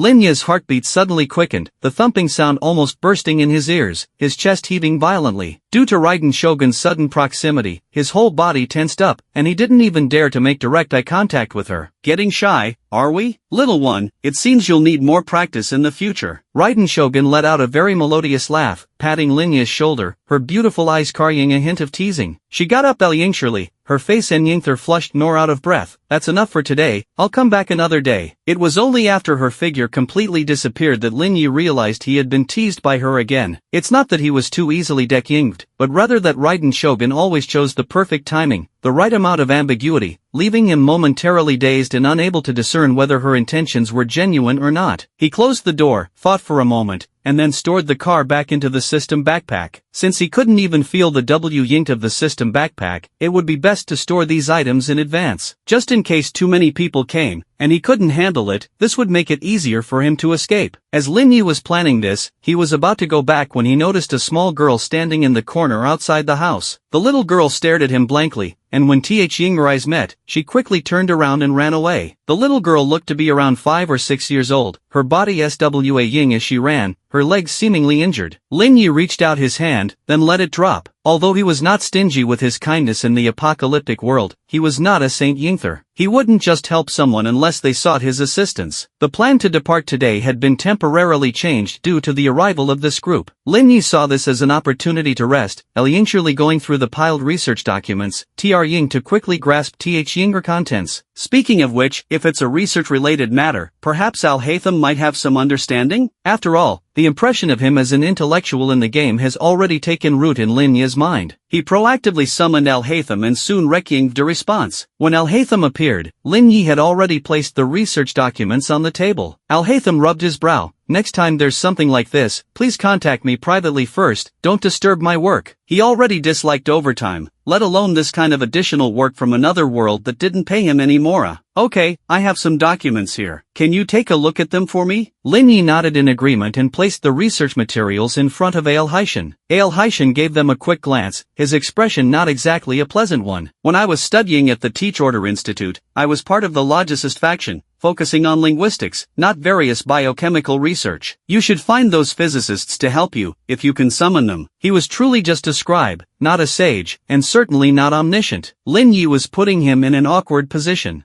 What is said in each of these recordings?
Linya's heartbeat suddenly quickened, the thumping sound almost bursting in his ears, his chest heaving violently. Due to Raiden Shogun's sudden proximity, his whole body tensed up, and he didn't even dare to make direct eye contact with her. Getting shy, are we? Little one, it seems you'll need more practice in the future. Raiden Shogun let out a very melodious laugh, patting Linya's shoulder, her beautiful eyes carrying a hint of teasing. She got up anxiously, her face and neither flushed nor out of breath. That's enough for today, I'll come back another day. It was only after her figure completely disappeared that Linya realized he had been teased by her again. It's not that he was too easily dekyinged, but rather that Raiden Shogun always chose the perfect timing, the right amount of ambiguity, leaving him momentarily dazed and unable to discern whether her intentions were genuine or not. He closed the door, thought for a moment, and then stored the car back into the system backpack. Since he couldn't even feel the W-yinkt of the system backpack, it would be best to store these items in advance. Just in case too many people came, and he couldn't handle it, this would make it easier for him to escape. As Linya was planning this, he was about to go back when he noticed a small girl standing in the corner outside the house. The little girl stared at him blankly, and when Ying's eyes met, she quickly turned around and ran away. The little girl looked to be around 5 or 6 years old, her body swaying as she ran, her legs seemingly injured. Linya reached out his hand, then let it drop. Although he was not stingy with his kindness in the apocalyptic world, he was not a Saint Yingther. He wouldn't just help someone unless they sought his assistance. The plan to depart today had been temporarily changed due to the arrival of this group. Linya saw this as an opportunity to rest, anxiously going through the piled research documents, Ying to quickly grasp Yinger contents. Speaking of which, if it's a research-related matter, perhaps Al-Haytham might have some understanding? After all, the impression of him as an intellectual in the game has already taken root in Linya's mind. He proactively summoned Al-Haytham and soon rekyinged a response. When Al-Haytham appeared, Linya had already placed the research documents on the table. Al-Haytham rubbed his brow. Next time there's something like this, please contact me privately first, don't disturb my work. He already disliked overtime, let alone this kind of additional work from another world that didn't pay him any more. Okay, I have some documents here. Can you take a look at them for me? Linya nodded in agreement and placed the research materials in front of Al-Haishan. Al-Haishan gave them a quick glance, his expression not exactly a pleasant one. When I was studying at the Teach Order Institute, I was part of the logicist faction, focusing on linguistics, not various biochemical research. You should find those physicists to help you, if you can summon them. He was truly just a scribe, not a sage, and certainly not omniscient. Linya was putting him in an awkward position.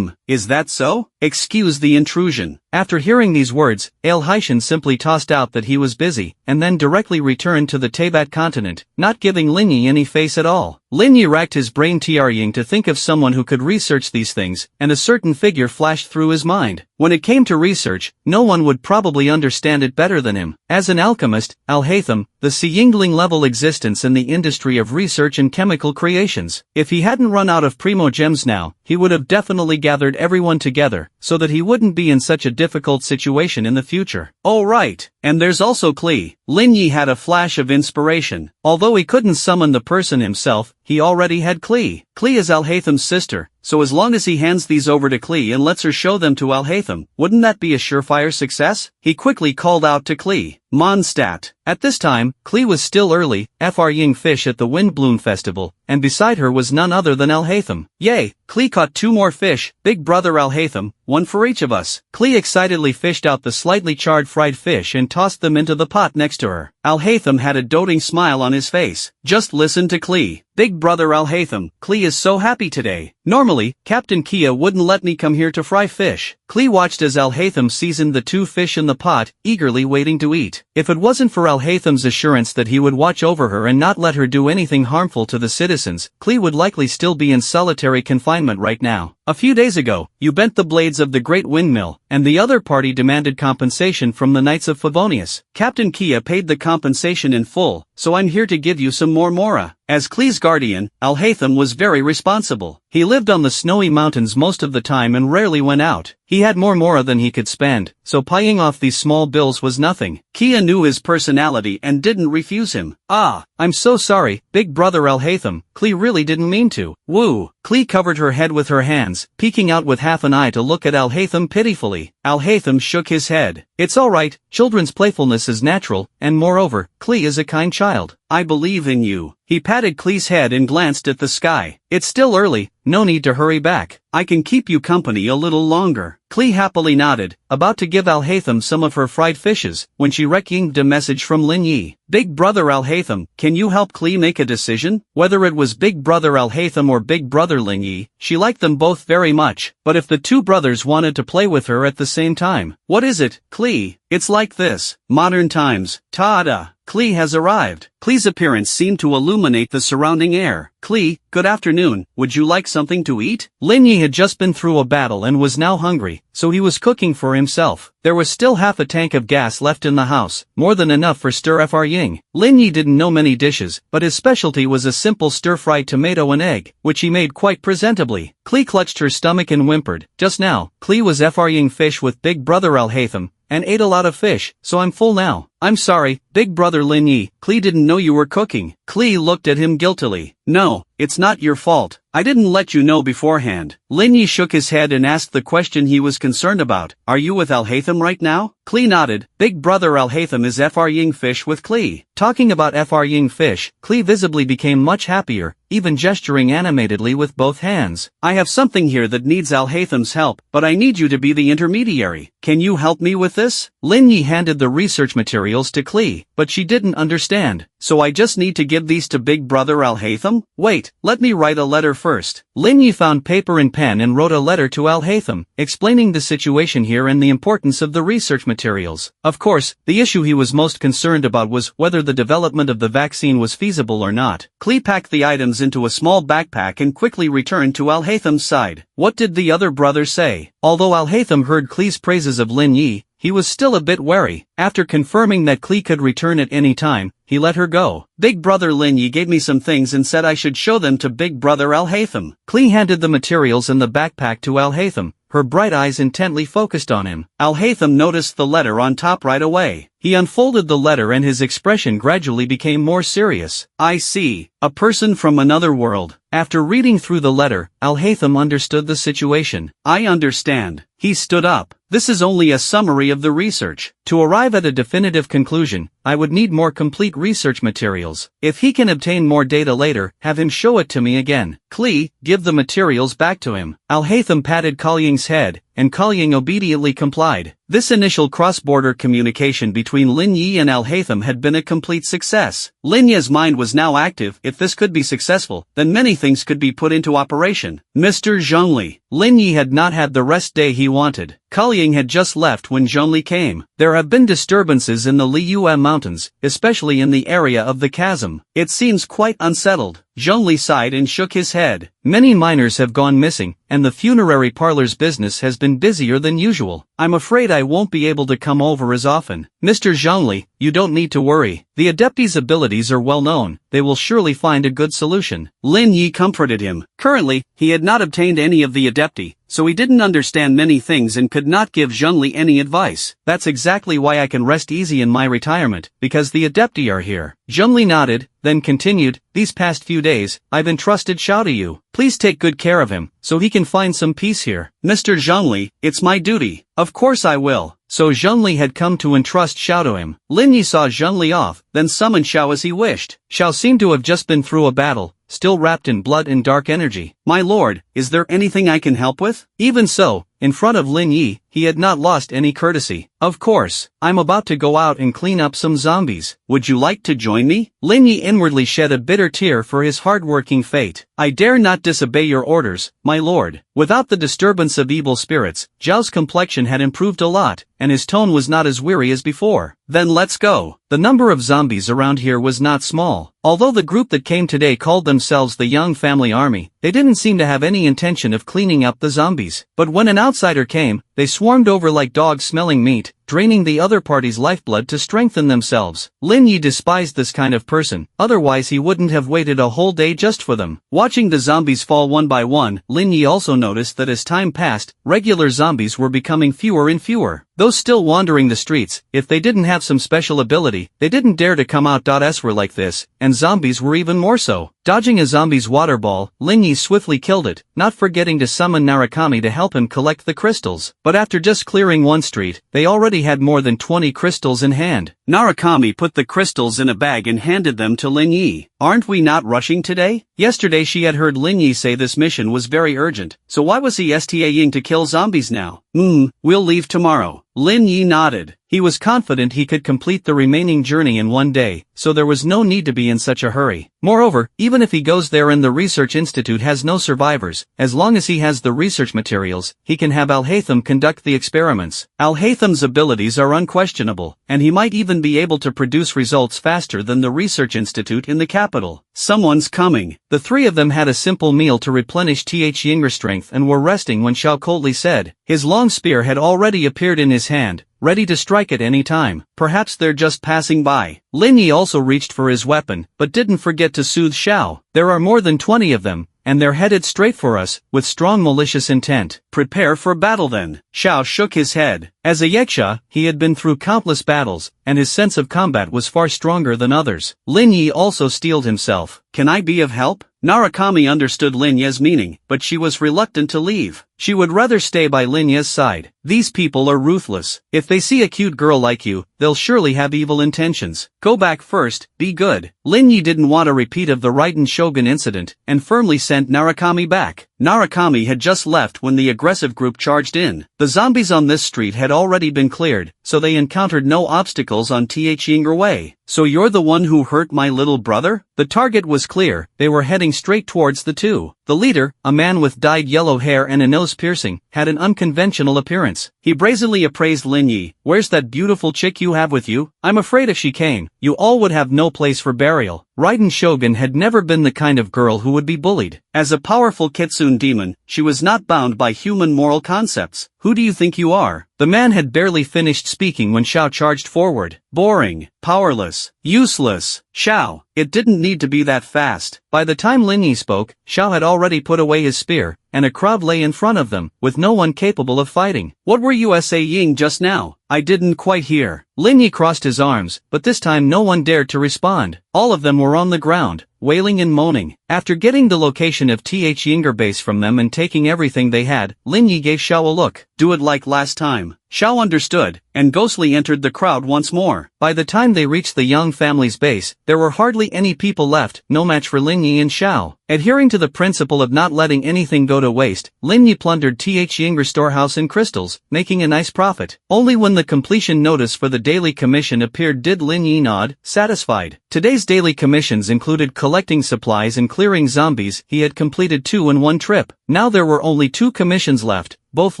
Is that so? Excuse the intrusion. After hearing these words, Al-Haishan simply tossed out that he was busy, and then directly returned to the Teyvat continent, not giving Linya any face at all. Linya racked his brain Ying to think of someone who could research these things, and a certain figure flashed through his mind. When it came to research, no one would probably understand it better than him. As an alchemist, Al-Haytham, the Yingling-level existence in the industry of research and chemical creations. If he hadn't run out of primo gems now, he would have definitely gathered everyone together, so that he wouldn't be in such a difficult situation in the future. Oh right, and there's also Klee. Linya had a flash of inspiration. Although he couldn't summon the person himself, he already had Klee. Klee is Al-Haytham's sister, so as long as he hands these over to Klee and lets her show them to Al-Haytham, wouldn't that be a surefire success? He quickly called out to Klee. Mondstadt. At this time, Klee was still early, Ying fish at the Windbloom Festival, and beside her was none other than Al-Haytham. Yay, Klee caught 2 more fish, big brother Al-Haytham, 1 for each of us. Klee excitedly fished out the slightly charred fried fish and tossed them into the pot next to her. Al-Haytham had a doting smile on his face. Just listen to Klee. Big brother Al-Haytham, Klee is so happy today. Normally, Captain Kia wouldn't let me come here to fry fish. Klee watched as Al-Haytham seasoned the 2 fish in the pot, eagerly waiting to eat. If it wasn't for Al-Haytham's assurance that he would watch over her and not let her do anything harmful to the citizens, Klee would likely still be in solitary confinement right now. A few days ago, you bent the blades of the Great Windmill, and the other party demanded compensation from the Knights of Favonius. Captain Kia paid the compensation in full, so I'm here to give you some more mora. As Klee's guardian, Al-Haytham was very responsible. He lived on the snowy mountains most of the time and rarely went out. He had more mora than he could spend, so paying off these small bills was nothing. Kia knew his personality and didn't refuse him. I'm so sorry, big brother Al-Haytham, Klee really didn't mean to. Woo! Klee covered her head with her hands, peeking out with half an eye to look at Al-Haytham pitifully. Al-Haytham shook his head. It's alright, children's playfulness is natural, and moreover, Klee is a kind child. I believe in you. He patted Klee's head and glanced at the sky. It's still early, no need to hurry back. I can keep you company a little longer. Klee happily nodded, about to give Alhaitham some of her fried fishes, when she received a message from Lin Yi. Big Brother Alhaitham, can you help Klee make a decision? Whether it was Big Brother Alhaitham or Big Brother Lin Yi, she liked them both very much, but if the two brothers wanted to play with her at the same time. What is it, Klee? It's like this. Modern times. Ta-da! Klee has arrived. Klee's appearance seemed to illuminate the surrounding air. Klee, good afternoon, would you like something to eat? Lin Yi had just been through a battle and was now hungry, so he was cooking for himself. There was still half a tank of gas left in the house, more than enough for stir-fry Ying. Lin Yi didn't know many dishes, but his specialty was a simple stir-fried tomato and egg, which he made quite presentably. Klee clutched her stomach and whimpered. Just now, Klee was frying fish with Big Brother Alhaitham, and ate a lot of fish, so I'm full now. I'm sorry, Big Brother Lin Yi, Klee didn't know you were cooking. Klee looked at him guiltily. No, it's not your fault. I didn't let you know beforehand. Lin Yi shook his head and asked the question he was concerned about. Are you with Alhaitham right now? Klee nodded. Big Brother Alhaitham is frying fish with Klee. Talking about frying fish, Klee visibly became much happier, even gesturing animatedly with both hands. I have something here that needs Alhaitham's help, but I need you to be the intermediary. Can you help me with this? Lin Yi handed the research materials to Klee, but she didn't understand. So I just need to give these to Big Brother Alhaitham? Wait, let me write a letter first. Lin Yi found paper and pen and wrote a letter to Alhaitham, explaining the situation here and the importance of the research materials. Of course, the issue he was most concerned about was whether the development of the vaccine was feasible or not. Klee packed the items into a small backpack and quickly returned to Alhaitham's side. What did the other brother say? Although Alhaitham heard Klee's praises of Lin Yi, he was still a bit wary. After confirming that Klee could return at any time, he let her go. Big Brother Lin Yi gave me some things and said I should show them to Big Brother Alhaitham. Klee handed the materials and the backpack to Alhaitham, her bright eyes intently focused on him. Alhaitham noticed the letter on top right away. He unfolded the letter and his expression gradually became more serious. I see. A person from another world. After reading through the letter, Alhaitham understood the situation. I understand. He stood up. This is only a summary of the research. To arrive at a definitive conclusion, I would need more complete research materials. If he can obtain more data later, have him show it to me again. Klee, give the materials back to him. Alhaitham patted Kalying's head, and Kalying obediently complied. This initial cross-border communication between Lin Yi and Alhaitham had been a complete success. Lin Yi's mind was now active. If this could be successful, then many things could be put into operation. Mr. Zhongli. Lin Yi had not had the rest day he wanted. Kalying had just left when Zhongli came. There have been disturbances in the Liyue mountains, especially in the area of the chasm. It seems quite unsettled. Zhongli sighed and shook his head. Many miners have gone missing, and the funerary parlor's business has been busier than usual. I'm afraid I won't be able to come over as often. Mr. Zhongli, you don't need to worry. The Adepti's abilities are well known. They will surely find a good solution. Lin Yi comforted him. Currently, he had not obtained any of the Adepti, so he didn't understand many things and could not give Zhongli any advice. That's exactly why I can rest easy in my retirement, because the Adepti are here. Zhongli nodded, then continued, these past few days, I've entrusted Xiao to you. Please take good care of him, so he can find some peace here. Mr. Zhongli, it's my duty. Of course I will. So Zhongli had come to entrust Xiao to him. Lin Yi saw Zhongli off, then summoned Xiao as he wished. Xiao seemed to have just been through a battle, still wrapped in blood and dark energy. My lord, is there anything I can help with? Even so, in front of Lin Yi, he had not lost any courtesy. Of course, I'm about to go out and clean up some zombies. Would you like to join me? Lin Yi inwardly shed a bitter tear for his hard-working fate. I dare not disobey your orders, my lord. Without the disturbance of evil spirits, Zhao's complexion had improved a lot, and his tone was not as weary as before. Then let's go. The number of zombies around here was not small. Although the group that came today called themselves the Young Family Army, they didn't seem to have any intention of cleaning up the zombies. But when an outsider came, they swarmed over like dogs smelling meat, draining the other party's lifeblood to strengthen themselves. Lin Yi despised this kind of person, otherwise he wouldn't have waited a whole day just for them. Watching the zombies fall one by one, Lin Yi also noticed that as time passed, regular zombies were becoming fewer and fewer. Those still wandering the streets, if they didn't have some special ability, they didn't dare to come out. Were like this, and zombies were even more so. Dodging a zombie's water ball, Lin Yi swiftly killed it, not forgetting to summon Narukami to help him collect the crystals. But after just clearing one street, they already had more than 20 crystals in hand. Narukami put the crystals in a bag and handed them to Lin Yi. aren't we not rushing today? Yesterday she had heard Lin Yi say this mission was very urgent, so why was he staying to kill zombies now? We'll leave tomorrow. Lin Yi nodded. He was confident he could complete the remaining journey in one day, so there was no need to be in such a hurry. Moreover, even if he goes there and the research institute has no survivors, as long as he has the research materials, he can have Al-Haytham conduct the experiments. Al-Haytham's abilities are unquestionable, and he might even be able to produce results faster than the research institute in the capital. Someone's coming. The three of them had a simple meal to replenish Ying's strength and were resting when Xiao coldly said. His long spear had already appeared in his hand, ready to strike at any time. Perhaps they're just passing by. Lin Yi also reached for his weapon, but didn't forget to soothe Xiao. There are more than 20 of them, and they're headed straight for us, with strong malicious intent. Prepare for battle then. Xiao shook his head. As a Yaksha, he had been through countless battles, and his sense of combat was far stronger than others. Lin Yi also steeled himself. Can I be of help? Narukami understood Lin Yi's meaning, but she was reluctant to leave. She would rather stay by Lin Yi's side. These people are ruthless. If they see a cute girl like you, they'll surely have evil intentions. Go back first, be good. Lin Yi didn't want a repeat of the Raiden Shogun incident, and firmly sent Narukami back. Narukami had just left when the aggressive group charged in. The zombies on this street had already been cleared, so they encountered no obstacles on Ying's way. So you're the one who hurt my little brother? The target was clear, they were heading straight towards the two. The leader, a man with dyed yellow hair and a nose piercing, had an unconventional appearance. He brazenly appraised Lin Yi. Where's that beautiful chick you have with you? I'm afraid if she came, you all would have no place for burial. Raiden Shogun had never been the kind of girl who would be bullied. As a powerful Kitsune demon, she was not bound by human moral concepts. Who do you think you are? The man had barely finished speaking when Xiao charged forward. Boring, powerless, useless. Xiao, it didn't need to be that fast. By the time Lin Yi spoke, Xiao had already put away his spear, and a crowd lay in front of them, with no one capable of fighting. What were you saying just now? I didn't quite hear. Lin Yi crossed his arms, but this time no one dared to respond. All of them were on the ground, wailing and moaning. After getting the location of Ying's base from them and taking everything they had, Lin Yi gave Xiao a look. Do it like last time. Xiao understood, and ghostly entered the crowd once more. By the time they reached the Young family's base, there were hardly any people left, no match for Lin Yi and Xiao. Adhering to the principle of not letting anything go to waste, Lin Yi plundered Ying's storehouse in crystals, making a nice profit. Only when the completion notice for the daily commission appeared did Lin Yi nod, satisfied. Today's daily commissions included collecting supplies and clearing zombies. He had completed 2 in one trip. Now there were only 2 commissions left, both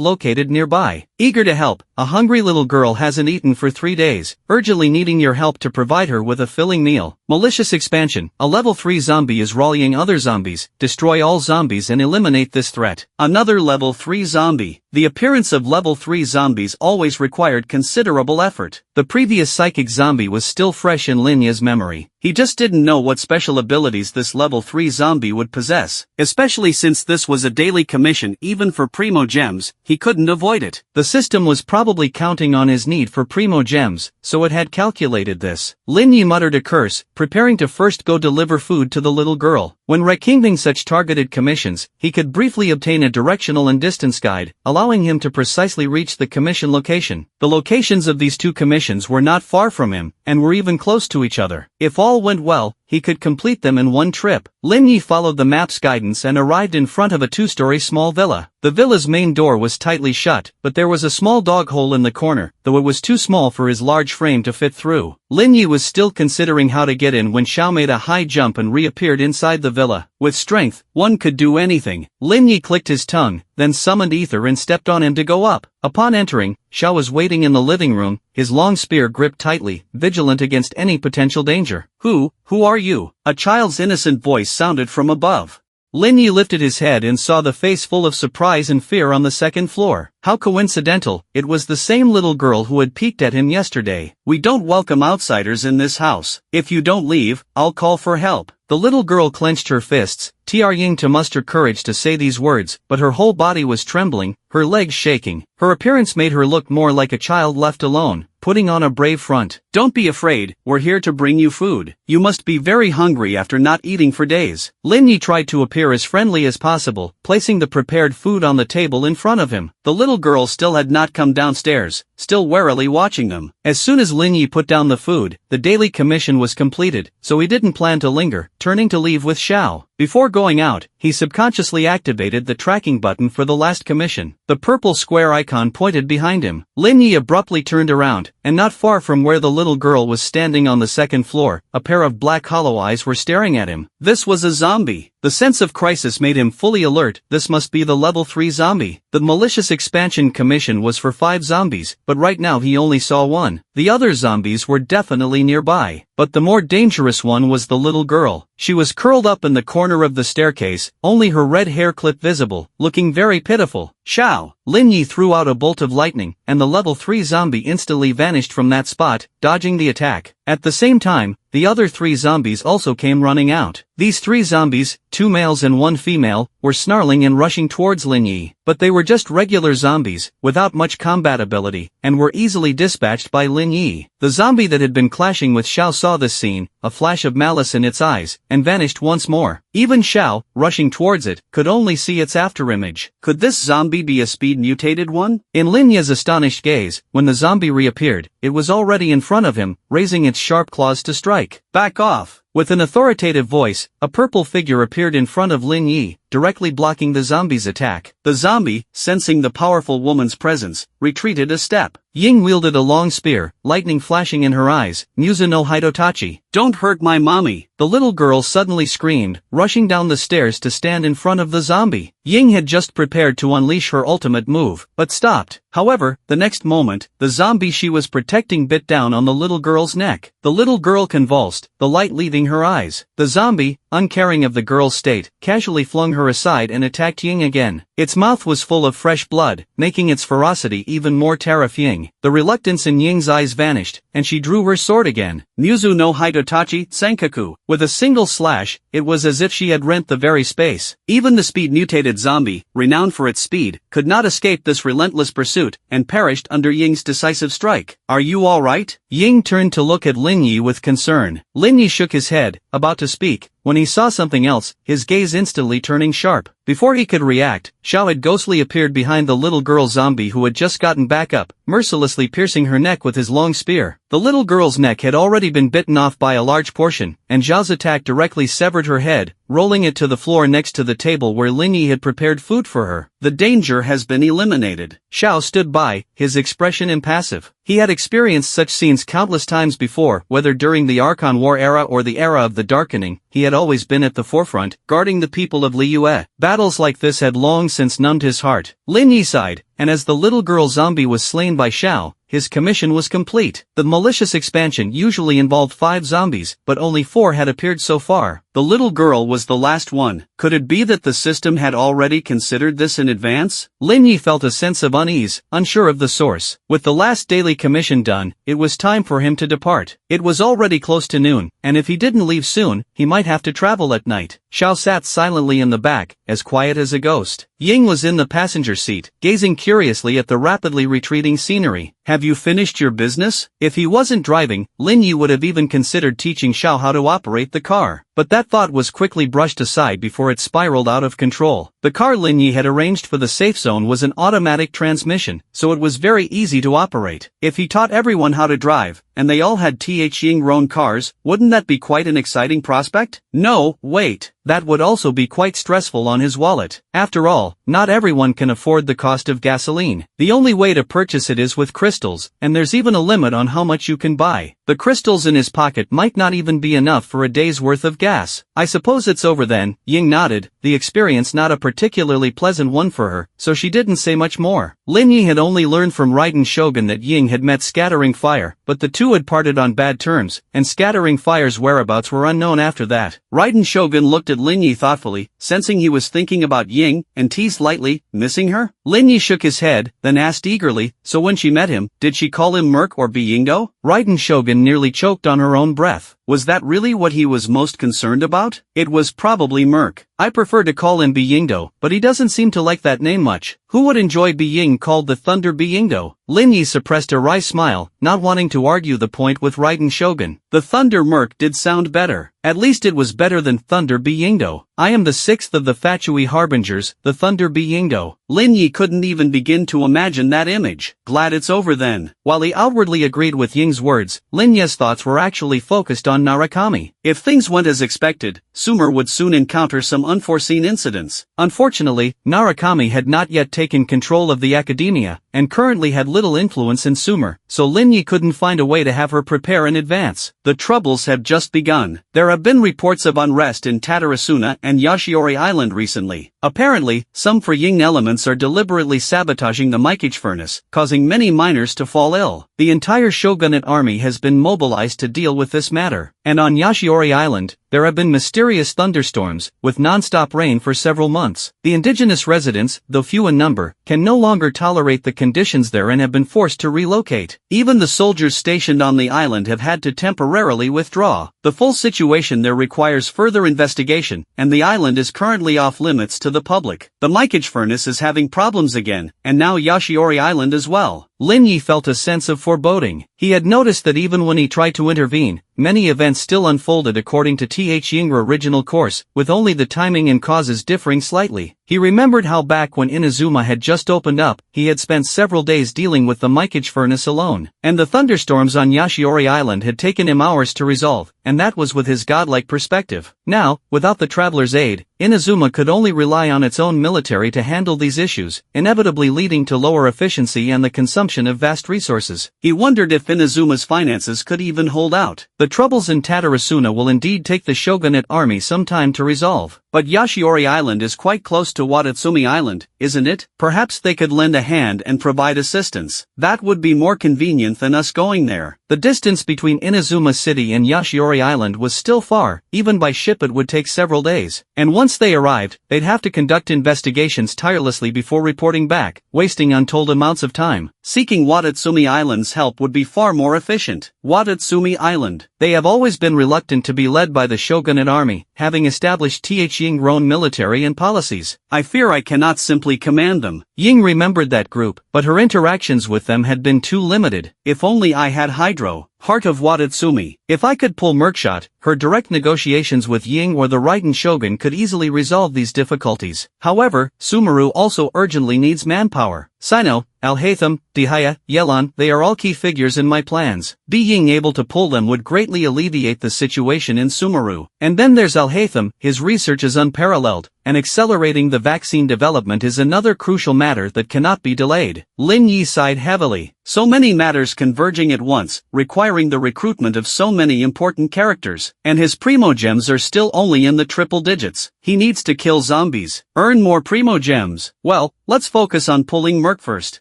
located nearby. Eager to help, a hungry little girl hasn't eaten for 3 days, urgently needing your help to provide her with a filling meal. Malicious expansion. A level 3 zombie is rallying other zombies. Destroy all zombies and eliminate this threat. Another level 3 zombie. The appearance of level 3 zombies always required considerable effort. The previous psychic zombie was still fresh in Lin Yi's memory. He just didn't know what special abilities this level 3 zombie would possess. Especially since this was a daily commission even for Primo Gems, he couldn't avoid it. The system was probably counting on his need for Primo Gems, so it had calculated this. Lin Yi muttered a curse, preparing to first go deliver food to the little girl. When rekindling such targeted commissions, he could briefly obtain a directional and distance guide, allowing him to precisely reach the commission location. The locations of these 2 commissions were not far from him, and were even close to each other. If all went well, he could complete them in one trip. Lin Yi followed the map's guidance and arrived in front of a 2-story small villa. The villa's main door was tightly shut, but there was a small dog hole in the corner, though it was too small for his large frame to fit through. Lin Yi was still considering how to get in when Xiao made a high jump and reappeared inside the villa. With strength, one could do anything. Lin Yi clicked his tongue, then summoned ether and stepped on him to go up. Upon entering, Xiao was waiting in the living room, his long spear gripped tightly, vigilant against any potential danger. Who are you? A child's innocent voice sounded from above. Lin Yi lifted his head and saw the face full of surprise and fear on the second floor. How coincidental, it was the same little girl who had peeked at him yesterday. We don't welcome outsiders in this house. If you don't leave, I'll call for help. The little girl clenched her fists, Tr Ying to muster courage to say these words, but her whole body was trembling, her legs shaking. Her appearance made her look more like a child left alone, putting on a brave front. Don't be afraid, we're here to bring you food. You must be very hungry after not eating for days. Lin Yi tried to appear as friendly as possible, placing the prepared food on the table in front of him. The little girl still had not come downstairs, still warily watching them. As soon as Lin Yi put down the food, the daily commission was completed, so he didn't plan to linger, turning to leave with Xiao. Before going out, he subconsciously activated the tracking button for the last commission. The purple square icon pointed behind him. Lin Yi abruptly turned around, and not far from where the little girl was standing on the second floor, a pair of black hollow eyes were staring at him. This was a zombie. The sense of crisis made him fully alert. This must be the level 3 zombie. The malicious expansion commission was for 5 zombies, but right now he only saw 1. The other zombies were definitely nearby, but the more dangerous one was the little girl. She was curled up in the corner of the staircase, only her red hair clip visible, looking very pitiful. Xiao! Lin Yi threw out a bolt of lightning, and the level 3 zombie instantly vanished from that spot, dodging the attack. At the same time, the other 3 zombies also came running out. These 3 zombies, 2 males and 1 female, were snarling and rushing towards Lin Yi, but they were just regular zombies, without much combat ability, and were easily dispatched by Lin Yi. The zombie that had been clashing with Xiao saw this scene, a flash of malice in its eyes, and vanished once more. Even Xiao, rushing towards it, could only see its afterimage. Could this zombie be a speed-mutated one? In Lin Yi's astonished gaze, when the zombie reappeared, it was already in front of him, raising its sharp claws to strike. Back off! With an authoritative voice, a purple figure appeared in front of Lin Yi, directly blocking the zombie's attack. The zombie, sensing the powerful woman's presence, retreated a step. Ying wielded a long spear, lightning flashing in her eyes. Musa no Hidotachi. Don't hurt my mommy! The little girl suddenly screamed, rushing down the stairs to stand in front of the zombie. Ying had just prepared to unleash her ultimate move, but stopped. However, the next moment, the zombie she was protecting bit down on the little girl's neck. The little girl convulsed, the light leaving her eyes. The zombie, uncaring of the girl's state, casually flung her aside and attacked Ying again. Its mouth was full of fresh blood, making its ferocity even more terrifying. The reluctance in Ying's eyes vanished, and she drew her sword again. Musu no Hidotachi, Senkaku. With a single slash, it was as if she had rent the very space. Even the speed-mutated zombie, renowned for its speed, could not escape this relentless pursuit, and perished under Ying's decisive strike. Are you alright? Ying turned to look at Lin Yi with concern. Lin Yi shook his head, about to speak, when he saw something else, his gaze instantly turning sharp. Before he could react, Xiao had ghostly appeared behind the little girl zombie who had just gotten back up, mercilessly piercing her neck with his long spear. The little girl's neck had already been bitten off by a large portion, and Xiao's attack directly severed her head, rolling it to the floor next to the table where Lin Yi had prepared food for her. The danger has been eliminated. Xiao stood by, his expression impassive. He had experienced such scenes countless times before, whether during the Archon War era or the era of the Darkening. He had always been at the forefront, guarding the people of Liyue. Battles like this had long since numbed his heart. Lin Yi sighed, and as the little girl zombie was slain by Xiao, his commission was complete. The malicious expansion usually involved 5 zombies, but only 4 had appeared so far. The little girl was the last one. Could it be that the system had already considered this in advance? Lin Yi felt a sense of unease, unsure of the source. With the last daily commission done, it was time for him to depart. It was already close to noon, and if he didn't leave soon, he might have to travel at night. Xiao sat silently in the back, as quiet as a ghost. Ying was in the passenger seat, gazing curiously at the rapidly retreating scenery. Have you finished your business? If he wasn't driving, Lin Yi would have even considered teaching Xiao how to operate the car. But that thought was quickly brushed aside before it spiraled out of control. The car Lin Yi had arranged for the safe zone was an automatic transmission, so it was very easy to operate. If he taught everyone how to drive, and they all had Ying-owned cars, wouldn't that be quite an exciting prospect? No, wait. That would also be quite stressful on his wallet. After all, not everyone can afford the cost of gasoline. The only way to purchase it is with crystals, and there's even a limit on how much you can buy. The crystals in his pocket might not even be enough for a day's worth of gas. I suppose it's over then. Ying nodded, the experience not a particularly pleasant one for her, so she didn't say much more. Lin Yi had only learned from Raiden Shogun that Ying had met Scattering Fire, but the two had parted on bad terms, and Scattering Fire's whereabouts were unknown after that. Raiden Shogun looked at Lin Yi thoughtfully, sensing he was thinking about Ying, and teased lightly, missing her? Lin Yi shook his head, then asked eagerly, so when she met him, did she call him Merc or Biyingo? Raiden Shogun nearly choked on her own breath. Was that really what he was most concerned about? It was probably Merc. I prefer to call him Biyingdo, but he doesn't seem to like that name much. Who would enjoy being called the Thunder Biyingdo? Lin Yi suppressed a wry smile, not wanting to argue the point with Raiden Shogun. The Thunder Merc did sound better. At least it was better than Thunder Biyingdo. I am the sixth of the Fatui Harbingers, the Thunder Biyingdo. Lin Yi couldn't even begin to imagine that image. Glad it's over then. While he outwardly agreed with Ying's words, Lin Yi's thoughts were actually focused on Narukami. If things went as expected, Sumer would soon encounter some unforeseen incidents. Unfortunately, Narukami had not yet taken control of the academia, and currently had little influence in Sumer, so Lin Yi couldn't find a way to have her prepare in advance. The troubles have just begun. There have been reports of unrest in Tatarasuna and Yashiori Island recently. Apparently, some Ying elements are deliberately sabotaging the Mikage furnace, causing many miners to fall ill. The entire shogunate army has been mobilized to deal with this matter, and on Yashiori Island, there have been mysterious thunderstorms, with non-stop rain for several months. The indigenous residents, though few in number, can no longer tolerate the conditions there and have been forced to relocate. Even the soldiers stationed on the island have had to temporarily withdraw. The full situation there requires further investigation, and the island is currently off limits to the public. The Mikage furnace is having problems again, and now Yashiori Island as well. Lin Yi felt a sense of foreboding. He had noticed that even when he tried to intervene, many events still unfolded according to Ying's original course, with only the timing and causes differing slightly. He remembered how back when Inazuma had just opened up, he had spent several days dealing with the Mikage furnace alone, and the thunderstorms on Yashiori Island had taken him hours to resolve, and that was with his godlike perspective. Now, without the traveler's aid, Inazuma could only rely on its own military to handle these issues, inevitably leading to lower efficiency and the consumption of vast resources. He wondered if Inazuma's finances could even hold out. The troubles in Tatarasuna will indeed take the shogunate army some time to resolve. But Yashiori Island is quite close to Watatsumi Island, isn't it? Perhaps they could lend a hand and provide assistance. That would be more convenient than us going there. The distance between Inazuma City and Yashiori Island was still far, even by ship it would take several days. And once they arrived, they'd have to conduct investigations tirelessly before reporting back, wasting untold amounts of time. Seeking Watatsumi Island's help would be far more efficient. Watatsumi Island. They have always been reluctant to be led by the shogunate army, having established Ying's own military and policies. I fear I cannot simply command them. Ying remembered that group, but her interactions with them had been too limited. If only I had Hydro, Heart of Watatsumi. If I could pull Merkshot, her direct negotiations with Ying or the Raiden Shogun could easily resolve these difficulties. However, Sumeru also urgently needs manpower. Sino, Alhaitham, Dihaya, Yelan, they are all key figures in my plans. Being able to pull them would greatly alleviate the situation in Sumeru. And then there's Alhaitham, his research is unparalleled, and accelerating the vaccine development is another crucial matter that cannot be delayed. Lin Yi sighed heavily. So many matters converging at once, requiring the recruitment of so many important characters, and his primogems are still only in the triple digits. He needs to kill zombies, earn more primogems. Well, let's focus on pulling Merc first.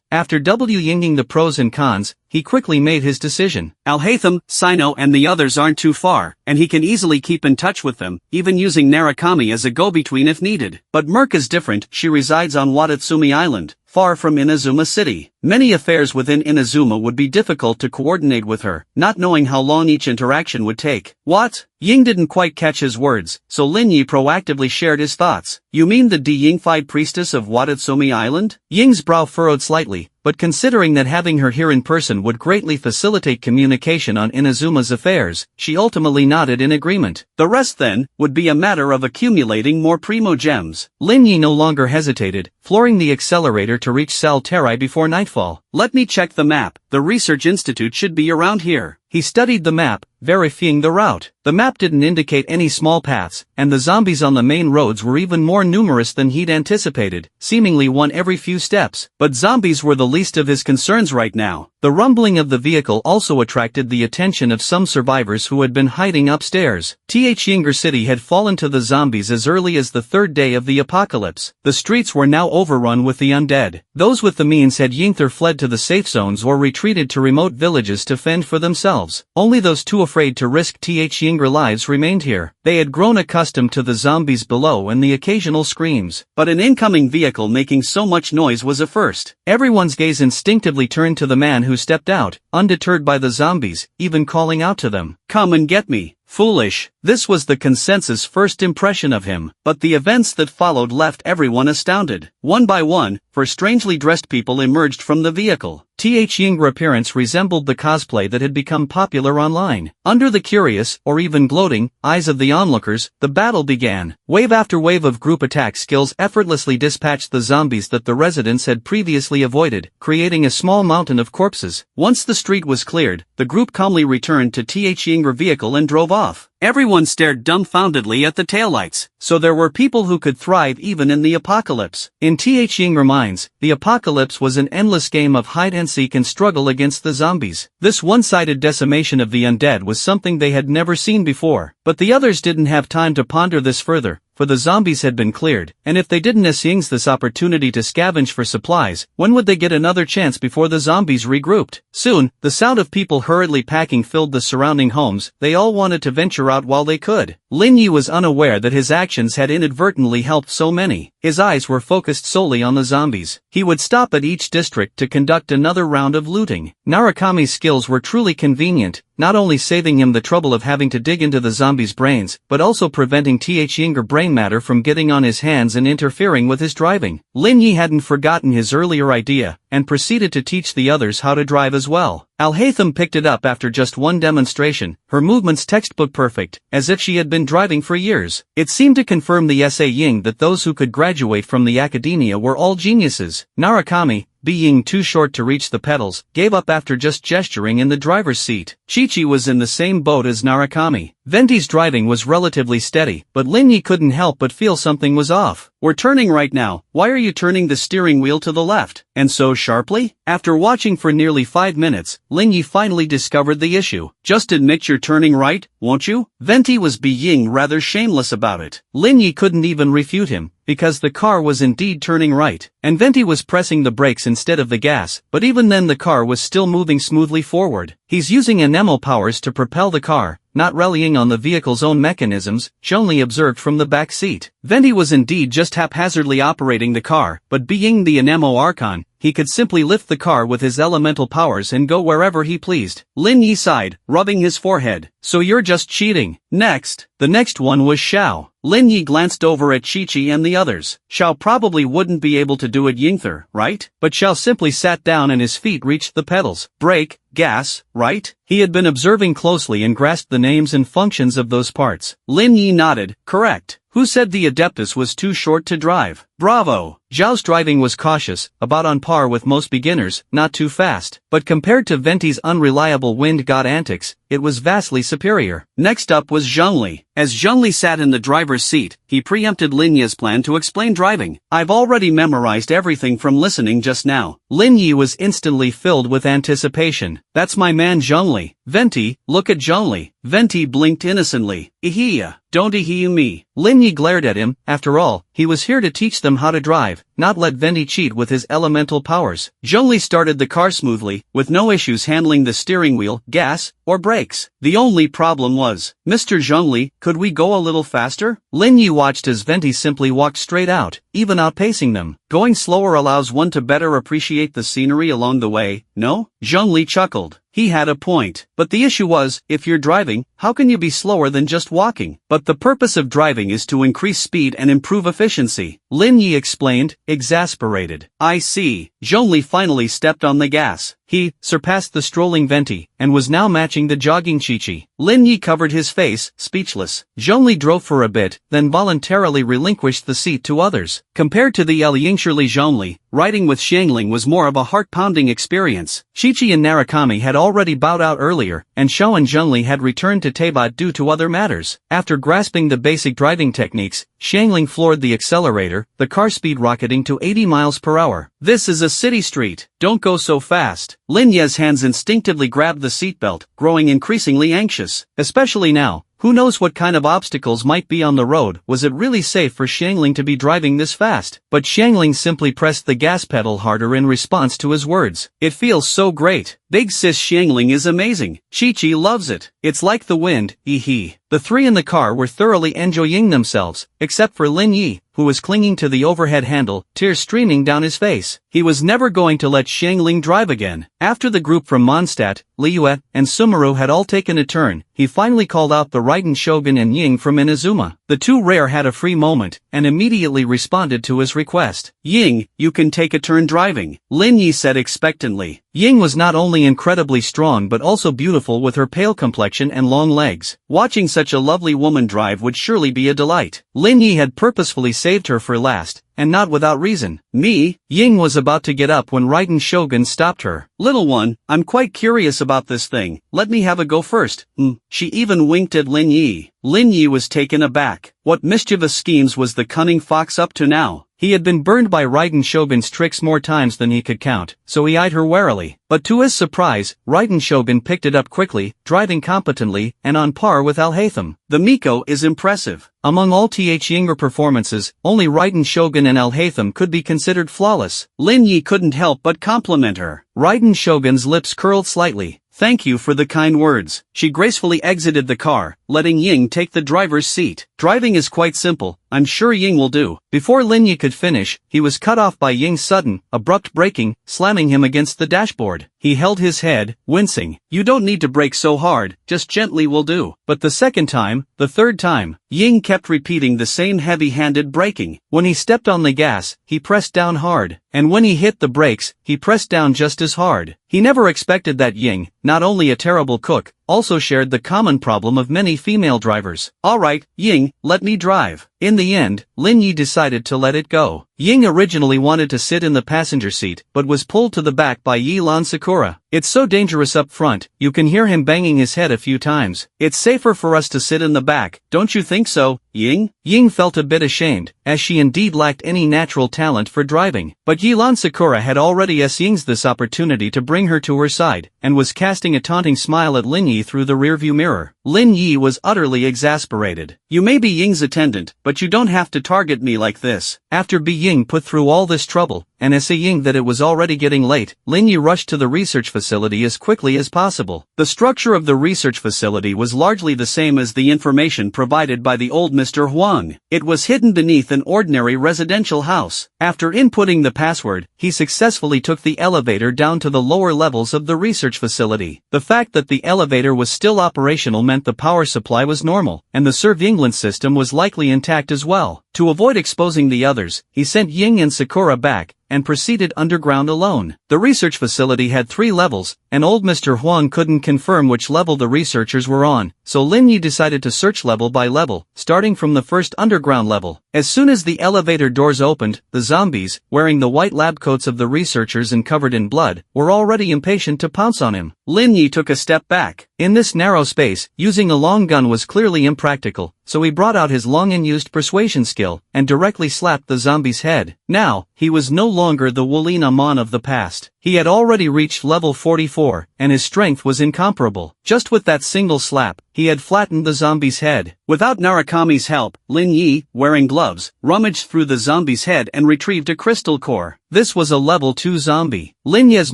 After Yinging the pros and cons, he quickly made his decision. Alhaitham, Sino and the others aren't too far, and he can easily keep in touch with them, even using Narukami as a go-between if needed. But Merc is different, she resides on Watatsumi Island, far from Inazuma City. Many affairs within Inazuma would be difficult to coordinate with her, not knowing how long each interaction would take. What? Ying didn't quite catch his words, so Lin Yi proactively shared his thoughts. You mean the Yingfied priestess of Watatsumi Island? Ying's brow furrowed slightly, but considering that having her here in person would greatly facilitate communication on Inazuma's affairs, she ultimately nodded in agreement. The rest then, would be a matter of accumulating more primogems. Lin Yi no longer hesitated, flooring the accelerator to reach Salterai before nightfall. Let me check the map, the research institute should be around here. He studied the map, verifying the route. The map didn't indicate any small paths, and the zombies on the main roads were even more numerous than he'd anticipated, seemingly one every few steps. But zombies were the least of his concerns right now. The rumbling of the vehicle also attracted the attention of some survivors who had been hiding upstairs. Yinger City had fallen to the zombies as early as the third day of the apocalypse. The streets were now overrun with the undead. Those with the means had either fled to the safe zones or retreated to remote villages to fend for themselves. Only those too afraid to risk Yinger lives remained here. They had grown accustomed to the zombies below and the occasional screams. But an incoming vehicle making so much noise was a first. Everyone's gaze instinctively turned to the man who stepped out, undeterred by the zombies, even calling out to them. come and get me. Foolish. This was the consensus first impression of him, but the events that followed left everyone astounded. One by one, four strangely dressed people emerged from the vehicle. Ying's appearance resembled the cosplay that had become popular online. Under the curious, or even gloating, eyes of the onlookers, the battle began. Wave after wave of group attack skills effortlessly dispatched the zombies that the residents had previously avoided, creating a small mountain of corpses. Once the street was cleared, the group calmly returned to Ying's vehicle and drove off. Everyone stared dumbfoundedly at the taillights, so there were people who could thrive even in the apocalypse. In Ying's minds, the apocalypse was an endless game of hide-and-seek and struggle against the zombies. This one-sided decimation of the undead was something they had never seen before, but the others didn't have time to ponder this further, for the zombies had been cleared, and if they didn't seize this opportunity to scavenge for supplies, when would they get another chance before the zombies regrouped? Soon, the sound of people hurriedly packing filled the surrounding homes. They all wanted to venture out while they could. Lin Yi was unaware that his actions had inadvertently helped so many. His eyes were focused solely on the zombies. He would stop at each district to conduct another round of looting. Narakami's skills were truly convenient, not only saving him the trouble of having to dig into the zombies' brains, but also preventing Ying's brain matter from getting on his hands and interfering with his driving. Lin Yi hadn't forgotten his earlier idea, and proceeded to teach the others how to drive as well. Al-Haytham picked it up after just one demonstration, her movements textbook perfect, as if she had been driving for years. It seemed to confirm the S.A. Ying that those who could graduate from the academia were all geniuses. Narakami, being too short to reach the pedals, gave up after just gesturing in the driver's seat. Chi-Chi was in the same boat as Narakami. Venti's driving was relatively steady, but Lin Yi couldn't help but feel something was off. We're turning right now, why are you turning the steering wheel to the left, and so sharply? After watching for nearly 5 minutes, Lin Yi finally discovered the issue. Just admit you're turning right, won't you? Venti was being rather shameless about it. Lin Yi couldn't even refute him, because the car was indeed turning right, and Venti was pressing the brakes instead of the gas, but even then the car was still moving smoothly forward. He's using anemo powers to propel the car, not relying on the vehicle's own mechanisms, Zhongli observed from the back seat. Venti was indeed just haphazardly operating the car, but being the Anemo Archon, he could simply lift the car with his elemental powers and go wherever he pleased. Lin Yi sighed, rubbing his forehead. So you're just cheating. Next. The next one was Xiao. Lin Yi glanced over at Chi-Chi and the others. Xiao probably wouldn't be able to do it Yingther, right? But Xiao simply sat down and his feet reached the pedals. Brake, gas, right? He had been observing closely and grasped the names and functions of those parts. Lin Yi nodded, correct. Who said the Adeptus was too short to drive? Bravo! Zhao's driving was cautious, about on par with most beginners, not too fast, but compared to Venti's unreliable wind god antics, it was vastly superior. Next up was Zhongli. As Zhongli sat in the driver's seat, he preempted Lin Yi's plan to explain driving. I've already memorized everything from listening just now. Lin Yi was instantly filled with anticipation. That's my man Zhongli. Venti, look at Zhongli. Venti blinked innocently. Ihiya, don't ihiya me. Lin Yi glared at him. After all, he was here to teach them how to drive, not let Venti cheat with his elemental powers. Zhongli started the car smoothly, with no issues handling the steering wheel, gas, or brakes. The only problem was, Mr. Zhongli, could we go a little faster? Lin Yi watched as Venti simply walked straight out, even outpacing them. Going slower allows one to better appreciate the scenery along the way, no? Zhongli chuckled. He had a point. But the issue was, if you're driving, how can you be slower than just walking? But the purpose of driving is to increase speed and improve efficiency. Lin Yi explained, exasperated. I see. Zhongli finally stepped on the gas. He surpassed the strolling Venti, and was now matching the jogging Chi-Chi. Lin Yi covered his face, speechless. Zhongli drove for a bit, then voluntarily relinquished the seat to others. Compared to the Yingshirli Zhongli, riding with Xiangling was more of a heart-pounding experience. Chi-Chi and Narakami had already bowed out earlier, and Xiao and Zhongli had returned to Teyvat due to other matters. After grasping the basic driving techniques, Xiangling floored the accelerator, the car speed rocketing to 80 miles per hour. This is a city street. Don't go so fast. Lin Ye's hands instinctively grabbed the seatbelt, growing increasingly anxious. Especially now. Who knows what kind of obstacles might be on the road? Was it really safe for Xiangling to be driving this fast? But Xiangling simply pressed the gas pedal harder in response to his words. It feels so great. Big sis Xiangling is amazing. Chi-Chi loves it. It's like the wind, hee. The three in the car were thoroughly enjoying themselves, except for Lin Yi, who was clinging to the overhead handle, tears streaming down his face. He was never going to let Xiangling drive again. After the group from Mondstadt, Liyue, and Sumeru had all taken a turn, he finally called out the Raiden Shogun and Ying from Inazuma. The two rare had a free moment, and immediately responded to his request. Ying, you can take a turn driving, Lin Yi said expectantly. Ying was not only incredibly strong but also beautiful with her pale complexion and long legs. Watching such a lovely woman drive would surely be a delight. Lin Yi had purposefully saved her for last, and not without reason. Me? Ying was about to get up when Raiden Shogun stopped her. Little one, I'm quite curious about this thing. Let me have a go first. She even winked at Lin Yi. Lin Yi was taken aback. What mischievous schemes was the cunning fox up to now? He had been burned by Raiden Shogun's tricks more times than he could count, so he eyed her warily. But to his surprise, Raiden Shogun picked it up quickly, driving competently, and on par with Alhaitham. The Miko is impressive. Among all Yinger performances, only Raiden Shogun and Alhaitham could be considered flawless. Lin Yi couldn't help but compliment her. Raiden Shogun's lips curled slightly. Thank you for the kind words. She gracefully exited the car, letting Ying take the driver's seat. Driving is quite simple, I'm sure Ying will do. Before Lin Yi could finish, he was cut off by Ying's sudden, abrupt braking, slamming him against the dashboard. He held his head, wincing. You don't need to brake so hard, just gently will do. But the second time, the third time, Ying kept repeating the same heavy-handed braking. When he stepped on the gas, he pressed down hard, and when he hit the brakes, he pressed down just as hard. He never expected that Ying, not only a terrible cook, also shared the common problem of many female drivers. Alright, Ying, let me drive. In the end, Lin Yi decided to let it go. Ying originally wanted to sit in the passenger seat, but was pulled to the back by Yilan Sakura. It's so dangerous up front, you can hear him banging his head a few times. It's safer for us to sit in the back, don't you think so, Ying? Ying felt a bit ashamed, as she indeed lacked any natural talent for driving. But Yilan Sakura had already seized this opportunity to bring her to her side, and was casting a taunting smile at Lin Yi through the rearview mirror. Lin Yi was utterly exasperated. You may be Ying's attendant, but you don't have to target me like this. After Ying put through all this trouble, and seeing that it was already getting late, Lin Yi rushed to the research facility as quickly as possible. The structure of the research facility was largely the same as the information provided by the old Mr. Huang. It was hidden beneath an ordinary residential house. After inputting the password, he successfully took the elevator down to the lower levels of the research facility. The fact that the elevator was still operational meant the power supply was normal, and the Serve England system was likely intact as well. To avoid exposing the others, he sent Ying and Sakura back, and proceeded underground alone. The research facility had 3 levels, and old Mr. Huang couldn't confirm which level the researchers were on, so Lin Yi decided to search level by level, starting from the first underground level. As soon as the elevator doors opened, the zombies, wearing the white lab coats of the researchers and covered in blood, were already impatient to pounce on him. Lin Yi took a step back. In this narrow space, using a long gun was clearly impractical, so he brought out his long-unused persuasion skill, and directly slapped the zombie's head. Now, he was no longer the Wulin Amon of the past. He had already reached level 44, and his strength was incomparable. Just with that single slap, he had flattened the zombie's head. Without Narakami's help, Lin Yi, wearing gloves, rummaged through the zombie's head and retrieved a crystal core. This was a level 2 zombie. Lin Yi's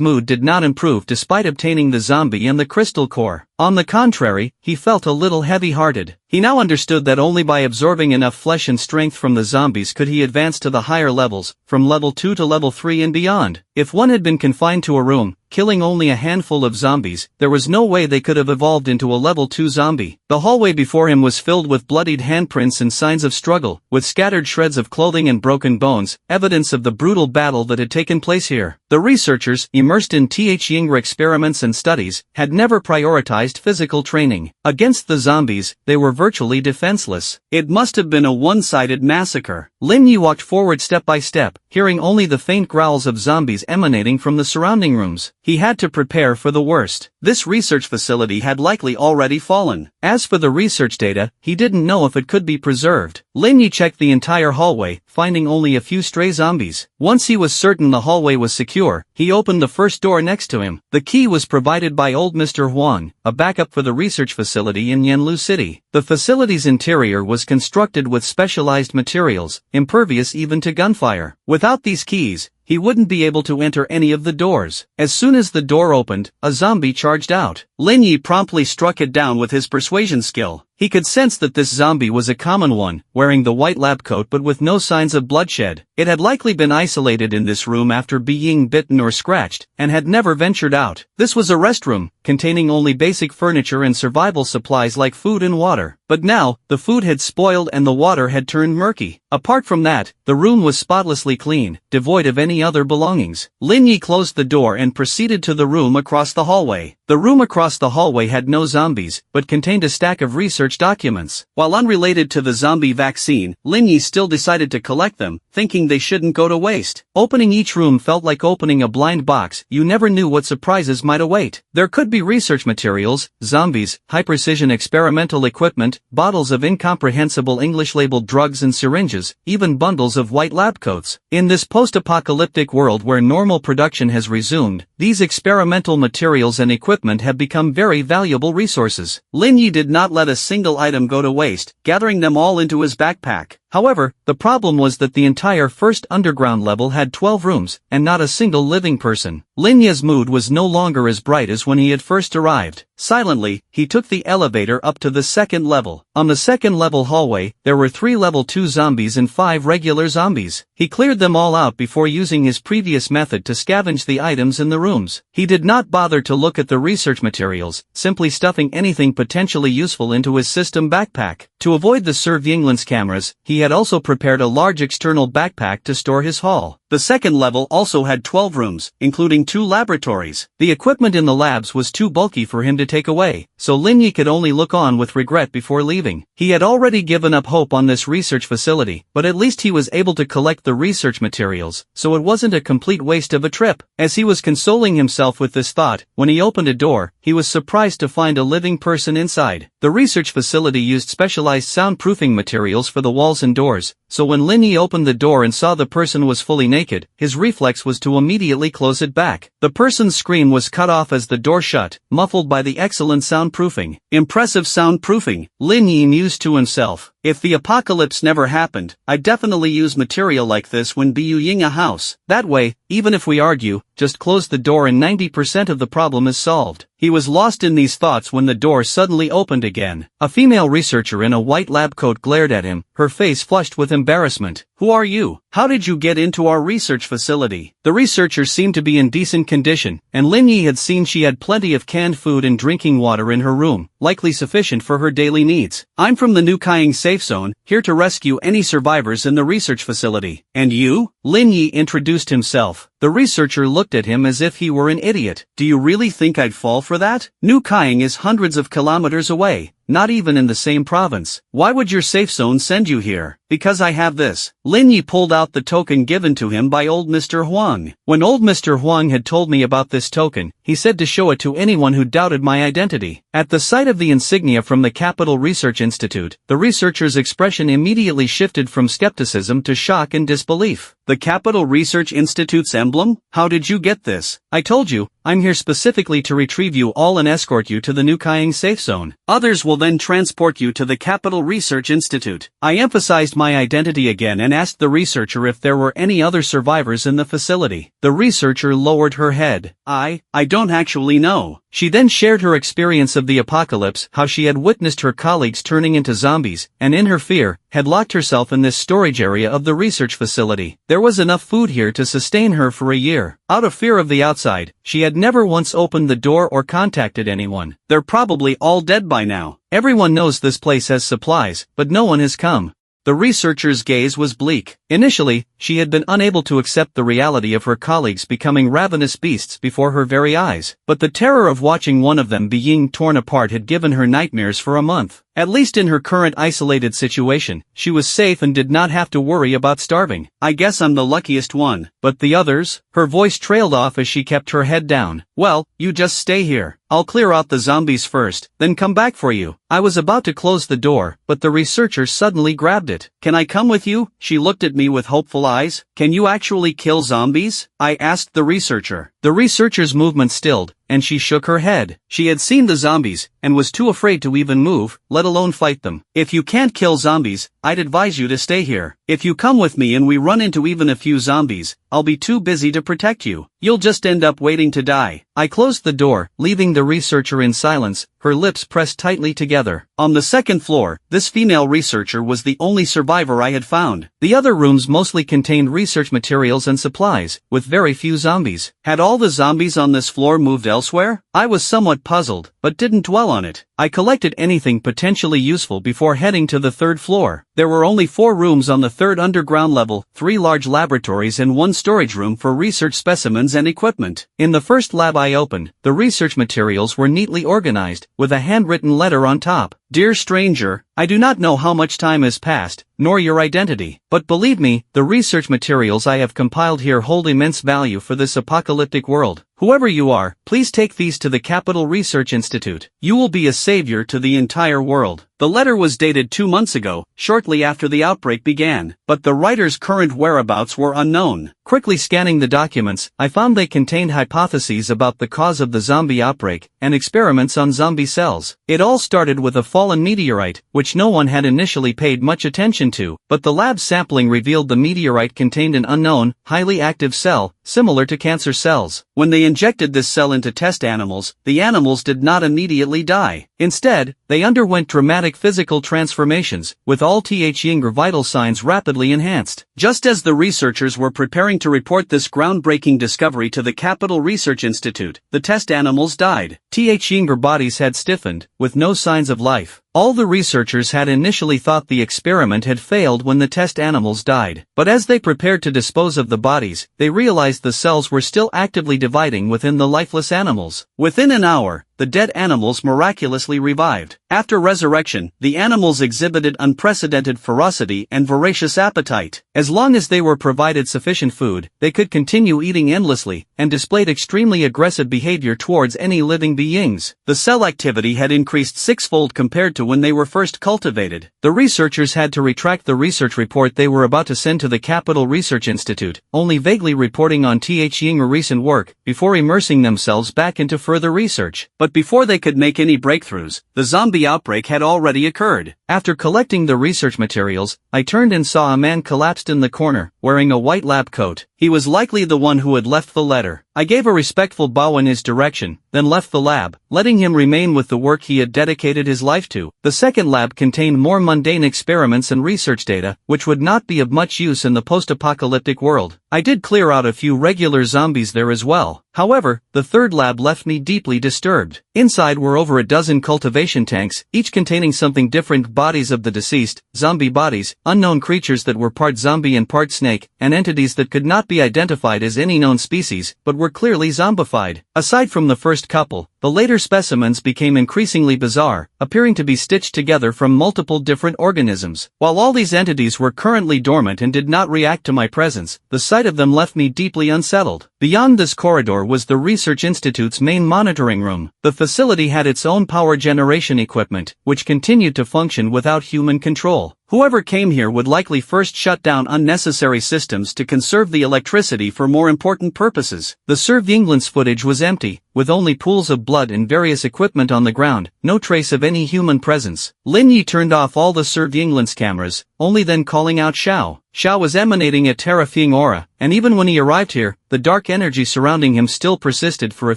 mood did not improve despite obtaining the zombie and the crystal core. On the contrary, he felt a little heavy-hearted. He now understood that only by absorbing enough flesh and strength from the zombies could he advance to the higher levels, from level 2 to level 3 and beyond. If one had been confined to a room, killing only a handful of zombies, there was no way they could have evolved into a level 2 zombie. The hallway before him was filled with bloodied handprints and signs of struggle, with scattered shreds of clothing and broken bones, evidence of the brutal battle that had taken place here. The researchers, immersed in Yinger experiments and studies, had never prioritized physical training. Against the zombies, they were virtually defenseless. It must have been a one-sided massacre. Lin Yi walked forward step by step, hearing only the faint growls of zombies emanating from the surrounding rooms. He had to prepare for the worst. This research facility had likely already fallen. As for the research data, he didn't know if it could be preserved. Lin Yi checked the entire hallway, finding only a few stray zombies. Once he was certain the hallway was secure, he opened the first door next to him. The key was provided by old Mr. Huang, a backup for the research facility in Yanlu City. The facility's interior was constructed with specialized materials, impervious even to gunfire. Without these keys, he wouldn't be able to enter any of the doors. As soon as the door opened, a zombie charged out. Lin Yi promptly struck it down with his persuasion skill. He could sense that this zombie was a common one, wearing the white lab coat but with no signs of bloodshed. It had likely been isolated in this room after being bitten or scratched, and had never ventured out. This was a restroom, containing only basic furniture and survival supplies like food and water. But now, the food had spoiled and the water had turned murky. Apart from that, the room was spotlessly clean, devoid of any other belongings. Lin Yi closed the door and proceeded to the room across the hallway. The room across the hallway had no zombies, but contained a stack of research documents. While unrelated to the zombie vaccine, Lin Yi still decided to collect them, thinking they shouldn't go to waste. Opening each room felt like opening a blind box. You never knew what surprises might await. There could be research materials, zombies, high-precision experimental equipment, bottles of incomprehensible English-labeled drugs and syringes, even bundles of white lab coats. In this post-apocalyptic world where normal production has resumed, these experimental materials and equipment have become very valuable resources. Lin Yi did not let a single item go to waste, gathering them all into his backpack. However, the problem was that the entire first underground level had 12 rooms, and not a single living person. Lin Yi's mood was no longer as bright as when he had first arrived. Silently, he took the elevator up to the second level. On the second level hallway, there were 3 level 2 zombies and 5 regular zombies. He cleared them all out before using his previous method to scavenge the items in the rooms. He did not bother to look at the research materials, simply stuffing anything potentially useful into his system backpack. To avoid the surveillance cameras, he had also prepared a large external backpack to store his haul. The second level also had 12 rooms, including 2 laboratories. The equipment in the labs was too bulky for him to take away, so Lin Yi could only look on with regret before leaving. He had already given up hope on this research facility, but at least he was able to collect the research materials, so it wasn't a complete waste of a trip. As he was consoling himself with this thought, when he opened a door, he was surprised to find a living person inside. The research facility used specialized soundproofing materials for the walls and doors, so when Lin Yi opened the door and saw the person was fully naked, his reflex was to immediately close it back. The person's scream was cut off as the door shut, muffled by the excellent soundproofing. Impressive soundproofing, Lin Yi mused to himself. If the apocalypse never happened, I'd definitely use material like this when building a house. That way, even if we argue, just close the door and 90% of the problem is solved. He was lost in these thoughts when the door suddenly opened again. A female researcher in a white lab coat glared at him, her face flushed with embarrassment. Who are you? How did you get into our research facility? The researcher seemed to be in decent condition, and Lin Yi had seen she had plenty of canned food and drinking water in her room, likely sufficient for her daily needs. I'm from the New Kaiying safe zone, here to rescue any survivors in the research facility. And you? Lin Yi introduced himself. The researcher looked at him as if he were an idiot. Do you really think I'd fall for that? New Kaiying is hundreds of kilometers away, not even in the same province. Why would your safe zone send you here? Because I have this. Lin Yi pulled out the token given to him by old Mr. Huang. When old Mr. Huang had told me about this token, he said to show it to anyone who doubted my identity. At the sight of the insignia from the Capital Research Institute, the researcher's expression immediately shifted from skepticism to shock and disbelief. The Capital Research Institute's emblem? How did you get this? I told you, I'm here specifically to retrieve you all and escort you to the New Kaiying safe zone. Others will then transport you to the Capital Research Institute. I emphasized my identity again and asked the researcher if there were any other survivors in the facility. The researcher lowered her head. I don't actually know. She then shared her experience of the apocalypse, how she had witnessed her colleagues turning into zombies, and in her fear, had locked herself in this storage area of the research facility. There was enough food here to sustain her for a year. Out of fear of the outside, she had never once opened the door or contacted anyone. They're probably all dead by now. Everyone knows this place has supplies, but no one has come. The researcher's gaze was bleak. Initially, she had been unable to accept the reality of her colleagues becoming ravenous beasts before her very eyes, but the terror of watching one of them being torn apart had given her nightmares for a month. At least in her current isolated situation, she was safe and did not have to worry about starving. I guess I'm the luckiest one. But the others? Her voice trailed off as she kept her head down. Well, you just stay here. I'll clear out the zombies first, then come back for you. I was about to close the door, but the researcher suddenly grabbed it. Can I come with you? She looked at me with hopeful eyes. Can you actually kill zombies? I asked the researcher. The researcher's movement stilled, and she shook her head. She had seen the zombies, and was too afraid to even move, let alone fight them. If you can't kill zombies, I'd advise you to stay here. If you come with me and we run into even a few zombies, I'll be too busy to protect you. You'll just end up waiting to die. I closed the door, leaving the researcher in silence, her lips pressed tightly together. On the second floor, this female researcher was the only survivor I had found. The other rooms mostly contained research materials and supplies, with very few zombies. Had all the zombies on this floor moved elsewhere? I was somewhat puzzled, but didn't dwell on it. I collected anything potentially useful before heading to the third floor. There were only 4 rooms on the third underground level, 3 large laboratories and 1 storage room for research specimens and equipment. In the first lab I opened, the research materials were neatly organized, with a handwritten letter on top. Dear stranger, I do not know how much time has passed, nor your identity, but believe me, the research materials I have compiled here hold immense value for this apocalyptic world. Whoever you are, please take these to the Capital Research Institute. You will be a savior to the entire world. The letter was dated 2 months ago, shortly after the outbreak began, but the writer's current whereabouts were unknown. Quickly scanning the documents, I found they contained hypotheses about the cause of the zombie outbreak, and experiments on zombie cells. It all started with a fallen meteorite, which no one had initially paid much attention to, but the lab sampling revealed the meteorite contained an unknown, highly active cell, similar to cancer cells. When they injected this cell into test animals, the animals did not immediately die. Instead, they underwent dramatic physical transformations, with all Th Yinger vital signs rapidly enhanced. Just as the researchers were preparing to report this groundbreaking discovery to the Capital Research Institute, the test animals died. Th Yinger bodies had stiffened, with no signs of life. All the researchers had initially thought the experiment had failed when the test animals died, but as they prepared to dispose of the bodies, they realized the cells were still actively dividing within the lifeless animals. Within an hour, the dead animals miraculously revived. After resurrection, the animals exhibited unprecedented ferocity and voracious appetite. As long as they were provided sufficient food, they could continue eating endlessly, and displayed extremely aggressive behavior towards any living beings. The cell activity had increased 6-fold compared to when they were first cultivated. The researchers had to retract the research report they were about to send to the Capital Research Institute, only vaguely reporting on Th Yinger recent work, before immersing themselves back into further research. But before they could make any breakthroughs, the zombie outbreak had already occurred. After collecting the research materials, I turned and saw a man collapsed in the corner, wearing a white lab coat. He was likely the one who had left the letter. I gave a respectful bow in his direction, then left the lab, letting him remain with the work he had dedicated his life to. The second lab contained more mundane experiments and research data, which would not be of much use in the post-apocalyptic world. I did clear out a few regular zombies there as well. However, the third lab left me deeply disturbed. Inside were over a dozen cultivation tanks, each containing something different: bodies of the deceased, zombie bodies, unknown creatures that were part zombie and part snake, and entities that could not be identified as any known species, but were clearly zombified. Aside from the first couple, the later specimens became increasingly bizarre, appearing to be stitched together from multiple different organisms. While all these entities were currently dormant and did not react to my presence, the sight of them left me deeply unsettled. Beyond this corridor was the Research Institute's main monitoring room. The facility had its own power generation equipment, which continued to function without human control. Whoever came here would likely first shut down unnecessary systems to conserve the electricity for more important purposes. The surveillance footage was empty, with only pools of blood and various equipment on the ground, no trace of any human presence. Lin Yi turned off all the surveillance cameras, only then calling out Xiao. Xiao was emanating a terrifying aura, and even when he arrived here, the dark energy surrounding him still persisted for a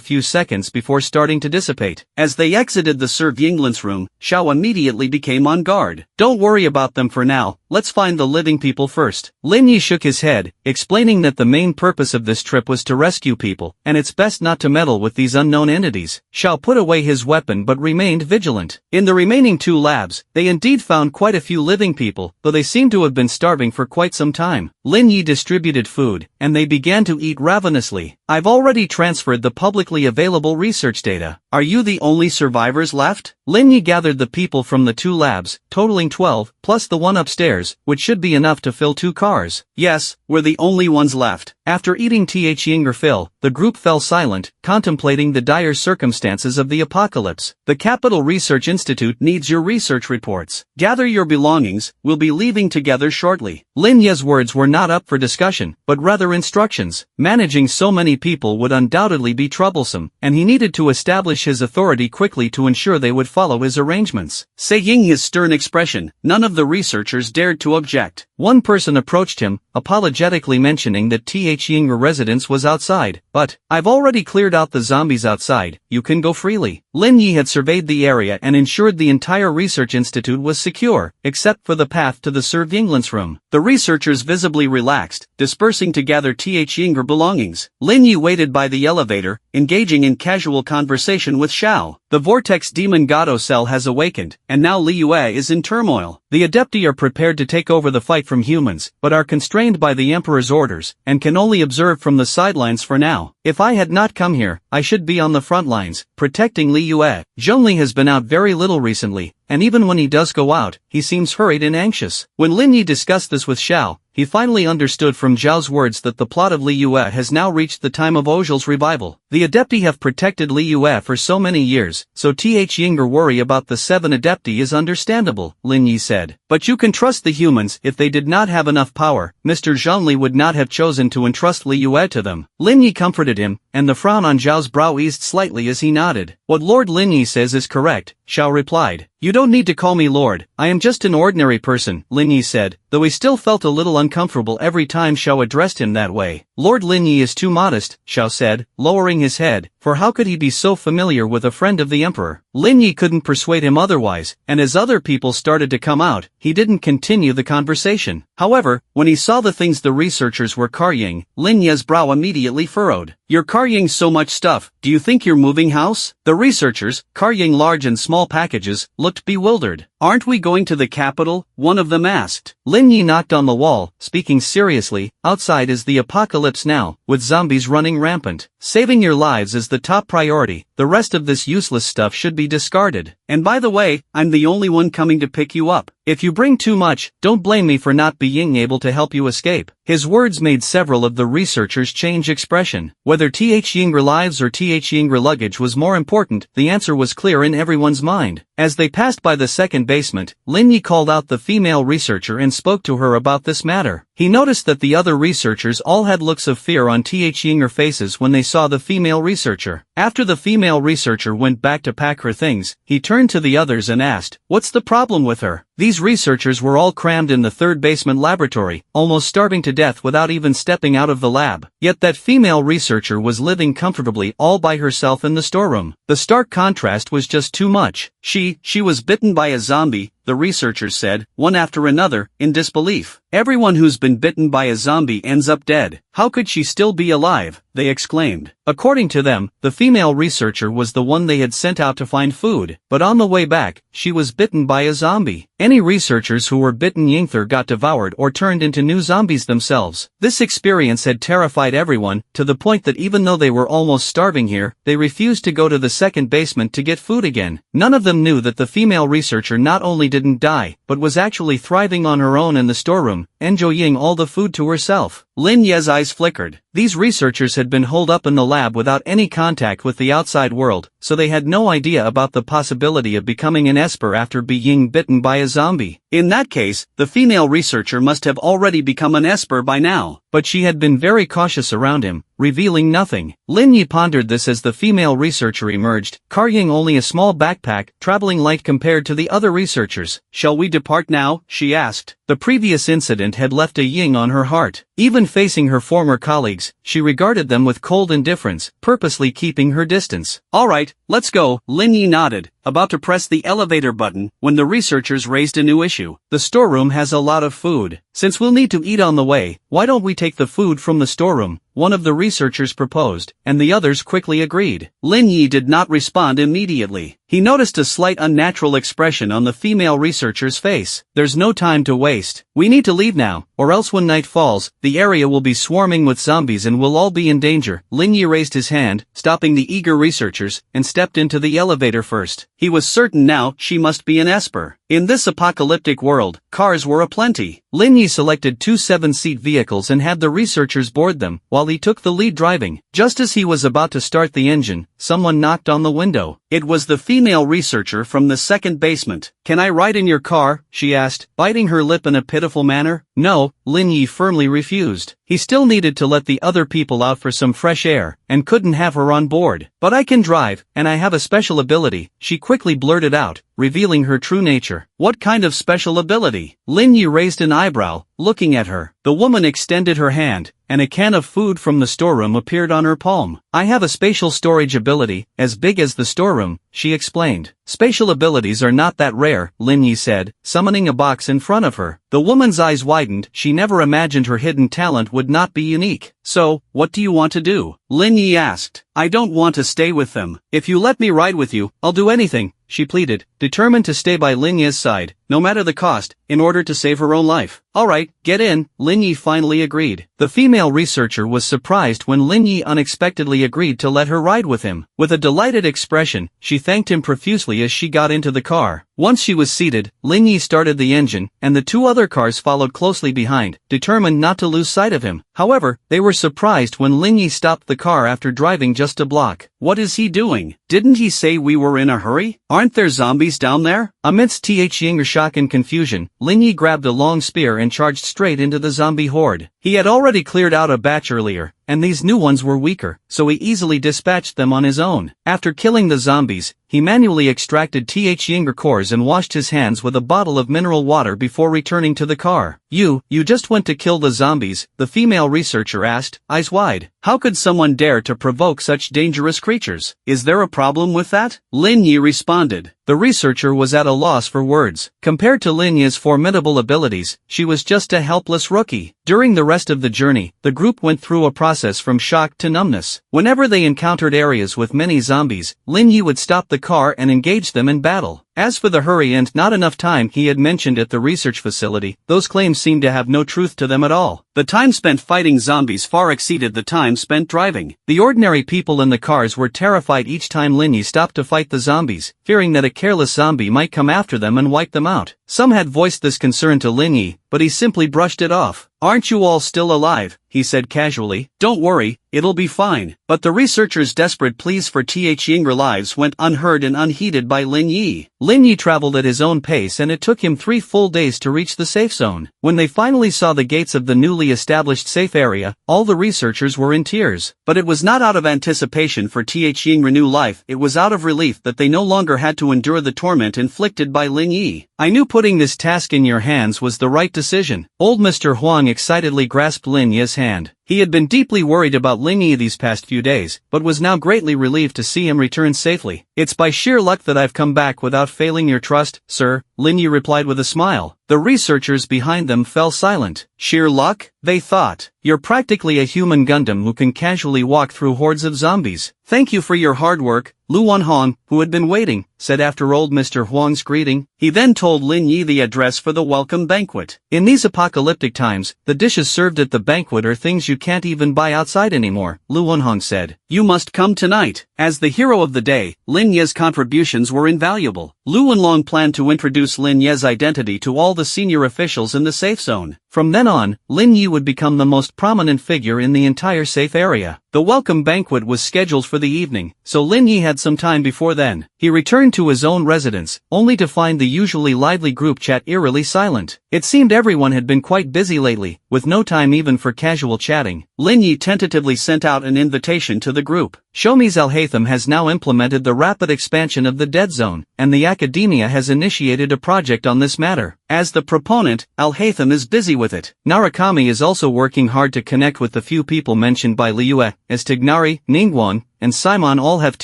few seconds before starting to dissipate. As they exited the surveillance room, Xiao immediately became on guard. Don't worry about them for now, let's find the living people first. Lin Yi shook his head, explaining that the main purpose of this trip was to rescue people, and it's best not to meddle with these unknown entities. Xiao put away his weapon but remained vigilant. In the remaining 2 labs, they indeed found quite a few living people, though they seemed to have been starving for quite some time. Lin Yi distributed food, and they began to eat ravenously. I've already transferred the publicly available research data. Are you the only survivors left? Lin Yi gathered the people from the 2 labs, totaling 12, plus the one upstairs, which should be enough to fill 2 cars. Yes, we're the only ones left. After eating Th Yinger fill, the group fell silent, contemplating the dire circumstances of the apocalypse. The Capital Research Institute needs your research reports. Gather your belongings, we'll be leaving together shortly. Lin Ye's words were not up for discussion, but rather instructions. Managing so many people would undoubtedly be troublesome, and he needed to establish his authority quickly to ensure they would follow his arrangements. Seeing his stern expression, none of the researchers dared to object. One person approached him, apologetically mentioning that Ying's residence was outside. But, I've already cleared out the zombies outside, you can go freely. Lin Yi had surveyed the area and ensured the entire research institute was secure, except for the path to the surveillance room. The researchers visibly relaxed, dispersing to gather Ying's belongings. Lin Yi waited by the elevator, engaging in casual conversation with Xiao. The Vortex Demon Gato cell has awakened, and now Li Yue is in turmoil. The Adepti are prepared to take over the fight from humans, but are constrained by the Emperor's orders, and can only observe from the sidelines for now. If I had not come here, I should be on the front lines, protecting Li Yue. Zhongli has been out very little recently, and even when he does go out, he seems hurried and anxious. When Lin Yi discussed this with Xiao, he finally understood from Zhao's words that the plot of Li Yue has now reached the time of Ozhel's revival. The Adepti have protected Li Yue for so many years, so Ying's worry about the 7 Adepti is understandable, Lin Yi said. But you can trust the humans. If they did not have enough power, Mr. Zhongli would not have chosen to entrust Li Yue to them. Lin Yi comforted him, and the frown on Zhao's brow eased slightly as he nodded. What Lord Lin Yi says is correct, Xiao replied. You don't need to call me Lord, I am just an ordinary person, Lin Yi said, though he still felt a little uncomfortable every time Xiao addressed him that way. Lord Lin Yi is too modest, Xiao said, lowering his head, for how could he be so familiar with a friend of the Emperor? Lin Yi couldn't persuade him otherwise, and as other people started to come out, he didn't continue the conversation. However, when he saw the things the researchers were carrying, Lin Yi's brow immediately furrowed. You're carrying so much stuff, do you think you're moving house? The researchers, carrying large and small packages, looked bewildered. Aren't we going to the capital? One of them asked. Lin Yi knocked on the wall, speaking seriously, outside is the apocalypse now, with zombies running rampant. Saving your lives is the top priority, the rest of this useless stuff should be discarded. And by the way, I'm the only one coming to pick you up. If you bring too much, don't blame me for not being able to help you escape. His words made several of the researchers change expression. Whether Ying's lives or Ying's luggage was more important, the answer was clear in everyone's mind. As they passed by the second basement, Lin Yi called out the female researcher and spoke to her about this matter. He noticed that the other researchers all had looks of fear on Ying's faces when they saw the female researcher. After the female researcher went back to pack her things, he turned to the others and asked, "What's the problem with her?" These researchers were all crammed in the third basement laboratory, almost starving to death without even stepping out of the lab. Yet that female researcher was living comfortably all by herself in the storeroom. The stark contrast was just too much. She was bitten by a zombie, the researchers said, one after another, in disbelief. Everyone who's been bitten by a zombie ends up dead. How could she still be alive? They exclaimed. According to them, the female researcher was the one they had sent out to find food, but on the way back, she was bitten by a zombie. Any researchers who were bitten either got devoured or turned into new zombies themselves. This experience had terrified everyone, to the point that even though they were almost starving here, they refused to go to the second basement to get food again. None of them knew that the female researcher not only didn't die, but was actually thriving on her own in the storeroom, enjoying all the food to herself. Lin Ye's eyes flickered. These researchers had been holed up in the lab without any contact with the outside world, so they had no idea about the possibility of becoming an Esper after being bitten by a zombie. In that case, the female researcher must have already become an Esper by now. But she had been very cautious around him, revealing nothing. Lin Yi pondered this as the female researcher emerged, carrying only a small backpack, traveling light compared to the other researchers. "Shall we depart now?" she asked. The previous incident had left a ying on her heart. Even facing her former colleagues, she regarded them with cold indifference, purposely keeping her distance. "Alright, let's go," Lin Yi nodded, about to press the elevator button, when the researchers raised a new issue. "The storeroom has a lot of food. Since we'll need to eat on the way, why don't we take the food from the storeroom?" One of the researchers proposed, and the others quickly agreed. Lin Yi did not respond immediately. He noticed a slight unnatural expression on the female researcher's face. "There's no time to waste. We need to leave now, or else when night falls, the area will be swarming with zombies and we'll all be in danger." Lin Yi raised his hand, stopping the eager researchers, and stepped into the elevator first. He was certain now she must be an Esper. In this apocalyptic world, cars were aplenty. Lin Yi selected 2 7-seat vehicles and had the researchers board them, while he took the lead driving. Just as he was about to start the engine, someone knocked on the window. It was the female researcher from the second basement. "Can I ride in your car?" she asked, biting her lip in a pitiful manner. No, Lin Yi firmly refused. He still needed to let the other people out for some fresh air, and couldn't have her on board. "But I can drive, and I have a special ability," she quickly blurted out, revealing her true nature. "What kind of special ability?" Lin Yi raised an eyebrow, looking at her. The woman extended her hand, and a can of food from the storeroom appeared on her palm. "I have a spatial storage ability, as big as the storeroom," she explained. "Spatial abilities are not that rare," Lin Yi said, summoning a box in front of her. The woman's eyes widened. She never imagined her hidden talent would not be unique. "So, what do you want to do?" Lin Yi asked. "I don't want to stay with them. If you let me ride with you, I'll do anything," she pleaded, determined to stay by Lin Yi's side, no matter the cost, in order to save her own life. "Alright, get in," Lin Yi finally agreed. The female researcher was surprised when Lin Yi unexpectedly agreed to let her ride with him. With a delighted expression, she thanked him profusely as she got into the car. Once she was seated, Lin Yi started the engine, and the 2 other cars followed closely behind, determined not to lose sight of him. However, they were surprised when Lin Yi stopped the car after driving just a block. "What is he doing? Didn't he say we were in a hurry? Aren't there zombies down there?" Amidst Yinger's shock and confusion, Lin Yi grabbed a long spear and charged straight into the zombie horde. He had already cleared out a batch earlier, and these new ones were weaker, so he easily dispatched them on his own. After killing the zombies, he manually extracted Yinger cores and washed his hands with a bottle of mineral water before returning to the car. You just went to kill the zombies?" the female researcher asked, eyes wide. "How could someone dare to provoke such dangerous creatures? Is there a problem with that?" Lin Yi responded. The researcher was at a loss for words. Compared to Lin Yi's formidable abilities, she was just a helpless rookie. During the rest of the journey, the group went through a process from shock to numbness. Whenever they encountered areas with many zombies, Lin Yi would stop the car and engage them in battle. As for the hurry and not enough time he had mentioned at the research facility, those claims seemed to have no truth to them at all. The time spent fighting zombies far exceeded the time spent driving. The ordinary people in the cars were terrified each time Lin Yi stopped to fight the zombies, fearing that a careless zombie might come after them and wipe them out. Some had voiced this concern to Lin Yi, but he simply brushed it off. "Aren't you all still alive?" he said casually. "Don't worry, it'll be fine." But the researchers' desperate pleas for Yinger lives went unheard and unheeded by Lin Yi. Lin Yi traveled at his own pace and it took him 3 full days to reach the safe zone. When they finally saw the gates of the newly established safe area, all the researchers were in tears. But it was not out of anticipation for Yinger new life, it was out of relief that they no longer had to endure the torment inflicted by Lin Yi. "I knew putting this task in your hands was the right decision." Old Mr. Huang excitedly grasped Lin Yi's hand. He had been deeply worried about Lin Yi these past few days, but was now greatly relieved to see him return safely. "It's by sheer luck that I've come back without failing your trust, sir," Lin Yi replied with a smile. The researchers behind them fell silent. "Sheer luck?" they thought. "You're practically a human Gundam who can casually walk through hordes of zombies. Thank you for your hard work," Lu Wanhong, who had been waiting, said after old Mr. Huang's greeting. He then told Lin Yi the address for the welcome banquet. In these apocalyptic times, the dishes served at the banquet are things you can't even buy outside anymore, Lu Wanhong said. "You must come tonight." As the hero of the day, Lin Yi's contributions were invaluable. Lu Wanlong planned to introduce Lin Yi's identity to all the senior officials in the safe zone. From then on, Lin Yi would become the most prominent figure in the entire safe area. The welcome banquet was scheduled for the evening, so Lin Yi had some time before then. He returned to his own residence, only to find the usually lively group chat eerily silent. It seemed everyone had been quite busy lately, with no time even for casual chatting. Lin Yi tentatively sent out an invitation to the group. Shomi's Al-Haytham has now implemented the rapid expansion of the Dead Zone, and the academia has initiated a project on this matter. As the proponent, Al-Haytham is busy with it. Narukami is also working hard to connect with the few people mentioned by Liu, as Tignari, Ningguang, and Simon all have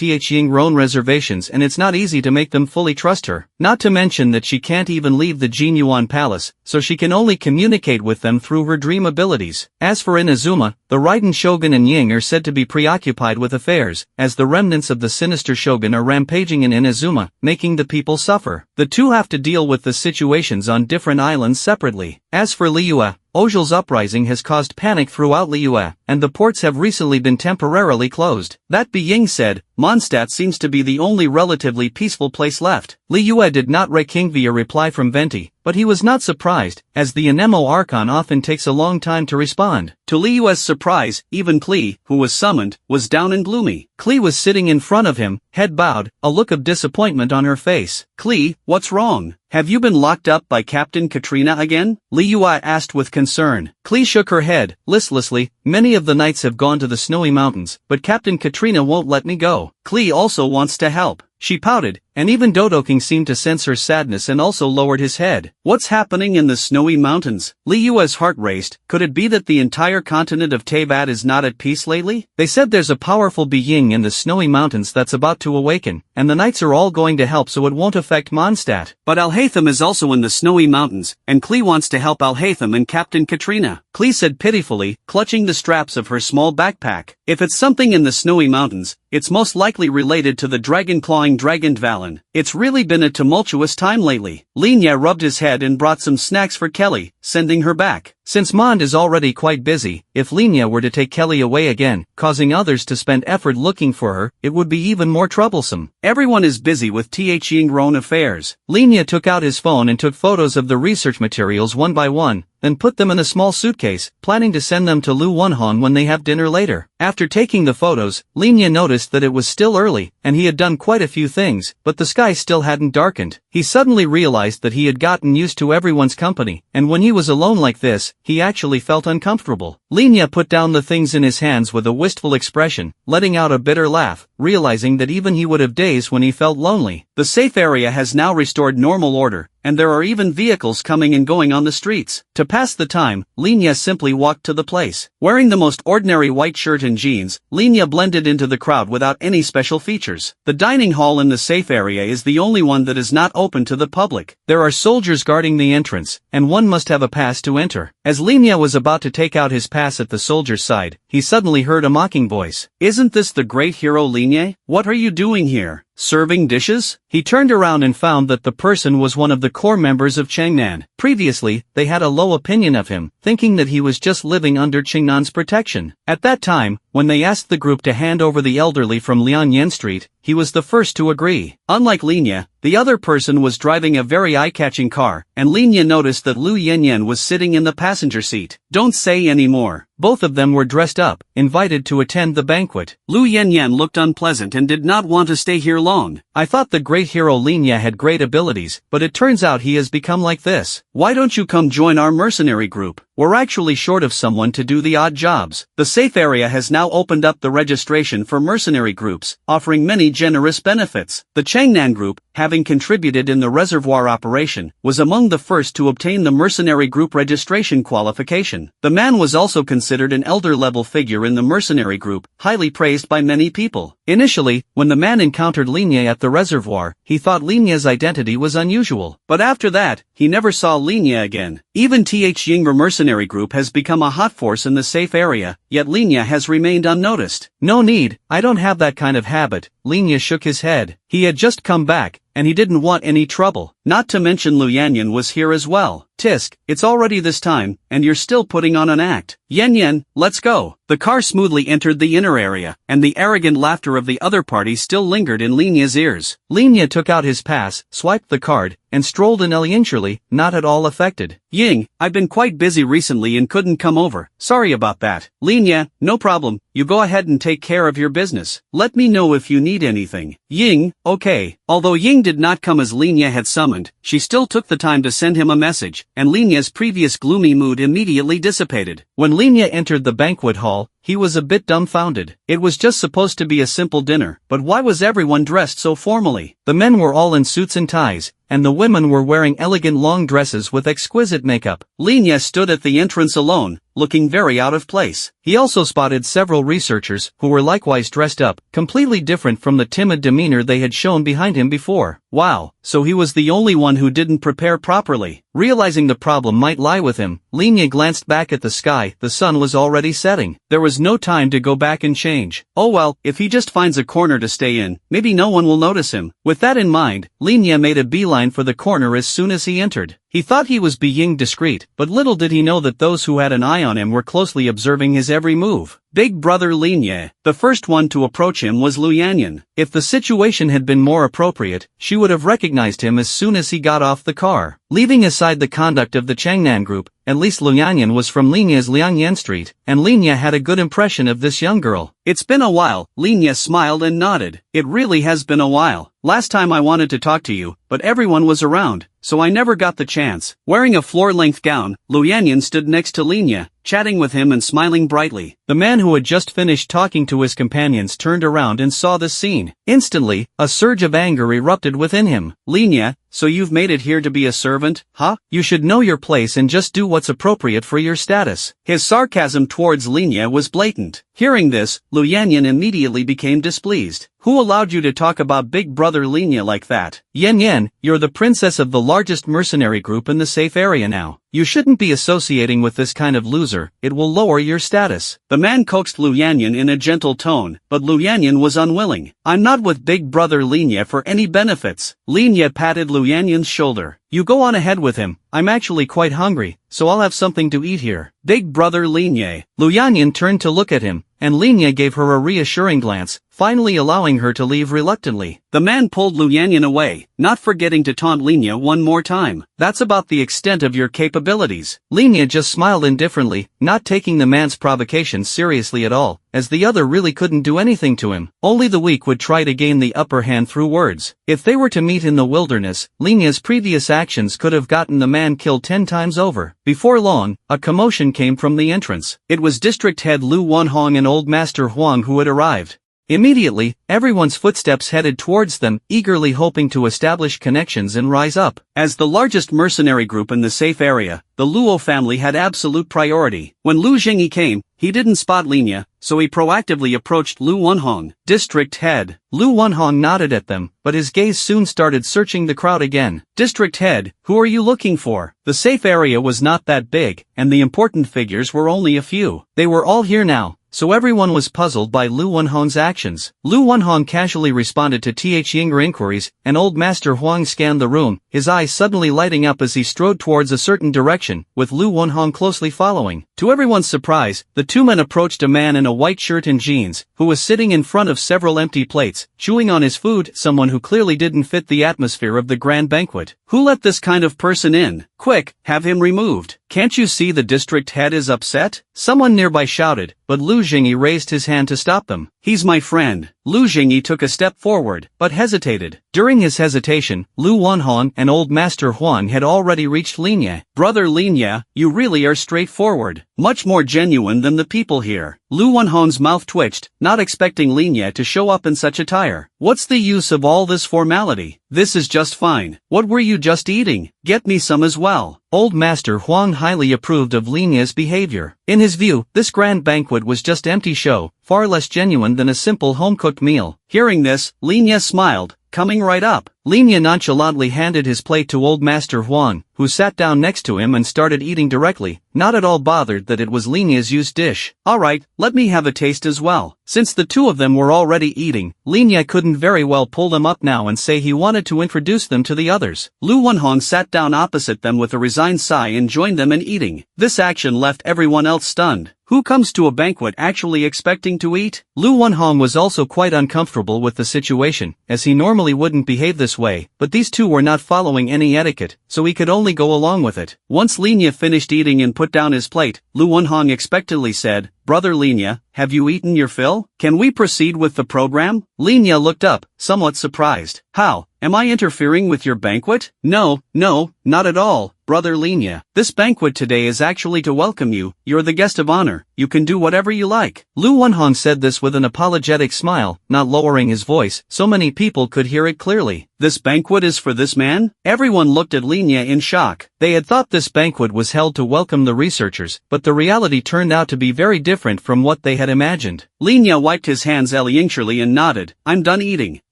Ying's own reservations, and it's not easy to make them fully trust her. Not to mention that she can't even leave the Jinyuan Palace, so she can only communicate with them through her dream abilities. As for Inazuma, the Raiden Shogun and Ying are said to be preoccupied with affairs, as the remnants of the sinister Shogun are rampaging in Inazuma, making the people suffer. The two have to deal with the situations on different islands separately. As for Liu, Ozhel's uprising has caused panic throughout Liyue, and the ports have recently been temporarily closed. That Bi Ying said, Mondstadt seems to be the only relatively peaceful place left. Liyue did not reconvey a reply from Venti, but he was not surprised, as the Anemo Archon often takes a long time to respond. To Liyue's surprise, even Klee, who was summoned, was down and gloomy. Klee was sitting in front of him, head bowed, a look of disappointment on her face. Klee, what's wrong? Have you been locked up by Captain Katrina again? Liyue asked with concern. Klee shook her head, listlessly. Many of the knights have gone to the snowy mountains, but Captain Katrina won't let me go. Klee also wants to help. She pouted, and even Dodoking seemed to sense her sadness and also lowered his head. What's happening in the snowy mountains? Liyue's heart raced. Could it be that the entire continent of Teyvat is not at peace lately? They said there's a powerful Bi Ying in the snowy mountains that's about to awaken, and the knights are all going to help so it won't affect Mondstadt. But Alhaitham is also in the snowy mountains, and Klee wants to help Alhaitham and Captain Katrina. Klee said pitifully, clutching the straps of her small backpack. If it's something in the snowy mountains, it's most likely related to the dragon-clawing Dragondvalin. It's really been a tumultuous time lately. Linya rubbed his head and brought some snacks for Kelly, sending her back. Since Mond is already quite busy, if Linya were to take Kelly away again, causing others to spend effort looking for her, it would be even more troublesome. Everyone is busy with Thing's own affairs. Linya took out his phone and took photos of the research materials one by one, then put them in a small suitcase, planning to send them to Lu Wunhan when they have dinner later. After taking the photos, Linya noticed that it was still early, and he had done quite a few things, but the sky still hadn't darkened. He suddenly realized that he had gotten used to everyone's company, and when he was alone like this, he actually felt uncomfortable. Linya put down the things in his hands with a wistful expression, letting out a bitter laugh, realizing that even he would have days when he felt lonely. The safe area has now restored normal order, and there are even vehicles coming and going on the streets. To pass the time, Linya simply walked to the place. Wearing the most ordinary white shirt and jeans, Linya blended into the crowd without any special features. The dining hall in the safe area is the only one that is not open to the public. There are soldiers guarding the entrance, and one must have a pass to enter. As Linya was about to take out his pass at the soldier's side, he suddenly heard a mocking voice. Isn't this the great hero Linya? What are you doing here? Serving dishes? He turned around and found that the person was one of the core members of Changnan. Previously, they had a low opinion of him, thinking that he was just living under Qingnan's protection. At that time, when they asked the group to hand over the elderly from Lianyan Street, he was the first to agree. Unlike Linya, the other person was driving a very eye-catching car, and Linya noticed that Lu Yanyan was sitting in the passenger seat. Don't say any more. Both of them were dressed up, invited to attend the banquet. Lu Yanyan looked unpleasant and did not want to stay here long. I thought the great hero Linya had great abilities, but it turns out he has become like this. Why don't you come join our mercenary group? We're actually short of someone to do the odd jobs. The safe area has now opened up the registration for mercenary groups, offering many generous benefits. The Changnan group, having contributed in the reservoir operation, was among the first to obtain the mercenary group registration qualification. The man was also considered an elder-level figure in the mercenary group, highly praised by many people. Initially, when the man encountered Linya at the reservoir, he thought Linya's identity was unusual. But after that, he never saw Linya again. Even Yingr mercenary group has become a hot force in the safe area, yet Linya has remained unnoticed. No need, I don't have that kind of habit. Linya shook his head. He had just come back, and he didn't want any trouble. Not to mention Lu Yanyan was here as well. Tisk, it's already this time, and you're still putting on an act. Yan, let's go. The car smoothly entered the inner area, and the arrogant laughter of the other party still lingered in Linya's ears. Linya took out his pass, swiped the card, and strolled in elegantly, not at all affected. Ying, I've been quite busy recently and couldn't come over. Sorry about that. Linya, no problem. You go ahead and take care of your business. Let me know if you need anything. Ying, okay. Although Ying did not come as Linya had summoned, she still took the time to send him a message, and Linya's previous gloomy mood immediately dissipated. When Linya entered the banquet hall, he was a bit dumbfounded. It was just supposed to be a simple dinner, but why was everyone dressed so formally? The men were all in suits and ties, and the women were wearing elegant long dresses with exquisite makeup. Linya stood at the entrance alone, looking very out of place. He also spotted several researchers who were likewise dressed up, completely different from the timid demeanor they had shown behind him before. Wow, so he was the only one who didn't prepare properly. Realizing the problem might lie with him, Linya glanced back at the sky. The sun was already setting. There was was no time to go back and change. Oh well, if he just finds a corner to stay in, maybe no one will notice him. With that in mind, Linya made a beeline for the corner as soon as he entered. He thought he was being discreet, but little did he know that those who had an eye on him were closely observing his every move. Big brother Linya. The first one to approach him was Lu Yanyan. If the situation had been more appropriate, she would have recognized him as soon as he got off the car. Leaving aside the conduct of the Changnan group, at least Lu Yanyan was from Linya's Liangyan Street, and Linya had a good impression of this young girl. It's been a while, Linya smiled and nodded. It really has been a while. Last time I wanted to talk to you, but everyone was around, so I never got the chance. Wearing a floor-length gown, Lu Yanyan stood next to Linya, chatting with him and smiling brightly. The man who had just finished talking to his companions turned around and saw this scene. Instantly, a surge of anger erupted within him. Linya, so you've made it here to be a servant, huh? You should know your place and just do what's appropriate for your status. His sarcasm towards Linya was blatant. Hearing this, Lu Yanyan immediately became displeased. Who allowed you to talk about big brother Linya like that? Yan, you're the princess of the largest mercenary group in the safe area now. You shouldn't be associating with this kind of loser, it will lower your status. The man coaxed Lu Yanyan in a gentle tone, but Lu Yanyan was unwilling. I'm not with big brother Linya for any benefits. Linya patted Lu Yanyan's shoulder. You go on ahead with him, I'm actually quite hungry, so I'll have something to eat here. Big brother Linya. Lu Yanyan turned to look at him, and Linya gave her a reassuring glance, finally allowing her to leave reluctantly. The man pulled Lu Yanyan away, not forgetting to taunt Linya one more time. That's about the extent of your capabilities. Linya just smiled indifferently, not taking the man's provocations seriously at all, as the other really couldn't do anything to him. Only the weak would try to gain the upper hand through words. If they were to meet in the wilderness, Linya's previous actions could have gotten the man killed 10 times over. Before long, a commotion came from the entrance. It was District Head Lu Wonhong and Old Master Huang who had arrived. Immediately, everyone's footsteps headed towards them, eagerly hoping to establish connections and rise up. As the largest mercenary group in the safe area, the Luo family had absolute priority. When Lu Jingyi came, he didn't spot Linya, so he proactively approached Lu Wonhong. District Head. Lu Wonhong nodded at them, but his gaze soon started searching the crowd again. District Head, who are you looking for? The safe area was not that big, and the important figures were only a few. They were all here now, so everyone was puzzled by Lu Wonhong's actions. Lu Wonhong casually responded to Th Ying'er inquiries, and Old Master Huang scanned the room, his eyes suddenly lighting up as he strode towards a certain direction, with Lu Wonhong closely following. To everyone's surprise, the two men approached a man in a white shirt and jeans, who was sitting in front of several empty plates, chewing on his food, someone who clearly didn't fit the atmosphere of the grand banquet. Who let this kind of person in? Quick, have him removed. Can't you see the district head is upset? Someone nearby shouted, but Lu Jingyi raised his hand to stop them. He's my friend. Lu Jingyi took a step forward, but hesitated. During his hesitation, Lu Wonhong and Old Master Huang had already reached Linya. Brother Linya, you really are straightforward. Much more genuine than the people here. Lu Wonhong's mouth twitched, not expecting Linya to show up in such attire. What's the use of all this formality? This is just fine. What were you just eating? Get me some as well. Old Master Huang highly approved of Linya's behavior. In his view, this grand banquet was just empty show, far less genuine than a simple home-cooked meal. Hearing this, Linya smiled, coming right up. Linya nonchalantly handed his plate to Old Master Huang, who sat down next to him and started eating directly, not at all bothered that it was Linya's used dish. Alright, let me have a taste as well. Since the two of them were already eating, Linya couldn't very well pull them up now and say he wanted to introduce them to the others. Lu Wonhong sat down opposite them with a resigned sigh and joined them in eating. This action left everyone else stunned. Who comes to a banquet actually expecting to eat? Lu Wonhong was also quite uncomfortable with the situation, as he normally wouldn't behave this way, but these two were not following any etiquette, so he could only go along with it. Once Linya finished eating and put down his plate, Lu Wonhong expectantly said, Brother Linya, have you eaten your fill? Can we proceed with the program? Linya looked up, somewhat surprised. How? Am I interfering with your banquet? No, not at all, Brother Linya. This banquet today is actually to welcome you. You're the guest of honor. You can do whatever you like. Lu Wonhong said this with an apologetic smile, not lowering his voice, so many people could hear it clearly. This banquet is for this man? Everyone looked at Linya in shock. They had thought this banquet was held to welcome the researchers, but the reality turned out to be very different from what they had imagined. Linya wiped his hands elingingly and nodded. I'm done eating.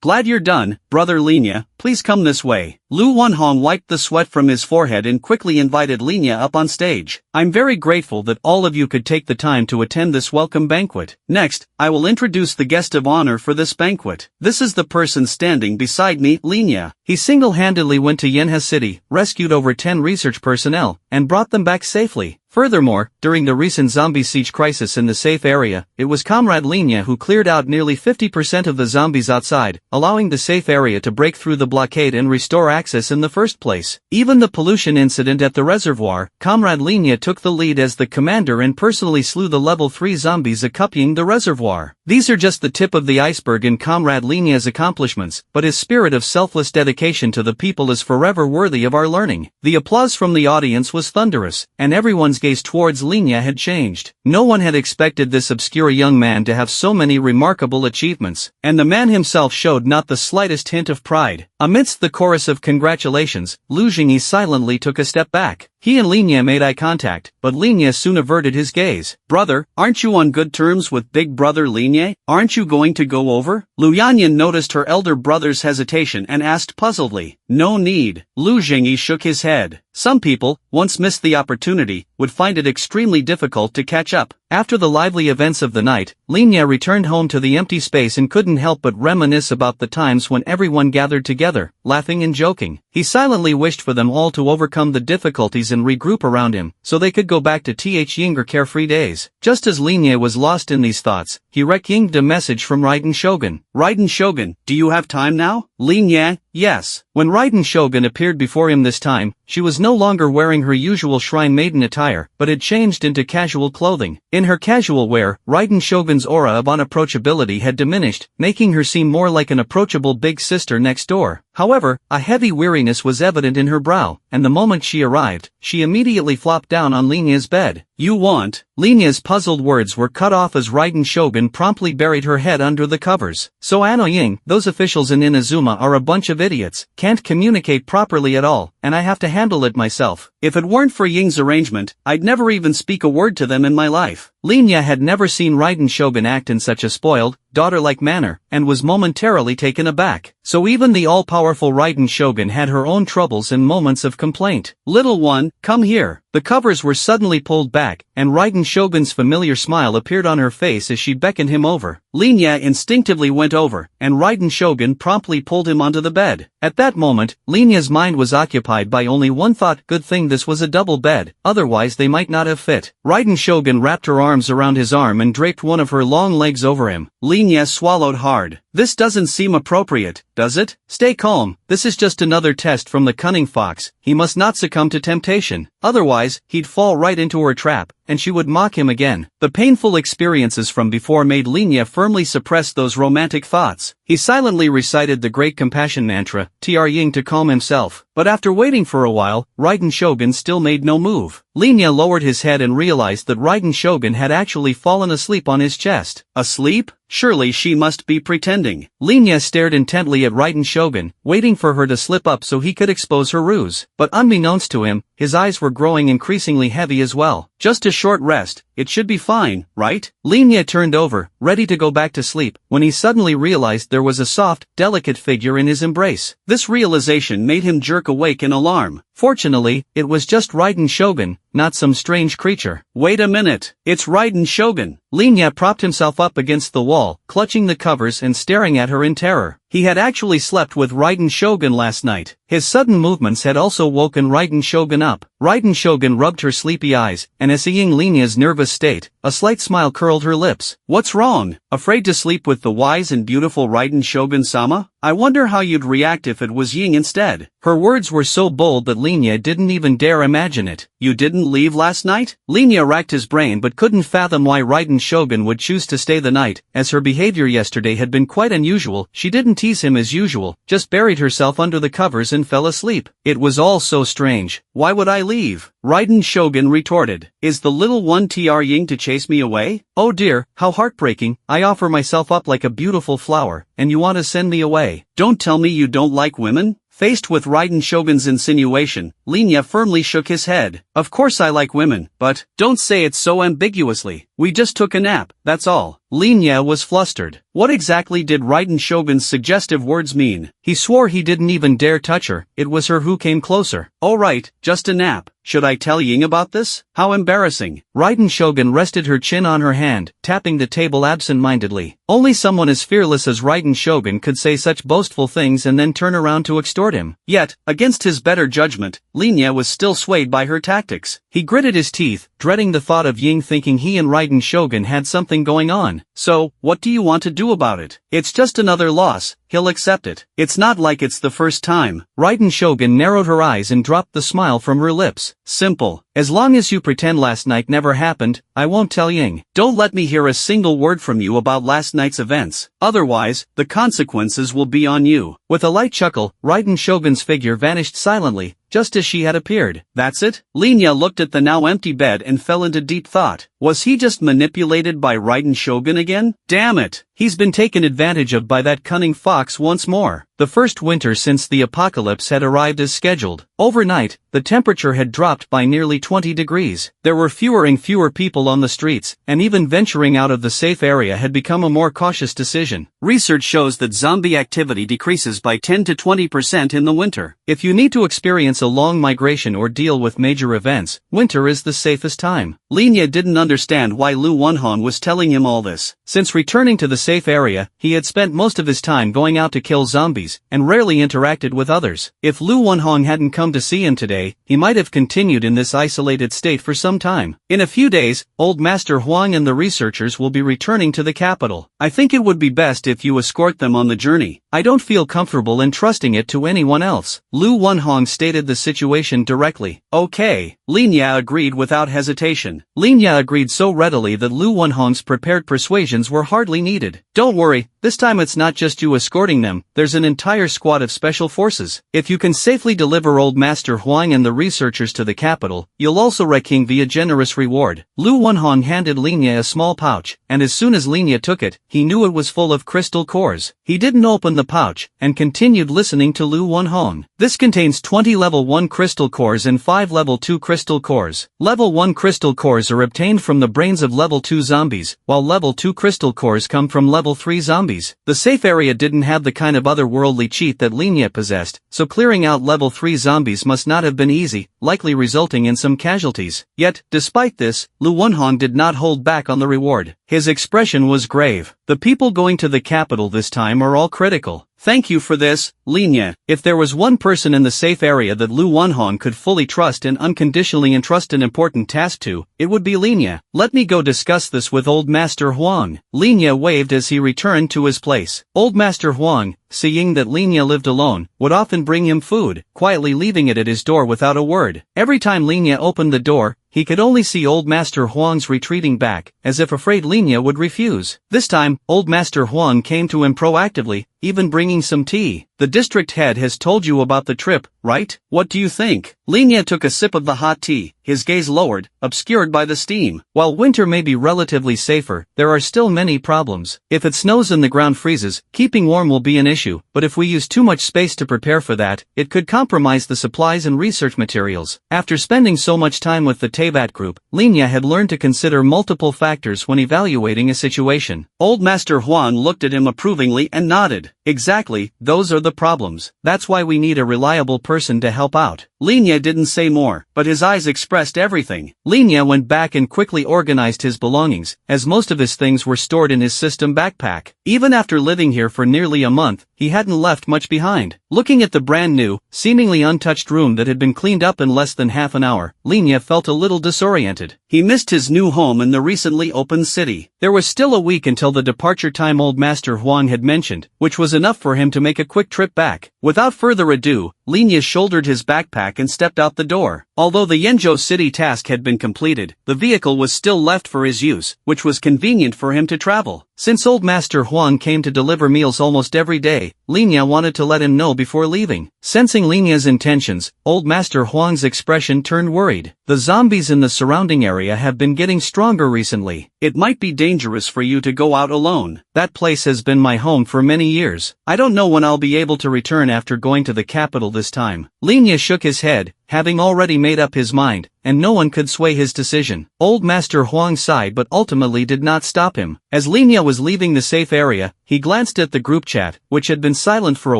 Glad you're done, Brother Linya. Please come this way. Lu Wonhong wiped the sweat from his forehead and quickly invited Linya up on stage. I'm very grateful that all of you could take the time time to attend this welcome banquet. Next, I will introduce the guest of honor for this banquet. This is the person standing beside me, Linya. He single-handedly went to Yenha City, rescued over 10 research personnel, and brought them back safely. Furthermore, during the recent zombie siege crisis in the safe area, it was Comrade Linya who cleared out nearly 50% of the zombies outside, allowing the safe area to break through the blockade and restore access in the first place. Even the pollution incident at the reservoir, Comrade Linya took the lead as the commander and personally slew the level 3 zombies occupying the reservoir. These are just the tip of the iceberg in Comrade Linya's accomplishments, but his spirit of selfless dedication to the people is forever worthy of our learning. The applause from the audience was thunderous, and everyone's gaze towards Linya had changed. No one had expected this obscure young man to have so many remarkable achievements, and the man himself showed not the slightest hint of pride. Amidst the chorus of congratulations, Lu Jingyi silently took a step back. He and Linya made eye contact, but Linya soon averted his gaze. Brother, aren't you on good terms with big brother Linya? Aren't you going to go over? Lu Yanyan noticed her elder brother's hesitation and asked puzzledly. No need. Lu Jingyi shook his head. Some people, once missed the opportunity, would find it extremely difficult to catch up. After the lively events of the night, Linya returned home to the empty space and couldn't help but reminisce about the times when everyone gathered together, laughing and joking. He silently wished for them all to overcome the difficulties and regroup around him, so they could go back to Yinger carefree days. Just as Linya was lost in these thoughts, he received a message from Raiden Shogun. Raiden Shogun, do you have time now? Linya, yes. When Raiden Shogun appeared before him this time, she was no longer wearing her usual shrine maiden attire, but had changed into casual clothing. In her casual wear, Raiden Shogun's aura of unapproachability had diminished, making her seem more like an approachable big sister next door. However, a heavy weariness was evident in her brow, and the moment she arrived, she immediately flopped down on Linya's bed. You want? Linya's puzzled words were cut off as Raiden Shogun promptly buried her head under the covers. So Ano Ying, those officials in Inazuma are a bunch of idiots, can't communicate properly at all, and I have to handle it myself. If it weren't for Ying's arrangement, I'd never even speak a word to them in my life. Linya had never seen Raiden Shogun act in such a spoiled, daughter-like manner, and was momentarily taken aback. So even the all-powerful Raiden Shogun had her own troubles and moments of complaint. Little one, come here. The covers were suddenly pulled back, and Raiden Shogun's familiar smile appeared on her face as she beckoned him over. Linya instinctively went over, and Raiden Shogun promptly pulled him onto the bed. At that moment, Linya's mind was occupied by only one thought: good thing this was a double bed, otherwise they might not have fit. Raiden Shogun wrapped her arms around his arm and draped one of her long legs over him. Linya swallowed hard. This doesn't seem appropriate, does it? Stay calm, this is just another test from the cunning fox. He must not succumb to temptation. Otherwise, he'd fall right into her trap, and she would mock him again. The painful experiences from before made Linya firmly suppress those romantic thoughts. He silently recited the great compassion mantra, Tr Ying, to calm himself. But after waiting for a while, Raiden Shogun still made no move. Linya lowered his head and realized that Raiden Shogun had actually fallen asleep on his chest. Asleep? Surely she must be pretending. Linya stared intently at Raiden Shogun, waiting for her to slip up so he could expose her ruse. But unbeknownst to him, his eyes were growing increasingly heavy as well. Just a short rest, it should be fine, right? Linya turned over, ready to go back to sleep, when he suddenly realized there was a soft, delicate figure in his embrace. This realization made him jerk awake in alarm. Fortunately, it was just Raiden Shogun, not some strange creature. Wait a minute, it's Raiden Shogun. Linya propped himself up against the wall, clutching the covers and staring at her in terror. He had actually slept with Raiden Shogun last night. His sudden movements had also woken Raiden Shogun up. Raiden Shogun rubbed her sleepy eyes, and as seeing Linya's nervous state, a slight smile curled her lips. What's wrong? Afraid to sleep with the wise and beautiful Raiden Shogun-sama? I wonder how you'd react if it was Ying instead. Her words were so bold that Linya didn't even dare imagine it. You didn't leave last night? Linya racked his brain but couldn't fathom why Raiden Shogun would choose to stay the night, as her behavior yesterday had been quite unusual. She didn't tease him as usual, just buried herself under the covers and fell asleep. It was all so strange. Why would I leave? Raiden Shogun retorted. Is the little one Tr Ying to chase me away? Oh dear, how heartbreaking. I offer myself up like a beautiful flower, and you want to send me away. Don't tell me you don't like women? Faced with Raiden Shogun's insinuation, Linya firmly shook his head. Of course I like women, but don't say it so ambiguously. We just took a nap, that's all. Lin Ye was flustered. What exactly did Raiden Shogun's suggestive words mean? He swore he didn't even dare touch her, it was her who came closer. Oh right, just a nap. Should I tell Ying about this? How embarrassing. Raiden Shogun rested her chin on her hand, tapping the table absent-mindedly. Only someone as fearless as Raiden Shogun could say such boastful things and then turn around to extort him. Yet, against his better judgment, Lin Ye was still swayed by her tactics. He gritted his teeth, dreading the thought of Ying thinking he and Raiden Shogun had something going on. So, what do you want to do about it? It's just another loss, he'll accept it. It's not like it's the first time. Raiden Shogun narrowed her eyes and dropped the smile from her lips. Simple. As long as you pretend last night never happened, I won't tell Ying. Don't let me hear a single word from you about last night's events. Otherwise, the consequences will be on you. With a light chuckle, Raiden Shogun's figure vanished silently, just as she had appeared. That's it? Lin Ye looked at the now empty bed and fell into deep thought. Was he just manipulated by Raiden Shogun again? Damn it! He's been taken advantage of by that cunning fox once more. The first winter since the apocalypse had arrived as scheduled. Overnight, the temperature had dropped by nearly 20 degrees. There were fewer and fewer people on the streets, and even venturing out of the safe area had become a more cautious decision. Research shows that zombie activity decreases by 10 to 20% in the winter. If you need to experience a long migration or deal with major events, winter is the safest time. Lin Ye didn't understand why Lu Wunhong was telling him all this. Since returning to the safe area, he had spent most of his time going out to kill zombies, and rarely interacted with others. If Lu Wunhong hadn't come to see him today, he might have continued in this isolated state for some time. In a few days, Old Master Huang and the researchers will be returning to the capital. I think it would be best if you escort them on the journey. I don't feel comfortable entrusting it to anyone else. Lu Wunhong stated the situation directly. Okay, Lin Ye agreed without hesitation. Lin Ye agreed so readily that Lu Wunhong's prepared persuasions were hardly needed. Don't worry, this time it's not just you escorting them, there's an entire squad of special forces. If you can safely deliver Old Master Huang and the researchers to the capital, you'll also receive a generous reward. Lu Wunhong handed Lin Ye a small pouch, and as soon as Lin Ye took it, he knew it was full of crystal cores. He didn't open the pouch, and continued listening to Lu Wunhong. This contains 20 level 1 crystal cores and 5 level 2 crystal cores. Level 1 crystal cores are obtained from the brains of level 2 zombies, while level 2 crystal cores come from level 3 zombies. The safe area didn't have the kind of otherworldly cheat that Lin Ye possessed, so clearing out level 3 zombies must not have been easy, likely resulting in some casualties. Yet, despite this, Lu Wunhong did not hold back on the reward. His expression was grave. The people going to the capital this time are all critical. Thank you for this, Lin Ye. If there was one person in the safe area that Lu Wunhong could fully trust and unconditionally entrust an important task to, it would be Lin Ye. Let me go discuss this with Old Master Huang. Lin Ye waved as he returned to his place. Old Master Huang, seeing that Lin Ye lived alone, would often bring him food, quietly leaving it at his door without a word. Every time Lin Ye opened the door, he could only see Old Master Huang's retreating back, as if afraid Lin Ye would refuse. This time, Old Master Huang came to him proactively, even bringing some tea. The district head has told you about the trip, right? What do you think? Lin Ye took a sip of the hot tea, his gaze lowered, obscured by the steam. While winter may be relatively safer, there are still many problems. If it snows and the ground freezes, keeping warm will be an issue, but if we use too much space to prepare for that, it could compromise the supplies and research materials. After spending so much time with the Teyvat group, Lin Ye had learned to consider multiple factors when evaluating a situation. Old Master Huang looked at him approvingly and nodded. Exactly, those are the problems. That's why we need a reliable person to help out. Lin Ye didn't say more, but his eyes expressed everything. Lin Ye went back and quickly organized his belongings, as most of his things were stored in his system backpack. Even after living here for nearly a month, he hadn't left much behind. Looking at the brand new, seemingly untouched room that had been cleaned up in less than half an hour, Lin Ye felt a little disoriented. He missed his new home in the recently opened city. There was still a week until the departure time Old Master Huang had mentioned, which was enough for him to make a quick trip back. Without further ado, Lin Ye shouldered his backpack and stepped out the door. Although the Yanzhou city task had been completed, the vehicle was still left for his use, which was convenient for him to travel. Since Old Master Huang came to deliver meals almost every day, Lin Ye wanted to let him know before leaving. Sensing Lin Ye's intentions, Old Master Huang's expression turned worried. The zombies in the surrounding area have been getting stronger recently. It might be dangerous for you to go out alone. That place has been my home for many years. I don't know when I'll be able to return after going to the capital this time. Lin Ye shook his head, having already made up his mind, and no one could sway his decision. Old Master Huang sighed but ultimately did not stop him. As Linya was leaving the safe area, he glanced at the group chat, which had been silent for a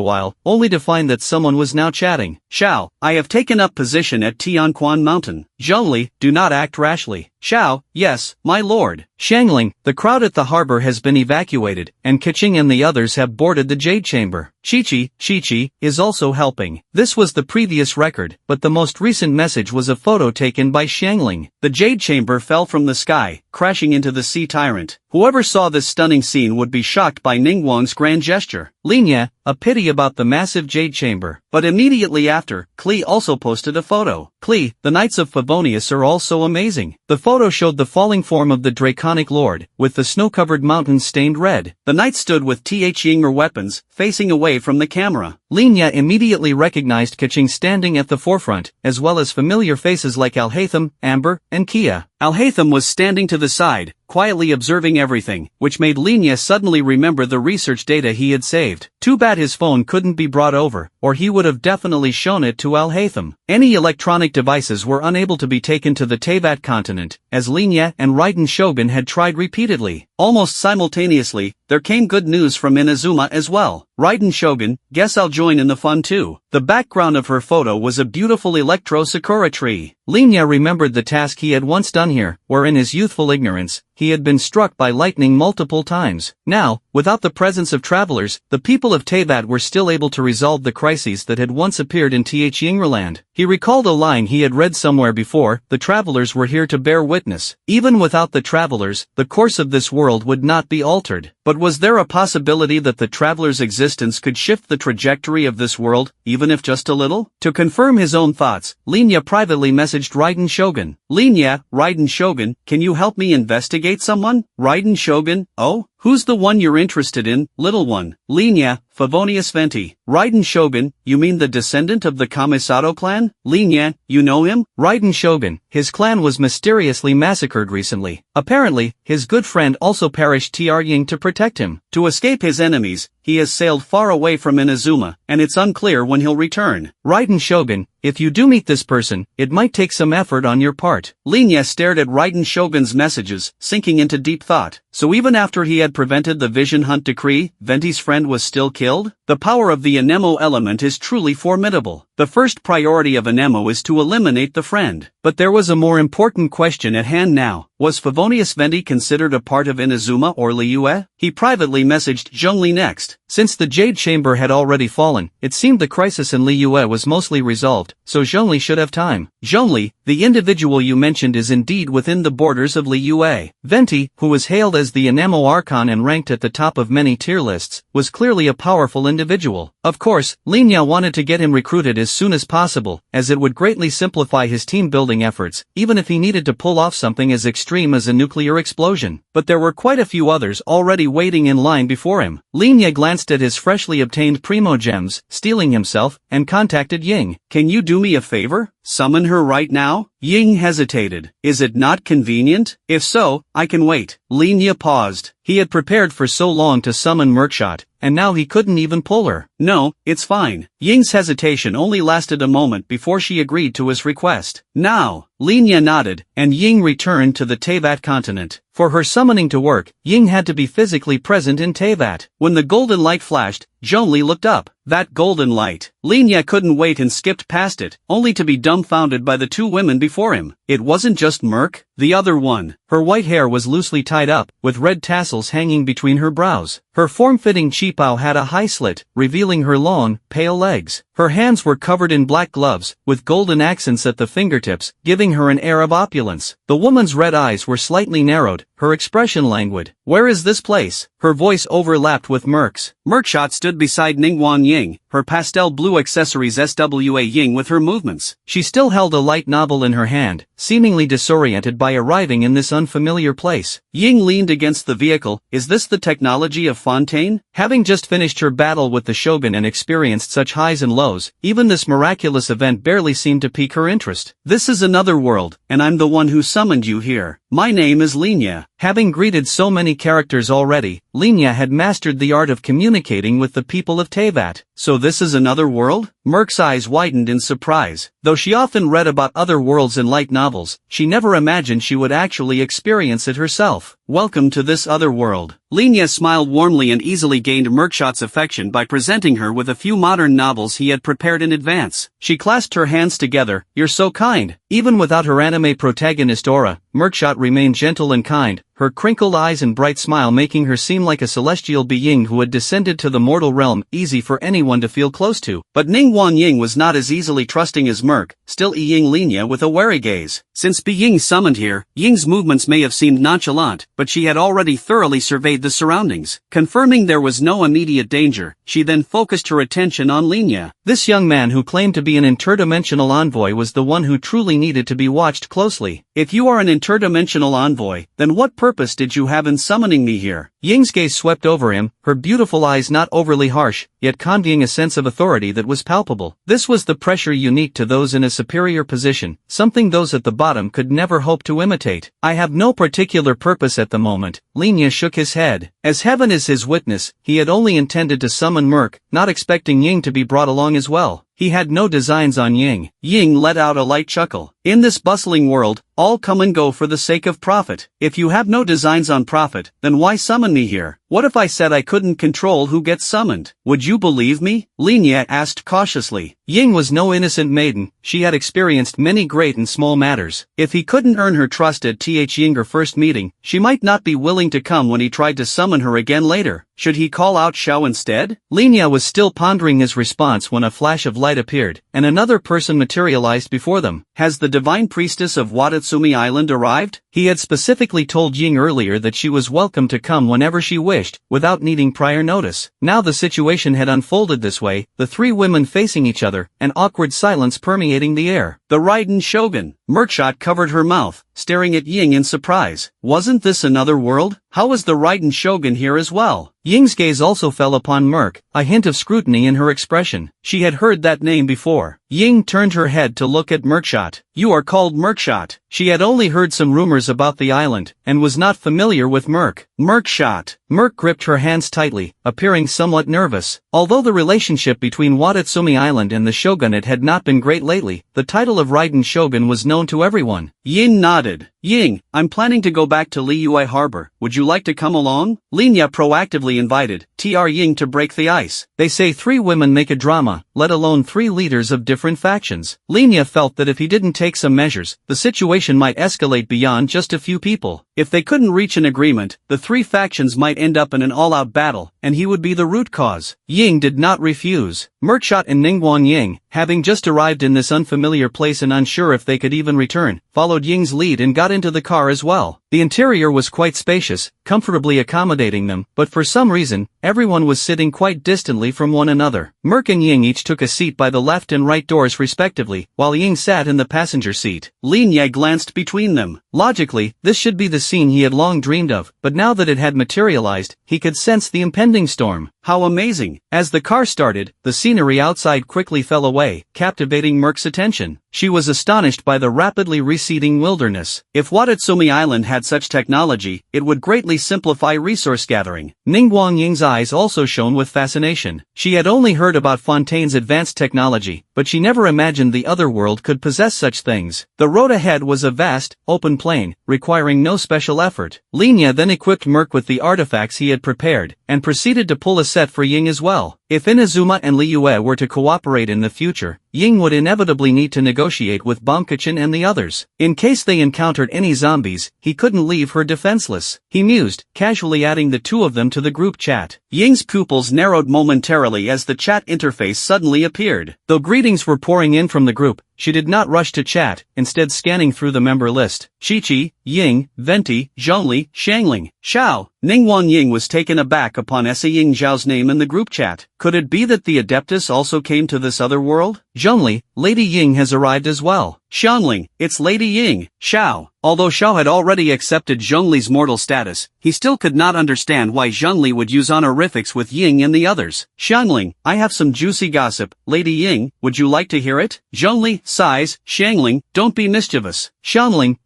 while, only to find that someone was now chatting. Xiao, I have taken up position at Tianquan Mountain. Zhongli, do not act rashly. Xiao, yes, my lord. Shangling, the crowd at the harbor has been evacuated, and Keqing and the others have boarded the Jade Chamber. Shichi is also helping. This was the previous record, but the most recent message was a photo taken by Shangling. The Jade Chamber fell from the sky, crashing into the sea tyrant. Whoever saw this stunning scene would be shocked by Ningguang's grand gesture. Linya, a pity about the massive Jade Chamber. But immediately after, Klee also posted a photo. Klee, the Knights of Favonius are also amazing. The photo showed the falling form of the Draconic Lord, with the snow-covered mountains stained red. The knights stood with Yinger weapons, facing away from the camera. Linya immediately recognized Keqing standing at the forefront, as well as familiar faces like Alhaitham, Amber, and Kia. Alhaitham was standing to the side, quietly observing everything, which made Linya suddenly remember the research data he had saved. Too bad his phone couldn't be brought over, or he would have definitely shown it to Alhaitham. Any electronic devices were unable to be taken to the Teyvat continent, as Linya and Raiden Shogun had tried repeatedly. Almost simultaneously, there came good news from Inazuma as well. Raiden Shogun, guess I'll join in the fun too. The background of her photo was a beautiful electro sakura tree. Linya remembered the task he had once done here, where in his youthful ignorance, he had been struck by lightning multiple times. Now, without the presence of travelers, the people of Teyvat were still able to resolve the crises that had once appeared in Yinglerland. He recalled a line he had read somewhere before, the travelers were here to bear witness. Even without the travelers, the course of this world would not be altered. But was there a possibility that the travelers' existence could shift the trajectory of this world, even if just a little? To confirm his own thoughts, Linya privately messaged Raiden Shogun. Linya, Raiden Shogun, can you help me investigate someone? Raiden Shogun, oh? Who's the one you're interested in, little one? Linya, Favonius Venti. Raiden Shogun, you mean the descendant of the Kamisato clan? Linya, you know him? Raiden Shogun, his clan was mysteriously massacred recently. Apparently, his good friend also perished Ying to protect him. To escape his enemies, he has sailed far away from Inazuma, and it's unclear when he'll return. Raiden Shogun, if you do meet this person, it might take some effort on your part. Linya stared at Raiden Shogun's messages, sinking into deep thought. So even after he had prevented the Vision Hunt decree, Venti's friend was still killed? The power of the Anemo element is truly formidable. The first priority of Anemo is to eliminate the friend. But there was a more important question at hand now. Was Favonius Venti considered a part of Inazuma or Liyue? He privately messaged Zhongli next. Since the Jade Chamber had already fallen, it seemed the crisis in Liyue was mostly resolved, so Zhongli should have time. Zhongli, the individual you mentioned is indeed within the borders of Liyue. Venti, who was hailed as the Anemo Archon and ranked at the top of many tier lists, was clearly a powerful individual. Of course, Linya wanted to get him recruited as soon as possible, as it would greatly simplify his team-building efforts, even if he needed to pull off something as extreme as a nuclear explosion. But there were quite a few others already waiting in line before him. Linya glanced at his freshly obtained primo gems, steeling himself, and contacted Ying. Can you do me a favor? Summon her right now? Ying hesitated. Is it not convenient? If so, I can wait. Linya paused. He had prepared for so long to summon Merkshot, and now he couldn't even pull her. No, it's fine. Ying's hesitation only lasted a moment before she agreed to his request. Now, Linya nodded, and Ying returned to the Teyvat continent. For her summoning to work, Ying had to be physically present in Teyvat. When the golden light flashed, Zhongli looked up. That golden light. Linya couldn't wait and skipped past it, only to be dumbfounded by the two women before him. It wasn't just Merc, the other one. Her white hair was loosely tied up, with red tassels hanging between her brows. Her form-fitting qipao had a high slit, revealing her long, pale legs. Her hands were covered in black gloves, with golden accents at the fingertips, giving her an air of opulence. The woman's red eyes were slightly narrowed, her expression languid. Where is this place? Her voice overlapped with Merc's. Merkshot stood beside Ningguang Ying, her pastel blue accessories SWA Ying with her movements. She still held a light novel in her hand, seemingly disoriented by arriving in this unfamiliar place. Ying leaned against the vehicle. Is this the technology of Fontaine? Having just finished her battle with the Shogun and experienced such highs and lows, even this miraculous event barely seemed to pique her interest. This is another world, and I'm the one who summoned you here. My name is Linya. Having greeted so many characters already, Linya had mastered the art of communicating with the people of Teyvat. So this is another world? Merc's eyes widened in surprise. Though she often read about other worlds in light novels, she never imagined she would actually experience it herself. Welcome to this other world. Linya smiled warmly and easily gained Merkshot's affection by presenting her with a few modern novels he had prepared in advance. She clasped her hands together. You're so kind. Even without her anime protagonist aura, Merkshot remained gentle and kind, her crinkled eyes and bright smile making her seem like a celestial being who had descended to the mortal realm, easy for anyone to feel close to. But Ningguang Ying was not as easily trusting as Merc, still eyeing Linya with a wary gaze. Since Ying summoned here, Ying's movements may have seemed nonchalant, but she had already thoroughly surveyed the surroundings. Confirming there was no immediate danger, she then focused her attention on Linya. This young man who claimed to be an interdimensional envoy was the one who truly needed to be watched closely. If you are an interdimensional envoy, then what purpose did you have in summoning me here? Ying's gaze swept over him, her beautiful eyes not overly harsh, yet conveying a sense of authority that was palpable. This was the pressure unique to those in a superior position, something those at the bottom could never hope to imitate. I have no particular purpose at the moment. Linya shook his head. As heaven is his witness, he had only intended to summon Merc, not expecting Ying to be brought along as well. He had no designs on Ying. Ying let out a light chuckle. In this bustling world, all come and go for the sake of profit. If you have no designs on profit, then why summon me here? What if I said I couldn't control who gets summoned? Would you believe me? Linya asked cautiously. Ying was no innocent maiden, she had experienced many great and small matters. If he couldn't earn her trust at Ying's first meeting, she might not be willing to come when he tried to summon her again later. Should he call out Xiao instead? Linya was still pondering his response when a flash of light appeared, and another person materialized before them. Has the divine priestess of Watatsumi Island arrived? He had specifically told Ying earlier that she was welcome to come whenever she wished, without needing prior notice. Now the situation had unfolded this way, the three women facing each other, an awkward silence permeating the air. The Raiden Shogun. Merkshot covered her mouth, staring at Ying in surprise. Wasn't this another world? How was the Raiden Shogun here as well? Ying's gaze also fell upon Merc, a hint of scrutiny in her expression. She had heard that name before. Ying turned her head to look at Merkshot. You are called Merkshot. She had only heard some rumors about the island, and was not familiar with Merc. Merkshot. Merc gripped her hands tightly, appearing somewhat nervous. Although the relationship between Watatsumi Island and the shogunate had not been great lately, the title of Raiden Shogun was known to everyone. Ying nodded. Ying, I'm planning to go back to Liyue Harbor. Would you like to come along? Linya proactively invited Ying to break the ice. They say 3 women make a drama, let alone 3 leaders of different factions. Linya felt that if he didn't take some measures, the situation might escalate beyond just a few people. If they couldn't reach an agreement, the 3 factions might end up in an all-out battle, and he would be the root cause. Ying did not refuse. Merkshot and Ningguang Ying, having just arrived in this unfamiliar place and unsure if they could even return, followed Ying's lead and got into the car as well. The interior was quite spacious, comfortably accommodating them, but for some reason, everyone was sitting quite distantly from one another. Merc and Ying each took a seat by the left and right doors respectively, while Ying sat in the passenger seat. Linya glanced between them. Logically, this should be the scene he had long dreamed of, but now that it had materialized, he could sense the impending storm. How amazing! As the car started, the scenery outside quickly fell away, captivating Merc's attention. She was astonished by the rapidly receding wilderness. If Watatsumi Island had such technology, it would greatly simplify resource gathering. Ningguang Ying's eyes also shone with fascination. She had only heard about Fontaine's advanced technology, but she never imagined the Otherworld could possess such things. The road ahead was a vast, open plain, requiring no special effort. Linya then equipped Merc with the artifacts he had prepared, and proceeded to pull a set for Ying as well. If Inazuma and Liyue were to cooperate in the future, Ying would inevitably need to negotiate with Bankachan and the others. In case they encountered any zombies, he couldn't leave her defenseless. He mused, casually adding the 2 of them to the group chat. Ying's pupils narrowed momentarily as the chat interface suddenly appeared. Though greetings were pouring in from the group, she did not rush to chat, instead scanning through the member list. Shichi, Ying, Venti, Zhongli, Shangling, Xiao. Ningguang Ying was taken aback upon seeing Zhao's name in the group chat. Could it be that the Adeptus also came to this other world? Zhongli, Lady Ying has arrived as well. Xiangling, it's Lady Ying, Xiao. Although Xiao had already accepted Zhongli's mortal status, he still could not understand why Zhongli would use honorifics with Ying and the others. Xiangling, I have some juicy gossip. Lady Ying, would you like to hear it? Zhongli sighs. Xiangling, don't be mischievous. Xiangling,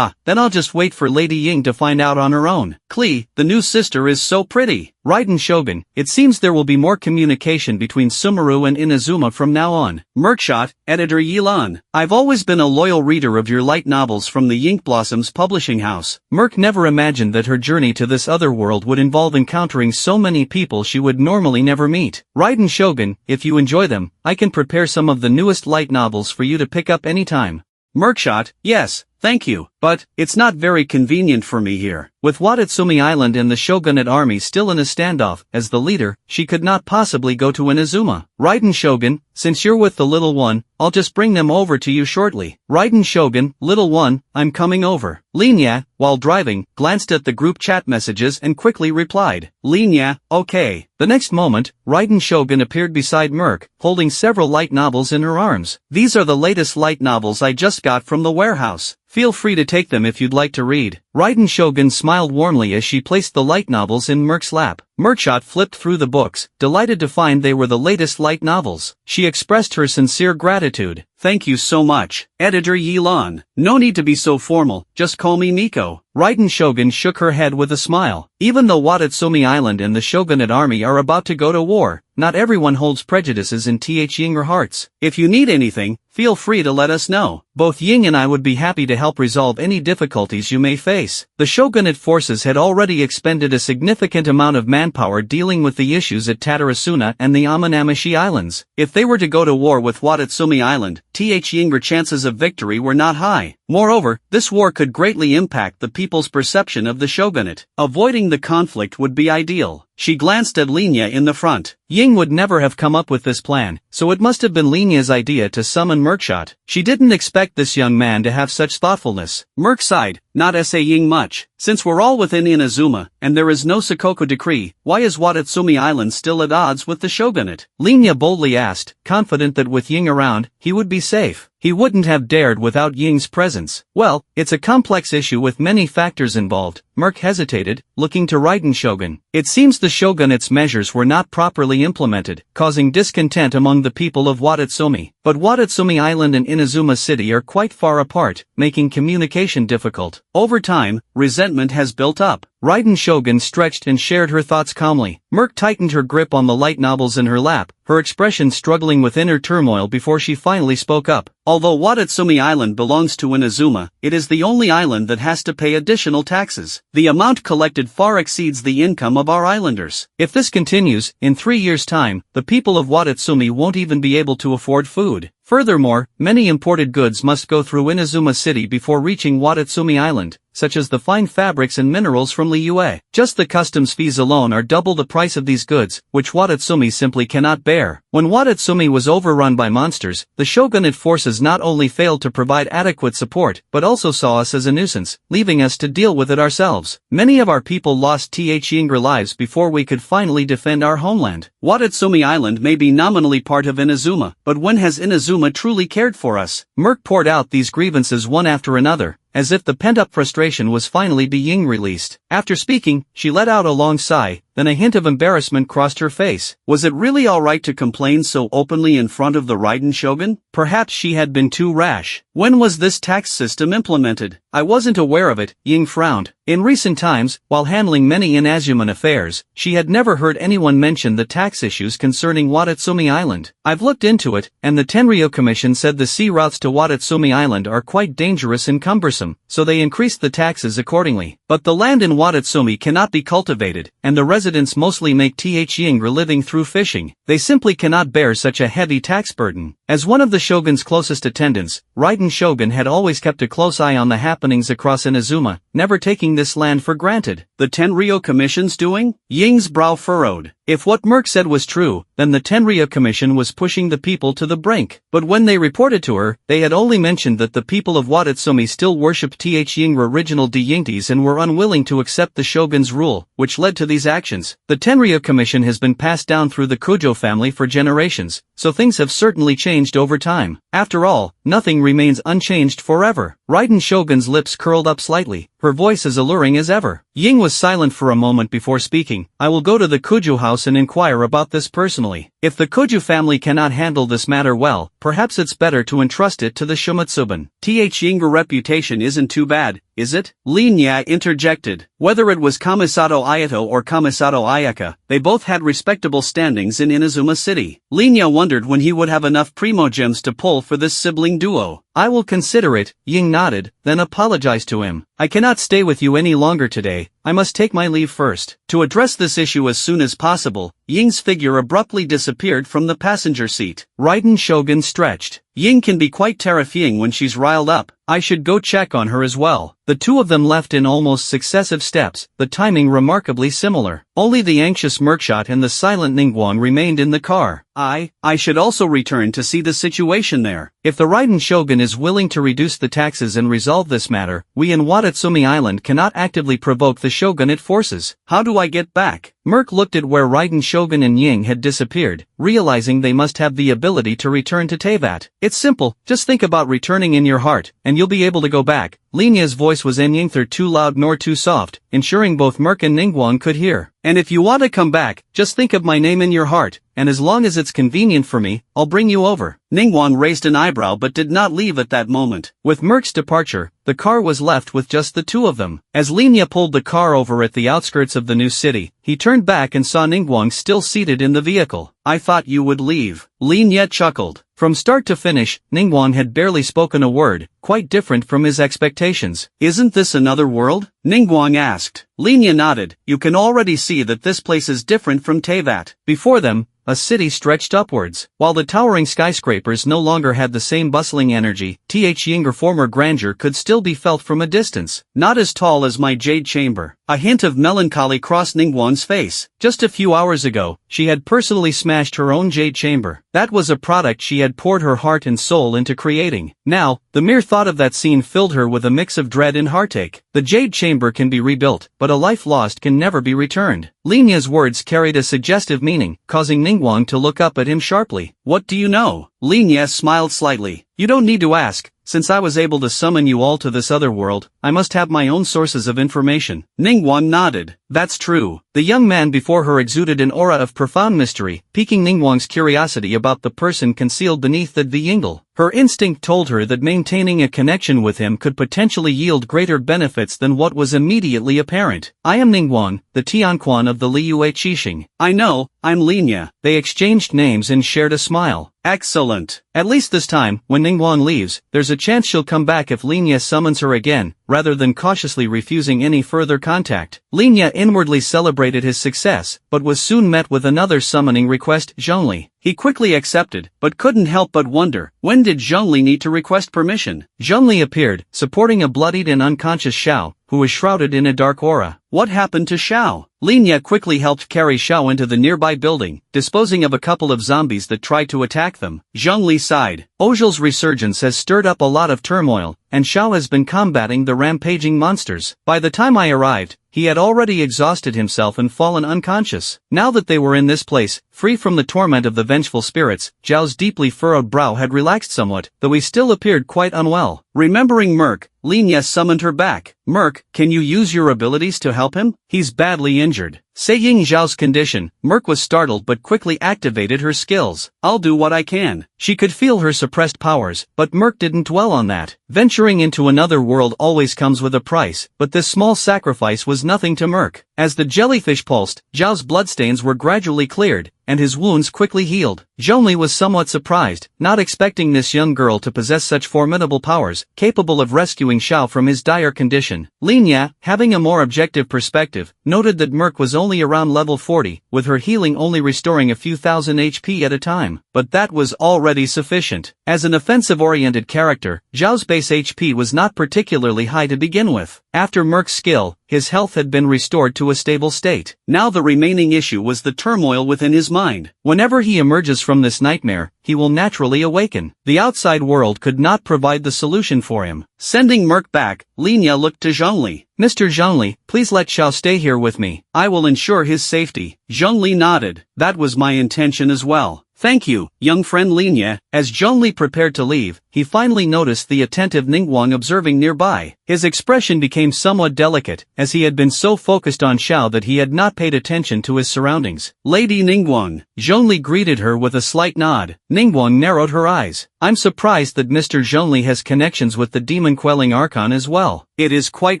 then I'll just wait for Lady Ying to find out on her own. Klee, the new sister is so pretty. Raiden Shogun, it seems there will be more communication between Sumeru and Inazuma from now on. Merkshot, Editor Yilan, I've always been a loyal reader of your light novels from the Yink Blossoms publishing house. Merk never imagined that her journey to this other world would involve encountering so many people she would normally never meet. Raiden Shogun, if you enjoy them, I can prepare some of the newest light novels for you to pick up anytime. Merkshot, yes, thank you, but it's not very convenient for me here. With Watatsumi Island and the Shogunate army still in a standoff, as the leader, she could not possibly go to Inazuma. Raiden Shogun, since you're with the little one, I'll just bring them over to you shortly. Raiden Shogun, little one, I'm coming over. Linya, while driving, glanced at the group chat messages and quickly replied. Linya, okay. The next moment, Raiden Shogun appeared beside Merc, holding several light novels in her arms. These are the latest light novels I just got from the warehouse. Feel free to take them if you'd like to read. Raiden Shogun smiled warmly as she placed the light novels in Merc's lap. Merkshot flipped through the books, delighted to find they were the latest light novels. She expressed her sincere gratitude. Thank you so much, Editor Yilan. No need to be so formal, just call me Miko. Raiden Shogun shook her head with a smile. Even though Watatsumi Island and the Shogunate army are about to go to war, not everyone holds prejudices in Yinger hearts. If you need anything, feel free to let us know. Both Ying and I would be happy to help resolve any difficulties you may face. The Shogunate forces had already expended a significant amount of manpower dealing with the issues at Tatarasuna and the Amanamashi Islands. If they were to go to war with Watatsumi Island, Yinger chances of victory were not high. Moreover, this war could greatly impact the people's perception of the Shogunate. Avoiding the conflict would be ideal. She glanced at Linya in the front. Ying would never have come up with this plan, so it must have been Linya's idea to summon Merkshot. She didn't expect this young man to have such thoughtfulness. Merc sighed, not saying much. Since we're all within Inazuma, and there is no Sakoku decree, why is Watatsumi Island still at odds with the Shogunate? Linya boldly asked, confident that with Ying around, he would be safe. He wouldn't have dared without Ying's presence. Well, it's a complex issue with many factors involved. Merc hesitated, looking to Raiden Shogun. It seems the Shogunate's measures were not properly implemented, causing discontent among the people of Watatsumi. But Watatsumi Island and Inazuma City are quite far apart, making communication difficult. Over time, resentment has built up. Raiden Shogun stretched and shared her thoughts calmly. Merc tightened her grip on the light novels in her lap, her expression struggling with inner turmoil before she finally spoke up. Although Watatsumi Island belongs to Inazuma, it is the only island that has to pay additional taxes. The amount collected far exceeds the income of our islanders. If this continues, in 3 years' time, the people of Watatsumi won't even be able to afford food. Furthermore, many imported goods must go through Inazuma City before reaching Watatsumi Island, such as the fine fabrics and minerals from Liyue. Just the customs fees alone are double the price of these goods, which Watatsumi simply cannot bear. When Watatsumi was overrun by monsters, the Shogunate forces not only failed to provide adequate support, but also saw us as a nuisance, leaving us to deal with it ourselves. Many of our people lost Yinger lives before we could finally defend our homeland. Watatsumi Island may be nominally part of Inazuma, but when has Inazuma truly cared for us? Merc poured out these grievances one after another, as if the pent-up frustration was finally being released. After speaking, she let out a long sigh, then a hint of embarrassment crossed her face. Was it really alright to complain so openly in front of the Raiden Shogun? Perhaps she had been too rash. When was this tax system implemented? I wasn't aware of it, Ying frowned. In recent times, while handling many Inazuman affairs, she had never heard anyone mention the tax issues concerning Watatsumi Island. I've looked into it, and the Tenryou Commission said the sea routes to Watatsumi Island are quite dangerous and cumbersome, so they increased the taxes accordingly. But the land in Watatsumi cannot be cultivated, and the residents mostly make Yinger living through fishing. They simply cannot bear such a heavy tax burden. As one of the Shogun's closest attendants, Raiden Shogun had always kept a close eye on the happenings across Inazuma, never taking this land for granted. The Tenryou Commission's doing? Ying's brow furrowed. If what Merc said was true, then the Tenryou Commission was pushing the people to the brink. But when they reported to her, they had only mentioned that the people of Watatsumi still worshipped Yinger original deities and were unwilling to accept the Shogun's rule, which led to these actions. The Tenryou Commission has been passed down through the Kujo family for generations, so things have certainly changed over time. After all, nothing remains unchanged forever. Raiden Shogun's lips curled up slightly, her voice as alluring as ever. Ying was silent for a moment before speaking. I will go to the Kuju house and inquire about this personally. If the Kuju family cannot handle this matter well, perhaps it's better to entrust it to the Shumatsuban. Ying's reputation isn't too bad, is it? Lin Ya interjected. Whether it was Kamisato Ayato or Kamisato Ayaka, they both had respectable standings in Inazuma City. Lin Ya wondered when he would have enough primogems to pull for this sibling duo. I will consider it, Ying nodded, then apologized to him. I cannot stay with you any longer today, I must take my leave first. To address this issue as soon as possible, Ying's figure abruptly disappeared from the passenger seat. Raiden Shogun stretched. Ying can be quite terrifying when she's riled up. I should go check on her as well. The two of them left in almost successive steps, the timing remarkably similar. Only the anxious Merkshot and the silent Ningguang remained in the car. I should also return to see the situation there. If the Raiden Shogun is willing to reduce the taxes and resolve this matter, we in Watatsumi Island cannot actively provoke the shogunate forces. How do I get back? Merc looked at where Raiden Shogun and Ying had disappeared, realizing they must have the ability to return to Teyvat. It's simple, just think about returning in your heart, and you'll be able to go back. Lin Ya's voice was neither too loud nor too soft, ensuring both Merc and Ningguang could hear. And if you want to come back, just think of my name in your heart, and as long as it's convenient for me, I'll bring you over. Ningguang raised an eyebrow but did not leave at that moment. With Merc's departure, the car was left with just the two of them. As Lin Ya pulled the car over at the outskirts of the new city, he turned back and saw Ningguang still seated in the vehicle. I thought you would leave. Lin Ya chuckled. From start to finish, Ningguang had barely spoken a word, quite different from his expectations. Isn't this another world? Ningguang asked. Lin Ya nodded. You can already see that this place is different from Teyvat. Before them, a city stretched upwards. While the towering skyscrapers no longer had the same bustling energy, Ying's former grandeur could still be felt from a distance. Not as tall as my jade chamber. A hint of melancholy crossed Ningguang's face. Just a few hours ago, she had personally smashed her own jade chamber. That was a product she had poured her heart and soul into creating. Now, the mere thought of that scene filled her with a mix of dread and heartache. The jade chamber can be rebuilt, but a life lost can never be returned. Lin Ya's words carried a suggestive meaning, causing Ningguang to look up at him sharply. What do you know? Lin Ya smiled slightly. You don't need to ask. Since I was able to summon you all to this other world, I must have my own sources of information. Ningguang nodded. That's true. The young man before her exuded an aura of profound mystery, piquing Ningguang's curiosity about the person concealed beneath the Yingle. Her instinct told her that maintaining a connection with him could potentially yield greater benefits than what was immediately apparent. I am Ningguang, the Tianquan of the Liyue Qixing. I know, I'm Lin Ya. They exchanged names and shared a smile. Excellent. At least this time, when Ningguang leaves, there's a chance she'll come back if Lin Ya summons her again, rather than cautiously refusing any further contact. Lin Ya inwardly celebrated his success, but was soon met with another summoning request, Zhongli. He quickly accepted, but couldn't help but wonder, when did Zhongli need to request permission? Zhongli appeared, supporting a bloodied and unconscious Xiao, who was shrouded in a dark aura. What happened to Xiao? Lin Ya quickly helped carry Xiao into the nearby building, disposing of a couple of zombies that tried to attack them. Zhongli sighed. Ozhel's resurgence has stirred up a lot of turmoil, and Xiao has been combating the rampaging monsters. By the time I arrived, he had already exhausted himself and fallen unconscious. Now that they were in this place, free from the torment of the vengeful spirits, Zhao's deeply furrowed brow had relaxed somewhat, though he still appeared quite unwell. Remembering Merc, Lin Ya summoned her back. Merc, can you use your abilities to help him? He's badly injured. Saying Zhao's condition, Merc was startled but quickly activated her skills. I'll do what I can. She could feel her suppressed powers, but Merc didn't dwell on that. Venturing into another world always comes with a price, but this small sacrifice was nothing to Merc. As the jellyfish pulsed, Zhao's bloodstains were gradually cleared, and his wounds quickly healed. Zhongli was somewhat surprised, not expecting this young girl to possess such formidable powers, capable of rescuing Xiao from his dire condition. Lin Ya, having a more objective perspective, noted that Merc was only around level 40, with her healing only restoring a few thousand HP at a time, but that was already sufficient. As an offensive-oriented character, Zhao's base HP was not particularly high to begin with. After Merc's skill, his health had been restored to a stable state. Now the remaining issue was the turmoil within his mind. Whenever he emerges from this nightmare, he will naturally awaken. The outside world could not provide the solution for him. Sending Merc back, Lin Ya looked to Zhongli. Mr. Zhongli, please let Xiao stay here with me. I will ensure his safety. Zhongli nodded. That was my intention as well. Thank you, young friend Lin Ya. As Zhongli prepared to leave, he finally noticed the attentive Ningguang observing nearby. His expression became somewhat delicate, as he had been so focused on Xiao that he had not paid attention to his surroundings. Lady Ningguang, Zhongli greeted her with a slight nod. Ningguang narrowed her eyes. I'm surprised that Mr. Zhongli has connections with the demon-quelling Archon as well. It is quite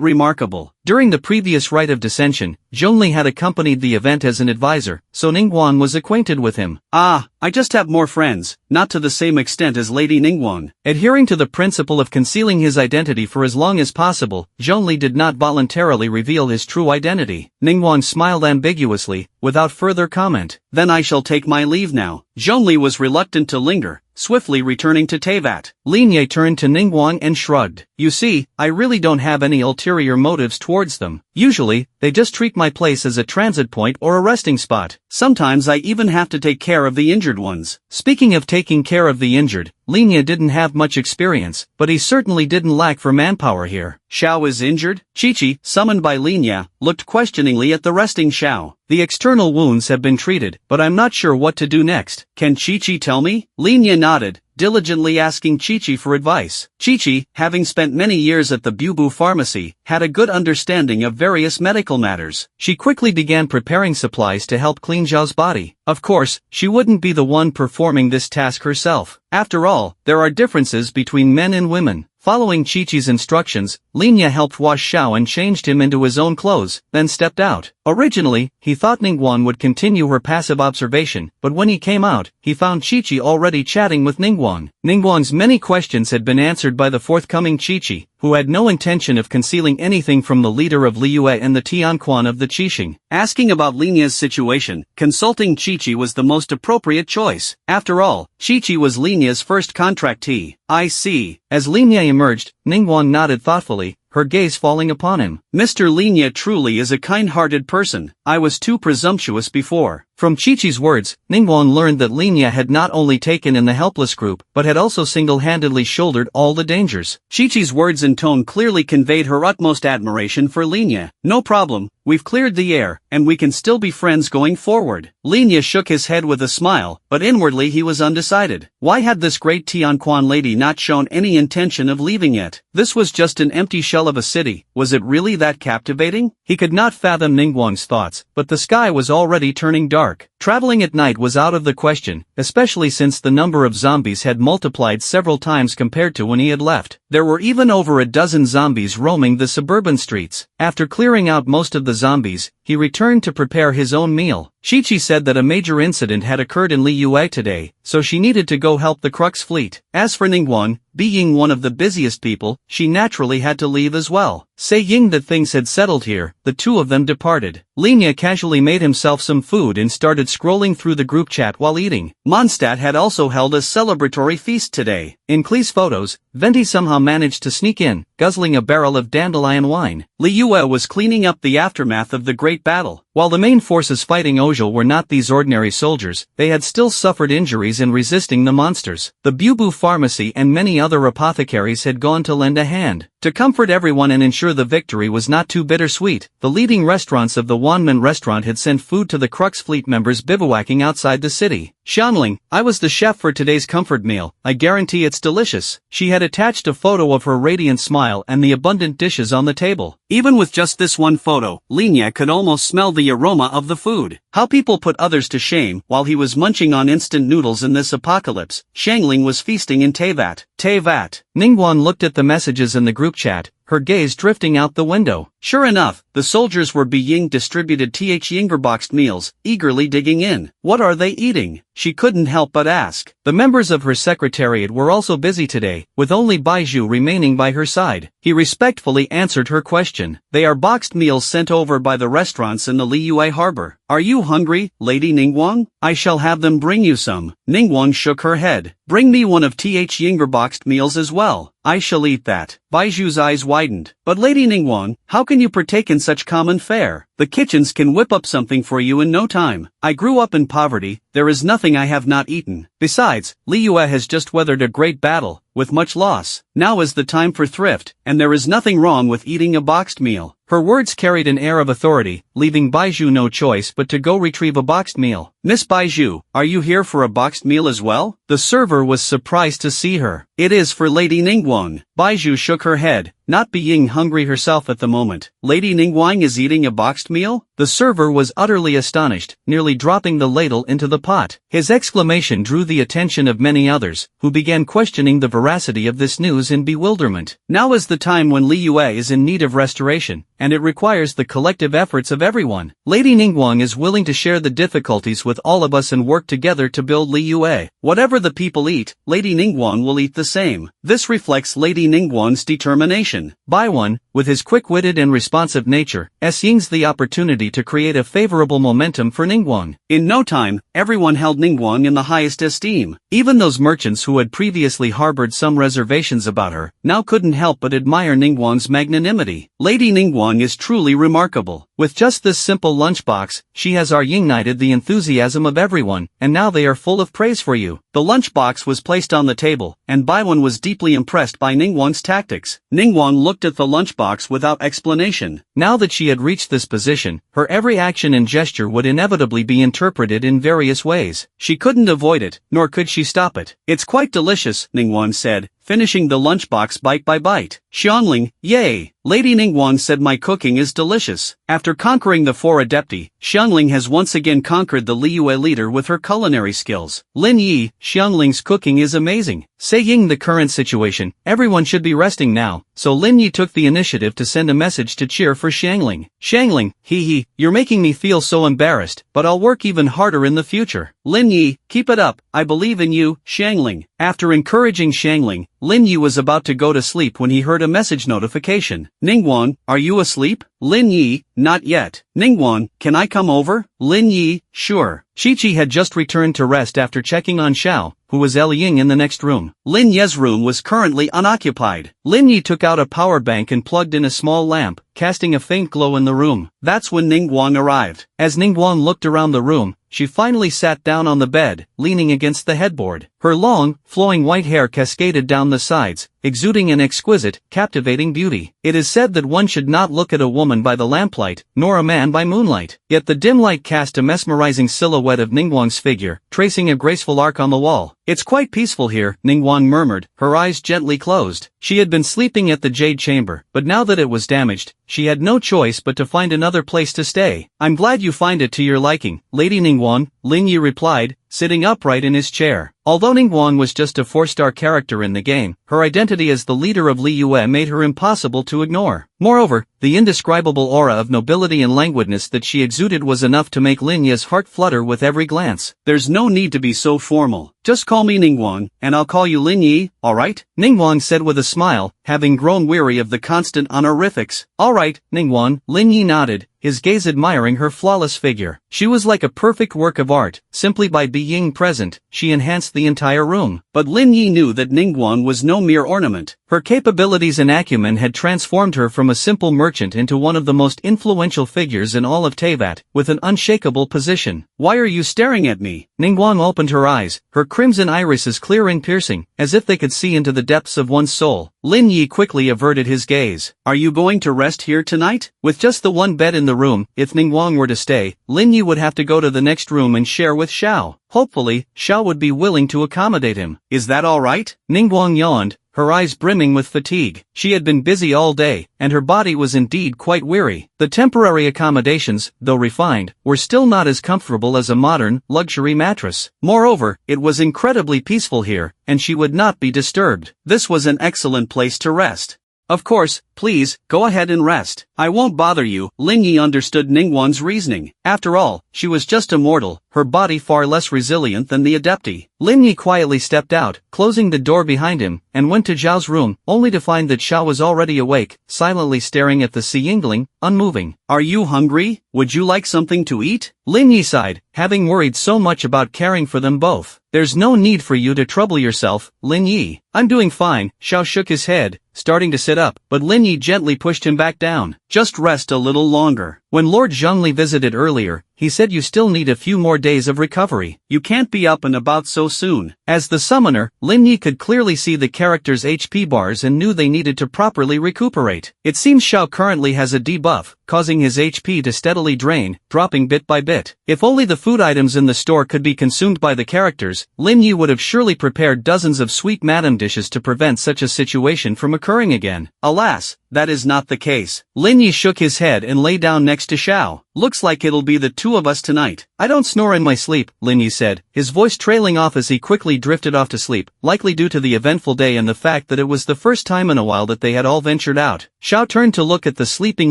remarkable. During the previous rite of dissension, Zhongli had accompanied the event as an advisor, so Ningguang was acquainted with him. Ah, I just have more friends, not to the same extent as Lady Ningguang. Adhering to the principle of concealing his identity for as long as possible, Zhongli did not voluntarily reveal his true identity. Ningguang smiled ambiguously, without further comment. Then I shall take my leave now. Zhongli was reluctant to linger, swiftly returning to Teyvat. Lin Ye turned to Ningguang and shrugged. You see, I really don't have any ulterior motives towards them. Usually, they just treat my place as a transit point or a resting spot. Sometimes I even have to take care of the injured ones. Speaking of taking care of the injured, Lin Ye didn't have much experience, but he certainly didn't lack for manpower here. Xiao is injured? Chi-Chi, summoned by Lin Ye, looked questioningly at the resting Xiao. The external wounds have been treated, but I'm not sure what to do next. Can Chi-Chi tell me? Lin Ye nodded, diligently asking Chi-Chi for advice. Chi-Chi, having spent many years at the Bubu pharmacy, had a good understanding of various medical matters. She quickly began preparing supplies to help clean Zhao's body. Of course, she wouldn't be the one performing this task herself. After all, there are differences between men and women. Following Chi-Chi's instructions, Lin Ye helped wash Xiao and changed him into his own clothes, then stepped out. Originally, he thought Ningguang would continue her passive observation, but when he came out, he found Chi-Chi already chatting with Ningguang. Ningguang's many questions had been answered by the forthcoming Chi-Chi, who had no intention of concealing anything from the leader of Liyue and the Tianquan of the Qixing. Asking about Lin Ye's situation, consulting Chi-Chi was the most appropriate choice. After all, Chi-Chi was Lin Ye's first contractee. I see. As Lin Ye emerged, Ningguang nodded thoughtfully, her gaze falling upon him. Mr. Lin Ye truly is a kind-hearted person. I was too presumptuous before. From Chi-Chi's words, Ningguang learned that Lin Ye had not only taken in the helpless group, but had also single-handedly shouldered all the dangers. Chi-Chi's words and tone clearly conveyed her utmost admiration for Lin Ye. No problem, we've cleared the air, and we can still be friends going forward. Lin Ye shook his head with a smile, but inwardly he was undecided. Why had this great Tianquan lady not shown any intention of leaving yet? This was just an empty shell of a city. Was it really that captivating? He could not fathom Ningguang's thoughts, but the sky was already turning dark. Traveling at night was out of the question, especially since the number of zombies had multiplied several times compared to when he had left. There were even over a dozen zombies roaming the suburban streets. After clearing out most of the zombies, he returned to prepare his own meal. Chi-Chi said that a major incident had occurred in Liyue today, so she needed to go help the Crux fleet. As for Ningguang, being one of the busiest people, she naturally had to leave as well. Saying that things had settled here, the two of them departed. Lin Ye casually made himself some food and started scrolling through the group chat while eating. Mondstadt had also held a celebratory feast today. In Klee's photos, Venti somehow managed to sneak in, guzzling a barrel of dandelion wine. Liyue was cleaning up the aftermath of the great battle. While the main forces fighting Ozhel were not these ordinary soldiers, they had still suffered injuries in resisting the monsters. The Bubu pharmacy and many other apothecaries had gone to lend a hand. To comfort everyone and ensure the victory was not too bittersweet, the leading restaurants of the Wanman restaurant had sent food to the Crux fleet members bivouacking outside the city. Shanling, I was the chef for today's comfort meal. I guarantee it's delicious. She had attached a photo of her radiant smile and the abundant dishes on the table. Even with just this one photo, Lin Ye could almost smell the aroma of the food. How people put others to shame while he was munching on instant noodles in this apocalypse. Shangling was feasting in Teyvat. Teyvat. Ningguang looked at the messages in the group chat, her gaze drifting out the window. Sure enough, the soldiers were being distributed Yingerboxed meals, eagerly digging in. What are they eating? She couldn't help but ask. The members of her secretariat were also busy today, with only Baizhu remaining by her side. He respectfully answered her question. They are boxed meals sent over by the restaurants in the Liyue harbor. Are you hungry, Lady Ningguang? I shall have them bring you some. Ningguang shook her head. Bring me one of Yingerboxed meals as well. I shall eat that. Baizhu's eyes widened. But Lady Ningguang, how can you partake in such common fare? The kitchens can whip up something for you in no time. I grew up in poverty, there is nothing I have not eaten. Besides, Liyue has just weathered a great battle, with much loss. Now is the time for thrift, and there is nothing wrong with eating a boxed meal. Her words carried an air of authority, leaving Baiju no choice but to go retrieve a boxed meal. Miss Baiju, are you here for a boxed meal as well? The server was surprised to see her. It is for Lady Ningguang. Baiju shook her head, not being hungry herself at the moment. Lady Ningguang is eating a boxed meal? The server was utterly astonished, nearly dropping the ladle into the pot. His exclamation drew the attention of many others, who began questioning the veracity of this news in bewilderment. Now is the time when Liyue is in need of restoration, and it requires the collective efforts of everyone. Lady Ningguang is willing to share the difficulties with all of us and work together to build Liyue. Whatever the people eat, Lady Ningguang will eat the same. This reflects Lady Ningguang's determination. Baiwan, with his quick-witted and responsive nature, seized the opportunity to create a favorable momentum for Ningguang. In no time, everyone held Ningguang in the highest esteem. Even those merchants who had previously harbored some reservations about her, now couldn't help but admire Ningguang's magnanimity. Lady Ningguang is truly remarkable. With just this simple lunchbox, she has reignited the enthusiasm of everyone, and now they are full of praise for you. The lunchbox was placed on the table, and Baiwan was deeply impressed by Ningguang's tactics. Ningguang looked at the lunchbox without explanation. Now that she had reached this position, her every action and gesture would inevitably be interpreted in various ways. She couldn't avoid it, nor could she stop it. It's quite delicious, Ningguang said, finishing the lunchbox bite by bite. Xiangling, yay! Lady Ningguang said my cooking is delicious. After conquering the 4 adepti, Xiangling has once again conquered the Liyue leader with her culinary skills. Lin Yi, Xiangling's cooking is amazing. Saying the current situation, everyone should be resting now, so Lin Yi took the initiative to send a message to cheer for Xiangling. Xiangling, hee, you're making me feel so embarrassed, but I'll work even harder in the future. Lin Yi, keep it up, I believe in you, Xiangling. After encouraging Xiangling, Lin Yi was about to go to sleep when he heard a message notification. Ningguang, are you asleep? Lin Yi, not yet. Ningguang, can I come over? Lin Yi, sure. Qiqi had just returned to rest after checking on Xiao, who was Ying in the next room. Lin Ye's room was currently unoccupied. Lin Yi took out a power bank and plugged in a small lamp, casting a faint glow in the room. That's when Ningguang arrived. As Ningguang looked around the room, she finally sat down on the bed, leaning against the headboard. Her long, flowing white hair cascaded down the sides, exuding an exquisite, captivating beauty. It is said that one should not look at a woman by the lamplight, nor a man by moonlight. Yet the dim light cast a mesmerizing silhouette of Ningguang's figure, tracing a graceful arc on the wall. It's quite peaceful here, Ningguang murmured, her eyes gently closed. She had been sleeping at the Jade Chamber, but now that it was damaged, she had no choice but to find another place to stay. I'm glad you find it to your liking, Lady Ningguang, Lin Yi replied, sitting upright in his chair. Although Ningguang was just a 4-star character in the game, her identity as the leader of Liyue made her impossible to ignore. Moreover, the indescribable aura of nobility and languidness that she exuded was enough to make Lin Yi's heart flutter with every glance. There's no need to be so formal. Just call me Ningguang, and I'll call you Lin Yi, alright? Ningguang said with a smile, having grown weary of the constant honorifics. Alright, Ningguang, Lin Yi nodded, his gaze admiring her flawless figure. She was like a perfect work of art. Simply by being present, she enhanced the entire room. But Lin Yi knew that Ningguang was no mere ornament. Her capabilities and acumen had transformed her from a simple merchant into one of the most influential figures in all of Teyvat, with an unshakable position. Why are you staring at me? Ningguang opened her eyes, her crimson irises clear and piercing, as if they could see into the depths of one's soul. Lin Yi quickly averted his gaze. Are you going to rest here tonight? With just the one bed in the room, if Ningguang were to stay, Lin Yi would have to go to the next room and share with Xiao. Hopefully, Xiao would be willing to accommodate him. Is that all right? Ningguang yawned, her eyes brimming with fatigue. She had been busy all day, and her body was indeed quite weary. The temporary accommodations, though refined, were still not as comfortable as a modern, luxury mattress. Moreover, it was incredibly peaceful here, and she would not be disturbed. This was an excellent place to rest. Of course, please, go ahead and rest. I won't bother you. Lin Yi understood Ningguang's reasoning. After all, she was just a mortal, her body far less resilient than the adepti. Lin Yi quietly stepped out, closing the door behind him, and went to Zhao's room, only to find that Xiao was already awake, silently staring at the Yingling, unmoving. Are you hungry? Would you like something to eat? Lin Yi sighed, having worried so much about caring for them both. There's no need for you to trouble yourself, Lin Yi. I'm doing fine. Xiao shook his head, starting to sit up, but Lin Yi gently pushed him back down. Just rest a little longer. When Lord Zhongli visited earlier, he said you still need a few more days of recovery. You can't be up and about so soon. As the summoner, Lin Yi could clearly see the character's HP bars and knew they needed to properly recuperate. It seems Xiao currently has a debuff, causing his HP to steadily drain, dropping bit by bit. If only the food items in the store could be consumed by the characters, Lin Yi would have surely prepared dozens of sweet madam dishes to prevent such a situation from occurring again. Alas, that is not the case. Lin Yi shook his head and lay down next to Xiao. Looks like it'll be the two of us tonight. I don't snore in my sleep, Lin Yi said, his voice trailing off as he quickly drifted off to sleep, likely due to the eventful day and the fact that it was the first time in a while that they had all ventured out. Xiao turned to look at the sleeping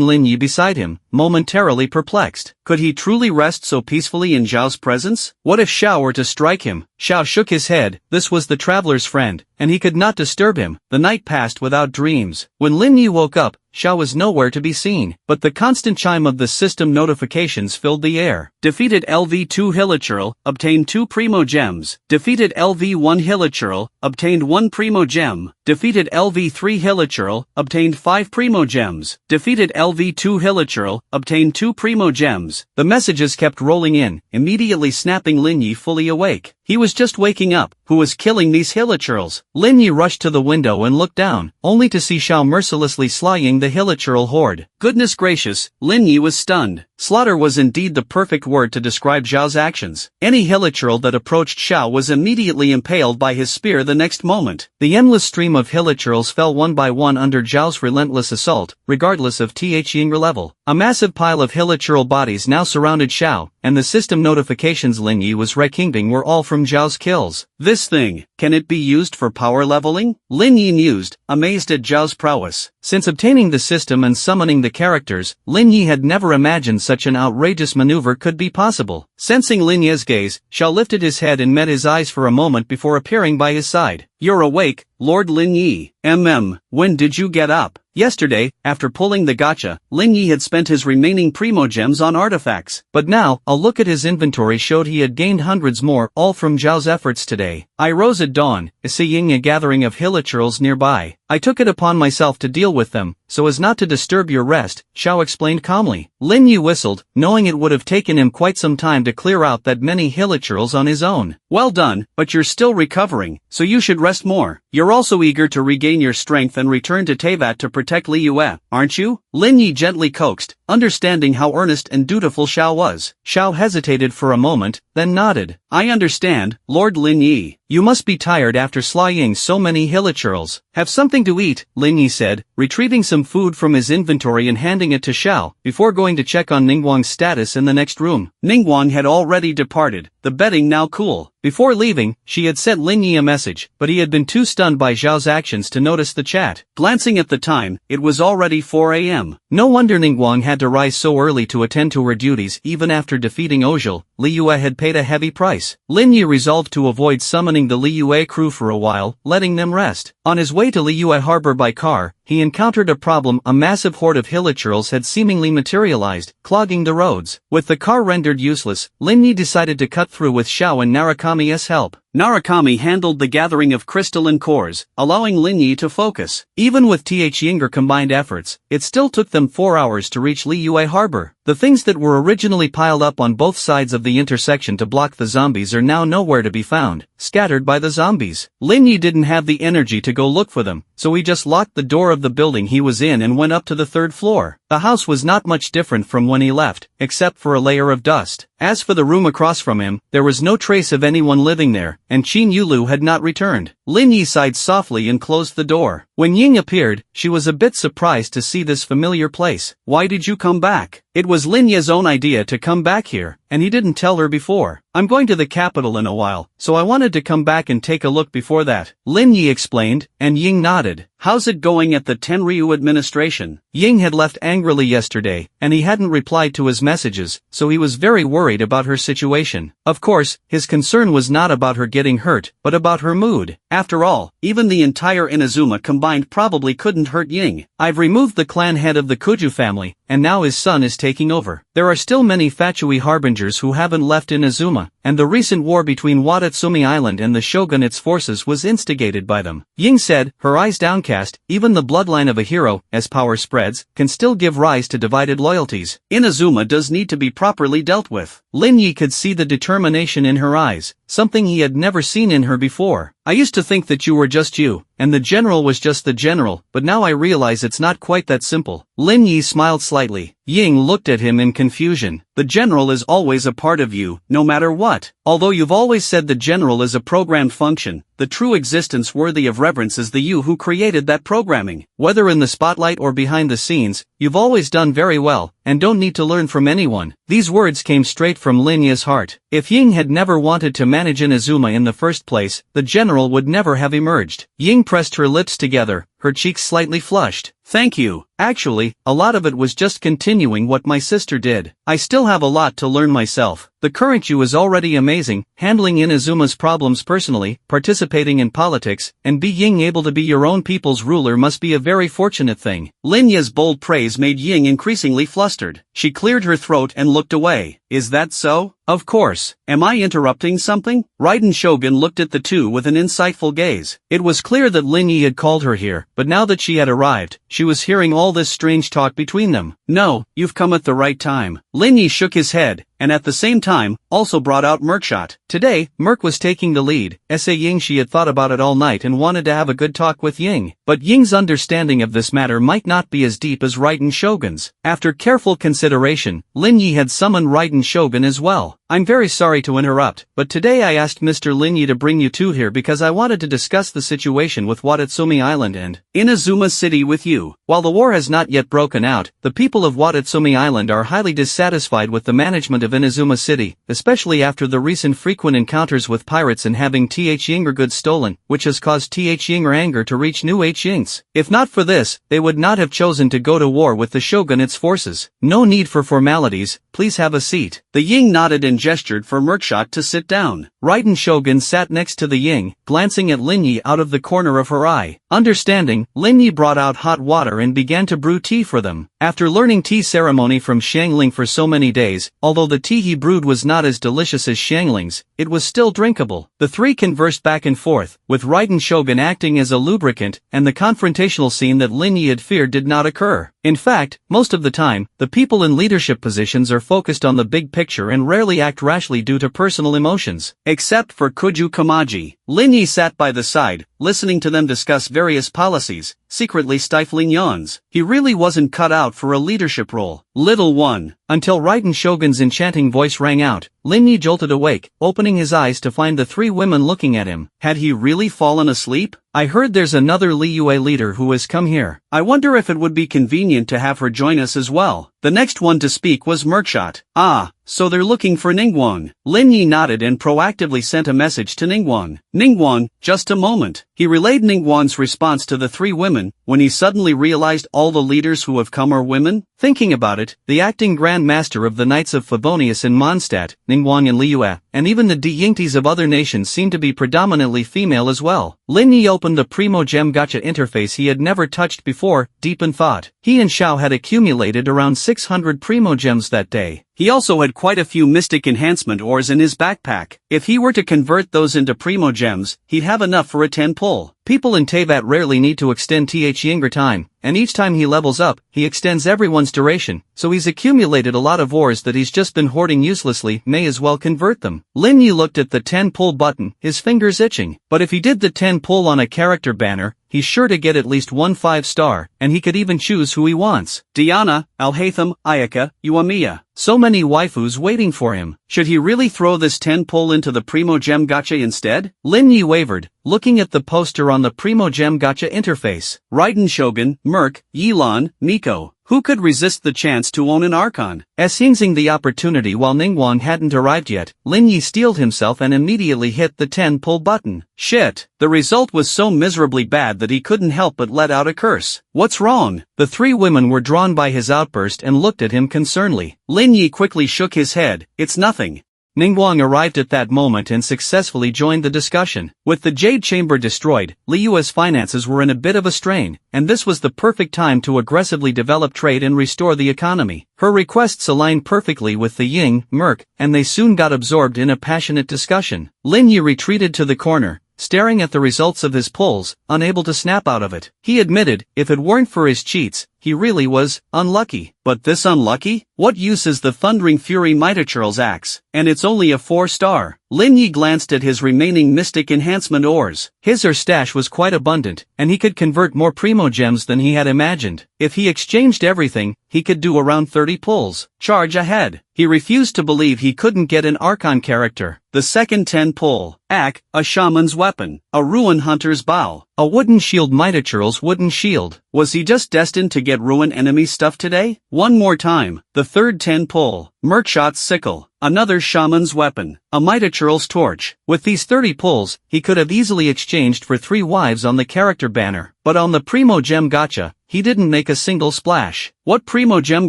Lin Yi beside him, momentarily perplexed. Could he truly rest so peacefully in Zhao's presence? What if Xiao were to strike him? Xiao shook his head. This was the traveler's friend, and he could not disturb him. The night passed without dreams. When Lin Yi woke up, Xiao was nowhere to be seen, but the constant chime of the system notifications filled the air. Defeated LV2 Hilichurl, obtained 2 Primo Gems. Defeated LV1 Hilichurl, obtained 1 Primo Gem. Defeated LV3 Hilichurl, obtained 5 Primo Gems. Defeated LV2 Hilichurl, obtained 2 Primo Gems. The messages kept rolling in, immediately snapping Lin Yi fully awake. He was just waking up. Who was killing these Hilichurls? Lin Yi rushed to the window and looked down, only to see Xiao mercilessly slaying the Hilichurl horde. Goodness gracious, Lin Yi was stunned. Slaughter was indeed the perfect word to describe Zhao's actions. Any Hilichurl that approached Xiao was immediately impaled by his spear the next moment. The endless stream of Hilichurls fell one by one under Zhao's relentless assault, regardless of Ying'er level. A massive pile of Hilichurl bodies now surrounded Xiao, and the system notifications Lin Yi was recording were all from Zhao's kills. This thing, can it be used for power leveling? Lin Yi mused, amazed at Zhao's prowess. Since obtaining the system and summoning the characters, Lin Yi had never imagined such an outrageous maneuver could be possible. Sensing Lin Yi's gaze, Xiao lifted his head and met his eyes for a moment before appearing by his side. You're awake, Lord Lin Yi. When did you get up? Yesterday, after pulling the gacha, Lin Yi had spent his remaining Primo Gems on artifacts. But now, a look at his inventory showed he had gained hundreds more, all from Zhao's efforts today. I rose at dawn, seeing a gathering of Hilichurls nearby. I took it upon myself to deal with them, so as not to disturb your rest, Xiao explained calmly. Lin Yi whistled, knowing it would have taken him quite some time to clear out that many Hilichurls on his own. Well done, but you're still recovering, so you should rest more. You're also eager to regain your strength and return to Teyvat to protect Liyue, aren't you? Lin Yi gently coaxed, understanding how earnest and dutiful Xiao was. Xiao hesitated for a moment, then nodded. I understand, Lord Lin Yi. You must be tired after slaying so many Hilichurls. Have something to eat, Lin Yi said, retrieving some food from his inventory and handing it to Xiao, before going to check on Ningguang's status in the next room. Ningguang had already departed, the bedding now cool. Before leaving, she had sent Lin Yi a message, but he had been too stunned by Zhao's actions to notice the chat. Glancing at the time, it was already 4 a.m. No wonder Ningguang had to rise so early to attend to her duties even after defeating Ojil. Liyue had paid a heavy price. Lin Yi resolved to avoid summoning the Liyue crew for a while, letting them rest. On his way to Liyue harbor by car, he encountered a problem. A massive horde of Hilichurls had seemingly materialized, clogging the roads. With the car rendered useless, Lin Yi decided to cut through with Xiao and Narakami's help. Narakami handled the gathering of crystalline cores, allowing Lin Yi to focus. Even with Ying'er combined efforts, it still took them 4 hours to reach Liyue harbor. The things that were originally piled up on both sides of the intersection to block the zombies are now nowhere to be found, scattered by the zombies. Lin Yi didn't have the energy to go look for them, so he just locked the door of the building he was in and went up to the 3rd floor. The house was not much different from when he left, except for a layer of dust. As for the room across from him, there was no trace of anyone living there, and Qin Yulu had not returned. Lin Yi sighed softly and closed the door. When Ying appeared, she was a bit surprised to see this familiar place. Why did you come back? It was Lin Yi's own idea to come back here, and he didn't tell her before. I'm going to the capital in a while, so I wanted to come back and take a look before that, Lin Yi explained, and Ying nodded. How's it going at the Tenryu administration? Ying had left angrily yesterday, and he hadn't replied to his messages, so he was very worried about her situation. Of course, his concern was not about her getting hurt, but about her mood. After all, even the entire Inazuma combined probably couldn't hurt Ying. I've removed the clan head of the Kuju family, and now his son is taking over. There are still many Fatui harbingers who haven't left Inazuma, and the recent war between Watatsumi Island and the shogunate's forces was instigated by them. Ying said, her eyes downcast, even the bloodline of a hero, as power spreads, can still give rise to divided loyalties. Inazuma does need to be properly dealt with. Lin Yi could see the determination in her eyes, something he had never seen in her before. I used to think that you were just you, and the general was just the general, but now I realize it's not quite that simple. Lin Yi smiled slightly. Ying looked at him in confusion. The general is always a part of you, no matter what. Although you've always said the general is a programmed function, the true existence worthy of reverence is the you who created that programming. Whether in the spotlight or behind the scenes, you've always done very well, and don't need to learn from anyone. These words came straight from Lin Yi's heart. If Ying had never wanted to manage Inazuma in the first place, the general would never have emerged. Ying pressed her lips together, her cheeks slightly flushed. Thank you. Actually, a lot of it was just continuing what my sister did. I still have a lot to learn myself. The current you is already amazing, handling Inazuma's problems personally, participating in politics, and being able to be your own people's ruler must be a very fortunate thing. Lin Yi's bold praise made Ying increasingly flustered. She cleared her throat and looked away. Is that so? Of course. Am I interrupting something? Raiden Shogun looked at the two with an insightful gaze. It was clear that Lin Yi had called her here, but now that she had arrived, she was hearing all this strange talk between them. No, you've come at the right time. Lin Yi shook his head, and at the same time, also brought out Merkshot. Today, Merk was taking the lead. Ying she had thought about it all night and wanted to have a good talk with Ying. But Ying's understanding of this matter might not be as deep as Raiden Shogun's. After careful consideration, Lin Yi had summoned Raiden Shogun as well. I'm very sorry to interrupt, but today I asked Mr. Lin Yi to bring you two here because I wanted to discuss the situation with Watatsumi Island and Inazuma City with you. While the war has not yet broken out, the people of Watatsumi Island are highly dissatisfied with the management of Inazuma City, especially after the recent frequent encounters with pirates and having Yinger goods stolen, which has caused Yinger anger to reach new Yings. If not for this, they would not have chosen to go to war with the shogunate's forces. No need for formalities, please have a seat. The Ying nodded and gestured for Merkshot to sit down. Raiden Shogun sat next to the Ying, glancing at Lin Yi out of the corner of her eye. Understanding, Lin Yi brought out hot water and began to brew tea for them. After learning tea ceremony from Xiangling for so many days, although the tea he brewed was not as delicious as Xiangling's, it was still drinkable. The three conversed back and forth, with Raiden Shogun acting as a lubricant, and the confrontational scene that Lin Yi had feared did not occur. In fact, most of the time, the people in leadership positions are focused on the big picture and rarely act rashly due to personal emotions. Except for Kuju Kamaji. Lin Yi sat by the side, listening to them discuss various policies, secretly stifling yawns. He really wasn't cut out for a leadership role. Little one. Until Raiden Shogun's enchanting voice rang out, Lin Yi jolted awake, opening his eyes to find the three women looking at him. Had he really fallen asleep? I heard there's another Liyue leader who has come here. I wonder if it would be convenient to have her join us as well. The next one to speak was Merkshot. Ah, so they're looking for Ningguang. Lin Yi nodded and proactively sent a message to Ningguang. Ningguang, just a moment. He relayed Ningguang's response to the three women, when he suddenly realized all the leaders who have come are women. Thinking about it, the acting Grand Master of the Knights of Favonius and Mondstadt, Ningguang and Liyue, and even the Yingtis of other nations seem to be predominantly female as well. Lin Yi opened the Primo Gem Gacha interface he had never touched before, deep in thought. He and Xiao had accumulated around 600 Primo Gems that day. He also had quite a few Mystic Enhancement ores in his backpack. If he were to convert those into Primo Gems, he'd have enough for a 10 pull. People in Teyvat rarely need to extend Yinger time, and each time he levels up, he extends everyone's duration, so he's accumulated a lot of ores that he's just been hoarding uselessly, may as well convert them. Lin Yi looked at the 10 pull button, his fingers itching. But if he did the 10 pull on a character banner, he's sure to get at least one 5-star, and he could even choose who he wants. Diana, Alhaitham, Ayaka, Uamiya. So many waifus waiting for him. Should he really throw this 10 pull into the Primo Gem Gacha instead? Lin Yi wavered, looking at the poster on the Primo Gem Gacha interface. Raiden Shogun, Merc, Yilan, Miko. Who could resist the chance to own an Archon? Seizing the opportunity while Ningguang hadn't arrived yet, Lin Yi steeled himself and immediately hit the 10 pull button. Shit! The result was so miserably bad that he couldn't help but let out a curse. What's wrong? The three women were drawn by his outburst and looked at him concernedly. Lin Yi quickly shook his head. It's nothing. Ningguang arrived at that moment and successfully joined the discussion. With the Jade Chamber destroyed, Liyue's finances were in a bit of a strain, and this was the perfect time to aggressively develop trade and restore the economy. Her requests aligned perfectly with the Ying, Merc, and they soon got absorbed in a passionate discussion. Lin Yi retreated to the corner, staring at the results of his pulls, unable to snap out of it. He admitted, if it weren't for his cheats, he really was unlucky. But this unlucky? What use is the Thundering Fury Mitocurl's axe? And it's only a 4-star. Lin Yi glanced at his remaining Mystic Enhancement ores. His stash was quite abundant, and he could convert more Primo Gems than he had imagined. If he exchanged everything, he could do around 30 pulls. Charge ahead. He refused to believe he couldn't get an Archon character. The second 10 pull. Ack, a shaman's weapon. A ruin hunter's bow. A wooden shield Mitocurl's wooden shield. Was he just destined to get ruin enemy stuff today? One more time. The third 10 pull. Merkshot's sickle. Another shaman's weapon. A Mitocurl's torch. With these 30 pulls, he could have easily exchanged for 3 wives on the character banner. But on the Primo Gem Gacha, he didn't make a single splash. What Primo Gem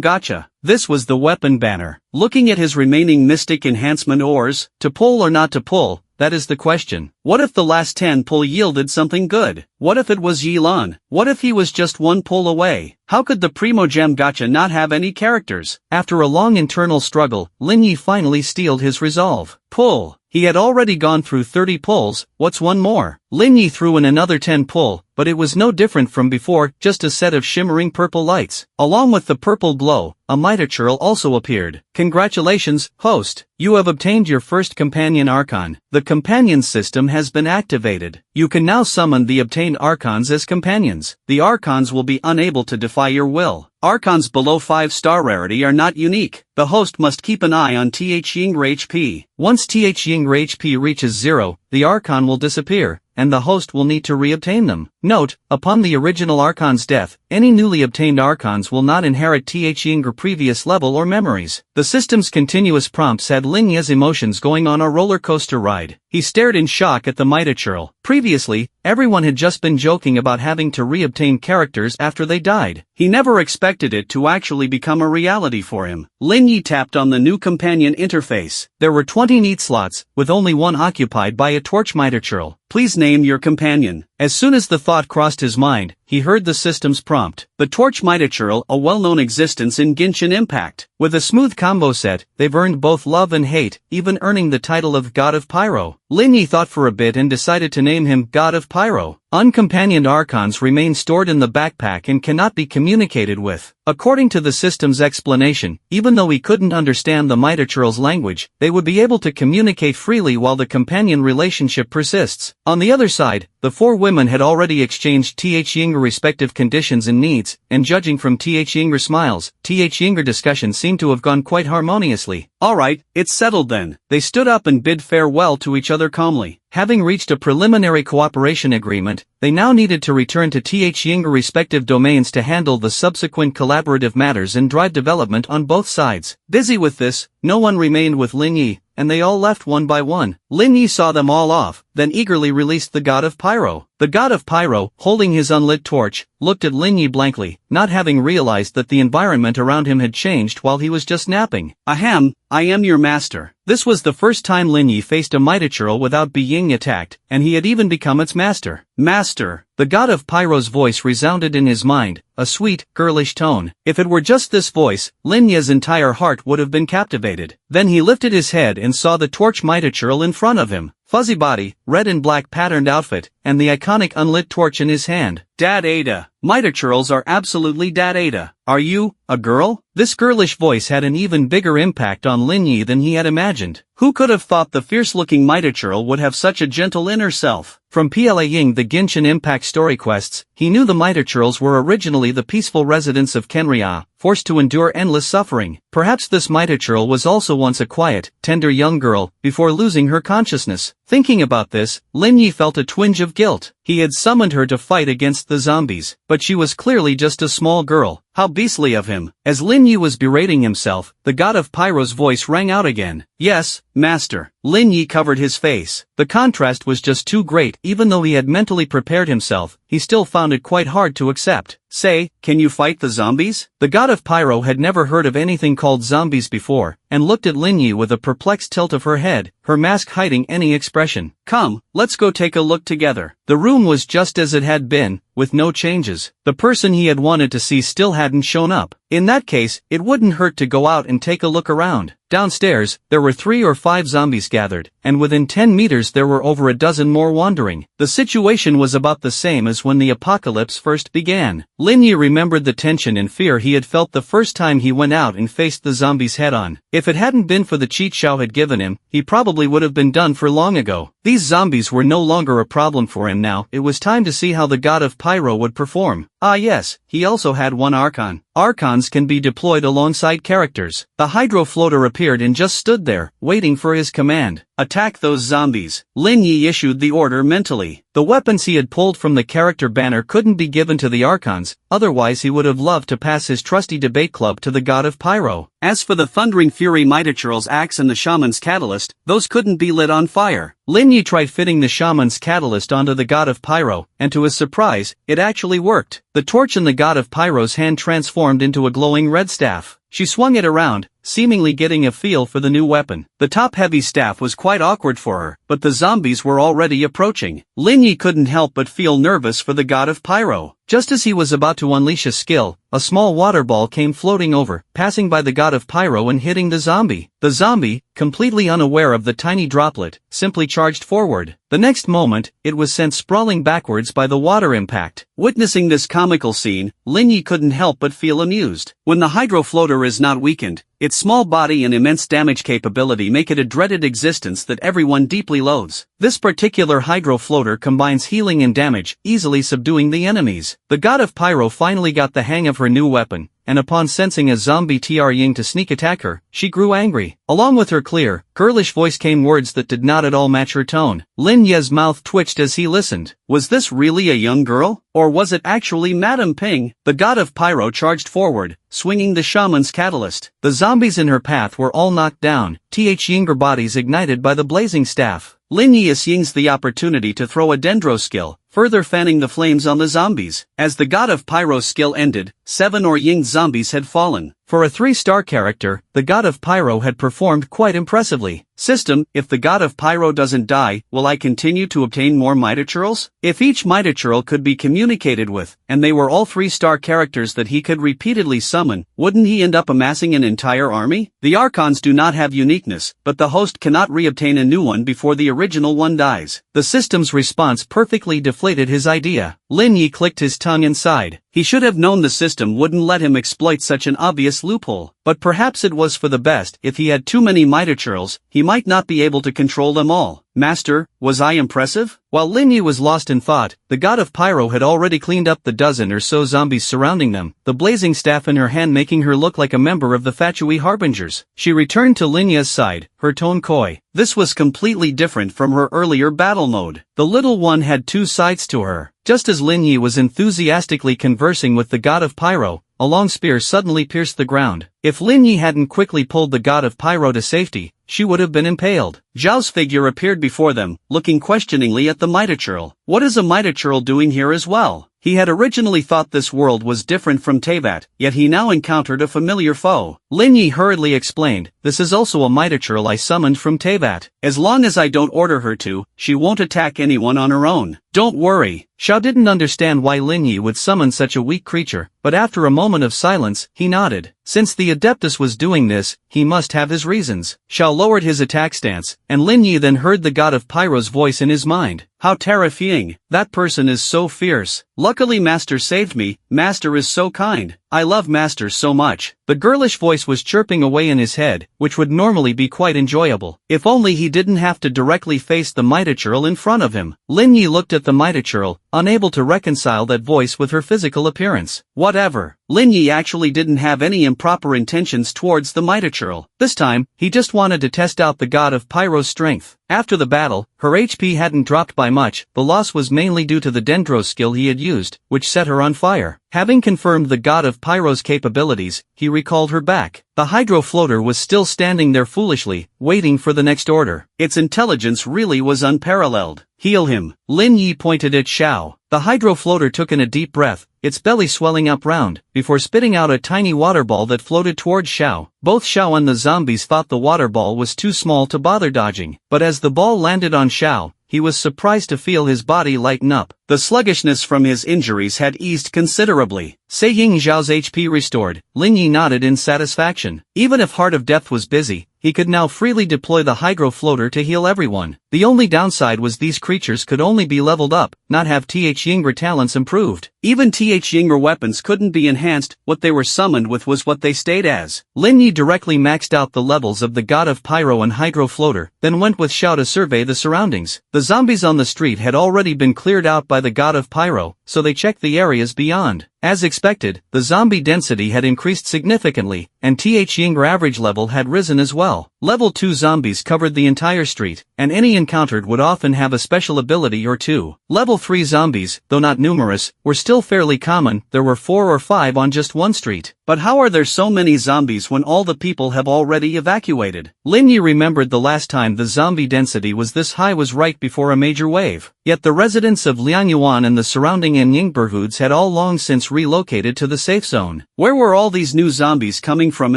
Gacha? This was the weapon banner. Looking at his remaining Mystic Enhancement ores, to pull or not to pull, that is the question. What if the last 10 pull yielded something good? What if it was Yilan? What if he was just 1 pull away? How could the Primo Gem Gacha not have any characters? After a long internal struggle, Lin Yi finally steeled his resolve. Pull. He had already gone through 30 pulls, what's one more? Lin Yi threw in another 10 pull, but it was no different from before, just a set of shimmering purple lights. Along with the purple glow, a Mitocurl also appeared. Congratulations, host. You have obtained your first companion Archon. The companion system has been activated. You can now summon the obtained Archons as companions. The Archons will be unable to defy your will. Archons below 5-star rarity are not unique. The host must keep an eye on TH Yingr HP. Once TH Yingr HP reaches 0, the Archon will disappear, and the host will need to re-obtain them. Note, upon the original Archon's death, any newly obtained Archons will not inherit TH Yingr previous level or memories. The system's continuous prompts had Lin Yi's emotions going on a roller coaster ride. He stared in shock at the Mitocurl. Previously, everyone had just been joking about having to re-obtain characters after they died. He never expected it to actually become a reality for him. Lin Yi tapped on the new companion interface. There were 20 neat slots, with only one occupied by a torch Mitocurl. Please name your companion. As soon as the thought crossed his mind, he heard the system's prompt. The Torch Mitocurl, a well-known existence in Genshin Impact. With a smooth combo set, they've earned both love and hate, even earning the title of God of Pyro. Lin Yi thought for a bit and decided to name him God of Pyro. Uncompanioned Archons remain stored in the backpack and cannot be communicated with. According to the system's explanation, even though he couldn't understand the Mitocurl's language, they would be able to communicate freely while the companion relationship persists. On the other side, the 4 women had already exchanged TH Yingr respective conditions and needs, and judging from TH Yingr smiles, TH Yingr discussion seemed to have gone quite harmoniously. Alright, it's settled then. They stood up and bid farewell to each other calmly. Having reached a preliminary cooperation agreement, they now needed to return to TH Yingr respective domains to handle the subsequent collaborative matters and drive development on both sides. Busy with this, no one remained with Lin Yi, and they all left one by one. Lin Yi saw them all off, then eagerly released the God of Pyro. The God of Pyro, holding his unlit torch, looked at Lin Yi blankly, not having realized that the environment around him had changed while he was just napping. Ahem, I am your master. This was the first time Lin Yi faced a Mitocurl without being attacked, and he had even become its master. Master! The God of Pyro's voice resounded in his mind, a sweet, girlish tone. If it were just this voice, Lin Yi's entire heart would have been captivated. Then he lifted his head and saw the torch Mitocurl in front of him. Fuzzy body, red and black patterned outfit, and the iconic unlit torch in his hand. Dad Ada. Mitocurls are absolutely Dad Ada. Are you, a girl? This girlish voice had an even bigger impact on Lin Yi than he had imagined. Who could have thought the fierce-looking Mitocurl would have such a gentle inner self? From PLA Ying the Genshin Impact story quests, he knew the Mitocurls were originally the peaceful residents of Kenria, forced to endure endless suffering. Perhaps this Mitocurl was also once a quiet, tender young girl, before losing her consciousness. Thinking about this, Lin Yi felt a twinge of guilt. He had summoned her to fight against the zombies, but she was clearly just a small girl, How beastly of him. As Lin Yi was berating himself, the god of Pyro's voice rang out again. Yes, master. Lin Yi covered his face. The contrast was just too great. Even though he had mentally prepared himself, he still found it quite hard to accept. Say, can you fight the zombies? The god of Pyro had never heard of anything called zombies before, and looked at Lin Yi with a perplexed tilt of her head, her mask hiding any expression. Come, let's go take a look together. The room was just as it had been, with no changes. The person he had wanted to see still hadn't shown up. In that case, it wouldn't hurt to go out and take a look around. Downstairs, there were 3 or 5 zombies gathered, and within 10 meters there were over a dozen more wandering. The situation was about the same as when the apocalypse first began. Lin Yi remembered the tension and fear he had felt the first time he went out and faced the zombies head-on. If it hadn't been for the cheat Xiao had given him, he probably would have been done for long ago. These zombies were no longer a problem for him now. It was time to see how the god of Pyro would perform. Ah yes, he also had one Archon. Archons can be deployed alongside characters. The hydro floater appeared and just stood there, waiting for his command. Attack those zombies. Lin Yi issued the order mentally. The weapons he had pulled from the character banner couldn't be given to the Archons, otherwise he would have loved to pass his trusty debate club to the god of Pyro. As for the Thundering Fury Mitachurl's axe and the Shaman's Catalyst, those couldn't be lit on fire. Lin Yi tried fitting the Shaman's Catalyst onto the god of Pyro, and to his surprise, it actually worked. The torch in the god of Pyro's hand transformed into a glowing red staff. She swung it around, seemingly getting a feel for the new weapon. The top-heavy staff was quite awkward for her, but the zombies were already approaching. Lin Yi couldn't help but feel nervous for the god of Pyro. Just as he was about to unleash his skill, a small water ball came floating over, passing by the god of Pyro and hitting the zombie. The zombie, completely unaware of the tiny droplet, simply charged forward. The next moment, it was sent sprawling backwards by the water impact. Witnessing this comical scene, Lin Yi couldn't help but feel amused. When the hydro floater is not weakened, its small body and immense damage capability make it a dreaded existence that everyone deeply loathes. This particular hydro floater combines healing and damage, easily subduing the enemies. The god of Pyro finally got the hang of her new weapon, and upon sensing a zombie Trying to sneak attack her, she grew angry. Along with her clear, girlish voice came words that did not at all match her tone. Lin Ye's mouth twitched as he listened. Was this really a young girl? Or was it actually Madame Ping? The god of Pyro charged forward, swinging the Shaman's Catalyst. The zombies in her path were all knocked down, Yinger bodies ignited by the blazing staff. Lin Yi seized the opportunity to throw a Dendro skill, further fanning the flames on the zombies. As the god of Pyro's skill ended, 7 Ying zombies had fallen. For a 3-star character, the god of Pyro had performed quite impressively. System, if the god of Pyro doesn't die, will I continue to obtain more Mitachurls? If each Mitachurl could be communicated with, and they were all 3-star characters that he could repeatedly summon, wouldn't he end up amassing an entire army? The Archons do not have uniqueness, but the host cannot reobtain a new one before the original one dies. The system's response perfectly deflated his idea. Lin Yi clicked his tongue and sighed. He should have known the system wouldn't let him exploit such an obvious loophole. But perhaps it was for the best. If he had too many Mitachurls, he might not be able to control them all. Master, was I impressive? While Lin Yi was lost in thought, the god of Pyro had already cleaned up the dozen or so zombies surrounding them, the blazing staff in her hand making her look like a member of the Fatui Harbingers. She returned to Lin Yi's side, her tone coy. This was completely different from her earlier battle mode. The little one had 2 sides to her. Just as Lin Yi was enthusiastically conversing with the god of Pyro, a long spear suddenly pierced the ground. If Lin Yi hadn't quickly pulled the god of Pyro to safety, she would have been impaled. Zhao's figure appeared before them, looking questioningly at the Mitachurl. What is a Mitachurl doing here as well? He had originally thought this world was different from Teyvat, yet he now encountered a familiar foe. Lin Yi hurriedly explained, this is also a Mitachurl I summoned from Teyvat. As long as I don't order her to, she won't attack anyone on her own. Don't worry. Xiao didn't understand why Lin Yi would summon such a weak creature, but after a moment of silence, he nodded. Since the Adeptus was doing this, he must have his reasons. Xiao lowered his attack stance, and Lin Yi then heard the god of Pyro's voice in his mind. How terrifying. That person is so fierce. Luckily Master saved me. Master is so kind. I love Master so much. The girlish voice was chirping away in his head, which would normally be quite enjoyable. If only he didn't have to directly face the Mitachurl in front of him. Lin Yi looked at the Mitachurl, unable to reconcile that voice with her physical appearance. Whatever. Lin Yi actually didn't have any improper intentions towards the Mitachurl. This time, he just wanted to test out the god of Pyro's strength. After the battle, her HP hadn't dropped by much, the loss was mainly due to the Dendro skill he had used, which set her on fire. Having confirmed the god of Pyro's capabilities, he recalled her back. The hydro floater was still standing there foolishly, waiting for the next order. Its intelligence really was unparalleled. Heal him. Lin Yi pointed at Xiao. The hydro floater took in a deep breath, its belly swelling up round, before spitting out a tiny water ball that floated towards Xiao. Both Xiao and the zombies thought the water ball was too small to bother dodging, but as the ball landed on Xiao, he was surprised to feel his body lighten up. The sluggishness from his injuries had eased considerably. Seiying Zhao's HP restored, Lin Yi nodded in satisfaction. Even if Heart of Death was busy, he could now freely deploy the hydro floater to heal everyone. The only downside was these creatures could only be leveled up, not have TH Yingr talents improved. Even TH Yingr weapons couldn't be enhanced, what they were summoned with was what they stayed as. Lin Yi directly maxed out the levels of the god of Pyro and hydro floater, then went with Xiao to survey the surroundings. The zombies on the street had already been cleared out by the god of Pyro, so they checked the areas beyond. As expected, the zombie density had increased significantly, and TH Yingr average level had risen as well. Level 2 zombies covered the entire street, and any encountered would often have a special ability or two. Level 3 zombies, though not numerous, were still fairly common. There were 4 or 5 on just one street. But how are there so many zombies when all the people have already evacuated? Lin Yi remembered the last time the zombie density was this high was right before a major wave. Yet the residents of Lianyuan and the surrounding Anyingberhoods had all long since relocated to the safe zone. Where were all these new zombies coming from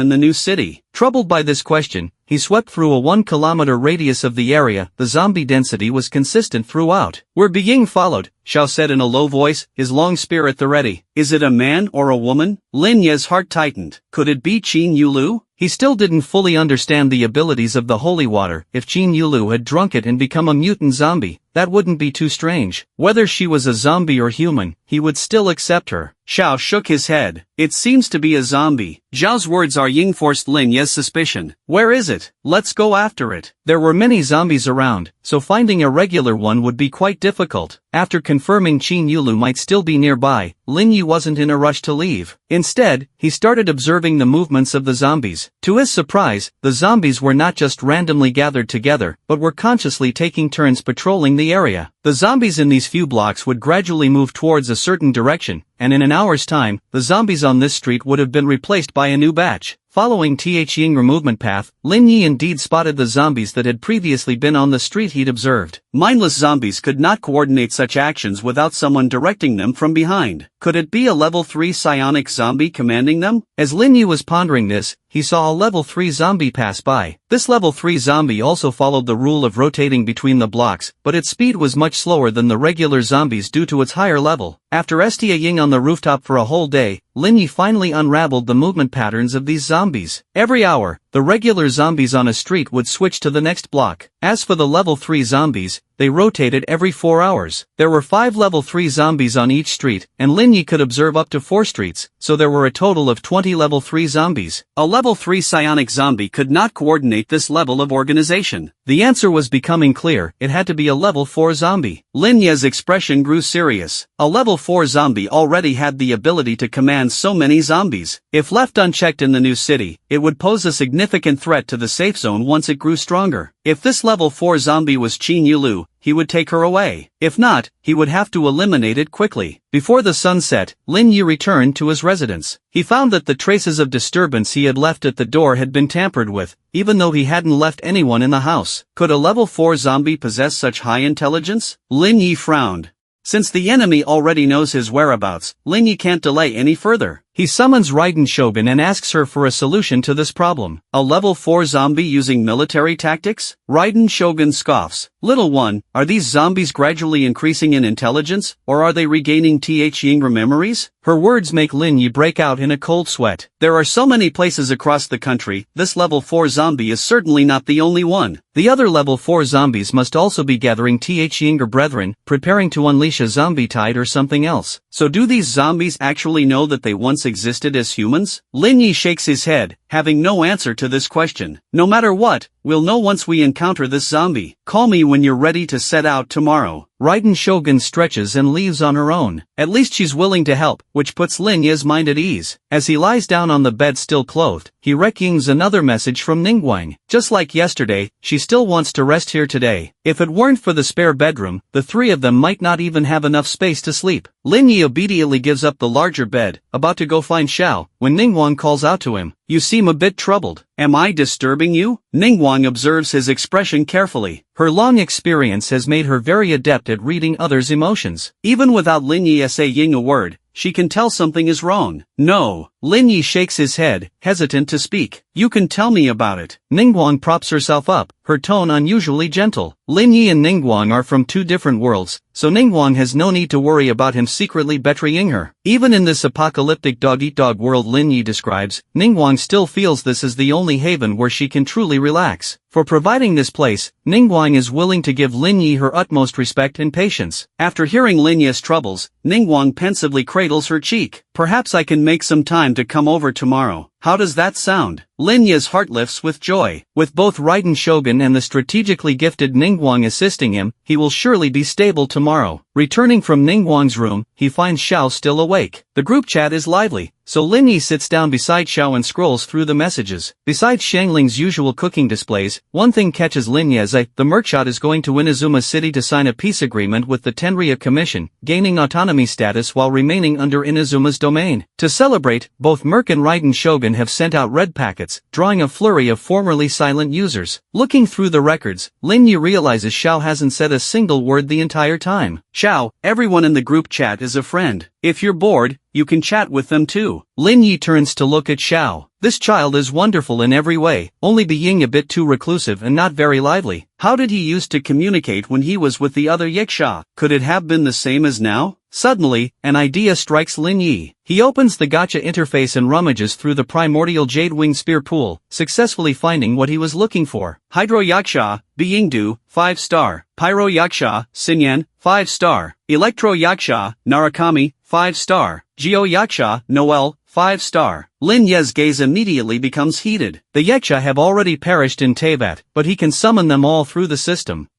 in the new city? Troubled by this question, he swept through a 1-kilometer radius of the area. The zombie density was consistent throughout. We're being followed, Xiao said in a low voice, his long spear at the ready. Is it a man or a woman? Lin Ye's heart tightened. Could it be Qin Yulu? He still didn't fully understand the abilities of the holy water. If Qin Yulu had drunk it and become a mutant zombie, that wouldn't be too strange. Whether she was a zombie or human, he would still accept her. Xiao shook his head. It seems to be a zombie. Zhao's words reinforced Lin Ye's suspicion. Where is it? Let's go after it. There were many zombies around, so finding a regular one would be quite difficult. After confirming Qin Yulu might still be nearby, Lin Yi wasn't in a rush to leave. Instead, he started observing the movements of the zombies. To his surprise, the zombies were not just randomly gathered together, but were consciously taking turns patrolling the area. The zombies in these few blocks would gradually move towards a certain direction, and in an hour's time, the zombies on this street would have been replaced by a new batch. Following TH Yingr movement path, Lin Yi indeed spotted the zombies that had previously been on the street he'd observed. Mindless zombies could not coordinate such actions without someone directing them from behind. Could it be a level 3 psionic zombie commanding them? As Lin Yi was pondering this, he saw a level 3 zombie pass by. This level 3 zombie also followed the rule of rotating between the blocks, but its speed was much slower than the regular zombies due to its higher level. After staying on the rooftop for a whole day, Lin Yi finally unraveled the movement patterns of these zombies. Every hour, the regular zombies on a street would switch to the next block. As for the level 3 zombies, they rotated every 4 hours. There were 5 level 3 zombies on each street, and Lin Yi could observe up to 4 streets, so there were a total of 20 level 3 zombies. A level 3 psionic zombie could not coordinate this level of organization. The answer was becoming clear. It had to be a level 4 zombie. Lin Ye's expression grew serious. A level 4 zombie already had the ability to command so many zombies. If left unchecked in the new city, it would pose a significant threat to the safe zone once it grew stronger. If this level 4 zombie was Qin Yulu, he would take her away. If not, he would have to eliminate it quickly. Before the sun set, Lin Yi returned to his residence. He found that the traces of disturbance he had left at the door had been tampered with, even though he hadn't left anyone in the house. Could a level 4 zombie possess such high intelligence? Lin Yi frowned. Since the enemy already knows his whereabouts, Lin Yi can't delay any further. He summons Raiden Shogun and asks her for a solution to this problem. A level 4 zombie using military tactics? Raiden Shogun scoffs. Little one, are these zombies gradually increasing in intelligence, or are they regaining TH Yingr memories? Her words make Lin Yi break out in a cold sweat. There are so many places across the country, this level 4 zombie is certainly not the only one. The other level 4 zombies must also be gathering TH Yingr brethren, preparing to unleash a zombie tide or something else. So do these zombies actually know that they once existed as humans? Lin Yi shakes his head. having no answer to this question. No matter what, we'll know once we encounter this zombie. Call me when you're ready to set out tomorrow. Raiden Shogun stretches and leaves on her own. At least she's willing to help, which puts Lin Ye's mind at ease. As he lies down on the bed still clothed, he reckings another message from Ningguang. Just like yesterday, she still wants to rest here today. If it weren't for the spare bedroom, the three of them might not even have enough space to sleep. Lin Ye obediently gives up the larger bed, about to go find Xiao, when Ningguang calls out to him. You seem a bit troubled. Am I disturbing you? Ningguang observes his expression carefully. Her long experience has made her very adept at reading others' emotions. Even without Lin Yi saying a word, she can tell something is wrong. No. Lin Yi shakes his head, hesitant to speak. You can tell me about it. Ningguang props herself up, her tone unusually gentle. Lin Yi and Ningguang are from two different worlds, so Ningguang has no need to worry about him secretly betraying her. Even in this apocalyptic dog-eat-dog world Lin Yi describes, Ningguang still feels this is the only haven where she can truly relax. For providing this place, Ningguang is willing to give Lin Yi her utmost respect and patience. After hearing Lin Yi's troubles, Ningguang pensively cradles her cheek. Perhaps I can make some time to come over tomorrow. How does that sound? Lin Yi's heart lifts with joy. With both Raiden Shogun and the strategically gifted Ningguang assisting him, he will surely be stable tomorrow. Returning from Ningguang's room, he finds Xiao still awake. The group chat is lively, so Lin Yi sits down beside Xiao and scrolls through the messages. Besides Xiangling's usual cooking displays, one thing catches Lin Yi's eye. The merchant is going to Inazuma City to sign a peace agreement with the Tenrya Commission, gaining autonomy status while remaining under Inazuma's domain. To celebrate, both Merc and Raiden Shogun have sent out red packets, drawing a flurry of formerly silent users. Looking through the records, Lin Yi realizes Xiao hasn't said a single word the entire time. Xiao, everyone in the group chat is a friend. If you're bored, you can chat with them too. Lin Yi turns to look at Xiao. This child is wonderful in every way, only being a bit too reclusive and not very lively. How did he used to communicate when he was with the other Yiksha? Could it have been the same as now? Suddenly, an idea strikes Lin Yi. He opens the gacha interface and rummages through the primordial jade-winged spear pool, successfully finding what he was looking for. Hydro Yaksha, Beingdu, 5-star. Pyro Yaksha, Sinyan, 5-star. Electro Yaksha, Narakami, 5-star. Geo Yaksha, Noel, 5-star. Lin Ye's gaze immediately becomes heated. The Yaksha have already perished in Teyvat, but he can summon them all through the system.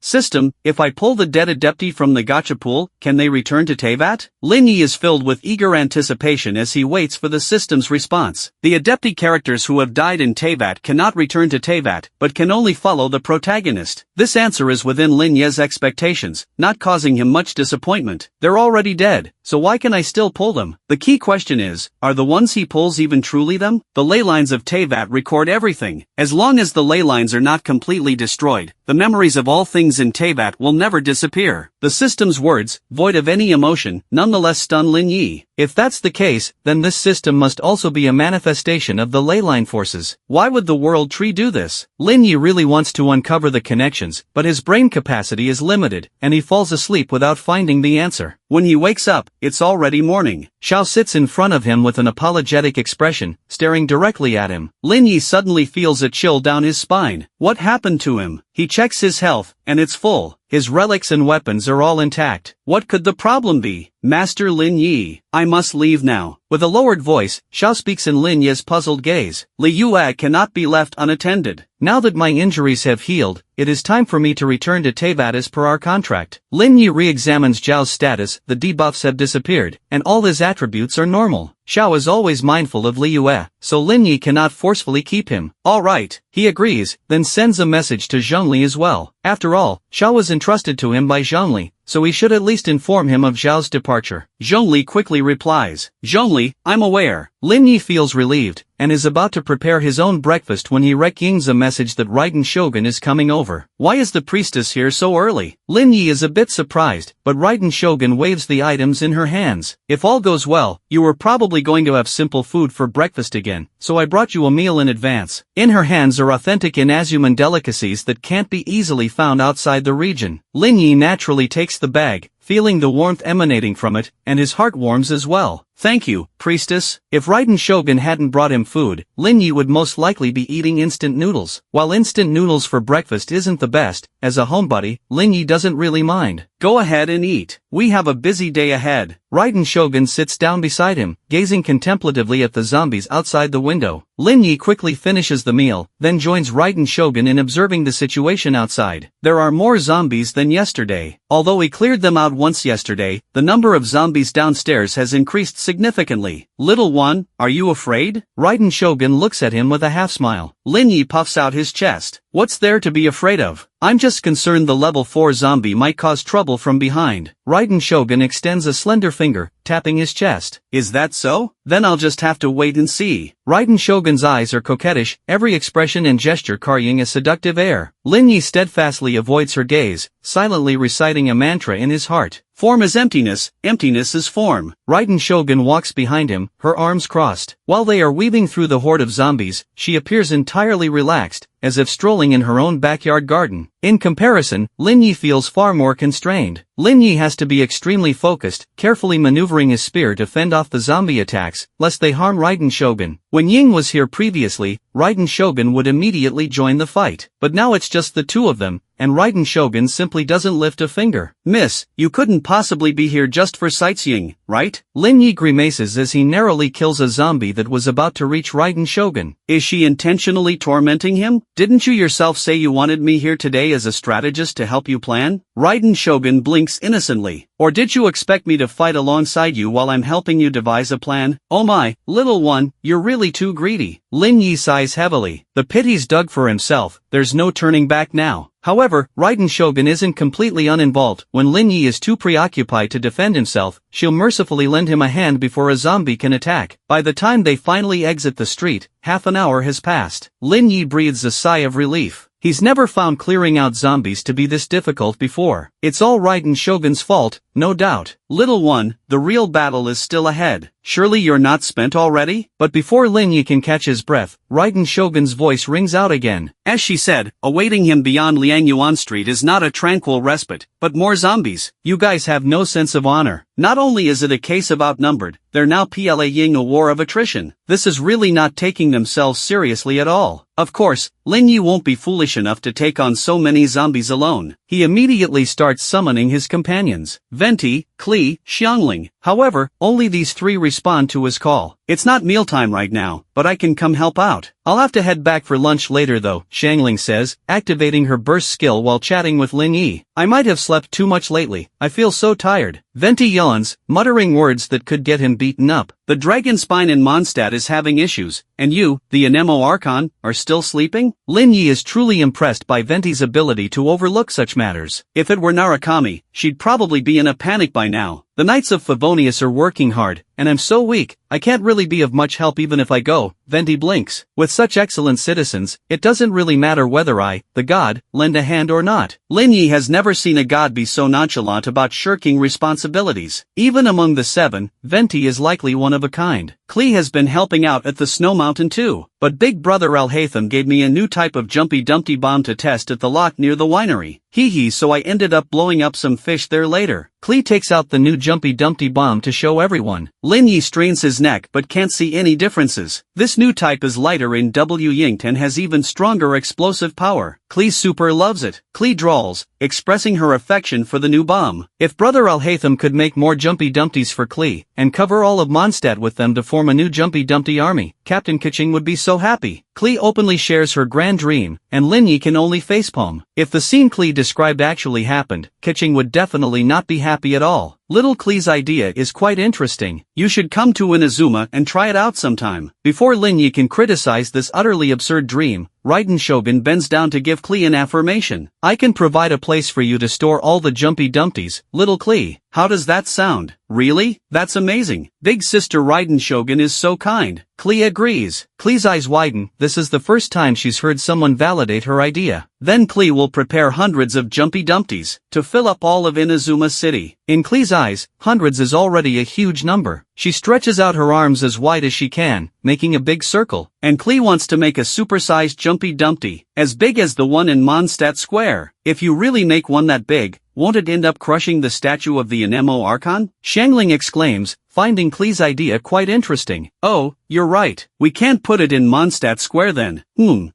If I pull the dead adepti from the gacha pool, can they return to Teyvat? Lin Yi is filled with eager anticipation as he waits for the system's response. The adepti characters who have died in Teyvat cannot return to Teyvat, but can only follow the protagonist. This answer is within Lin Ye's expectations, not causing him much disappointment. They're already dead, so why can I still pull them? The key question is, are the ones he pulls even truly them? The ley lines of Teyvat record everything. As long as the ley lines are not completely destroyed, the memories of all things in Teyvat will never disappear. The system's words, void of any emotion, nonetheless stun Lin Yi. If that's the case, then this system must also be a manifestation of the leyline forces. Why would the world tree do this? Lin Yi really wants to uncover the connections, but his brain capacity is limited, and he falls asleep without finding the answer. When he wakes up, it's already morning. Xiao sits in front of him with an apologetic expression, staring directly at him. Lin Yi suddenly feels a chill down his spine. What happened to him? He checks his health, and it's full. His relics and weapons are all intact. What could the problem be? Master Lin Yi, I must leave now. With a lowered voice, Xiao speaks in Lin Yi's puzzled gaze. Li Yue cannot be left unattended. Now that my injuries have healed, it is time for me to return to Teyvat as per our contract. Lin Yi re-examines Zhao's status, the debuffs have disappeared, and all his attributes are normal. Xiao is always mindful of Li Yue, so Lin Yi cannot forcefully keep him. All right, he agrees, then sends a message to Zhongli as well. After all, Xiao was entrusted to him by Zhongli, so he should at least inform him of Zhao's departure. Zhongli quickly replies, Zhongli, I'm aware. Lin Yi feels relieved, and is about to prepare his own breakfast when he reckings a message that Raiden Shogun is coming over. Why is the priestess here so early? Lin Yi is a bit surprised, but Raiden Shogun waves the items in her hands. If all goes well, you were probably going to have simple food for breakfast again, so I brought you a meal in advance. In her hands are authentic Inazuman delicacies that can't be easily found outside the region. Lin Yi naturally takes the bag, feeling the warmth emanating from it, and his heart warms as well. Thank you, priestess. If Raiden Shogun hadn't brought him food, Lin Yi would most likely be eating instant noodles. While instant noodles for breakfast isn't the best, as a homebody, Lin Yi doesn't really mind. Go ahead and eat. We have a busy day ahead. Raiden Shogun sits down beside him, gazing contemplatively at the zombies outside the window. Lin Yi quickly finishes the meal, then joins Raiden Shogun in observing the situation outside. There are more zombies than yesterday. Although he cleared them out once yesterday, the number of zombies downstairs has increased significantly. Little one, are you afraid? Raiden Shogun looks at him with a half-smile. Lin Yi puffs out his chest. What's there to be afraid of? I'm just concerned the level 4 zombie might cause trouble from behind. Raiden Shogun extends a slender finger, tapping his chest. Is that so? Then I'll just have to wait and see. Raiden Shogun's eyes are coquettish, every expression and gesture carrying a seductive air. Lin Yi steadfastly avoids her gaze, silently reciting a mantra in his heart. Form is emptiness, emptiness is form. Raiden Shogun walks behind him, her arms crossed. While they are weaving through the horde of zombies, she appears entirely relaxed, as if strolling in her own backyard garden. In comparison, Lin Yi feels far more constrained. Lin Yi has to be extremely focused, carefully maneuvering his spear to fend off the zombie attacks, lest they harm Raiden Shogun. When Ying was here previously, Raiden Shogun would immediately join the fight. But now it's just the two of them, and Raiden Shogun simply doesn't lift a finger. Miss, you couldn't possibly be here just for sightseeing, right? Lin Yi grimaces as he narrowly kills a zombie that was about to reach Raiden Shogun. Is she intentionally tormenting him? Didn't you yourself say you wanted me here today as a strategist to help you plan? Raiden Shogun blinks innocently. Or did you expect me to fight alongside you while I'm helping you devise a plan? Oh my, little one, you're really too greedy. Lin Yi sighs heavily. The pit he's dug for himself, there's no turning back now. However, Raiden Shogun isn't completely uninvolved. When Lin Yi is too preoccupied to defend himself, she'll mercifully lend him a hand before a zombie can attack. By the time they finally exit the street, half an hour has passed. Lin Yi breathes a sigh of relief. He's never found clearing out zombies to be this difficult before. It's all Raiden Shogun's fault, no doubt. Little one, the real battle is still ahead. Surely you're not spent already? But before Lin Yi can catch his breath, Raiden Shogun's voice rings out again. As she said, awaiting him beyond Liangyuan Street is not a tranquil respite, but more zombies. You guys have no sense of honor. Not only is it a case of outnumbered, they're now playing a war of attrition. This is really not taking themselves seriously at all. Of course, Lin Yi won't be foolish enough to take on so many zombies alone. He immediately starts summoning his companions. Venti, Klee, Xiangling. However, only these three respond to his call. It's not mealtime right now, but I can come help out. I'll have to head back for lunch later though, Xiangling says, activating her burst skill while chatting with Lin Yi. I might have slept too much lately, I feel so tired. Venti yawns, muttering words that could get him beaten up. The dragon spine in Mondstadt is having issues, and you, the Anemo Archon, are still sleeping? Lin Yi is truly impressed by Venti's ability to overlook such matters. If it were Narukami, she'd probably be in a panic by now. The Knights of Favonius are working hard, and I'm so weak, I can't really be of much help even if I go. Venti blinks. With such excellent citizens, it doesn't really matter whether I, the god, lend a hand or not. Lin Yi has never seen a god be so nonchalant about shirking responsibilities. Even among the seven, Venti is likely one of a kind. Klee has been helping out at the Snow Mountain too. But Big Brother Alhaitham gave me a new type of Jumpy Dumpty bomb to test at the lock near the winery. Hee so I ended up blowing up some fish there later. Klee takes out the new Jumpy Dumpty bomb to show everyone. Lin Yi strains his neck but can't see any differences. This new type is lighter in W-Yinked and has even stronger explosive power. Klee super loves it. Klee drawls, expressing her affection for the new bomb. If Brother Alhaitham could make more Jumpy Dumpties for Klee, and cover all of Mondstadt with them to form a new Jumpy Dumpty army, Captain Kitching would be so happy. Klee openly shares her grand dream, and Lin Yi can only facepalm. If the scene Klee described actually happened, Kitching would definitely not be happy at all. Little Klee's idea is quite interesting. You should come to Inazuma and try it out sometime. Before Lin Yi can criticize this utterly absurd dream, Raiden Shogun bends down to give Klee an affirmation. I can provide a place for you to store all the Jumpy Dumpties, little Klee. How does that sound? Really? That's amazing. Big sister Raiden Shogun is so kind. Klee agrees. Klee's eyes widen. This is the first time she's heard someone validate her idea. Then Klee will prepare hundreds of Jumpy Dumpties to fill up all of Inazuma City. In Klee's eyes, hundreds is already a huge number. She stretches out her arms as wide as she can, making a big circle. And Klee wants to make a supersized Jumpy Dumpty, as big as the one in Mondstadt Square. If you really make one that big, won't it end up crushing the statue of the Anemo Archon? Xiangling exclaims, finding Klee's idea quite interesting. Oh, you're right. We can't put it in Mondstadt Square then.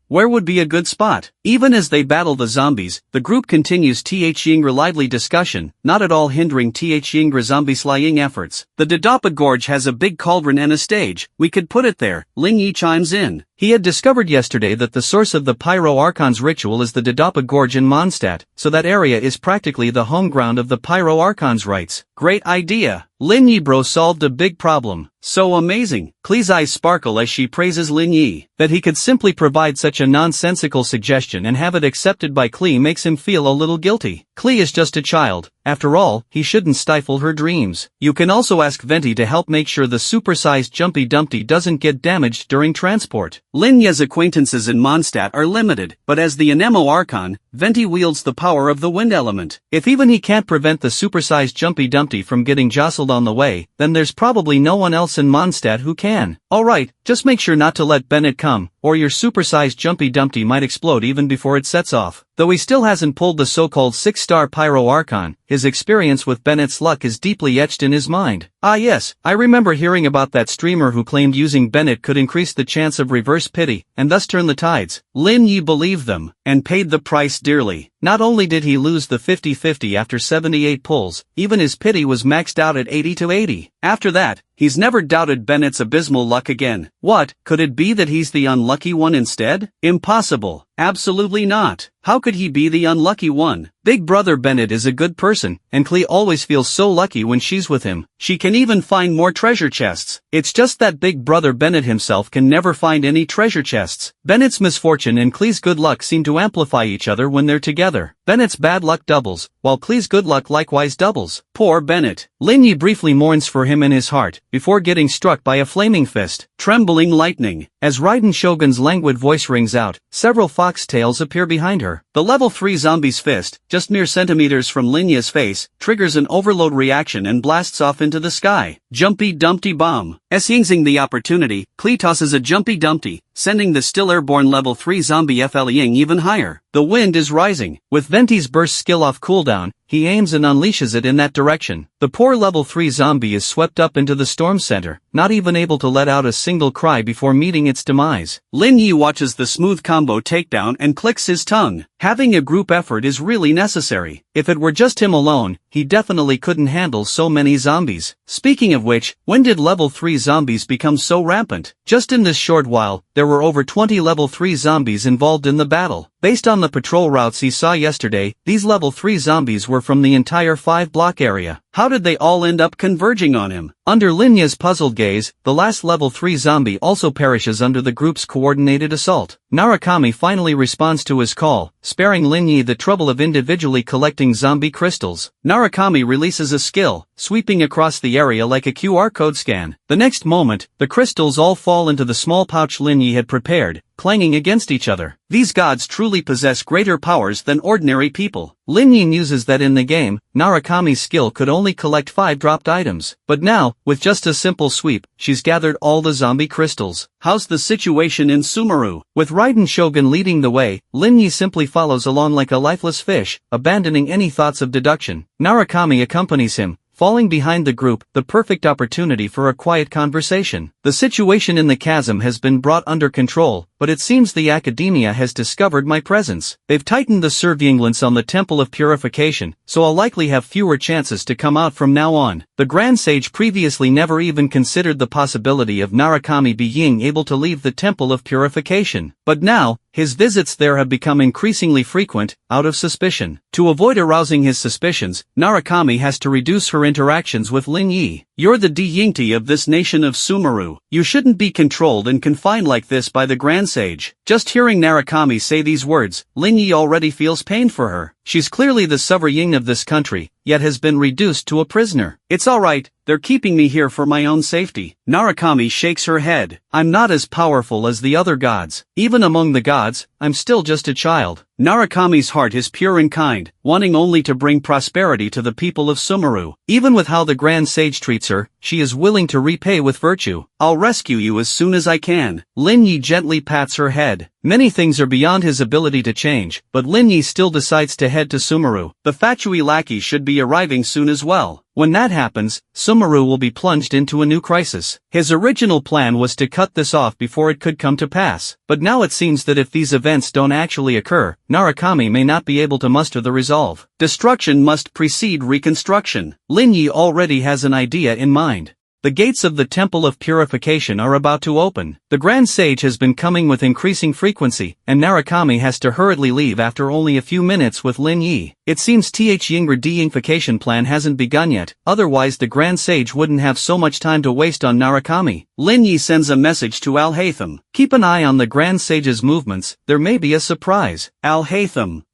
Where would be a good spot? Even as they battle the zombies, the group continues Yingra lively discussion, not at all hindering Yingra zombie slaying efforts. The Dodapa Gorge has a big cauldron and a stage. We could put it there. Ling Yi chimes in. He had discovered yesterday that the source of the Pyro Archon's ritual is the Dodapa Gorge in Mondstadt, so that area is practically the home ground of the Pyro Archon's rites. Great idea. Lin Yi bro solved a big problem. So amazing. Klee's eyes sparkle as she praises Lin Yi. That he could simply provide such a nonsensical suggestion and have it accepted by Klee makes him feel a little guilty. Klee is just a child. After all, he shouldn't stifle her dreams. You can also ask Venti to help make sure the supersized Jumpy Dumpty doesn't get damaged during transport. Lin Yi's acquaintances in Mondstadt are limited, but as the Anemo Archon, Venti wields the power of the wind element. If even he can't prevent the supersized Jumpy Dumpty from getting jostled on the way, then there's probably no one else in Mondstadt who can. Alright, just make sure not to let Bennett come, or your supersized Jumpy Dumpty might explode even before it sets off. Though he still hasn't pulled the so-called 6-star Pyro Archon, his experience with Bennett's luck is deeply etched in his mind. Ah yes, I remember hearing about that streamer who claimed using Bennett could increase the chance of reverse pity, and thus turn the tides. Lin Yi believed them, and paid the price dearly. Not only did he lose the 50-50 after 78 pulls, even his pity was maxed out at 80-80. After that, he's never doubted Bennett's abysmal luck again. What, could it be that he's the unlucky one instead? Impossible. Absolutely not. How could he be the unlucky one? Big Brother Bennett is a good person, and Klee always feels so lucky when she's with him. She can even find more treasure chests. It's just that Big Brother Bennett himself can never find any treasure chests. Bennett's misfortune and Klee's good luck seem to amplify each other when they're together. Bennett's bad luck doubles, while Klee's good luck likewise doubles. Poor Bennett. Lin Yi briefly mourns for him in his heart, before getting struck by a flaming fist. Trembling lightning. As Raiden Shogun's languid voice rings out, several foxtails appear behind her. The level 3 zombie's fist, just mere centimeters from Lin Yi's face, triggers an overload reaction and blasts off into the sky. Jumpy Dumpty Bomb. Seizing the opportunity, Klee tosses a Jumpy Dumpty, sending the still airborne level 3 zombie FL Ying even higher. The wind is rising. With Venti's burst skill off cooldown, he aims and unleashes it in that direction. The poor level 3 zombie is swept up into the storm center, not even able to let out a single cry before meeting its demise. Lin Yi watches the smooth combo takedown and clicks his tongue. Having a group effort is really necessary. If it were just him alone, he definitely couldn't handle so many zombies. Speaking of which, when did level 3 zombies become so rampant? Just in this short while, there were over 20 level 3 zombies involved in the battle. Based on the patrol routes he saw yesterday, these level 3 zombies were from the entire 5-block area. How did they all end up converging on him? Under Lin Yi's puzzled gaze, the last level 3 zombie also perishes under the group's coordinated assault. Narukami finally responds to his call, sparing Lin Yi the trouble of individually collecting zombie crystals. Narukami releases a skill, sweeping across the area like a QR code scan. The next moment, the crystals all fall into the small pouch Lin Yi had prepared, clanging against each other. These gods truly possess greater powers than ordinary people. Lin Yi muses that in the game, Narukami's skill could only collect 5 dropped items. But now, with just a simple sweep, she's gathered all the zombie crystals. How's the situation in Sumeru? With Raiden Shogun leading the way, Lin Yi simply follows along like a lifeless fish, abandoning any thoughts of deduction. Narukami accompanies him, falling behind the group, the perfect opportunity for a quiet conversation. The situation in the chasm has been brought under control, but it seems the academia has discovered my presence. They've tightened the surveillance on the Temple of Purification, so I'll likely have fewer chances to come out from now on. The Grand Sage previously never even considered the possibility of Narukami being able to leave the Temple of Purification. But now, his visits there have become increasingly frequent, out of suspicion. To avoid arousing his suspicions, Narukami has to reduce her interactions with Lin Yi. You're the Yingti of this nation of Sumeru. You shouldn't be controlled and confined like this by the Grand Sage. Just hearing Narukami say these words, Lin Yi already feels pain for her. She's clearly the sovereign of this country, yet has been reduced to a prisoner. It's alright, they're keeping me here for my own safety. Narukami shakes her head. I'm not as powerful as the other gods. Even among the gods, I'm still just a child. Narukami's heart is pure and kind, wanting only to bring prosperity to the people of Sumeru. Even with how the Grand Sage treats her, she is willing to repay with virtue. I'll rescue you as soon as I can. Lin Yi gently pats her head. Many things are beyond his ability to change, but Lin Yi still decides to head to Sumeru. The Fatui lackey should be arriving soon as well. When that happens, Sumeru will be plunged into a new crisis. His original plan was to cut this off before it could come to pass, but now it seems that if these events don't actually occur, Narukami may not be able to muster the resolve. Destruction must precede reconstruction. Lin Yi already has an idea in mind. The gates of the Temple of Purification are about to open. The Grand Sage has been coming with increasing frequency, and Narukami has to hurriedly leave after only a few minutes with Lin Yi. It seems Yingr de-infication plan hasn't begun yet, otherwise the Grand Sage wouldn't have so much time to waste on Narukami. Lin Yi sends a message to Al-Haytham. Keep an eye on the Grand Sage's movements, there may be a surprise. Al-Haytham,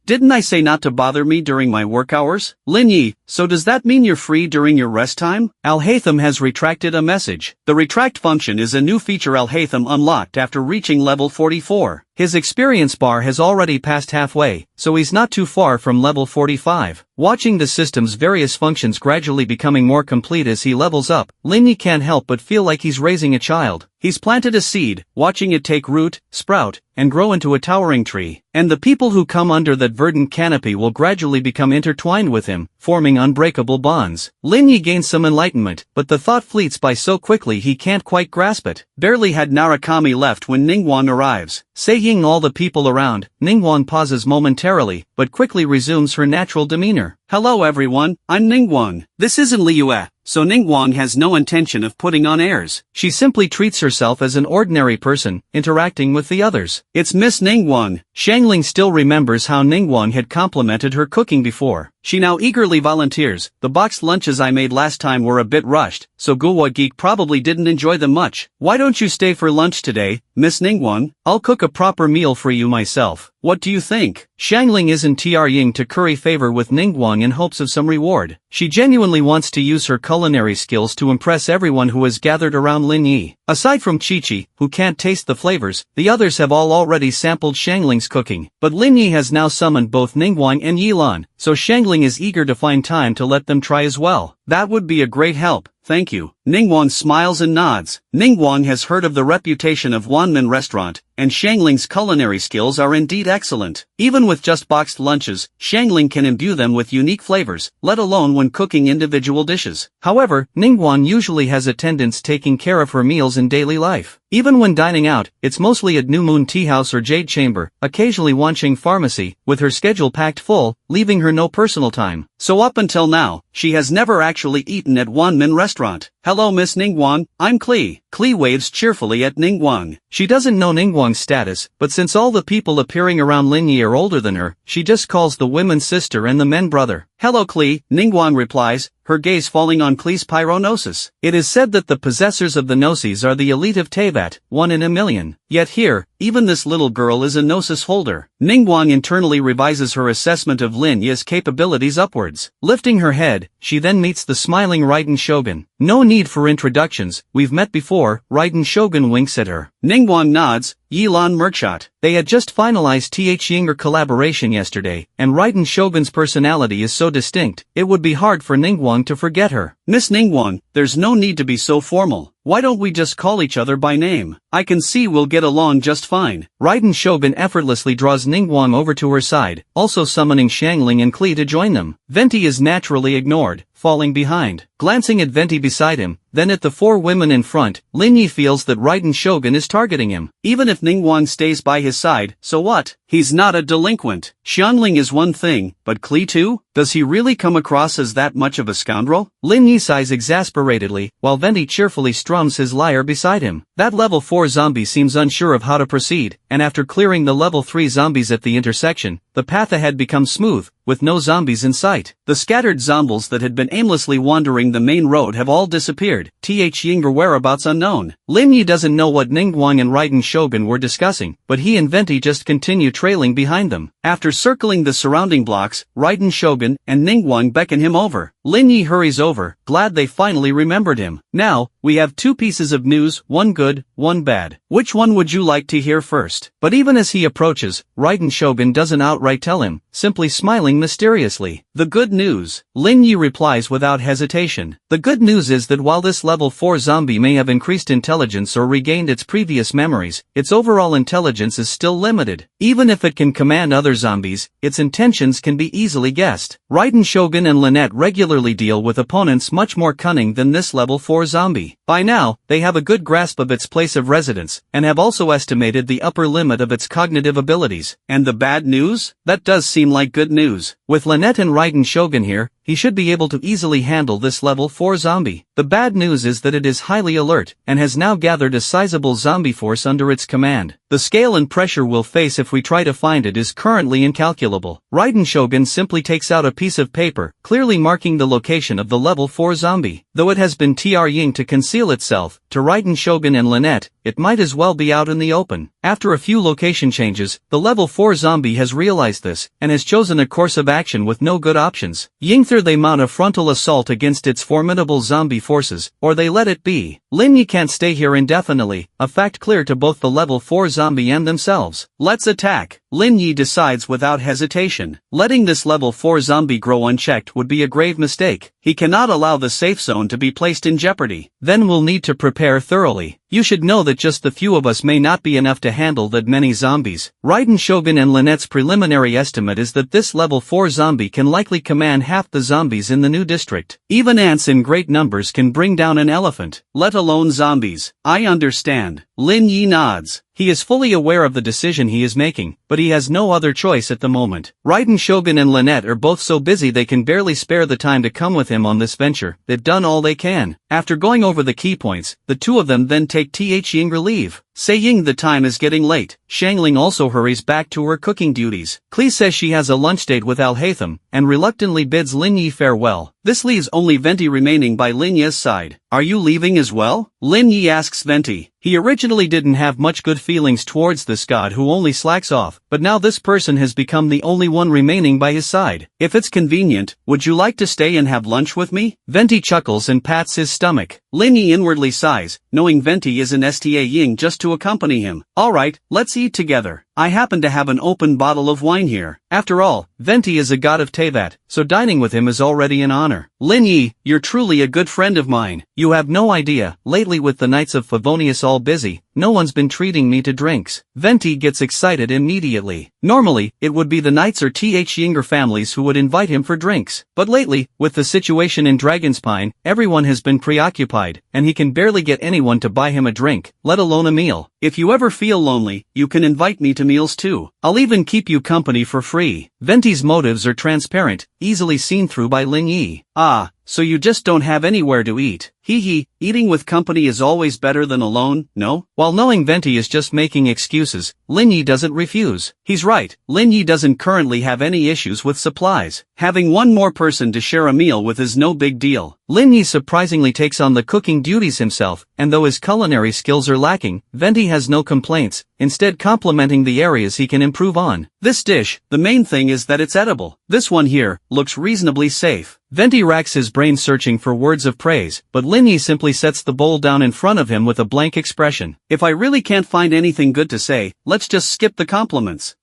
didn't I say not to bother me during my work hours? Lin Yi, so does that mean you're free during your rest time? Al-Haytham has retracted a message. The retract function is a new feature Al-Haytham unlocked after reaching level 44. His experience bar has already passed halfway, so he's not too far from level 45. Watching the system's various functions gradually becoming more complete as he levels up, Lin Yi can't help but feel like he's raising a child. He's planted a seed, watching it take root, sprout, and grow into a towering tree. And the people who come under that verdant canopy will gradually become intertwined with him, forming unbreakable bonds. Lin Yi gains some enlightenment, but the thought fleets by so quickly he can't quite grasp it. Barely had Narukami left when Ningguang arrives. Saying all the people around, Ningguang pauses momentarily, but quickly resumes her natural demeanor. Hello everyone, I'm Ningguang. This isn't Liyue, so Ningguang has no intention of putting on airs. She simply treats herself as an ordinary person, interacting with the others. It's Miss Ningguang. Xiangling still remembers how Ningguang had complimented her cooking before. She now eagerly volunteers. The boxed lunches I made last time were a bit rushed, so Gulwa Geek probably didn't enjoy them much. Why don't you stay for lunch today, Miss Ningguang? I'll cook a proper meal for you myself. What do you think? Xiangling isn't trying to curry favor with Ningguang in hopes of some reward. She genuinely wants to use her culinary skills to impress everyone who has gathered around Lin Yi. Aside from Chi-Chi, who can't taste the flavors, the others have all already sampled Xiangling's cooking. But Lin Yi has now summoned both Ningguang and Yilan, so Xiangling is eager to find time to let them try as well. That would be a great help, thank you. Ningguang smiles and nods. Ningguang has heard of the reputation of Wanmin Restaurant, and Xiangling's culinary skills are indeed excellent. Even with just boxed lunches, Xiangling can imbue them with unique flavors, let alone when cooking individual dishes. However, Ningguang usually has attendants taking care of her meals in daily life. Even when dining out, it's mostly at New Moon Tea House or Jade Chamber, occasionally Wanqing Pharmacy, with her schedule packed full, leaving her no personal time. So up until now, she has never actually eaten at Wanmin Restaurant. Hello Miss Ningguang, I'm Klee. Klee waves cheerfully at Ningguang. She doesn't know Ningguang's status, but since all the people appearing around Lin Yi are older than her, she just calls the women sister and the men brother. Hello Klee, Ningguang replies, her gaze falling on Klee's pyronosis. It is said that the possessors of the gnosis are the elite of Teyvat, 1 in a million. Yet here, even this little girl is a gnosis holder. Ningguang internally revises her assessment of Lin Yi's capabilities upwards. Lifting her head, she then meets the smiling Raiden Shogun. No need for introductions, we've met before. Raiden Shogun winks at her. Ningguang nods. Yilan Merkshot. They had just finalized Yingr collaboration yesterday, and Raiden Shogun's personality is so distinct, it would be hard for Ningguang to forget her. Miss Ningguang, there's no need to be so formal. Why don't we just call each other by name? I can see we'll get along just fine. Raiden Shogun effortlessly draws Ningguang over to her side, also summoning Xiangling and Klee to join them. Venti is naturally ignored, falling behind. Glancing at Venti beside him, then at the 4 women in front, Lin Yi feels that Raiden Shogun is targeting him. Even if Ningguang stays by his side, so what? He's not a delinquent. Xiangling is one thing, but Klee too? Does he really come across as that much of a scoundrel? Lin Yi sighs exasperatedly, while Venti cheerfully strums his lyre beside him. That level 4 zombie seems unsure of how to proceed, and after clearing the level 3 zombies at the intersection, the path ahead becomes smooth, with no zombies in sight. The scattered zombies that had been aimlessly wandering the main road have all disappeared. Yingr whereabouts unknown. Lin Yi doesn't know what Ningguang and Raiden Shogun were discussing, but he and Venti just continue trailing behind them. After circling the surrounding blocks, Raiden Shogun and Ningguang beckon him over. Lin Yi hurries over, glad they finally remembered him. Now, we have two pieces of news, one good, one bad. Which one would you like to hear first? But even as he approaches, Raiden Shogun doesn't outright tell him, simply smiling mysteriously. The good news. Lin Yi replies without hesitation. The good news is that while this level 4 zombie may have increased intelligence or regained its previous memories, its overall intelligence is still limited. Even if it can command other zombies, its intentions can be easily guessed. Raiden Shogun and Lynette regularly deal with opponents much more cunning than this level 4 zombie. By now, they have a good grasp of its place of residence, and have also estimated the upper limit of its cognitive abilities. And the bad news? That does seem like good news. With Lynette and Raiden Shogun here, he should be able to easily handle this level 4 zombie. The bad news is that it is highly alert, and has now gathered a sizable zombie force under its command. The scale and pressure we'll face if we try to find it is currently incalculable. Raiden Shogun simply takes out a piece of paper, clearly marking the location of the level 4 zombie. Though it has been trying to conceal itself, to Raiden Shogun and Lynette, it might as well be out in the open. After a few location changes, the level 4 zombie has realized this, and has chosen a course of action with no good options. Either they mount a frontal assault against its formidable zombie forces, or they let it be. Lin Yi can't stay here indefinitely, a fact clear to both the level 4 zombie and themselves. Let's attack. Lin Yi decides without hesitation. Letting this level 4 zombie grow unchecked would be a grave mistake. He cannot allow the safe zone to be placed in jeopardy. Then we'll need to prepare thoroughly. You should know that just the few of us may not be enough to handle that many zombies. Raiden Shogun and Lynette's preliminary estimate is that this level 4 zombie can likely command half the zombies in the new district. Even ants in great numbers can bring down an elephant, let alone zombies. I understand. Lin Yi nods. He is fully aware of the decision he is making, but he has no other choice at the moment. Raiden Shogun and Lynette are both so busy they can barely spare the time to come with him on this venture. They've done all they can. After going over the key points, the two of them then take Ying leave. Saying the time is getting late, Shangling also hurries back to her cooking duties. Klee says she has a lunch date with Alhaitham, and reluctantly bids Lin Yi farewell. This leaves only Venti remaining by Lin Yi's side. Are you leaving as well? Lin Yi asks Venti. He originally didn't have much good feelings towards this god who only slacks off, but now this person has become the only one remaining by his side. If it's convenient, would you like to stay and have lunch with me? Venti chuckles and pats his stomach. Lin Yi inwardly sighs, knowing Venti is an Ying just to accompany him. Alright, let's eat together. I happen to have an open bottle of wine here. After all, Venti is a god of Tevat, so dining with him is already an honor. Lin Yi, you're truly a good friend of mine. You have no idea, lately with the Knights of Favonius all busy, no one's been treating me to drinks. Venti gets excited immediately. Normally, it would be the Knights or Yinger families who would invite him for drinks. But lately, with the situation in Dragonspine, everyone has been preoccupied, and he can barely get anyone to buy him a drink, let alone a meal. If you ever feel lonely, you can invite me to meals too. I'll even keep you company for free. Venti's motives are transparent, easily seen through by Lin Yi. Ah, so you just don't have anywhere to eat. Hee, eating with company is always better than alone, no? While knowing Venti is just making excuses, Lin Yi doesn't refuse. He's right, Lin Yi doesn't currently have any issues with supplies. Having one more person to share a meal with is no big deal. Lin Yi surprisingly takes on the cooking duties himself, and though his culinary skills are lacking, Venti has no complaints, instead complimenting the areas he can improve on. This dish, the main thing is that it's edible. This one here, looks reasonably safe. Venti racks his brain searching for words of praise, but Lin Yi simply sets the bowl down in front of him with a blank expression. If I really can't find anything good to say, let's just skip the compliments.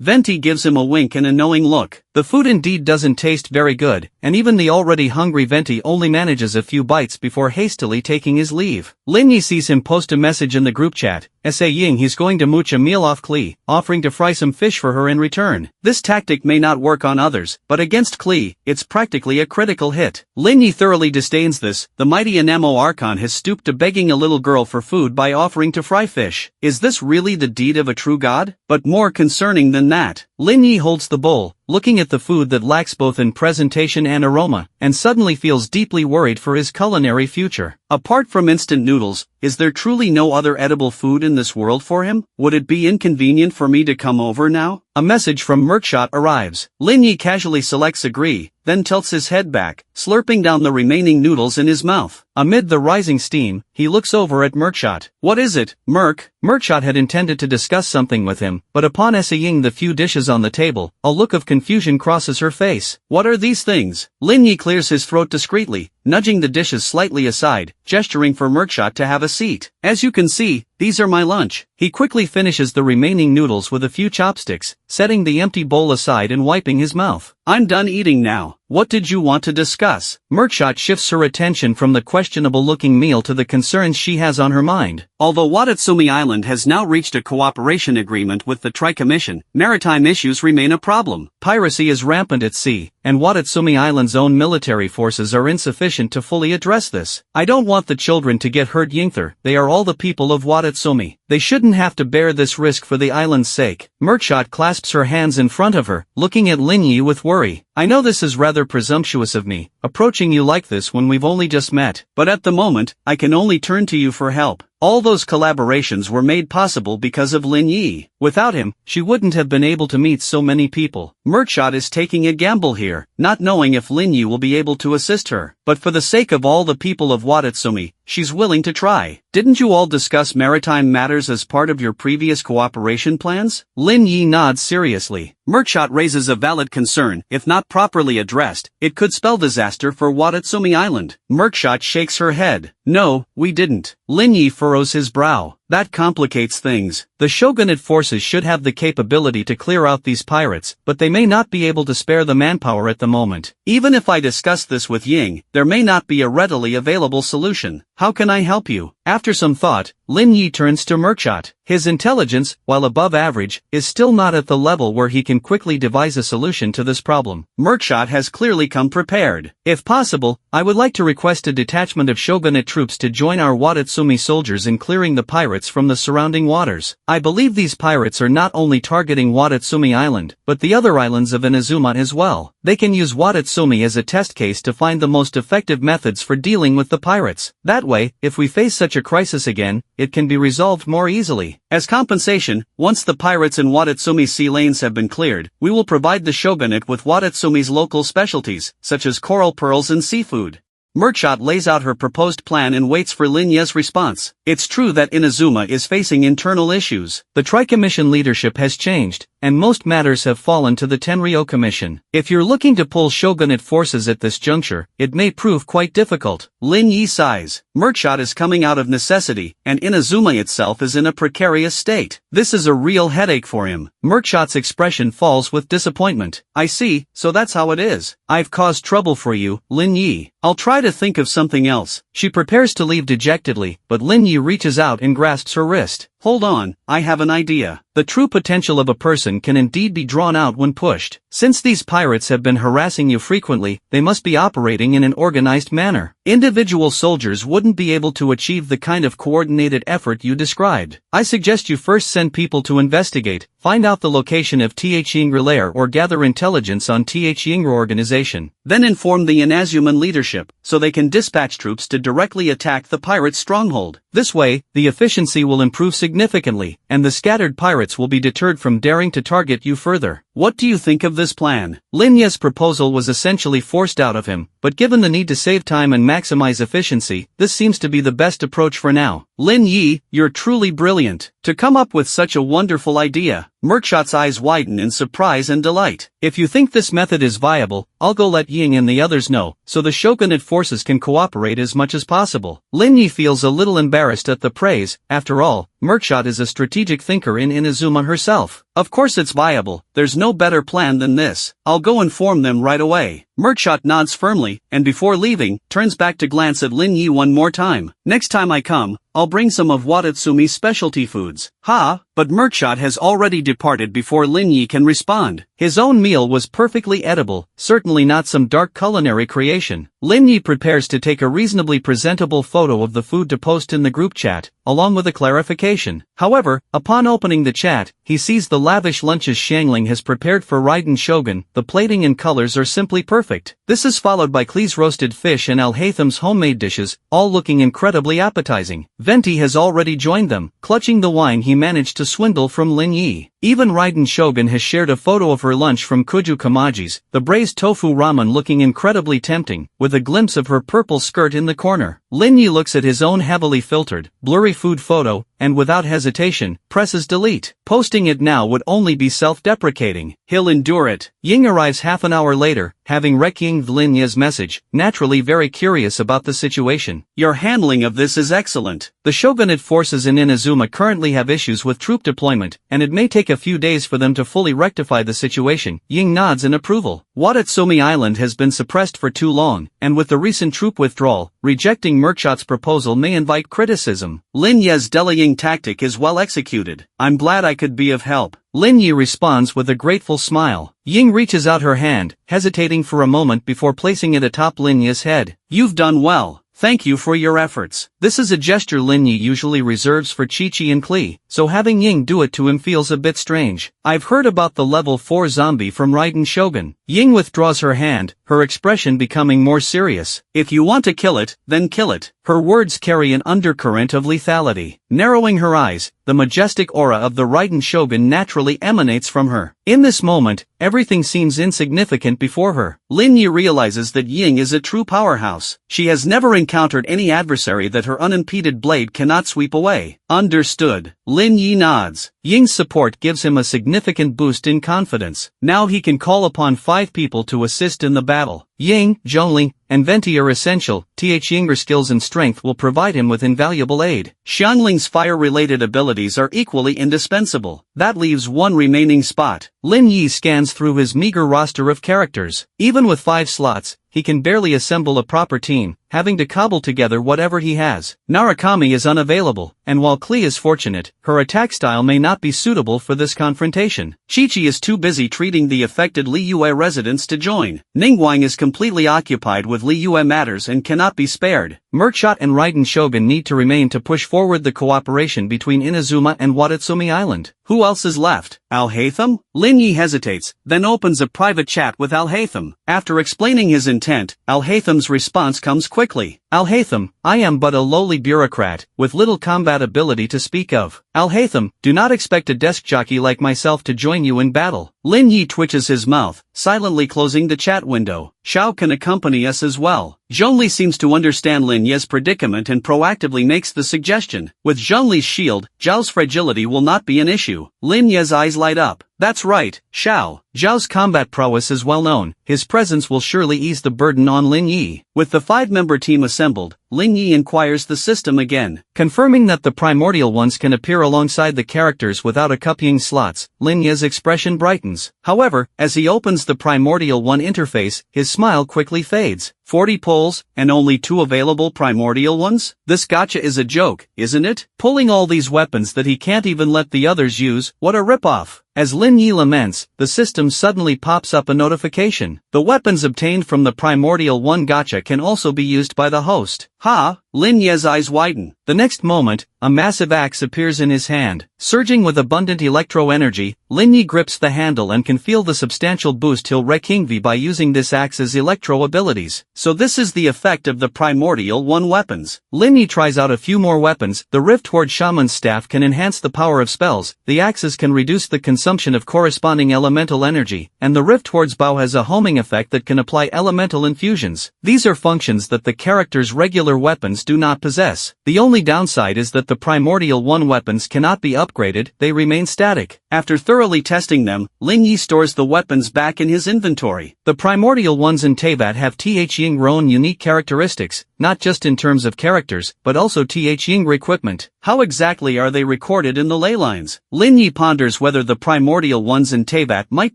Venti gives him a wink and a knowing look. The food indeed doesn't taste very good, and even the already hungry Venti only manages a few bites before hastily taking his leave. Lin Yi sees him post a message in the group chat, saying he's going to mooch a meal off Klee, offering to fry some fish for her in return. This tactic may not work on others, but against Klee, it's practically a critical hit. Lin Yi thoroughly disdains this. The mighty Anemo Archon has stooped to begging a little girl for food by offering to fry fish. Is this really the deed of a true god? But more concerning than that, Lin Yi holds the bowl, looking at the food that lacks both in presentation and aroma, and suddenly feels deeply worried for his culinary future. Apart from instant noodles, is there truly no other edible food in this world for him? Would it be inconvenient for me to come over now? A message from Merkshot arrives. Lin Yi casually selects agree, then tilts his head back, slurping down the remaining noodles in his mouth. Amid the rising steam, he looks over at Merkshot. What is it, Merk? Merkshot had intended to discuss something with him, but upon essaying the few dishes on the table, a look of confusion confusion crosses her face. What are these things? Lin Yi clears his throat discreetly, nudging the dishes slightly aside, gesturing for Murkshot to have a seat. As you can see, these are my lunch. He quickly finishes the remaining noodles with a few chopsticks, setting the empty bowl aside and wiping his mouth. I'm done eating now. What did you want to discuss? Murkshot shifts her attention from the questionable-looking meal to the concerns she has on her mind. Although Watatsumi Island has now reached a cooperation agreement with the Tri-Commission, maritime issues remain a problem. Piracy is rampant at sea, and Watatsumi Island's own military forces are insufficient to fully address this. I don't want the children to get hurt, Yingther. They are all the people of Watatsumi. They shouldn't have to bear this risk for the island's sake. Murkshot clasps her hands in front of her, looking at Lin Yi with worry. I know this is rather presumptuous of me, approaching you like this when we've only just met, but at the moment, I can only turn to you for help. All those collaborations were made possible because of Lin Yi. Without him, she wouldn't have been able to meet so many people. Murkshot is taking a gamble here, not knowing if Lin Yi will be able to assist her. But for the sake of all the people of Watatsumi, she's willing to try. Didn't you all discuss maritime matters as part of your previous cooperation plans? Lin Yi nods seriously. Murkshot raises a valid concern. If not properly addressed, it could spell disaster for Watatsumi Island. Murkshot shakes her head. No, we didn't. Lin Yi furrows his brow. That complicates things. The shogunate forces should have the capability to clear out these pirates, but they may not be able to spare the manpower at the moment. Even if I discuss this with Ying, there may not be a readily available solution. How can I help you? After some thought, Lin Yi turns to Murkshot. His intelligence, while above average, is still not at the level where he can quickly devise a solution to this problem. Murkshot has clearly come prepared. If possible, I would like to request a detachment of shogunate troops to join our Watatsumi soldiers in clearing the pirates from the surrounding waters. I believe these pirates are not only targeting Watatsumi Island, but the other islands of Inazuma as well. They can use Watatsumi as a test case to find the most effective methods for dealing with the pirates. That way, if we face such a crisis again, it can be resolved more easily. As compensation, once the pirates in Watatsumi's sea lanes have been cleared, we will provide the shogunate with Watatsumi's local specialties, such as coral pearls and seafood. Murkshot lays out her proposed plan and waits for Lin Yi's response. It's true that Inazuma is facing internal issues. The Tri-Commission leadership has changed, and most matters have fallen to the Tenryou Commission. If you're looking to pull shogunate forces at this juncture, it may prove quite difficult. Lin Yi sighs. Murkshot is coming out of necessity, and Inazuma itself is in a precarious state. This is a real headache for him. Murkshot's expression falls with disappointment. I see, so that's how it is. I've caused trouble for you, Lin Yi. I'll try to think of something else. She prepares to leave dejectedly, but Lin Yi reaches out and grasps her wrist. Hold on, I have an idea. The true potential of a person can indeed be drawn out when pushed. Since these pirates have been harassing you frequently, they must be operating in an organized manner. Individual soldiers wouldn't be able to achieve the kind of coordinated effort you described. I suggest you first send people to investigate, find out the location of Th Yingr lair or gather intelligence on Th Yingr organization. Then inform the Inazuman leadership, so they can dispatch troops to directly attack the pirates' stronghold. This way, the efficiency will improve significantly, and the scattered pirates will be deterred from daring to target you further. What do you think of this plan? Lin Yi's proposal was essentially forced out of him, but given the need to save time and maximize efficiency, this seems to be the best approach for now. Lin Yi, you're truly brilliant. To come up with such a wonderful idea. Murkshot's eyes widen in surprise and delight. If you think this method is viable, I'll go let Ying and the others know, so the shogunate forces can cooperate as much as possible. Lin Yi feels a little embarrassed at the praise. After all, Murkshot is a strategic thinker in Inazuma herself. Of course it's viable, there's no better plan than this. I'll go inform them right away. Murkshot nods firmly, and before leaving, turns back to glance at Lin Yi one more time. Next time I come, I'll bring some of Watatsumi's specialty foods. Ha! But Murkshot has already departed before Lin Yi can respond. His own meal was perfectly edible, certainly not some dark culinary creation. Lin Yi prepares to take a reasonably presentable photo of the food to post in the group chat, along with a clarification. However, upon opening the chat, he sees the lavish lunches Shangling has prepared for Raiden Shogun. The plating and colors are simply perfect. This is followed by Klee's roasted fish and Al-Haytham's homemade dishes, all looking incredibly appetizing. Venti has already joined them, clutching the wine he managed to swindle from Lin Yi. Even Raiden Shogun has shared a photo of her lunch from Kuju Kamaji's, the braised tofu ramen looking incredibly tempting, with a glimpse of her purple skirt in the corner. Lin Yi looks at his own heavily filtered, blurry food photo, and without hesitation, presses delete. Posting it now would only be self-deprecating. He'll endure it. Ying arrives half an hour later, having read Lin Ye's message, naturally very curious about the situation. Your handling of this is excellent. The shogunate forces in Inazuma currently have issues with troop deployment, and it may take a few days for them to fully rectify the situation. Ying nods in approval. Watatsumi Island has been suppressed for too long, and with the recent troop withdrawal, rejecting Merkshot's proposal may invite criticism. Lin Ye's delaying tactic is well executed. I'm glad I could be of help. Lin Yi responds with a grateful smile. Ying reaches out her hand, hesitating for a moment before placing it atop Lin Yi's head. You've done well. Thank you for your efforts. This is a gesture Lin Yi usually reserves for Chi-Chi and Klee, so having Ying do it to him feels a bit strange. I've heard about the level 4 zombie from Raiden Shogun. Ying withdraws her hand, her expression becoming more serious. If you want to kill it, then kill it. Her words carry an undercurrent of lethality. Narrowing her eyes, the majestic aura of the Raiden Shogun naturally emanates from her. In this moment, everything seems insignificant before her. Lin Yi realizes that Ying is a true powerhouse. She has never encountered any adversary that her unimpeded blade cannot sweep away. Understood. Lin Yi nods. Ying's support gives him a significant boost in confidence. Now he can call upon 5 people to assist in the battle. Ying, Zhongli, and Venti are essential. Ying's skills and strength will provide him with invaluable aid. Xiangling's fire-related abilities are equally indispensable. That leaves one remaining spot. Lin Yi scans through his meager roster of characters. Even with 5 slots, he can barely assemble a proper team, having to cobble together whatever he has. Narukami is unavailable, and while Klee is fortunate, her attack style may not be suitable for this confrontation. Chi-Chi is too busy treating the affected Liyue residents to join. Ningguang is completely occupied with Liyue matters and cannot be spared. Merkshot and Raiden Shogun need to remain to push forward the cooperation between Inazuma and Watatsumi Island. Who else is left? Alhaitham? Lin Yi hesitates, then opens a private chat with Alhaitham. After explaining his intent, Alhaitham's response comes quickly. Alhaitham, I am but a lowly bureaucrat, with little combat ability to speak of. Alhaitham, do not expect a desk jockey like myself to join you in battle. Lin Yi twitches his mouth, silently closing the chat window. Xiao can accompany us as well. Zhongli seems to understand Lin Yi's predicament and proactively makes the suggestion. With Zhongli's shield, Zhao's fragility will not be an issue. Lin Yi's eyes light up. That's right, Xiao. Zhao's combat prowess is well known. His presence will surely ease the burden on Lin Yi. With the 5-member team assembled, Lin Yi inquires the system again. Confirming that the primordial ones can appear alongside the characters without copying slots, Lin Yi's expression brightens. However, as he opens the primordial one interface, his smile quickly fades. 40 polls, and only 2 available primordial ones? This gacha is a joke, isn't it? Pulling all these weapons that he can't even let the others use, what a ripoff. As Lin Yi laments, the system suddenly pops up a notification. The weapons obtained from the primordial one gacha can also be used by the host. Ha! Lin Yi's eyes widen. The next moment, a massive axe appears in his hand. Surging with abundant electro-energy, Lin Yi grips the handle and can feel the substantial boost he'll wreak Kingvi by using this axe's electro-abilities. So this is the effect of the primordial one weapons. Lin Yi tries out a few more weapons. The Rift-Horde Shaman's staff can enhance the power of spells, the axes can reduce the consumption of corresponding elemental energy, and the Rift-Horde's bow has a homing effect that can apply elemental infusions. These are functions that the character's regular weapons do not possess. The only downside is that the primordial one weapons cannot be upgraded, they remain static. After thoroughly testing them, Lin Yi stores the weapons back in his inventory. The primordial ones in Teyvat have Ying's own unique characteristics, not just in terms of characters, but also Ying equipment. How exactly are they recorded in the ley lines? Lin Yi ponders whether the primordial ones in Teyvat might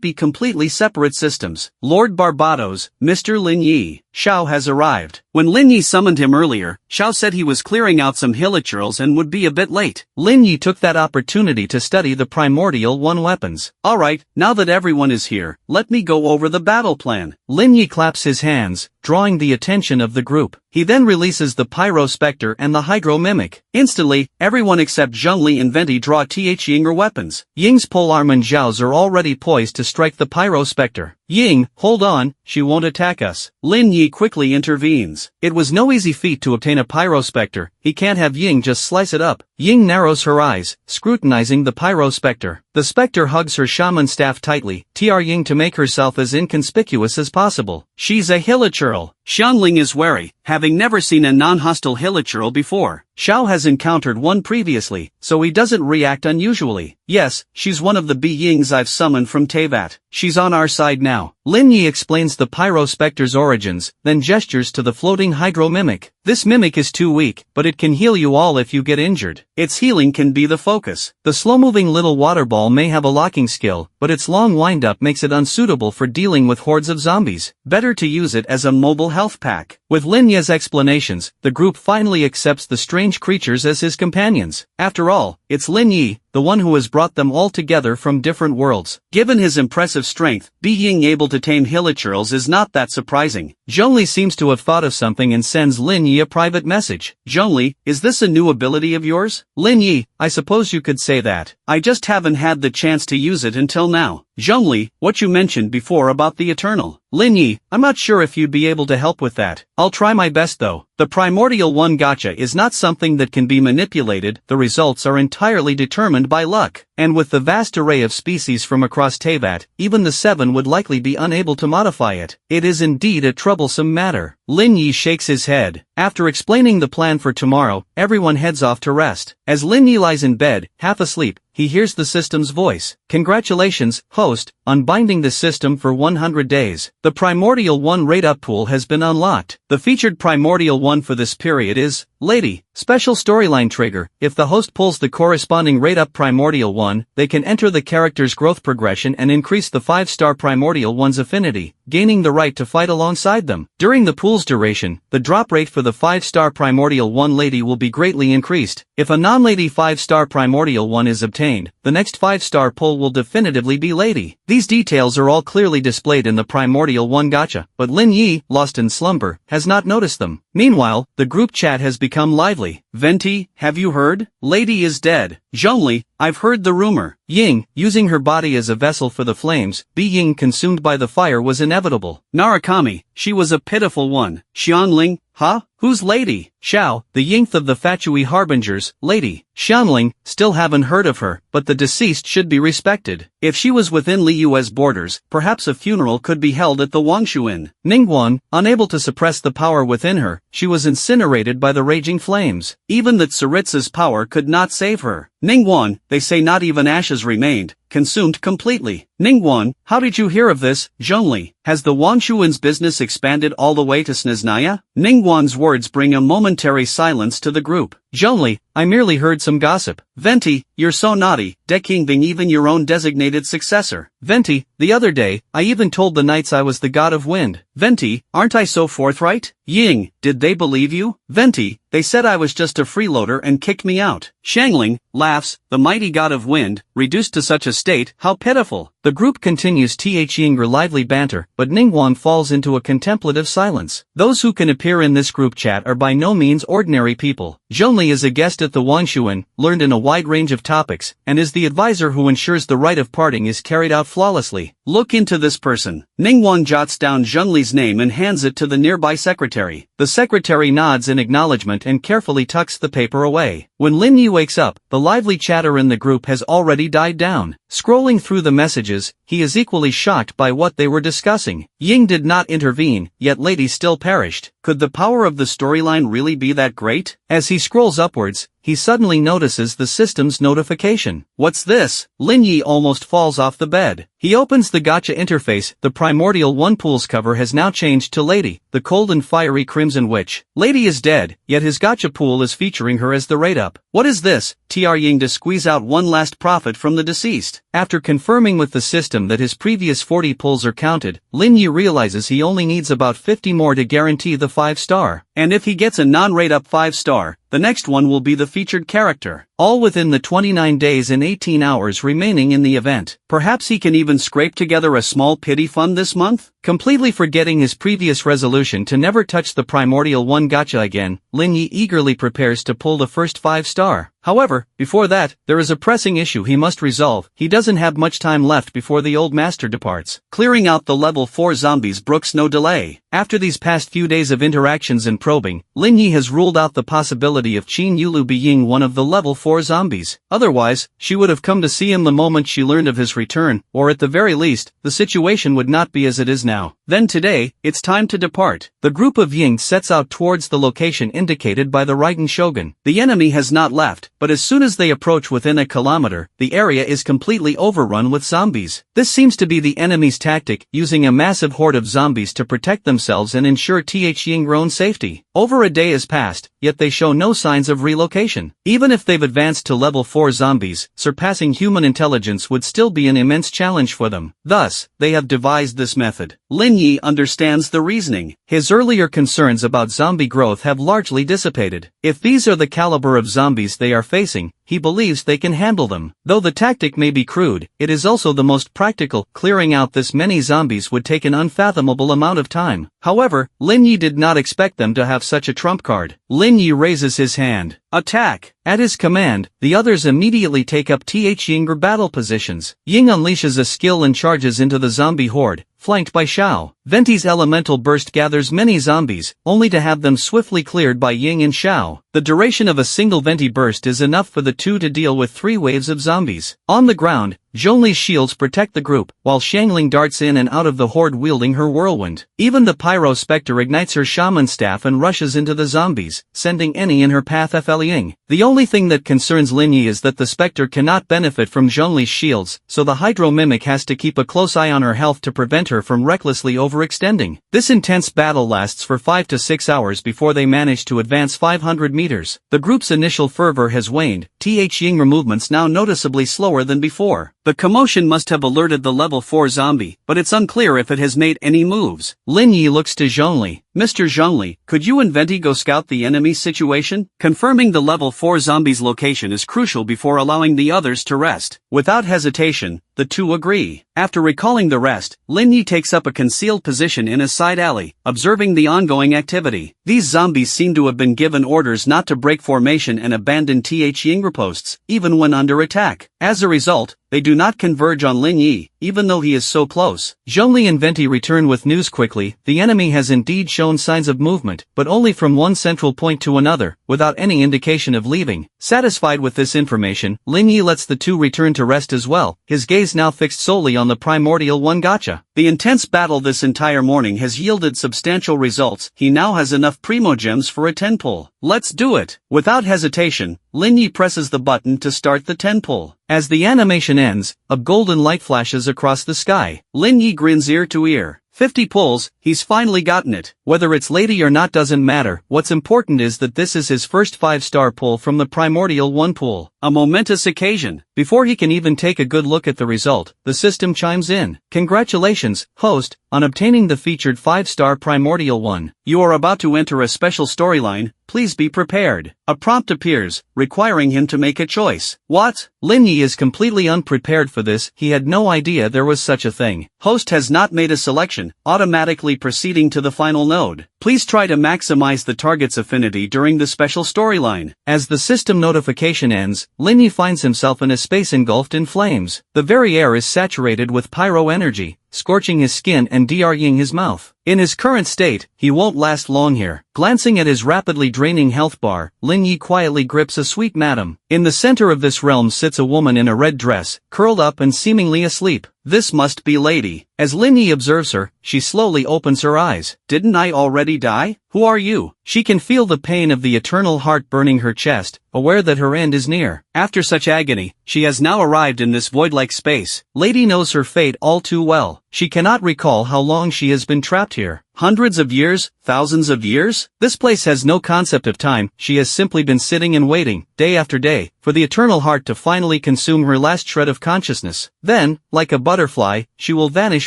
be completely separate systems. Lord Barbados, Mr. Lin Yi, Xiao has arrived. When Lin Yi summoned him earlier, Xiao said he was clearing out some hilichurls and would be a bit late. Lin Yi took that opportunity to study the primordial one weapons. Alright, now that everyone is here, let me go over the battle plan. Lin Yi claps his hands, drawing the attention of the group. He then releases the Pyro Spectre and the Hydro Mimic. Instantly, everyone except Zhongli and Venti draw Ying weapons. Ying's polearm and Zhao's are already poised to strike the Pyro Spectre. Ying, hold on, she won't attack us. Lin Yi quickly intervenes. It was no easy feat to obtain a Pyro Spectre. He can't have Ying just slice it up. Ying narrows her eyes, scrutinizing the Pyro Spectre. The Spectre hugs her shaman staff tightly, Ying to make herself as inconspicuous as possible. She's a hilichurl. Xiangling is wary, having never seen a non-hostile hilichurl before. Xiao has encountered one previously, so he doesn't react unusually. Yes, she's one of the beings I've summoned from Teyvat. She's on our side now. Lin Yi explains the Pyro Spectre's origins, then gestures to the floating Hydro Mimic. This mimic is too weak, but it can heal you all if you get injured. Its healing can be the focus. The slow-moving little water ball may have a locking skill, but its long wind-up makes it unsuitable for dealing with hordes of zombies. Better to use it as a mobile health pack. With Lin Yi's explanations, the group finally accepts the strange creatures as his companions. After all, it's Lin Yi, the one who has brought them all together from different worlds. Given his impressive strength, being able to tame hilichurls is not that surprising. Zhongli seems to have thought of something and sends Lin Yi a private message. Zhongli, is this a new ability of yours? Lin Yi, I suppose you could say that. I just haven't had the chance to use it until now. Zhongli, what you mentioned before about the Eternal. Lin Yi, I'm not sure if you'd be able to help with that. I'll try my best though. The Primordial One gacha is not something that can be manipulated, the results are entirely determined by luck. And with the vast array of species from across Teyvat, even the Seven would likely be unable to modify it. It is indeed a troublesome matter. Lin Yi shakes his head. After explaining the plan for tomorrow, everyone heads off to rest. As Lin Yi lies in bed, half asleep, he hears the system's voice. Congratulations, host, on binding the system for 100 days. The Primordial One rate-up pool has been unlocked. The featured Primordial One for this period is Lady. Special storyline trigger. If the host pulls the corresponding rate-up Primordial One, they can enter the character's growth progression and increase the 5-star Primordial One's affinity, gaining the right to fight alongside them. During the pool's duration, the drop rate for the 5-star Primordial One lady will be greatly increased. If a non-lady 5-star Primordial One is obtained, the next 5-star pull will definitively be lady. These details are all clearly displayed in the Primordial One gacha, but Lin Yi, lost in slumber, has not noticed them. Meanwhile, the group chat has become lively. Venti, have you heard? Lady is dead. Zhongli, I've heard the rumor. Ying, using her body as a vessel for the flames, being consumed by the fire was inevitable. Narukami, she was a pitiful one. Xiangling, huh? Who's Lady? Xiao, the yinth of the Fatui Harbingers, Lady. Xiangling, still haven't heard of her, but the deceased should be respected. If she was within Liyue's borders, perhaps a funeral could be held at the Wangshuin. Ningguang, unable to suppress the power within her, she was incinerated by the raging flames. Even the Tsaritsa's power could not save her. Ningguang, they say not even ashes remained, consumed completely. Ningguang, how did you hear of this, Zhongli? Has the Wangshuin's business expanded all the way to Snezhnaya? Ningguang's words bring a momentary silence to the group. Zhongli, I merely heard some gossip. Venti, you're so naughty, decking even your own designated successor. Venti, the other day, I even told the knights I was the god of wind. Venti, aren't I so forthright? Ying, did they believe you? Venti, they said I was just a freeloader and kicked me out. Xiangling, laughs, the mighty god of wind, reduced to such a state, how pitiful. The group continues Yinger lively banter, but Ningguang falls into a contemplative silence. Those who can appear in this group chat are by no means ordinary people. Zhongli is a guest at the Wangshuin, learned in a wide range of topics, and is the advisor who ensures the rite of parting is carried out flawlessly. Look into this person. Ningguang jots down Zhongli's name and hands it to the nearby secretary. The secretary nods in acknowledgement and carefully tucks the paper away. When Lin Yi wakes up, the lively chatter in the group has already died down. Scrolling through the messages, he is equally shocked by what they were discussing. Ying did not intervene, yet Lady still perished. Could the power of the storyline really be that great? As he scrolls upwards, he suddenly notices the system's notification. What's this? Lin Yi almost falls off the bed. He opens the gacha interface. The Primordial One pool's cover has now changed to Lady, the cold and fiery Crimson Witch. Lady is dead, yet his gacha pool is featuring her as the rate-up. What is this? Tr Ying to squeeze out one last profit from the deceased. After confirming with the system that his previous 40 pulls are counted, Lin Yi realizes he only needs about 50 more to guarantee the 5-star. And if he gets a non-rate-up 5-star, the next one will be the featured character. All within the 29 days and 18 hours remaining in the event. Perhaps he can even scrape together a small pity fund this month? Completely forgetting his previous resolution to never touch the Primordial One gacha again, Lin Yi eagerly prepares to pull the first 5-star. However, before that, there is a pressing issue he must resolve. He doesn't have much time left before the old master departs. Clearing out the level 4 zombies brooks no delay. After these past few days of interactions and probing, Lin Yi has ruled out the possibility of Qin Yulu being one of the level 4 4 zombies. Otherwise, she would have come to see him the moment she learned of his return, or at the very least, the situation would not be as it is now. Then today, it's time to depart. The group of Ying sets out towards the location indicated by the Raiden Shogun. The enemy has not left, but as soon as they approach within a kilometer, the area is completely overrun with zombies. This seems to be the enemy's tactic, using a massive horde of zombies to protect themselves and ensure Ying's own safety. Over a day has passed, yet they show no signs of relocation. Even if they've advanced to level 4 zombies, surpassing human intelligence would still be an immense challenge for them. Thus, they have devised this method. Lin Yi understands the reasoning. His earlier concerns about zombie growth have largely dissipated. If these are the caliber of zombies they are facing, he believes they can handle them. Though the tactic may be crude, it is also the most practical. Clearing out this many zombies would take an unfathomable amount of time. However, Lin Yi did not expect them to have such a trump card. Lin Yi raises his hand. Attack! At his command, the others immediately take up Ying's battle positions. Ying unleashes a skill and charges into the zombie horde, flanked by Xiao. Venti's elemental burst gathers many zombies, only to have them swiftly cleared by Ying and Xiao. The duration of a single Venti burst is enough for the two to deal with 3 waves of zombies. On the ground, Zhongli's shields protect the group, while Xiangling darts in and out of the horde wielding her whirlwind. Even the Pyro Spectre ignites her shaman staff and rushes into the zombies, sending any in her path fleeing. The only thing that concerns Lin Yi is that the Spectre cannot benefit from Zhongli's shields, so the Hydro Mimic has to keep a close eye on her health to prevent her from recklessly overextending. This intense battle lasts for 5 to 6 hours before they manage to advance 500 meters. The group's initial fervor has waned, Ying's movements now noticeably slower than before. The commotion must have alerted the level 4 zombie, but it's unclear if it has made any moves. Lin Yi looks to Zhongli. Mr. Zhongli, could you and Venti go scout the enemy's situation? Confirming the level 4 zombie's location is crucial before allowing the others to rest. Without hesitation, the two agree. After recalling the rest, Lin Yi takes up a concealed position in a side alley, observing the ongoing activity. These zombies seem to have been given orders not to break formation and abandon Ying reposts, even when under attack. As a result, they do not converge on Lin Yi, even though he is so close. Zhongli and Venti return with news quickly. The enemy has indeed shown signs of movement, but only from one central point to another, without any indication of leaving. Satisfied with this information, Lin Yi lets the two return to rest as well, his gaze now fixed solely on the primordial one gacha. The intense battle this entire morning has yielded substantial results. He now has enough primogems for a 10 pull. Let's do it! Without hesitation, Lin Yi presses the button to start the 10 pull. As the animation ends, a golden light flashes across the sky. Lin Yi grins ear to ear. 50 pulls, he's finally gotten it. Whether it's lady or not doesn't matter, what's important is that this is his first 5-star pull from the primordial 1 pool. A momentous occasion. Before he can even take a good look at the result, the system chimes in. Congratulations, host, on obtaining the featured 5-star primordial 1. You are about to enter a special storyline, please be prepared. A prompt appears, requiring him to make a choice. What? Lin Yi is completely unprepared for this, he had no idea there was such a thing. Host has not made a selection, automatically proceeding to the final node. Please try to maximize the target's affinity during the special storyline. As the system notification ends, Lin Yi finds himself in a space engulfed in flames. The very air is saturated with pyro energy, scorching his skin and dehydrating his mouth. In his current state, he won't last long here. Glancing at his rapidly draining health bar, Lin Yi quietly grips a sweet madam. In the center of this realm sits a woman in a red dress, curled up and seemingly asleep. This must be Lady. As Lin Yi observes her, she slowly opens her eyes. Didn't I already die? Who are you? She can feel the pain of the eternal heart burning her chest, aware that her end is near. After such agony, she has now arrived in this void-like space. Lady knows her fate all too well. She cannot recall how long she has been trapped here. Hundreds of years? Thousands of years? This place has no concept of time. She has simply been sitting and waiting, day after day, for the eternal heart to finally consume her last shred of consciousness. Then, like a butterfly, she will vanish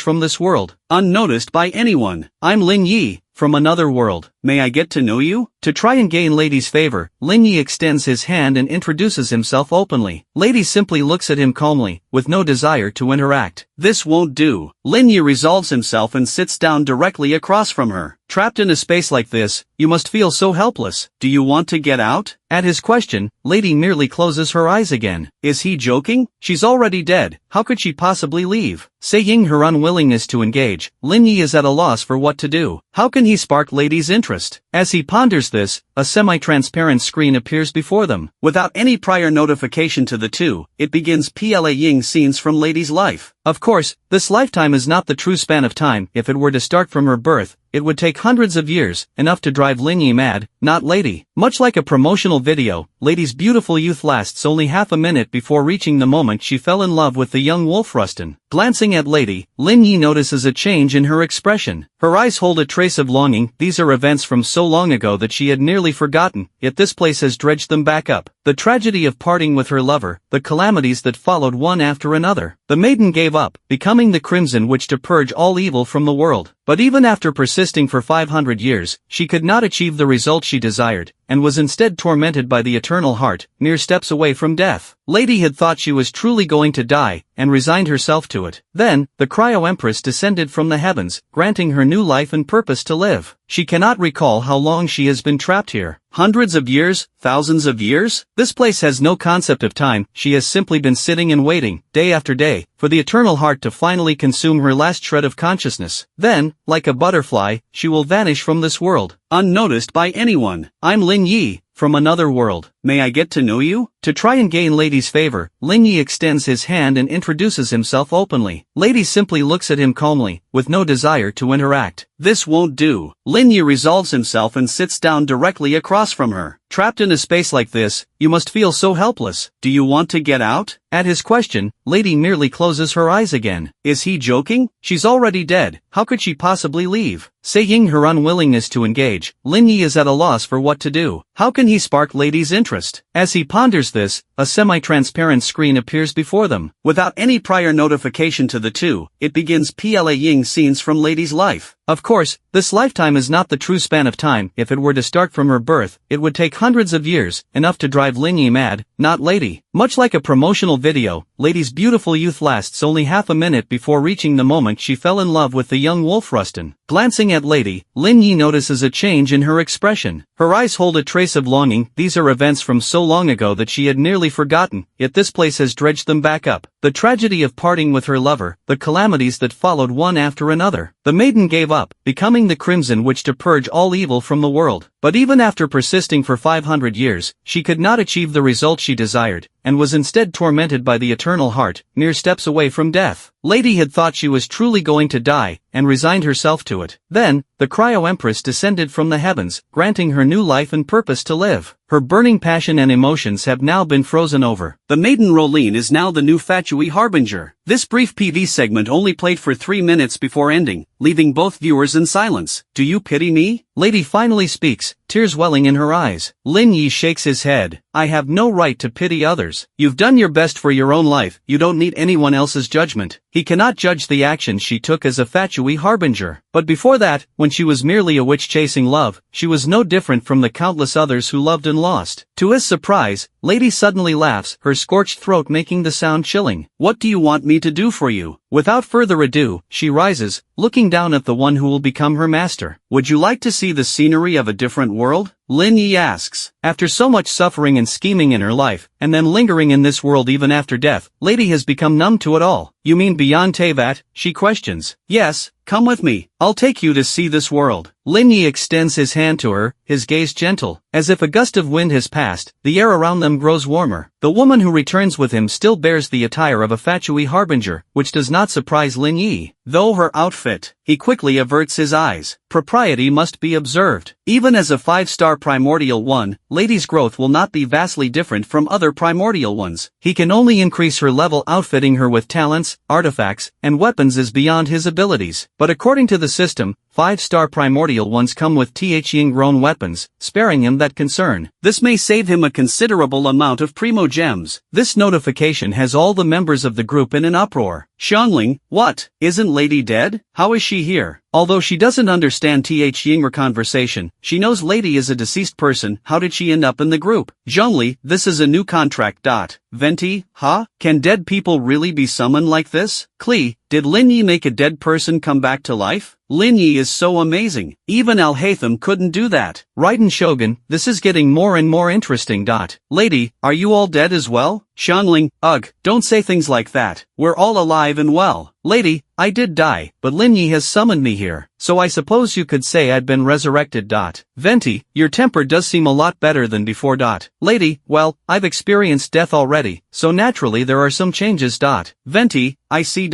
from this world, unnoticed by anyone. I'm Lin Yi, from another world. May I get to know you? To try and gain Lady's favor, Lin Yi extends his hand and introduces himself openly. Lady simply looks at him calmly, with no desire to interact. This won't do. Lin Yi resolves himself and sits down directly across from her. Trapped in a space like this, you must feel so helpless. Do you want to get out? At his question, Lady merely closes her eyes again. Is he joking? She's already dead. How could she possibly leave? Saying her unwillingness to engage, Lin Yi is at a loss for what to do. How can he spark Lady's interest? As he ponders this, a semi-transparent screen appears before them. Without any prior notification to the two, it begins playing scenes from Lady's life. Of course, this lifetime is not the true span of time. If it were to start from her birth, it would take hundreds of years, enough to drive Lin Yi mad, not Lady. Much like a promotional video, Lady's beautiful youth lasts only half a minute before reaching the moment she fell in love with the young wolf Rustin. Glancing at Lady, Lin Yi notices a change in her expression. Her eyes hold a trace of longing. These are events from so long ago that she had nearly forgotten, yet this place has dredged them back up. The tragedy of parting with her lover, the calamities that followed one after another. The maiden gave up, becoming the crimson witch to purge all evil from the world. But even after persisting for 500 years, she could not achieve the result she desired, and was instead tormented by the eternal heart, mere steps away from death. Lady had thought she was truly going to die, and resigned herself to it. Then, the Cryo-Empress descended from the heavens, granting her new life and purpose to live. She cannot recall how long she has been trapped here. Hundreds of years? Thousands of years? This place has no concept of time. She has simply been sitting and waiting, day after day, for the eternal heart to finally consume her last shred of consciousness. Then, like a butterfly, she will vanish from this world, unnoticed by anyone. I'm Lin Yi, from another world. May I get to know you? To try and gain Lady's favor, Lin Yi extends his hand and introduces himself openly. Lady simply looks at him calmly, with no desire to interact. This won't do. Lin Yi resolves himself and sits down directly across from her. Trapped in a space like this, you must feel so helpless. Do you want to get out? At his question, Lady merely closes her eyes again. Is he joking? She's already dead. How could she possibly leave? Saying her unwillingness to engage, Lin Yi is at a loss for what to do. How can he spark Lady's interest? As he ponders this, a semi-transparent screen appears before them. Without any prior notification to the two, it begins playing scenes from Lady's life. Of course, this lifetime is not the true span of time. If it were to start from her birth, it would take hundreds of years, enough to drive Lin Yi mad, not Lady. Much like a promotional video, Lady's beautiful youth lasts only half a minute before reaching the moment she fell in love with the young wolf Rustin. Glancing at Lady, Lin Yi notices a change in her expression. Her eyes hold a trace of longing. These are events from so long ago that she had nearly forgotten, yet this place has dredged them back up. The tragedy of parting with her lover, the calamities that followed one after another. The maiden gave up, becoming the crimson witch to purge all evil from the world. But even after persisting for 500 years, she could not achieve the result she desired, and was instead tormented by the eternal heart, mere steps away from death. Lady had thought she was truly going to die, and resigned herself to it. Then, the Cryo-Empress descended from the heavens, granting her new life and purpose to live. Her burning passion and emotions have now been frozen over. The maiden Rolene is now the new Fatui Harbinger. This brief PV segment only played for 3 minutes before ending, leaving both viewers in silence. Do you pity me? Lady finally speaks, tears welling in her eyes. Lin Yi shakes his head. I have no right to pity others. You've done your best for your own life. You don't need anyone else's judgment. He cannot judge the actions she took as a Fatui Harbinger. But before that, when she was merely a witch chasing love, she was no different from the countless others who loved and lost. To his surprise, Lady suddenly laughs, her scorched throat making the sound chilling. What do you want me to do for you? Without further ado, she rises, looking down at the one who will become her master. Would you like to see the scenery of a different world? Lin Yi asks. After so much suffering and scheming in her life, and then lingering in this world even after death, Lady has become numb to it all. You mean beyond Tevat? She questions. Yes, come with me. I'll take you to see this world. Lin Yi extends his hand to her, his gaze gentle. As if a gust of wind has passed, the air around them grows warmer. The woman who returns with him still bears the attire of a Fatui Harbinger, which does not surprise Lin Yi. Though her outfit, he quickly averts his eyes. Propriety must be observed. Even as a 5-star primordial one, Lady's growth will not be vastly different from other primordial ones. He can only increase her level. Outfitting her with talents, artifacts, and weapons is beyond his abilities. But according to the system, 5-star primordial ones come with Yin-grown weapons, sparing him that concern. This may save him a considerable amount of primo gems. This notification has all the members of the group in an uproar. Xiangling, what? Isn't Lady dead? How is she here? Although she doesn't understand Yin conversation, she knows Lady is a deceased person. How did she end up in the group? Zhongli, this is a new contract. Venti, huh? Can dead people really be summoned like this? Klee, did Lin Yi make a dead person come back to life? Lin Yi is so amazing. Even Alhaitham couldn't do that. Raiden Shogun, this is getting more and more interesting. Lady, are you all dead as well? Xiangling, ugh, don't say things like that. We're all alive and well. Lady, I did die, but Lin Yi has summoned me here, so I suppose you could say I'd been resurrected. Venti, your temper does seem a lot better than before. Lady, well, I've experienced death already, so naturally there are some changes. Venti, I see.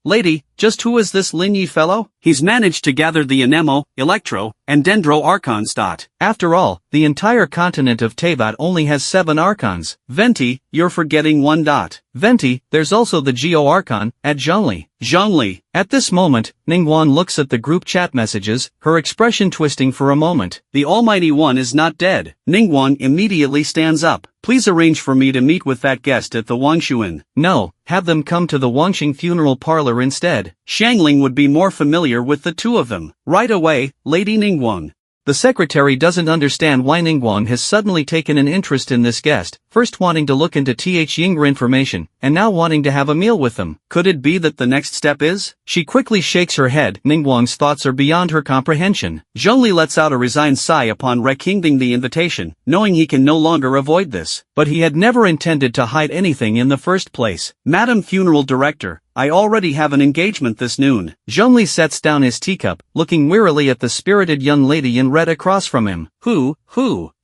Lady, just who is this Lin Yi fellow? He's managed to gather the Anemo, Electro, and Dendro Archons. After all, the entire continent of Teyvat only has 7 Archons. Venti, you're forgetting one. Venti, there's also the Geo Archon, at Zhongli. Zhongli. At this moment, Ningguang looks at the group chat messages, her expression twisting for a moment. The Almighty One is not dead. Ningguang immediately stands up. Please arrange for me to meet with that guest at the Wangshuan. No, have them come to the Wangxing funeral parlor instead. Xiangling would be more familiar with the two of them. Right away, Lady Ningguang. The secretary doesn't understand why Ningguang has suddenly taken an interest in this guest, first wanting to look into Yingr information, and now wanting to have a meal with them. Could it be that the next step is? She quickly shakes her head. Ningguang's thoughts are beyond her comprehension. Zhongli lets out a resigned sigh upon rekinding the invitation, knowing he can no longer avoid this. But he had never intended to hide anything in the first place. Madam Funeral Director, I already have an engagement this noon. Zhongli sets down his teacup, looking wearily at the spirited young lady in red across from him. Who?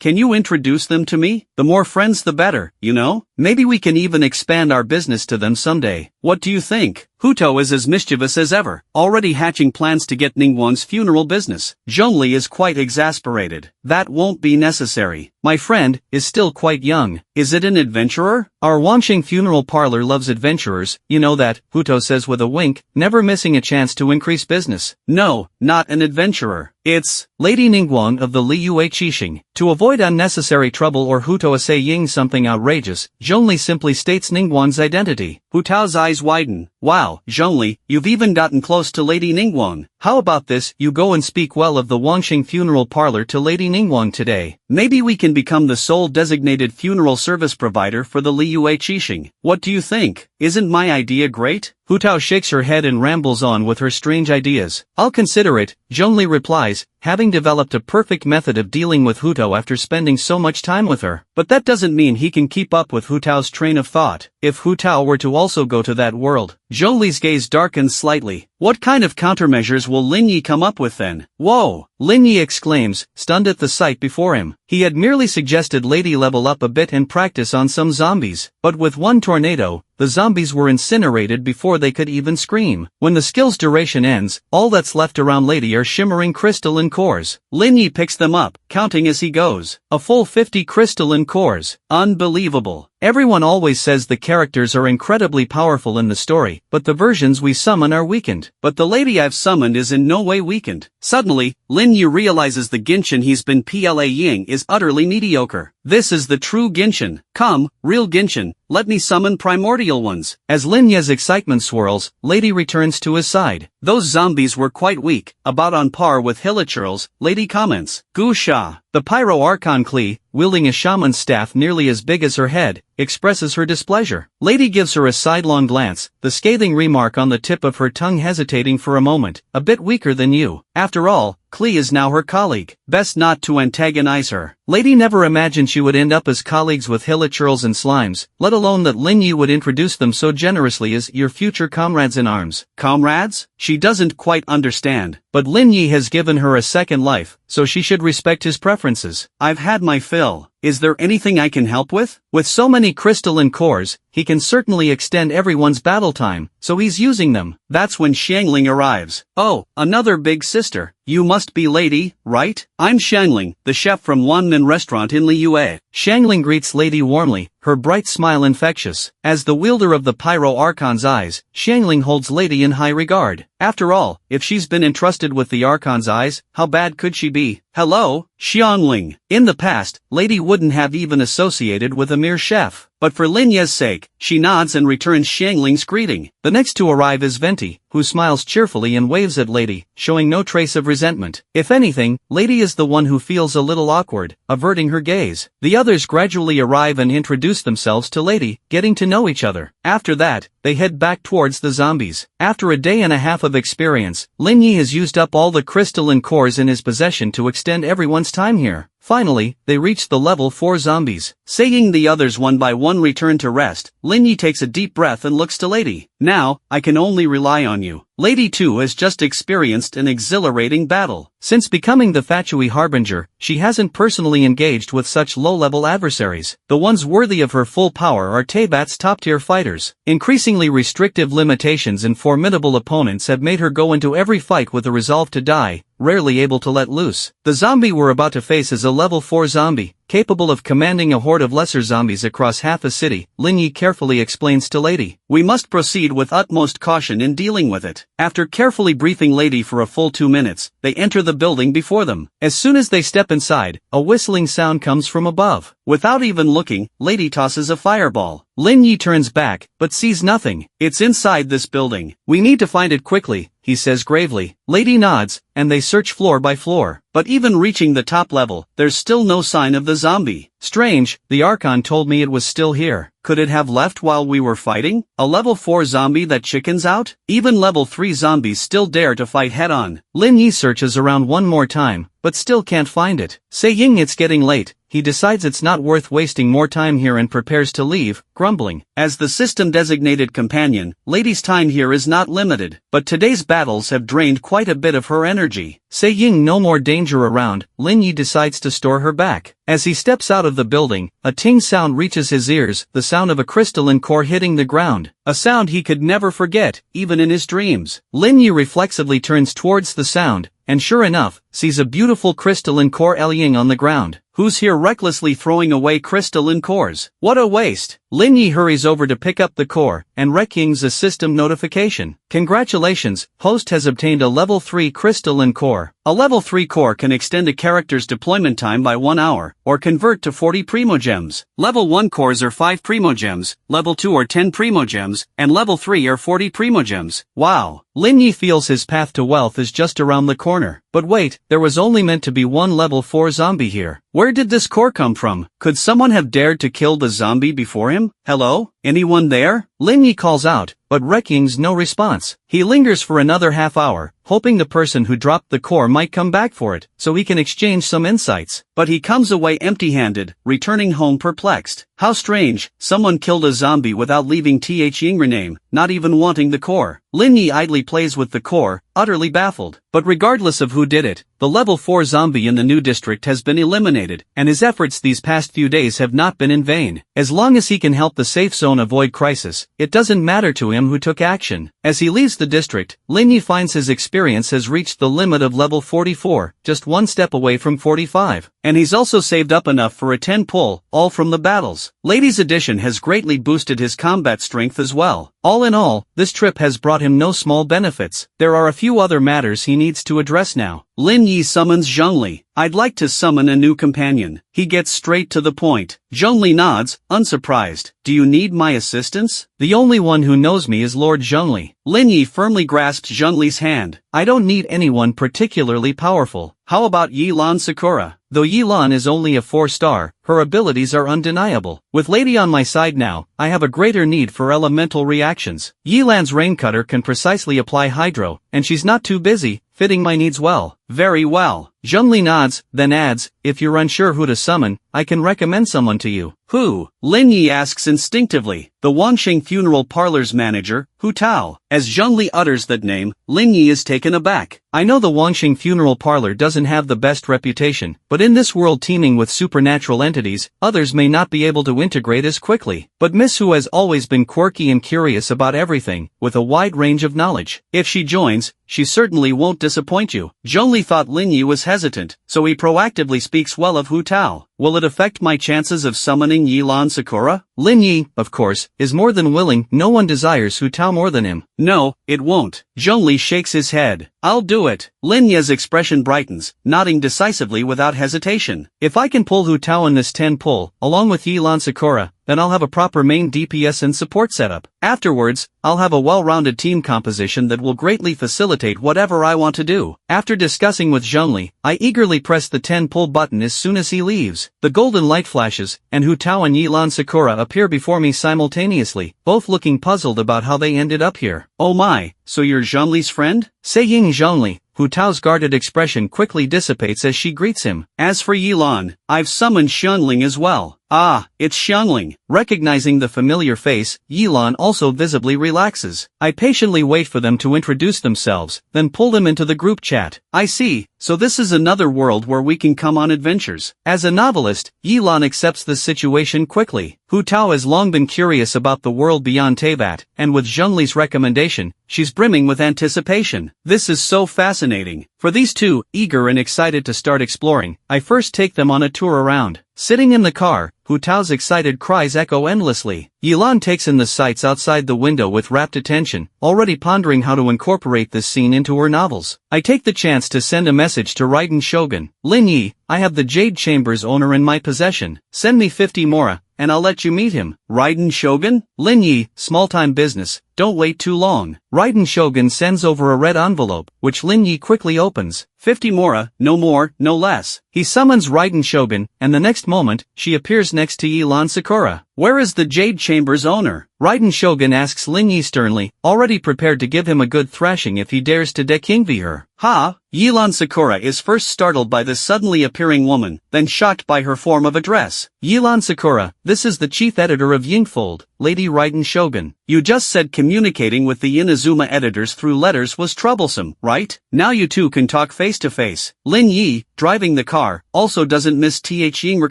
Can you introduce them to me? The more friends the better, you know? Maybe we can even expand our business to them someday. What do you think? Huto is as mischievous as ever, already hatching plans to get Ningguang's funeral business. Zhongli is quite exasperated. That won't be necessary. My friend is still quite young. Is it an adventurer? Our Wangxing funeral parlor loves adventurers, you know that, Huto says with a wink, never missing a chance to increase business. No, not an adventurer. It's Lady Ningguang of the Liyue Qixing. To avoid unnecessary trouble or Huto saying something outrageous, Zhongli simply states Ningguang's identity. Hutao's eyes widen. Wow, Zhongli, you've even gotten close to Lady Ningguang. How about this, you go and speak well of the Wangxing funeral parlor to Lady Ningguang today. Maybe we can become the sole designated funeral service provider for the Liyue Qixing. What do you think? Isn't my idea great? Hutao shakes her head and rambles on with her strange ideas. I'll consider it, Zhongli replies, having developed a perfect method of dealing with Huto after spending so much time with her. But that doesn't mean he can keep up with Hutao's train of thought. If Hutao were to also go to that world, Zhongli's gaze darkens slightly. What kind of countermeasures will Lin Yi come up with then? Whoa! Lin Yi exclaims, stunned at the sight before him. He had merely suggested Lady level up a bit and practice on some zombies, but with one tornado, the zombies were incinerated before they could even scream. When the skill's duration ends, all that's left around Lady are shimmering crystalline cores. Lin Yi picks them up, counting as he goes. A full 50 crystalline cores. Unbelievable. Everyone always says the characters are incredibly powerful in the story, but the versions we summon are weakened. But the lady I've summoned is in no way weakened. Suddenly, Lin Yi realizes the Genshin he's been playing is utterly mediocre. This is the true Genshin. Come, real Genshin, let me summon primordial ones. As Lin Yi's excitement swirls, Lady returns to his side. Those zombies were quite weak, about on par with Hilichurls, Lady comments. Gusha. The Pyro Archon Klee, wielding a shaman's staff nearly as big as her head, expresses her displeasure. Lady gives her a sidelong glance, the scathing remark on the tip of her tongue hesitating for a moment. A bit weaker than you. After all, Klee is now her colleague. Best not to antagonize her. Lady never imagined she would end up as colleagues with Hilichurls and Slimes, let alone that Lin Yi would introduce them so generously as your future comrades in arms. Comrades? She doesn't quite understand. But Lin Yi has given her a second life, so she should respect his preferences. I've had my fill. Is there anything I can help with? With so many crystalline cores, he can certainly extend everyone's battle time, so he's using them. That's when Xiangling arrives. Oh, another big sister. You must be Lady, right? I'm Xiangling, the chef from Wanmen Restaurant in Liyue. Xiangling greets Lady warmly, her bright smile infectious. As the wielder of the Pyro Archon's eyes, Xiangling holds Lady in high regard. After all, if she's been entrusted with the Archon's eyes, how bad could she be? Hello, Xiangling. In the past, Lady wouldn't have even associated with a mere chef. but for Lin Ye's sake, she nods and returns Xiangling's greeting. The next to arrive is Venti, who smiles cheerfully and waves at Lady, showing no trace of resentment. If anything, Lady is the one who feels a little awkward, averting her gaze. The others gradually arrive and introduce themselves to Lady, getting to know each other. After that, they head back towards the zombies. After a day and a half of experience, Lin Yi has used up all the crystalline cores in his possession to extend everyone's time here. Finally, they reach the level 4 zombies. Seeing the others one by one return to rest, Lin Yi takes a deep breath and looks to Lady. Now, I can only rely on you. Lady too has just experienced an exhilarating battle. Since becoming the Fatui Harbinger, she hasn't personally engaged with such low-level adversaries. The ones worthy of her full power are Teyvat's top-tier fighters. Increasingly restrictive limitations and formidable opponents have made her go into every fight with a resolve to die, rarely able to let loose. The zombie we're about to face is a level 4 zombie, capable of commanding a horde of lesser zombies across half a city. Lin Yi carefully explains to Lady. We must proceed with utmost caution in dealing with it. After carefully briefing Lady for a full 2 minutes, they enter the building before them. As soon as they step inside, a whistling sound comes from above. Without even looking, Lady tosses a fireball. Lin Yi turns back, but sees nothing. It's inside this building. We need to find it quickly, he says gravely. Lady nods, and they search floor by floor. But even reaching the top level, there's still no sign of the zombie. Strange, the Archon told me it was still here. Could it have left while we were fighting? A level 4 zombie that chickens out? Even level 3 zombies still dare to fight head-on. Lin Yi searches around one more time, but still can't find it. Saying it's getting late, he decides it's not worth wasting more time here and prepares to leave, grumbling. As the system-designated companion, Lady's time here is not limited, but today's battles have drained quite a bit of her energy. Saying no more danger around, Lin Yi decides to store her back. As he steps out of the building, a ting sound reaches his ears, the sound of a crystalline core hitting the ground. A sound he could never forget, even in his dreams. Lin Yi reflexively turns towards the sound, and sure enough, sees a beautiful crystalline core lying on the ground. Who's here recklessly throwing away crystalline cores? What a waste! Lin Yi hurries over to pick up the core, and reckings a system notification. Congratulations, host has obtained a level 3 crystalline core. A level 3 core can extend a character's deployment time by 1 hour, or convert to 40 primogems. Level 1 cores are 5 primogems, level 2 are 10 primogems, and level 3 are 40 primogems. Wow! Lin Yi feels his path to wealth is just around the corner. But wait, there was only meant to be one level 4 zombie here. Where did this core come from? Could someone have dared to kill the zombie before him? Hello? Anyone there? Lin Yi calls out, but reckings no response. He lingers for another half hour, hoping the person who dropped the core might come back for it, so he can exchange some insights. But he comes away empty-handed, returning home perplexed. How strange, someone killed a zombie without leaving Yingr name, not even wanting the core. Lin Yi idly plays with the core, utterly baffled. But regardless of who did it, the level 4 zombie in the new district has been eliminated, and his efforts these past few days have not been in vain. As long as he can help the safe zone avoid crisis, it doesn't matter to him who took action. As he leaves the district, Lin Yi finds his experience has reached the limit of level 44, just one step away from 45. And he's also saved up enough for a 10 pull, all from the battles. Lady's addition has greatly boosted his combat strength as well. All in all, this trip has brought him no small benefits. There are a few other matters he needs to address now. Lin Yi summons Zhongli. I'd like to summon a new companion. He gets straight to the point. Zhongli nods, unsurprised. Do you need my assistance? The only one who knows me is Lord Zhongli. Lin Yi firmly grasps Zhongli's hand. I don't need anyone particularly powerful. How about Yilan Sakura? Though Yilan is only a 4-star, her abilities are undeniable. With Lady on my side now, I have a greater need for elemental reactions. Yilan's raincutter can precisely apply hydro, and she's not too busy, fitting my needs well. Very well. Zhongli nods, then adds, if you're unsure who to summon, I can recommend someone to you. Who? Lin Yi asks instinctively. The Wangxing Funeral Parlor's manager, Hu Tao. As Zhongli utters that name, Lin Yi is taken aback. I know the Wangxing Funeral Parlor doesn't have the best reputation, but in this world teeming with supernatural entities, others may not be able to integrate as quickly. But Miss Hu has always been quirky and curious about everything, with a wide range of knowledge. If she joins, she certainly won't disappoint you. Zhongli thought Lin Yi was hesitant, so he proactively speaks well of Hu Tao. Will it affect my chances of summoning Yilan Sakura? Lin Yi, of course, is more than willing. No one desires Hu Tao more than him. No, it won't. Zhongli shakes his head. I'll do it. Lin Yi's expression brightens, nodding decisively without hesitation. If I can pull Hu Tao in this 10 pull, along with Yilan Sakura, then I'll have a proper main DPS and support setup. Afterwards, I'll have a well-rounded team composition that will greatly facilitate whatever I want to do. After discussing with Zhongli, I eagerly press the 10 pull button as soon as he leaves. The golden light flashes, and Hu Tao and Yilan Sakura appear before me simultaneously, both looking puzzled about how they ended up here. Oh my, so you're Zhongli's friend? Saying Zhongli, Hu Tao's guarded expression quickly dissipates as she greets him. As for Yilan, I've summoned Xiangling as well. Ah, it's Xiangling. Recognizing the familiar face, Yilan also visibly relaxes. I patiently wait for them to introduce themselves, then pull them into the group chat. I see, so this is another world where we can come on adventures. As a novelist, Yilan accepts the situation quickly. Hu Tao has long been curious about the world beyond Teyvat, and with Zhongli's recommendation, she's brimming with anticipation. This is so fascinating. For these two, eager and excited to start exploring, I first take them on a tour around. Sitting in the car, Hu Tao's excited cries echo endlessly. Yilan takes in the sights outside the window with rapt attention, already pondering how to incorporate this scene into her novels. I take the chance to send a message to Raiden Shogun. Lin Yi, I have the Jade Chamber's owner in my possession. Send me 50 mora, and I'll let you meet him. Raiden Shogun? Lin Yi, small-time business, don't wait too long. Raiden Shogun sends over a red envelope, which Lin Yi quickly opens. 50 mora, no more, no less. He summons Raiden Shogun, and the next moment, she appears next to Yilan Sakura. Where is the Jade Chamber's owner? Raiden Shogun asks Lin Yi sternly, already prepared to give him a good thrashing if he dares to dekingvi her. Ha! Yilan Sakura is first startled by this suddenly appearing woman, then shocked by her form of address. Yilan Sakura, this is the chief editor of Yingfold, Lady Raiden Shogun. You just said communicating with the Inazuma editors through letters was troublesome, right? Now you two can talk face to face. Lin Yi, driving the car, also doesn't miss Ying're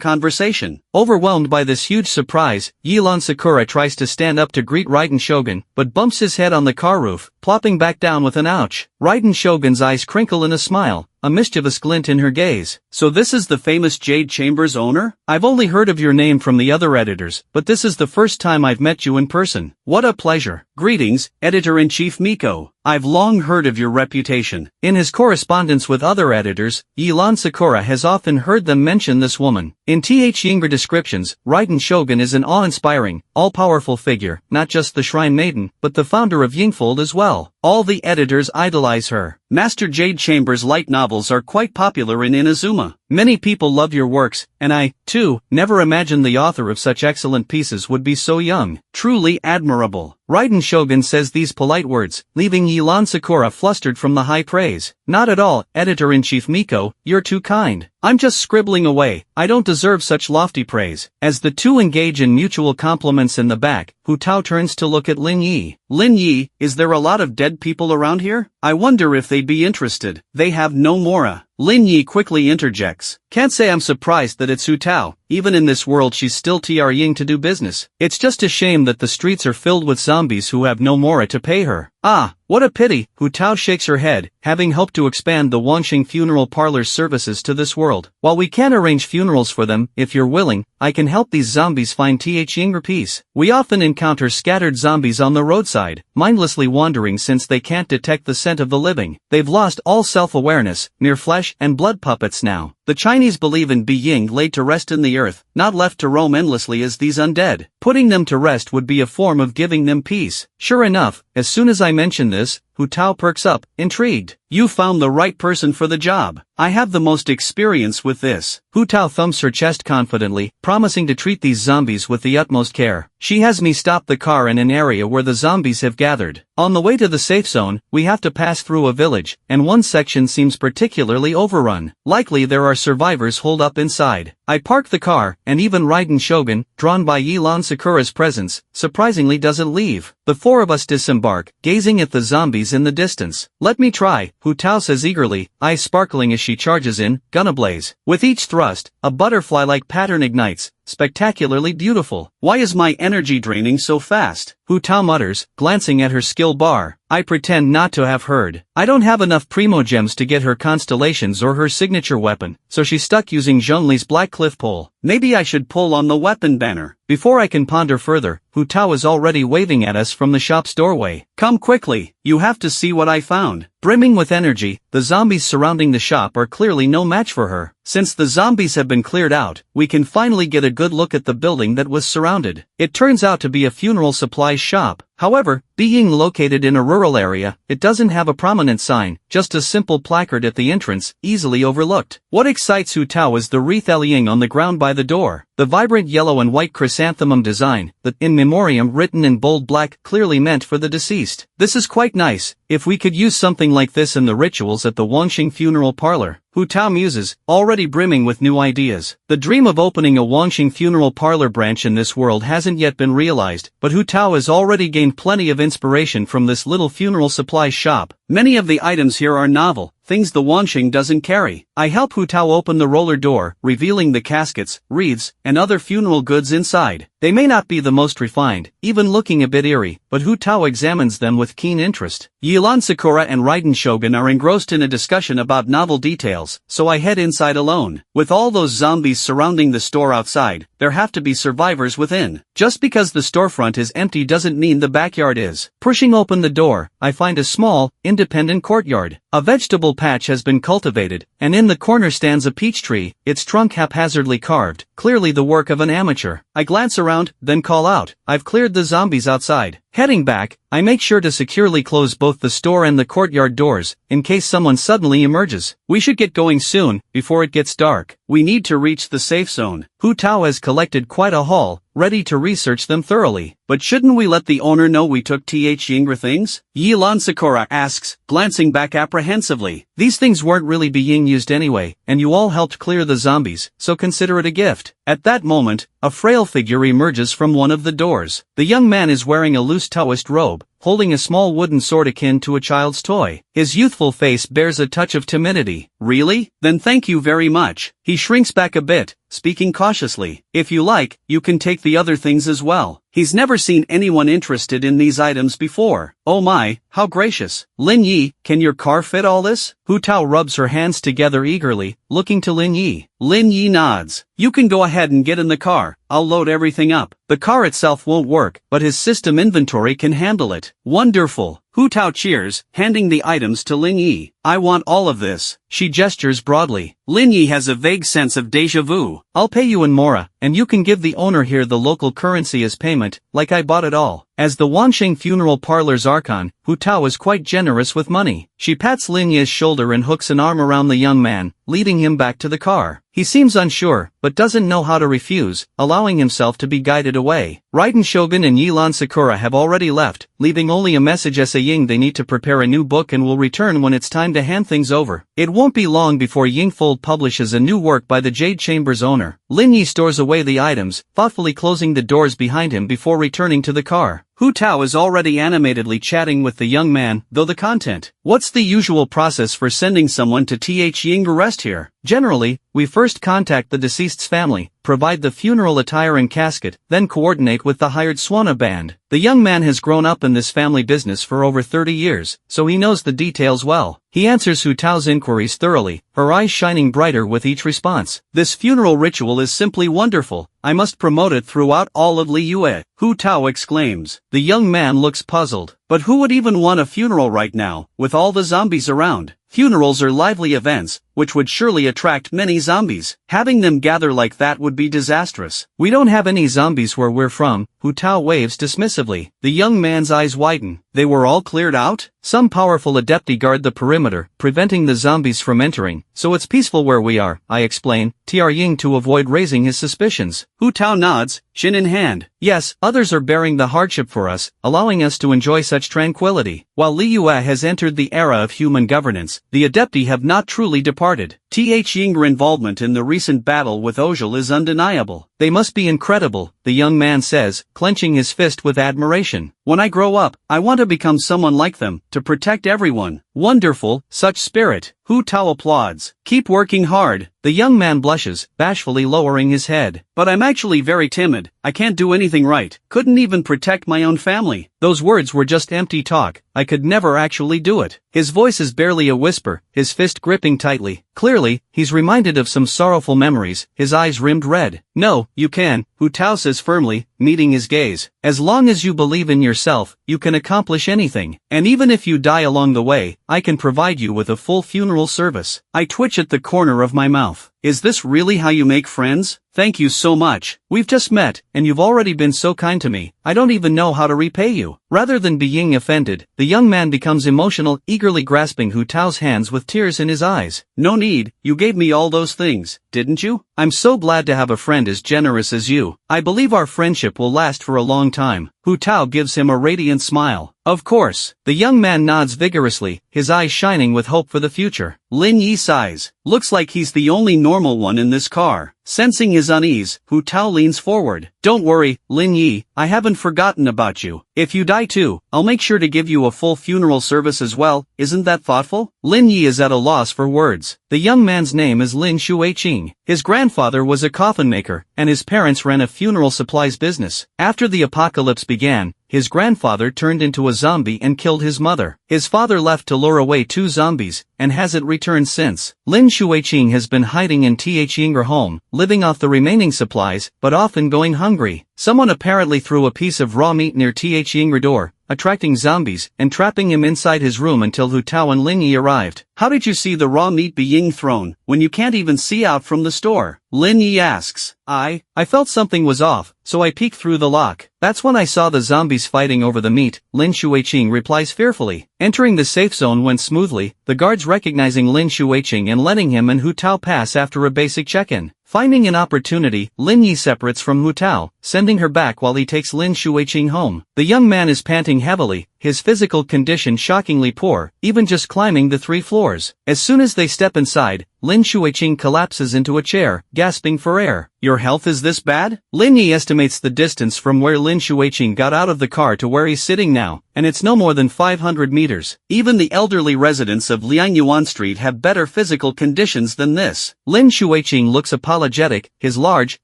conversation. Overwhelmed by this huge surprise, Yilan Sakura tries to stand up to greet Raiden Shogun, but bumps his head on the car roof, plopping back down with an ouch. Raiden Shogun's eyes crinkle in a smile, a mischievous glint in her gaze. So this is the famous Jade Chamber's owner? I've only heard of your name from the other editors, but this is the first time I've met you in person. What a pleasure. Greetings, Editor-in-Chief Miko. I've long heard of your reputation. In his correspondence with other editors, Yilan Sakura has often heard them mention this woman. In Yingr descriptions, Raiden Shogun is an awe-inspiring, all-powerful figure, not just the Shrine Maiden, but the founder of Yingfold as well. All the editors idolize her. Master Jade Chamber's light novels are quite popular in Inazuma. Many people love your works, and I, too, never imagined the author of such excellent pieces would be so young. Truly admirable. Raiden Shogun says these polite words, leaving Yilan Sakura flustered from the high praise. Not at all, Editor-in-Chief Miko, you're too kind. I'm just scribbling away, I don't deserve such lofty praise. As the two engage in mutual compliments in the back, Hu Tao turns to look at Lin Yi. Lin Yi, is there a lot of dead people around here? I wonder if they'd be interested. They have no mora. Lin Yi quickly interjects. Can't say I'm surprised that it's Hu Tao. Even in this world she's still TRing to do business. It's just a shame that the streets are filled with zombies who have no mora to pay her. Ah, what a pity. Hu Tao shakes her head, having hoped to expand the Wanxing Funeral Parlor's services to this world. While we can't arrange funerals for them, if you're willing, I can help these zombies find Yingr peace. We often encounter scattered zombies on the roadside, mindlessly wandering since they can't detect the scent of the living. They've lost all self-awareness, mere flesh and blood puppets now. The Chinese believe in being laid to rest in the earth, not left to roam endlessly as these undead. Putting them to rest would be a form of giving them peace. Sure enough, as soon as I mention this, Hu Tao perks up, intrigued. You found the right person for the job. I have the most experience with this. Hu Tao thumps her chest confidently, promising to treat these zombies with the utmost care. She has me stop the car in an area where the zombies have gathered. On the way to the safe zone, we have to pass through a village, and one section seems particularly overrun. Likely there are survivors holed up inside. I park the car, and even Raiden Shogun, drawn by Yilan Sakura's presence, surprisingly doesn't leave. The four of us disembark, gazing at the zombies in the distance. Let me try, Hu Tao says eagerly, eyes sparkling as she charges in, gun ablaze. With each thrust, a butterfly-like pattern ignites, spectacularly beautiful. Why is my energy draining so fast? Hu Tao mutters, glancing at her skill bar. I pretend not to have heard. I don't have enough primo gems to get her constellations or her signature weapon, so she's stuck using Zhongli's black cliff pole. Maybe I should pull on the weapon banner. Before I can ponder further, Hu Tao is already waving at us from the shop's doorway. Come quickly, you have to see what I found. Brimming with energy, the zombies surrounding the shop are clearly no match for her. Since the zombies have been cleared out, we can finally get a good look at the building that was surrounded. It turns out to be a funeral supplies shop. However, being located in a rural area, it doesn't have a prominent sign, just a simple placard at the entrance, easily overlooked. What excites Hu Tao is the wreath Ying on the ground by the door. The vibrant yellow and white chrysanthemum design, the in memoriam written in bold black, clearly meant for the deceased. This is quite nice. If we could use something like this in the rituals at the Wangxing funeral parlor. Hu Tao muses, already brimming with new ideas. The dream of opening a Wangxing funeral parlor branch in this world hasn't yet been realized, but Hu Tao has already gained plenty of inspiration from this little funeral supply shop. Many of the items here are novel, things the Wangxing doesn't carry. I help Hu Tao open the roller door, revealing the caskets, wreaths, and other funeral goods inside. They may not be the most refined, even looking a bit eerie, but Hu Tao examines them with keen interest. Yilan Sakura and Raiden Shogun are engrossed in a discussion about novel details, so I head inside alone. With all those zombies surrounding the store outside, there have to be survivors within. Just because the storefront is empty doesn't mean the backyard is. Pushing open the door, I find a small, independent courtyard. A vegetable patch has been cultivated, and in the corner stands a peach tree, its trunk haphazardly carved, clearly the work of an amateur. I glance around, then call out, I've cleared the zombies outside. Heading back, I make sure to securely close both the store and the courtyard doors, in case someone suddenly emerges. We should get going soon, before it gets dark. We need to reach the safe zone. Hu Tao has collected quite a haul, ready to research them thoroughly. But shouldn't we let the owner know we took Yingr things? Yilan Sakura asks, glancing back apprehensively. These things weren't really being used anyway, and you all helped clear the zombies, so consider it a gift. At that moment, a frail figure emerges from one of the doors. The young man is wearing a loose Taoist robe, holding a small wooden sword akin to a child's toy. His youthful face bears a touch of timidity. Really? Then thank you very much. He shrinks back a bit, speaking cautiously. If you like, you can take the other things as well. He's never seen anyone interested in these items before. Oh my, how gracious. Lin Yi, can your car fit all this? Hu Tao rubs her hands together eagerly, looking to Lin Yi. Lin Yi nods. You can go ahead and get in the car, I'll load everything up. The car itself won't work, but his system inventory can handle it. Wonderful. Hu Tao cheers, handing the items to Lin Yi. I want all of this. She gestures broadly. Lin Yi has a vague sense of déjà vu. I'll pay you in Mora, and you can give the owner here the local currency as payment, like I bought it all. As the Wangxing funeral parlor's archon, Hu Tao is quite generous with money. She pats Lin Yi's shoulder and hooks an arm around the young man, leading him back to the car. He seems unsure, but doesn't know how to refuse, allowing himself to be guided away. Raiden Shogun and Yilan Sakura have already left, leaving only a message saying they need to prepare a new book and will return when it's time to hand things over. It won't be long before Yingfold publishes a new work by the Jade Chamber's owner. Lin Yi stores away the items, thoughtfully closing the doors behind him before returning to the car. Hu Tao is already animatedly chatting with the young man, though the content. What's the usual process for sending someone to Yingr rest here? Generally, we first contact the deceased's family, provide the funeral attire and casket, then coordinate with the hired Swana band. The young man has grown up in this family business for over 30 years, so he knows the details well. He answers Hu Tao's inquiries thoroughly, her eyes shining brighter with each response. This funeral ritual is simply wonderful. I must promote it throughout all of Liyue. Hu Tao exclaims. The young man looks puzzled. But who would even want a funeral right now, with all the zombies around? Funerals are lively events, which would surely attract many zombies. Having them gather like that would be disastrous. We don't have any zombies where we're from, Hu Tao waves dismissively. The young man's eyes widen. They were all cleared out? Some powerful adepti guard the perimeter, preventing the zombies from entering, so it's peaceful where we are, I explain, Ying to avoid raising his suspicions. Hu Tao nods, chin in hand. Yes, others are bearing the hardship for us, allowing us to enjoy such tranquility. While Liyue has entered the era of human governance, the adepti have not truly departed. Yingr involvement in the recent battle with Ojal is undeniable. They must be incredible, the young man says, clenching his fist with admiration. When I grow up, I want to become someone like them, to protect everyone. Wonderful, such spirit. Hu Tao applauds. Keep working hard. The young man blushes, bashfully lowering his head. But I'm actually very timid. I can't do anything right. Couldn't even protect my own family. Those words were just empty talk. I could never actually do it. His voice is barely a whisper, his fist gripping tightly. Clearly, he's reminded of some sorrowful memories, his eyes rimmed red. No, you can, Hu Tao says firmly, meeting his gaze. As long as you believe in yourself, you can accomplish anything. And even if you die along the way, I can provide you with a full funeral service. I twitch at the corner of my mouth. Is this really how you make friends? Thank you so much. We've just met, and you've already been so kind to me. I don't even know how to repay you. Rather than being offended, the young man becomes emotional, eagerly grasping Hu Tao's hands with tears in his eyes. No need, you gave me all those things, didn't you? I'm so glad to have a friend as generous as you. I believe our friendship will last for a long time. Hu Tao gives him a radiant smile. Of course. The young man nods vigorously, his eyes shining with hope for the future. Lin Yi sighs. Looks like he's the only normal one in this car. Sensing his unease, Hu Tao leans forward. Don't worry, Lin Yi, I haven't forgotten about you. If you die too, I'll make sure to give you a full funeral service as well. Isn't that thoughtful? Lin Yi is at a loss for words. The young man's name is Lin Xueqing. His grandfather was a coffin maker, and his parents ran a funeral supplies business. After the apocalypse began, his grandfather turned into a zombie and killed his mother. His father left to lure away 2 zombies, and hasn't returned since. Lin Xueqing has been hiding in Th Yinger home, living off the remaining supplies, but often going hungry. Someone apparently threw a piece of raw meat near Th Yinger door, attracting zombies, and trapping him inside his room until Hu Tao and Lin Yi arrived. How did you see the raw meat being thrown, when you can't even see out from the store? Lin Yi asks. I felt something was off, so I peeked through the lock. That's when I saw the zombies fighting over the meat, Lin Xueqing replies fearfully. Entering the safe zone went smoothly, the guards recognizing Lin Xueqing and letting him and Hu Tao pass after a basic check-in. Finding an opportunity, Lin Yi separates from Hu Tao, sending her back while he takes Lin Xueqing home. The young man is panting heavily, his physical condition shockingly poor, even just climbing the 3 floors. As soon as they step inside, Lin Xueqing collapses into a chair, gasping for air. Your health is this bad? Lin Yi estimates the distance from where Lin Xueqing got out of the car to where he's sitting now, and it's no more than 500 meters. Even the elderly residents of Liangyuan Street have better physical conditions than this. Lin Xueqing looks apologetic, his large,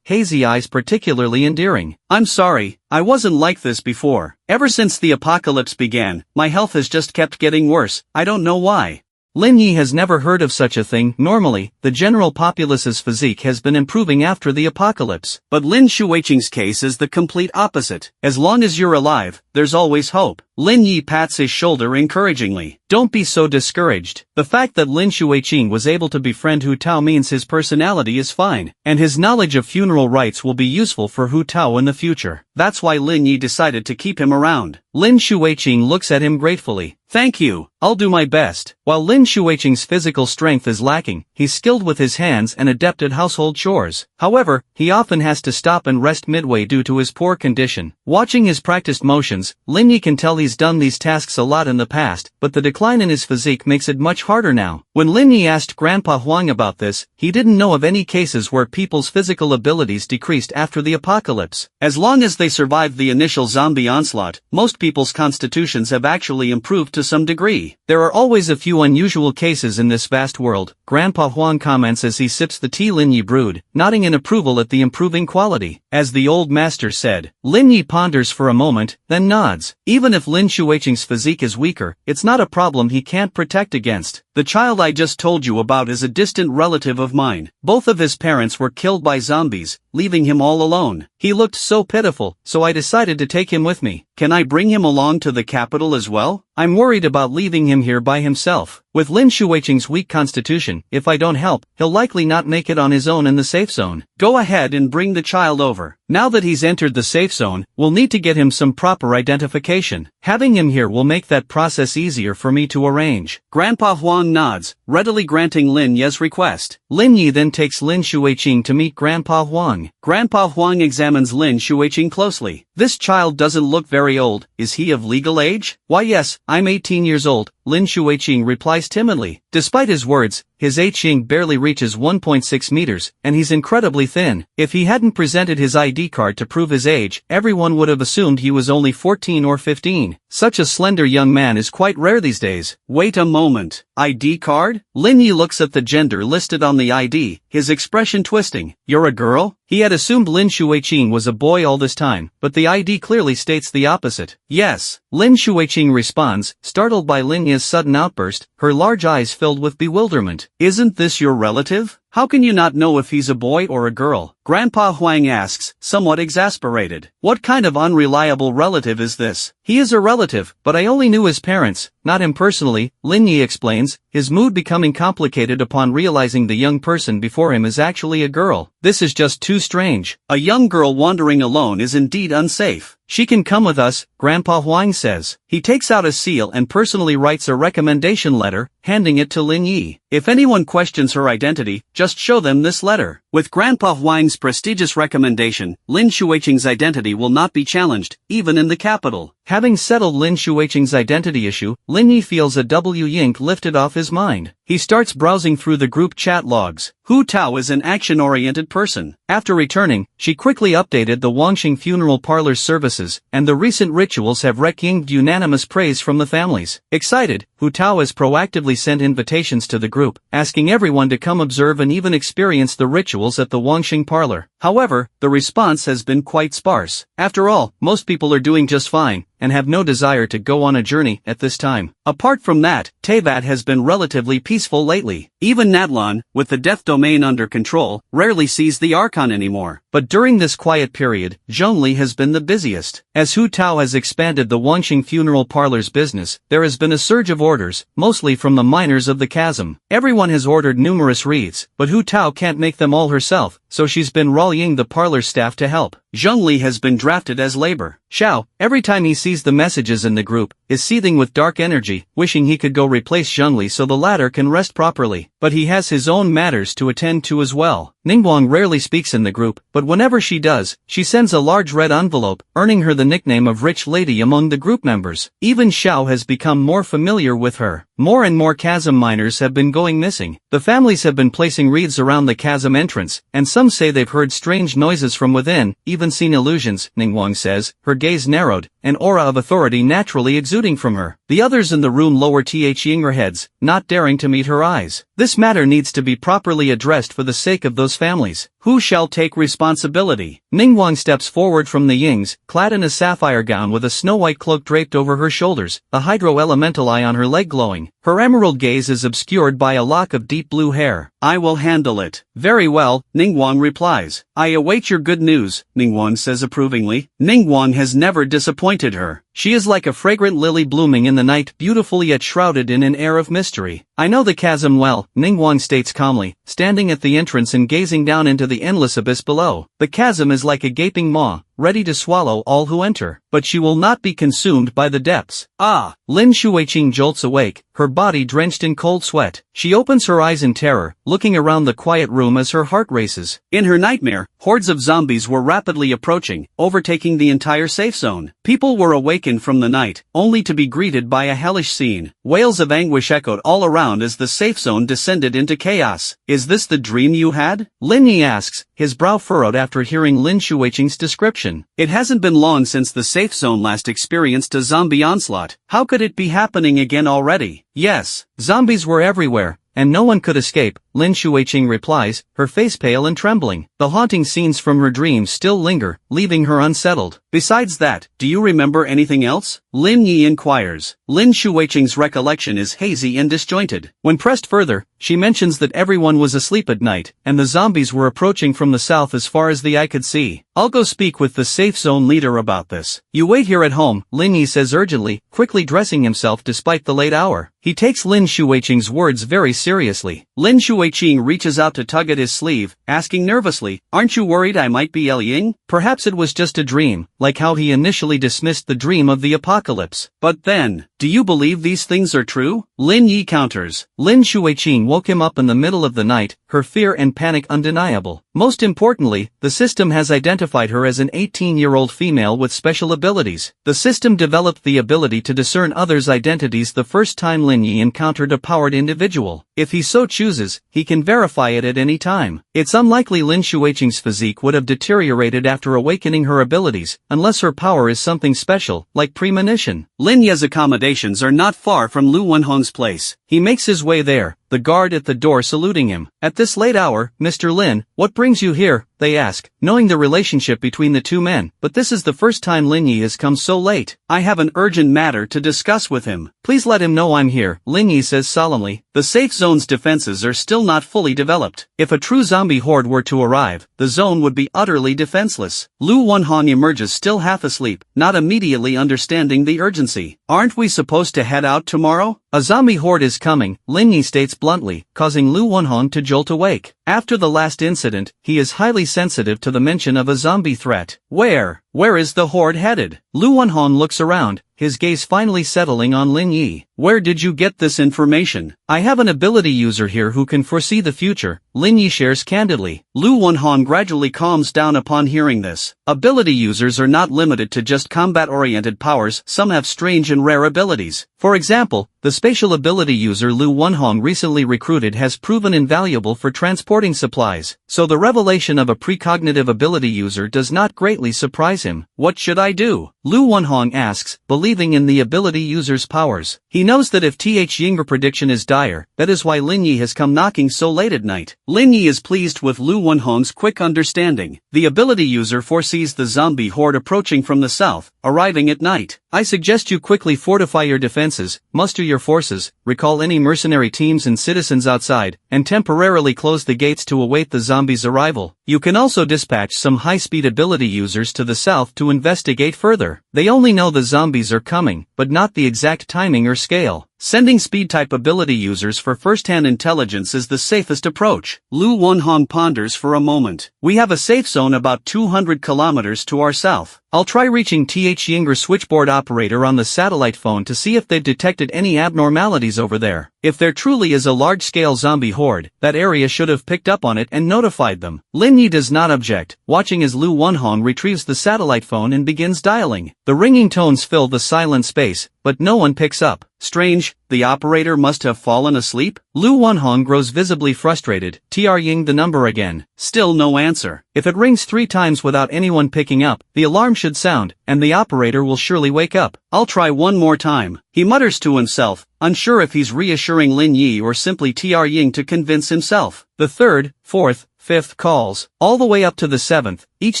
hazy eyes particularly endearing. I'm sorry, I wasn't like this before. Ever since the apocalypse began, my health has just kept getting worse. I don't know why. Lin Yi has never heard of such a thing. Normally, the general populace's physique has been improving after the apocalypse. But Lin Xueqing's case is the complete opposite. As long as you're alive, there's always hope. Lin Yi pats his shoulder encouragingly. Don't be so discouraged. The fact that Lin Xueqing was able to befriend Hu Tao means his personality is fine, and his knowledge of funeral rites will be useful for Hu Tao in the future. That's why Lin Yi decided to keep him around. Lin Xueqing looks at him gratefully. Thank you. I'll do my best. While Lin Xueqing's physical strength is lacking, he's skilled with his hands and adept at household chores. However, he often has to stop and rest midway due to his poor condition. Watching his practiced motions, Lin Yi can tell he's done these tasks a lot in the past, but the decline in his physique makes it much harder now. When Lin Yi asked Grandpa Huang about this, he didn't know of any cases where people's physical abilities decreased after the apocalypse. As long as they survived the initial zombie onslaught, most people's constitutions have actually improved to some degree. There are always a few unusual cases in this vast world, Grandpa Huang comments as he sips the tea. Lin Yi brewed, nodding in approval at the improving quality. As the old master said. Lin Yi ponders for a moment, then nods. Even if Lin Xueqing's physique is weaker, it's not a problem he can't protect against. The child I just told you about is a distant relative of mine. Both of his parents were killed by zombies, leaving him all alone. He looked so pitiful, so I decided to take him with me. Can I bring him along to the capital as well? I'm worried about leaving him here by himself. With Lin Xueqing's weak constitution, if I don't help, he'll likely not make it on his own in the safe zone. Go ahead and bring the child over. Now that he's entered the safe zone, we'll need to get him some proper identification. Having him here will make that process easier for me to arrange. Grandpa Huang nods, readily granting Lin Yi's request. Lin Yi then takes Lin Xueqing to meet Grandpa Huang. Grandpa Huang examines Lin Xueqing closely. This child doesn't look very old. Is he of legal age? Why yes, I'm 18 years old, Lin Shuiqing replies timidly. Despite his words, his age barely reaches 1.6 meters, and he's incredibly thin. If he hadn't presented his ID card to prove his age, everyone would have assumed he was only 14 or 15. Such a slender young man is quite rare these days. Wait a moment. ID card? Lin Yi looks at the gender listed on the ID, his expression twisting. You're a girl? He had assumed Lin Shuiqing was a boy all this time, but the ID clearly states the opposite. Yes. Lin Shuiqing responds, startled by Lin Yi's sudden outburst, her large eyes filled with bewilderment. Isn't this your relative? How can you not know if he's a boy or a girl? Grandpa Huang asks, somewhat exasperated. What kind of unreliable relative is this? He is a relative, but I only knew his parents, not him personally, Lin Yi explains, his mood becoming complicated upon realizing the young person before him is actually a girl. This is just too strange. A young girl wandering alone is indeed unsafe. She can come with us, Grandpa Huang says. He takes out a seal and personally writes a recommendation letter, handing it to Lin Yi. If anyone questions her identity, just show them this letter. With Grandpa Huang's prestigious recommendation, Lin Shuiqing's identity will not be challenged, even in the capital. Having settled Lin Shuiqing's identity issue, Lin Yi feels a yank lifted off his mind. He starts browsing through the group chat logs. Hu Tao is an action-oriented person. After returning, she quickly updated the Wangxing funeral parlor's services, and the recent rituals have received unanimous praise from the families. Excited, Hu Tao has proactively sent invitations to the group, asking everyone to come observe and even experience the rituals at the Wangxing parlor. However, the response has been quite sparse. After all, most people are doing just fine, and have no desire to go on a journey at this time. Apart from that, Teyvat has been relatively peaceful lately. Even Natlan, with the death domain under control, rarely sees the Archon anymore. But during this quiet period, Zhongli has been the busiest. As Hu Tao has expanded the Wangxing funeral parlor's business, there has been a surge of orders, mostly from the miners of the chasm. Everyone has ordered numerous wreaths, but Hu Tao can't make them all herself, so she's been rallying the parlor staff to help. Zhongli has been drafted as labor. Xiao, every time he sees the messages in the group, is seething with dark energy, wishing he could go replace Zhongli so the latter can rest properly. But he has his own matters to attend to as well. Ningguang rarely speaks in the group, but whenever she does, she sends a large red envelope, earning her the nickname of Rich Lady among the group members. Even Xiao has become more familiar with her. More and more chasm miners have been going missing. The families have been placing wreaths around the chasm entrance, and some say they've heard strange noises from within, even seen illusions, Ningguang says, her gaze narrowed, an aura of authority naturally exuding from her. The others in the room lower their heads, not daring to meet her eyes. This matter needs to be properly addressed for the sake of those families. Who shall take responsibility? Ningguang steps forward from the Yings, clad in a sapphire gown with a snow-white cloak draped over her shoulders, a hydro-elemental eye on her leg glowing. Her emerald gaze is obscured by a lock of deep blue hair. I will handle it. Very well, Ningguang replies. I await your good news, Ningguang says approvingly. Ningguang has never disappointed her. She is like a fragrant lily blooming in the night, beautiful yet shrouded in an air of mystery. I know the chasm well, Ningguang states calmly, standing at the entrance and gazing down into the endless abyss below. The chasm is like a gaping maw, ready to swallow all who enter, but she will not be consumed by the depths. Ah! Lin Shuiqing jolts awake, her body drenched in cold sweat. She opens her eyes in terror, looking around the quiet room as her heart races. In her nightmare, hordes of zombies were rapidly approaching, overtaking the entire safe zone. People were awakened from the night, only to be greeted by a hellish scene. Wails of anguish echoed all around as the safe zone descended into chaos. Is this the dream you had? Lin Yi asks, his brow furrowed after hearing Lin Shuiqing's description. It hasn't been long since the safe zone last experienced a zombie onslaught. How could it be happening again already? Yes, zombies were everywhere, and no one could escape, Lin Shuiqing replies, her face pale and trembling. The haunting scenes from her dreams still linger, leaving her unsettled. Besides that, do you remember anything else? Lin Yi inquires. Lin Shuiqing's recollection is hazy and disjointed. When pressed further, she mentions that everyone was asleep at night, and the zombies were approaching from the south as far as the eye could see. I'll go speak with the safe zone leader about this. You wait here at home, Lin Yi says urgently, quickly dressing himself despite the late hour. He takes Lin Shuiqing's words very seriously. Lin Shuiqing reaches out to tug at his sleeve, asking nervously, aren't you worried I might be Ying? Perhaps it was just a dream, like how he initially dismissed the dream of the apocalypse. But then, do you believe these things are true? Lin Yi counters. Lin Shuiqing woke him up in the middle of the night, her fear and panic undeniable. Most importantly, the system has identified her as an 18-year-old female with special abilities. The system developed the ability to discern others' identities the first time Lin Yi encountered a powered individual. If he so chooses, he can verify it at any time. It's unlikely Lin Xueqing's physique would have deteriorated after awakening her abilities, unless her power is something special, like premonition. Lin Yi's accommodations are not far from Lu Wenhong's place. He makes his way there, the guard at the door saluting him. At this late hour, Mr. Lin, what brings you here? They ask, knowing the relationship between the two men, but this is the first time Lin Yi has come so late. I have an urgent matter to discuss with him. Please let him know I'm here, Lin Yi says solemnly. The safe zone's defenses are still not fully developed. If a true zombie horde were to arrive, the zone would be utterly defenseless. Lu Wenhong emerges still half asleep, not immediately understanding the urgency. Aren't we supposed to head out tomorrow? A zombie horde is coming, Lin Yi states bluntly, causing Lu Wenhong to jolt awake. After the last incident, he is highly sensitive to the mention of a zombie threat. Where is the horde headed? Lu Wenhong looks around, his gaze finally settling on Lin Yi. Where did you get this information? I have an ability user here who can foresee the future, Lin Yi shares candidly. Lu Wenhong gradually calms down upon hearing this. Ability users are not limited to just combat-oriented powers, some have strange and rare abilities. For example, the spatial ability user Lu Wenhong recently recruited has proven invaluable for transporting supplies, so the revelation of a precognitive ability user does not greatly surprise him. What should I do? Lu Wenhong asks, believing in the ability user's powers. He knows that if Th Ying's prediction is dire, that is why Lin Yi has come knocking so late at night. Lin Yi is pleased with Lu Wenhong's quick understanding. The ability user foresees the zombie horde approaching from the south, arriving at night. I suggest you quickly fortify your defenses, muster your forces, recall any mercenary teams and citizens outside, and temporarily close the gates to await the zombies' arrival. You can also dispatch some high-speed ability users to the south to investigate further. They only know the zombies are coming, but not the exact timing or scale. Sending speed-type ability users for first-hand intelligence is the safest approach. Lu Wenhong ponders for a moment. We have a safe zone about 200 kilometers to our south. I'll try reaching Th Ying's switchboard operator on the satellite phone to see if they've detected any abnormalities over there. If there truly is a large-scale zombie horde, that area should have picked up on it and notified them. Lin Yi does not object, watching as Lu Wenhong retrieves the satellite phone and begins dialing. The ringing tones fill the silent space, but no one picks up. Strange, the operator must have fallen asleep? Lu Wenhong grows visibly frustrated, Ying the number again. Still no answer. If it rings 3 times without anyone picking up, the alarm should sound, and the operator will surely wake up. I'll try one more time. He mutters to himself, unsure if he's reassuring Lin Yi or simply Ying to convince himself. The 3rd, 4th, 5th calls, all the way up to the 7th, each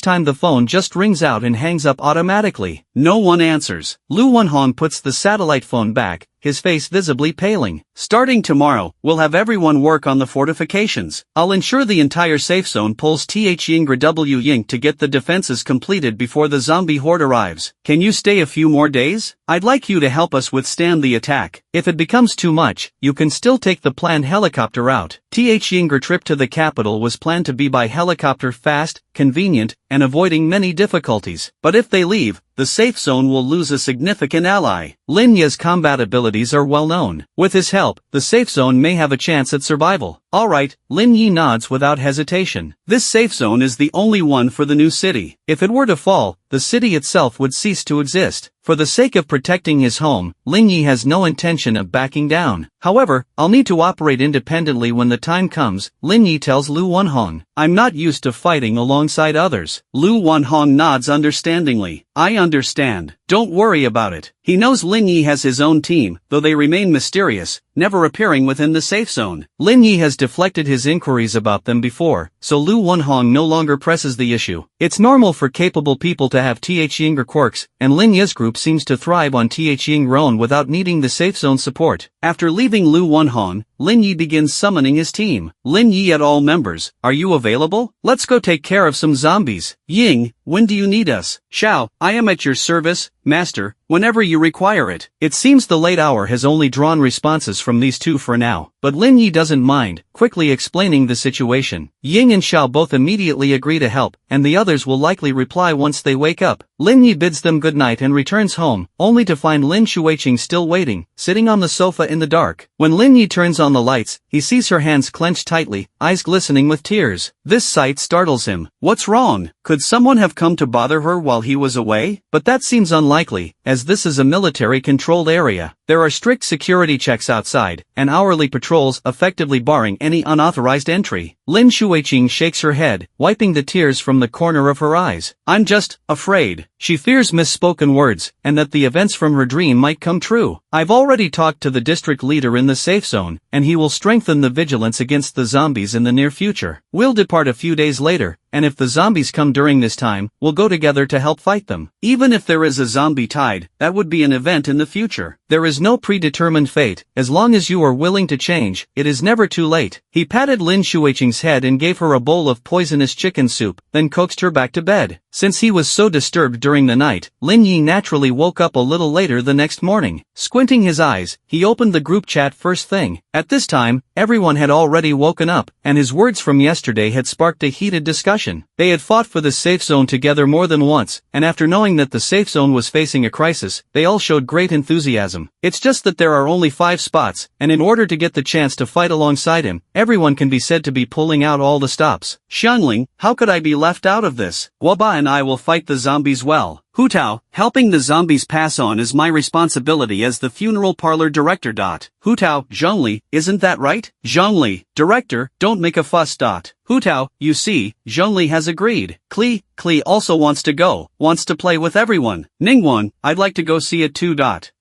time the phone just rings out and hangs up automatically. No one answers. Lu Wenhong puts the satellite phone back, his face visibly paling. Starting tomorrow, we'll have everyone work on the fortifications. I'll ensure the entire safe zone pulls Th Ying or W Ying to get the defenses completed before the zombie horde arrives. Can you stay a few more days? I'd like you to help us withstand the attack. If it becomes too much, you can still take the planned helicopter route. Th Ying's trip to the capital was planned to be by helicopter, fast, convenient, and avoiding many difficulties. But if they leave, the safe zone will lose a significant ally. Lin Yi's combat abilities are well known. With his help, the safe zone may have a chance at survival. Alright, Lin Yi nods without hesitation. This safe zone is the only one for the new city. If it were to fall, the city itself would cease to exist. For the sake of protecting his home, Lin Yi has no intention of backing down. However, I'll need to operate independently when the time comes, Lin Yi tells Lu Wenhong. I'm not used to fighting alongside others. Lu Wenhong nods understandingly. I understand. Don't worry about it. He knows Lin Yi has his own team, though they remain mysterious, never appearing within the safe zone. Lin Yi has deflected his inquiries about them before, so Lu Wenhong no longer presses the issue. It's normal for capable people to have Th Ying or quirks, and Lin Yi's group seems to thrive on Th Ying's own without needing the safe zone support. After leaving Lu Wenhong, Lin Yi begins summoning his team. Lin Yi at all members, are you available? Let's go take care of some zombies. Ying, when do you need us? Xiao, I am at your service, Master. whenever you require it. It seems the late hour has only drawn responses from these two for now, but Lin Yi doesn't mind, quickly explaining the situation. Ying and Xiao both immediately agree to help, and the others will likely reply once they wake up. Lin Yi bids them goodnight and returns home, only to find Lin Xueqing still waiting, sitting on the sofa in the dark. When Lin Yi turns on the lights, he sees her hands clenched tightly, eyes glistening with tears. This sight startles him. What's wrong? Could someone have come to bother her while he was away? But that seems unlikely, as this is a military-controlled area. There are strict security checks outside, and hourly patrols effectively barring any unauthorized entry. Lin Xueqing shakes her head, wiping the tears from the corner of her eyes. I'm just afraid. She fears misspoken words, and that the events from her dream might come true. I've already talked to the district leader in the safe zone, and he will strengthen the vigilance against the zombies in the near future. We'll depart a few days later, and if the zombies come during this time, we'll go together to help fight them. Even if there is a zombie tide, that would be an event in the future. There is no predetermined fate. As long as you are willing to change, it is never too late. He patted Lin Xueqing's head and gave her a bowl of poisonous chicken soup, then coaxed her back to bed. Since he was so disturbed during the night, Lin Yi naturally woke up a little later the next morning. Squinting his eyes, he opened the group chat first thing. At this time, everyone had already woken up, and his words from yesterday had sparked a heated discussion. They had fought for the safe zone together more than once, and after knowing that the safe zone was facing a crisis, they all showed great enthusiasm. It's just that there are only 5 spots, and in order to get the chance to fight alongside him, everyone can be said to be pulling out all the stops. Xiangling, how could I be left out of this? Guoba and I will fight the zombies well. Hu Tao, helping the zombies pass on is my responsibility as the funeral parlor director. Hu Tao, Zhongli, isn't that right? Zhongli, director, don't make a fuss. Hu Tao, you see, Zhongli has agreed. Kli also wants to go, wants to play with everyone. Ningguang, I'd like to go see it too.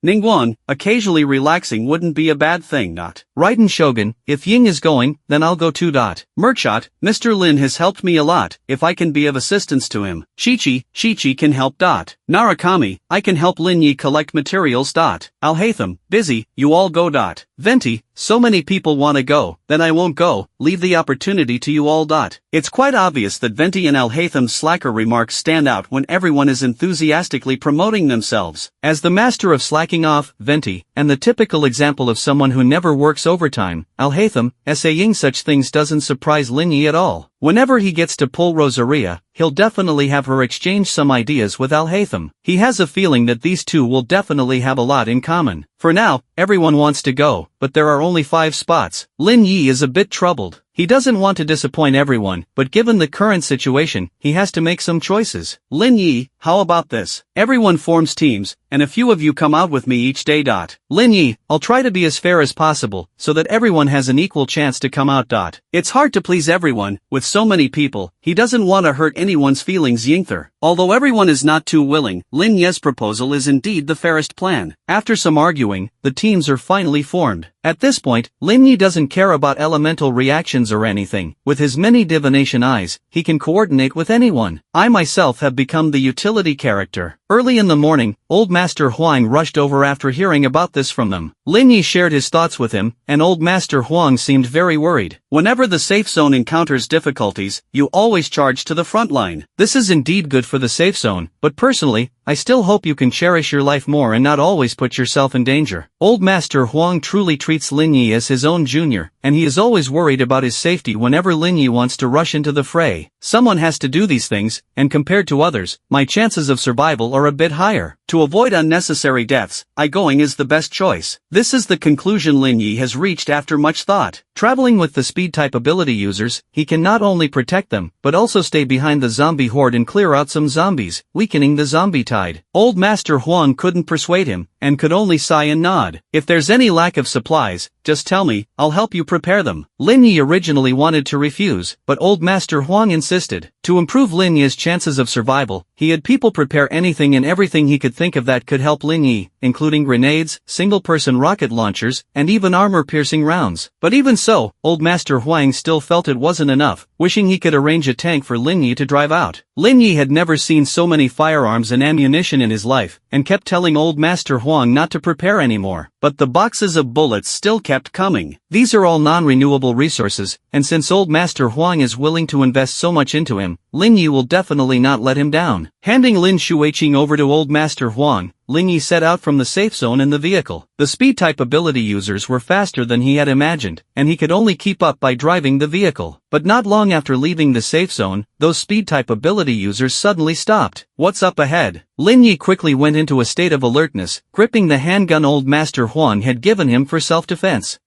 Ningguang, occasionally relaxing wouldn't be a bad thing. Raiden Shogun, if Ying is going, then I'll go too. Merchant, Mr. Lin has helped me a lot, if I can be of assistance to him. Shichi can help. Narakami, I can help Lin Yi collect materials. Alhaitham, busy, you all go. Venti, so many people want to go, then I won't go, leave the opportunity to you all. It's quite obvious that Venti and Alhaitham's slacker remarks stand out when everyone is enthusiastically promoting themselves. As the master of slacking off, Venti, and the typical example of someone who never works overtime, Alhaitham, saying such things doesn't surprise Lin Yi at all. Whenever he gets to pull Rosaria, he'll definitely have her exchange some ideas with Alhaitham. He has a feeling that these two will definitely have a lot in common. For now, everyone wants to go, but there are only 5 spots. Lin Yi is a bit troubled. He doesn't want to disappoint everyone, but given the current situation, he has to make some choices. Lin Yi, how about this? Everyone forms teams, and a few of you come out with me each day. Lin Yi, I'll try to be as fair as possible, so that everyone has an equal chance to come out. It's hard to please everyone, with so many people, he doesn't want to hurt anyone's feelings. Yingther. Although everyone is not too willing, Lin Ye's proposal is indeed the fairest plan. After some arguing, the teams are finally formed. At this point, Lin Yi doesn't care about elemental reactions or anything. With his many divination eyes, he can coordinate with anyone. I myself have become the utility character. Early in the morning, Old Master Huang rushed over after hearing about this from them. Lin Yi shared his thoughts with him, and Old Master Huang seemed very worried. Whenever the safe zone encounters difficulties, you always charge to the front line. This is indeed good for the safe zone, but personally, I still hope you can cherish your life more and not always put yourself in danger. Old Master Huang truly treats Lin Yi as his own junior, and he is always worried about his safety whenever Lin Yi wants to rush into the fray. Someone has to do these things, and compared to others, my chances of survival are a bit higher. To avoid unnecessary deaths, going is the best choice. This is the conclusion Lin Yi has reached after much thought. Traveling with the speed-type ability users, he can not only protect them, but also stay behind the zombie horde and clear out some zombies, weakening the zombie tide. Old Master Huang couldn't persuade him, and could only sigh and nod. If there's any lack of supplies, just tell me, I'll help you prepare them. Lin Yi originally wanted to refuse, but Old Master Huang insisted. To improve Lin Yi's chances of survival, he had people prepare anything and everything he could think of that could help Lin Yi, including grenades, single-person rocket launchers, and even armor-piercing rounds. But even so, Old Master Huang still felt it wasn't enough, wishing he could arrange a tank for Lin Yi to drive out. Lin Yi had never seen so many firearms and ammunition in his life, and kept telling Old Master Huang not to prepare anymore. But the boxes of bullets still kept coming. These are all non-renewable resources, and since Old Master Huang is willing to invest so much into him, Lin Yi will definitely not let him down. Handing Lin Xueqing over to Old Master Huang, Ling Yi set out from the safe zone in the vehicle. The speed-type ability users were faster than he had imagined, and he could only keep up by driving the vehicle. But not long after leaving the safe zone, those speed-type ability users suddenly stopped. What's up ahead? Lin Yi quickly went into a state of alertness, gripping the handgun old Master Huang had given him for self-defense.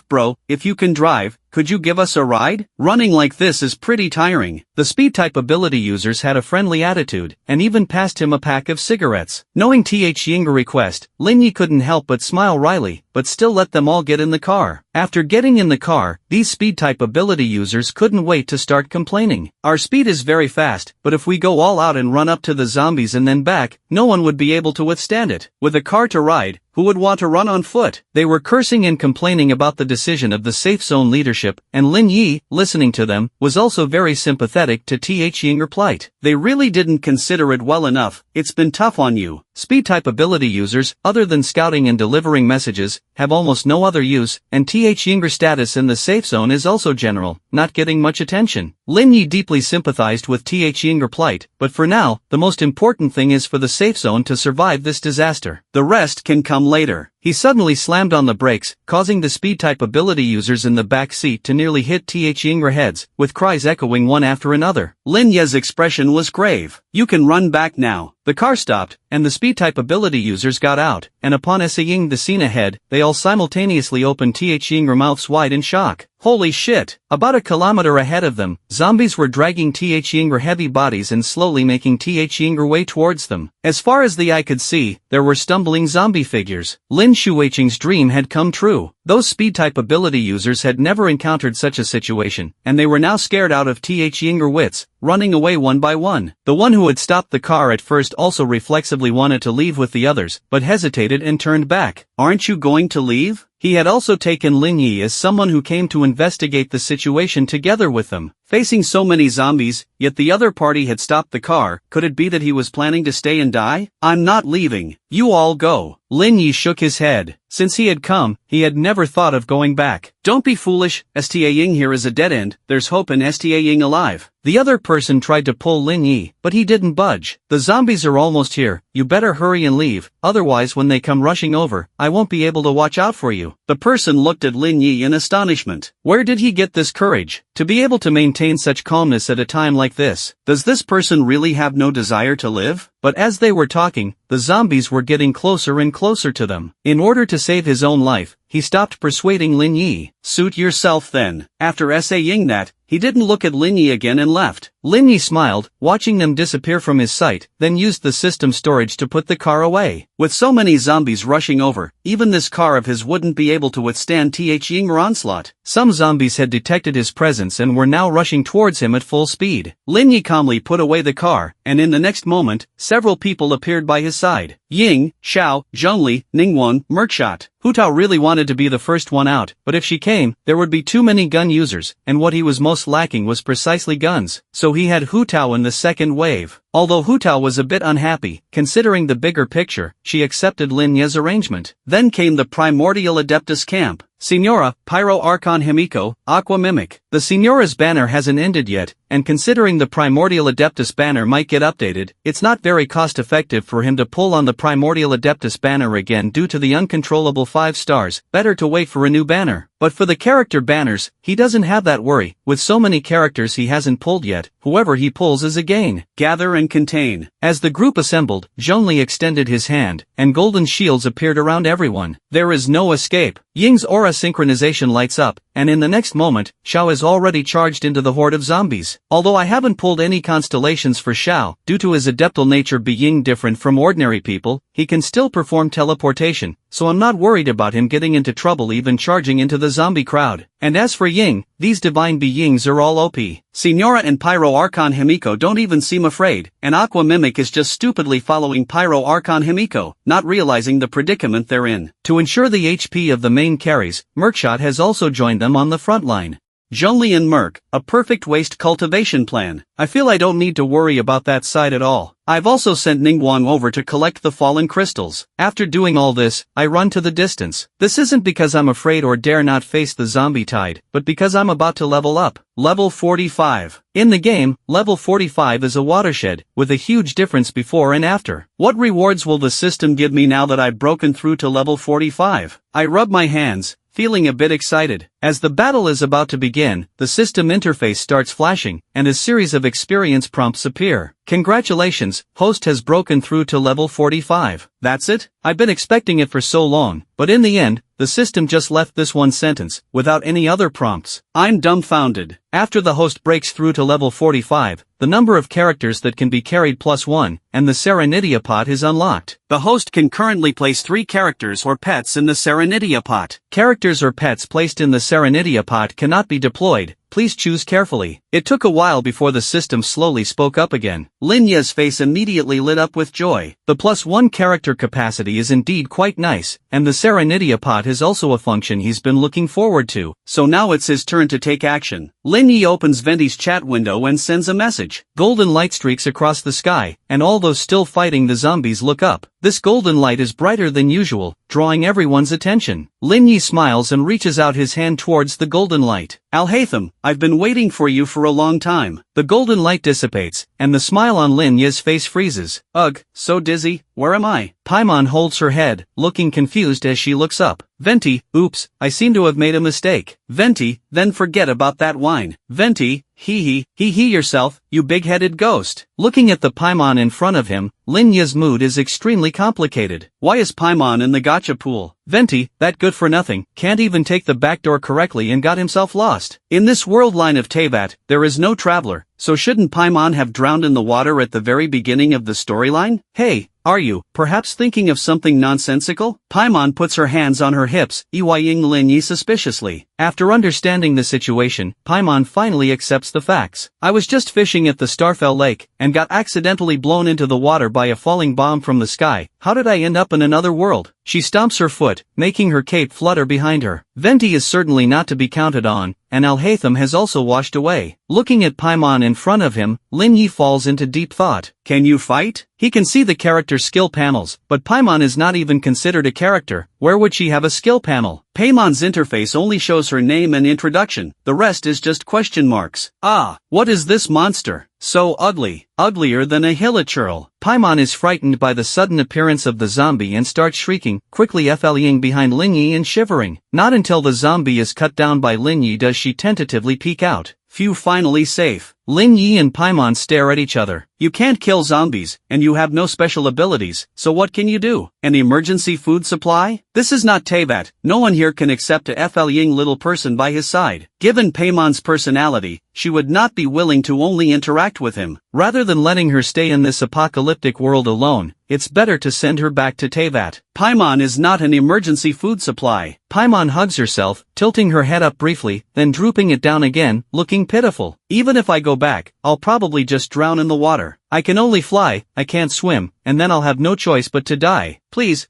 Bro, if you can drive, could you give us a ride? Running like this is pretty tiring. The speed-type ability users had a friendly attitude, and even passed him a pack of cigarettes. Knowing Th Ying's request, Lin Yi couldn't help but smile wryly, but still let them all get in the car. After getting in the car, these speed-type ability users couldn't wait to start complaining. Our speed is very fast, but if we go all out and run up to the zombies and then back, no one would be able to withstand it. With a car to ride, who would want to run on foot? They were cursing and complaining about the decision of the safe zone leadership, and Lin Yi, listening to them, was also very sympathetic to Th Ying's plight. They really didn't consider it well enough. It's been tough on you. Speed-type ability users, other than scouting and delivering messages, have almost no other use, and Th Ying's status in the safe zone is also general, not getting much attention. Lin Yi deeply sympathized with Th Ying's plight, but for now, the most important thing is for the safe zone to survive this disaster. The rest can come later. He suddenly slammed on the brakes, causing the speed-type ability users in the back seat to nearly hit Th Ying's heads, with cries echoing one after another. Lin Yi's expression was grave. You can run back now. The car stopped, and the speed-type ability users got out, and upon seeing the scene ahead, they all simultaneously opened Th Ying's mouths wide in shock. Holy shit! About a kilometer ahead of them, zombies were dragging Th Ying's heavy bodies and slowly making Th Ying's way towards them. As far as the eye could see, there were stumbling zombie figures. Lin Shuiqing's dream had come true. Those speed-type ability users had never encountered such a situation, and they were now scared out of Th Ying's wits, running away one by one. The one who had stopped the car at first also reflexively wanted to leave with the others, but hesitated and turned back. Aren't you going to leave? He had also taken Lin Yi as someone who came to investigate the situation together with them. Facing so many zombies, yet the other party had stopped the car. Could it be that he was planning to stay and die? I'm not leaving. You all go. Lin Yi shook his head. Since he had come, he had never thought of going back. Don't be foolish, Sta Ying here is a dead end, there's hope in Sta Ying alive. The other person tried to pull Lin Yi, but he didn't budge. The zombies are almost here, you better hurry and leave, otherwise when they come rushing over, I won't be able to watch out for you. The person looked at Lin Yi in astonishment. Where did he get this courage? To be able to maintain such calmness at a time like this? Does this person really have no desire to live? But as they were talking, the zombies were getting closer and closer to them. In order to save his own life, he stopped persuading Lin Yi. Suit yourself then. After saying that, he didn't look at Lin Yi again and left. Lin Yi smiled, watching them disappear from his sight, then used the system storage to put the car away. With so many zombies rushing over, even this car of his wouldn't be able to withstand Th Ying's onslaught. Some zombies had detected his presence and were now rushing towards him at full speed. Lin Yi calmly put away the car, and in the next moment, several people appeared by his side. Ying, Xiao, Zhongli, Ningwen, Merkshot. Hu Tao really wanted to be the first one out, but if she came, there would be too many gun users, and what he was most lacking was precisely guns, so he had Hu Tao in the second wave. Although Hu Tao was a bit unhappy, considering the bigger picture, she accepted Lin Yi's arrangement. Then came the Primordial Adeptus camp. Signora, Pyro Archon Himiko, Aqua Mimic. The Signora's banner hasn't ended yet, and considering the Primordial Adeptus banner might get updated, it's not very cost-effective for him to pull on the Primordial Adeptus banner again due to the uncontrollable 5 stars, better to wait for a new banner. But for the character banners, he doesn't have that worry. With so many characters he hasn't pulled yet, whoever he pulls is a gain. Gather and contain. As the group assembled, Zhongli extended his hand, and golden shields appeared around everyone. There is no escape. Ying's aura synchronization lights up, and in the next moment, Xiao is already charged into the horde of zombies. Although I haven't pulled any constellations for Xiao, due to his adeptal nature being different from ordinary people, he can still perform teleportation, so I'm not worried about him getting into trouble even charging into the zombie crowd. And as for Ying, these divine beings are all OP. Signora and Pyro Archon Himiko don't even seem afraid, and Aqua Mimic is just stupidly following Pyro Archon Himiko, not realizing the predicament they're in. To ensure the HP of the main carries, Merkshot has also joined them on the front line. Zhongli and Merc, a perfect waste cultivation plan. I feel I don't need to worry about that side at all. I've also sent Ningguang over to collect the fallen crystals. After doing all this, I run to the distance. This isn't because I'm afraid or dare not face the zombie tide, but because I'm about to level up. Level 45. In the game, level 45 is a watershed, with a huge difference before and after. What rewards will the system give me now that I've broken through to level 45? I rub my hands, feeling a bit excited. As the battle is about to begin, the system interface starts flashing, and a series of experience prompts appear. Congratulations, host has broken through to level 45. That's it? I've been expecting it for so long, but in the end, the system just left this one sentence, without any other prompts. I'm dumbfounded. After the host breaks through to level 45, the number of characters that can be carried +1, and the Serenidia pot is unlocked. The host can currently place 3 characters or pets in the Serenidia pot. Characters or pets placed in the Serenidia pot cannot be deployed. Please choose carefully. It took a while before the system slowly spoke up again. Lin Ye's face immediately lit up with joy. The +1 character capacity is indeed quite nice, and the Serenidia pot is also a function he's been looking forward to. So now it's his turn to take action. Lin Ye opens Venti's chat window and sends a message. Golden light streaks across the sky, and all those still fighting the zombies look up. This golden light is brighter than usual, drawing everyone's attention. Lin Ye smiles and reaches out his hand towards the golden light. Al-Haytham, I've been waiting for you for a long time. The golden light dissipates, and the smile on Lin Ye's face freezes. Ugh, so dizzy, where am I? Paimon holds her head, looking confused as she looks up. Venti, oops, I seem to have made a mistake. Venti, then forget about that wine. Venti, hee yourself, you big-headed ghost. Looking at the Paimon in front of him, Lin Ye's mood is extremely complicated. Why is Paimon in the gacha pool? Venti, that good for nothing, can't even take the back door correctly and got himself lost. In this world line of Teyvat, there is no traveler, so shouldn't Paimon have drowned in the water at the very beginning of the storyline? Hey, are you, perhaps thinking of something nonsensical? Paimon puts her hands on her hips, eyeing Lin Ye suspiciously. After understanding the situation, Paimon finally accepts the facts. I was just fishing at the Starfell Lake, and got accidentally blown into the water by a falling bomb from the sky. How did I end up in another world? She stomps her foot, making her cape flutter behind her. Venti is certainly not to be counted on, and Al-Haytham has also washed away. Looking at Paimon in front of him, Lin Ye falls into deep thought. Can you fight? He can see the character skill panels, but Paimon is not even considered a character. Where would she have a skill panel? Paimon's interface only shows her name and introduction, the rest is just question marks. Ah, what is this monster? So ugly, uglier than a hilichurl. Paimon is frightened by the sudden appearance of the zombie and starts shrieking, quickly fleeing behind Lin Ye and shivering. Not until the zombie is cut down by Lin Ye does she tentatively peek out. Phew, finally safe. Lin Ye and Paimon stare at each other. You can't kill zombies, and you have no special abilities, so what can you do? An emergency food supply? This is not Teyvat, no one here can accept a fleeing little person by his side. Given Paimon's personality, she would not be willing to only interact with him. Rather than letting her stay in this apocalyptic world alone, it's better to send her back to Teyvat. Paimon is not an emergency food supply. Paimon hugs herself, tilting her head up briefly, then drooping it down again, looking pitiful. Even if I go back, I'll probably just drown in the water. I can only fly, I can't swim, and then I'll have no choice but to die. Please,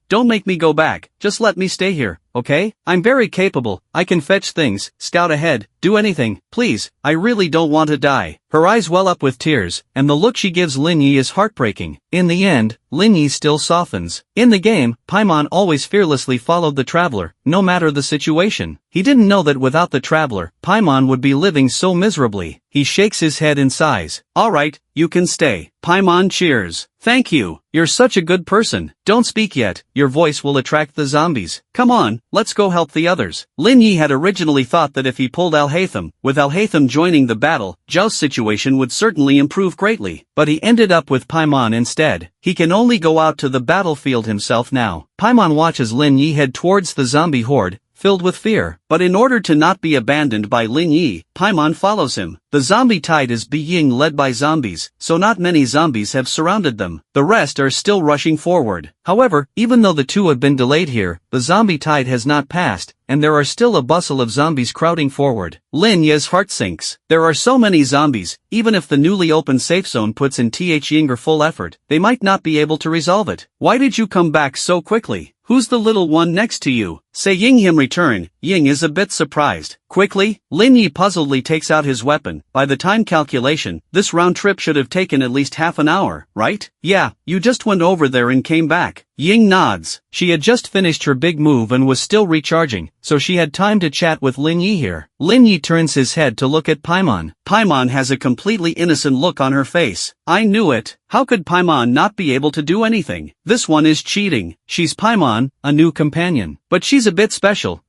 don't make me go back, just let me stay here, okay? I'm very capable, I can fetch things, scout ahead, do anything, please, I really don't want to die. Her eyes well up with tears, and the look she gives Lin Ye is heartbreaking. In the end, Lin Ye still softens. In the game, Paimon always fearlessly followed the traveler, no matter the situation. He didn't know that without the traveler, Paimon would be living so miserably. He shakes his head in sighs. Alright, you can stay. Paimon cheers. Thank you, you're such a good person. Don't speak yet, your voice will attract the zombies. Come on, let's go help the others. Lin Ye had originally thought that if he pulled Al-Haytham, with Al-Haytham joining the battle, Zhao's situation would certainly improve greatly. But he ended up with Paimon instead. He can only go out to the battlefield himself now. Paimon watches Lin Ye head towards the zombie horde, filled with fear. But in order to not be abandoned by Lin Ye, Paimon follows him. The zombie tide is being led by zombies, so not many zombies have surrounded them. The rest are still rushing forward. However, even though the two have been delayed here, the zombie tide has not passed, and there are still a bustle of zombies crowding forward. Lin Ye's heart sinks. There are so many zombies, even if the newly opened safe zone puts in Yinger full effort, they might not be able to resolve it. Why did you come back so quickly? Who's the little one next to you? Say Ying him return. Ying is a bit surprised. Quickly, Lin Yi puzzledly takes out his weapon. By the time calculation, this round trip should have taken at least half an hour, right? Yeah, you just went over there and came back. Ying nods. She had just finished her big move and was still recharging, so she had time to chat with Lin Yi here. Lin Yi turns his head to look at Paimon. Paimon has a completely innocent look on her face. I knew it. How could Paimon not be able to do anything? This one is cheating. She's Paimon, a new companion. But she's a bit special.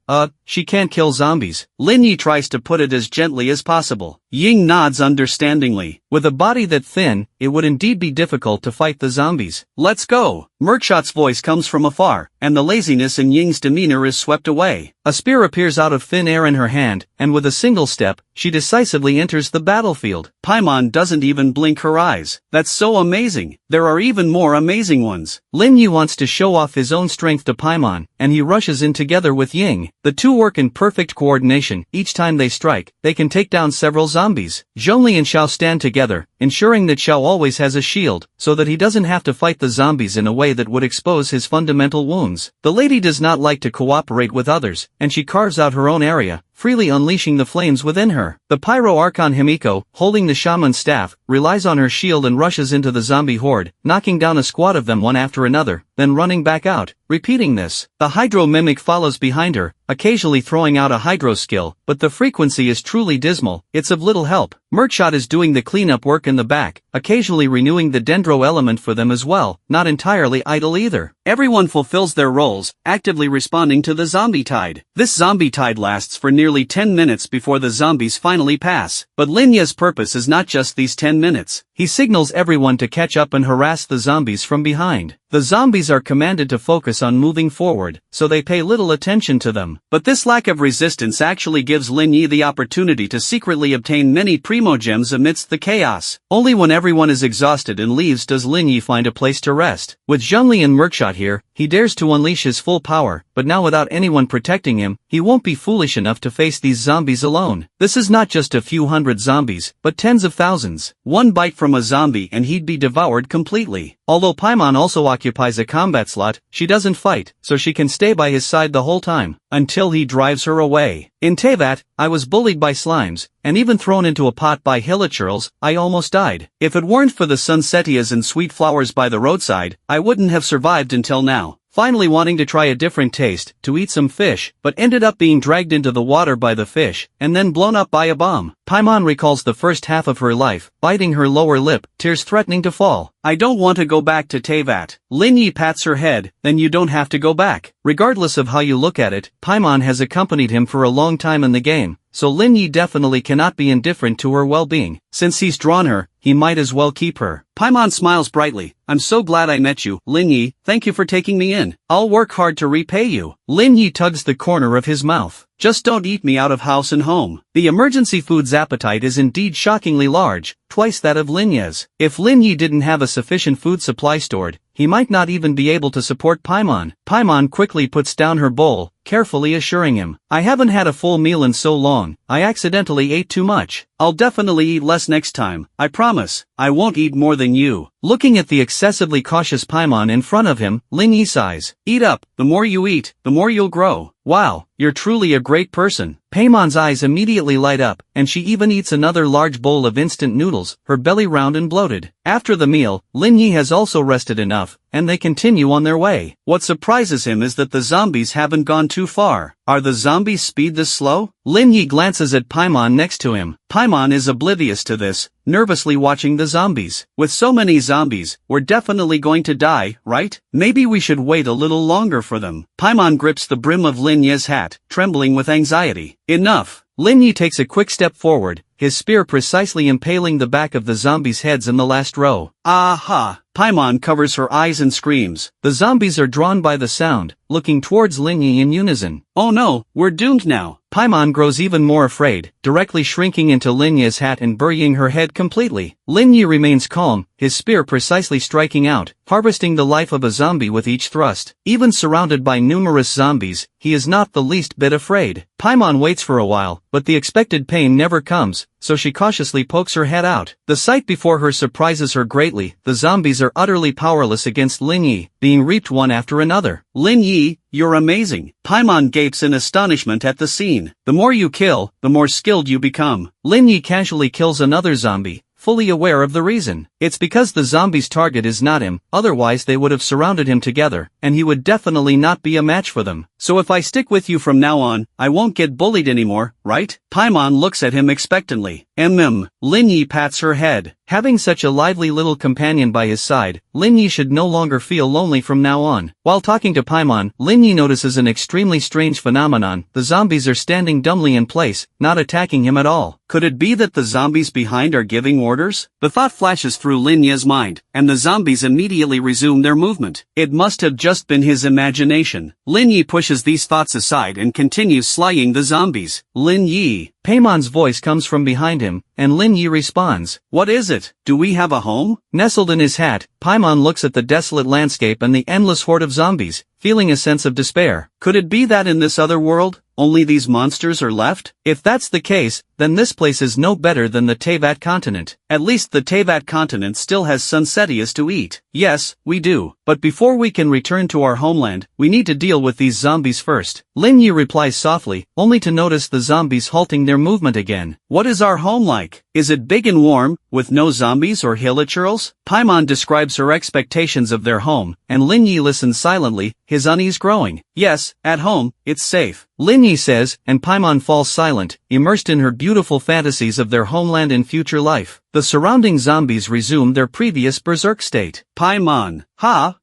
She can't kill zombies. Lin Yi tries to put it as gently as possible. Ying nods understandingly. With a body that thin, it would indeed be difficult to fight the zombies. Let's go. Merkshot's voice comes from afar, and the laziness in Ying's demeanor is swept away. A spear appears out of thin air in her hand, and with a single step, she decisively enters the battlefield. Paimon doesn't even blink her eyes. That's so amazing. There are even more amazing ones. Lin Yi wants to show off his own strength to Paimon, and he rushes in together with Ying. The two work in perfect coordination. Each time they strike, they can take down several zombies. Zhongli and Xiao stand together, ensuring that Xiao always has a shield, so that he doesn't have to fight the zombies in a way that would expose his fundamental wounds. The lady does not like to cooperate with others, and she carves out her own area, freely unleashing the flames within her. The Pyro Archon Himiko, holding the shaman's staff, relies on her shield and rushes into the zombie horde, knocking down a squad of them one after another, then running back out, repeating this. The Hydro Mimic follows behind her, occasionally throwing out a Hydro skill, but the frequency is truly dismal. It's of little help. Merkshot is doing the cleanup work in the back, occasionally renewing the Dendro element for them as well, not entirely idle either. Everyone fulfills their roles, actively responding to the zombie tide. This zombie tide lasts for nearly 10 minutes before the zombies finally pass. But Lin Yi's purpose is not just these 10 minutes. He signals everyone to catch up and harass the zombies from behind. The zombies are commanded to focus on moving forward, so they pay little attention to them. But this lack of resistance actually gives Lin Yi the opportunity to secretly obtain many primogems amidst the chaos. Only when everyone is exhausted and leaves does Lin Yi find a place to rest. With Zhongli and Merkshot here, he dares to unleash his full power, but now without anyone protecting him, he won't be foolish enough to face these zombies alone. This is not just a few hundred zombies, but tens of thousands. One bite from a zombie and he'd be devoured completely. Although Paimon also occupies a combat slot, she doesn't fight, so she can stay by his side the whole time, until he drives her away. In Tevat, I was bullied by slimes, and even thrown into a pot by hilichurls. I almost died. If it weren't for the sunsetias and sweet flowers by the roadside, I wouldn't have survived until now. Finally wanting to try a different taste, to eat some fish, but ended up being dragged into the water by the fish, and then blown up by a bomb. Paimon recalls the first half of her life, biting her lower lip, tears threatening to fall. I don't want to go back to Tevat. Lin Yi pats her head, then you don't have to go back. Regardless of how you look at it, Paimon has accompanied him for a long time in the game, so Lin Yi definitely cannot be indifferent to her well-being. Since he's drawn her, he might as well keep her. Paimon smiles brightly. I'm so glad I met you, Lin Yi. Thank you for taking me in. I'll work hard to repay you. Lin Yi tugs the corner of his mouth. Just don't eat me out of house and home. The emergency food's appetite is indeed shockingly large, twice that of Lin Yi's. If Lin Yi didn't have a sufficient food supply stored, he might not even be able to support Paimon. Paimon quickly puts down her bowl, carefully assuring him, I haven't had a full meal in so long, I accidentally ate too much. I'll definitely eat less next time, I promise. I won't eat more than you. Looking at the excessively cautious Paimon in front of him, Lin Yi sighs. Eat up, the more you eat, the more you'll grow. Wow, you're truly a great person. Paimon's eyes immediately light up, and she even eats another large bowl of instant noodles, her belly round and bloated. After the meal, Lin Yi has also rested enough, and they continue on their way. What surprises him is that the zombies haven't gone too far. Are the zombies' speed this slow? Lin Yi glances at Paimon next to him. Paimon is oblivious to this, nervously watching the zombies. With so many zombies, we're definitely going to die, right? Maybe we should wait a little longer for them. Paimon grips the brim of Lin Yi's hat, trembling with anxiety. Enough. Lin Yi takes a quick step forward, his spear precisely impaling the back of the zombies' heads in the last row. Aha! Paimon covers her eyes and screams. The zombies are drawn by the sound, looking towards Lin Yi in unison. Oh no, we're doomed now. Paimon grows even more afraid, directly shrinking into Lin Yi's hat and burying her head completely. Lin Yi remains calm, his spear precisely striking out, harvesting the life of a zombie with each thrust. Even surrounded by numerous zombies, he is not the least bit afraid. Paimon waits for a while, but the expected pain never comes, close, so she cautiously pokes her head out. The sight before her surprises her greatly. The zombies are utterly powerless against Lin Yi, being reaped one after another. Lin Yi, you're amazing. Paimon gapes in astonishment at the scene. The more you kill, the more skilled you become. Lin Yi casually kills another zombie, fully aware of the reason. It's because the zombie's target is not him, otherwise they would have surrounded him together, and he would definitely not be a match for them. So if I stick with you from now on, I won't get bullied anymore, right? Paimon looks at him expectantly. Lin Yi pats her head. Having such a lively little companion by his side, Lin Yi should no longer feel lonely from now on. While talking to Paimon, Lin Yi notices an extremely strange phenomenon. The zombies are standing dumbly in place, not attacking him at all. Could it be that the zombies behind are giving orders? The thought flashes through Lin Yi's mind, and the zombies immediately resume their movement. It must have just been his imagination. Lin Yi pushes these thoughts aside and continues slaying the zombies. Lin Yi. Paimon's voice comes from behind him, and Lin Yi responds. What is it? Do we have a home? Nestled in his hat, Paimon looks at the desolate landscape and the endless horde of zombies, feeling a sense of despair. Could it be that in this other world, only these monsters are left? If that's the case, then this place is no better than the Teyvat continent. At least the Teyvat continent still has sunsetias to eat. Yes, we do. But before we can return to our homeland, we need to deal with these zombies first. Lin Yi replies softly, only to notice the zombies halting their movement again. What is our home like? Is it big and warm, with no zombies or hilichurls? Paimon describes her expectations of their home, and Lin Yi listens silently, his unease growing. Yes, at home, it's safe. Lin Yi says, and Paimon falls silent, immersed in her beautiful fantasies of their homeland and future life. The surrounding zombies resume their previous berserk state. Paimon.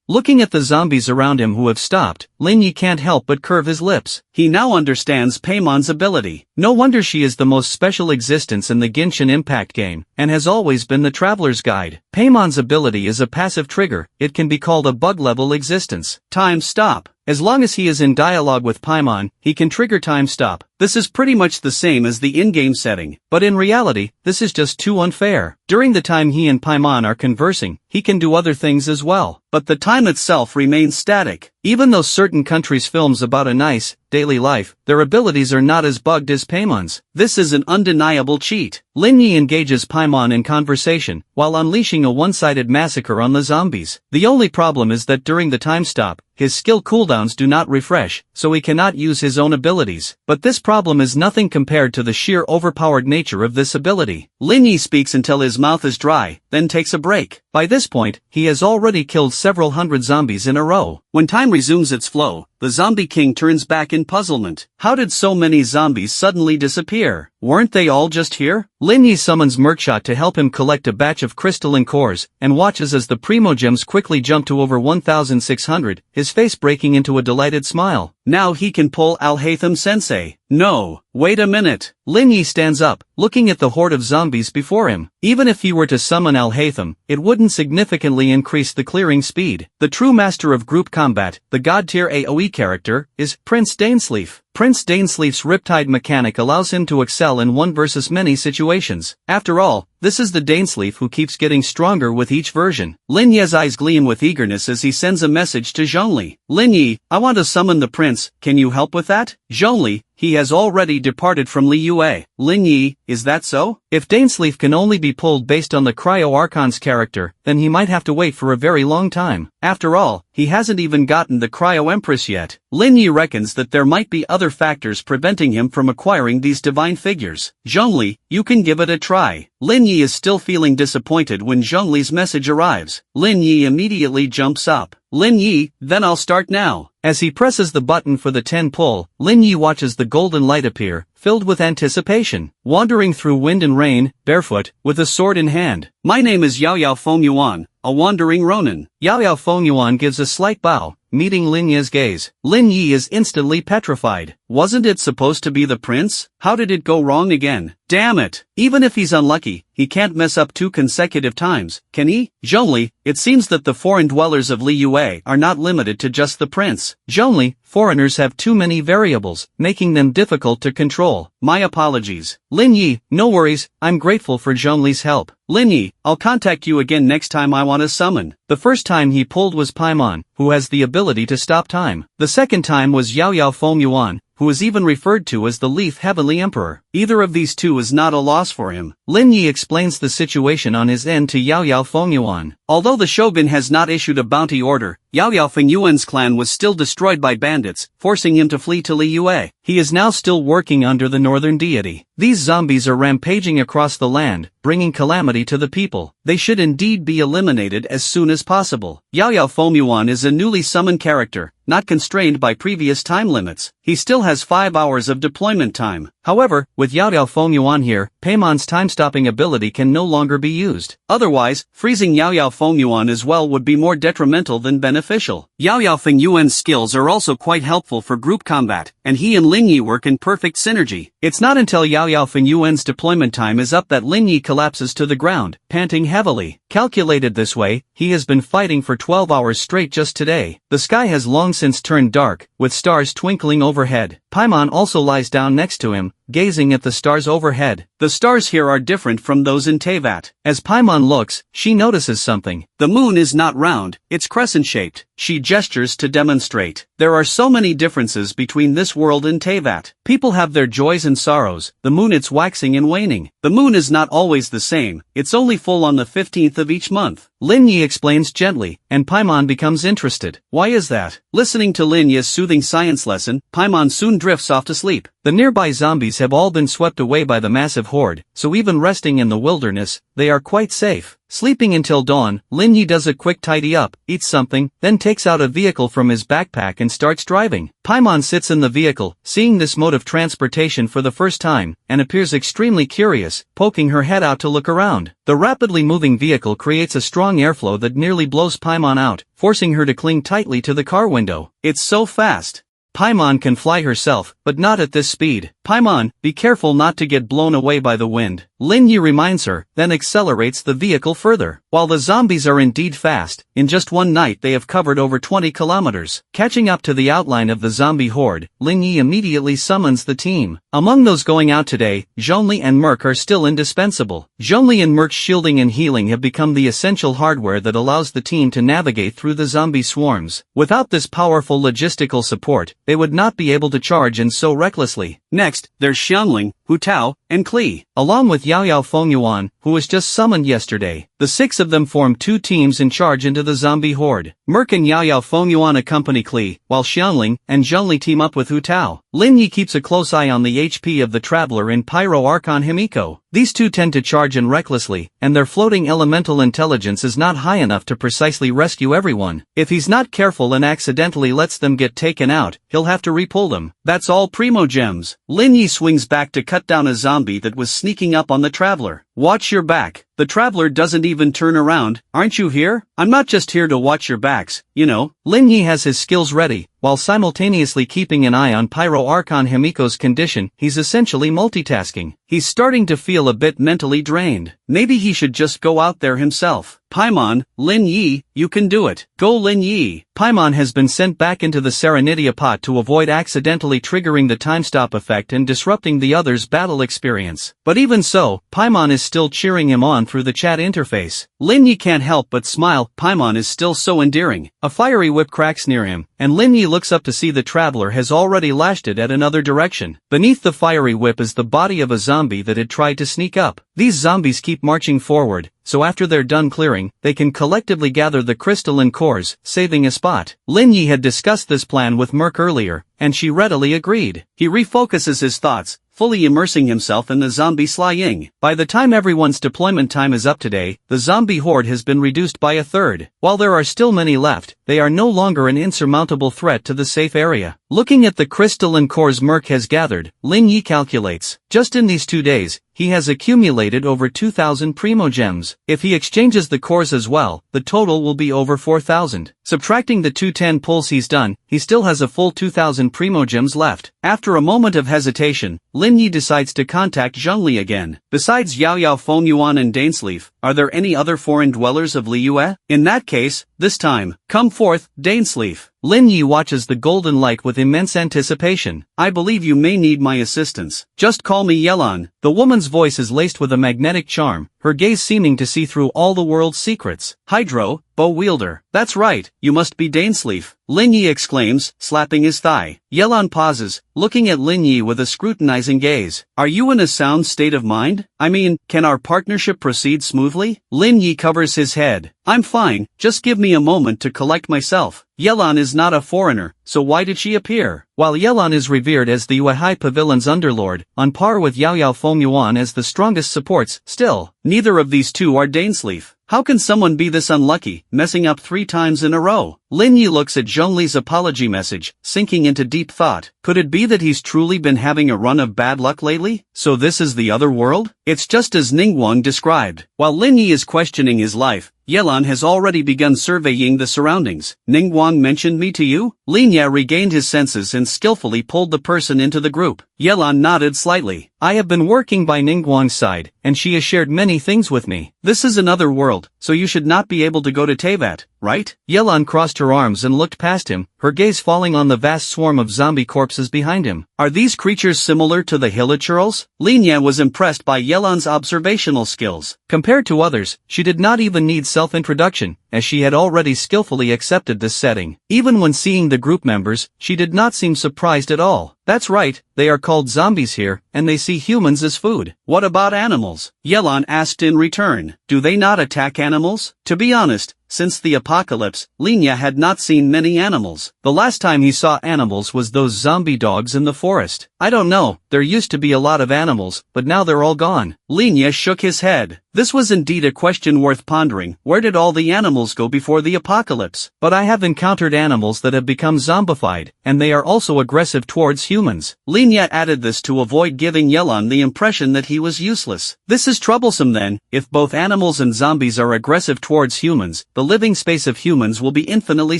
Looking at the zombies around him who have stopped, Lin Yi can't help but curve his lips. He now understands Paimon's ability. No wonder she is the most special existence in the Genshin Impact game, and has always been the traveler's guide. Paimon's ability is a passive trigger. It can be called a bug-level existence. Time stop. As long as he is in dialogue with Paimon, he can trigger time stop. This is pretty much the same as the in-game setting. But in reality, this is just too unfair. During the time he and Paimon are conversing, he can do other things as well. But the time itself remains static. Even though certain countries' films about a nice, daily life, their abilities are not as bugged as Paimon's. This is an undeniable cheat. Lin Yi engages Paimon in conversation, while unleashing a one-sided massacre on the zombies. The only problem is that during the time stop, his skill cooldowns do not refresh, so he cannot use his own abilities. But this problem is nothing compared to the sheer overpowered nature of this ability. Lin Yi speaks until his mouth is dry, then takes a break. By this point, he has already killed several hundred zombies in a row. When time resumes its flow, the zombie king turns back in puzzlement. How did so many zombies suddenly disappear? Weren't they all just here? Lin Yi summons Merkshot to help him collect a batch of crystalline cores, and watches as the primogems quickly jump to over 1,600, his face breaking into a delighted smile. Now he can pull Alhaitham-sensei. No, wait a minute. Lin Yi stands up, looking at the horde of zombies before him. Even if he were to summon Alhaitham, it wouldn't significantly increase the clearing speed. The true master of group combat, the god-tier AoE character, is Prince Dainsleif. Prince Dainsleif's Riptide mechanic allows him to excel in one versus many situations. After all, this is the Dainsleif who keeps getting stronger with each version. Lin Yi's eyes gleam with eagerness as he sends a message to Zhongli. Lin Yi, I want to summon the prince, can you help with that? Zhongli, he has already departed from Liyue. Lin Yi, is that so? If Dainsleif can only be pulled based on the Cryo Archon's character, then he might have to wait for a very long time. After all, he hasn't even gotten the Cryo Empress yet. Lin Yi reckons that there might be other factors preventing him from acquiring these divine figures. Zhongli, you can give it a try. Lin Yi is still feeling disappointed when Zhongli's message arrives. Lin Yi immediately jumps up. Lin Yi, then I'll start now. As he presses the button for the 10 pull, Lin Yi watches the golden light appear, filled with anticipation. Wandering through wind and rain, barefoot, with a sword in hand. My name is Yao Yao Feng Yuan, a wandering Ronin. Yao Yao Feng Yuan gives a slight bow, meeting Lin Yi's gaze. Lin Yi is instantly petrified. Wasn't it supposed to be the prince? How did it go wrong again? Damn it! Even if he's unlucky, he can't mess up 2 consecutive times, can he? Zhongli, it seems that the foreign dwellers of Liyue are not limited to just the prince. Zhongli, foreigners have too many variables, making them difficult to control. My apologies. Lin Yi, no worries, I'm grateful for Zhongli's help. Lin Yi, I'll contact you again next time I want to summon. The first time he pulled was Paimon, who has the ability to stop time. The second time was Yao Yao Feng Yuan, who is even referred to as the Leaf Heavenly Emperor. Either of these two is not a loss for him. Lin Yi explains the situation on his end to Yao Yao Fengyuan. Although the shogun has not issued a bounty order, Yao Yao Fengyuan's clan was still destroyed by bandits, forcing him to flee to Liyue. He is now still working under the northern deity. These zombies are rampaging across the land, bringing calamity to the people. They should indeed be eliminated as soon as possible. Yao Yao Fengyuan is a newly summoned character, not constrained by previous time limits. He still has 5 hours of deployment time. However, with Yao Yao Fengyuan here, Paimon's time-stopping ability can no longer be used. Otherwise, freezing Yao Yao Fengyuan as well would be more detrimental than beneficial. Yao Yao Fengyuan's skills are also quite helpful for group combat, and he and Lin Yi work in perfect synergy. It's not until Yao Yao Fengyuan's deployment time is up that Lin Yi collapses to the ground, panting heavily. Calculated this way, he has been fighting for 12 hours straight just today. The sky has long since turned dark, with stars twinkling overhead. Paimon also lies down next to him, gazing at the stars overhead. The stars here are different from those in Teyvat. As Paimon looks, she notices something. The moon is not round, it's crescent-shaped. She gestures to demonstrate. There are so many differences between this world and Teyvat. People have their joys and sorrows. The moon it's waxing and waning. The moon is not always the same, it's only full on the 15th of each month. Lin Yi explains gently, and Paimon becomes interested. Why is that? Listening to Lin Yi's soothing science lesson, Paimon soon drifts off to sleep. The nearby zombies have all been swept away by the massive horde, so even resting in the wilderness, they are quite safe. Sleeping until dawn, Lin Yi does a quick tidy up, eats something, then takes out a vehicle from his backpack and starts driving. Paimon sits in the vehicle, seeing this mode of transportation for the first time, and appears extremely curious, poking her head out to look around. The rapidly moving vehicle creates a strong airflow that nearly blows Paimon out, forcing her to cling tightly to the car window. It's so fast. Paimon can fly herself, but not at this speed. Paimon, be careful not to get blown away by the wind. Lin Yi reminds her, then accelerates the vehicle further. While the zombies are indeed fast, in just one night they have covered over 20 kilometers. Catching up to the outline of the zombie horde, Lin Yi immediately summons the team. Among those going out today, Zhongli and Merc are still indispensable. Zhongli and Merc's shielding and healing have become the essential hardware that allows the team to navigate through the zombie swarms. Without this powerful logistical support, they would not be able to charge in so recklessly. Next, there's Xiangling, Hu Tao, and Kli, along with Yao Yao Fengyuan, who was just summoned yesterday. The 6 of them form 2 teams and charge into the zombie horde. Merc and Yao Yao Fengyuan accompany Kli, while Xiangling and Zhongli team up with Hu Tao. Lin Yi keeps a close eye on the HP of the traveler in Pyro Archon Himiko. These two tend to charge in recklessly, and their floating elemental intelligence is not high enough to precisely rescue everyone. If he's not careful and accidentally lets them get taken out, he'll have to repull them. That's all Primo Gems. Lin Yi swings back to cut down a zombie that was sneaking up on the traveler. Watch your back. The traveler doesn't even turn around. Aren't you here? I'm not just here to watch your backs, you know. Lin Yi has his skills ready, while simultaneously keeping an eye on Pyro Archon Himiko's condition. He's essentially multitasking. He's starting to feel a bit mentally drained. Maybe he should just go out there himself. Paimon, Lin Yi, you can do it. Go Lin Yi. Paimon has been sent back into the Serenidia pot to avoid accidentally triggering the time stop effect and disrupting the other's battle experience. But even so, Paimon is still cheering him on through the chat interface. Lin Yi can't help but smile. Paimon is still so endearing. A fiery whip cracks near him, and Lin Yi looks up to see the traveler has already lashed it at another direction. Beneath the fiery whip is the body of a zombie that had tried to sneak up. These zombies keep marching forward, so after they're done clearing, they can collectively gather the crystalline cores, saving a spot. Lin Yi had discussed this plan with Merc earlier, and she readily agreed. He refocuses his thoughts, fully immersing himself in the zombie slaying. By the time everyone's deployment time is up today, the zombie horde has been reduced by a third. While there are still many left, they are no longer an insurmountable threat to the safe area. Looking at the crystalline cores Merc has gathered, Lin Yi calculates, just in these 2 days, he has accumulated over 2,000 Primo Gems. If he exchanges the cores as well, the total will be over 4,000. Subtracting the 210 pulls he's done, he still has a full 2,000 Primo Gems left. After a moment of hesitation, Lin Yi decides to contact Zhongli again. Besides Yao Yao Fengyuan and Dainsleaf, are there any other foreign dwellers of Liyue? In that case, this time, come forth, Dainsleaf. Lin Yi watches the golden light with immense anticipation. I believe you may need my assistance. Just call me Yelan. The woman's voice is laced with a magnetic charm, her gaze seeming to see through all the world's secrets. Hydro, bow wielder. That's right, you must be Dainsleif, Lin Yi exclaims, slapping his thigh. Yelan pauses, looking at Lin Yi with a scrutinizing gaze. Are you in a sound state of mind? I mean, can our partnership proceed smoothly? Lin Yi covers his head. I'm fine, just give me a moment to collect myself. Yelan is not a foreigner, so why did she appear? While Yelan is revered as the Yuehai Pavilion's underlord, on par with Yao Yao Feng Yuan as the strongest supports, still, neither of these two are Dainsleif. How can someone be this unlucky, messing up 3 times in a row? Lin Yi looks at Zhongli's apology message, sinking into deep thought. Could it be that he's truly been having a run of bad luck lately? So this is the other world? It's just as Ningguang described. While Lin Yi is questioning his life, Yelan has already begun surveying the surroundings. Ningguang mentioned me to you? Lin Yi regained his senses and skillfully pulled the person into the group. Yelan nodded slightly. I have been working by Ningguang's side, and she has shared many things with me. This is another world, so you should not be able to go to Teyvat, right? Yelan crossed her arms and looked past him, her gaze falling on the vast swarm of zombie corpses behind him. Are these creatures similar to the Hilichurls? Lin Yi was impressed by Yelan's observational skills. Compared to others, she did not even need self-introduction, as she had already skillfully accepted this setting. Even when seeing the group members, she did not seem surprised at all. That's right, they are called zombies here, and they see humans as food. What about animals? Yelan asked in return. Do they not attack animals? To be honest, since the apocalypse, Lin Yi had not seen many animals. The last time he saw animals was those zombie dogs in the forest. I don't know, there used to be a lot of animals, but now they're all gone. Lin Yi shook his head. This was indeed a question worth pondering. Where did all the animals go before the apocalypse? But I have encountered animals that have become zombified, and they are also aggressive towards humans. Lin Yi added this to avoid giving Yelan the impression that he was useless. This is troublesome then. If both animals and zombies are aggressive towards humans, the living space of humans will be infinitely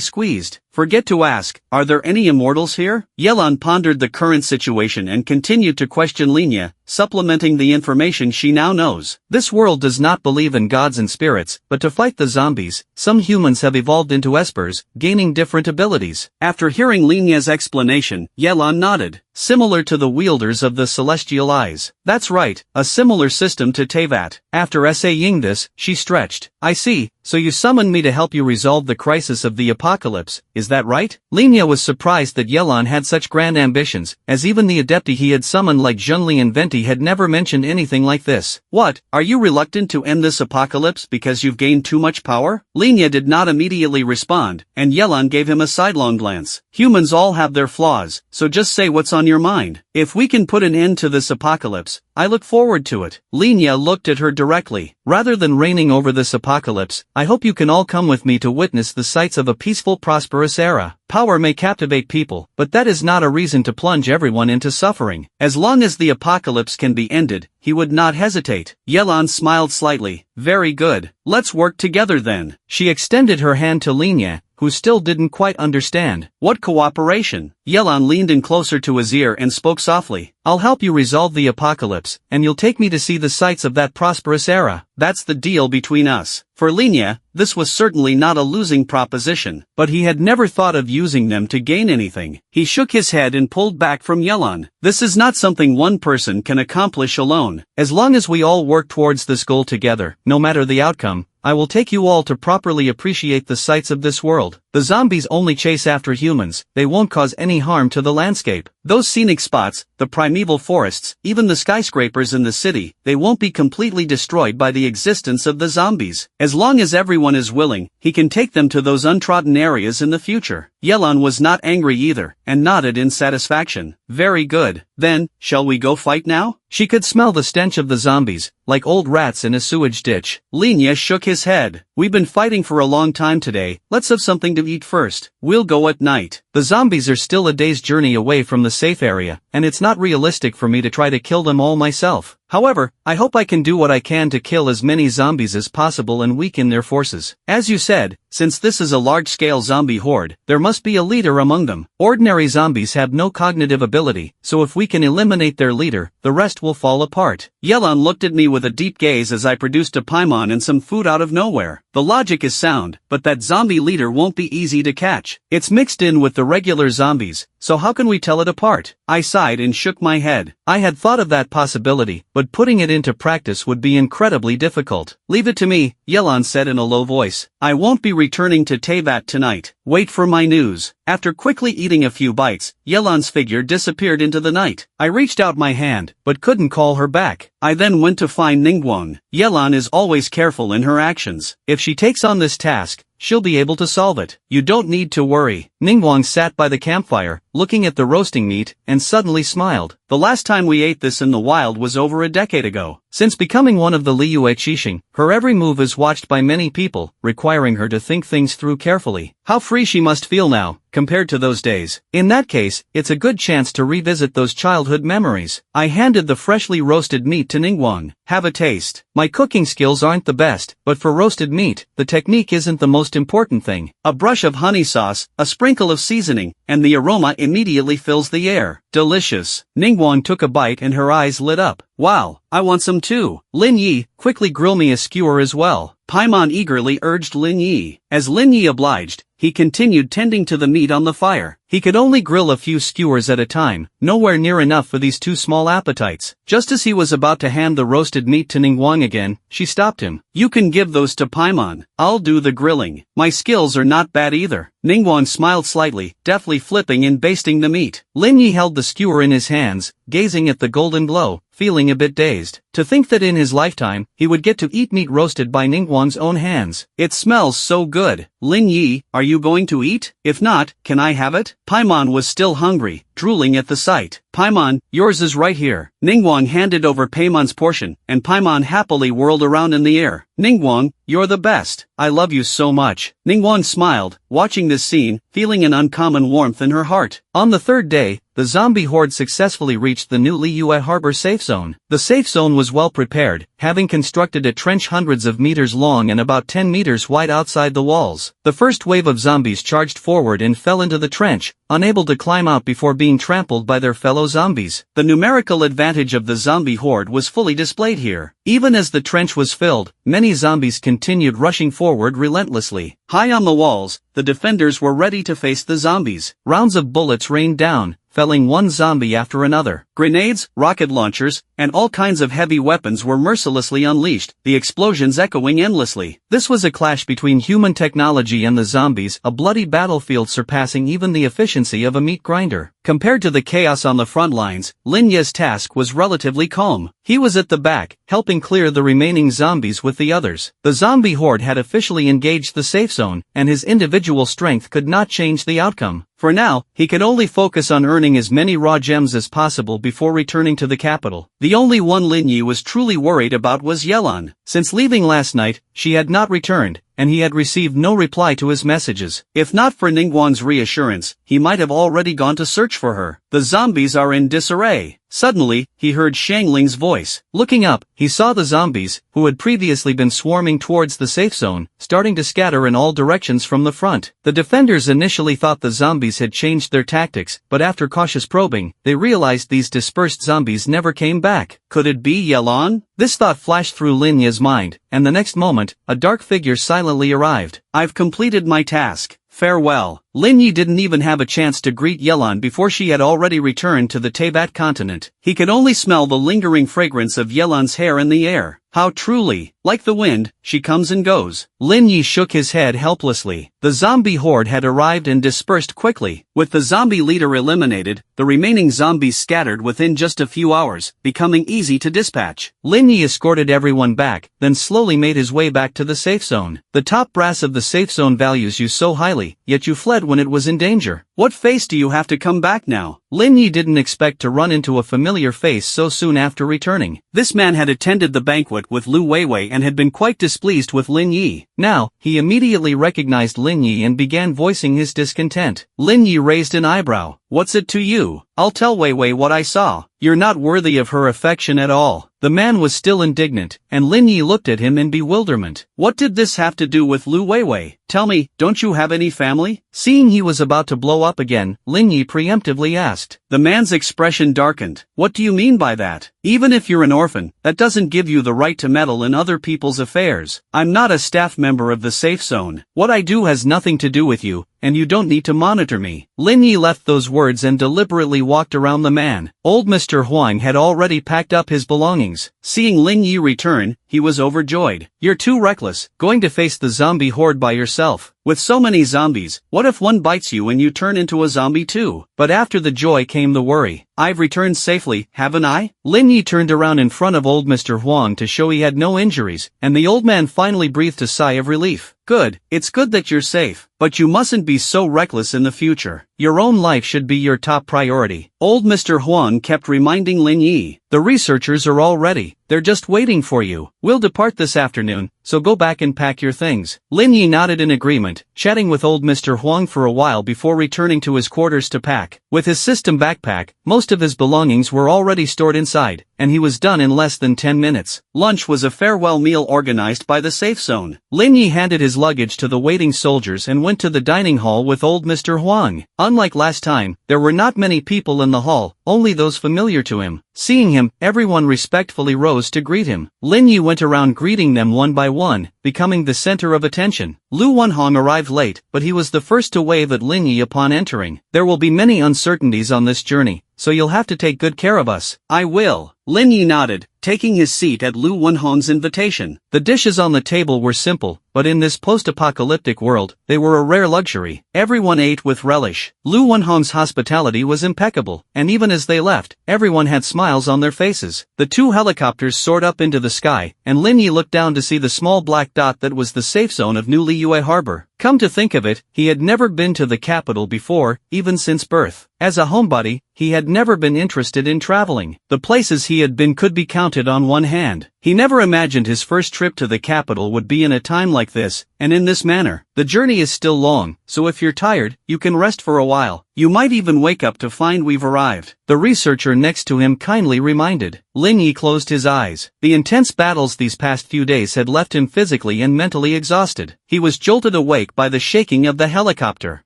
squeezed. Forget to ask, are there any immortals here? Yelan pondered the current situation and continued to question Lin Yi, supplementing the information she now knows. This world does not believe in gods and spirits, but to fight the zombies, some humans have evolved into espers, gaining different abilities. After hearing Lin Yi's explanation, Yelan nodded. Similar to the wielders of the celestial eyes. That's right, a similar system to Teyvat. After saying this, she stretched. I see, so you summoned me to help you resolve the crisis of the apocalypse, is that right? Lin Yi was surprised that Yelan had such grand ambitions, as even the adepti he had summoned like Zhongli and Venti had never mentioned anything like this. What, are you reluctant to end this apocalypse because you've gained too much power? Lin Yi did not immediately respond, and Yelan gave him a sidelong glance. Humans all have their flaws, so just say what's on your mind. If we can put an end to this apocalypse, I look forward to it. Lin Yi looked at her directly. Rather than reigning over this apocalypse, I hope you can all come with me to witness the sights of a peaceful, prosperous era. Power may captivate people, but that is not a reason to plunge everyone into suffering. As long as the apocalypse can be ended, he would not hesitate. Yelan smiled slightly. Very good. Let's work together then. She extended her hand to Lin Yi, who still didn't quite understand. What cooperation? Yelan leaned in closer to his ear and spoke softly. I'll help you resolve the apocalypse, and you'll take me to see the sights of that prosperous era. That's the deal between us. For Lin Yi, this was certainly not a losing proposition, but he had never thought of using them to gain anything. He shook his head and pulled back from Yelan. This is not something one person can accomplish alone. As long as we all work towards this goal together, no matter the outcome, I will take you all to properly appreciate the sights of this world. The zombies only chase after humans, they won't cause any harm to the landscape. Those scenic spots, the primeval forests, even the skyscrapers in the city, they won't be completely destroyed by the existence of the zombies. As long as everyone is willing, he can take them to those untrodden areas in the future. Yelan was not angry either, and nodded in satisfaction. Very good. Then, shall we go fight now? She could smell the stench of the zombies, like old rats in a sewage ditch. Lin Yi shook his head. We've been fighting for a long time today, let's have something to eat first. We'll go at night. The zombies are still a day's journey away from the safe area, and it's not realistic for me to try to kill them all myself. However, I hope I can do what I can to kill as many zombies as possible and weaken their forces. As you said, since this is a large-scale zombie horde, there must be a leader among them. Ordinary zombies have no cognitive ability, so if we can eliminate their leader, the rest will fall apart. Yelan looked at me with a deep gaze as I produced a paimon and some food out of nowhere. The logic is sound, but that zombie leader won't be easy to catch. It's mixed in with the regular zombies, so how can we tell it apart? I sighed and shook my head. I had thought of that possibility, but putting it into practice would be incredibly difficult. Leave it to me, Yelan said in a low voice. I won't be returning to Teyvat tonight. Wait for my news. After quickly eating a few bites, Yelan's figure disappeared into the night. I reached out my hand, but couldn't call her back. I then went to find Ningguang. Yelan is always careful in her actions. If she takes on this task, she'll be able to solve it. You don't need to worry. Ningguang sat by the campfire, looking at the roasting meat, and suddenly smiled. The last time we ate this in the wild was over a decade ago. Since becoming one of the Liyue Qixing, her every move is watched by many people, requiring her to think things through carefully. How free she must feel now, compared to those days. In that case, it's a good chance to revisit those childhood memories. I handed the freshly roasted meat to Ningguang. Have a taste. My cooking skills aren't the best, but for roasted meat, the technique isn't the most important thing. A brush of honey sauce, a sprinkle of seasoning, and the aroma immediately fills the air. Delicious. Ningguang took a bite and her eyes lit up. Wow, I want some too. Lin Yi, quickly grill me a skewer as well. Paimon eagerly urged Lin Yi. As Lin Yi obliged, he continued tending to the meat on the fire. He could only grill a few skewers at a time, nowhere near enough for these two small appetites. Just as he was about to hand the roasted meat to Ningguang again, she stopped him. You can give those to Paimon. I'll do the grilling. My skills are not bad either. Ningguang smiled slightly, deftly flipping and basting the meat. Lin Yi held the skewer in his hands, gazing at the golden glow, feeling a bit dazed. To think that in his lifetime, he would get to eat meat roasted by Ningguang's own hands. It smells so good. Lin Yi, are you going to eat? If not, can I have it? Paimon was still hungry, drooling at the sight. Paimon, yours is right here. Ningguang handed over Paimon's portion, and Paimon happily whirled around in the air. Ningguang, you're the best. I love you so much. Ningguang smiled, watching this scene, feeling an uncommon warmth in her heart. On the third day, the zombie horde successfully reached the new Liyue Harbor safe zone. The safe zone was well prepared, having constructed a trench hundreds of meters long and about 10 meters wide outside the walls. The first wave of zombies charged forward and fell into the trench, unable to climb out before being trampled by their fellow zombies. The numerical advantage of the zombie horde was fully displayed here. Even as the trench was filled, many zombies continued rushing forward relentlessly. High on the walls, the defenders were ready to face the zombies. Rounds of bullets rained down, felling one zombie after another. Grenades, rocket launchers, and all kinds of heavy weapons were mercilessly unleashed, the explosions echoing endlessly. This was a clash between human technology and the zombies, a bloody battlefield surpassing even the efficiency of a meat grinder. Compared to the chaos on the front lines, Lin Ye's task was relatively calm. He was at the back, helping clear the remaining zombies with the others. The zombie horde had officially engaged the safe zone, and his individual strength could not change the outcome. For now, he could only focus on earning as many raw gems as possible before returning to the capital. The only one Lin Yi was truly worried about was Yelan. Since leaving last night, she had not returned, and he had received no reply to his messages. If not for Ningguang's reassurance, he might have already gone to search for her. The zombies are in disarray. Suddenly, he heard Shangling's voice. Looking up, he saw the zombies, who had previously been swarming towards the safe zone, starting to scatter in all directions from the front. The defenders initially thought the zombies had changed their tactics, but after cautious probing, they realized these dispersed zombies never came back. Could it be Yelan? This thought flashed through Lin Ye's mind, and the next moment, a dark figure silently arrived. I've completed my task. Farewell. Lin Yi didn't even have a chance to greet Yelan before she had already returned to the Teyvat continent. He could only smell the lingering fragrance of Yelan's hair in the air. How truly, like the wind, she comes and goes. Lin Yi shook his head helplessly. The zombie horde had arrived and dispersed quickly. With the zombie leader eliminated, the remaining zombies scattered within just a few hours, becoming easy to dispatch. Lin Yi escorted everyone back, then slowly made his way back to the safe zone. The top brass of the safe zone values you so highly, yet you fled when it was in danger. What face do you have to come back now? Lin Yi didn't expect to run into a familiar face so soon after returning. This man had attended the banquet with Lu Weiwei and had been quite displeased with Lin Yi. Now, he immediately recognized Lin Yi and began voicing his discontent. Lin Yi raised an eyebrow. What's it to you? I'll tell Weiwei what I saw. You're not worthy of her affection at all. The man was still indignant, and Lin Yi looked at him in bewilderment. What did this have to do with Lu Weiwei? Tell me, don't you have any family? Seeing he was about to blow up again, Lin Yi preemptively asked. The man's expression darkened. What do you mean by that? Even if you're an orphan, that doesn't give you the right to meddle in other people's affairs. I'm not a staff member of the safe zone. What I do has nothing to do with you, and you don't need to monitor me. Lin Yi left those words and deliberately walked around the man. Old Mr. Huang had already packed up his belongings. Seeing Lin Yi return, he was overjoyed. You're too reckless, going to face the zombie horde by yourself. With so many zombies, what if one bites you and you turn into a zombie too? But after the joy came the worry. I've returned safely, haven't I? Lin Yi turned around in front of old Mr. Huang to show he had no injuries, and the old man finally breathed a sigh of relief. Good, it's good that you're safe, but you mustn't be so reckless in the future. Your own life should be your top priority. Old Mr. Huang kept reminding Lin Yi. The researchers are all ready. They're just waiting for you. We'll depart this afternoon, so go back and pack your things. Lin Yi nodded in agreement, chatting with old Mr. Huang for a while before returning to his quarters to pack. With his system backpack, most of his belongings were already stored inside, and he was done in less than 10 minutes. Lunch was a farewell meal organized by the safe zone. Lin Yi handed his luggage to the waiting soldiers and went to the dining hall with old Mr. Huang. Unlike last time, there were not many people in the hall, only those familiar to him. Seeing him, everyone respectfully rose to greet him. Lin Yi went around greeting them one by one, becoming the center of attention. Lu Wenhong arrived late, but he was the first to wave at Lin Yi upon entering. There will be many uncertainties on this journey, so you'll have to take good care of us. I will. Lin Yi nodded, taking his seat at Lu Wenhong's invitation. The dishes on the table were simple, but in this post-apocalyptic world, they were a rare luxury. Everyone ate with relish. Lu Wenhong's hospitality was impeccable, and even as they left, everyone had smiles on their faces. The two helicopters soared up into the sky, and Lin Yi looked down to see the small black dot that was the safe zone of New Liyue Harbor. Come to think of it, he had never been to the capital before, even since birth. As a homebody, he had never been interested in traveling. The places he had been could be counted on one hand. He never imagined his first trip to the capital would be in a time like this, and in this manner. The journey is still long, so if you're tired, you can rest for a while. You might even wake up to find we've arrived. The researcher next to him kindly reminded. Lin Yi closed his eyes. The intense battles these past few days had left him physically and mentally exhausted. He was jolted awake by the shaking of the helicopter.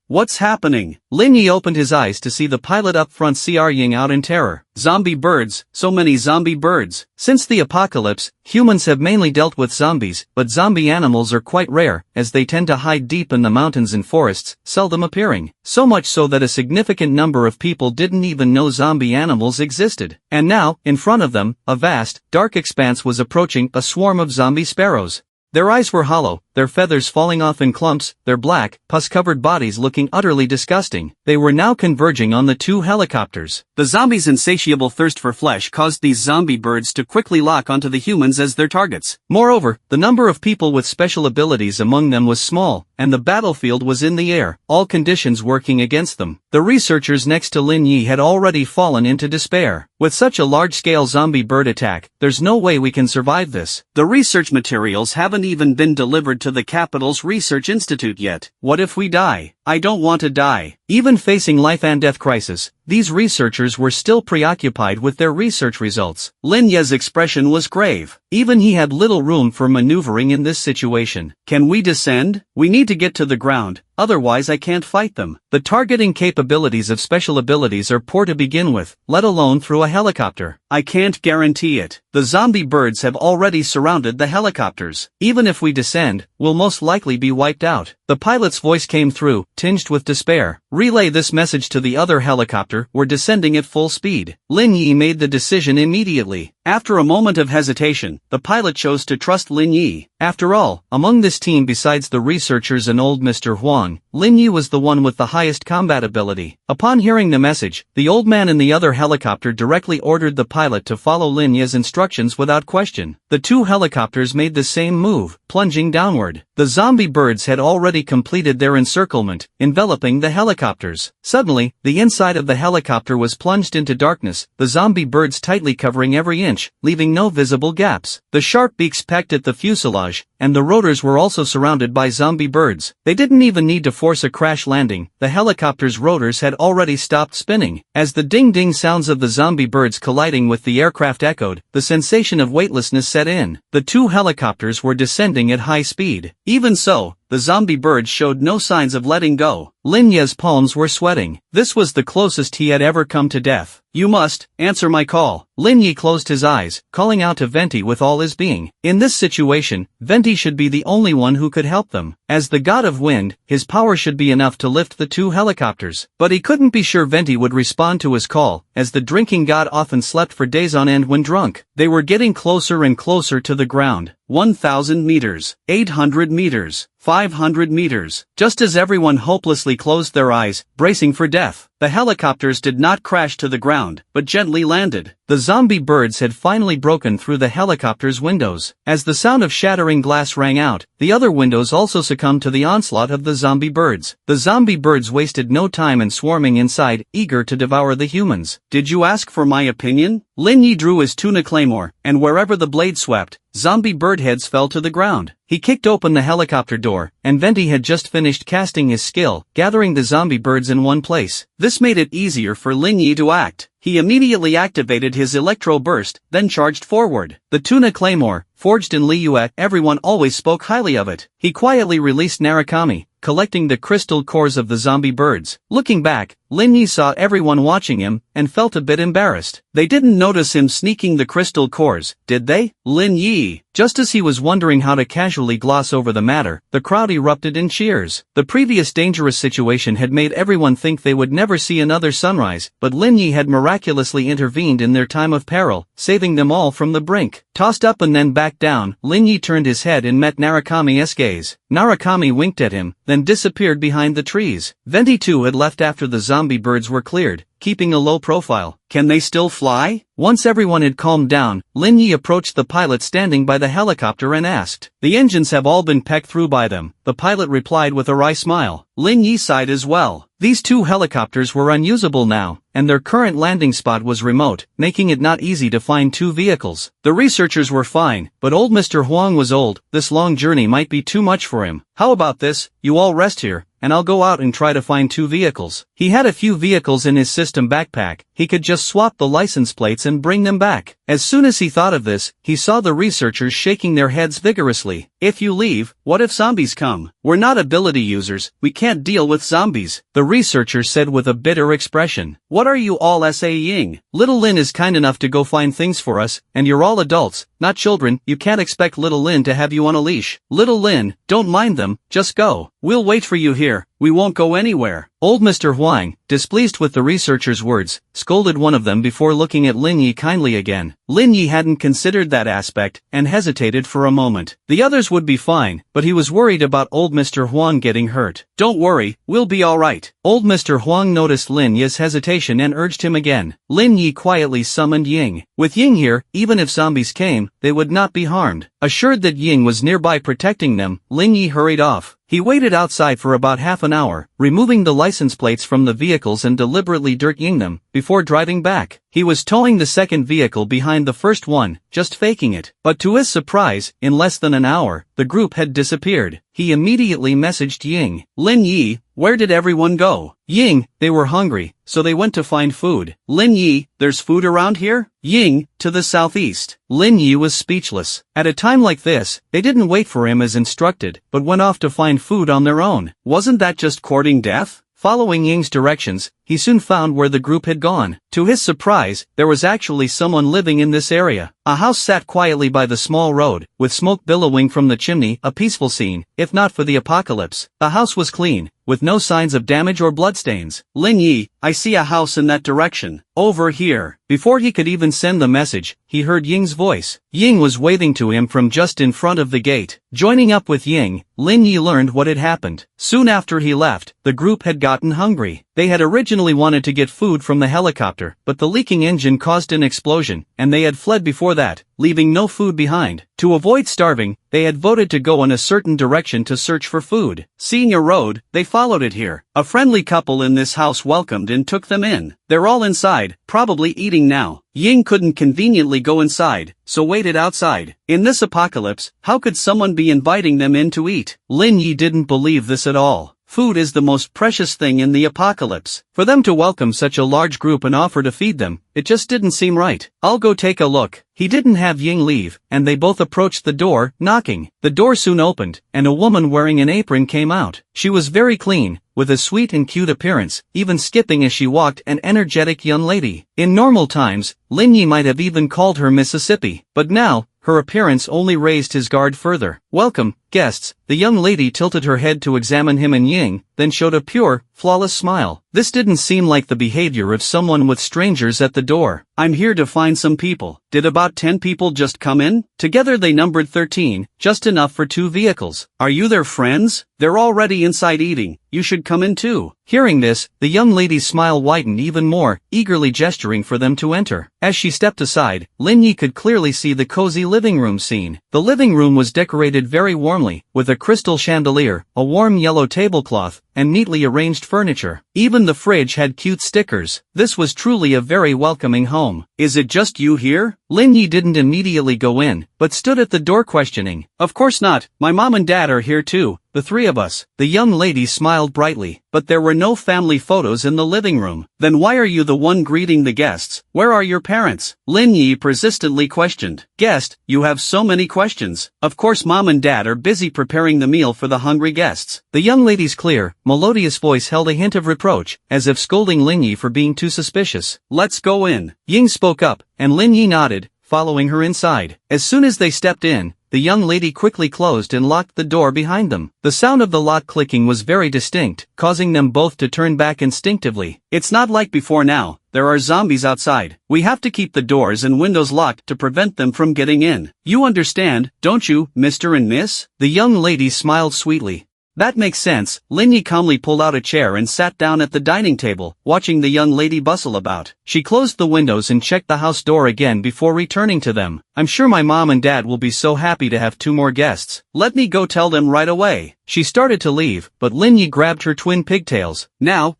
What's happening? Lin Yi opened his eyes to see the pilot up front crying out in terror. Zombie birds, so many zombie birds. Since the apocalypse, humans have mainly dealt with zombies, but zombie animals are quite rare, as they tend to hide deep in the mountains and forests, seldom appearing. So much so that a significant number of people didn't even know zombie animals existed. And now, in front of them, a vast, dark expanse was approaching, a swarm of zombie sparrows. Their eyes were hollow, their feathers falling off in clumps, their black, pus-covered bodies looking utterly disgusting. They were now converging on the two helicopters. The zombies' insatiable thirst for flesh caused these zombie birds to quickly lock onto the humans as their targets. Moreover, the number of people with special abilities among them was small, and the battlefield was in the air, all conditions working against them. The researchers next to Lin Yi had already fallen into despair. With such a large-scale zombie bird attack, there's no way we can survive this. The research materials haven't even been delivered to the capital's research institute yet. What if we die? I don't want to die. Even facing life and death crisis, these researchers were still preoccupied with their research results. Lin Ye's expression was grave. Even he had little room for maneuvering in this situation. Can we descend? We need to get to the ground, otherwise I can't fight them. The targeting capabilities of special abilities are poor to begin with, let alone through a helicopter. I can't guarantee it. The zombie birds have already surrounded the helicopters. Even if we descend, we'll most likely be wiped out. The pilot's voice came through, tinged with despair. Relay this message to the other helicopter, we're descending at full speed. Lin Yi made the decision immediately. After a moment of hesitation, the pilot chose to trust Lin Yi. After all, among this team besides the researchers and old Mr. Huang, Lin Yi was the one with the highest combat ability. Upon hearing the message, the old man in the other helicopter directly ordered the pilot to follow Lin Yi's instructions without question. The two helicopters made the same move, plunging downward. The zombie birds had already completed their encirclement, enveloping the helicopters. Suddenly, the inside of the helicopter was plunged into darkness, the zombie birds tightly covering every inch, leaving no visible gaps. The sharp beaks pecked at the fuselage, and the rotors were also surrounded by zombie birds. They didn't even need to force a crash landing, the helicopter's rotors had already stopped spinning. As the ding-ding sounds of the zombie birds colliding with the aircraft echoed, the sensation of weightlessness set in. The two helicopters were descending at high speed. Even so, the zombie birds showed no signs of letting go. Lin Ye's palms were sweating. This was the closest he had ever come to death. You must answer my call. Lin Yi closed his eyes, calling out to Venti with all his being. In this situation, Venti should be the only one who could help them. As the god of wind, his power should be enough to lift the two helicopters. But he couldn't be sure Venti would respond to his call, as the drinking god often slept for days on end when drunk. They were getting closer and closer to the ground. 1,000 meters, 800 meters, 500 meters. Just as everyone hopelessly closed their eyes, bracing for death, the helicopters did not crash to the ground, but gently landed. The zombie birds had finally broken through the helicopter's windows. As the sound of shattering glass rang out, the other windows also succumbed to the onslaught of the zombie birds. The zombie birds wasted no time in swarming inside, eager to devour the humans. Did you ask for my opinion? Lin Yi drew his tuna claymore, and wherever the blade swept, zombie bird heads fell to the ground. He kicked open the helicopter door, and Venti had just finished casting his skill, gathering the zombie birds in one place. This made it easier for Lin Yi to act. He immediately activated his electro burst, then charged forward. The tuna claymore, forged in Liyue, everyone always spoke highly of it. He quietly released Narukami, collecting the crystal cores of the zombie birds. Looking back, Lin Yi saw everyone watching him, and felt a bit embarrassed. They didn't notice him sneaking the crystal cores, did they? Lin Yi. Just as he was wondering how to casually gloss over the matter, the crowd erupted in cheers. The previous dangerous situation had made everyone think they would never see another sunrise, but Lin Yi had miraculously intervened in their time of peril, saving them all from the brink. Tossed up and then back down, Lin Yi turned his head and met Narukami's gaze. Narukami winked at him, then disappeared behind the trees. Venti too had left after the zombie birds were cleared, keeping a low profile. Can they still fly? Once everyone had calmed down, Lin Yi approached the pilot standing by the helicopter and asked. The engines have all been pecked through by them, the pilot replied with a wry smile. Lin Yi sighed as well. These two helicopters were unusable now, and their current landing spot was remote, making it not easy to find two vehicles. The researchers were fine, but old Mr. Huang was old. This long journey might be too much for him. How about this, you all rest here, and I'll go out and try to find two vehicles. He had a few vehicles in his system backpack. He could just swap the license plates and bring them back. As soon as he thought of this, he saw the researchers shaking their heads vigorously. If you leave, what if zombies come? We're not ability users, we can't deal with zombies, the researcher said with a bitter expression. What are you all saying? Little Lin is kind enough to go find things for us, and you're all adults, not children. You can't expect little Lin to have you on a leash. Little Lin, don't mind them, just go. We'll wait for you here, we won't go anywhere. Old Mr. Huang, displeased with the researcher's words, scolded one of them before looking at Lin Yi kindly again. Lin Yi hadn't considered that aspect, and hesitated for a moment. The others would be fine, but he was worried about old Mr. Huang getting hurt. Don't worry, we'll be alright. Old Mr. Huang noticed Lin Yi's hesitation and urged him again. Lin Yi quietly summoned Ying. With Ying here, even if zombies came, they would not be harmed. Assured that Ying was nearby protecting them, Lin Yi hurried off. He waited outside for about half an hour, removing the license plates from the vehicles and deliberately dirtying them, before driving back. He was towing the second vehicle behind the first one, just faking it. But to his surprise, in less than an hour, the group had disappeared. He immediately messaged Ying. Lin Yi, where did everyone go? Ying, they were hungry, so they went to find food. Lin Yi, there's food around here? Ying, to the southeast. Lin Yi was speechless. At a time like this, they didn't wait for him as instructed, but went off to find food on their own. Wasn't that just courting death? Following Ying's directions, he soon found where the group had gone. To his surprise, there was actually someone living in this area. A house sat quietly by the small road, with smoke billowing from the chimney, a peaceful scene, if not for the apocalypse. The house was clean, with no signs of damage or bloodstains. Lin Yi, I see a house in that direction. Over here. Before he could even send the message, he heard Ying's voice. Ying was waving to him from just in front of the gate. Joining up with Ying, Lin Yi learned what had happened. Soon after he left, the group had gotten hungry. They had originally wanted to get food from the helicopter, but the leaking engine caused an explosion, and they had fled before that, leaving no food behind. To avoid starving, they had voted to go in a certain direction to search for food. Seeing a road, they followed it here. A friendly couple in this house welcomed and took them in. They're all inside, probably eating now. Ying couldn't conveniently go inside, so waited outside. In this apocalypse, how could someone be inviting them in to eat? Lin Yi didn't believe this at all. Food is the most precious thing in the apocalypse. For them to welcome such a large group and offer to feed them, it just didn't seem right. I'll go take a look. He didn't have Ying leave, and they both approached the door, knocking. The door soon opened, and a woman wearing an apron came out. She was very clean, with a sweet and cute appearance, even skipping as she walked, an energetic young lady. In normal times, Lin Yi might have even called her Mississippi, but now, her appearance only raised his guard further. "Welcome, guests." The young lady tilted her head to examine him and Ying, then showed a pure, flawless smile. This didn't seem like the behavior of someone with strangers at the door. "I'm here to find some people." Did about 10 people just come in? Together they numbered 13, just enough for 2 vehicles. "Are you their friends? They're already inside eating. You should come in too." Hearing this, the young lady's smile widened even more, eagerly gesturing for them to enter. As she stepped aside, Lin Yi could clearly see the cozy living room scene. The living room was decorated very warmly, with a crystal chandelier, a warm yellow tablecloth, and neatly arranged furniture. Even the fridge had cute stickers. This was truly a very welcoming home. "Is it just you here?" Lin Yi didn't immediately go in, but stood at the door questioning. "Of course not, my mom and dad are here too, the 3 of us." The young lady smiled brightly, but there were no family photos in the living room. "Then why are you the one greeting the guests? Where are your parents?" Lin Yi persistently questioned. "Guest, you have so many questions. Of course mom and dad are busy preparing the meal for the hungry guests." The young lady's clear, melodious voice held a hint of reproach, as if scolding Lin Yi for being too suspicious. "Let's go in." Ying spoke up, and Lin Yi nodded, following her inside. As soon as they stepped in, the young lady quickly closed and locked the door behind them. The sound of the lock clicking was very distinct, causing them both to turn back instinctively. "It's not like before now. There are zombies outside. We have to keep the doors and windows locked to prevent them from getting in. You understand, don't you, Mr. and Miss?" The young lady smiled sweetly. "That makes sense." Lin Yi calmly pulled out a chair and sat down at the dining table, watching the young lady bustle about. She closed the windows and checked the house door again before returning to them. "I'm sure my mom and dad will be so happy to have 2 more guests. Let me go tell them right away." She started to leave, but Lin Yi grabbed her twin pigtails. Now,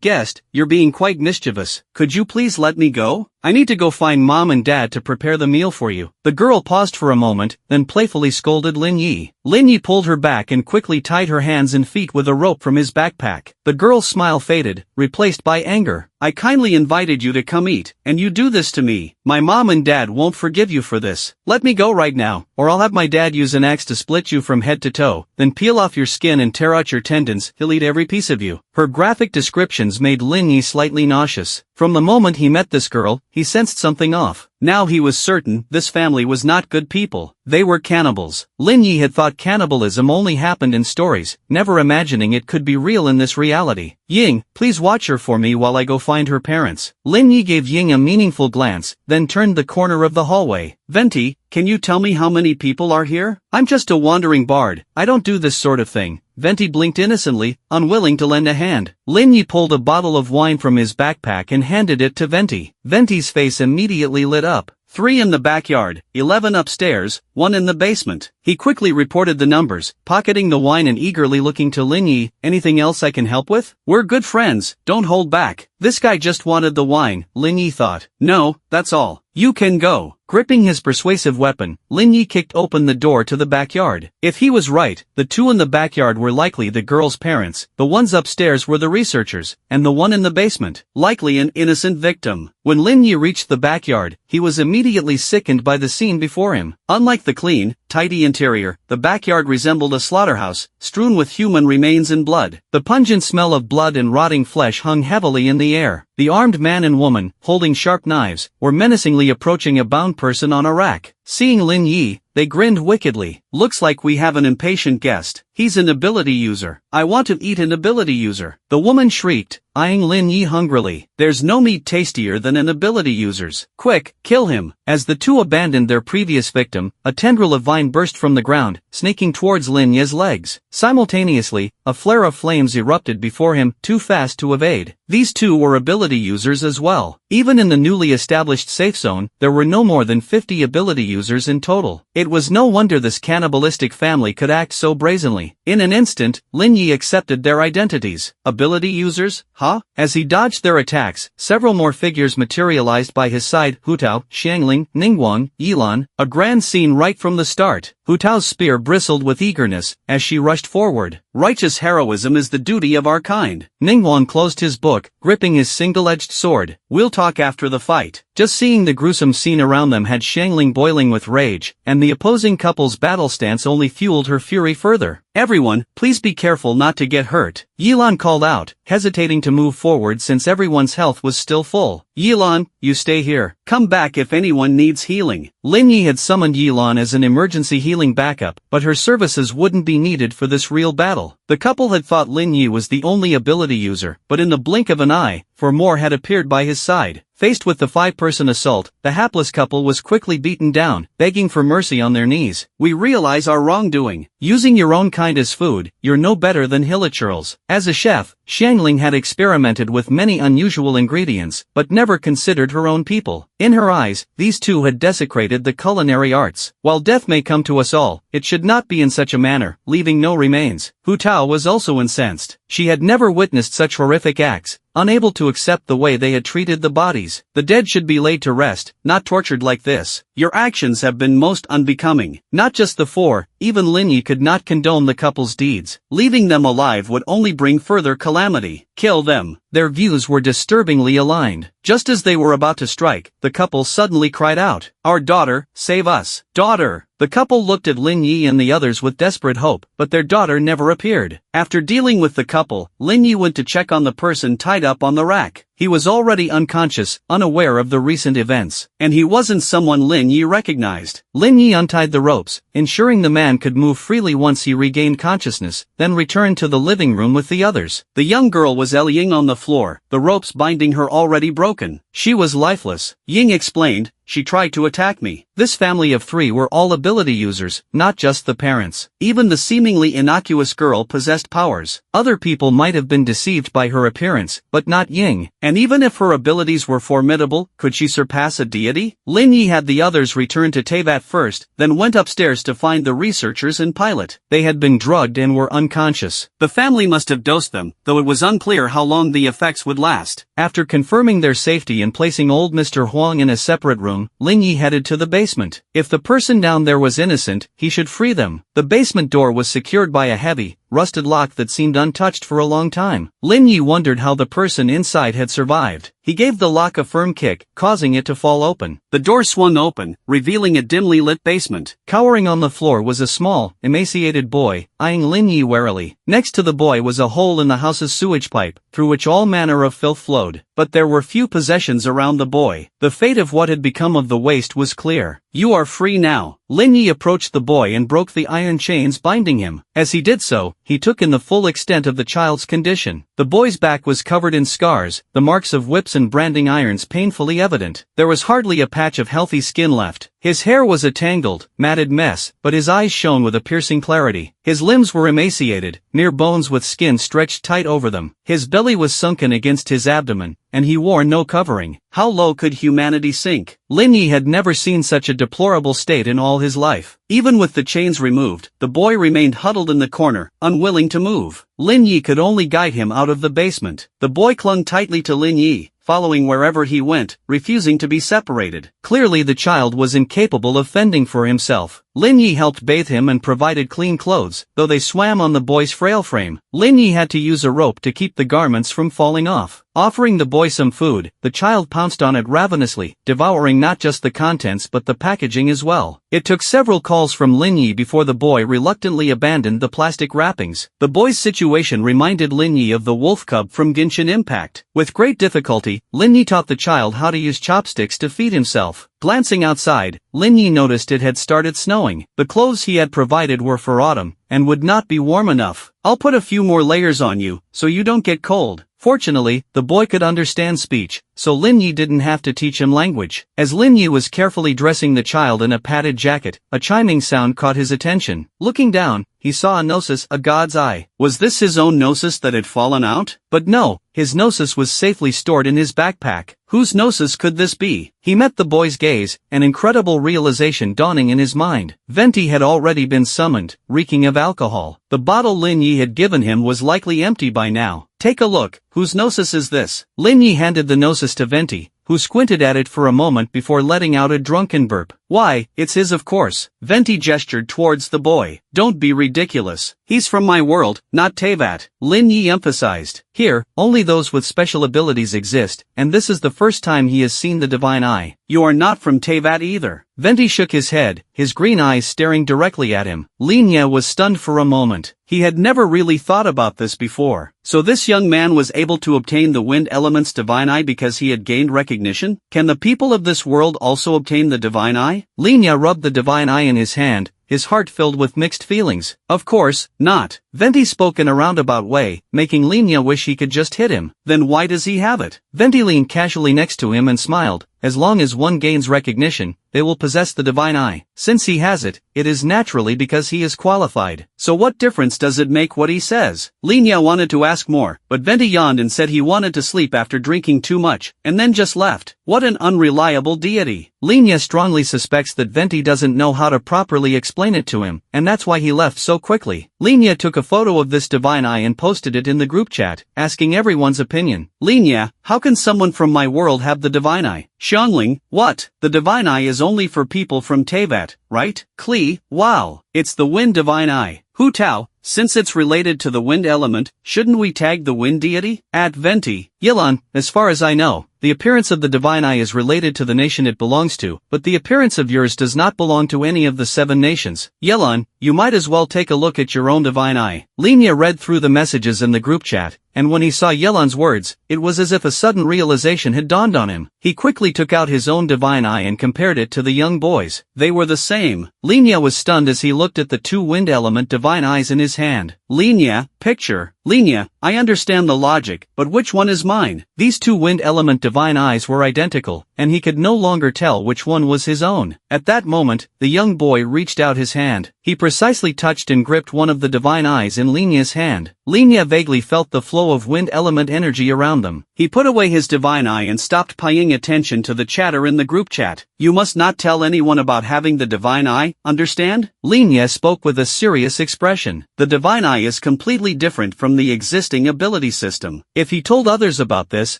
guest, you're being quite mischievous. Could you please let me go? I need to go find mom and dad to prepare the meal for you." The girl paused for a moment, then playfully scolded Lin Yi. Lin Yi pulled her back and quickly tied her hands and feet with a rope from his backpack. The girl's smile faded, replaced by anger. "I kindly invited you to come eat, and you do this to me. My mom and dad won't forgive you for this. Let me go right now, or I'll have my dad use an axe to split you from head to toe, then peel off your skin and tear out your tendons. He'll eat every piece of you." Her graphic descriptions made Lin Yi slightly nauseous. From the moment he met this girl, he sensed something off. Now he was certain this family was not good people. They were cannibals. Lin Yi had thought cannibalism only happened in stories, never imagining it could be real in this reality. "Ying, please watch her for me while I go find her parents." Lin Yi gave Ying a meaningful glance, then turned the corner of the hallway. "Venti, can you tell me how many people are here? I'm just a wandering bard. I don't do this sort of thing." Venti blinked innocently, unwilling to lend a hand. Lin Yi pulled a bottle of wine from his backpack and handed it to Venti. Venti's face immediately lit up. 3 in the backyard, 11 upstairs, 1 in the basement. He quickly reported the numbers, pocketing the wine and eagerly looking to Lin Yi. "Anything else I can help with? We're good friends, don't hold back." This guy just wanted the wine, Lin Yi thought. "No, that's all. You can go." Gripping his persuasive weapon, Lin Yi kicked open the door to the backyard. If he was right, the 2 in the backyard were likely the girl's parents, the ones upstairs were the researchers, and the one in the basement, likely an innocent victim. When Lin Yi reached the backyard, he was immediately sickened by the scene before him. Unlike the clean, tidy interior, the backyard resembled a slaughterhouse, strewn with human remains and blood. The pungent smell of blood and rotting flesh hung heavily in the air. The armed man and woman, holding sharp knives, were menacingly approaching a bound person on a rack. Seeing Lin Yi, they grinned wickedly. "Looks like we have an impatient guest. He's an ability user. I want to eat an ability user." The woman shrieked, eyeing Lin Yi hungrily. "There's no meat tastier than an ability user's. Quick, kill him." As the 2 abandoned their previous victim, a tendril of vine burst from the ground, snaking towards Lin Yi's legs. Simultaneously, a flare of flames erupted before him, too fast to evade. These two were ability users as well. Even in the newly established safe zone, there were no more than 50 ability users in total. It was no wonder this cannibalistic family could act so brazenly. In an instant, Lin Yi accepted their identities. Ability users? Huh? As he dodged their attacks, several more figures materialized by his side: Hu Tao, Xiangling, Ningguang, Yilan. A grand scene right from the start. Hu Tao's spear bristled with eagerness as she rushed forward. Righteous heroism is the duty of our kind. Ningguang closed his book, gripping his single-edged sword. We'll talk after the fight. Just seeing the gruesome scene around them had Xiangling boiling with rage, and the opposing couple's battle stance only fueled her fury further. Everyone, please be careful not to get hurt. Yilan called out, hesitating to move forward since everyone's health was still full. Yilan, you stay here. Come back if anyone needs healing. Lin Yi had summoned Yilan as an emergency healing backup, but her services wouldn't be needed for this real battle. The couple had thought Lin Yi was the only ability user, but in the blink of an eye, 4 more had appeared by his side. Faced with the 5-person assault, the hapless couple was quickly beaten down, begging for mercy on their knees. We realize our wrongdoing. Using your own kind as food, you're no better than hilichurls. As a chef, Xiangling had experimented with many unusual ingredients, but never considered her own people. In her eyes, these two had desecrated the culinary arts. While death may come to us all, it should not be in such a manner, leaving no remains. Hu Tao was also incensed. She had never witnessed such horrific acts. Unable to accept the way they had treated the bodies. The dead should be laid to rest, not tortured like this. Your actions have been most unbecoming. Not just the 4, even Lin Yi could not condone the couple's deeds. Leaving them alive would only bring further calamity. Kill them. Their views were disturbingly aligned. Just as they were about to strike, the couple suddenly cried out, "Our daughter, save us! Daughter!" The couple looked at Lin Yi and the others with desperate hope, but their daughter never appeared. After dealing with the couple, Lin Yi went to check on the person tied up on the rack. He was already unconscious, unaware of the recent events. And he wasn't someone Lin Yi recognized. Lin Yi untied the ropes, ensuring the man could move freely once he regained consciousness, then returned to the living room with the others. The young girl was Ying on the floor, the ropes binding her already broken. She was lifeless. Ying explained, "She tried to attack me." This family of 3 were all ability users, not just the parents. Even the seemingly innocuous girl possessed powers. Other people might have been deceived by her appearance, but not Ying. And even if her abilities were formidable, could she surpass a deity? Lin Yi had the others return to Tevat first, then went upstairs to find the researchers and pilot. They had been drugged and were unconscious. The family must have dosed them, though it was unclear how long the effects would last. After confirming their safety and placing old Mr. Huang in a separate room, Lin Yi headed to the basement. If the person down there was innocent, he should free them. The basement door was secured by a heavy, rusted lock that seemed untouched for a long time. Lin Yi wondered how the person inside had survived. He gave the lock a firm kick, causing it to fall open. The door swung open, revealing a dimly lit basement. Cowering on the floor was a small, emaciated boy, eyeing Lin Yi warily. Next to the boy was a hole in the house's sewage pipe, through which all manner of filth flowed. But there were few possessions around the boy. The fate of what had become of the waste was clear. "You are free now." Lin Yi approached the boy and broke the iron chains binding him. As he did so, he took in the full extent of the child's condition. The boy's back was covered in scars, the marks of whips and branding irons painfully evident. There was hardly a patch of healthy skin left. His hair was a tangled, matted mess, but his eyes shone with a piercing clarity. His limbs were emaciated, mere bones with skin stretched tight over them. His belly was sunken against his abdomen, and he wore no covering. How low could humanity sink? Lin Yi had never seen such a deplorable state in all his life. Even with the chains removed, the boy remained huddled in the corner, unwilling to move. Lin Yi could only guide him out of the basement. The boy clung tightly to Lin Yi, following wherever he went, refusing to be separated. Clearly the child was incapable of fending for himself. Lin Yi helped bathe him and provided clean clothes, though they swam on the boy's frail frame. Lin Yi had to use a rope to keep the garments from falling off. Offering the boy some food, the child pounced on it ravenously, devouring not just the contents but the packaging as well. It took several calls from Lin Yi before the boy reluctantly abandoned the plastic wrappings. The boy's situation reminded Lin Yi of the wolf cub from Genshin Impact. With great difficulty, Lin Yi taught the child how to use chopsticks to feed himself. Glancing outside, Lin Yi noticed it had started snowing. The clothes he had provided were for autumn, and would not be warm enough. "I'll put a few more layers on you, so you don't get cold," Fortunately, the boy could understand speech, so Lin Yi didn't have to teach him language. As Lin Yi was carefully dressing the child in a padded jacket, a chiming sound caught his attention. Looking down, he saw a gnosis, a god's eye. Was this his own gnosis that had fallen out? But no, his gnosis was safely stored in his backpack. Whose gnosis could this be? He met the boy's gaze, an incredible realization dawning in his mind. Venti had already been summoned, reeking of alcohol. The bottle Lin Yi had given him was likely empty by now. Take a look, whose gnosis is this? Lin Yi handed the gnosis to Venti, who squinted at it for a moment before letting out a drunken burp. Why, it's his of course. Venti gestured towards the boy. Don't be ridiculous. He's from my world, not Teyvat, Lin Yi emphasized. Here, only those with special abilities exist, and this is the first time he has seen the divine eye. You are not from Teyvat either. Venti shook his head, his green eyes staring directly at him. Lin Yi was stunned for a moment. He had never really thought about this before. So this young man was able to obtain the wind element's divine eye because he had gained recognition? Can the people of this world also obtain the divine eye? Lin Yi rubbed the divine eye in his hand, his heart filled with mixed feelings. Of course, not. Venti spoke in a roundabout way, making Lin Yi wish he could just hit him. Then why does he have it? Venti leaned casually next to him and smiled. As long as one gains recognition, they will possess the divine eye. Since he has it, it is naturally because he is qualified. So what difference does it make what he says? Lin Yi wanted to ask more, but Venti yawned and said he wanted to sleep after drinking too much, and then just left. What an unreliable deity. Lin Yi strongly suspects that Venti doesn't know how to properly explain it to him, and that's why he left so quickly. Lin Yi took a photo of this divine eye and posted it in the group chat, asking everyone's opinion. Lin Yi, how can someone from my world have the divine eye? Xiangling, what? The divine eye is only for people from Teyvat, right? Klee, wow, it's the wind divine eye. Hu Tao, since it's related to the wind element, shouldn't we tag the wind deity? At Venti. Yilan, as far as I know, the appearance of the divine eye is related to the nation it belongs to, but the appearance of yours does not belong to any of the 7 nations. Yilan, you might as well take a look at your own divine eye. Lin Yi read through the messages in the group chat, and when he saw Yilan's words, it was as if a sudden realization had dawned on him. He quickly took out his own divine eye and compared it to the young boy's. They were the same. Lin Yi was stunned as he looked at the 2 wind element divine eyes in his hand. Lin Yi, picture. Lin Yi, I understand the logic, but which one is mine? These 2 wind element divine eyes were identical, and he could no longer tell which one was his own. At that moment, the young boy reached out his hand. He precisely touched and gripped one of the divine eyes in Lin Yi's hand. Lin Yi vaguely felt the flow of wind element energy around them. He put away his divine eye and stopped paying attention to the chatter in the group chat. You must not tell anyone about having the divine eye, understand? Lin Yi spoke with a serious expression. The divine eye is completely different from the existing ability system. If he told others about this,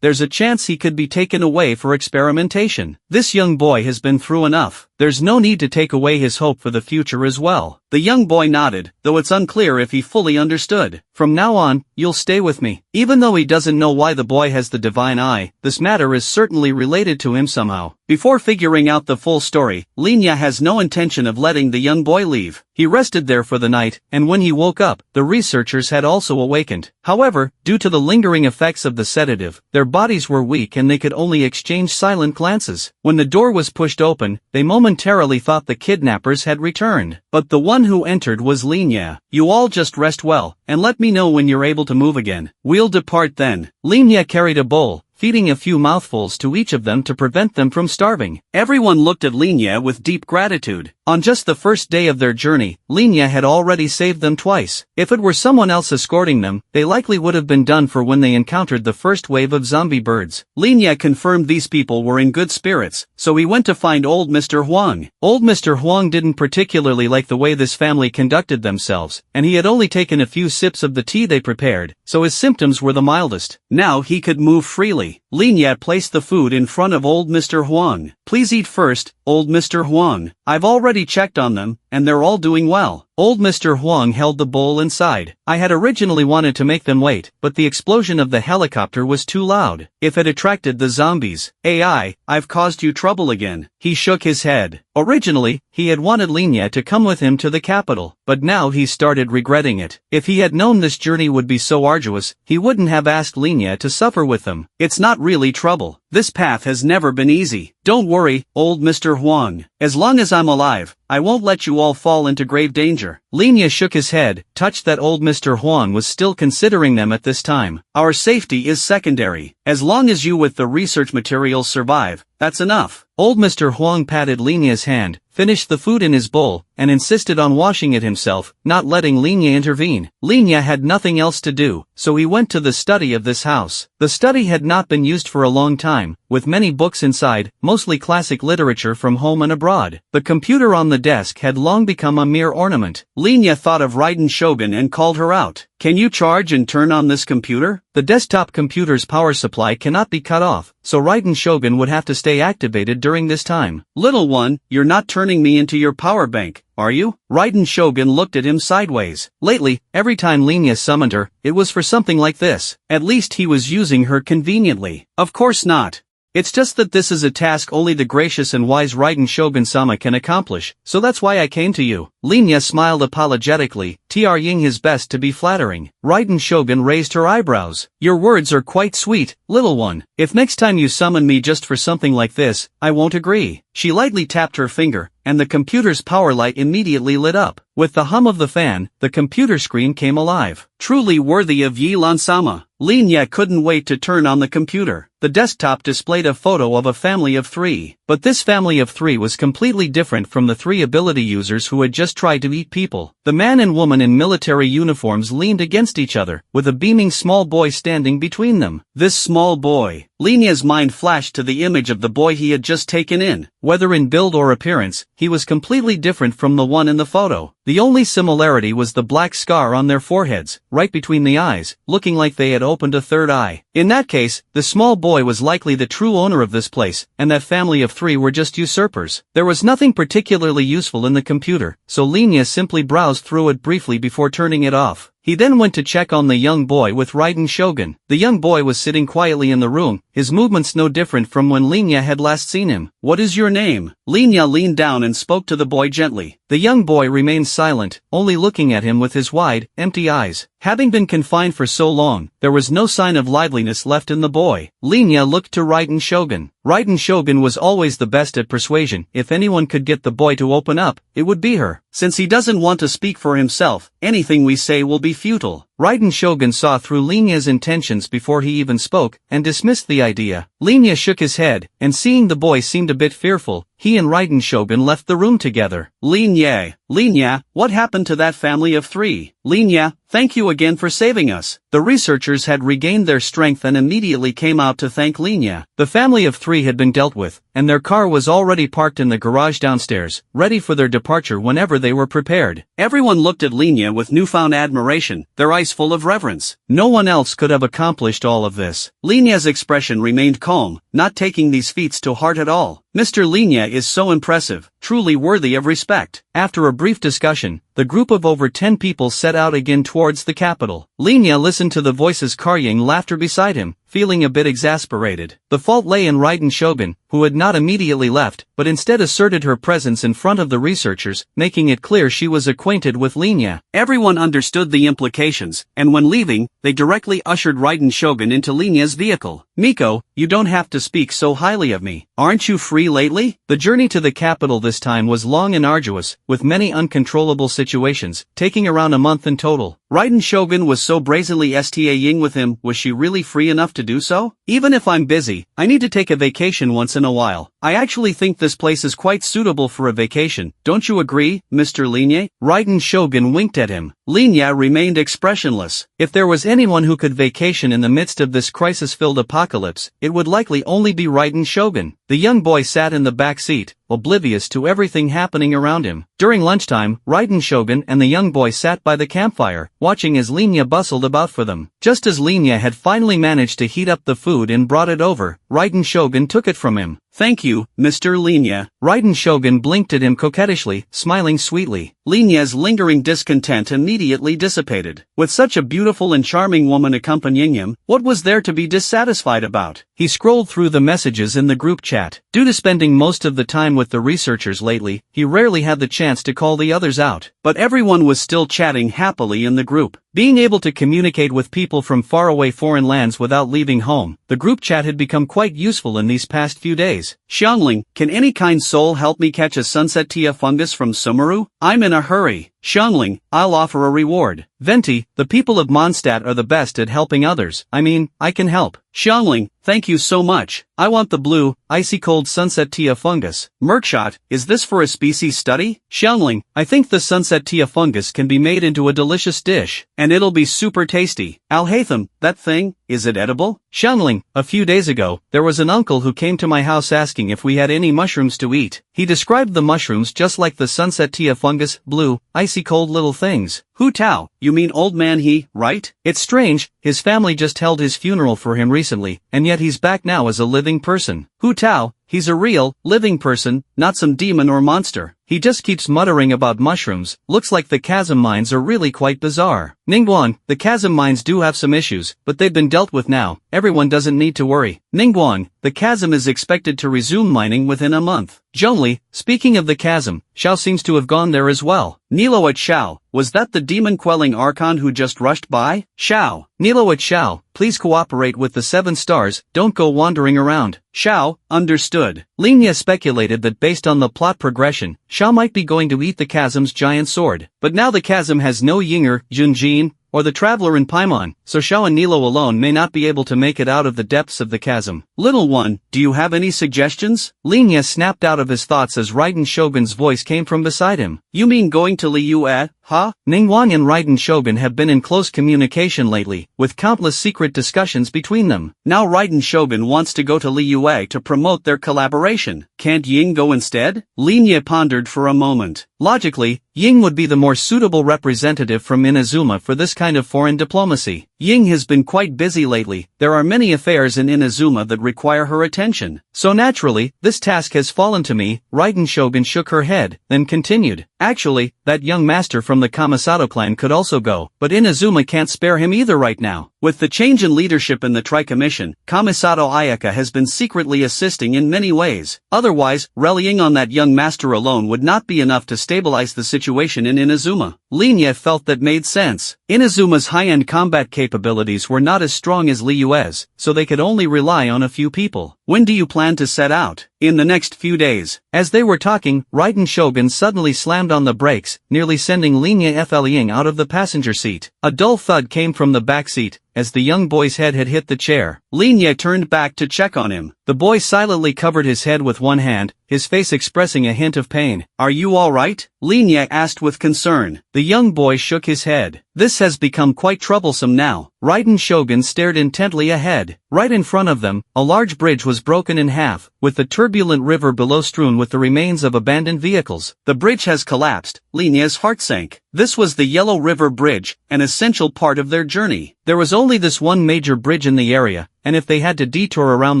there's a chance he could be taken away for experimentation. This young boy has been through enough. There's no need to take away his hope for the future as well. The young boy nodded, though it's unclear if he fully understood. From now on, you'll stay with me. Even though he doesn't know why the boy has the divine eye, this matter is certainly related to him somehow. Before figuring out the full story, Lin Yi has no intention of letting the young boy leave. He rested there for the night, and when he woke up, the researchers had also awakened. However, due to the lingering effects of the sedative, their bodies were weak and they could only exchange silent glances. When the door was pushed open, they momentarily thought the kidnappers had returned. But the one who entered was Lin Yi. You all just rest well, and let me know when you're able to move again. We'll depart then. Lin Yi carried a bowl, feeding a few mouthfuls to each of them to prevent them from starving. Everyone looked at Lin Yi with deep gratitude. On just the first day of their journey, Lin Yi had already saved them twice. If it were someone else escorting them, they likely would have been done for when they encountered the first wave of zombie birds. Lin Yi confirmed these people were in good spirits, so he went to find old Mr. Huang. Old Mr. Huang didn't particularly like the way this family conducted themselves, and he had only taken a few sips of the tea they prepared, so his symptoms were the mildest. Now he could move freely. Lin Yi placed the food in front of old Mr. Huang. Please eat first, old Mr. Huang. I've already checked on them, and they're all doing well. Old Mr. Huang held the bowl inside. I had originally wanted to make them wait, but the explosion of the helicopter was too loud. If it attracted the zombies. I've caused you trouble again. He shook his head. Originally, he had wanted Lin Yi to come with him to the capital, but now he started regretting it. If he had known this journey would be so arduous, he wouldn't have asked Lin Yi to suffer with them. It's not really trouble. This path has never been easy. Don't worry, old Mr. Huang. As long as I'm alive, I won't let you all fall into grave danger. Lin shook his head, touched that old Mr. Huang was still considering them at this time. Our safety is secondary. As long as you with the research materials survive, that's enough. Old Mr. Huang patted Linya's hand, finished the food in his bowl, and insisted on washing it himself, not letting Linya intervene. Linya had nothing else to do, so he went to the study of this house. The study had not been used for a long time, with many books inside, mostly classic literature from home and abroad. The computer on the desk had long become a mere ornament. Linya thought of Raiden Shogun and called her out. Can you charge and turn on this computer? The desktop computer's power supply cannot be cut off, so Raiden Shogun would have to stay activated during this time. Little one, you're not turning me into your power bank, are you? Raiden Shogun looked at him sideways. Lately, every time Linya summoned her, it was for something like this. At least he was using her conveniently. Of course not. It's just that this is a task only the gracious and wise Raiden Shogun-sama can accomplish, so that's why I came to you. Linya smiled apologetically, trying his best to be flattering. Raiden Shogun raised her eyebrows. Your words are quite sweet, little one. If next time you summon me just for something like this, I won't agree. She lightly tapped her finger, and the computer's power light immediately lit up. With the hum of the fan, the computer screen came alive. Truly worthy of Yilan-sama. Linya couldn't wait to turn on the computer. The desktop displayed a photo of a family of 3. But this family of 3 was completely different from the 3 ability users who had just tried to eat people. The man and woman in military uniforms leaned against each other, with a beaming small boy standing between them. This small boy. Linya's mind flashed to the image of the boy he had just taken in. Whether in build or appearance, he was completely different from the one in the photo. The only similarity was the black scar on their foreheads, right between the eyes, looking like they had opened a third eye. In that case, the small boy was likely the true owner of this place, and that family of 3 were just usurpers. There was nothing particularly useful in the computer, so Linya simply browsed through it briefly before turning it off. He then went to check on the young boy with Raiden Shogun. The young boy was sitting quietly in the room, his movements no different from when Linya had last seen him. What is your name? Linya leaned down and spoke to the boy gently. The young boy remained silent, only looking at him with his wide, empty eyes. Having been confined for so long, there was no sign of liveliness left in the boy. Linya looked to Raiden Shogun. Raiden Shogun was always the best at persuasion. If anyone could get the boy to open up, it would be her. Since he doesn't want to speak for himself, anything we say will be futile. Raiden Shogun saw through Linya's intentions before he even spoke, and dismissed the idea. Linya shook his head, and seeing the boy seemed a bit fearful, he and Raiden Shogun left the room together. Linya, what happened to that family of 3? Linya, thank you again for saving us. The researchers had regained their strength and immediately came out to thank Linya. The family of 3 had been dealt with, and their car was already parked in the garage downstairs, ready for their departure whenever they were prepared. Everyone looked at Linya with newfound admiration, their eyes full of reverence. No one else could have accomplished all of this. Linya's expression remained calm, not taking these feats to heart at all. Mr. Linya is so impressive, truly worthy of respect. After a brief discussion, the group of over 10 people set out again towards the capital. Linya listened to the voices carrying laughter beside him, feeling a bit exasperated. The fault lay in Raiden Shogun, who had not immediately left, but instead asserted her presence in front of the researchers, making it clear she was acquainted with Linya. Everyone understood the implications, and when leaving, they directly ushered Raiden Shogun into Linya's vehicle. Miko, you don't have to speak so highly of me. Aren't you free lately? The journey to the capital this time was long and arduous, with many uncontrollable situations, taking around a month in total. Raiden Shogun was so brazenly staying with him, was she really free enough to do so? Even if I'm busy, I need to take a vacation once in a while. I actually think this place is quite suitable for a vacation, don't you agree, Mr. Linya? Raiden Shogun winked at him. Linya remained expressionless. If there was anyone who could vacation in the midst of this crisis-filled apocalypse, it would likely only be Raiden Shogun. The young boy sat in the back seat, oblivious to everything happening around him. During lunchtime, Raiden Shogun and the young boy sat by the campfire, watching as Linya bustled about for them. Just as Linya had finally managed to heat up the food and brought it over, Raiden Shogun took it from him. Thank you, Mr. Linya. Raiden Shogun blinked at him coquettishly, smiling sweetly. Linya's lingering discontent immediately dissipated. With such a beautiful and charming woman accompanying him, what was there to be dissatisfied about? He scrolled through the messages in the group chat. Due to spending most of the time time with the researchers lately, he rarely had the chance to call the others out. But everyone was still chatting happily in the group. Being able to communicate with people from faraway foreign lands without leaving home, the group chat had become quite useful in these past few days. Xiangling, can any kind soul help me catch a sunset tia fungus from Sumeru? I'm in a hurry. Xiangling, I'll offer a reward. Venti, the people of Mondstadt are the best at helping others. I mean, I can help. Xiangling, thank you so much. I want the blue, icy cold sunset tia fungus. Merkshot, is this for a species study? Xiangling, I think the sunset tia fungus can be made into a delicious dish, and it'll be super tasty. Alhaitham, that thing, is it edible? Xiangling, a few days ago, there was an uncle who came to my house asking if we had any mushrooms to eat. He described the mushrooms just like the sunset tia fungus, blue, icy cold little things. Hu Tao, you mean old man he, right? It's strange, his family just held his funeral for him recently, and yet he's back now as a living person. Hu Tao, he's a real, living person, not some demon or monster. He just keeps muttering about mushrooms. Looks like the chasm mines are really quite bizarre. Ningguang, the chasm mines do have some issues, but they've been dealt with now. Everyone doesn't need to worry. Ningguang, the chasm is expected to resume mining within a month. Zhongli, speaking of the chasm, Xiao seems to have gone there as well. Nilo at Xiao, was that the demon-quelling archon who just rushed by? Xiao, Nilo at Xiao, please cooperate with the 7 stars, don't go wandering around. Xiao, understood. Linya speculated that based on the plot progression, Xiao might be going to eat the chasm's giant sword. But now the chasm has no Yinger, Junjin, or the traveler in Paimon, so Xiao and Nilo alone may not be able to make it out of the depths of the chasm. Little one, do you have any suggestions? Linya snapped out of his thoughts as Raiden Shogun's voice came from beside him. You mean going to Liyue, huh? Ningguang and Raiden Shogun have been in close communication lately, with countless secret discussions between them. Now Raiden Shogun wants to go to Liyue to promote their collaboration. Can't Ying go instead? Linya pondered for a moment. Logically, Ying would be the more suitable representative from Inazuma for this kind of foreign diplomacy. Ying has been quite busy lately. There are many affairs in Inazuma that require her attention. So naturally, this task has fallen to me. Raiden Shogun shook her head, then continued. Actually, that young master from the Kamisato clan could also go, but Inazuma can't spare him either right now. With the change in leadership in the Tri-Commission, Kamisato Ayaka has been secretly assisting in many ways. Otherwise, rallying on that young master alone would not be enough to stabilize the situation in Inazuma. Linya felt that made sense. Inazuma's high-end combat capabilities were not as strong as Liyue's, so they could only rely on a few people. When do you plan to set out? In the next few days. As they were talking, Raiden Shogun suddenly slammed on the brakes, nearly sending Linya Flying out of the passenger seat. A dull thud came from the back seat, as the young boy's head had hit the chair. Linya turned back to check on him. The boy silently covered his head with one hand, his face expressing a hint of pain. Are you all right? Linya asked with concern. The young boy shook his head. This has become quite troublesome now. Raiden Shogun stared intently ahead. Right in front of them, a large bridge was broken in half, with the turbulent river below strewn with the remains of abandoned vehicles. The bridge has collapsed. Linya's heart sank. This was the Yellow River Bridge, an essential part of their journey. There was only this one major bridge in the area, and if they had to detour around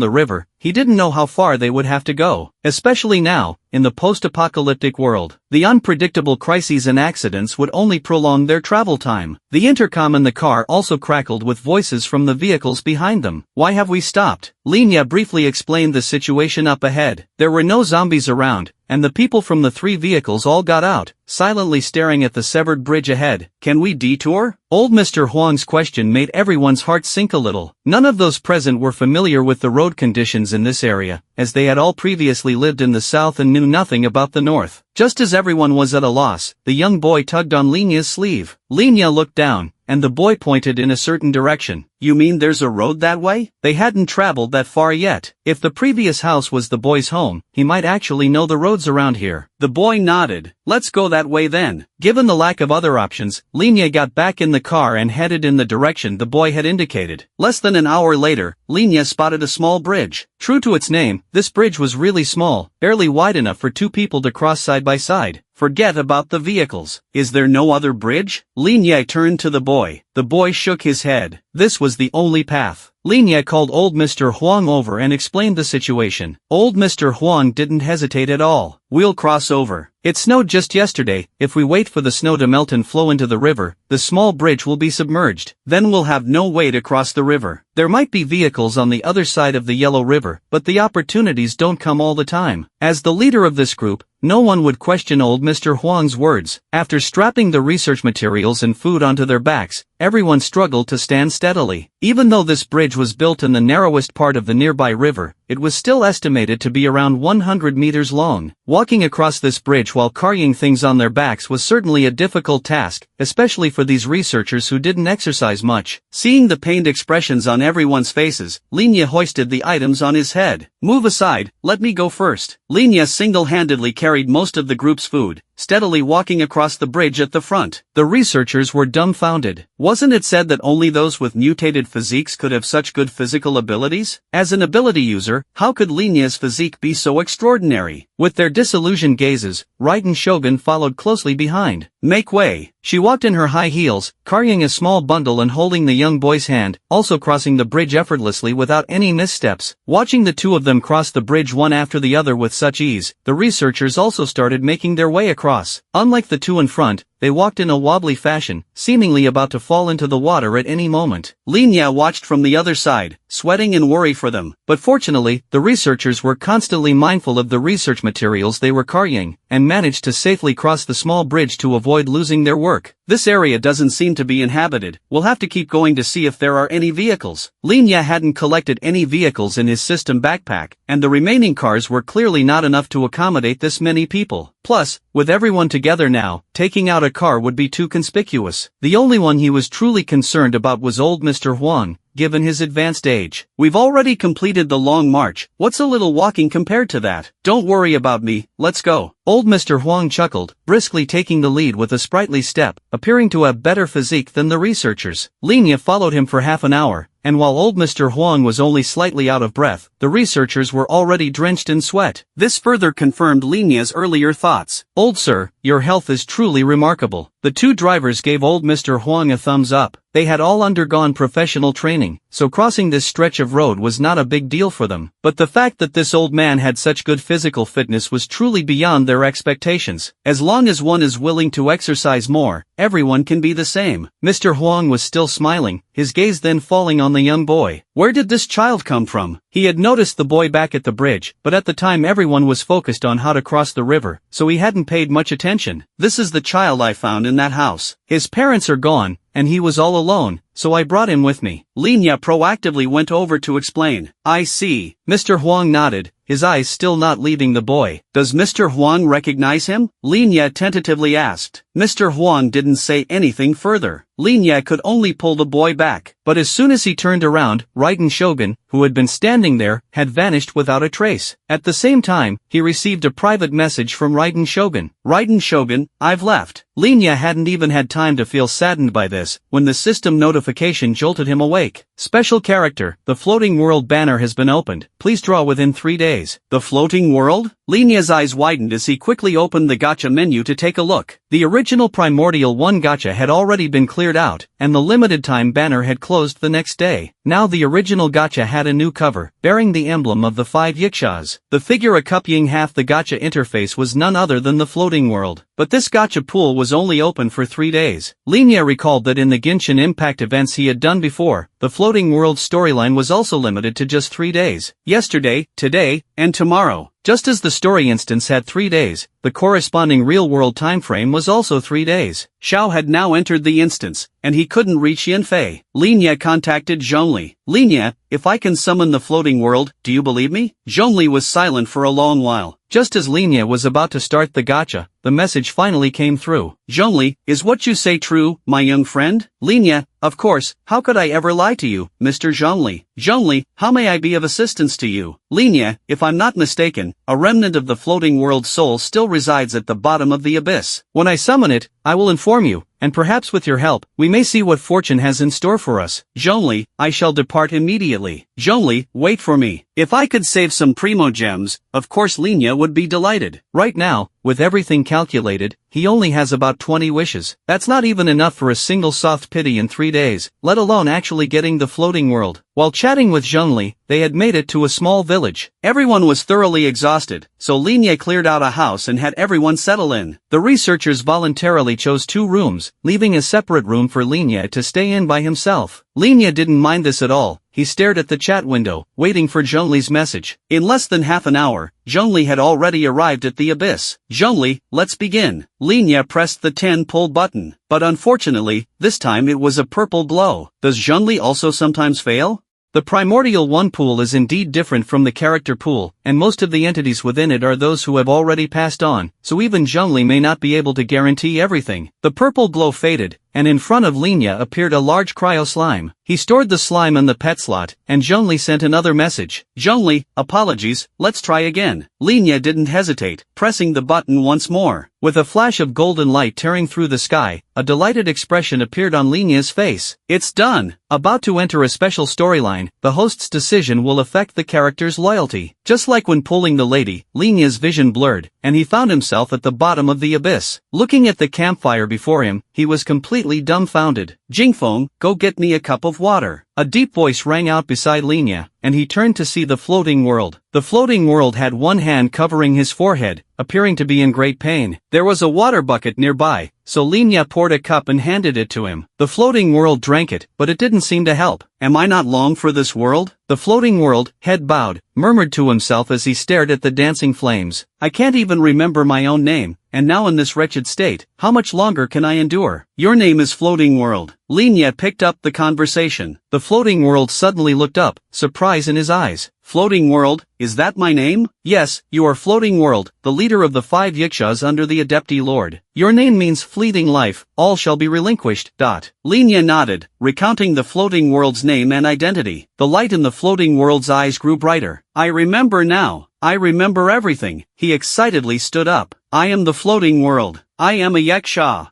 the river, he didn't know how far they would have to go. Especially now, in the post-apocalyptic world, the unpredictable crises and accidents would only prolong their travel time. The intercom in the car also crackled with voices from the vehicles behind them. Why have we stopped? Linya briefly explained the situation up ahead. There were no zombies around, and the people from the 3 vehicles all got out, silently staring at the severed bridge ahead. Can we detour? Old Mr. Huang's question made everyone's heart sink a little. None of those present were familiar with the road conditions in this area, as they had all previously lived in the south and knew nothing about the north. Just as everyone was at a loss, the young boy tugged on Linya's sleeve. Linya looked down, and the boy pointed in a certain direction. You mean there's a road that way? They hadn't traveled that far yet. If the previous house was the boy's home, he might actually know the roads around here. The boy nodded. Let's go that way then. Given the lack of other options, Linya got back in the car and headed in the direction the boy had indicated. Less than an hour later, Linya spotted a small bridge. True to its name, this bridge was really small, barely wide enough for 2 people to cross side by side. Forget about the vehicles. Is there no other bridge? Linya turned to the boy. The boy shook his head. This was the only path. Linya called old Mr. Huang over and explained the situation. Old Mr. Huang didn't hesitate at all. We'll cross over. It snowed just yesterday. If we wait for the snow to melt and flow into the river, the small bridge will be submerged. Then we'll have no way to cross the river. There might be vehicles on the other side of the Yellow River, but the opportunities don't come all the time. As the leader of this group, no one would question old Mr. Huang's words. After strapping the research materials and food onto their backs, everyone struggled to stand steadily. Even though this bridge was built in the narrowest part of the nearby river, it was still estimated to be around 100 meters long. Walking across this bridge while carrying things on their backs was certainly a difficult task, especially for these researchers who didn't exercise much. Seeing the pained expressions on everyone's faces, Linya hoisted the items on his head. "Move aside, let me go first." Linya single-handedly carried most of the group's food, steadily walking across the bridge at the front. The researchers were dumbfounded. Wasn't it said that only those with mutated physiques could have such good physical abilities? As an ability user, how could Linya's physique be so extraordinary? With their disillusioned gazes, Raiden Shogun followed closely behind. "Make way." She walked in her high heels, carrying a small bundle and holding the young boy's hand, also crossing the bridge effortlessly without any missteps. Watching the two of them cross the bridge one after the other with such ease, the researchers also started making their way across. Unlike the two in front, they walked in a wobbly fashion, seemingly about to fall into the water at any moment. Linya watched from the other side, sweating in worry for them. But fortunately, the researchers were constantly mindful of the research materials they were carrying, and managed to safely cross the small bridge to avoid losing their work. "This area doesn't seem to be inhabited. We'll have to keep going to see if there are any vehicles." Linya hadn't collected any vehicles in his system backpack, and the remaining cars were clearly not enough to accommodate this many people. Plus, with everyone together now, taking out a car would be too conspicuous. The only one he was truly concerned about was old Mr. Huang, given his advanced age. "We've already completed the long march. What's a little walking compared to that? Don't worry about me, let's go." Old Mr. Huang chuckled, briskly taking the lead with a sprightly step, appearing to have better physique than the researchers. Linya followed him for half an hour, and while old Mr. Huang was only slightly out of breath, the researchers were already drenched in sweat. This further confirmed Linya's earlier thoughts. "Old sir, your health is truly remarkable." The two drivers gave old Mr. Huang a thumbs up. They had all undergone professional training, so crossing this stretch of road was not a big deal for them. But the fact that this old man had such good physical fitness was truly beyond their expectations. As long as one is willing to exercise more, everyone can be the same. Mr. Huang was still smiling, his gaze then falling on the young boy. Where did this child come from? He had noticed the boy back at the bridge, but at the time everyone was focused on how to cross the river, so he hadn't paid much attention. "This is the child I found in that house. His parents are gone, and he was all alone, so I brought him with me." Linya proactively went over to explain. "I see." Mr. Huang nodded, his eyes still not leaving the boy. "Does Mr. Huang recognize him?" Linya tentatively asked. Mr. Huang didn't say anything further. Linya could only pull the boy back. But as soon as he turned around, Raiden Shogun, who had been standing there, had vanished without a trace. At the same time, he received a private message from Raiden Shogun. "Raiden Shogun, I've left." Linya hadn't even had time to feel saddened by this, when the system notification jolted him awake. "Special character, the floating world banner has been opened. Please draw within 3 days. The floating world? Linya's eyes widened as he quickly opened the gacha menu to take a look. The original Primordial 1 gacha had already been cleared out, and the limited time banner had closed the next day. Now the original gacha had a new cover, bearing the emblem of the 5 Yikshas. The figure accompanying half the gacha interface was none other than the floating world. But this gacha pool was only open for 3 days. Linya recalled that in the Genshin Impact events he had done before, the floating world storyline was also limited to just 3 days. Yesterday, today, and tomorrow. Just as the story instance had 3 days, the corresponding real-world time frame was also 3 days. Xiao had now entered the instance, and he couldn't reach Yanfei. Linya contacted Zhongli. "Linya, if I can summon the floating world, do you believe me?" Zhongli was silent for a long while. Just as Linya was about to start the gacha, the message finally came through. "Zhongli, is what you say true, my young friend?" Linya, "Of course, how could I ever lie to you, Mr. Zhongli?" "Zhongli, how may I be of assistance to you?" Linya, "If I'm not mistaken, a remnant of the floating world soul still resides at the bottom of the abyss. When I summon it, I will inform you, and perhaps with your help, we may see what fortune has in store for us." "Zhongli, I shall depart immediately." "Zhongli, wait for me. If I could save some primo gems, of course Linya would be delighted." Right now, with everything calculated, he only has about 20 wishes. That's not even enough for a single soft pity in 3 days, let alone actually getting the floating world. While chatting with Zhongli, they had made it to a small village. Everyone was thoroughly exhausted, so Linya cleared out a house and had everyone settle in. The researchers voluntarily chose 2 rooms, leaving a separate room for Linya to stay in by himself. Linya didn't mind this at all. He stared at the chat window, waiting for Zhongli's message. In less than half an hour, Zhongli had already arrived at the abyss. Zhongli, let's begin. Linya pressed the 10 pull button, but unfortunately, this time it was a purple glow. Does Zhongli also sometimes fail? The Primordial 1 pool is indeed different from the character pool, and most of the entities within it are those who have already passed on, so even Zhongli may not be able to guarantee everything. The purple glow faded, and in front of Linya appeared a large cryo slime. He stored the slime in the pet slot, and Zhongli sent another message. Zhongli, apologies, let's try again. Linya didn't hesitate, pressing the button once more. With a flash of golden light tearing through the sky, a delighted expression appeared on Linya's face. It's done! About to enter a special storyline, the host's decision will affect the character's loyalty. Just like when pulling the lady, Linya's vision blurred, and he found himself at the bottom of the abyss. Looking at the campfire before him, he was completely dumbfounded. Jingfeng, go get me a cup of water. A deep voice rang out beside Linya, and he turned to see the floating world. The floating world had one hand covering his forehead, appearing to be in great pain. There was a water bucket nearby, so Linya poured a cup and handed it to him. The floating world drank it, but it didn't seem to help. Am I not long for this world? The floating world, head bowed, murmured to himself as he stared at the dancing flames. I can't even remember my own name, and now in this wretched state, how much longer can I endure? Your name is Floating World. Linya picked up the conversation. The floating world suddenly looked up, surprise in his eyes. Floating World, is that my name? Yes, you are Floating World, the leader of the 5 Yikshas under the Adepti Lord. Your name means fleeting life, all shall be relinquished. Linya nodded, recounting the Floating World's name and identity. The light in the Floating World's eyes grew brighter. I remember now. I remember everything. He excitedly stood up. I am the Floating World. I am a Yaksha.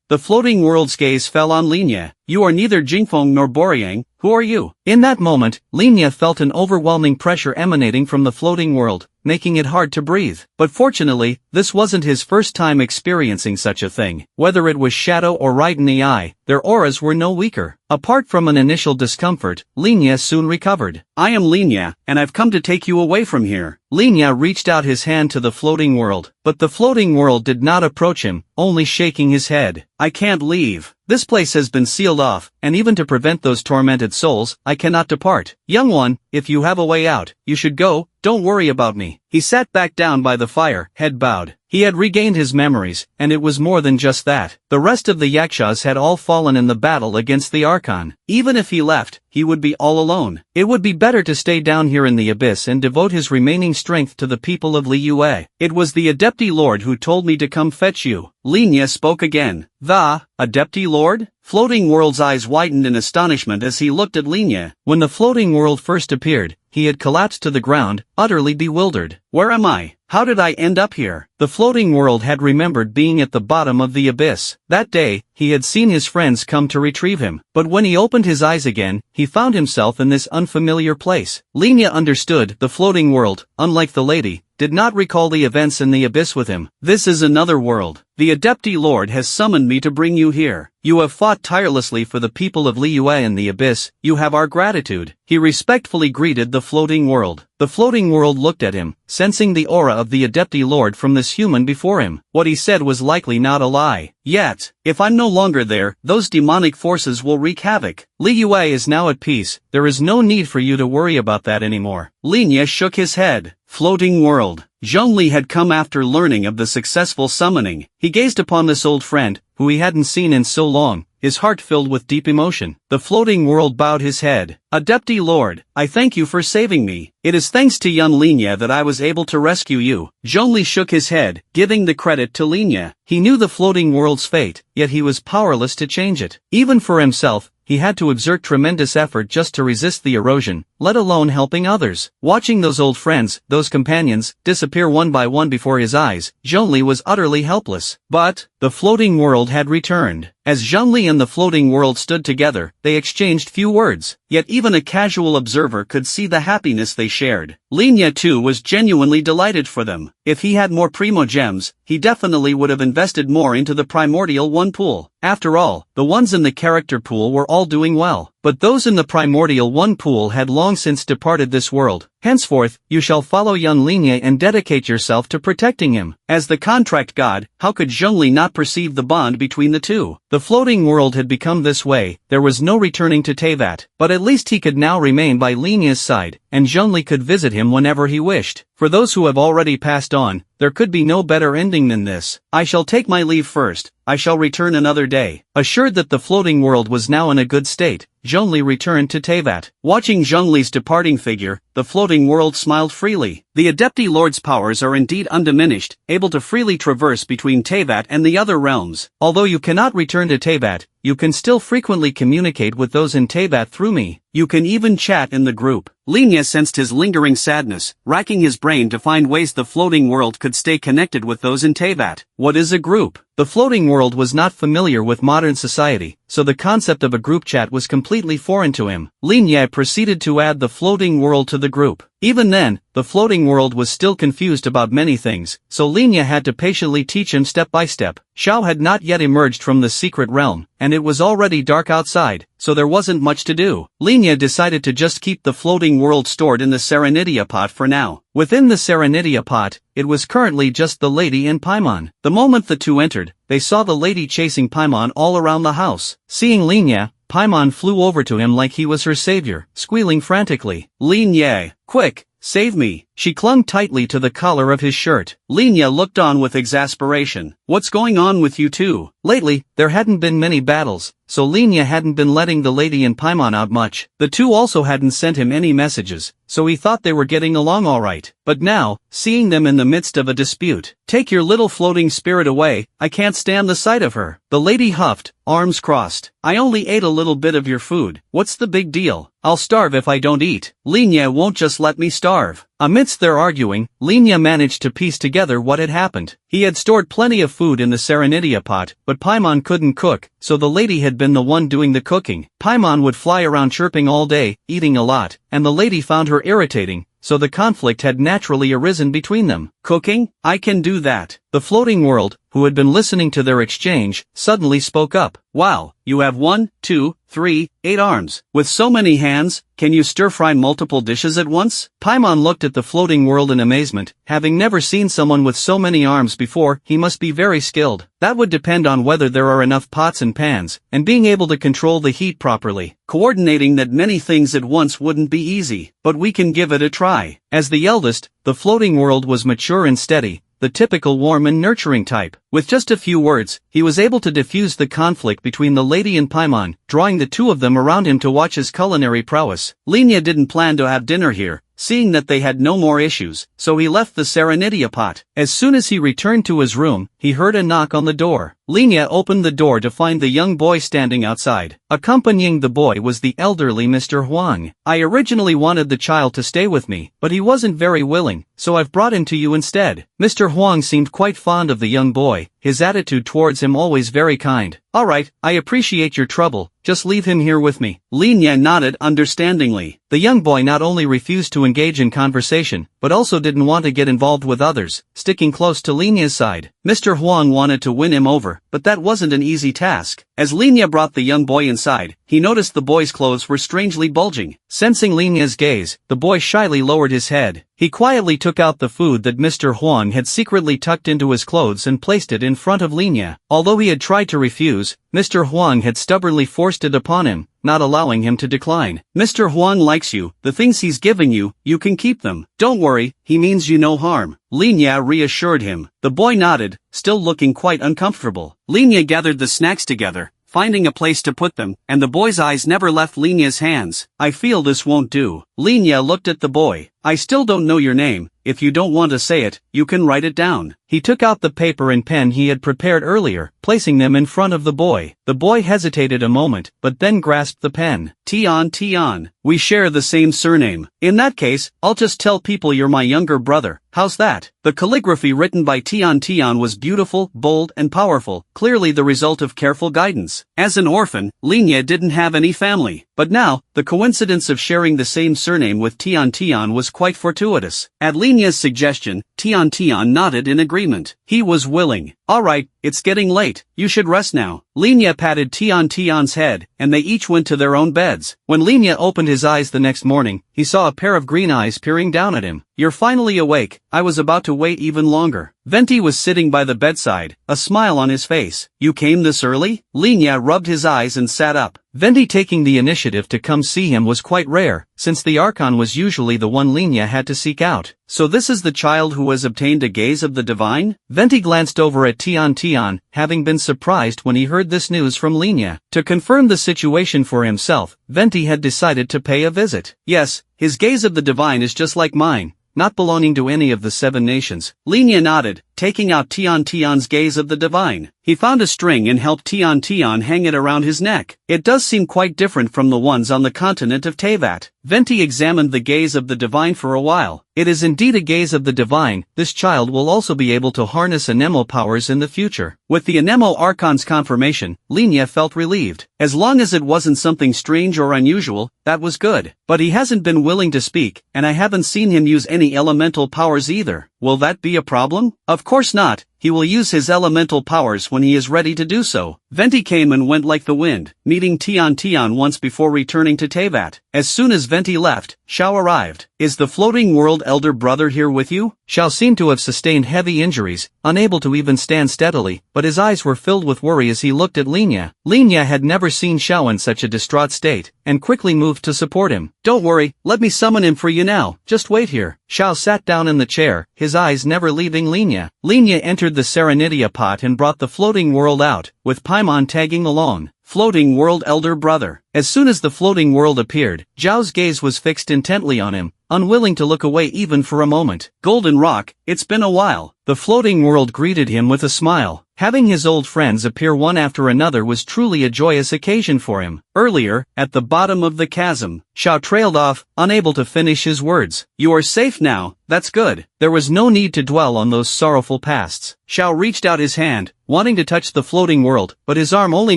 The Floating World's gaze fell on Linya. You are neither Jingfeng nor Boryang. Who are you? In that moment, Linya felt an overwhelming pressure emanating from the floating world, making it hard to breathe. But fortunately, this wasn't his first time experiencing such a thing. Whether it was Shadow or Right in the Eye, their auras were no weaker. Apart from an initial discomfort, Linya soon recovered. I am Linya, and I've come to take you away from here. Linya reached out his hand to the floating world, but the floating world did not approach him, only shaking his head. I can't leave. This place has been sealed off, and even to prevent those tormented souls, I cannot depart. Young one, if you have a way out, you should go, don't worry about me. He sat back down by the fire, head bowed. He had regained his memories, and it was more than just that. The rest of the Yakshas had all fallen in the battle against the Archon. Even if he left, he would be all alone. It would be better to stay down here in the abyss and devote his remaining strength to the people of Liyue. It was the Adepti Lord who told me to come fetch you. Linya spoke again. The Adepti Lord? Floating World's eyes widened in astonishment as he looked at Linya. When the floating world first appeared, he had collapsed to the ground, utterly bewildered. Where am I? How did I end up here? The floating world had remembered being at the bottom of the abyss. That day, he had seen his friends come to retrieve him. But when he opened his eyes again, he found himself in this unfamiliar place. Linya understood the floating world, unlike the lady, did not recall the events in the abyss with him. This is another world. The Adepti Lord has summoned me to bring you here. You have fought tirelessly for the people of Liyue in the abyss. You have our gratitude. He respectfully greeted the floating world. The floating world looked at him, sensing the aura of the Adepti Lord from this human before him. What he said was likely not a lie. Yet, if I'm no longer there, those demonic forces will wreak havoc. Liyue is now at peace. There is no need for you to worry about that anymore. Linya shook his head. Floating World. Zhongli had come after learning of the successful summoning. He gazed upon this old friend, who he hadn't seen in so long, his heart filled with deep emotion. The floating world bowed his head. Adepti Lord, I thank you for saving me. It is thanks to young Linya that I was able to rescue you. Zhongli shook his head, giving the credit to Linya. He knew the floating world's fate, yet he was powerless to change it. Even for himself, he had to exert tremendous effort just to resist the erosion, let alone helping others. Watching those old friends, those companions, disappear one by one before his eyes, Zhongli was utterly helpless. But the floating world had returned. As Zhongli and the floating world stood together, they exchanged few words, yet even a casual observer could see the happiness they shared. Linya too was genuinely delighted for them. If he had more primo gems, he definitely would have invested more into the primordial 1 pool. After all, the ones in the character pool were all doing well. But those in the primordial 1 pool had long since departed this world, Henceforth, you shall follow young Linya and dedicate yourself to protecting him. As the contract god, how could Zhongli not perceive the bond between the two? The floating world had become this way, there was no returning to Teyvat, but at least he could now remain by Linya's side, and Zhongli could visit him whenever he wished. For those who have already passed on, there could be no better ending than this. I shall take my leave first, I shall return another day. Assured that the floating world was now in a good state, Zhongli returned to Teyvat. Watching Zhongli's departing figure, the floating world smiled freely. The Adepti Lord's powers are indeed undiminished, able to freely traverse between Teyvat and the other realms. Although you cannot return to Teyvat, you can still frequently communicate with those in Teyvat through me. You can even chat in the group. Linya sensed his lingering sadness, racking his brain to find ways the floating world could stay connected with those in Teyvat. What is a group? The floating world was not familiar with modern society, so the concept of a group chat was completely foreign to him. Linya proceeded to add the floating world to the group. Even then, the floating world was still confused about many things, so Linya had to patiently teach him step by step. Xiao had not yet emerged from the secret realm, and it was already dark outside, so there wasn't much to do. Linya decided to just keep the floating world stored in the Serenidia pot for now. Within the Serenidia pot, it was currently just the lady and Paimon. The moment the two entered, they saw the lady chasing Paimon all around the house. Seeing Linya, Paimon flew over to him like he was her savior, squealing frantically. Linya, quick, save me. She clung tightly to the collar of his shirt. Linya looked on with exasperation. What's going on with you two? Lately, there hadn't been many battles, so Linya hadn't been letting the lady and Paimon out much. The two also hadn't sent him any messages, so he thought they were getting along alright. But now, seeing them in the midst of a dispute, take your little floating spirit away, I can't stand the sight of her. The lady huffed, arms crossed. I only ate a little bit of your food. What's the big deal? I'll starve if I don't eat. Linya won't just let me starve. Amidst their arguing, Linya managed to piece together what had happened. He had stored plenty of food in the Serenidia pot, but Paimon couldn't cook, so the lady had been the one doing the cooking. Paimon would fly around chirping all day, eating a lot, and the lady found her irritating, so the conflict had naturally arisen between them. Cooking? I can do that. The floating world, who had been listening to their exchange, suddenly spoke up. Wow, you have 1, 2, 3, 8 arms. With so many hands, can you stir-fry multiple dishes at once? Paimon looked at the floating world in amazement. Having never seen someone with so many arms before, he must be very skilled. That would depend on whether there are enough pots and pans, and being able to control the heat properly. Coordinating that many things at once wouldn't be easy, but we can give it a try. As the eldest, the floating world was mature and steady, the typical warm and nurturing type. With just a few words, he was able to diffuse the conflict between the lady and Paimon, drawing the two of them around him to watch his culinary prowess. Linya didn't plan to have dinner here, seeing that they had no more issues, so he left the Serenidia pot. As soon as he returned to his room, he heard a knock on the door. Linya opened the door to find the young boy standing outside. Accompanying the boy was the elderly Mr. Huang. I originally wanted the child to stay with me, but he wasn't very willing, so I've brought him to you instead. Mr. Huang seemed quite fond of the young boy, his attitude towards him always very kind. Alright, I appreciate your trouble, just leave him here with me. Linya nodded understandingly. The young boy not only refused to engage in conversation, but also didn't want to get involved with others, sticking close to Linya's side. Mr. Huang wanted to win him over, but that wasn't an easy task. As Linya brought the young boy inside, he noticed the boy's clothes were strangely bulging. Sensing Linya's gaze, the boy shyly lowered his head. He quietly took out the food that Mr. Huang had secretly tucked into his clothes and placed it in front of Linya. Although he had tried to refuse, Mr. Huang had stubbornly forced it upon him, not allowing him to decline. Mr. Huang likes you, the things he's giving you, you can keep them. Don't worry, he means you no harm. Linya reassured him. The boy nodded, still looking quite uncomfortable. Linya gathered the snacks together, finding a place to put them, and the boy's eyes never left Linya's hands. I feel this won't do. Linya looked at the boy. I still don't know your name. If you don't want to say it, you can write it down. He took out the paper and pen he had prepared earlier, placing them in front of the boy. The boy hesitated a moment, but then grasped the pen. Tian. We share the same surname. In that case, I'll just tell people you're my younger brother. How's that? The calligraphy written by Tian was beautiful, bold, and powerful, clearly the result of careful guidance. As an orphan, Linya didn't have any family. But now, the coincidence of sharing the same surname with Tian was quite fortuitous. At Linya's suggestion, Tian nodded in agreement. He was willing. Alright, it's getting late, you should rest now. Linya patted Tian's head, and they each went to their own beds. When Linya opened his eyes the next morning, he saw a pair of green eyes peering down at him. "You're finally awake, I was about to wait even longer." Venti was sitting by the bedside, a smile on his face. "You came this early?" Linya rubbed his eyes and sat up. Venti taking the initiative to come see him was quite rare, since the Archon was usually the one Linya had to seek out. "So this is the child who has obtained a gaze of the divine?" Venti glanced over at Tian, having been surprised when he heard this news from Linya. To confirm the situation for himself, Venti had decided to pay a visit. "Yes, his gaze of the divine is just like mine, not belonging to any of the 7 nations." Linya nodded, taking out Tian's gaze of the divine. He found a string and helped Tian hang it around his neck. "It does seem quite different from the ones on the continent of Teyvat." Venti examined the gaze of the divine for a while. "It is indeed a gaze of the divine. This child will also be able to harness Anemo powers in the future." With the Anemo Archon's confirmation, Linya felt relieved. As long as it wasn't something strange or unusual, that was good. "But he hasn't been willing to speak, and I haven't seen him use any elemental powers either. Will that be a problem?" "Of course not. He will use his elemental powers when he is ready to do so." Venti came and went like the wind, meeting Tian once before returning to Teyvat. As soon as Venti left, Xiao arrived. "Is the floating world elder brother here with you?" Xiao seemed to have sustained heavy injuries, unable to even stand steadily, but his eyes were filled with worry as he looked at Linya. Linya had never seen Xiao in such a distraught state, and quickly moved to support him. "Don't worry, let me summon him for you now, just wait here." Xiao sat down in the chair, his eyes never leaving Linya. Linya entered the Serenitia pot and brought the floating world out, with Paimon tagging along. Floating world elder brother. As soon as the floating world appeared, Zhao's gaze was fixed intently on him, unwilling to look away even for a moment. "Golden Rock, it's been a while." The floating world greeted him with a smile. Having his old friends appear one after another was truly a joyous occasion for him. Earlier, at the bottom of the chasm, Xiao trailed off, unable to finish his words. "You are safe now, that's good." There was no need to dwell on those sorrowful pasts. Xiao reached out his hand, wanting to touch the floating world, but his arm only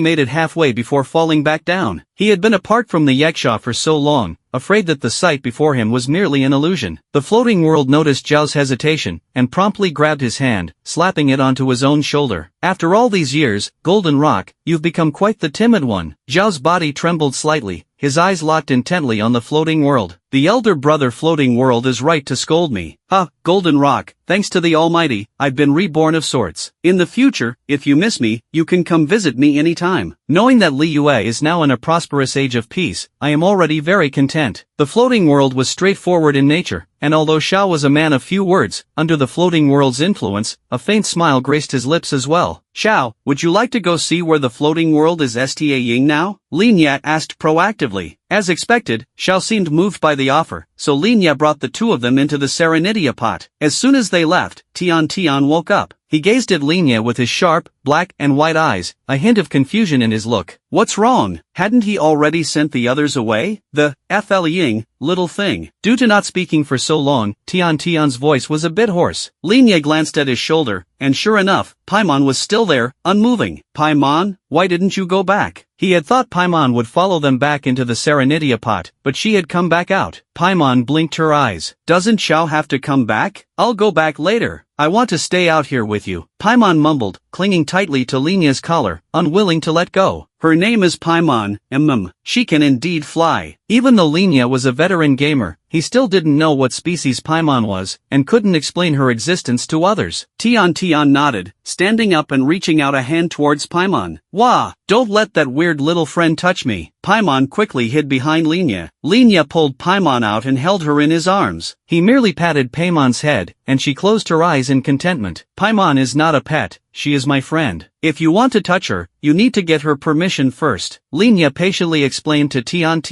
made it halfway before falling back down. He had been apart from the Yaksha for so long, afraid that the sight before him was merely an illusion. The floating world noticed Zhao's hesitation, and promptly grabbed his hand, slapping it onto his own shoulder. "After all these years, Golden Rock, you've become quite the timid one." Zhao's body trembled slightly, his eyes locked intently on the floating world. "The elder brother floating world is right to scold me. Golden Rock, thanks to the Almighty, I've been reborn of sorts. In the future, if you miss me, you can come visit me anytime." Knowing that Liyue is now in a prosperous age of peace, I am already very content. The floating world was straightforward in nature, and although Xiao was a man of few words, under the floating world's influence, a faint smile graced his lips as well. "Xiao, would you like to go see where the floating world is staying now?" Linya asked proactively. As expected, Xiao seemed moved by the offer, so Linya brought the two of them into the Serenitia pot. As soon as they left, Tian woke up. He gazed at Linya with his sharp, black and white eyes, a hint of confusion in his look. "What's wrong? Hadn't he already sent the others away?" "The Fl Ying, little thing." Due to not speaking for so long, Tian's voice was a bit hoarse. Linya glanced at his shoulder, and sure enough, Paimon was still there, unmoving. "Paimon, why didn't you go back?" He had thought Paimon would follow them back into the Serenitia pot, but she had come back out. Paimon blinked her eyes. "Doesn't Xiao have to come back? I'll go back later. I want to stay out here with you." Paimon mumbled, clinging tightly to Linya's collar, unwilling to let go. "Her name is Paimon, she can indeed fly." Even though Linya was a veteran gamer, he still didn't know what species Paimon was, and couldn't explain her existence to others. Tian nodded, standing up and reaching out a hand towards Paimon. "Wah! Don't let that weird little friend touch me." Paimon quickly hid behind Linya. Linya pulled Paimon out and held her in his arms. He merely patted Paimon's head, and she closed her eyes in contentment. "Paimon is not a pet, she is my friend. If you want to touch her, you need to get her permission first," Linya patiently explained to Tian.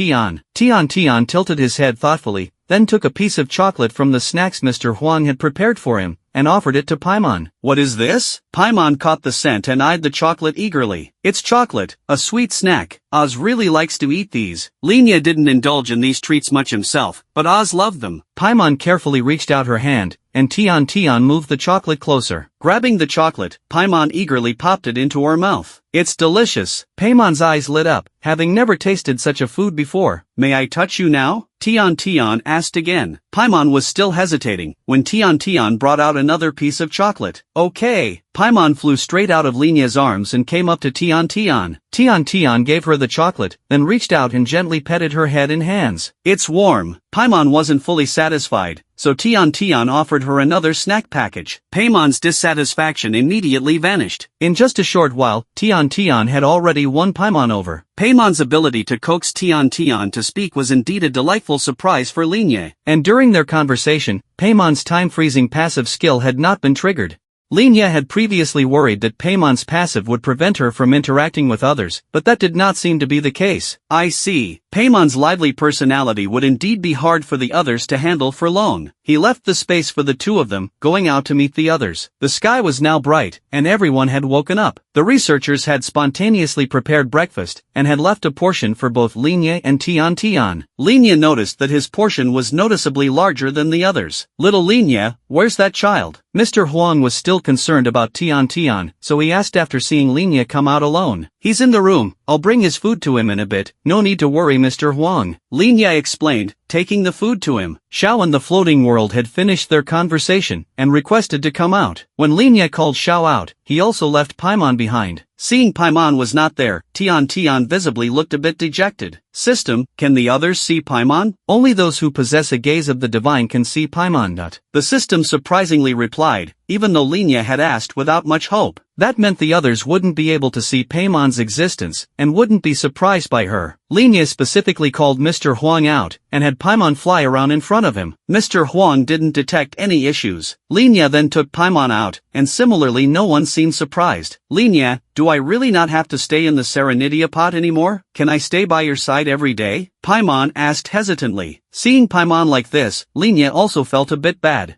Tian tilted his head thoughtfully, then took a piece of chocolate from the snacks Mr. Huang had prepared for him, and offered it to Paimon. "What is this?" Paimon caught the scent and eyed the chocolate eagerly. "It's chocolate, a sweet snack. Oz really likes to eat these." Linya didn't indulge in these treats much himself, but Oz loved them. Paimon carefully reached out her hand, and Tian Tian moved the chocolate closer. Grabbing the chocolate, Paimon eagerly popped it into her mouth. It's delicious. Paimon's eyes lit up, having never tasted such a food before. May I touch you now? Tian Tian asked again. Paimon was still hesitating, when Tian Tian brought out another piece of chocolate. Okay. Paimon flew straight out of Linya's arms and came up to Tian Tian. Tian Tian gave her the chocolate, then reached out and gently petted her head and hands. It's warm. Paimon wasn't fully satisfied, so Tian Tian offered her another snack package. Paimon's dissatisfaction immediately vanished. In just a short while, Tian Tian had already won Paimon over. Paimon's ability to coax Tian Tian to speak was indeed a delightful surprise for Linya. And during their conversation, Paimon's time-freezing passive skill had not been triggered. Linya had previously worried that Paimon's passive would prevent her from interacting with others, but that did not seem to be the case. I see. Paimon's lively personality would indeed be hard for the others to handle for long. He left the space for the two of them, going out to meet the others. The sky was now bright, and everyone had woken up. The researchers had spontaneously prepared breakfast, and had left a portion for both Linya and Tian Tian. Linya noticed that his portion was noticeably larger than the others. Little Linya, where's that child? Mr. Huang was still concerned about Tian Tian, so he asked after seeing Linya come out alone. He's in the room. I'll bring his food to him in a bit. No need to worry, Mr. Huang. Linya explained, taking the food to him. Xiao and the floating world had finished their conversation, and requested to come out. When Linya called Xiao out, he also left Paimon behind. Seeing Paimon was not there, Tian Tian visibly looked a bit dejected. System, can the others see Paimon? Only those who possess a gaze of the divine can see Paimon. The system surprisingly replied, even though Linya had asked without much hope. That meant the others wouldn't be able to see Paimon's existence, and wouldn't be surprised by her. Linya specifically called Mr. Huang out, and had Paimon fly around in front of him. Mr. Huang didn't detect any issues. Linya then took Paimon out, and similarly no one seemed surprised. Linya, do I really not have to stay in the Serenidia pot anymore? Can I stay by your side every day? Paimon asked hesitantly. Seeing Paimon like this, Linya also felt a bit bad.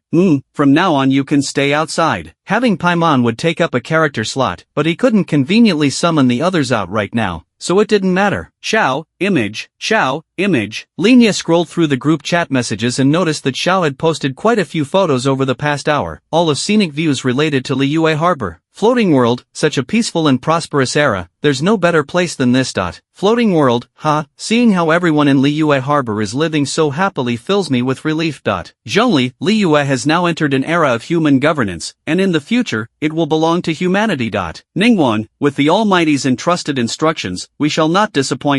From now on you can stay outside. Having Paimon would take up a character slot, but he couldn't conveniently summon the others out right now, so it didn't matter. Xiao, image. Linya scrolled through the group chat messages and noticed that Xiao had posted quite a few photos over the past hour, all of scenic views related to Liyue Harbor. Floating world, such a peaceful and prosperous era, there's no better place than this. Floating world, seeing how everyone in Liyue Harbor is living so happily fills me with relief. Zhongli, Liyue has now entered an era of human governance, and in the future, it will belong to humanity. Ningguang, with the Almighty's entrusted instructions, we shall not disappoint.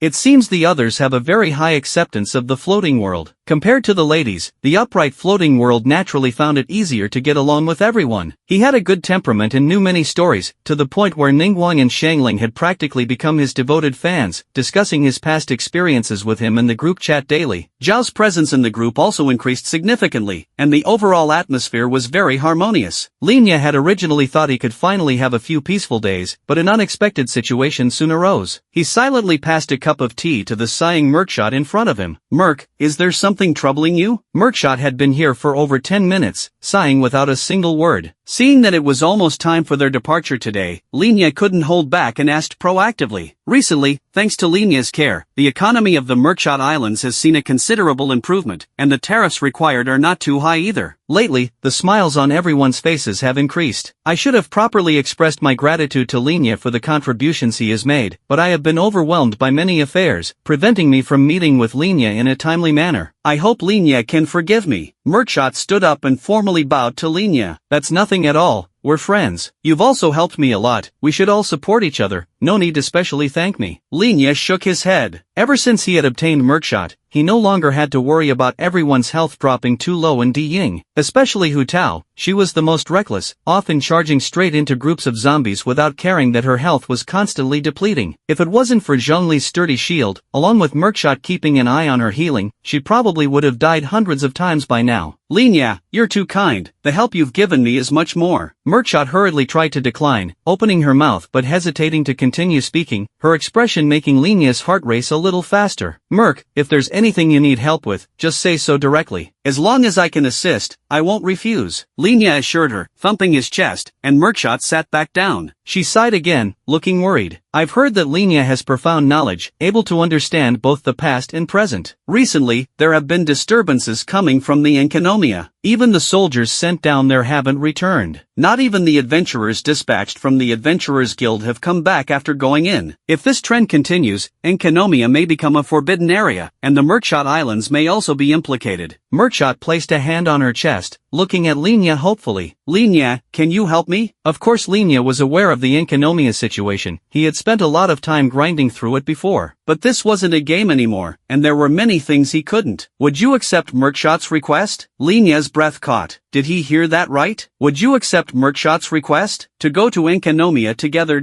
It seems the others have a very high acceptance of the floating world. Compared to the ladies, the upright floating world naturally found it easier to get along with everyone. He had a good temperament and knew many stories, to the point where Ningguang and Shangling had practically become his devoted fans, discussing his past experiences with him in the group chat daily. Zhao's presence in the group also increased significantly, and the overall atmosphere was very harmonious. Linya had originally thought he could finally have a few peaceful days, but an unexpected situation soon arose. He silently passed a cup of tea to the sighing Merkshot in front of him. Merk, is there something troubling you? Merkshot had been here for over 10 minutes, sighing without a single word. Seeing that it was almost time for their departure today, Linya couldn't hold back and asked proactively. Recently, thanks to Linya's care, the economy of the Merkshot Islands has seen a considerable improvement, and the tariffs required are not too high either. Lately, the smiles on everyone's faces have increased. I should have properly expressed my gratitude to Linya for the contributions he has made, but I have been overwhelmed by many affairs, preventing me from meeting with Linya in a timely manner. I hope Linya can forgive me. Merkshot stood up and formally bowed to Linya. That's nothing at all. We're friends. You've also helped me a lot. We should all support each other. No need to specially thank me. Linya shook his head. Ever since he had obtained Merkshot, he no longer had to worry about everyone's health dropping too low in Di Ying, especially Hu Tao. She was the most reckless, often charging straight into groups of zombies without caring that her health was constantly depleting. If it wasn't for Zhongli's sturdy shield, along with Merkshot keeping an eye on her healing, she probably would have died hundreds of times by now. Linya, you're too kind. The help you've given me is much more. Merkshot hurriedly tried to decline, opening her mouth but hesitating to continue speaking, her expression making Linya's heart race a little faster. Merc, if there's anything you need help with, just say so directly. As long as I can assist, I won't refuse, Linya assured her, thumping his chest, and Merkshot sat back down. She sighed again, looking worried. I've heard that Linya has profound knowledge, able to understand both the past and present. Recently, there have been disturbances coming from the Enkanomia. Even the soldiers sent down there haven't returned. Not even the adventurers dispatched from the Adventurers Guild have come back after going in. If this trend continues, Enkanomia may become a forbidden area, and the Merkshot Islands may also be implicated. Merkshot placed a hand on her chest, looking at Linya hopefully. Linya, can you help me? Of course Linya was aware of the Enkanomia situation. He had spent a lot of time grinding through it before. But this wasn't a game anymore, and there were many things he couldn't. Would you accept Merkshot's request? Linya's breath caught. Did he hear that right? Would you accept Merkshot's request? To go to Enkanomia together.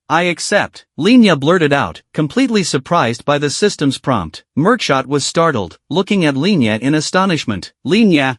I accept. Linya blurted out, completely surprised by the system's prompt. Merkshot was startled, looking at Linya in astonishment. Linya,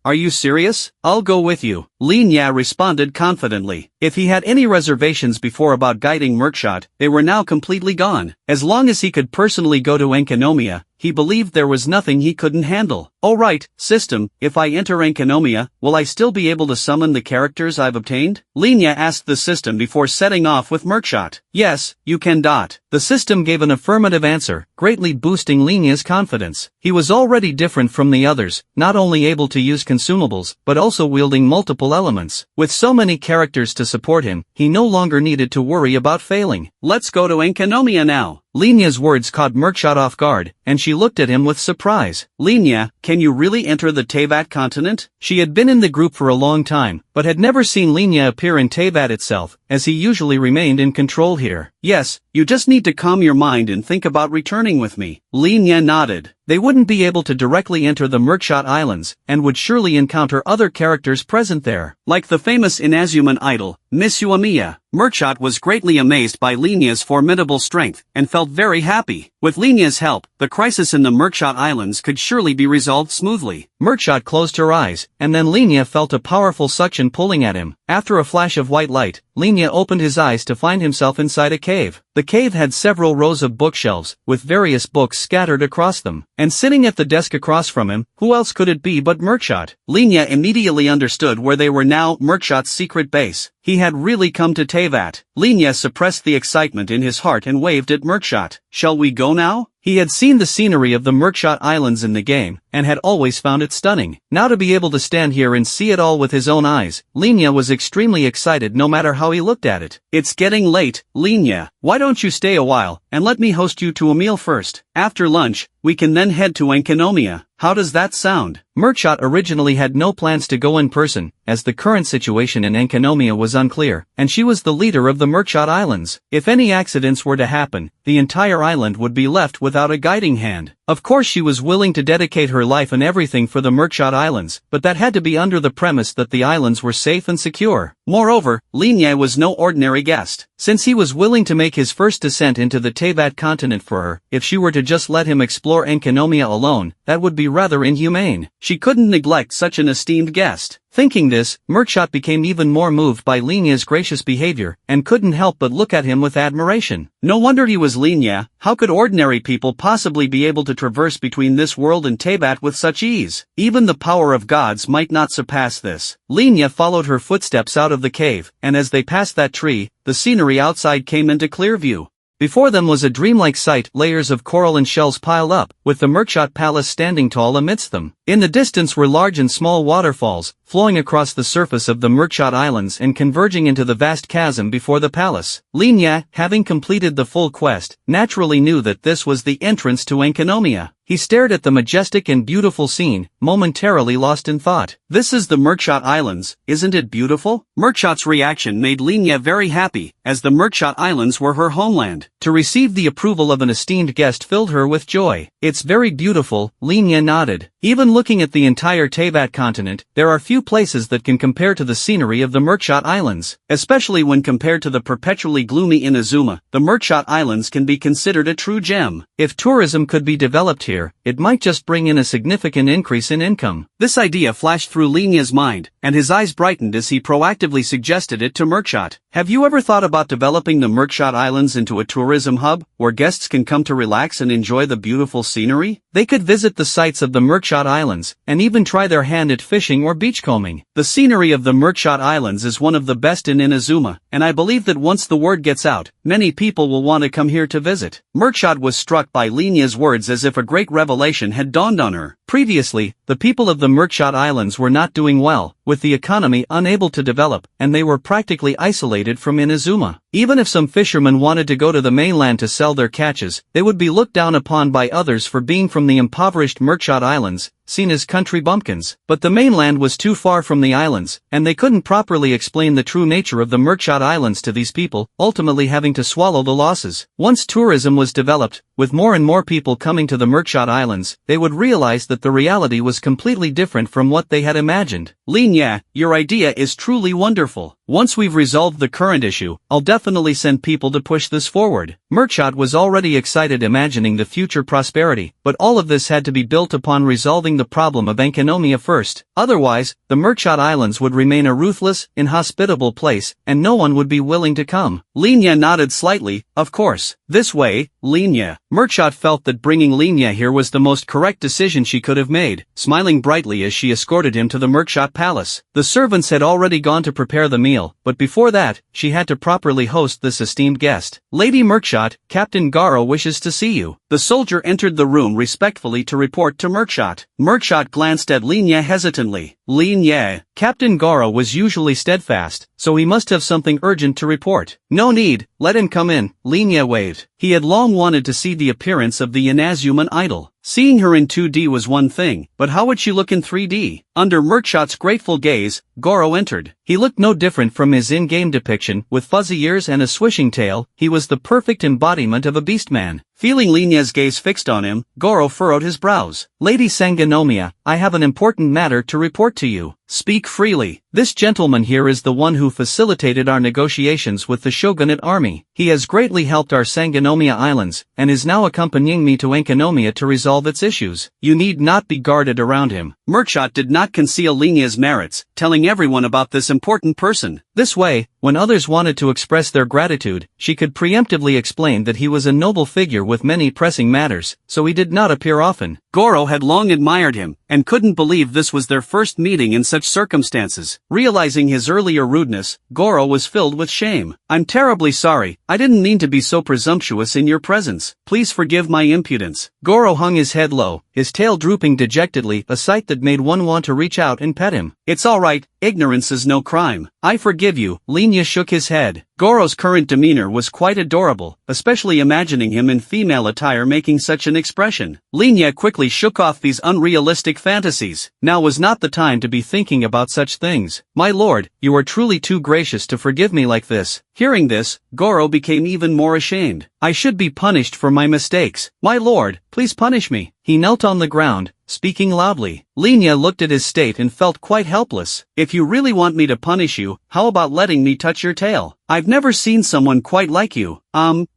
are you serious? I'll go with you. Linya responded confidently. If he had any reservations before about guiding Merkshot, they were now completely gone. As long as he could personally go to Enkanomia, he believed there was nothing he couldn't handle. Alright, system, if I enter Enkanomia, will I still be able to summon the characters I've obtained? Linya asked the system before setting off with Merkshot. Yes, you can. The system gave an affirmative answer, greatly boosting Linya's confidence. He was already different from the others, not only able to use consumables, but also wielding multiple elements. With so many characters to support him, he no longer needed to worry about failing. Let's go to Enkanomia now. Linya's words caught Merkshot off guard, and she looked at him with surprise. Linya, can you really enter the Teyvat continent? She had been in the group for a long time, but had never seen Linya appear in Teyvat itself, as he usually remained in control here. Yes, you just need to calm your mind and think about returning with me. Linya nodded. They wouldn't be able to directly enter the Merkshot Islands, and would surely encounter other characters present there. Like the famous Inazuman idol, Miss Uemiya, Merkshot was greatly amazed by Linya's formidable strength, and felt very happy. With Linya's help, the crisis in the Merkshot Islands could surely be resolved smoothly. Merkshot closed her eyes, and then Linya felt a powerful suction pulling at him. After a flash of white light, Linya opened his eyes to find himself inside a cave. The cave had several rows of bookshelves, with various books scattered across them. And sitting at the desk across from him, who else could it be but Merkshot? Linya immediately understood where they were now, Merkshot's secret base. He had really come to Teyvat. Linya suppressed the excitement in his heart and waved at Merkshot. Shall we go now? He had seen the scenery of the Merkshot Islands in the game, and had always found it stunning. Now to be able to stand here and see it all with his own eyes, Linya was extremely excited no matter how he looked at it. It's getting late, Linya. Why don't you stay a while, and let me host you to a meal first? After lunch, we can then head to Enkanomia. How does that sound? Merkshot originally had no plans to go in person, as the current situation in Enkanomia was unclear, and she was the leader of the Merkshot Islands. If any accidents were to happen, the entire island would be left without a guiding hand. Of course she was willing to dedicate her life and everything for the Merkshot Islands, but that had to be under the premise that the islands were safe and secure. Moreover, Linya was no ordinary guest. Since he was willing to make his first descent into the Teyvat continent for her, if she were to just let him explore Enkanomia alone, that would be rather inhumane. She couldn't neglect such an esteemed guest. Thinking this, Merkshot became even more moved by Linya's gracious behavior, and couldn't help but look at him with admiration. No wonder he was Linya. How could ordinary people possibly be able to traverse between this world and Teyvat with such ease? Even the power of gods might not surpass this. Linya followed her footsteps out of the cave, and as they passed that tree, the scenery outside came into clear view. Before them was a dreamlike sight, layers of coral and shells piled up, with the Merkshot Palace standing tall amidst them. In the distance were large and small waterfalls, flowing across the surface of the Merkshot Islands and converging into the vast chasm before the palace. Linya, having completed the full quest, naturally knew that this was the entrance to Enkanomia. He stared at the majestic and beautiful scene, momentarily lost in thought. This is the Merkshot Islands, isn't it beautiful? Merkshot's reaction made Linya very happy, as the Merkshot Islands were her homeland. To receive the approval of an esteemed guest filled her with joy. It's very beautiful, Linya nodded. Even looking at the entire Teyvat continent, there are few places that can compare to the scenery of the Merkshot Islands. Especially when compared to the perpetually gloomy Inazuma, the Merkshot Islands can be considered a true gem. If tourism could be developed here, here, it might just bring in a significant increase in income. This idea flashed through Linya's mind, and his eyes brightened as he proactively suggested it to Merkshot. Have you ever thought about developing the Merkshot Islands into a tourism hub, where guests can come to relax and enjoy the beautiful scenery? They could visit the sites of the Merkshot Islands, and even try their hand at fishing or beachcombing. The scenery of the Merkshot Islands is one of the best in Inazuma, and I believe that once the word gets out, many people will want to come here to visit. Merkshot was struck by Linya's words as if a great revelation had dawned on her. Previously, the people of the Merkshot Islands were not doing well, with the economy unable to develop, and they were practically isolated from Inazuma. Even if some fishermen wanted to go to the mainland to sell their catches, they would be looked down upon by others for being from the impoverished Merkshot Islands, seen as country bumpkins. But the mainland was too far from the islands, and they couldn't properly explain the true nature of the Merkshot Islands to these people, ultimately having to swallow the losses. Once tourism was developed, with more and more people coming to the Merkshot Islands, they would realize that the reality was completely different from what they had imagined. Linya, your idea is truly wonderful. Once we've resolved the current issue, I'll definitely send people to push this forward. Merkshot was already excited imagining the future prosperity, but all of this had to be built upon resolving the problem of Enkanomiya first. Otherwise, the Merkshot Islands would remain a ruthless, inhospitable place, and no one would be willing to come. Linya nodded slightly. Of course. This way, Linya. Merkshot felt that bringing Linya here was the most correct decision she could have made, smiling brightly as she escorted him to the Merkshot Palace. The servants had already gone to prepare the meal, but before that, she had to properly host this esteemed guest. Lady Merkshot, Captain Garo wishes to see you. The soldier entered the room respectfully to report to Merkshot. Merkshot glanced at Linya hesitantly. Linya. Captain Garo was usually steadfast, so he must have something urgent to report. No need, let him come in, Linya waved. He had long wanted to see the appearance of the Inazuman idol. Seeing her in 2D was one thing, but how would she look in 3D? Under Merkshot's grateful gaze, Goro entered. He looked no different from his in-game depiction, with fuzzy ears and a swishing tail. He was the perfect embodiment of a beastman. Feeling Linya's gaze fixed on him, Goro furrowed his brows. Lady Sangonomiya, I have an important matter to report to you. Speak freely. This gentleman here is the one who facilitated our negotiations with the shogunate army. He has greatly helped our Sangonomiya Islands, and is now accompanying me to Enkanomiya to resolve its issues. You need not be guarded around him. Merkshot did not conceal Linya's merits, telling everyone about this important person. This way, when others wanted to express their gratitude, she could preemptively explain that he was a noble figure with many pressing matters, so he did not appear often. Goro had long admired him, and couldn't believe this was their first meeting in such circumstances. Realizing his earlier rudeness, Goro was filled with shame. I'm terribly sorry, I didn't mean to be so presumptuous in your presence. Please forgive my impudence. Goro hung his head low, his tail drooping dejectedly, a sight that made one want to reach out and pet him. It's all right, ignorance is no crime. I forgive you. Linya shook his head. Goro's current demeanor was quite adorable, especially imagining him in female attire making such an expression. Linya quickly shook off these unrealistic fantasies. Now was not the time to be thinking about such things. My lord, you are truly too gracious to forgive me like this. Hearing this, Goro became even more ashamed. I should be punished for my mistakes. My lord, please punish me. He knelt on the ground, speaking loudly. Linya looked at his state and felt quite helpless. If you really want me to punish you, how about letting me touch your tail? I've never seen someone quite like you.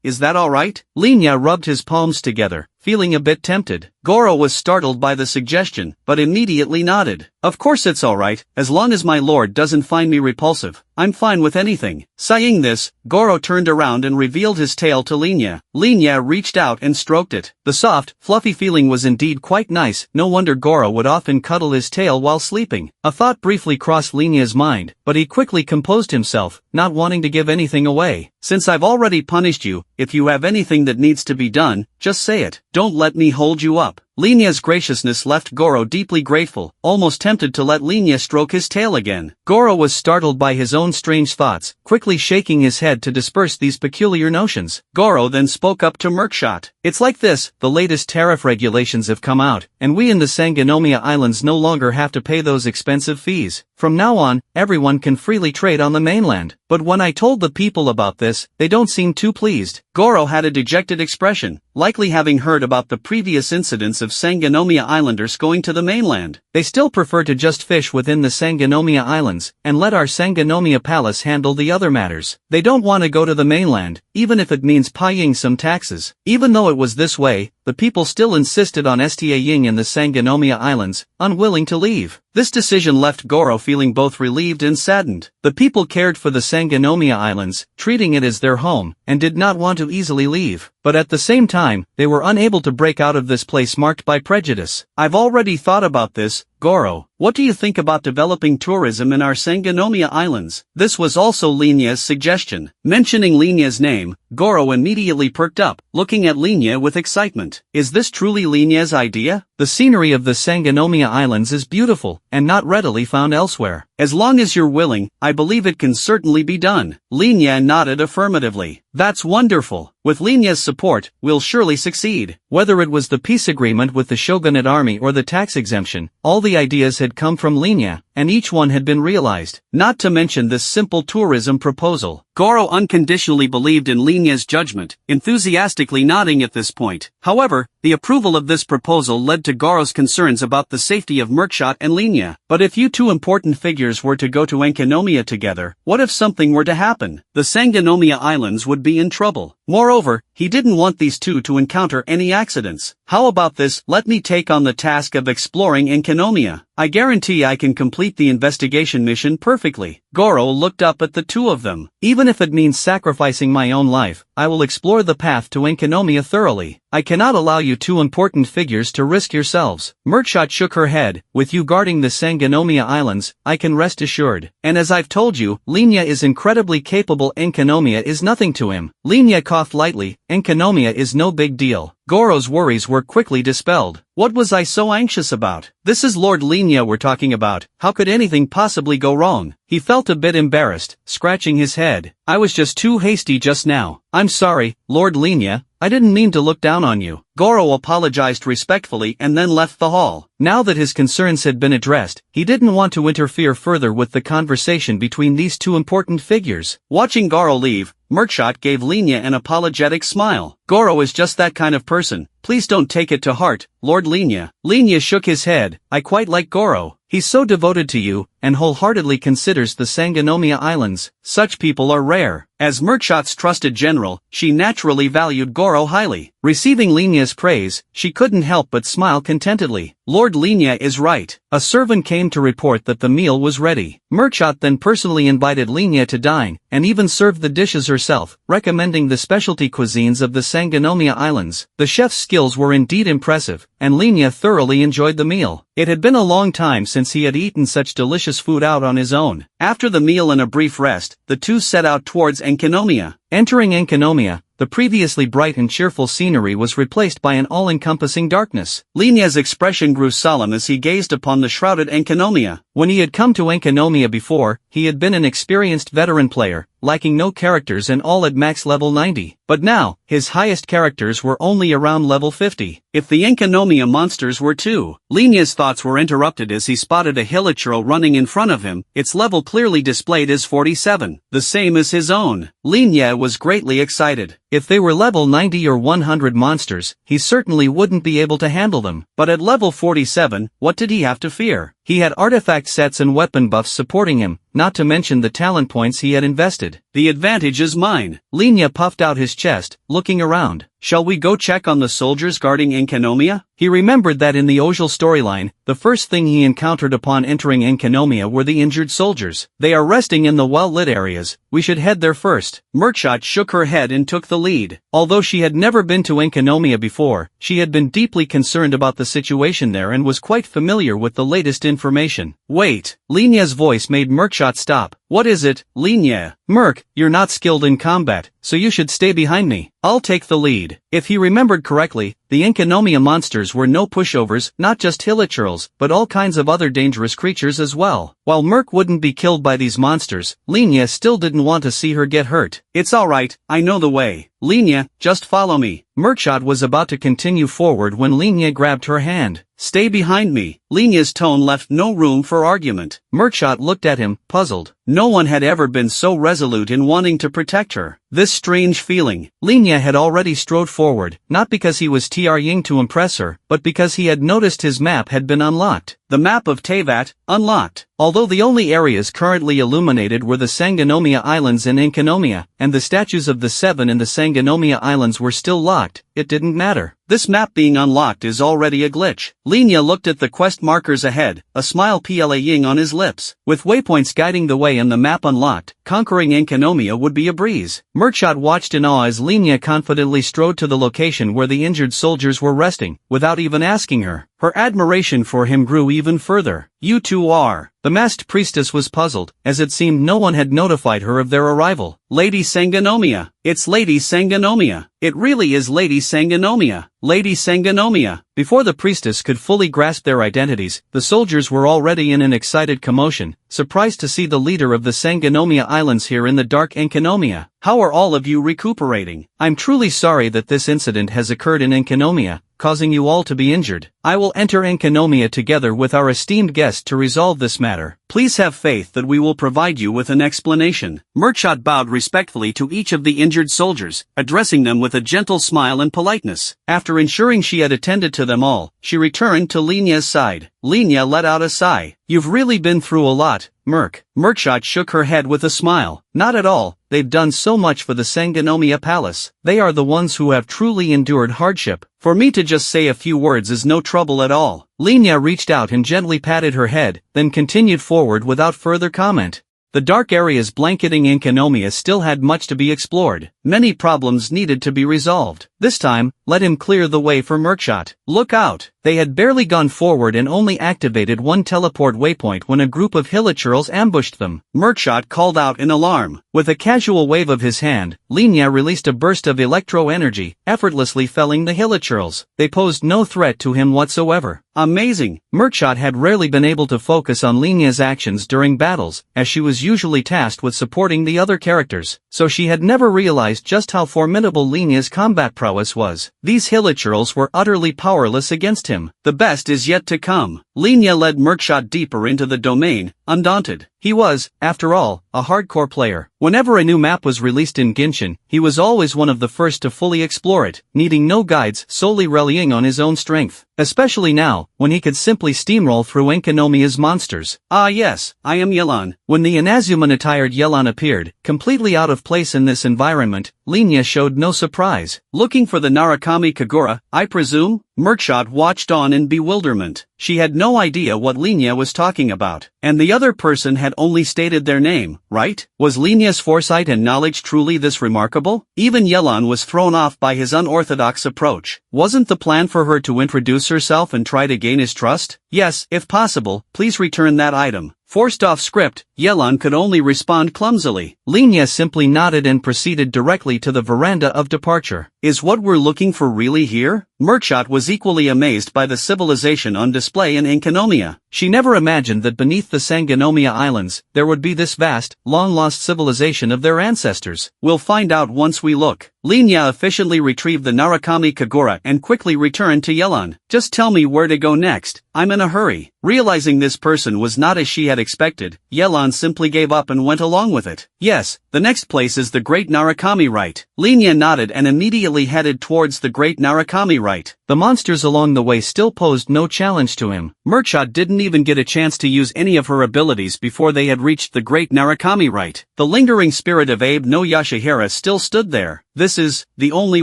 Is that alright? Linya rubbed his palms together, feeling a bit tempted. Goro was startled by the suggestion, but immediately nodded. Of course it's alright, as long as my lord doesn't find me repulsive. I'm fine with anything. Saying this, Goro turned around and revealed his tail to Linya. Linya reached out and stroked it. The soft, fluffy feeling was indeed quite nice. No wonder Goro would often cuddle his tail while sleeping. A thought briefly crossed Linya's mind, but he quickly composed himself, not wanting to give anything away. Since I've already punished you, if you have anything that needs to be done, just say it. Don't let me hold you up. Linya's graciousness left Goro deeply grateful, almost tempted to let Linya stroke his tail again. Goro was startled by his own strange thoughts, quickly shaking his head to disperse these peculiar notions. Goro then spoke up to Merkshot. It's like this, the latest tariff regulations have come out, and we in the Sangonomiya Islands no longer have to pay those expensive fees. From now on, everyone can freely trade on the mainland. But when I told the people about this, they don't seem too pleased. Goro had a dejected expression, likely having heard about the previous incidents of Sangonomiya Islanders going to the mainland. They still prefer to just fish within the Sangonomiya Islands, and let our Sangonomiya Palace handle the other matters. They don't want to go to the mainland, even if it means paying some taxes. Even though it was this way, the the people still insisted on staying in the Sangonomia Islands, unwilling to leave. This decision left Goro feeling both relieved and saddened. The people cared for the Sangonomia Islands, treating it as their home, and did not want to easily leave. But at the same time, they were unable to break out of this place marked by prejudice. I've already thought about this, Goro. What do you think about developing tourism in our Sangonomia Islands? This was also Linya's suggestion. Mentioning Linya's name, Goro immediately perked up, looking at Linya with excitement. Is this truly Linya's idea? The scenery of the Sangonomia Islands is beautiful, and not readily found elsewhere. As long as you're willing, I believe it can certainly be done. Linya nodded affirmatively. That's wonderful. With Linya's support, we'll surely succeed. Whether it was the peace agreement with the shogunate army or the tax exemption, all the ideas had come from Linya, and each one had been realized. Not to mention this simple tourism proposal. Goro unconditionally believed in Linya's judgment, enthusiastically nodding at this point. However, the approval of this proposal led to Goro's concerns about the safety of Merkshot and Linya. But if you two important figures were to go to Enkanomia together, what if something were to happen? The Sangonomia Islands would be in trouble. Moreover, he didn't want these two to encounter any accidents. How about this? Let me take on the task of exploring Enkanomia. I guarantee I can complete the investigation mission perfectly. Goro looked up at the two of them. Even if it means sacrificing my own life, I will explore the path to Enkanomia thoroughly. I cannot allow you two important figures to risk yourselves. Merkshot shook her head. With you guarding the Sangonomia Islands, I can rest assured. And as I've told you, Linya is incredibly capable. Enkanomia is nothing to him. Linya coughed lightly. Enkanomia is no big deal. Goro's worries were quickly dispelled. What was I so anxious about? This is Lord Linya we're talking about. How could anything possibly go wrong? He felt a bit embarrassed, scratching his head. I was just too hasty just now. I'm sorry, Lord Linya. I didn't mean to look down on you. Goro apologized respectfully and then left the hall. Now that his concerns had been addressed, he didn't want to interfere further with the conversation between these two important figures. Watching Goro leave, Merkshot gave Linya an apologetic smile. Goro is just that kind of person. Please don't take it to heart, Lord Linya. Linya shook his head. I quite like Goro. He's so devoted to you, and wholeheartedly considers the Sangonomia Islands. Such people are rare. As Merkshot's trusted general, she naturally valued Goro highly. Receiving Linya's praise, she couldn't help but smile contentedly. Lord Linya is right. A servant came to report that the meal was ready. Merkshot then personally invited Linya to dine, and even served the dishes herself, recommending the specialty cuisines of the Sangonomia Islands. The chef's skills were indeed impressive, and Linya thoroughly enjoyed the meal. It had been a long time since he had eaten such delicious food out on his own. After the meal and a brief rest, the two set out towards Enkanomia. Entering Enkanomia, the previously bright and cheerful scenery was replaced by an all-encompassing darkness. Linya's expression grew solemn as he gazed upon the shrouded Enkanomia. When he had come to Enkanomia before, he had been an experienced veteran player, lacking no characters and all at max level 90. But now, his highest characters were only around level 50. If the Enkanomia monsters were too. Linya's thoughts were interrupted as he spotted a hilichurl running in front of him, its level clearly displayed as 47, the same as his own. Linya was greatly excited. If they were level 90 or 100 monsters, he certainly wouldn't be able to handle them. But at level 47, what did he have to fear? He had artifact sets and weapon buffs supporting him, not to mention the talent points he had invested. The advantage is mine. Linya puffed out his chest, looking around. Shall we go check on the soldiers guarding Enkanomia? He remembered that in the Ojal storyline, the first thing he encountered upon entering Enkanomia were the injured soldiers. They are resting in the well-lit areas. We should head there first. Merkshot shook her head and took the lead. Although she had never been to Enkanomia before, she had been deeply concerned about the situation there and was quite familiar with the latest information. Wait. Linya's voice made Merkshot stop. What is it, Linya? Merk, you're not skilled in combat, so you should stay behind me. I'll take the lead. If he remembered correctly, the Enkanomia monsters were no pushovers, not just hilichurls, but all kinds of other dangerous creatures as well. While Merk wouldn't be killed by these monsters, Linya still didn't want to see her get hurt. It's alright, I know the way. Linya, just follow me. Merkshot was about to continue forward when Linya grabbed her hand. Stay behind me. Linya's tone left no room for argument. Merkshot looked at him, puzzled. No one had ever been so resolute in wanting to protect her. This strange feeling. Linya had already strode forward, not because he was trying to impress her, but because he had noticed his map had been unlocked. The map of Teyvat, unlocked. Although the only areas currently illuminated were the Sangonomia Islands and Enkanomia, and the statues of the Seven in the Sangonomia Islands were still locked, it didn't matter. This map being unlocked is already a glitch. Linya looked at the quest markers ahead, a smile playing on his lips. With waypoints guiding the way and the map unlocked, conquering Enkanomiya would be a breeze. Merkshot watched in awe as Linya confidently strode to the location where the injured soldiers were resting, without even asking her. Her admiration for him grew even further. You two are. The masked priestess was puzzled, as it seemed no one had notified her of their arrival. Lady Sangonomiya. It's Lady Sangonomiya. It really is Lady Sangonomiya. Lady Sangonomiya. Before the priestess could fully grasp their identities, the soldiers were already in an excited commotion, surprised to see the leader of the Sangonomiya Islands here in the dark Enkanomiya. How are all of you recuperating? I'm truly sorry that this incident has occurred in Enkanomiya, causing you all to be injured. I will enter Enkanomiya together with our esteemed guest to resolve this matter. Please have faith that we will provide you with an explanation. Merkshot bowed respectfully to each of the injured soldiers, addressing them with a gentle smile and politeness. After ensuring she had attended to them all, she returned to Linya's side. Linya let out a sigh. You've really been through a lot, Merk. Merkshot shook her head with a smile. Not at all. They've done so much for the Sangonomiya Palace. They are the ones who have truly endured hardship. For me to just say a few words is no trouble at all. Linya reached out and gently patted her head, then continued forward without further comment. The dark areas blanketing Enkanomiya still had much to be explored. Many problems needed to be resolved. This time, let him clear the way for Merkshot. Look out! They had barely gone forward and only activated one teleport waypoint when a group of hilichurls ambushed them. Merkshot called out in alarm. With a casual wave of his hand, Linya released a burst of electro-energy, effortlessly felling the hilichurls. They posed no threat to him whatsoever. Amazing! Merkshot had rarely been able to focus on Linya's actions during battles, as she was usually tasked with supporting the other characters, so she had never realized just how formidable Linya's combat prowess was. These hilichurls were utterly powerless against him. The best is yet to come. Linya led Merkshot deeper into the domain, undaunted. He was, after all, a hardcore player. Whenever a new map was released in Genshin, he was always one of the first to fully explore it, needing no guides, solely relying on his own strength. Especially now, when he could simply steamroll through Enkanomiya's monsters. Ah yes, I am Yelan. When the Inazuman-attired Yelan appeared, completely out of place in this environment, Linya showed no surprise. Looking for the Narukami Kagura, I presume? Merkshot watched on in bewilderment. She had no idea what Linya was talking about. And the other person had only stated their name, right? Was Linya's foresight and knowledge truly this remarkable? Even Yelan was thrown off by his unorthodox approach. Wasn't the plan for her to introduce herself and try to gain his trust? Yes, if possible, please return that item. Forced off script, Yelan could only respond clumsily. Linya simply nodded and proceeded directly to the veranda of departure. Is what we're looking for really here? Merkshot was equally amazed by the civilization on display in Enkanomiya. She never imagined that beneath the Sangonomiya Islands, there would be this vast, long-lost civilization of their ancestors. We'll find out once we look. Linya efficiently retrieved the Narukami Kagura and quickly returned to Yelan. Just tell me where to go next. I'm in a hurry. Realizing this person was not as she had expected, Yelan simply gave up and went along with it. Yes, the next place is the Great Narukami Rite. Linya nodded and immediately headed towards the Great Narukami Rite. The monsters along the way still posed no challenge to him. Merkshot didn't even get a chance to use any of her abilities before they had reached the Great Narukami Rite. The lingering spirit of Abe no Yashihira still stood there. This is the only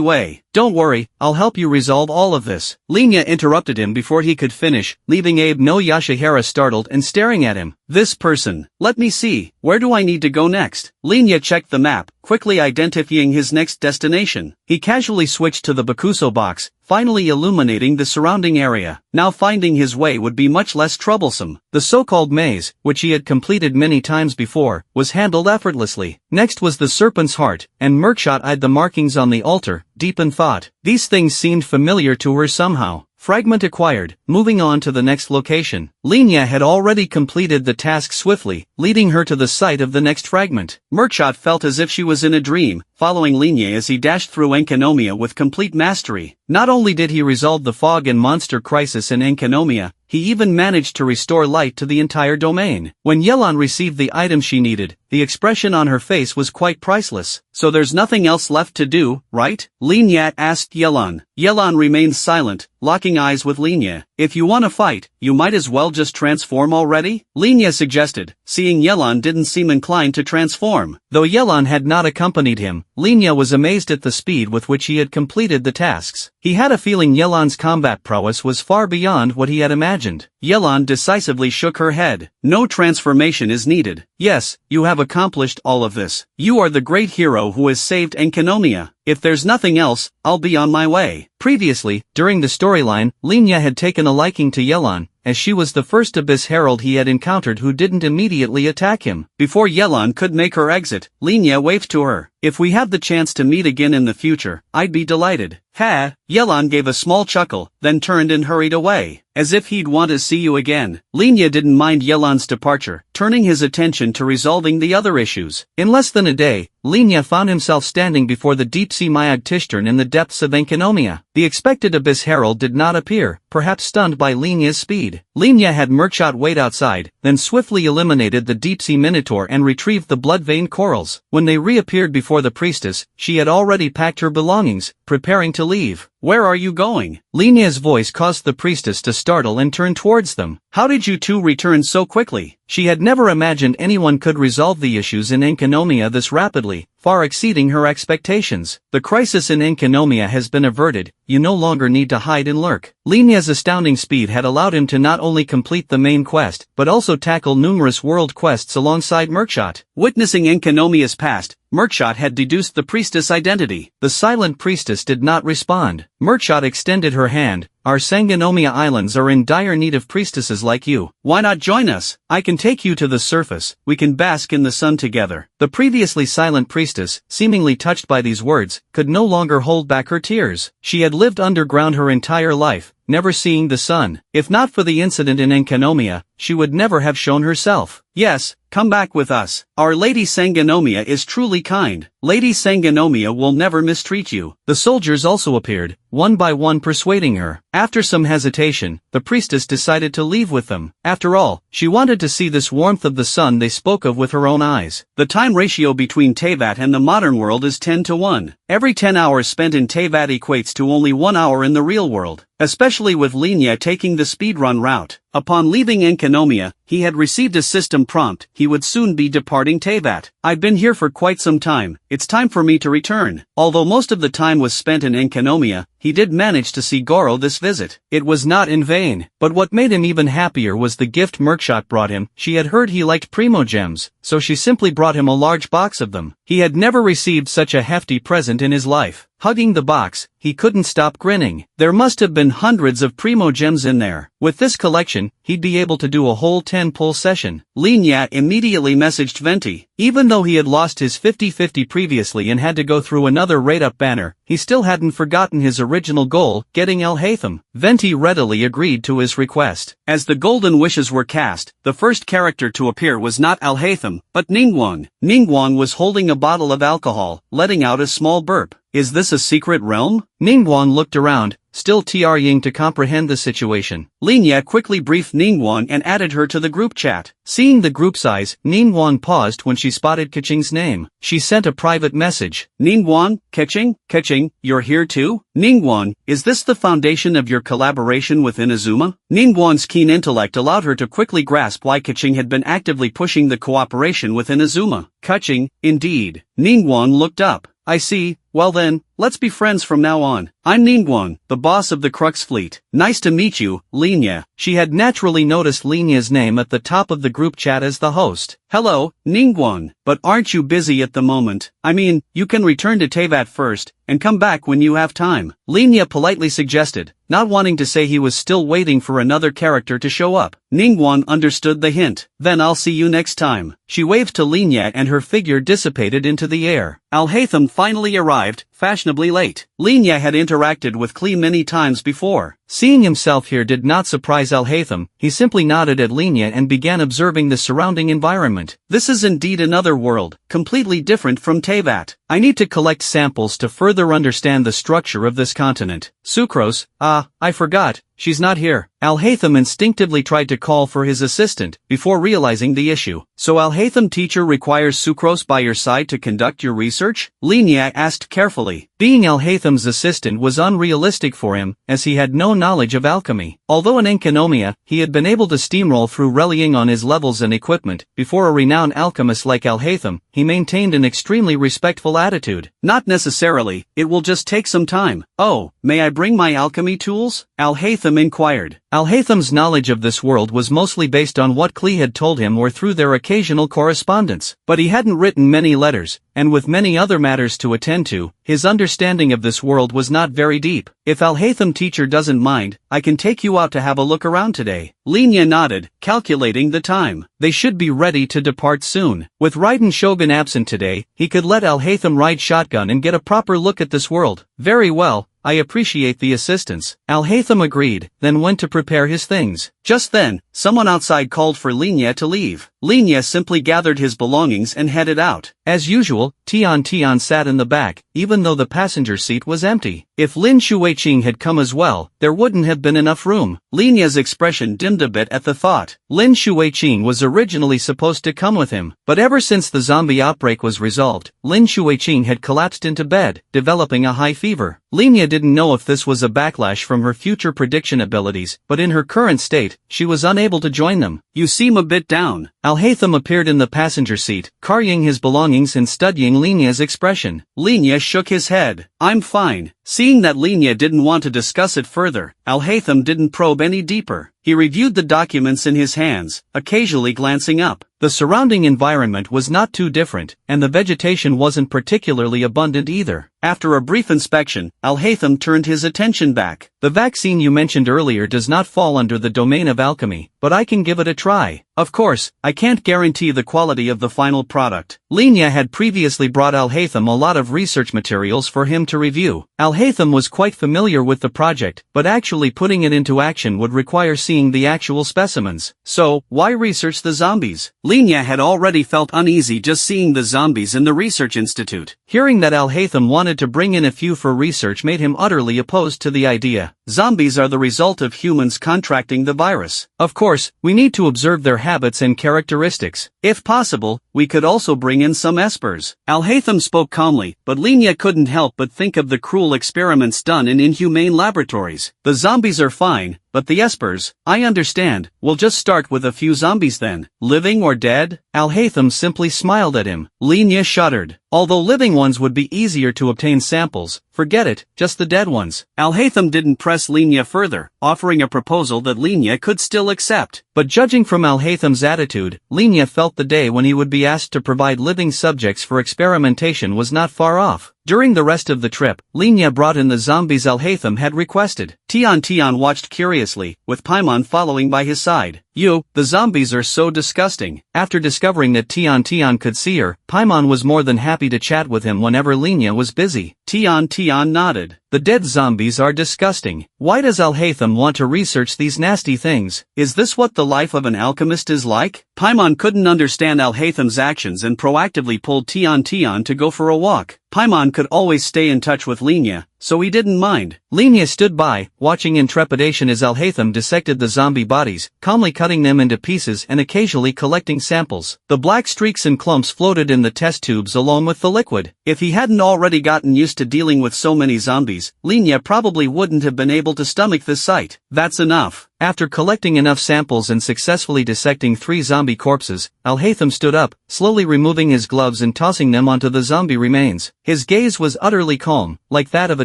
way. Don't worry, I'll help you resolve all of this. Linya interrupted him before he could finish, leaving Abe no Yashihira startled and staring at him. This person. Let me see. Where do I need to go next? Linya checked the map, quickly identifying his next destination. He casually switched to the Bakuso box, finally illuminating the surrounding area. Now finding his way would be much less troublesome. The so-called maze, which he had completed many times before, was handled effortlessly. Next was the Serpent's Heart, and Merkshot eyed the markings on the altar, deep in thought. These things seemed familiar to her somehow. Fragment acquired. Moving on to the next location. Linya had already completed the task swiftly, leading her to the site of the next fragment. Merkshot felt as if she was in a dream, following Linya as he dashed through Enkanomiya with complete mastery. Not only did he resolve the fog and monster crisis in Enkanomiya, he even managed to restore light to the entire domain. When Yelan received the item she needed, the expression on her face was quite priceless. So there's nothing else left to do, right? Linya asked Yelan. Yelan remained silent, locking eyes with Linya. If you want to fight, you might as well just transform already? Linya suggested, seeing Yelan didn't seem inclined to transform. Though Yelan had not accompanied him, Linya was amazed at the speed with which he had completed the tasks. He had a feeling Yelan's combat prowess was far beyond what he had imagined. Yelan decisively shook her head. No transformation is needed. Yes, you have accomplished all of this. You are the great hero who has saved Enkanomiya. If there's nothing else, I'll be on my way. Previously, during the storyline, Linya had taken a liking to Yelan, as she was the first Abyss Herald he had encountered who didn't immediately attack him. Before Yelan could make her exit, Linya waved to her. If we have the chance to meet again in the future, I'd be delighted. Ha! Yelan gave a small chuckle, then turned and hurried away, as if he'd want to see you again. Linya didn't mind Yelan's departure, turning his attention to resolving the other issues. In less than a day, Linya found himself standing before the deep-sea Mayag Tishtern in the depths of Enkanomiya. The expected Abyss Herald did not appear, perhaps stunned by Linya's speed. Linya had Murkshot wait outside, then swiftly eliminated the deep-sea Minotaur and retrieved the blood-veined corals. When they reappeared before the priestess, she had already packed her belongings, preparing to leave. Where are you going? Linya's voice caused the priestess to startle and turn towards them. How did you two return so quickly? She had never imagined anyone could resolve the issues in Enkanomiya this rapidly, far exceeding her expectations. The crisis in Enkanomiya has been averted, you no longer need to hide and lurk. Linya's astounding speed had allowed him to not only complete the main quest, but also tackle numerous world quests alongside Murkshot. Witnessing Enkanomiya's past, Murkshot had deduced the priestess' identity. The silent priestess did not respond. Murkshot extended her hand. Our Sangonomiya Islands are in dire need of priestesses like you. Why not join us? I can take you to the surface. We can bask in the sun together. The previously silent priestess, seemingly touched by these words, could no longer hold back her tears. She had lived underground her entire life, never seeing the sun. If not for the incident in Enkanomiya, she would never have shown herself. Yes, come back with us. Our Lady Sangonomiya is truly kind. Lady Sangonomiya will never mistreat you. The soldiers also appeared, one by one persuading her. After some hesitation, the priestess decided to leave with them. After all, she wanted to see this warmth of the sun they spoke of with her own eyes. The time ratio between Teyvat and the modern world is 10-1. Every 10 hours spent in Teyvat equates to only 1 hour in the real world. Especially with Linya taking the speedrun route. Upon leaving Enkanomiya, he had received a system prompt. He would soon be departing Teyvat. I've been here for quite some time. It's time for me to return. Although most of the time was spent in Enkanomiya, he did manage to see Goro this visit. It was not in vain, but what made him even happier was the gift Murkshot brought him. She had heard he liked primogems, so she simply brought him a large box of them. He had never received such a hefty present in his life. Hugging the box, he couldn't stop grinning. There must have been hundreds of primogems in there. With this collection, he'd be able to do a whole 10-pull session. Linya immediately messaged Venti. Even though he had lost his 50-50 previously and had to go through another raid-up banner, he still hadn't forgotten his original goal, getting Alhaitham. Venti readily agreed to his request. As the golden wishes were cast, the first character to appear was not Alhaitham, but Ningguang. Ningguang was holding a bottle of alcohol, letting out a small burp. Is this a secret realm? Ningguang looked around, still trying to comprehend the situation. Linya quickly briefed Ningguang and added her to the group chat. Seeing the group size, Ningguang paused when she spotted Keqing's name. She sent a private message. Ningguang, Keqing, Keqing, you're here too? Ningguang, is this the foundation of your collaboration with Inazuma? Ningguang's keen intellect allowed her to quickly grasp why Keqing had been actively pushing the cooperation with Inazuma. Keqing, indeed. Ningguang looked up. I see. Well then, let's be friends from now on. I'm Ningguang, the boss of the Crux Fleet. Nice to meet you, Linya. She had naturally noticed Linya's name at the top of the group chat as the host. Hello, Ningguang, but aren't you busy at the moment? I mean, you can return to Teyvat first, and come back when you have time. Linya politely suggested, not wanting to say he was still waiting for another character to show up. Ningguang understood the hint. Then I'll see you next time. She waved to Linya and her figure dissipated into the air. Alhaitham finally arrived, fashionably late. Linya had interacted with Klee many times before. Seeing himself here did not surprise Alhaitham. He simply nodded at Linya and began observing the surrounding environment. This is indeed another world, completely different from Teyvat. I need to collect samples to further understand the structure of this continent. Sucrose, I forgot, she's not here. Alhaitham instinctively tried to call for his assistant, before realizing the issue. So Alhaitham teacher requires Sucrose by your side to conduct your research? Linya asked carefully. Being Al-Haytham's assistant was unrealistic for him, as he had no knowledge of alchemy. Although an enkonomia, he had been able to steamroll through rallying on his levels and equipment. Before a renowned alchemist like Al-Haytham, he maintained an extremely respectful attitude. Not necessarily, it will just take some time. Oh, may I bring my alchemy tools? Al-Haytham inquired. Al-Haytham's knowledge of this world was mostly based on what Klee had told him or through their occasional correspondence. But he hadn't written many letters, and with many other matters to attend to, his understanding of this world was not very deep. If Al-Haytham teacher doesn't mind, I can take you out to have a look around today. Linya nodded, calculating the time. They should be ready to depart soon. With Raiden Shogun absent today, he could let Al-Haytham ride shotgun and get a proper look at this world. Very well. I appreciate the assistance. Al-Haytham agreed, then went to prepare his things. Just then, someone outside called for Linya to leave. Linya simply gathered his belongings and headed out. As usual, Tian sat in the back, even though the passenger seat was empty. If Lin Shuiqing had come as well, there wouldn't have been enough room. Linya's expression dimmed a bit at the thought. Lin Shuiqing was originally supposed to come with him, but ever since the zombie outbreak was resolved, Lin Shuiqing had collapsed into bed, developing a high fever. Linya didn't know if this was a backlash from her future prediction abilities, but in her current state, she was unable to join them. You seem a bit down. Al-Haytham appeared in the passenger seat, carrying his belongings and studying Linya's expression. Linya shook his head. I'm fine. Seeing that Linya didn't want to discuss it further, Al-Haytham didn't probe any deeper. He reviewed the documents in his hands, occasionally glancing up. The surrounding environment was not too different, and the vegetation wasn't particularly abundant either. After a brief inspection, Al-Haytham turned his attention back. The vaccine you mentioned earlier does not fall under the domain of alchemy, but I can give it a try. Of course, I can't guarantee the quality of the final product. Linya had previously brought Al-Haytham a lot of research materials for him to review. Al-Haytham was quite familiar with the project, but actually putting it into action would require seeing the actual specimens. So, why research the zombies? Linya had already felt uneasy just seeing the zombies in the research institute. Hearing that Al-Haytham wanted to bring in a few for research made him utterly opposed to the idea. Zombies are the result of humans contracting the virus. Of course, we need to observe their habits and characteristics. If possible, we could also bring in some espers. Al-Haytham spoke calmly, but Linya couldn't help but think of the cruel experiments done in inhumane laboratories. The zombies are fine, but the espers, I understand. We'll just start with a few zombies then. Living or dead? Al-Haytham simply smiled at him. Linya shuddered. Although living ones would be easier to obtain samples, forget it, just the dead ones. Al-Haytham didn't press Linya further, offering a proposal that Linya could still accept. But judging from Al-Haytham's attitude, Linya felt the day when he would be asked to provide living subjects for experimentation was not far off. During the rest of the trip, Linya brought in the zombies Al-Haytham had requested. Tian watched curiously, with Paimon following by his side. The zombies are so disgusting. After discovering that Tian could see her, Paimon was more than happy to chat with him whenever Linya was busy. Tian nodded. The dead zombies are disgusting. Why does Al-Haytham want to research these nasty things? Is this what the life of an alchemist is like? Paimon couldn't understand Al-Haytham's actions and proactively pulled Tian to go for a walk. Paimon could always stay in touch with Linya, so he didn't mind. Linya stood by, watching in trepidation as Al-Haytham dissected the zombie bodies, calmly cutting them into pieces and occasionally collecting samples. The black streaks and clumps floated in the test tubes along with the liquid. If he hadn't already gotten used to dealing with so many zombies, Linya probably wouldn't have been able to stomach this sight. That's enough. After collecting enough samples and successfully dissecting 3 zombie corpses, Al-Haytham stood up, slowly removing his gloves and tossing them onto the zombie remains. His gaze was utterly calm, like that of a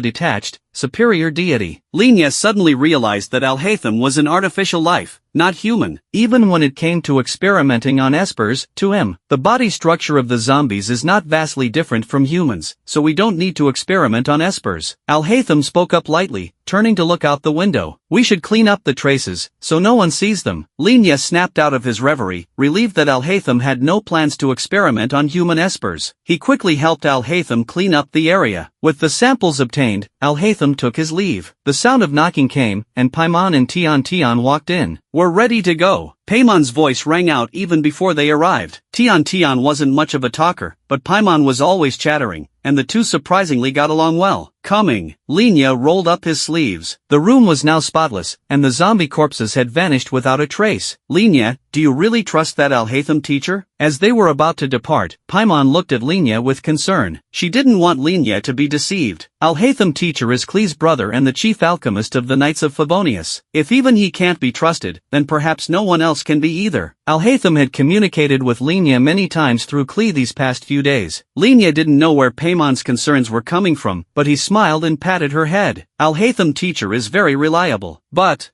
detached, superior deity. Linya suddenly realized that Al-Haytham was an artificial life, not human. Even when it came to experimenting on espers, to him, the body structure of the zombies is not vastly different from humans, so we don't need to experiment on espers. Al-Haytham spoke up lightly, turning to look out the window. We should clean up the traces, so no one sees them. Linya snapped out of his reverie, relieved that Al-Haytham had no plans to experiment on human espers. He quickly helped Al-Haytham clean up the area. With the samples obtained, Al-Haytham took his leave. The sound of knocking came, and Paimon and Tian walked in. We're ready to go. Paimon's voice rang out even before they arrived. Tian wasn't much of a talker, but Paimon was always chattering, and the two surprisingly got along well. Coming. Linya rolled up his sleeves. The room was now spotless, and the zombie corpses had vanished without a trace. Linya, do you really trust that Alhaitham teacher? As they were about to depart, Paimon looked at Linya with concern. She didn't want Linya to be deceived. Alhaitham teacher is Klee's brother and the chief alchemist of the Knights of Favonius. If even he can't be trusted, then perhaps no one else can be either. Alhaitham had communicated with Linya many times through Klee these past few days. Linya didn't know where Paimon's concerns were coming from, but he smiled and patted her head. Alhaitham teacher is very reliable. But,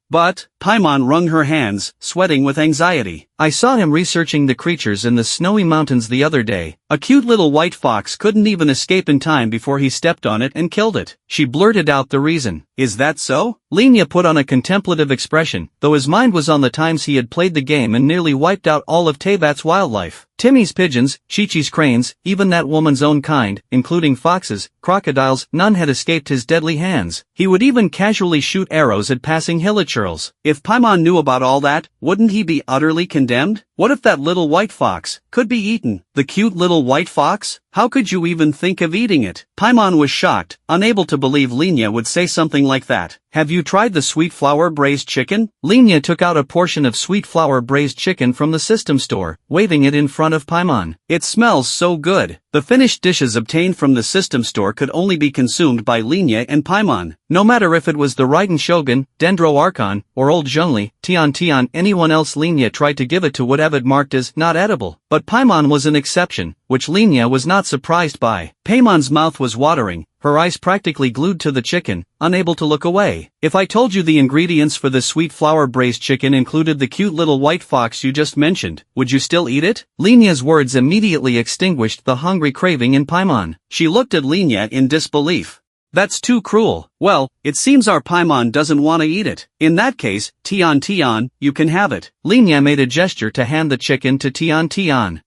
Paimon wrung her hands, sweating with anxiety. I saw him researching the creatures in the snowy mountains the other day. A cute little white fox couldn't even escape in time before he stepped on it and killed it. She blurted out the reason. Is that so? Linya put on a contemplative expression, though his mind was on the times he had played the game and nearly wiped out all of Teyvat's wildlife. Timmy's pigeons, Chi-Chi's cranes, even that woman's own kind, including foxes, crocodiles, none had escaped his deadly hands. He would even casually shoot arrows at passing hilichurls. If Paimon knew about all that, wouldn't he be utterly condemned? What if that little white fox could be eaten? The cute little white fox? How could you even think of eating it? Paimon was shocked, unable to believe Linya would say something like that. Have you tried the sweet flour braised chicken? Linya took out a portion of sweet flour braised chicken from the system store, waving it in front of Paimon. It smells so good. The finished dishes obtained from the system store could only be consumed by Linya and Paimon. No matter if it was the Raiden Shogun, Dendro Archon, or Old Zhongli, Tian, anyone else, Linya tried to give it to what Evid marked as not edible. But Paimon was an exception, which Linya was not surprised by. Paimon's mouth was watering, her eyes practically glued to the chicken, unable to look away. If I told you the ingredients for the sweet flour braised chicken included the cute little white fox you just mentioned, would you still eat it? Linya's words immediately extinguished the hungry craving in Paimon. She looked at Linya in disbelief. That's too cruel. Well, it seems our Paimon doesn't want to eat it. In that case, Tian, you can have it. Linya made a gesture to hand the chicken to Tian.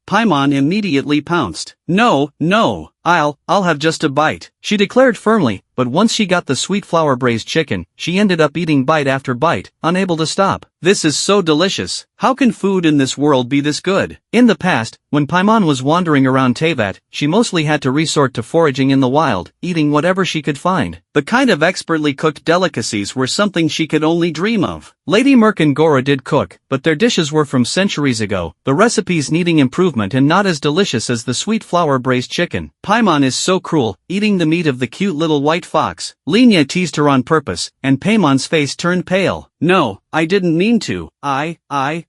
Paimon immediately pounced. No, I'll have just a bite, she declared firmly, but once she got the sweet flour braised chicken, she ended up eating bite after bite, unable to stop. This is so delicious. How can food in this world be this good? In the past, when Paimon was wandering around Teyvat, she mostly had to resort to foraging in the wild, eating whatever she could find. The kind of expertly cooked delicacies were something she could only dream of. Lady Merc and Gora did cook, but their dishes were from centuries ago, the recipes needing improvement and not as delicious as the sweet flour braised chicken. Paimon is so cruel, eating the meat of the cute little white fox. Linya teased her on purpose, and Paimon's face turned pale. No, I didn't mean to.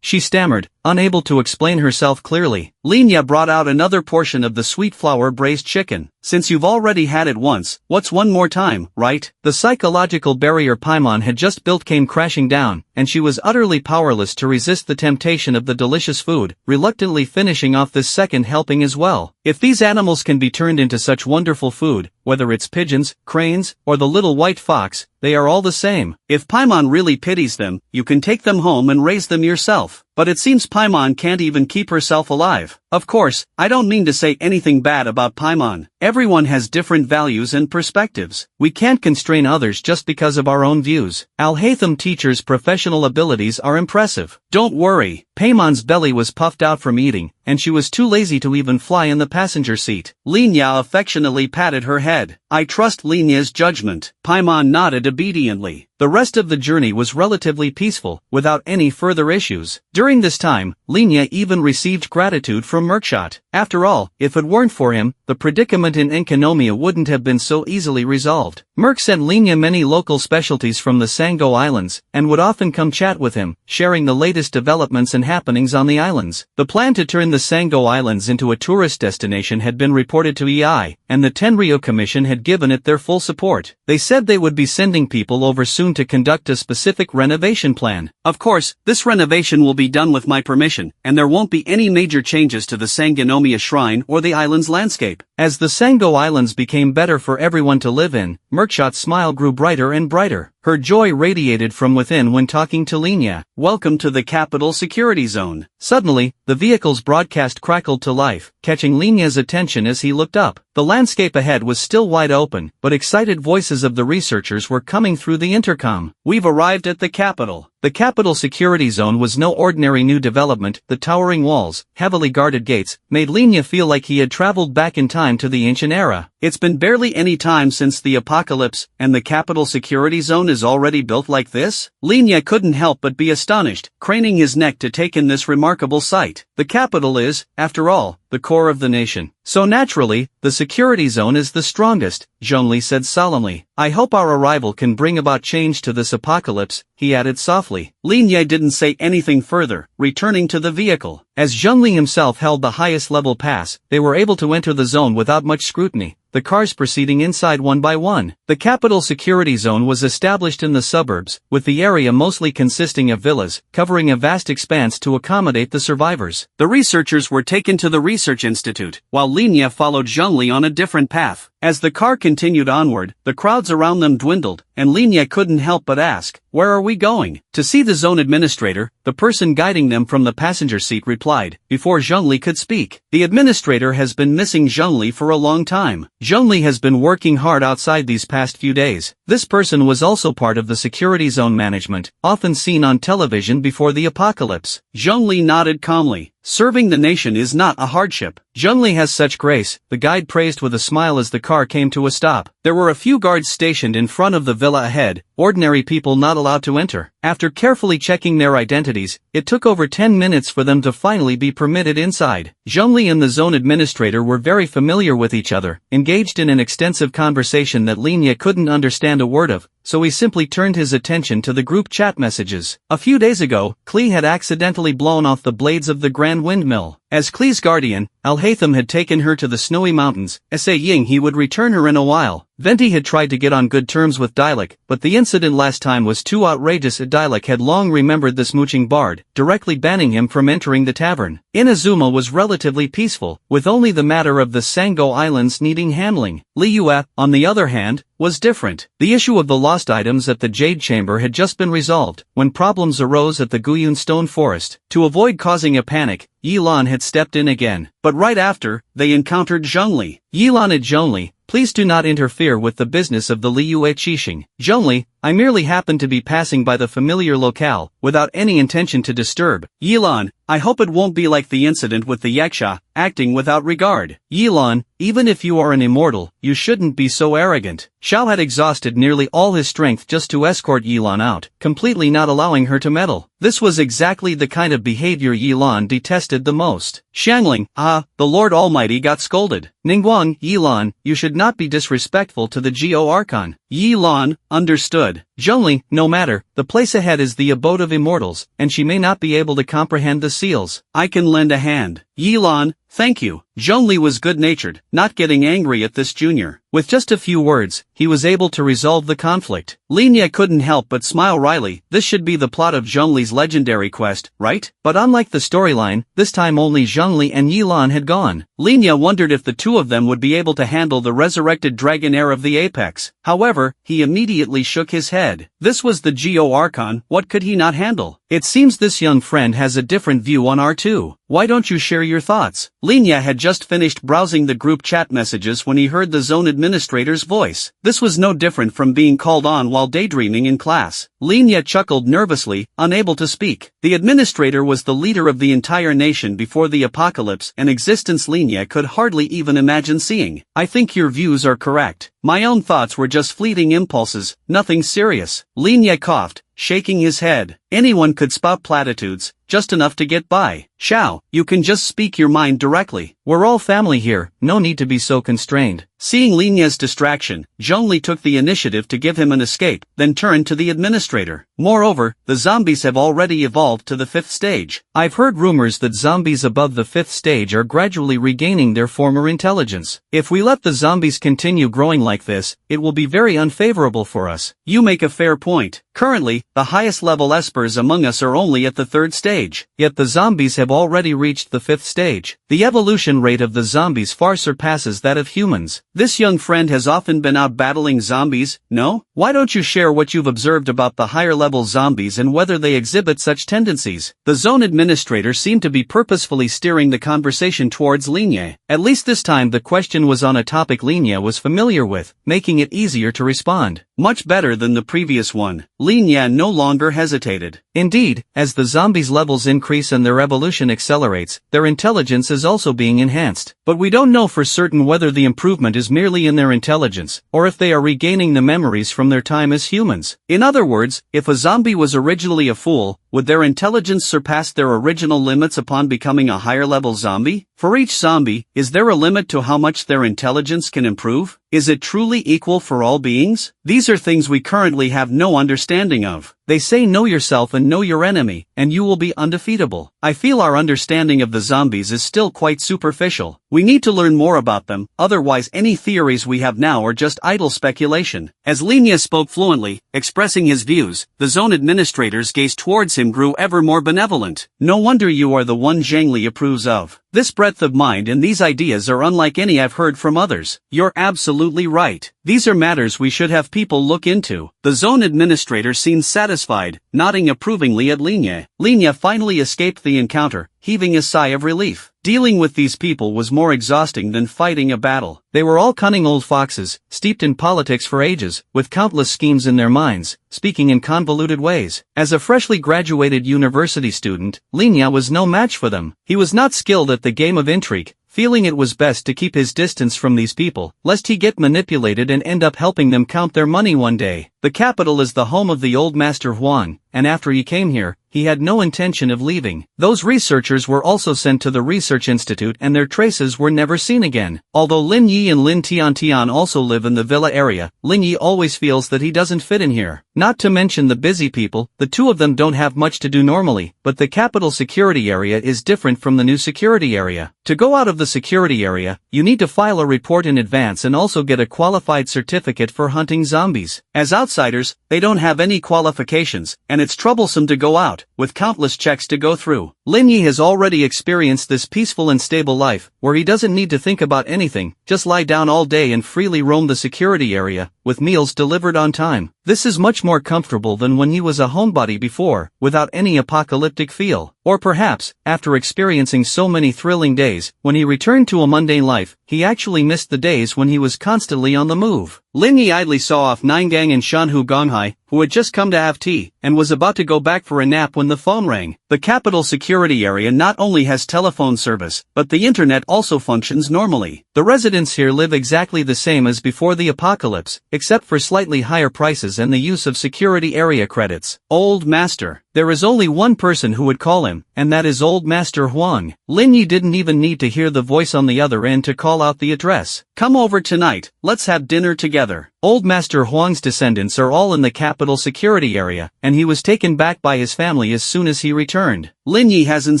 She stammered, unable to explain herself clearly. Linya brought out another portion of the sweet flour braised chicken. Since you've already had it once, what's one more time, right? The psychological barrier Paimon had just built came crashing down, and she was utterly powerless to resist the temptation of the delicious food, reluctantly finishing off this second helping as well. If these animals can be turned into such wonderful food, whether it's pigeons, cranes, or the little white fox, they are all the same. If Paimon really pities them, you can take them home and raise them yourself. But it seems Paimon can't even keep herself alive. Of course, I don't mean to say anything bad about Paimon. Everyone has different values and perspectives. We can't constrain others just because of our own views. Alhaitham teacher's professional abilities are impressive. Don't worry. Paimon's belly was puffed out from eating, and she was too lazy to even fly in the passenger seat. Linya affectionately patted her head. I trust Linya's judgment. Paimon nodded obediently. The rest of the journey was relatively peaceful, without any further issues. During this time, Linya even received gratitude from Merkshot. After all, if it weren't for him, the predicament in Enkanomia wouldn't have been so easily resolved. Merk sent Linya many local specialties from the Sango Islands, and would often come chat with him, sharing the latest developments and happenings on the islands. The plan to turn the Sango Islands into a tourist destination had been reported to EI, and the Tenryo Commission had given it their full support. They said they would be sending people over soon to conduct a specific renovation plan. Of course, this renovation will be done with my permission, and there won't be any major changes to the Sangonomiya Shrine or the island's landscape. As the Sango Islands became better for everyone to live in, Merkshot's smile grew brighter and brighter. Her joy radiated from within when talking to Linya. Welcome to the capital security zone. Suddenly, the vehicle's broadcast crackled to life, catching Linya's attention as he looked up. The landscape ahead was still wide open, but excited voices of the researchers were coming through the intercom. We've arrived at the capital. The capital security zone was no ordinary new development. The towering walls, heavily guarded gates, made Linya feel like he had traveled back in time to the ancient era. It's been barely any time since the apocalypse, and the capital security zone is already built like this? Linya couldn't help but be astonished, craning his neck to take in this remarkable sight. The capital is, after all, the core of the nation. So naturally, the security zone is the strongest, Zhongli said solemnly. I hope our arrival can bring about change to this apocalypse, he added softly. Lin Ye didn't say anything further, returning to the vehicle. As Zhongli himself held the highest level pass, they were able to enter the zone without much scrutiny, the cars proceeding inside one by one. The capital security zone was established in the suburbs, with the area mostly consisting of villas, covering a vast expanse to accommodate the survivors. The researchers were taken to the research institute, while Lin Ye followed Zhongli on a different path. As the car continued onward, the crowds around them dwindled, and Lin Ye couldn't help but ask, "Where are we going?" To see the zone administrator, the person guiding them from the passenger seat replied, before Zhongli could speak. The administrator has been missing Zhongli for a long time. Zhongli has been working hard outside these past few days. This person was also part of the security zone management, often seen on television before the apocalypse. Zhongli nodded calmly. Serving the nation is not a hardship. Zhongli has such grace, the guide praised with a smile as the car came to a stop. There were a few guards stationed in front of the villa ahead, ordinary people not allowed to enter. After carefully checking their identities, it took over 10 minutes for them to finally be permitted inside. Zhongli and the zone administrator were very familiar with each other, engaged in an extensive conversation that Lin Ye couldn't understand a word of, so he simply turned his attention to the group chat messages. A few days ago, Klee had accidentally blown off the blades of the Grand Windmill. As Klee's guardian, Al-Haytham had taken her to the snowy mountains, saying he would return her in a while. Venti had tried to get on good terms with Dilek, but the incident last time was too outrageous. Dilek had long remembered the smooching bard, directly banning him from entering the tavern. Inazuma was relatively peaceful, with only the matter of the Sango Islands needing handling. Liyue, on the other hand, was different. The issue of the lost items at the Jade Chamber had just been resolved, when problems arose at the Guyun Stone Forest. To avoid causing a panic, Yilan had stepped in again. But right after, they encountered Zhongli. Yilan and Zhongli, please do not interfere with the business of the Liyue Qixing. Zhongli, I merely happened to be passing by the familiar locale, without any intention to disturb. Yilan, I hope it won't be like the incident with the yaksha, acting without regard. Yilan, even if you are an immortal, you shouldn't be so arrogant. Xiao had exhausted nearly all his strength just to escort Yilan out, completely not allowing her to meddle. This was exactly the kind of behavior Yilan detested the most. Xiangling, the Lord Almighty got scolded. Ningguang, Yilan, you should not be disrespectful to the Geo Archon. Yilan, understood. Zhongli, no matter, the place ahead is the abode of immortals, and she may not be able to comprehend the seals. I can lend a hand. Yilan, thank you. Zhongli was good-natured, not getting angry at this junior. With just a few words, he was able to resolve the conflict. Lin Ye couldn't help but smile wryly. This should be the plot of Zhongli's legendary quest, right? But unlike the storyline, this time only Zhongli and Yilan had gone. Lin Ye wondered if the two of them would be able to handle the resurrected dragon heir of the apex. However, he immediately shook his head. This was the Geo Archon, what could he not handle? It seems this young friend has a different view on R2. Why don't you share your thoughts? Lin Ye had just finished browsing the group chat messages when he heard the zone administrator's voice. This was no different from being called on while daydreaming in class. Lin Ye chuckled nervously, unable to speak. The administrator was the leader of the entire nation before the apocalypse, an existence Lin Ye could hardly even imagine seeing. I think your views are correct. My own thoughts were just fleeting impulses, nothing serious. Lin Ye coughed, shaking his head. Anyone could spout platitudes, just enough to get by. Xiao, you can just speak your mind directly. We're all family here, no need to be so constrained. Seeing Lin Ye's distraction, Zhongli took the initiative to give him an escape, then turned to the administrator. Moreover, the zombies have already evolved to the 5th stage. I've heard rumors that zombies above the 5th stage are gradually regaining their former intelligence. If we let the zombies continue growing like this, it will be very unfavorable for us. You make a fair point. Currently, the highest level espers among us are only at the 3rd stage. Yet the zombies have already reached the 5th stage. The evolution rate of the zombies far surpasses that of humans. This young friend has often been out battling zombies, no? Why don't you share what you've observed about the higher level zombies and whether they exhibit such tendencies? The zone administrator seemed to be purposefully steering the conversation towards Lin Ye. At least this time the question was on a topic Lin Ye was familiar with, making it easier to respond. Much better than the previous one. Lin Ye no longer hesitated. Indeed, as the zombies' level levels increase and their evolution accelerates, their intelligence is also being enhanced. But we don't know for certain whether the improvement is merely in their intelligence, or if they are regaining the memories from their time as humans. In other words, if a zombie was originally a fool, would their intelligence surpass their original limits upon becoming a higher-level zombie? For each zombie, is there a limit to how much their intelligence can improve? Is it truly equal for all beings? These are things we currently have no understanding of. They say know yourself and know your enemy, and you will be undefeatable. I feel our understanding of the zombies is still quite superficial. We need to learn more about them, otherwise any theories we have now are just idle speculation. As Linya spoke fluently, expressing his views, the zone administrator's gaze towards him grew ever more benevolent. No wonder you are the one Zhangli approves of. This breadth of mind and these ideas are unlike any I've heard from others. You're absolutely right. These are matters we should have people look into. The zone administrator seemed satisfied, nodding approvingly at Linya. Linya finally escaped the encounter, heaving a sigh of relief. Dealing with these people was more exhausting than fighting a battle. They were all cunning old foxes, steeped in politics for ages, with countless schemes in their minds, speaking in convoluted ways. As a freshly graduated university student, Linya was no match for them. He was not skilled at the game of intrigue, feeling it was best to keep his distance from these people, lest he get manipulated and end up helping them count their money one day. The capital is the home of the old master Huang, and after he came here, he had no intention of leaving. Those researchers were also sent to the research institute and their traces were never seen again. Although Lin Yi and Lin Tiantian also live in the villa area, Lin Yi always feels that he doesn't fit in here. Not to mention the busy people, the two of them don't have much to do normally, but the capital security area is different from the new security area. To go out of the security area, you need to file a report in advance and also get a qualified certificate for hunting zombies. As outsiders, they don't have any qualifications, and it's troublesome to go out, with countless checks to go through. Lin Yi has already experienced this peaceful and stable life, where he doesn't need to think about anything, just lie down all day and freely roam the security area, with meals delivered on time. This is much more comfortable than when he was a homebody before, without any apocalyptic feel. Or perhaps, after experiencing so many thrilling days, when he returned to a mundane life, he actually missed the days when he was constantly on the move. Lin Yi idly saw off Nangang and Shanhu Gonghai, who had just come to have tea, and was about to go back for a nap when the phone rang. The capital security area not only has telephone service, but the internet also functions normally. The residents here live exactly the same as before the apocalypse, except for slightly higher prices and the use of security area credits. Old Master. There is only one person who would call him, and that is Old Master Huang. Lin Yi didn't even need to hear the voice on the other end to call out the address. Come over tonight, let's have dinner together. Old Master Huang's descendants are all in the capital security area, and he was taken back by his family as soon as he returned. Lin Yi hasn't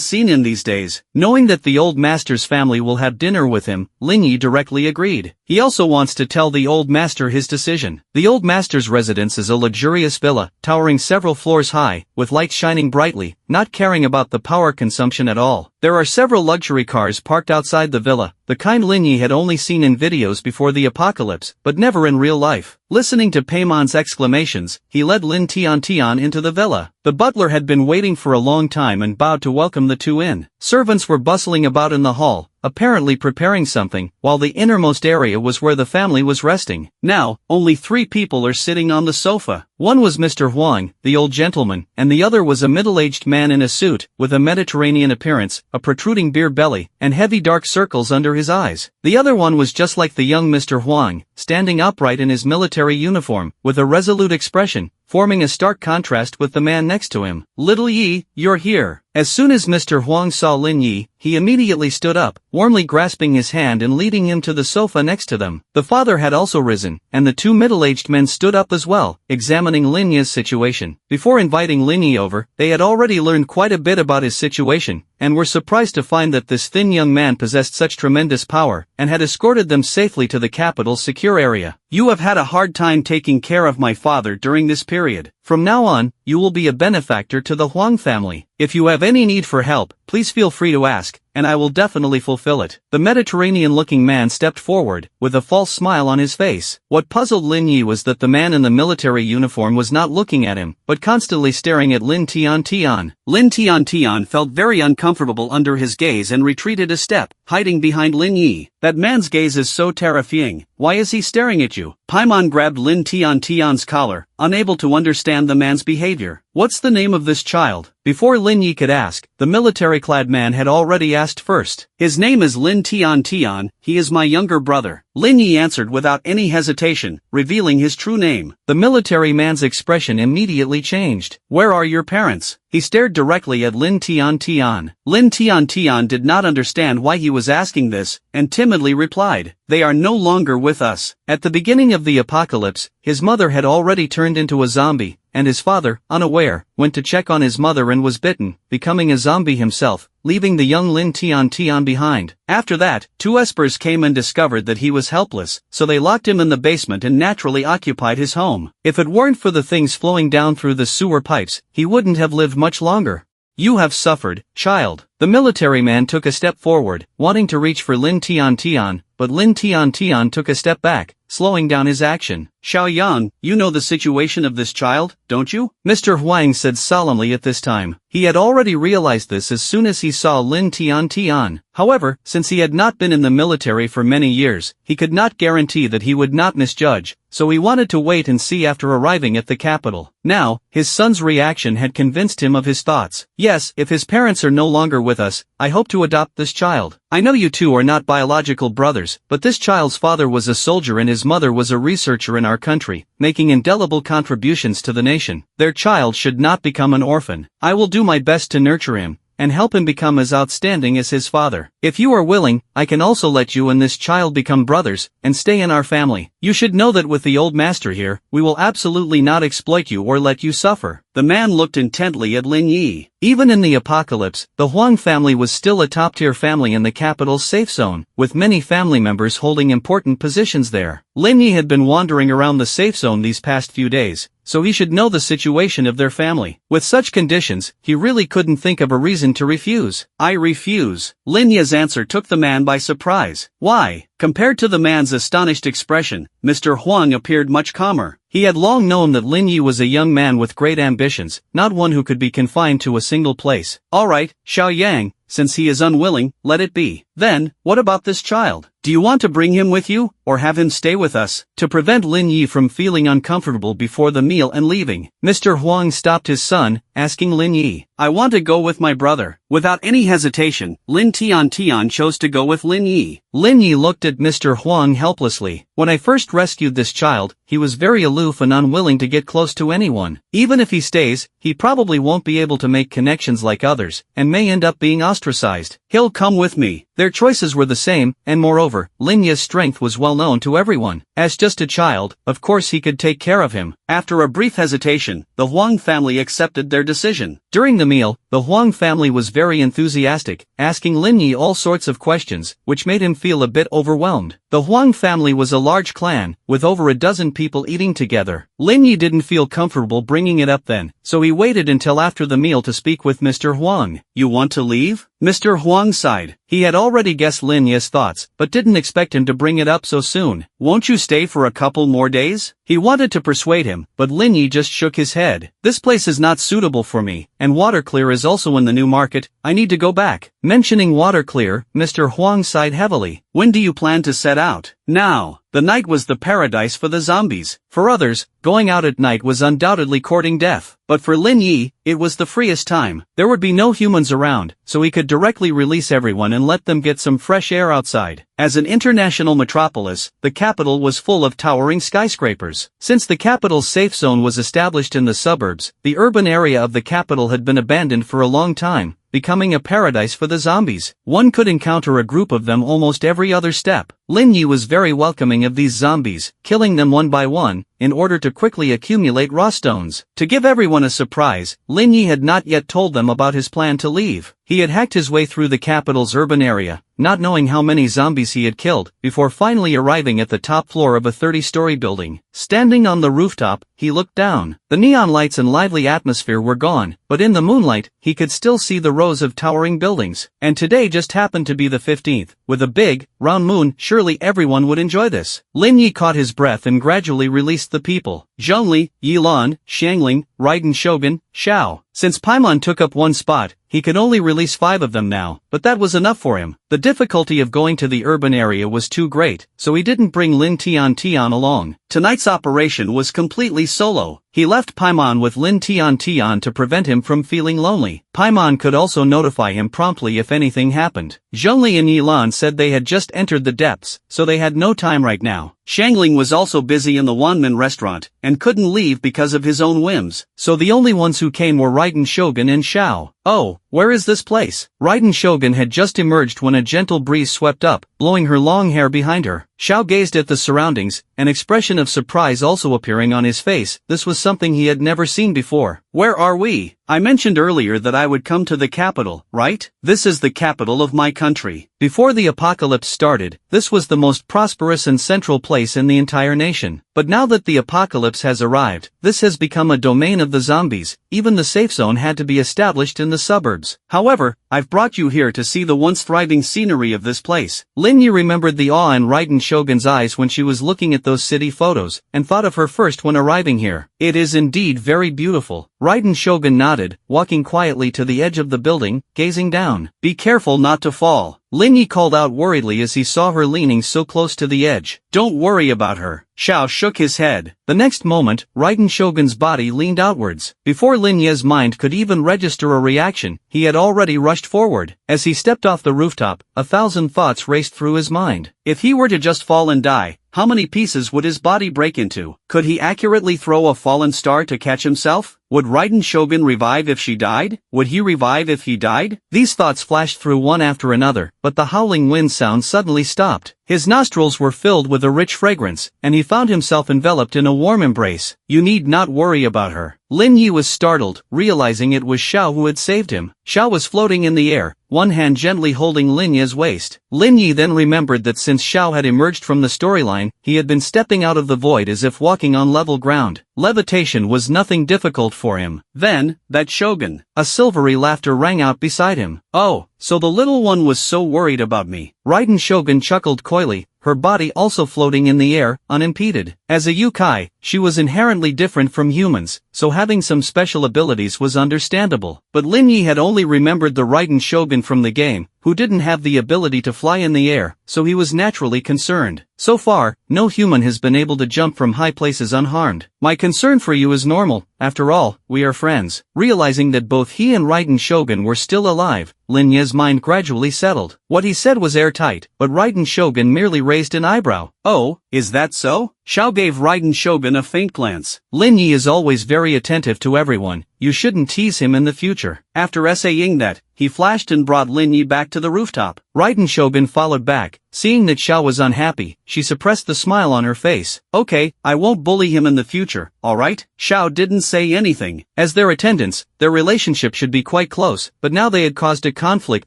seen him these days. Knowing that the old master's family will have dinner with him, Lin Yi directly agreed. He also wants to tell the old master his decision. The old master's residence is a luxurious villa, towering several floors high, with lights shining brightly, not caring about the power consumption at all. There are several luxury cars parked outside the villa, the kind Lin Yi had only seen in videos before the apocalypse, but never in real life. Listening to Paymon's exclamations, he led Lin Tiantian into the villa. The butler had been waiting for a long time and bowed to welcome the two in. Servants were bustling about in the hall, apparently preparing something, while the innermost area was where the family was resting. Now, only 3 people are sitting on the sofa. One was Mr. Huang, the old gentleman, and the other was a middle-aged man in a suit, with a Mediterranean appearance, a protruding beer belly, and heavy dark circles under his eyes. The other one was just like the young Mr. Huang, standing upright in his military uniform, with a resolute expression, forming a stark contrast with the man next to him. Little Yi, you're here. As soon as Mr. Huang saw Lin Yi, he immediately stood up, warmly grasping his hand and leading him to the sofa next to them. The father had also risen, and the 2 middle-aged men stood up as well, examining Lin Yi's situation. Before inviting Lin Yi over, they had already learned quite a bit about his situation, and were surprised to find that this thin young man possessed such tremendous power, and had escorted them safely to the capital's secure area. You have had a hard time taking care of my father during this period. From now on, you will be a benefactor to the Huang family. If you have any need for help, please feel free to ask, and I will definitely fulfill it. The Mediterranean-looking man stepped forward, with a false smile on his face. What puzzled Lin Yi was that the man in the military uniform was not looking at him, but constantly staring at Lin Tiantian. Lin Tiantian felt very uncomfortable under his gaze and retreated a step, hiding behind Lin Yi. That man's gaze is so terrifying. Why is he staring at you? Paimon grabbed Lin Tiantian's collar, unable to understand the man's behavior. What's the name of this child? Before Lin Yi could ask, the military-clad man had already asked first. His name is Lin Tian Tian, he is my younger brother. Lin Yi answered without any hesitation, revealing his true name. The military man's expression immediately changed. Where are your parents? He stared directly at Lin Tian Tian. Lin Tian Tian did not understand why he was asking this, and timidly replied, "They are no longer with us." At the beginning of the apocalypse, his mother had already turned into a zombie, and his father, unaware, went to check on his mother and was bitten, becoming a zombie himself, leaving the young Lin Tian Tian behind. After that, two espers came and discovered that he was helpless, so they locked him in the basement and naturally occupied his home. If it weren't for the things flowing down through the sewer pipes, he wouldn't have lived much longer. You have suffered, child. The military man took a step forward, wanting to reach for Lin Tian Tian, but Lin Tian Tian took a step back, slowing down his action. Xiaoyang, you know the situation of this child, don't you? Mr. Huang said solemnly at this time. He had already realized this as soon as he saw Lin Tian Tian. However, since he had not been in the military for many years, he could not guarantee that he would not misjudge, so he wanted to wait and see after arriving at the capital. Now, his son's reaction had convinced him of his thoughts. Yes, if his parents are no longer with us, I hope to adopt this child. I know you two are not biological brothers, but this child's father was a soldier and his mother was a researcher in our country, making indelible contributions to the nation. Their child should not become an orphan. I will do my best to nurture him, and help him become as outstanding as his father. If you are willing, I can also let you and this child become brothers, and stay in our family. You should know that with the old master here, we will absolutely not exploit you or let you suffer. The man looked intently at Lin Yi. Even in the apocalypse, the Huang family was still a top-tier family in the capital's safe zone, with many family members holding important positions there. Lin Yi had been wandering around the safe zone these past few days, so he should know the situation of their family. With such conditions, he really couldn't think of a reason to refuse. I refuse. Lin Yi's answer took the man by surprise. Why? Compared to the man's astonished expression, Mr. Huang appeared much calmer. He had long known that Lin Yi was a young man with great ambitions, not one who could be confined to a single place. Alright, Xiaoyang, since he is unwilling, let it be. Then, what about this child? Do you want to bring him with you, or have him stay with us? To prevent Lin Yi from feeling uncomfortable before the meal and leaving, Mr. Huang stopped his son, asking Lin Yi, I want to go with my brother. Without any hesitation, Lin Tian Tian chose to go with Lin Yi. Lin Yi looked at Mr. Huang helplessly. When I first rescued this child, he was very aloof and unwilling to get close to anyone. Even if he stays, he probably won't be able to make connections like others, and may end up being ostracized. He'll come with me. Their choices were the same, and moreover, Lin Yi's strength was well known to everyone. As just a child, of course he could take care of him. After a brief hesitation, the Huang family accepted their decision. During the meal, the Huang family was very enthusiastic, asking Lin Yi all sorts of questions, which made him feel a bit overwhelmed. The Huang family was a large clan, with over a dozen people eating together. Lin Yi didn't feel comfortable bringing it up then, so he waited until after the meal to speak with Mr. Huang. You want to leave? Mr. Huang sighed. He had already guessed Lin Yi's thoughts, but didn't expect him to bring it up so soon. Won't you stay for a couple more days? He wanted to persuade him, but Lin Yi just shook his head. This place is not suitable for me, and Waterclear is also in the new market. I need to go back. Mentioning Waterclear, Mr. Huang sighed heavily. When do you plan to set out? Now. The night was the paradise for the zombies. For others, going out at night was undoubtedly courting death. But for Lin Yi, it was the freest time. There would be no humans around, so he could directly release everyone and let them get some fresh air outside. As an international metropolis, the capital was full of towering skyscrapers. Since the capital's safe zone was established in the suburbs, the urban area of the capital had been abandoned for a long time, becoming a paradise for the zombies. One could encounter a group of them almost every other step. Lin Yi was very welcoming of these zombies, killing them one by one, in order to quickly accumulate raw stones. To give everyone a surprise, Lin Yi had not yet told them about his plan to leave. He had hacked his way through the capital's urban area, not knowing how many zombies he had killed, before finally arriving at the top floor of a 30-story building. Standing on the rooftop, he looked down. The neon lights and lively atmosphere were gone, but in the moonlight, he could still see the rows of towering buildings. And today just happened to be the 15th. With a big, round moon, surely everyone would enjoy this. Lin Yi caught his breath and gradually released the people. Zhongli, Yilan, Xiangling, Raiden Shogun, Xiao. Since Paimon took up one spot, he could only release 5 of them now, but that was enough for him. The difficulty of going to the urban area was too great, so he didn't bring Lin Tian along. Tonight's operation was completely solo. He left Paimon with Lin Tian to prevent him from feeling lonely. Paimon could also notify him promptly if anything happened. Zhongli and Yilan said they had just entered the depths, so they had no time right now. Xiangling was also busy in the Wanmin restaurant, and couldn't leave because of his own whims, so the only ones who came were Raiden Shogun and Xiao. Oh, where is this place? Raiden Shogun had just emerged when a gentle breeze swept up, blowing her long hair behind her. Xiao gazed at the surroundings, an expression of surprise also appearing on his face. This was something he had never seen before. Where are we? I mentioned earlier that I would come to the capital, right? This is the capital of my country. Before the apocalypse started, this was the most prosperous and central place in the entire nation. But now that the apocalypse has arrived, this has become a domain of the zombies. Even the safe zone had to be established in the suburbs. However, I've brought you here to see the once thriving scenery of this place. Lin Yi remembered the awe in Raiden Shogun's eyes when she was looking at those city photos, and thought of her first when arriving here. It is indeed very beautiful. Raiden Shogun nodded, walking quietly to the edge of the building, gazing down. Be careful not to fall. Lin Yi called out worriedly as he saw her leaning so close to the edge. Don't worry about her. Xiao shook his head. The next moment, Raiden Shogun's body leaned outwards. Before Lin Yi's mind could even register a reaction, he had already rushed forward. As he stepped off the rooftop, 1,000 thoughts raced through his mind. If he were to just fall and die, how many pieces would his body break into? Could he accurately throw a fallen star to catch himself? Would Raiden Shogun revive if she died? Would he revive if he died? These thoughts flashed through one after another, but the howling wind sound suddenly stopped. His nostrils were filled with a rich fragrance, and he found himself enveloped in a warm embrace. You need not worry about her. Lin Yi was startled, realizing it was Xiao who had saved him. Xiao was floating in the air, one hand gently holding Lin Yi's waist. Lin Yi then remembered that since Xiao had emerged from the storyline, he had been stepping out of the void as if walking on level ground. Levitation was nothing difficult for him. Then, that Shogun. A silvery laughter rang out beside him. Oh, so the little one was so worried about me. Raiden Shogun chuckled coyly, her body also floating in the air, unimpeded. As a yokai, she was inherently different from humans, so having some special abilities was understandable. But Lin Yi had only remembered the Raiden Shogun from the game, who didn't have the ability to fly in the air, so he was naturally concerned. So far, no human has been able to jump from high places unharmed. My concern for you is normal. After all, we are friends. Realizing that both he and Raiden Shogun were still alive, Lin Yi's mind gradually settled. What he said was airtight, but Raiden Shogun merely raised an eyebrow. Oh, is that so? Xiao gave Raiden Shogun a faint glance. Lin Yi is always very attentive to everyone. You shouldn't tease him in the future. After saying that, he flashed and brought Lin Yi back to the rooftop. Raiden Shogun followed back. Seeing that Xiao was unhappy, she suppressed the smile on her face. Okay, I won't bully him in the future, alright? Xiao didn't say anything. As their attendants, their relationship should be quite close, but now they had caused a conflict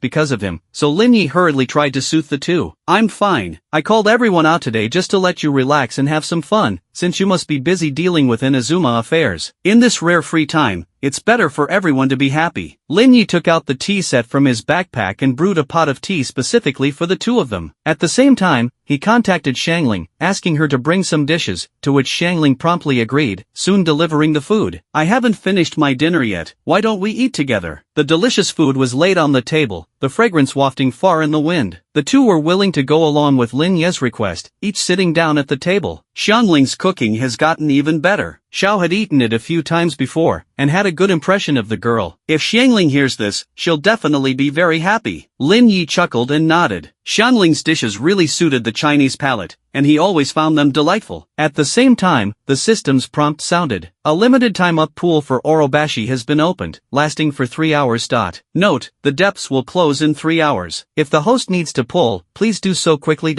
because of him, so Lin Yi hurriedly tried to soothe the two. I'm fine. I called everyone out today just to let you relax and have some fun, since you must be busy dealing with Inazuma affairs. In this rare free time, it's better for everyone to be happy. Lin Yi took out the tea set from his backpack and brewed a pot of tea specifically for the two of them. At the same time, he contacted Xiangling, asking her to bring some dishes, to which Xiangling promptly agreed, soon delivering the food. I haven't finished my dinner yet, why don't we eat together? The delicious food was laid on the table, the fragrance wafting far in the wind. The two were willing to go along with Lin Yi's request, each sitting down at the table. Xiangling's cooking has gotten even better. Xiao had eaten it a few times before, and had a good impression of the girl. If Xiangling hears this, she'll definitely be very happy. Lin Yi chuckled and nodded. Xiangling's dishes really suited the Chinese palate, and he always found them delightful. At the same time, the system's prompt sounded. A limited time up pool for Orobashi has been opened, lasting for 3 hours. Note, the depths will close in 3 hours. If the host needs to pull, please do so quickly.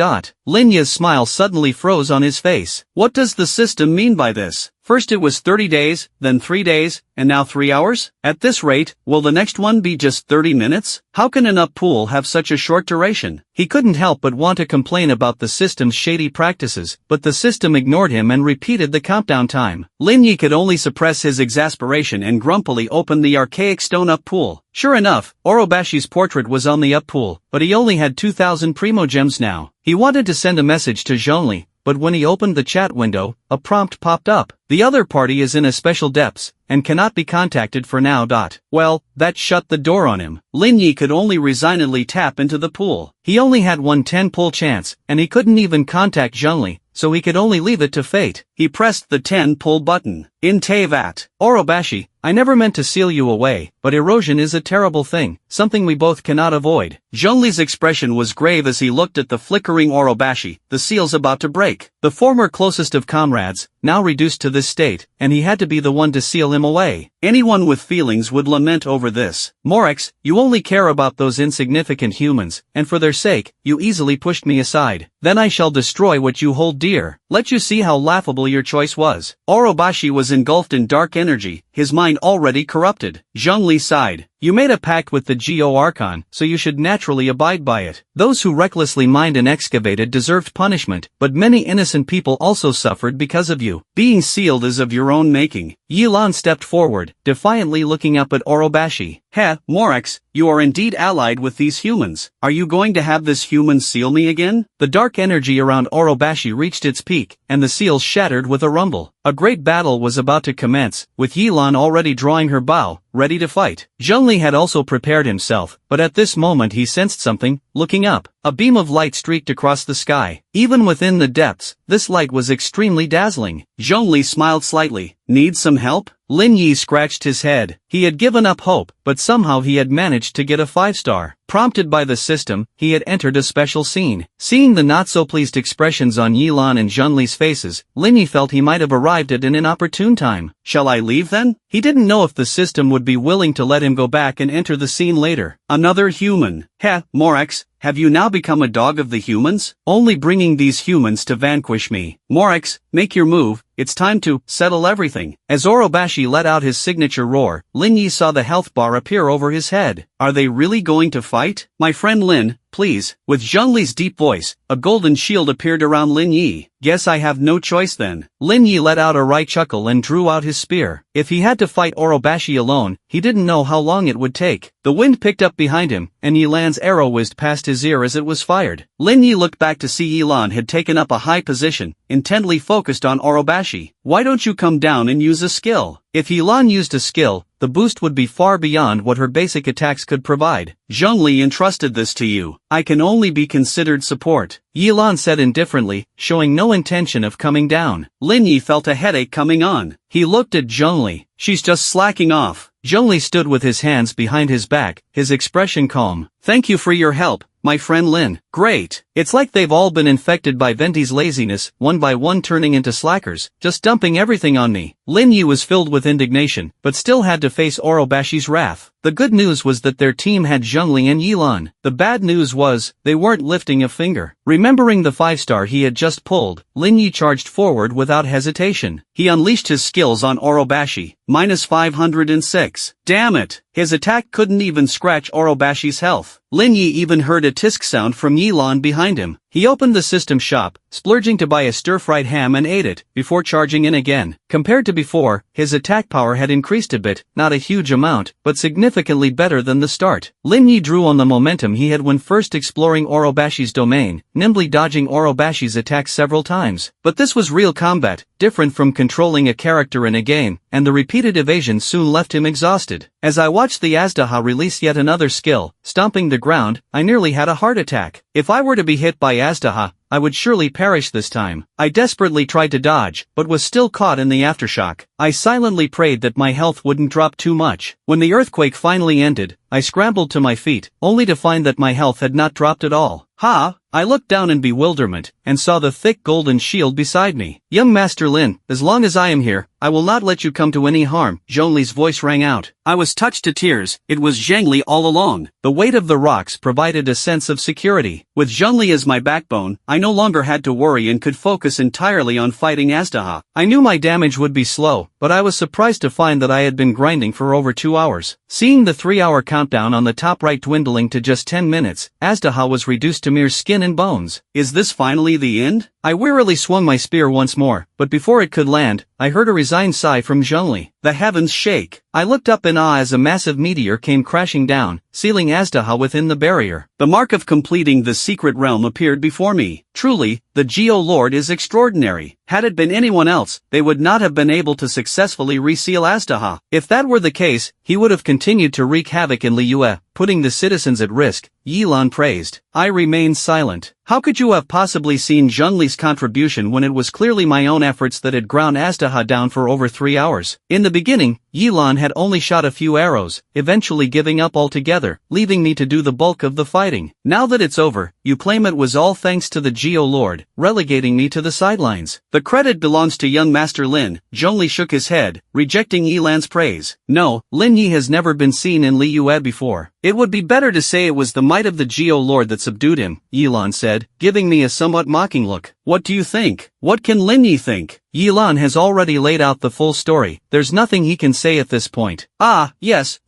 Lin Yi's smile suddenly froze on his face. What does the system mean by this? First it was 30 days, then 3 days, and now 3 hours? At this rate, will the next one be just 30 minutes? How can an up pool have such a short duration? He couldn't help but want to complain about the system's shady practices, but the system ignored him and repeated the countdown time. Lin Yi could only suppress his exasperation and grumpily opened the archaic stone up pool. Sure enough, Orobashi's portrait was on the up pool, but he only had 2,000 primo gems now. He wanted to send a message to Zhongli, but when he opened the chat window, a prompt popped up. The other party is in a special depths, and cannot be contacted for now. Well, that shut the door on him. Lin Yi could only resignedly tap into the pool. He only had one 10-pull chance, and he couldn't even contact Zhongli, so he could only leave it to fate. He pressed the 10-pull button. In Tevat. Orobashi, I never meant to seal you away, but erosion is a terrible thing, something we both cannot avoid. Zhongli's expression was grave as he looked at the flickering Orobashi, the seal's about to break. The former closest of comrades, now reduced to this state, and he had to be the one to seal him away. Anyone with feelings would lament over this. Morex, you only care about those insignificant humans, and for their sake, you easily pushed me aside. Then I shall destroy what you hold dear. Let you see how laughable your choice was. Orobashi was engulfed in dark energy, his mind already corrupted. Zhongli sighed. You made a pact with the Geo Archon, so you should naturally abide by it. Those who recklessly mined and excavated deserved punishment, but many innocent people also suffered because of you. Being sealed is of your own making. Yilan stepped forward, defiantly looking up at Orobashi. Heh, Morex, you are indeed allied with these humans. Are you going to have this human seal me again? The dark energy around Orobashi reached its peak, and the seal shattered with a rumble. A great battle was about to commence, with Yilan already drawing her bow, ready to fight. Zhongli had also prepared himself, but at this moment he sensed something. Looking up, a beam of light streaked across the sky. Even within the depths, this light was extremely dazzling. Zhongli smiled slightly. Need some help? Lin Yi scratched his head. He had given up hope, but somehow he had managed to get a 5-star. Prompted by the system, he had entered a special scene. Seeing the not-so-pleased expressions on Yilan and Zhongli's faces, Lin Yi felt he might have arrived at an inopportune time. Shall I leave then? He didn't know if the system would be willing to let him go back and enter the scene later. Another human. Heh, Morex, have you now become a dog of the humans? Only bringing these humans to vanquish me. Morex, make your move. It's time to settle everything. As Orobashi let out his signature roar, Lin Yi saw the health bar appear over his head. Are they really going to fight? My friend Lin, please. With Zhongli's deep voice, a golden shield appeared around Lin Yi. Guess I have no choice then. Lin Yi let out a wry chuckle and drew out his spear. If he had to fight Orobashi alone, he didn't know how long it would take. The wind picked up behind him, and Yilan's arrow whizzed past his ear as it was fired. Lin Yi looked back to see Yilan had taken up a high position, intently focused on Orobashi. Why don't you come down and use a skill? If Yilan used a skill, the boost would be far beyond what her basic attacks could provide. Zhongli entrusted this to you. I can only be considered support. Yilan said indifferently, showing no intention of coming down. Lin Yi felt a headache coming on. He looked at Zhongli. She's just slacking off. Zhongli stood with his hands behind his back, his expression calm. Thank you for your help, my friend Lin. Great. It's like they've all been infected by Venti's laziness, one by one turning into slackers, just dumping everything on me. Lin Yi was filled with indignation, but still had to face Orobashi's wrath. The good news was that their team had Zhongli and Yilan. The bad news was, they weren't lifting a finger. Remembering the 5-star he had just pulled, Lin Yi charged forward without hesitation. He unleashed his skills on Orobashi. Minus 506. Damn it! His attack couldn't even scratch Orobashi's health. Lin Yi even heard a tisk sound from Yilan behind him. He opened the system shop, splurging to buy a stir-fried ham and ate it, before charging in again. Compared to before, his attack power had increased a bit, not a huge amount, but significantly better than the start. Lin Yi drew on the momentum he had when first exploring Orobashi's domain, nimbly dodging Orobashi's attacks several times. But this was real combat, different from controlling a character in a game, and the repeated evasion soon left him exhausted. As I watched the Azdaha release yet another skill, stomping the ground, I nearly had a heart attack. If I were to be hit by Azdaha, I would surely perish this time. I desperately tried to dodge, but was still caught in the aftershock. I silently prayed that my health wouldn't drop too much. When the earthquake finally ended, I scrambled to my feet, only to find that my health had not dropped at all. Ha! I looked down in bewilderment, and saw the thick golden shield beside me. Young Master Lin, as long as I am here, I will not let you come to any harm, Zhongli's voice rang out. I was touched to tears. It was Zhongli all along. The weight of the rocks provided a sense of security. With Zhongli as my backbone, I no longer had to worry and could focus entirely on fighting Azdaha. I knew my damage would be slow, but I was surprised to find that I had been grinding for over 2 hours. Seeing the 3-hour countdown on the top right dwindling to just 10 minutes, Azdaha was reduced to mere skin and bones. Is this finally the end? I wearily swung my spear once more, but before it could land, I heard a resigned sigh from Zhongli. The heavens shake. I looked up in awe as a massive meteor came crashing down, sealing Aztaha within the barrier. The mark of completing the secret realm appeared before me. Truly, the Geo-Lord is extraordinary. Had it been anyone else, they would not have been able to successfully reseal Aztaha. If that were the case, he would have continued to wreak havoc in Liyue, putting the citizens at risk, Yilan praised. I remained silent. How could you have possibly seen Zhongli's contribution when it was clearly my own efforts that had ground Aztaha down for over 3 hours? In the beginning, Yilan had only shot a few arrows, eventually giving up altogether, leaving me to do the bulk of the fighting. Now that it's over, you claim it was all thanks to the Geo-Lord, relegating me to the sidelines. The credit belongs to young Master Lin. Zhongli shook his head, rejecting Yilan's praise. No, Lin Yi has never been seen in Liyue before. It would be better to say it was the might of the Geo-Lord that subdued him, Yilan said, giving me a somewhat mocking look. What do you think? What can Lin Yi think? Yilan has already laid out the full story. There's nothing he can say at this point. Ah, yes,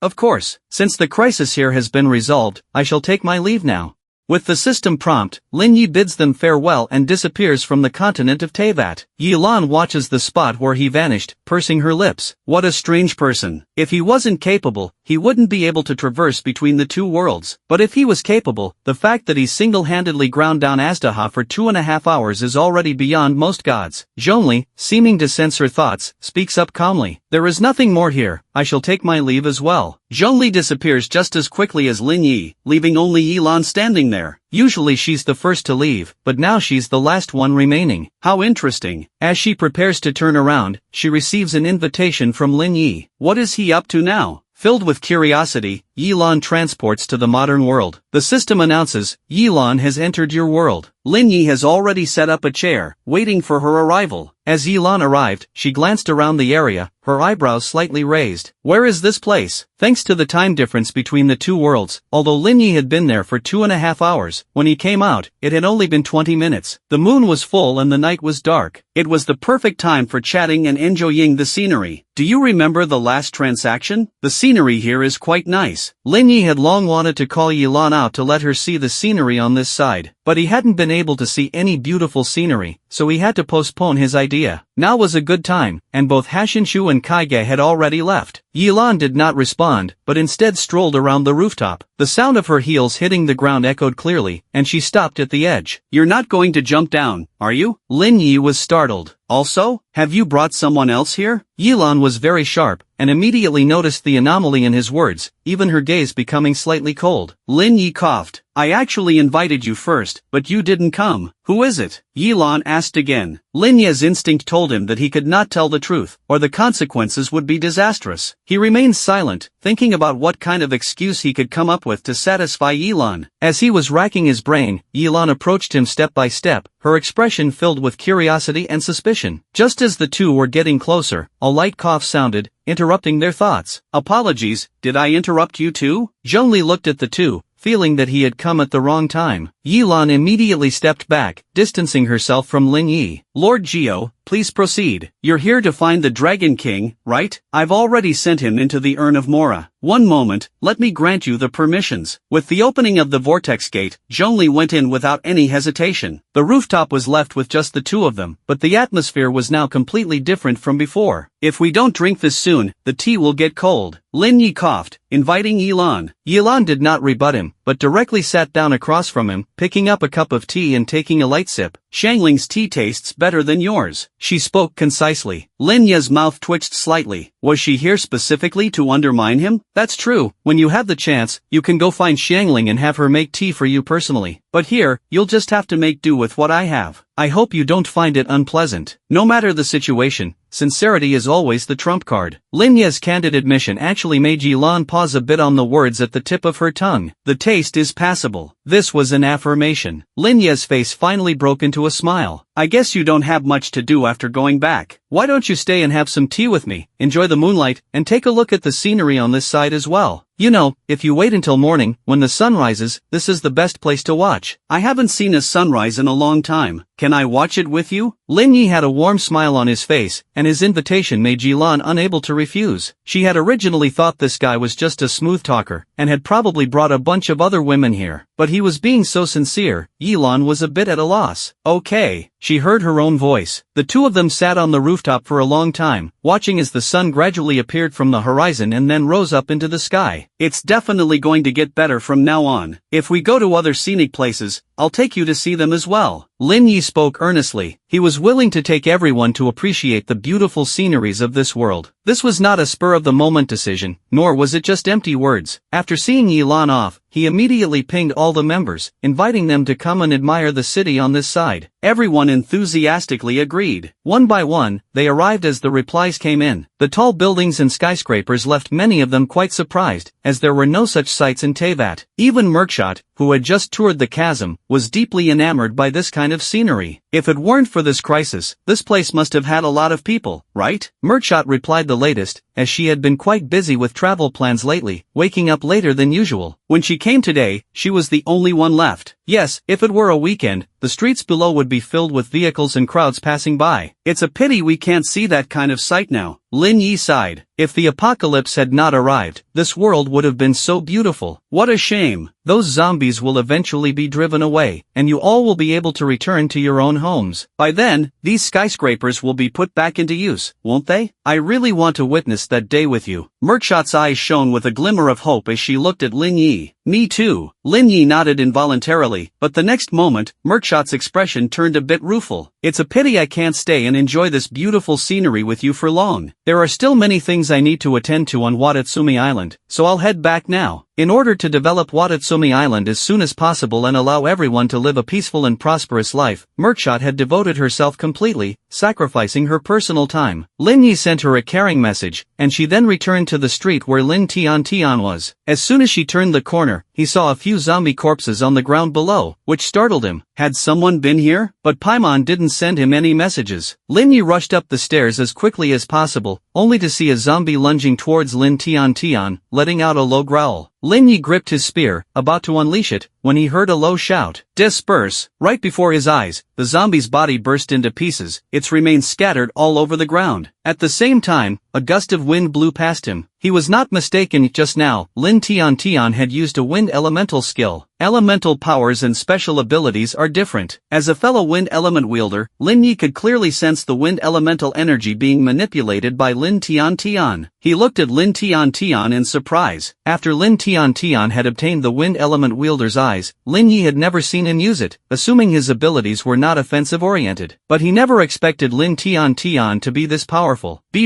of course. Since the crisis here has been resolved, I shall take my leave now. With the system prompt, Lin Yi bids them farewell and disappears from the continent of Teyvat. Yilan watches the spot where he vanished, pursing her lips. What a strange person. If he wasn't capable, he wouldn't be able to traverse between the two worlds. But if he was capable, the fact that he single-handedly ground down Aztaha for 2.5 hours is already beyond most gods. Zhongli, seeming to sense her thoughts, speaks up calmly. There is nothing more here. I shall take my leave as well. Zhongli disappears just as quickly as Lin Yi, leaving only Yilan standing there. Usually she's the first to leave, but now she's the last one remaining. How interesting. As she prepares to turn around, she receives an invitation from Lin Yi. What is he up to now? Filled with curiosity, Yilan transports to the modern world. The system announces, Yilan has entered your world. Lin Yi has already set up a chair, waiting for her arrival. As Yilan arrived, she glanced around the area, her eyebrows slightly raised. Where is this place? Thanks to the time difference between the two worlds, although Lin Yi had been there for 2.5 hours, when he came out, it had only been 20 minutes. The moon was full and the night was dark. It was the perfect time for chatting and enjoying the scenery. Do you remember the last transaction? The scenery here is quite nice. Lin Yi had long wanted to call Yilan out to let her see the scenery on this side, but he hadn't been able to see any beautiful scenery, so he had to postpone his idea. Now was a good time, and both Hashinshu and Kaige had already left. Yilan did not respond, but instead strolled around the rooftop. The sound of her heels hitting the ground echoed clearly, and she stopped at the edge. You're not going to jump down, are you? Lin Yi was startled. Also, have you brought someone else here? Yilan was very sharp, and immediately noticed the anomaly in his words, even her gaze becoming slightly cold. Lin Yi coughed. I actually invited you first, but you didn't come. Who is it? Yilan asked again. Lin Yi's instinct told him that he could not tell the truth, or the consequences would be disastrous. He remained silent, thinking about what kind of excuse he could come up with to satisfy Yilan. As he was racking his brain, Yilan approached him step by step, her expression filled with curiosity and suspicion. Just as the two were getting closer, a light cough sounded, interrupting their thoughts. Apologies, did I interrupt you too? Zhongli looked at the two, feeling that he had come at the wrong time. Yilan immediately stepped back, distancing herself from Lin Yi. Lord Geo, please proceed. You're here to find the Dragon King, right? I've already sent him into the Urn of Mora. One moment, let me grant you the permissions. With the opening of the vortex gate, Zhongli went in without any hesitation. The rooftop was left with just the two of them, but the atmosphere was now completely different from before. If we don't drink this soon, the tea will get cold. Lin Yi coughed, inviting Yilan. Yilan did not rebut him, but directly sat down across from him, picking up a cup of tea and taking a light sip. Xiangling's tea tastes better than yours. She spoke concisely. Lin Yi's mouth twitched slightly. Was she here specifically to undermine him? That's true. When you have the chance, you can go find Xiangling and have her make tea for you personally. But here, you'll just have to make do with what I have. I hope you don't find it unpleasant. No matter the situation, sincerity is always the trump card. Lin Yi's candid admission actually made Yilan pause a bit on the words at the tip of her tongue. The taste is passable. This was an affirmation. Lin Yi's face finally broke into a smile. I guess you don't have much to do after going back. Why don't you stay and have some tea with me, enjoy the moonlight, and take a look at the scenery on this side as well? You know, if you wait until morning, when the sun rises, this is the best place to watch. I haven't seen a sunrise in a long time. Can I watch it with you? Lin Yi had a warm smile on his face, and his invitation made Jilan unable to refuse. She had originally thought this guy was just a smooth talker, and had probably brought a bunch of other women here. But he was being so sincere, Yilan was a bit at a loss. Okay, she heard her own voice. The two of them sat on the rooftop for a long time, watching as the sun gradually appeared from the horizon and then rose up into the sky. It's definitely going to get better from now on. If we go to other scenic places, I'll take you to see them as well. Lin Yi spoke earnestly. He was willing to take everyone to appreciate the beautiful sceneries of this world. This was not a spur-of-the-moment decision, nor was it just empty words. After seeing Yilan off, he immediately pinged all the members, inviting them to come and admire the city on this side. Everyone enthusiastically agreed. One by one, they arrived as the replies came in. The tall buildings and skyscrapers left many of them quite surprised, as there were no such sights in Teyvat. Even Merkshot, who had just toured the chasm, was deeply enamored by this kind of scenery. If it weren't for this crisis, this place must have had a lot of people, right? Merkshot replied the latest, as she had been quite busy with travel plans lately, waking up later than usual. When she came today, she was the only one left. Yes, if it were a weekend, the streets below would be filled with vehicles and crowds passing by. It's a pity we can't see that kind of sight now. Lin Yi sighed. If the apocalypse had not arrived, this world would have been so beautiful. What a shame. Those zombies will eventually be driven away, and you all will be able to return to your own homes. By then, these skyscrapers will be put back into use, won't they? I really want to witness that day with you. Merkshot's eyes shone with a glimmer of hope as she looked at Lin Yi. Me too. Lin Yi nodded involuntarily, but the next moment, Merkshot's expression turned a bit rueful. It's a pity I can't stay and enjoy this beautiful scenery with you for long. There are still many things I need to attend to on Watatsumi Island, so I'll head back now. In order to develop Watatsumi Island as soon as possible and allow everyone to live a peaceful and prosperous life, Merkshot had devoted herself completely, sacrificing her personal time. Lin Yi sent her a caring message, and she then returned to the street where Lin Tian was. As soon as she turned the corner, he saw a few zombie corpses on the ground below, which startled him. Had someone been here? But Paimon didn't send him any messages. Lin Yi rushed up the stairs as quickly as possible, only to see a zombie lunging towards Lin Tian, letting out a low growl. Lin Yi gripped his spear, about to unleash it, when he heard a low shout. Disperse! Right before his eyes, the zombie's body burst into pieces, its remains scattered all over the ground. At the same time, a gust of wind blew past him. He was not mistaken just now. Lin Tian had used a wind elemental skill. Elemental powers and special abilities are different. As a fellow wind element wielder, Lin Yi could clearly sense the wind elemental energy being manipulated by Lin Tian. He looked at Lin Tian in surprise. After Lin Tian had obtained the wind element wielder's eyes, Lin Yi had never seen him use it, assuming his abilities were not offensive-oriented. But he never expected Lin Tian to be this powerful.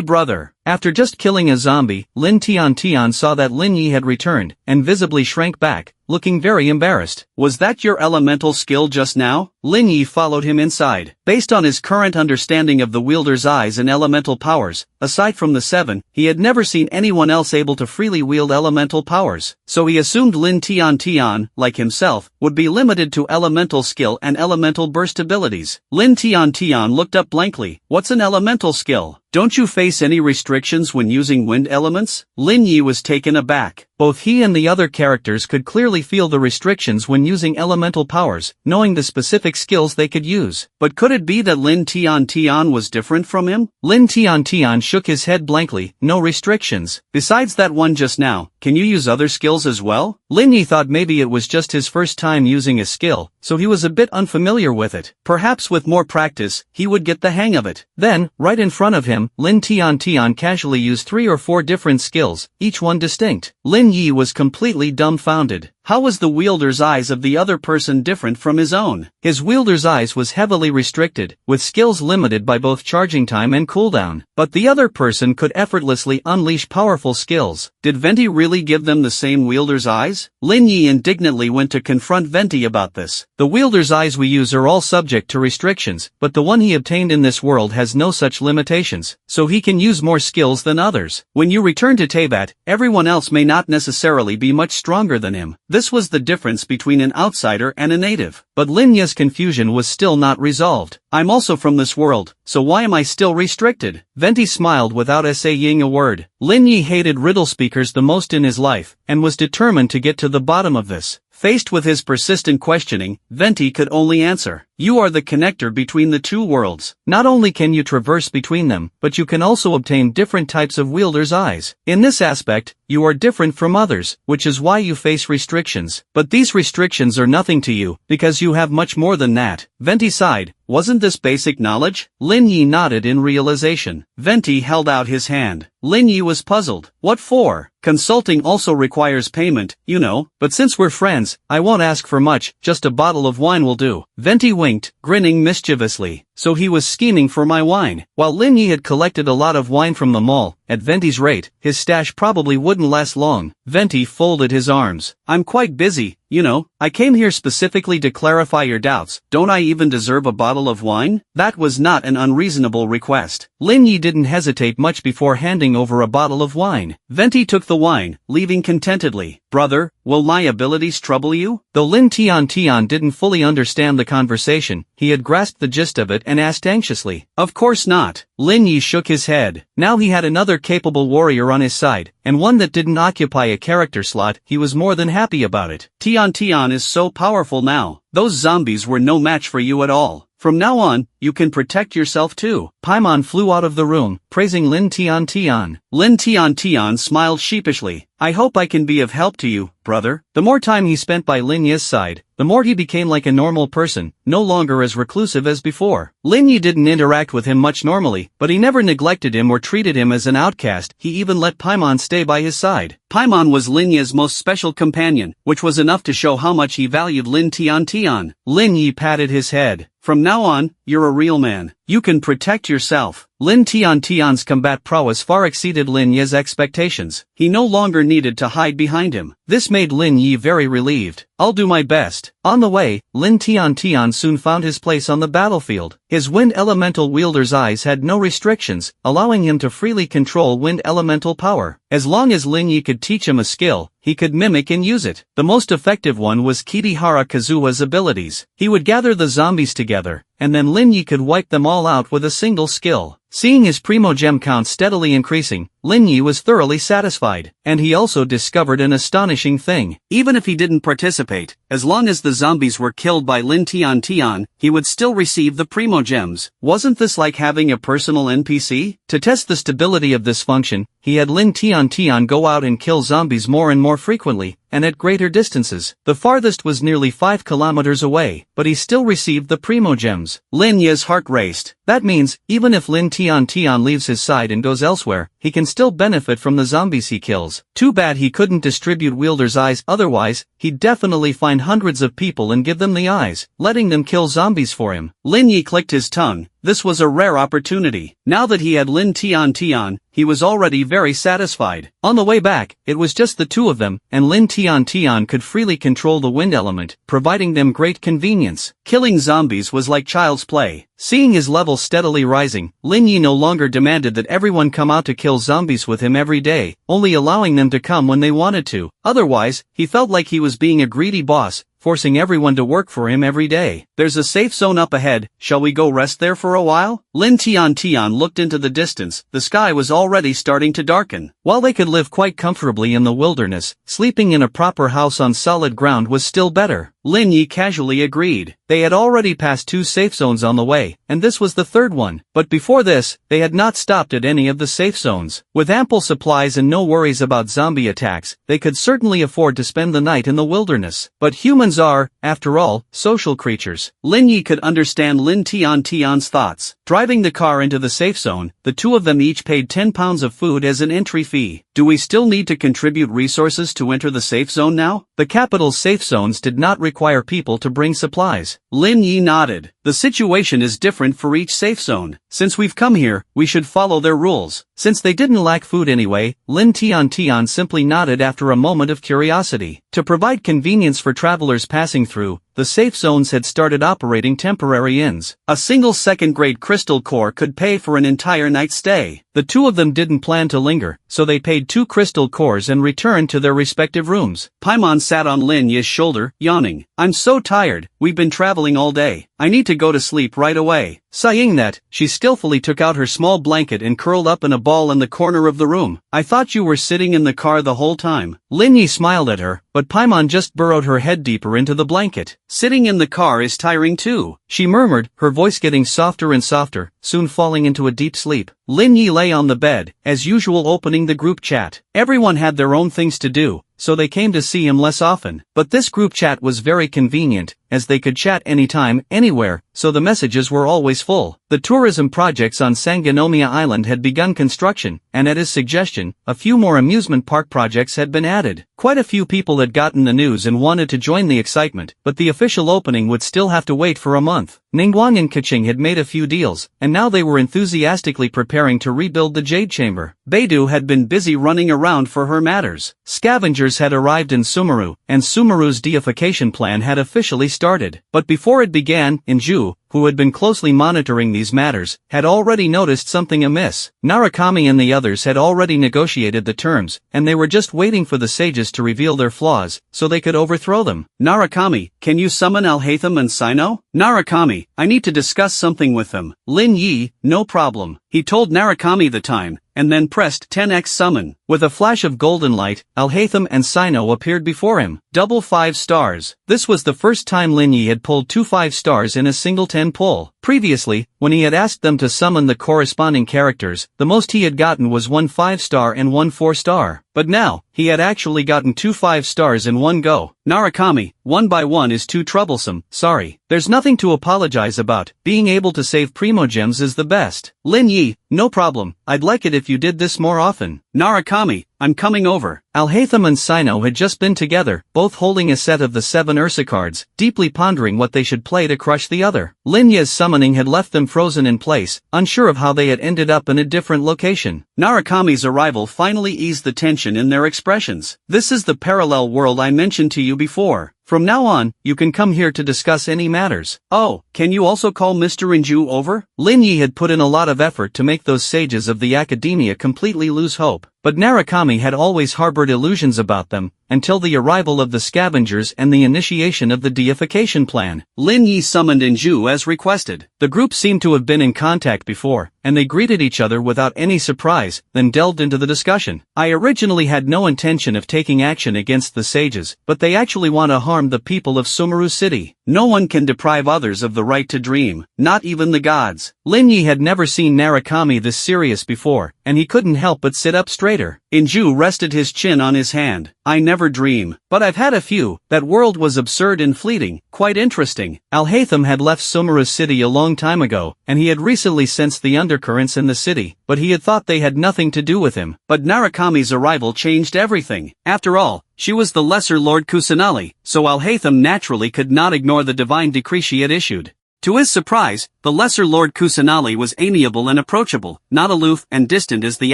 Brother. After just killing a zombie, Lin Tian saw that Lin Yi had returned, and visibly shrank back, looking very embarrassed. Was that your elemental skill just now? Lin Yi followed him inside. Based on his current understanding of the wielder's eyes and elemental powers, aside from the 7, he had never seen anyone else able to freely wield elemental powers. So he assumed Lin Tian, like himself, would be limited to elemental skill and elemental burst abilities. Lin Tian looked up blankly. What's an elemental skill? Don't you face any restrictions when using wind elements? Lin Yi was taken aback. Both he and the other characters could clearly feel the restrictions when using elemental powers, knowing the specific skills they could use. But could it be that Lin Tian was different from him? Lin Tian shook his head blankly. No restrictions. Besides that one just now, can you use other skills as well? Lin Yi thought maybe it was just his first time using a skill, so he was a bit unfamiliar with it. Perhaps with more practice, he would get the hang of it. Then, right in front of him, Lin Tian casually used 3 or 4 different skills, each one distinct. Lin Yi was completely dumbfounded. How was the wielder's eyes of the other person different from his own? His wielder's eyes was heavily restricted, with skills limited by both charging time and cooldown. But the other person could effortlessly unleash powerful skills. Did Venti really give them the same wielder's eyes? Lin Yi indignantly went to confront Venti about this. The wielder's eyes we use are all subject to restrictions, but the one he obtained in this world has no such limitations, so he can use more skills than others. When you return to Teyvat, everyone else may not necessarily be much stronger than him. This was the difference between an outsider and a native. But Lin Yi's confusion was still not resolved. I'm also from this world, so why am I still restricted? Venti smiled without saying a word. Lin Yi hated riddle speakers the most in his life, and was determined to get to the bottom of this. Faced with his persistent questioning, Venti could only answer, "You are the connector between the two worlds. Not only can you traverse between them, but you can also obtain different types of wielder's eyes. In this aspect, you are different from others, which is why you face restrictions. But these restrictions are nothing to you, because you have much more than that." Venti sighed. Wasn't this basic knowledge? Lin Yi nodded in realization. Venti held out his hand. Lin Yi was puzzled. What for? Consulting also requires payment, you know, but since we're friends, I won't ask for much, just a bottle of wine will do. Venti winked, grinning mischievously. So he was scheming for my wine. While Lin Yi had collected a lot of wine from the mall, at Venti's rate, his stash probably wouldn't last long. Venti folded his arms. I'm quite busy, you know. I came here specifically to clarify your doubts. Don't I even deserve a bottle of wine? That was not an unreasonable request. Lin Yi didn't hesitate much before handing over a bottle of wine. Venti took the wine, leaving contentedly. Brother, will my abilities trouble you? Though Lin Tian didn't fully understand the conversation, he had grasped the gist of it and asked anxiously. Of course not. Lin Yi shook his head. Now he had another capable warrior on his side, and one that didn't occupy a character slot. He was more than happy about it. Tian is so powerful now. Those zombies were no match for you at all. From now on, you can protect yourself too. Paimon flew out of the room, praising Lin Tian. Lin Tian smiled sheepishly. I hope I can be of help to you, brother. The more time he spent by Lin Yi's side, the more he became like a normal person, no longer as reclusive as before. Lin Yi didn't interact with him much normally, but he never neglected him or treated him as an outcast. He even let Paimon stay by his side. Paimon was Lin Yi's most special companion, which was enough to show how much he valued Lin Tian. Lin Yi patted his head. From now on, you're a real man. You can protect yourself. Lin Tian's combat prowess far exceeded Lin Yi's expectations. He no longer needed to hide behind him. This made Lin Yi very relieved. I'll do my best. On the way, Lin Tian soon found his place on the battlefield. His wind elemental wielder's eyes had no restrictions, allowing him to freely control wind elemental power. As long as Lin Yi could teach him a skill, he could mimic and use it. The most effective one was Kitihara Kazuha's abilities. He would gather the zombies together, and then Lin Yi could wipe them all out with a single skill. Seeing his Primogem count steadily increasing, Lin Yi was thoroughly satisfied, and he also discovered an astonishing thing. Even if he didn't participate, as long as the zombies were killed by Lin Tian, he would still receive the Primogems. Wasn't this like having a personal NPC? To test the stability of this function, he had Lin Tian go out and kill zombies more and more frequently, and at greater distances. The farthest was nearly 5 kilometers away, but he still received the Primogems. Lin Yi's heart raced. That means, even if Lin Tian leaves his side and goes elsewhere, he can still benefit from the zombies he kills. Too bad he couldn't distribute wielder's eyes, otherwise, he'd definitely find hundreds of people and give them the eyes, letting them kill zombies for him. Lin Yi clicked his tongue. This was a rare opportunity. Now that he had Lin Tian, he was already very satisfied. On the way back, it was just the two of them, and Lin Tian could freely control the wind element, providing them great convenience. Killing zombies was like child's play. Seeing his level steadily rising, Lin Yi no longer demanded that everyone come out to kill zombies with him every day, only allowing them to come when they wanted to. Otherwise, he felt like he was being a greedy boss, forcing everyone to work for him every day. There's a safe zone up ahead, shall we go rest there for a while? Lin Tian looked into the distance. The sky was already starting to darken. While they could live quite comfortably in the wilderness, sleeping in a proper house on solid ground was still better. Lin Yi casually agreed. They had already passed 2 safe zones on the way, and this was the third one. But before this, they had not stopped at any of the safe zones. With ample supplies and no worries about zombie attacks, they could certainly afford to spend the night in the wilderness. But humans are, after all, social creatures. Lin Yi could understand Lin Tian's thoughts. Driving the car into the safe zone, the two of them each paid 10 pounds of food as an entry fee. Do we still need to contribute resources to enter the safe zone now? The capital's safe zones did not require people to bring supplies. Lin Yi nodded. The situation is different for each safe zone. Since we've come here, we should follow their rules. Since they didn't lack food anyway, Lin Tian simply nodded after a moment of curiosity. To provide convenience for travelers passing through, the safe zones had started operating temporary inns. A single second-grade crystal core could pay for an entire night's stay. The two of them didn't plan to linger, so they paid 2 crystal cores and returned to their respective rooms. Paimon sat on Lin Yi's shoulder, yawning. I'm so tired, we've been traveling all day. I need to go to sleep right away. Saying that, she skillfully took out her small blanket and curled up in a ball in the corner of the room. I thought you were sitting in the car the whole time. Lin Yi smiled at her, but Paimon just burrowed her head deeper into the blanket. Sitting in the car is tiring too, she murmured, her voice getting softer and softer, soon falling into a deep sleep. Lin Yi lay on the bed, as usual opening the group chat. Everyone had their own things to do, so they came to see him less often. But this group chat was very convenient, as they could chat anytime, anywhere, so the messages were always full. The tourism projects on Sangonomiya Island had begun construction, and at his suggestion, a few more amusement park projects had been added. Quite a few people had gotten the news and wanted to join the excitement, but the official opening would still have to wait for a month. Ningguang and Keqing had made a few deals, and now they were enthusiastically preparing to rebuild the Jade Chamber. Beidou had been busy running around for her matters. Scavengers had arrived in Sumeru, and Sumeru's deification plan had officially started. But before it began, Inju, who had been closely monitoring these matters, had already noticed something amiss. Narukami and the others had already negotiated the terms, and they were just waiting for the sages to reveal their flaws, so they could overthrow them. Narukami, can you summon Alhaitham and Sino? Narukami, I need to discuss something with them. Lin Yi, no problem. He told Narukami the time, and then pressed 10x summon. With a flash of golden light, Alhaitham and Sino appeared before him. Double 5 stars. This was the first time Lin Yi had pulled 2 5 stars in a single 10 pull. Previously, when he had asked them to summon the corresponding characters, the most he had gotten was 1 5-star and 1 4-star. But now, he had actually gotten 2 5 stars in one go. Narukami, 1 by 1 is too troublesome, sorry. There's nothing to apologize about, being able to save Primogems is the best. Lin Yi, no problem, I'd like it if you did this more often. Narukami, I'm coming over. Alhaitham and Sino had just been together, both holding a set of the 7 Ursa cards, deeply pondering what they should play to crush the other. Lin Yi's summoning had left them frozen in place, unsure of how they had ended up in a different location. Narukami's arrival finally eased the tension in their expressions. This is the parallel world I mentioned to you before. From now on, you can come here to discuss any matters. Oh, can you also call Mr. Inju over? Lin Yi had put in a lot of effort to make those sages of the academia completely lose hope, but Narukami had always harbored illusions about them, until the arrival of the scavengers and the initiation of the deification plan. Lin Yi summoned Inju as requested. The group seemed to have been in contact before, and they greeted each other without any surprise, then delved into the discussion. I originally had no intention of taking action against the sages, but they actually want to harm the people of Sumeru City. No one can deprive others of the right to dream, not even the gods. Lin Yi had never seen Narukami this serious before, and he couldn't help but sit up straighter. Inju rested his chin on his hand. I never dream, but I've had a few. That world was absurd and fleeting, quite interesting. Alhaitham had left Sumeru City a long time ago, and he had recently sensed the undercurrents in the city, but he had thought they had nothing to do with him. But Narukami's arrival changed everything. After all, she was the Lesser Lord Kusanali, so Alhaitham naturally could not ignore the divine decree she had issued. To his surprise, the Lesser Lord Kusanali was amiable and approachable, not aloof and distant as the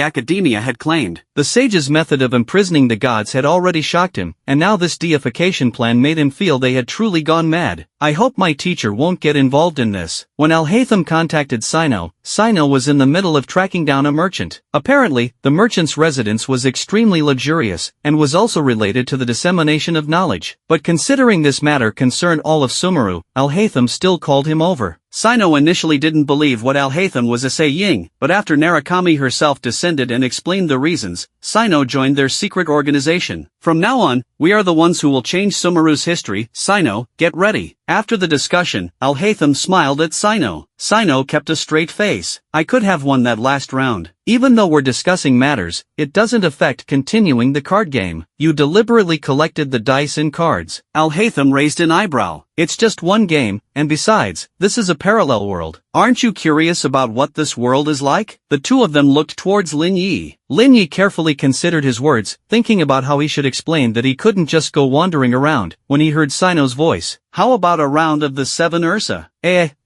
academia had claimed. The sage's method of imprisoning the gods had already shocked him, and now this deification plan made him feel they had truly gone mad. I hope my teacher won't get involved in this. When Alhaitham contacted Sino, Sino was in the middle of tracking down a merchant. Apparently, the merchant's residence was extremely luxurious, and was also related to the dissemination of knowledge. But considering this matter concerned all of Sumeru, Alhaitham still called him over. Sino initially didn't believe what Alhaitham was saying, but after Narukami herself descended and explained the reasons, Sino joined their secret organization. From now on, we are the ones who will change Sumeru's history. Sino, get ready. After the discussion, Alhaitham smiled at Sino. Sino kept a straight face. I could have won that last round. Even though we're discussing matters, it doesn't affect continuing the card game. You deliberately collected the dice and cards. Alhaitham raised an eyebrow. It's just one game, and besides, this is a parallel world. Aren't you curious about what this world is like? The two of them looked towards Lin Yi. Lin Yi carefully considered his words, thinking about how he should explain that he couldn't just go wandering around, when he heard Sino's voice. How about a round of the 7 Ursa?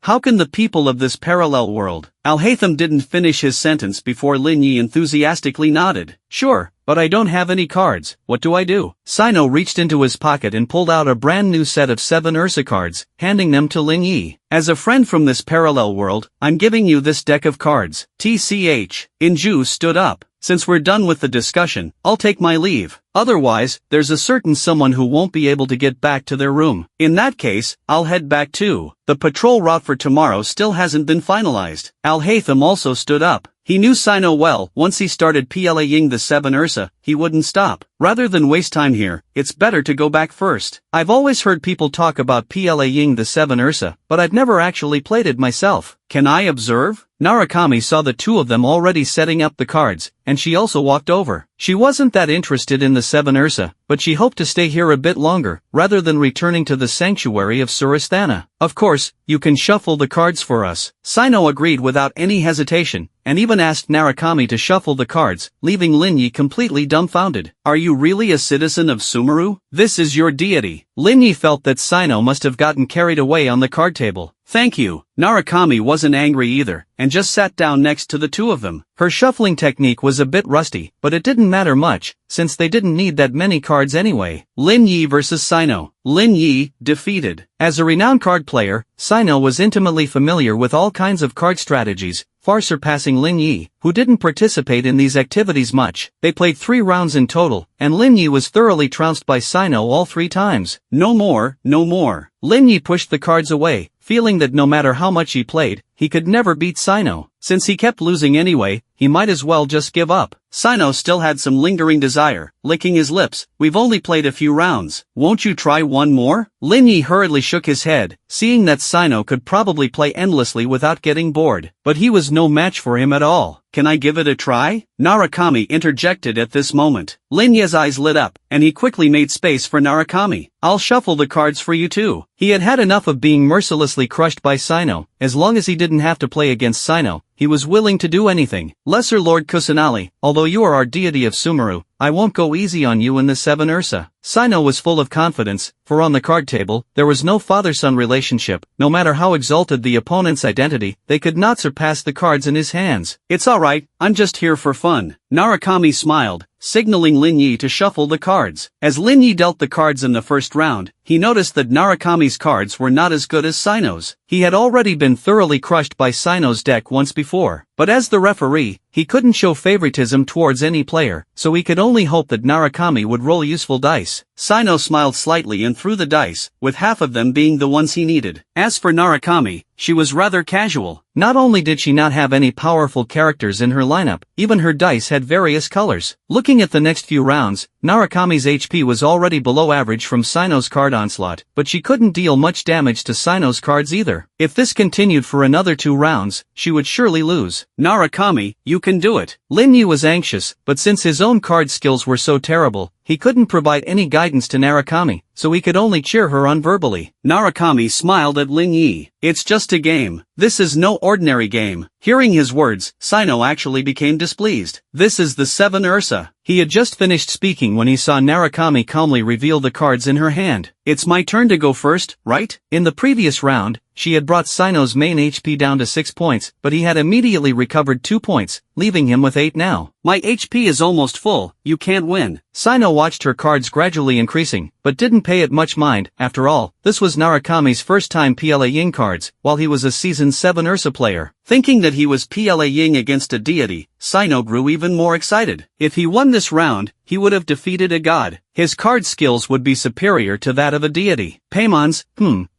How can the people of this parallel world? Al-Haytham didn't finish his sentence before Lin Yi enthusiastically nodded. Sure, but I don't have any cards, what do I do? Sino reached into his pocket and pulled out a brand new set of 7 Ursa cards, handing them to Lin Yi. As a friend from this parallel world, I'm giving you this deck of cards. TCH. Inju stood up. Since we're done with the discussion, I'll take my leave. Otherwise, there's a certain someone who won't be able to get back to their room. In that case, I'll head back too. The patrol route for tomorrow still hasn't been finalized. Al-Haytham also stood up. He knew Sino well. Once he started PLAing the 7 Ursa, he wouldn't stop. Rather than waste time here, it's better to go back first. I've always heard people talk about PLAing the 7 Ursa, but I've never actually played it myself. Can I observe? Narukami saw the two of them already setting up the cards, and she also walked over. She wasn't that interested in the 7 Ursa, but she hoped to stay here a bit longer, rather than returning to the sanctuary of Surasthana. Of course, you can shuffle the cards for us. Sino agreed without any hesitation, and even asked Narukami to shuffle the cards, leaving Lin Yi completely dumbfounded. Are you really a citizen of Sumeru? This is your deity. Lin Yi felt that Sino must have gotten carried away on the card table. Thank you. Narukami wasn't angry either, and just sat down next to the two of them. Her shuffling technique was a bit rusty, but it didn't matter much, since they didn't need that many cards anyway. Lin Yi versus Sino. Lin Yi, defeated. As a renowned card player, Sino was intimately familiar with all kinds of card strategies, far surpassing Lin Yi, who didn't participate in these activities much. They played 3 rounds in total, and Lin Yi was thoroughly trounced by Sino all 3 times. No more, no more. Lin Yi pushed the cards away, feeling that no matter how much he played, he could never beat Sino. Since he kept losing anyway, he might as well just give up. Sino still had some lingering desire, licking his lips. We've only played a few rounds. Won't you try one more? Lin Yi hurriedly shook his head, seeing that Sino could probably play endlessly without getting bored. But he was no match for him at all. Can I give it a try? Narukami interjected at this moment. Lin Yi's eyes lit up, and he quickly made space for Narukami. I'll shuffle the cards for you too. He had had enough of being mercilessly crushed by Sino. As long as he didn't have to play against Sino, he was willing to do anything. Lesser Lord Kusanali, although you are our deity of Sumeru, I won't go easy on you in the 7 Ursa. Sino was full of confidence, for on the card table, there was no father-son relationship. No matter how exalted the opponent's identity, they could not surpass the cards in his hands. It's alright, I'm just here for fun. Narukami smiled, signaling Lin Yi to shuffle the cards. As Lin Yi dealt the cards in the first round, he noticed that Narukami's cards were not as good as Sino's. He had already been thoroughly crushed by Sino's deck once before, but as the referee, he couldn't show favoritism towards any player, so he could only hope that Narukami would roll useful dice. Sino smiled slightly and threw the dice, with half of them being the ones he needed. As for Narukami, she was rather casual. Not only did she not have any powerful characters in her lineup, even her dice had various colors. Looking at the next few rounds, Narukami's HP was already below average from Sino's card onslaught, but she couldn't deal much damage to Sino's cards either. If this continued for another 2 rounds, she would surely lose. Narukami, you can do it. Lin Yi was anxious, but since his own card skills were so terrible, he couldn't provide any guidance to Narukami, so he could only cheer her on verbally. Narukami smiled at Lin Yi. It's just a game. This is no ordinary game. Hearing his words, Sino actually became displeased. This is the 7 Ursa. He had just finished speaking when he saw Narukami calmly reveal the cards in her hand. It's my turn to go first, right? In the previous round, she had brought Sino's main HP down to 6 points, but he had immediately recovered 2 points, leaving him with 8 now. My HP is almost full, you can't win. Sino watched her cards gradually increasing, but didn't pay it much mind. After all, this was Narukami's first time PLAing cards, while he was a seasoned 7 Ursa player. Thinking that he was PLAing against a deity, Sino grew even more excited. If he won this round, he would have defeated a god. His card skills would be superior to that of a deity. Paymons,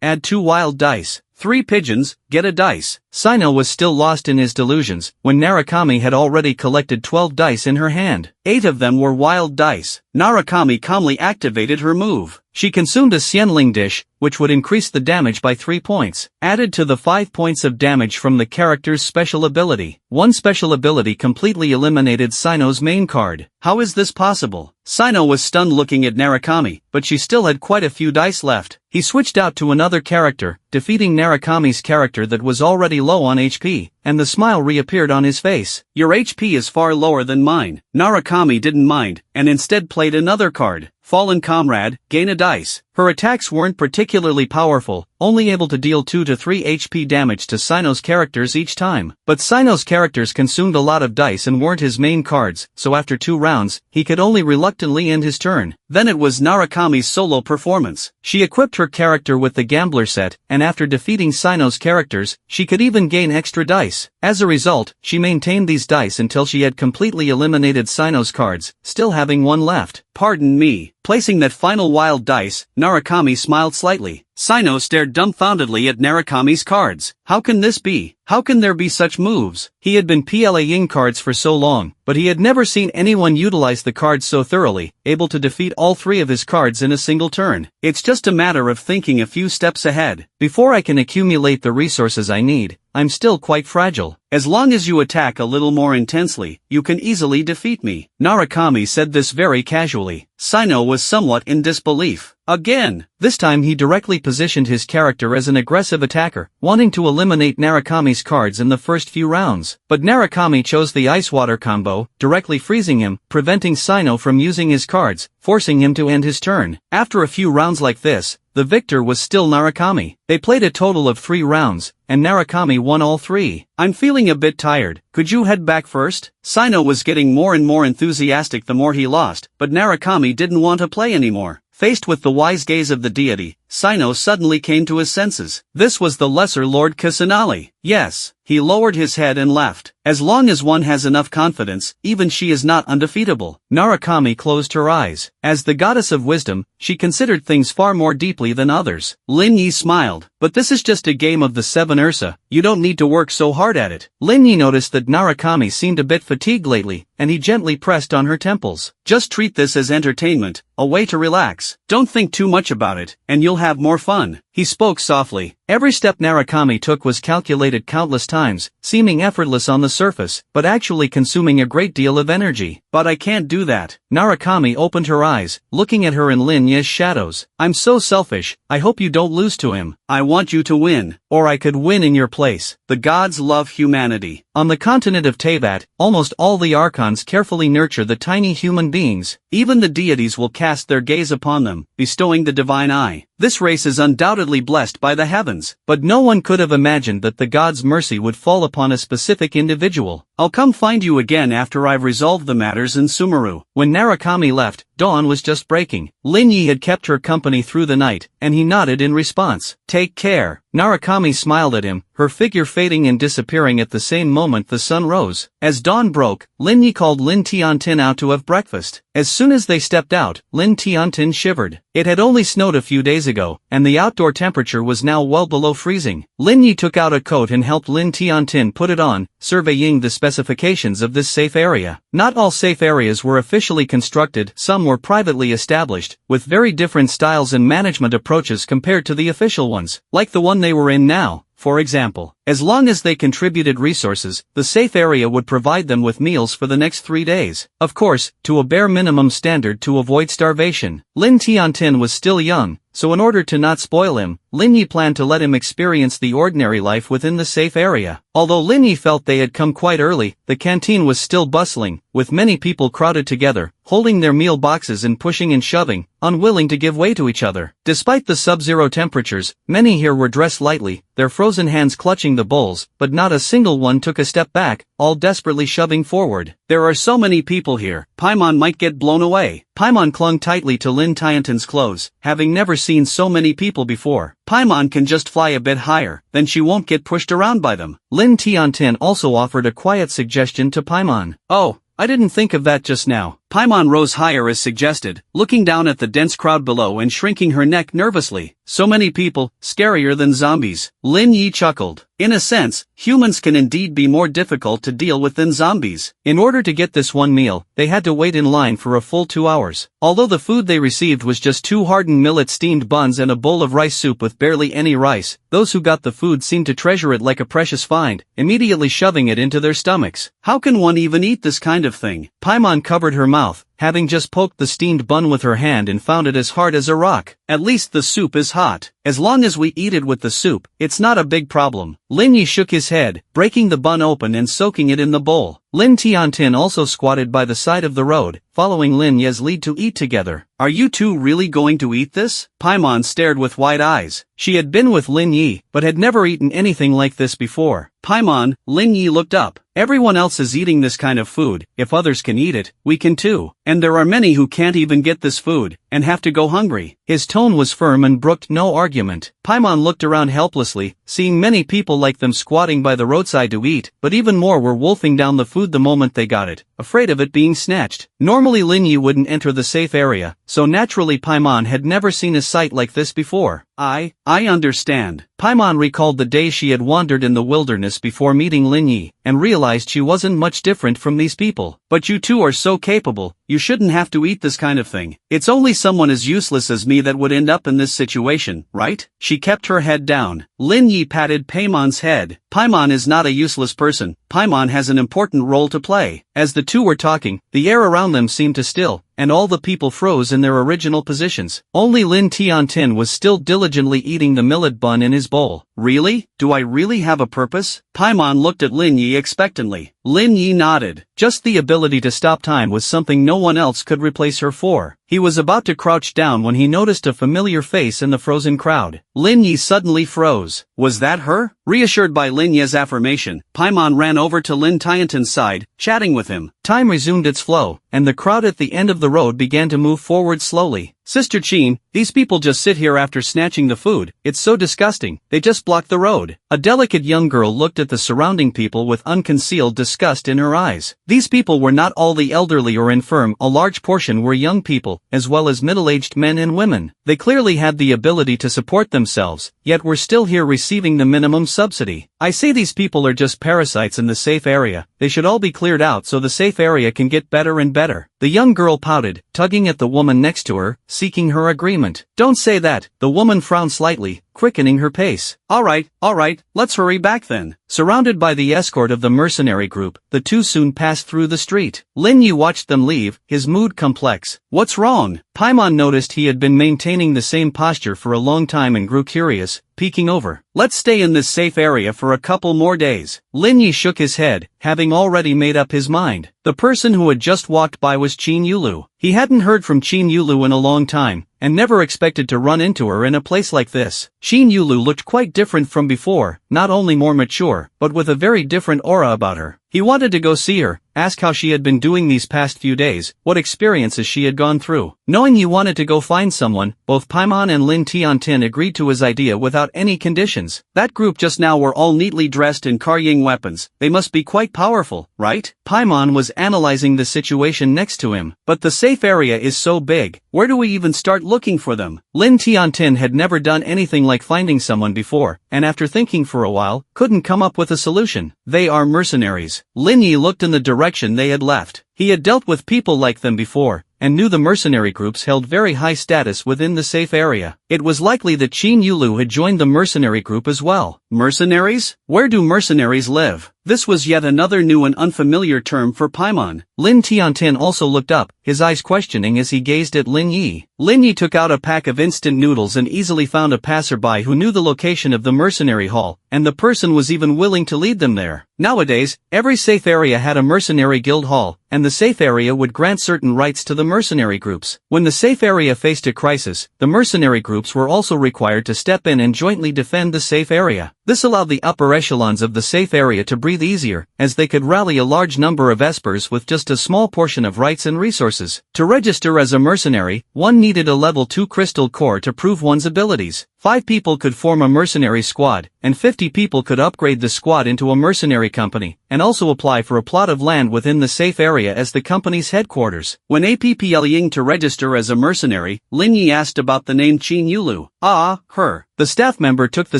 add 2 wild dice. 3 pigeons, get a dice. Sino was still lost in his delusions, when Narukami had already collected 12 dice in her hand. 8 of them were wild dice. Narukami calmly activated her move. She consumed a Xianling dish, which would increase the damage by 3 points, added to the 5 points of damage from the character's special ability. One special ability completely eliminated Sino's main card. How is this possible? Sino was stunned looking at Narukami, but she still had quite a few dice left. He switched out to another character, defeating Narukami's character that was already low on HP, and the smile reappeared on his face. Your HP is far lower than mine. Narukami didn't mind, and instead played another card. Fallen Comrade, gain a dice. Her attacks weren't particularly powerful, only able to deal 2 to 3 HP damage to Sino's characters each time. But Sino's characters consumed a lot of dice and weren't his main cards, so after 2 rounds, he could only reluctantly end his turn. Then it was Narukami's solo performance. She equipped her character with the Gambler set, and after defeating Sino's characters, she could even gain extra dice. As a result, she maintained these dice until she had completely eliminated Sino's cards, still having 1 left. Pardon me. Placing that final wild dice, Narukami smiled slightly. Sino stared dumbfoundedly at Narukami's cards. How can this be? How can there be such moves? He had been playing cards for so long, but he had never seen anyone utilize the cards so thoroughly, able to defeat all 3 of his cards in a single turn. It's just a matter of thinking a few steps ahead. Before I can accumulate the resources I need, I'm still quite fragile. As long as you attack a little more intensely, you can easily defeat me. Narukami said this very casually. Sino was somewhat in disbelief. Again! This time he directly positioned his character as an aggressive attacker, wanting to eliminate Narukami's cards in the first few rounds. But Narukami chose the Ice Water combo, directly freezing him, preventing Sino from using his cards, forcing him to end his turn. After a few rounds like this, the victor was still Narukami. They played a total of 3 rounds, and Narukami won all 3. I'm feeling a bit tired. Could you head back first? Sino was getting more and more enthusiastic the more he lost, but Narukami didn't want to play anymore. Faced with the wise gaze of the deity, Sino suddenly came to his senses. This was the Lesser Lord Kusanali. Yes. He lowered his head and left. As long as one has enough confidence, even she is not undefeatable. Narukami closed her eyes. As the goddess of wisdom, she considered things far more deeply than others. Lin Yi smiled. But this is just a game of the 7 Ursa. You don't need to work so hard at it. Lin Yi noticed that Narukami seemed a bit fatigued lately, and he gently pressed on her temples. Just treat this as entertainment, a way to relax. Don't think too much about it, and you'll have more fun. He spoke softly. Every step Narukami took was calculated countless times, seeming effortless on the surface, but actually consuming a great deal of energy. But I can't do that. Narukami opened her eyes, looking at her in Lin Yi's shadows. I'm so selfish, I hope you don't lose to him. I want you to win. Or I could win in your place. The gods love humanity. On the continent of Teyvat, almost all the archons carefully nurture the tiny human beings. Even the deities will cast their gaze upon them, bestowing the divine eye. This race is undoubtedly blessed by the heavens, but no one could have imagined that the god's mercy would fall upon a specific individual. I'll come find you again after I've resolved the matters in Sumeru. When Narukami left, dawn was just breaking. Lin Yi had kept her company through the night, and he nodded in response. Take care. Narukami smiled at him, her figure fading and disappearing at the same moment the sun rose. As dawn broke, Lin Yi called Lin Tiantin out to have breakfast. As soon as they stepped out, Lin Tiantin shivered. It had only snowed a few days ago, and the outdoor temperature was now well below freezing. Lin Yi took out a coat and helped Lin Tiantin put it on, surveying the specifications of this safe area. Not all safe areas were officially constructed, some were privately established, with very different styles and management approaches compared to the official ones, like the one they were in now. For example, as long as they contributed resources, the safe area would provide them with meals for the next 3 days. Of course, to a bare minimum standard to avoid starvation. Lin Tiantin was still young, so in order to not spoil him, Lin Yi planned to let him experience the ordinary life within the safe area. Although Lin Yi felt they had come quite early, the canteen was still bustling, with many people crowded together, holding their meal boxes and pushing and shoving, unwilling to give way to each other. Despite the sub-zero temperatures, many here were dressed lightly, their frozen hands clutching the bowls, but not a single one took a step back, all desperately shoving forward. There are so many people here, Paimon might get blown away. Paimon clung tightly to Lin Tiantin's clothes, having never seen so many people before. Paimon can just fly a bit higher, then she won't get pushed around by them. Lin Tiantin also offered a quiet suggestion to Paimon. Oh, I didn't think of that just now. Paimon rose higher as suggested, looking down at the dense crowd below and shrinking her neck nervously. So many people, scarier than zombies. Lin Yi chuckled. In a sense, humans can indeed be more difficult to deal with than zombies. In order to get this one meal, they had to wait in line for a full 2 hours. Although the food they received was just 2 hardened millet steamed buns and a bowl of rice soup with barely any rice, those who got the food seemed to treasure it like a precious find, immediately shoving it into their stomachs. How can one even eat this kind of thing? Paimon covered her mouth, having just poked the steamed bun with her hand and found it as hard as a rock. At least the soup is hot. As long as we eat it with the soup, it's not a big problem. Lin Yi shook his head, breaking the bun open and soaking it in the bowl. Lin Tiantin also squatted by the side of the road, following Lin Ye's lead to eat together. Are you two really going to eat this? Paimon stared with wide eyes. She had been with Lin Yi, but had never eaten anything like this before. Paimon, Lin Yi looked up. Everyone else is eating this kind of food. If others can eat it, we can too. And there are many who can't even get this food, and have to go hungry. His tone was firm and brooked no argument. Paimon looked around helplessly, seeing many people like them squatting by the roadside to eat, but even more were wolfing down the food the moment they got it, afraid of it being snatched. Normally Lin Yi wouldn't enter the safe area, so naturally Paimon had never seen a sight like this before. I understand. Paimon recalled the day she had wandered in the wilderness before meeting Lin Yi, and realized she wasn't much different from these people. But you two are so capable, you shouldn't have to eat this kind of thing. It's only someone as useless as me that would end up in this situation, right? She kept her head down. Lin Yi patted Paimon's head. Paimon is not a useless person. Paimon has an important role to play. As the two were talking, the air around them seemed to still, and all the people froze in their original positions. Only Lin Tiantin was still diligently eating the millet bun in his bowl. Really? Do I really have a purpose? Paimon looked at Lin Yi expectantly. Lin Yi nodded. Just the ability to stop time was something no one else could replace her for. He was about to crouch down when he noticed a familiar face in the frozen crowd. Lin Yi suddenly froze. Was that her? Reassured by Lin Yi's affirmation, Paimon ran over to Lin Tiantin's side, chatting with him. Time resumed its flow, and the crowd at the end of the road began to move forward slowly. Sister Qin, these people just sit here after snatching the food. It's so disgusting. They just block the road. A delicate young girl looked at the surrounding people with unconcealed disgust in her eyes. These people were not all the elderly or infirm, a large portion were young people, as well as middle-aged men and women. They clearly had the ability to support themselves, yet were still here receiving the minimum subsidy. I say these people are just parasites in the safe area. They should all be cleared out so the safe area can get better and better. The young girl pouted, tugging at the woman next to her, seeking her agreement. Don't say that. The woman frowned slightly, quickening her pace. All right, let's hurry back then. Surrounded by the escort of the mercenary group, the two soon passed through the street. Lin Yi watched them leave, his mood complex. What's wrong? Paimon noticed he had been maintaining the same posture for a long time and grew curious, peeking over. Let's stay in this safe area for a couple more days. Lin Yi shook his head, having already made up his mind. The person who had just walked by was Qin Yulu. He hadn't heard from Qin Yulu in a long time, and never expected to run into her in a place like this. Qin Yulu looked quite different from before, not only more mature, but with a very different aura about her. He wanted to go see her, ask how she had been doing these past few days, what experiences she had gone through. Knowing he wanted to go find someone, both Paimon and Lin Tiantin agreed to his idea without any conditions. That group just now were all neatly dressed in Karying weapons. They must be quite powerful, right? Paimon was analyzing the situation next to him. But the safe area is so big, where do we even start looking for them? Lin Tiantin had never done anything like finding someone before, and after thinking for a while, couldn't come up with a solution. They are mercenaries. Lin Yi looked in the direction they had left. He had dealt with people like them before, and knew the mercenary groups held very high status within the safe area. It was likely that Qin Yulu had joined the mercenary group as well. Mercenaries? Where do mercenaries live? This was yet another new and unfamiliar term for Paimon. Lin Tiantin also looked up, his eyes questioning as he gazed at Lin Yi. Lin Yi took out a pack of instant noodles and easily found a passerby who knew the location of the mercenary hall, and the person was even willing to lead them there. Nowadays, every safe area had a mercenary guild hall, and the safe area would grant certain rights to the mercenary groups. When the safe area faced a crisis, the mercenary groups were also required to step in and jointly defend the safe area. This allowed the upper echelons of the safe area to breathe easier, as they could rally a large number of espers with just a small portion of rights and resources. To register as a mercenary, one needed a level 2 crystal core to prove one's abilities. 5 people could form a mercenary squad, and 50 people could upgrade the squad into a mercenary company, and also apply for a plot of land within the safe area as the company's headquarters. When applying to register as a mercenary, Lin Yi asked about the name Qin Yulu. Ah, her. The staff member took the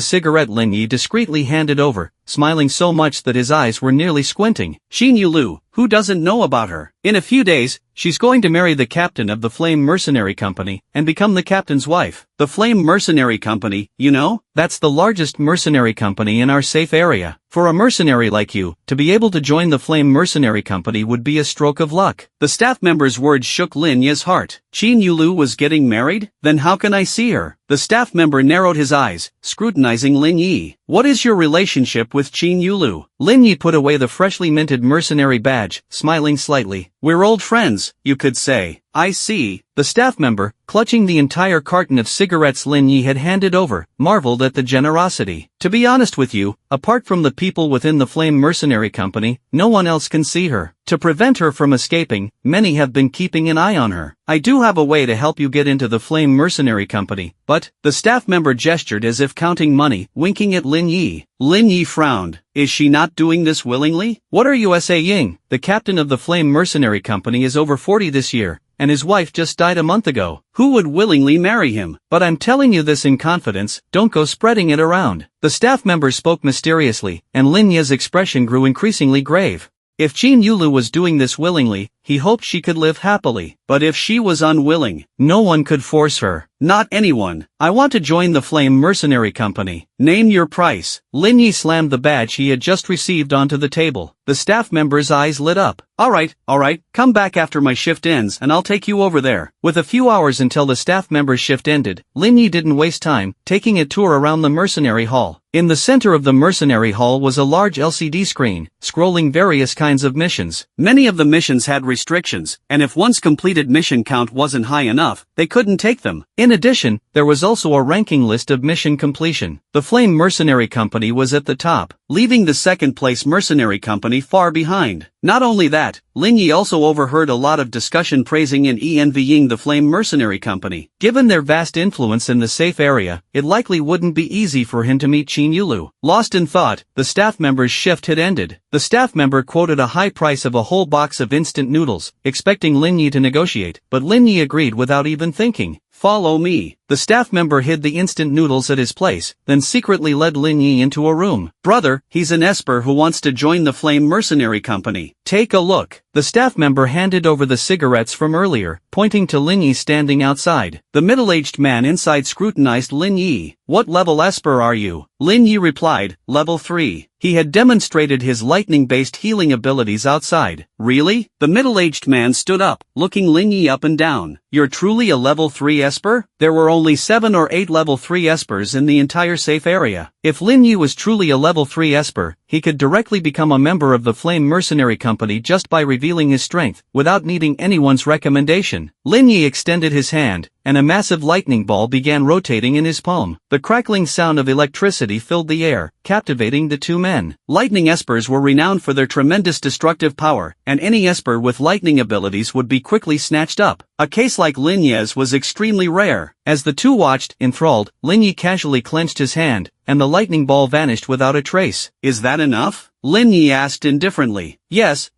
cigarette Lin Yi discreetly handed over, smiling so much that his eyes were nearly squinting. Qin Yulu, who doesn't know about her? In a few days, she's going to marry the captain of the Flame Mercenary Company, and become the captain's wife. The Flame Mercenary Company, you know? That's the largest mercenary company in our safe area. For a mercenary like you, to be able to join the Flame Mercenary Company would be a stroke of luck. The staff member's words shook Lin Yi's heart. Qin Yulu was getting married? Then how can I see her? The staff member narrowed his eyes, scrutinizing Lin Yi. What is your relationship with Qin Yulu? Lin Yi put away the freshly minted mercenary badge, smiling slightly. We're old friends, you could say. I see. The staff member, clutching the entire carton of cigarettes Lin Yi had handed over, marveled at the generosity. To be honest with you, apart from the people within the Flame Mercenary Company, no one else can see her. To prevent her from escaping, many have been keeping an eye on her. I do have a way to help you get into the Flame Mercenary Company, but, the staff member gestured as if counting money, winking at Lin Yi. Lin Yi frowned. Is she not doing this willingly? What are you saying? The captain of the Flame Mercenary Company is over 40 this year, and his wife just died a month ago. Who would willingly marry him? But I'm telling you this in confidence, don't go spreading it around. The staff member spoke mysteriously, and Lin Yi's expression grew increasingly grave. If Qin Yulu was doing this willingly, he hoped she could live happily. But if she was unwilling, no one could force her. Not anyone. I want to join the Flame Mercenary Company. Name your price. Lin Yi slammed the badge he had just received onto the table. The staff member's eyes lit up. Alright, come back after my shift ends and I'll take you over there. With a few hours until the staff member's shift ended, Lin Yi didn't waste time, taking a tour around the mercenary hall. In the center of the mercenary hall was a large LCD screen, scrolling various kinds of missions. Many of the missions had restrictions, and if one's completed mission count wasn't high enough, they couldn't take them. In addition, there was also a ranking list of mission completion. The Flame Mercenary Company was at the top, leaving the second-place mercenary company far behind. Not only that, Lin Yi also overheard a lot of discussion praising and envying the Flame Mercenary Company. Given their vast influence in the safe area, it likely wouldn't be easy for him to meet Qin Yulu. Lost in thought, the staff member's shift had ended. The staff member quoted a high price of a whole box of instant noodles, expecting Lin Yi to negotiate, but Lin Yi agreed without even thinking. Follow me. The staff member hid the instant noodles at his place, then secretly led Lin Yi into a room. Brother, he's an esper who wants to join the Flame Mercenary Company. Take a look. The staff member handed over the cigarettes from earlier, pointing to Lin Yi standing outside. The middle-aged man inside scrutinized Lin Yi. What level esper are you? Lin Yi replied, level 3. He had demonstrated his lightning-based healing abilities outside. Really? The middle-aged man stood up, looking Lin Yi up and down. You're truly a level 3 esper? There were only 7 or 8 level 3 espers in the entire safe area. If Lin Yi was truly a level 3 esper, he could directly become a member of the Flame Mercenary Company just by revealing his strength, without needing anyone's recommendation. Lin Yi extended his hand, and a massive lightning ball began rotating in his palm. The crackling sound of electricity filled the air, captivating the two men. Lightning espers were renowned for their tremendous destructive power, and any esper with lightning abilities would be quickly snatched up. A case like Lin Yi's was extremely rare. As the two watched, enthralled, Lin Yi casually clenched his hand, and the lightning ball vanished without a trace. Is that enough? Lin Yi asked indifferently. Yes.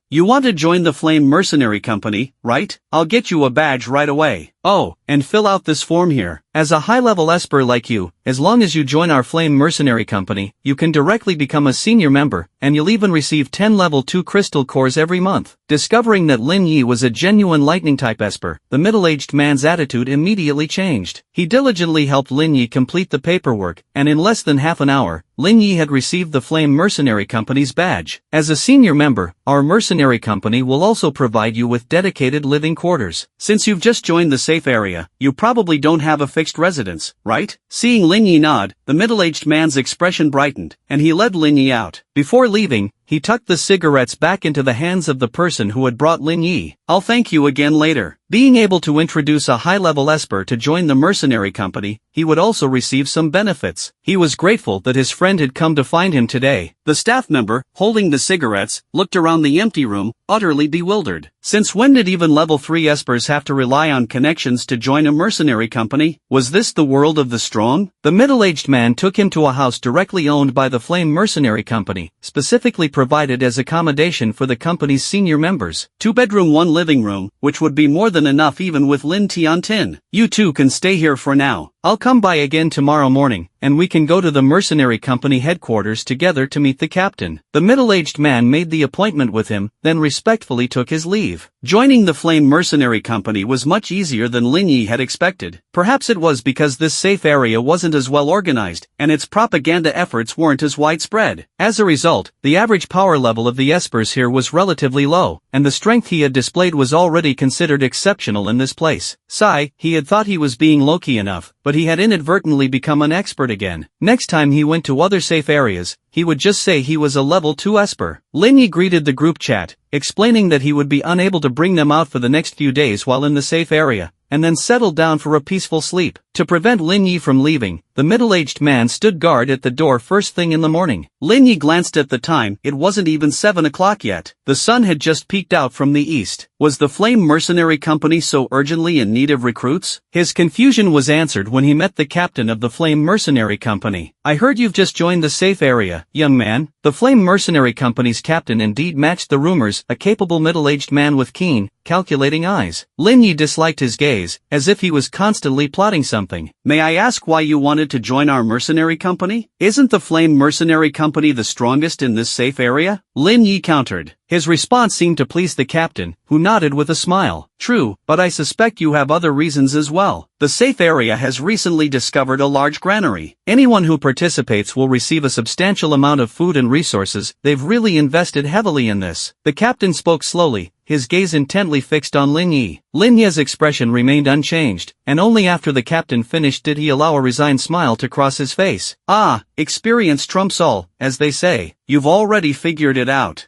You want to join the Flame Mercenary Company, right? I'll get you a badge right away. Oh, and fill out this form here. As a high-level esper like you, as long as you join our Flame Mercenary Company, you can directly become a senior member, and you'll even receive 10 level 2 crystal cores every month. Discovering that Lin Yi was a genuine lightning-type esper, the middle-aged man's attitude immediately changed. He diligently helped Lin Yi complete the paperwork, and in less than half an hour, Lin Yi had received the Flame Mercenary Company's badge. As a senior member, our mercenary company will also provide you with dedicated living quarters. Since you've just joined the safe area, you probably don't have a fixed residence, right? Seeing Lin Yi nod, the middle-aged man's expression brightened, and he led Lin Yi out. Before leaving, he tucked the cigarettes back into the hands of the person who had brought Lin Yi. I'll thank you again later. Being able to introduce a high-level esper to join the mercenary company, he would also receive some benefits. He was grateful that his friend had come to find him today. The staff member, holding the cigarettes, looked around the empty room, utterly bewildered. Since when did even level 3 espers have to rely on connections to join a mercenary company? Was this the world of the strong? The middle-aged man took him to a house directly owned by the Flame Mercenary Company, specifically provided as accommodation for the company's senior members. 2-bedroom 1 living room, which would be more than enough even with Lin Tiantin. You two can stay here for now. I'll come by again tomorrow morning, and we can go to the mercenary company headquarters together to meet the captain. The middle-aged man made the appointment with him, then respectfully took his leave. Joining the Flame Mercenary Company was much easier than Lin Yi had expected. Perhaps it was because this safe area wasn't as well organized, and its propaganda efforts weren't as widespread. As a result, the average power level of the espers here was relatively low, and the strength he had displayed was already considered exceptional in this place. He had thought he was being low-key enough, but he had inadvertently become an expert again. Next time he went to other safe areas, he would just say he was a level 2 esper. Lin Yi greeted the group chat, explaining that he would be unable to bring them out for the next few days while in the safe area, and then settled down for a peaceful sleep. To prevent Lin Yi from leaving, the middle-aged man stood guard at the door first thing in the morning. Lin Yi glanced at the time. It wasn't even 7 o'clock yet. The sun had just peeked out from the east. Was the Flame Mercenary Company so urgently in need of recruits? His confusion was answered when he met the captain of the Flame Mercenary Company. I heard you've just joined the safe area, young man. The Flame Mercenary Company's captain indeed matched the rumors, a capable middle-aged man with keen, calculating eyes. Lin Yi disliked his gaze, as if he was constantly plotting something. May I ask why you wanted to join our mercenary company? Isn't the Flame Mercenary Company the strongest in this safe area? Lin Yi countered. His response seemed to please the captain, who nodded with a smile. True, but I suspect you have other reasons as well. The safe area has recently discovered a large granary. Anyone who participates will receive a substantial amount of food and resources. They've really invested heavily in this. The captain spoke slowly, his gaze intently fixed on Lin Yi. Lin Yi's expression remained unchanged, and only after the captain finished did he allow a resigned smile to cross his face. Experience trumps all, as they say. You've already figured it out.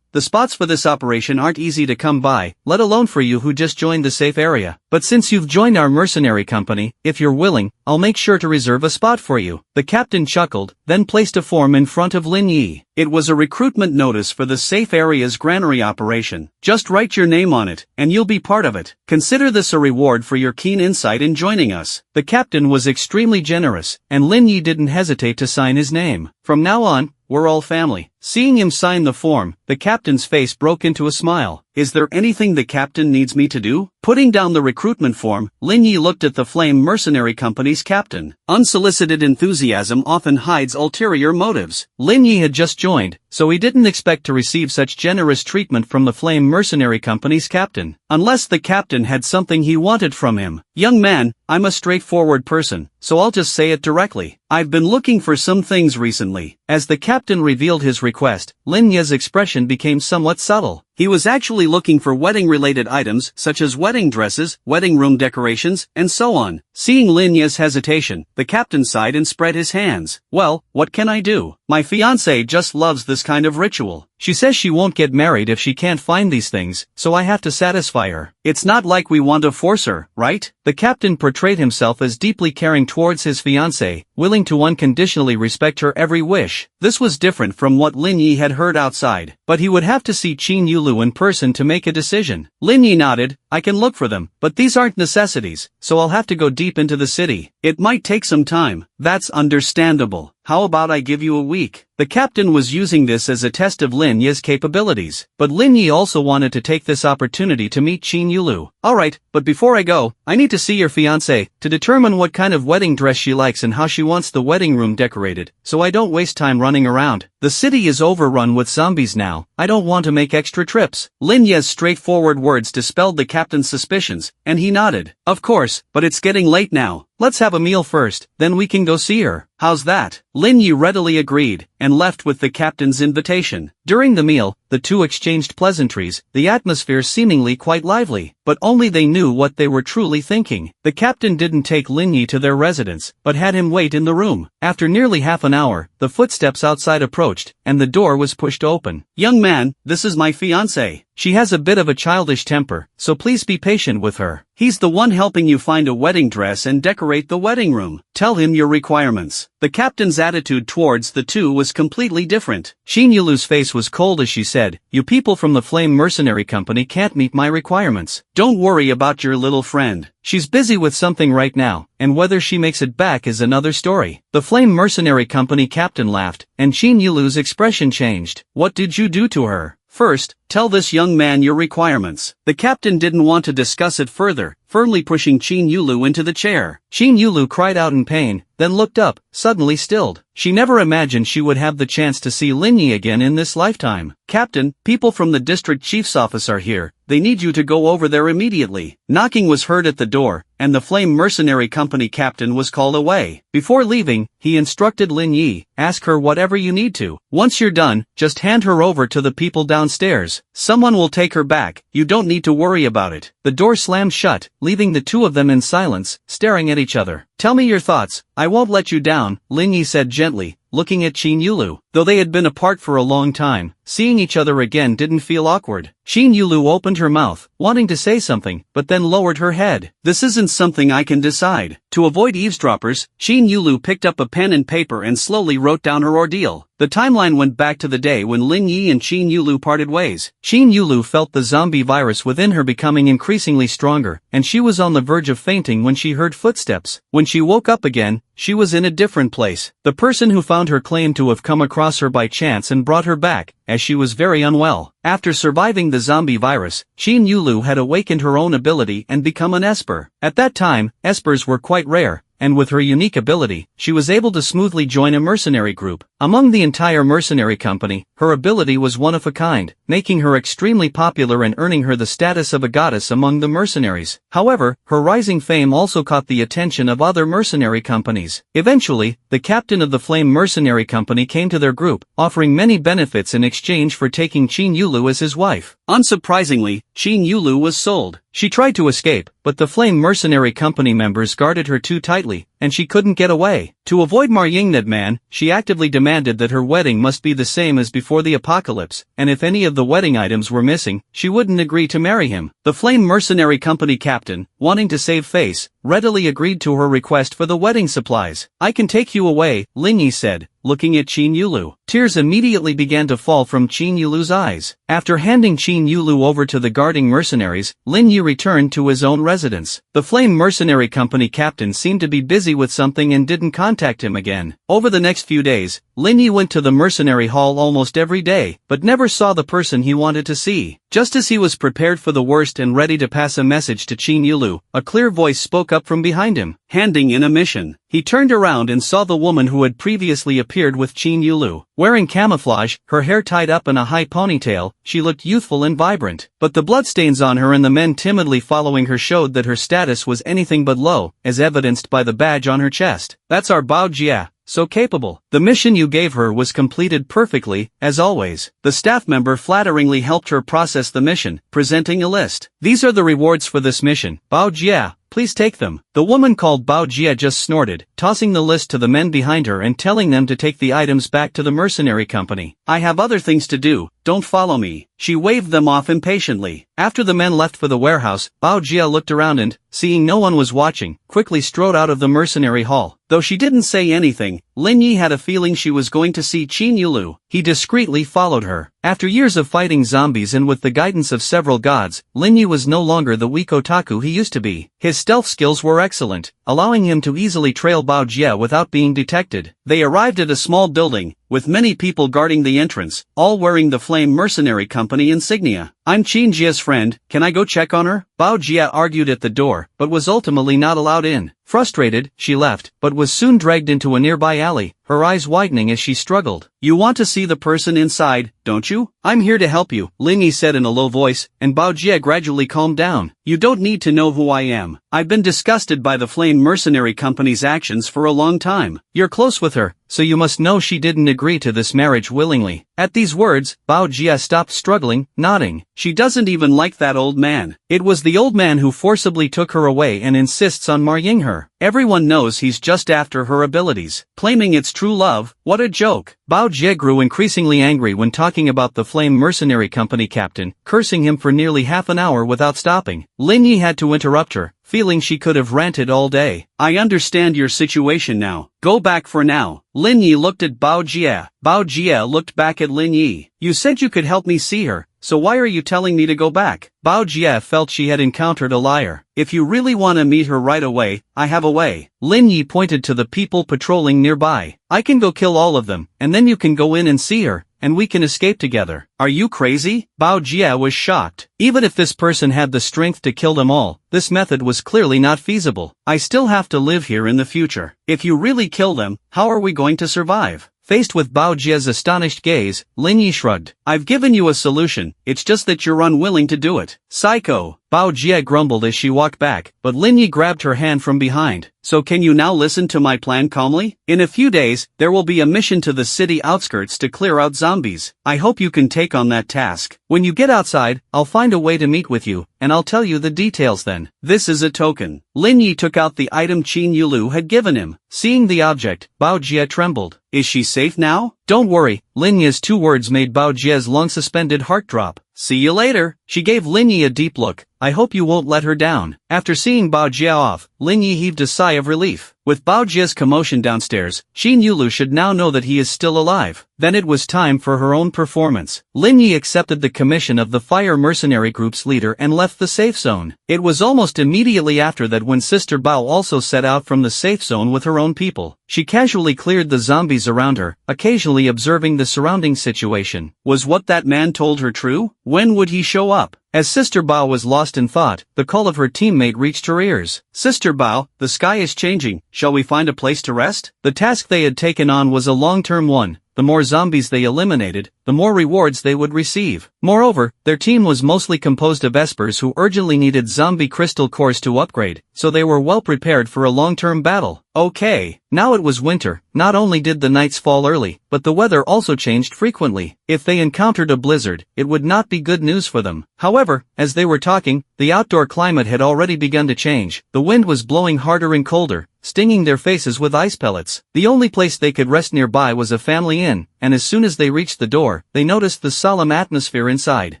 The spots for this operation aren't easy to come by, let alone for you who just joined the safe area. But since you've joined our mercenary company, if you're willing, I'll make sure to reserve a spot for you. The captain chuckled, then placed a form in front of Lin Yi. It was a recruitment notice for the safe area's granary operation. Just write your name on it, and you'll be part of it. Consider this a reward for your keen insight in joining us. The captain was extremely generous, and Lin Yi didn't hesitate to sign his name. From now on, we're all family. Seeing him sign the form, the captain's face broke into a smile. Is there anything the captain needs me to do? Putting down the recruitment form, Lin Yi looked at the Flame Mercenary Company's captain. Unsolicited enthusiasm often hides ulterior motives. Lin Yi had just joined, so he didn't expect to receive such generous treatment from the Flame Mercenary Company's captain. Unless the captain had something he wanted from him. Young man, I'm a straightforward person, so I'll just say it directly. I've been looking for some things recently. As the captain revealed his request, Lin Yi's expression became somewhat subtle. He was actually looking for wedding-related items such as wedding dresses, wedding room decorations, and so on. Seeing Lin Yi's hesitation, the captain sighed and spread his hands. Well, what can I do? My fiancée just loves this kind of ritual. She says she won't get married if she can't find these things, so I have to satisfy her. It's not like we want to force her, right? The captain portrayed himself as deeply caring towards his fiancée, willing to unconditionally respect her every wish. This was different from what Lin Yi had heard outside, but he would have to see Qin Yulu in person to make a decision. Lin Yi nodded. I can look for them, but these aren't necessities, so I'll have to go deep into the city. It might take some time. That's understandable. How about I give you a week? The captain was using this as a test of Lin Yi's capabilities, but Lin Yi also wanted to take this opportunity to meet Qin Yulu. Alright, but before I go, I need to see your fiancée, to determine what kind of wedding dress she likes and how she wants the wedding room decorated, so I don't waste time running around. The city is overrun with zombies now, I don't want to make extra trips. Lin Yi's straightforward words dispelled the captain's suspicions, and he nodded. Of course, but it's getting late now. Let's have a meal first, then we can go see her. How's that? Lin Yi readily agreed, and left with the captain's invitation. During the meal, the two exchanged pleasantries, the atmosphere seemingly quite lively, but only they knew what they were truly thinking. The captain didn't take Lin Yi to their residence, but had him wait in the room. After nearly half an hour, the footsteps outside approached, and the door was pushed open. Young man, this is my fiancée. She has a bit of a childish temper, so please be patient with her. He's the one helping you find a wedding dress and decorate the wedding room. Tell him your requirements. The captain's attitude towards the two was completely different. Qin Yulu's face was cold as she said, "You people from the Flame Mercenary Company can't meet my requirements." Don't worry about your little friend. She's busy with something right now, and whether she makes it back is another story. The Flame Mercenary Company captain laughed, and Qin Yulu's expression changed. What did you do to her? First, tell this young man your requirements. The captain didn't want to discuss it further, firmly pushing Qin Yulu into the chair. Qin Yulu cried out in pain, then looked up, suddenly stilled. She never imagined she would have the chance to see Lin Yi again in this lifetime. Captain, people from the district chief's office are here. They need you to go over there immediately. Knocking was heard at the door, and the Flame Mercenary Company captain was called away. Before leaving, he instructed Lin Yi, ask her whatever you need to. Once you're done, just hand her over to the people downstairs. Someone will take her back, you don't need to worry about it. The door slammed shut, leaving the two of them in silence, staring at each other. Tell me your thoughts, I won't let you down, Lin Yi said gently, looking at Qin Yulu. Though they had been apart for a long time, seeing each other again didn't feel awkward. Qin Yulu opened her mouth, wanting to say something, but then lowered her head. This isn't something I can decide. To avoid eavesdroppers, Qin Yulu picked up a pen and paper and slowly wrote down her ordeal. The timeline went back to the day when Lin Yi and Qin Yulu parted ways. Qin Yulu felt the zombie virus within her becoming increasingly stronger, and she was on the verge of fainting when she heard footsteps. When she woke up again, she was in a different place. The person who found her claimed to have come across her by chance and brought her back, as she was very unwell. After surviving the zombie virus, Qin Yulu had awakened her own ability and become an Esper. At that time, Espers were quite rare, and with her unique ability, she was able to smoothly join a mercenary group. Among the entire mercenary company, her ability was one of a kind, making her extremely popular and earning her the status of a goddess among the mercenaries. However, her rising fame also caught the attention of other mercenary companies. Eventually, the captain of the Flame Mercenary Company came to their group, offering many benefits in exchange for taking Qin Yulu as his wife. Unsurprisingly, Qin Yulu was sold. She tried to escape, but the Flame Mercenary Company members guarded her too tightly, and she couldn't get away. To avoid Marying Man, she actively demanded that her wedding must be the same as before the apocalypse, and if any of the wedding items were missing, she wouldn't agree to marry him. The Flame Mercenary Company captain, wanting to save face, readily agreed to her request for the wedding supplies. I can take you away, Lin Yi said, looking at Qin Yulu. Tears immediately began to fall from Qin Yulu's eyes. After handing Qin Yulu over to the guarding mercenaries, Lin Yi returned to his own residence. The Flame Mercenary Company captain seemed to be busy with something and didn't contact him again. Over the next few days, Lin Yi went to the mercenary hall almost every day, but never saw the person he wanted to see. Just as he was prepared for the worst and ready to pass a message to Qin Yulu, a clear voice spoke up from behind him, handing in a mission. He turned around and saw the woman who had previously appeared with Qin Yulu. Wearing camouflage, her hair tied up in a high ponytail, she looked youthful and vibrant. But the bloodstains on her and the men timidly following her showed that her status was anything but low, as evidenced by the badge on her chest. That's our Bao Jia. So capable. The mission you gave her was completed perfectly, as always. The staff member flatteringly helped her process the mission, presenting a list. These are the rewards for this mission. Bao Jia, please take them. The woman called Bao Jia just snorted, tossing the list to the men behind her and telling them to take the items back to the mercenary company. I have other things to do, don't follow me. She waved them off impatiently. After the men left for the warehouse, Bao Jia looked around and, seeing no one was watching, quickly strode out of the mercenary hall. Though she didn't say anything, Lin Yi had a feeling she was going to see Qin Yulu. He discreetly followed her. After years of fighting zombies and with the guidance of several gods, Lin Yi was no longer the weak otaku he used to be. His stealth skills were excellent, allowing him to easily trail Bao Jia without being detected. They arrived at a small building, with many people guarding the entrance, all wearing the Flame Mercenary Company insignia. I'm Qin Jia's friend, can I go check on her? Bao Jia argued at the door, but was ultimately not allowed in. Frustrated, she left, but was soon dragged into a nearby alley, her eyes widening as she struggled. You want to see the person inside, don't you? I'm here to help you, Lin Yi said in a low voice, and Bao Jia gradually calmed down. You don't need to know who I am. I've been disgusted by the Flame Mercenary Company's actions for a long time. You're close with her, so you must know she didn't agree to this marriage willingly. At these words, Bao Jia stopped struggling, nodding. She doesn't even like that old man. It was the old man who forcibly took her away and insists on marrying her. Everyone knows he's just after her abilities, claiming it's true love. What a joke. Bao Jia grew increasingly angry when talking about the Flame Mercenary Company captain, cursing him for nearly half an hour without stopping. Lin Yi had to interrupt her, feeling she could have ranted all day. I understand your situation now. Go back for now. Lin Yi looked at Bao Jia. Bao Jia looked back at Lin Yi. You said you could help me see her, so why are you telling me to go back? Bao Jie felt she had encountered a liar. If you really want to meet her right away, I have a way. Lin Yi pointed to the people patrolling nearby. I can go kill all of them, and then you can go in and see her, and we can escape together. Are you crazy? Bao Jie was shocked. Even if this person had the strength to kill them all, this method was clearly not feasible. I still have to live here in the future. If you really kill them, how are we going to survive? Faced with Bao Jie's astonished gaze, Lin Yi shrugged. I've given you a solution, it's just that you're unwilling to do it. Psycho! Bao Jie grumbled as she walked back, but Lin Yi grabbed her hand from behind. So can you now listen to my plan calmly? In a few days, there will be a mission to the city outskirts to clear out zombies. I hope you can take on that task. When you get outside, I'll find a way to meet with you, and I'll tell you the details then. This is a token. Lin Yi took out the item Qin Yulu had given him. Seeing the object, Bao Jie trembled. Is she safe now? Don't worry, Lin Yi's 2 words made Bao Jie's long-suspended heart drop. See you later. She gave Lin Yi a deep look. I hope you won't let her down. After seeing Bao Jie off, Lin Yi heaved a sigh of relief. With Bao Jie's commotion downstairs, Qin Yulu should now know that he is still alive. Then it was time for her own performance. Lin Yi accepted the commission of the fire mercenary group's leader and left the safe zone. It was almost immediately after that when Sister Bao also set out from the safe zone with her own people. She casually cleared the zombies around her, occasionally observing the surrounding situation. Was what that man told her true? When would he show up? As Sister Bao was lost in thought, the call of her teammate reached her ears. Sister Bao, the sky is changing, shall we find a place to rest? The task they had taken on was a long-term one. The more zombies they eliminated, the more rewards they would receive. Moreover, their team was mostly composed of espers who urgently needed zombie crystal cores to upgrade, so they were well prepared for a long-term battle. Okay, now it was winter. Not only did the nights fall early, but the weather also changed frequently. If they encountered a blizzard, it would not be good news for them. However, as they were talking, the outdoor climate had already begun to change. The wind was blowing harder and colder, stinging their faces with ice pellets. The only place they could rest nearby was a family inn, and as soon as they reached the door, they noticed the solemn atmosphere inside.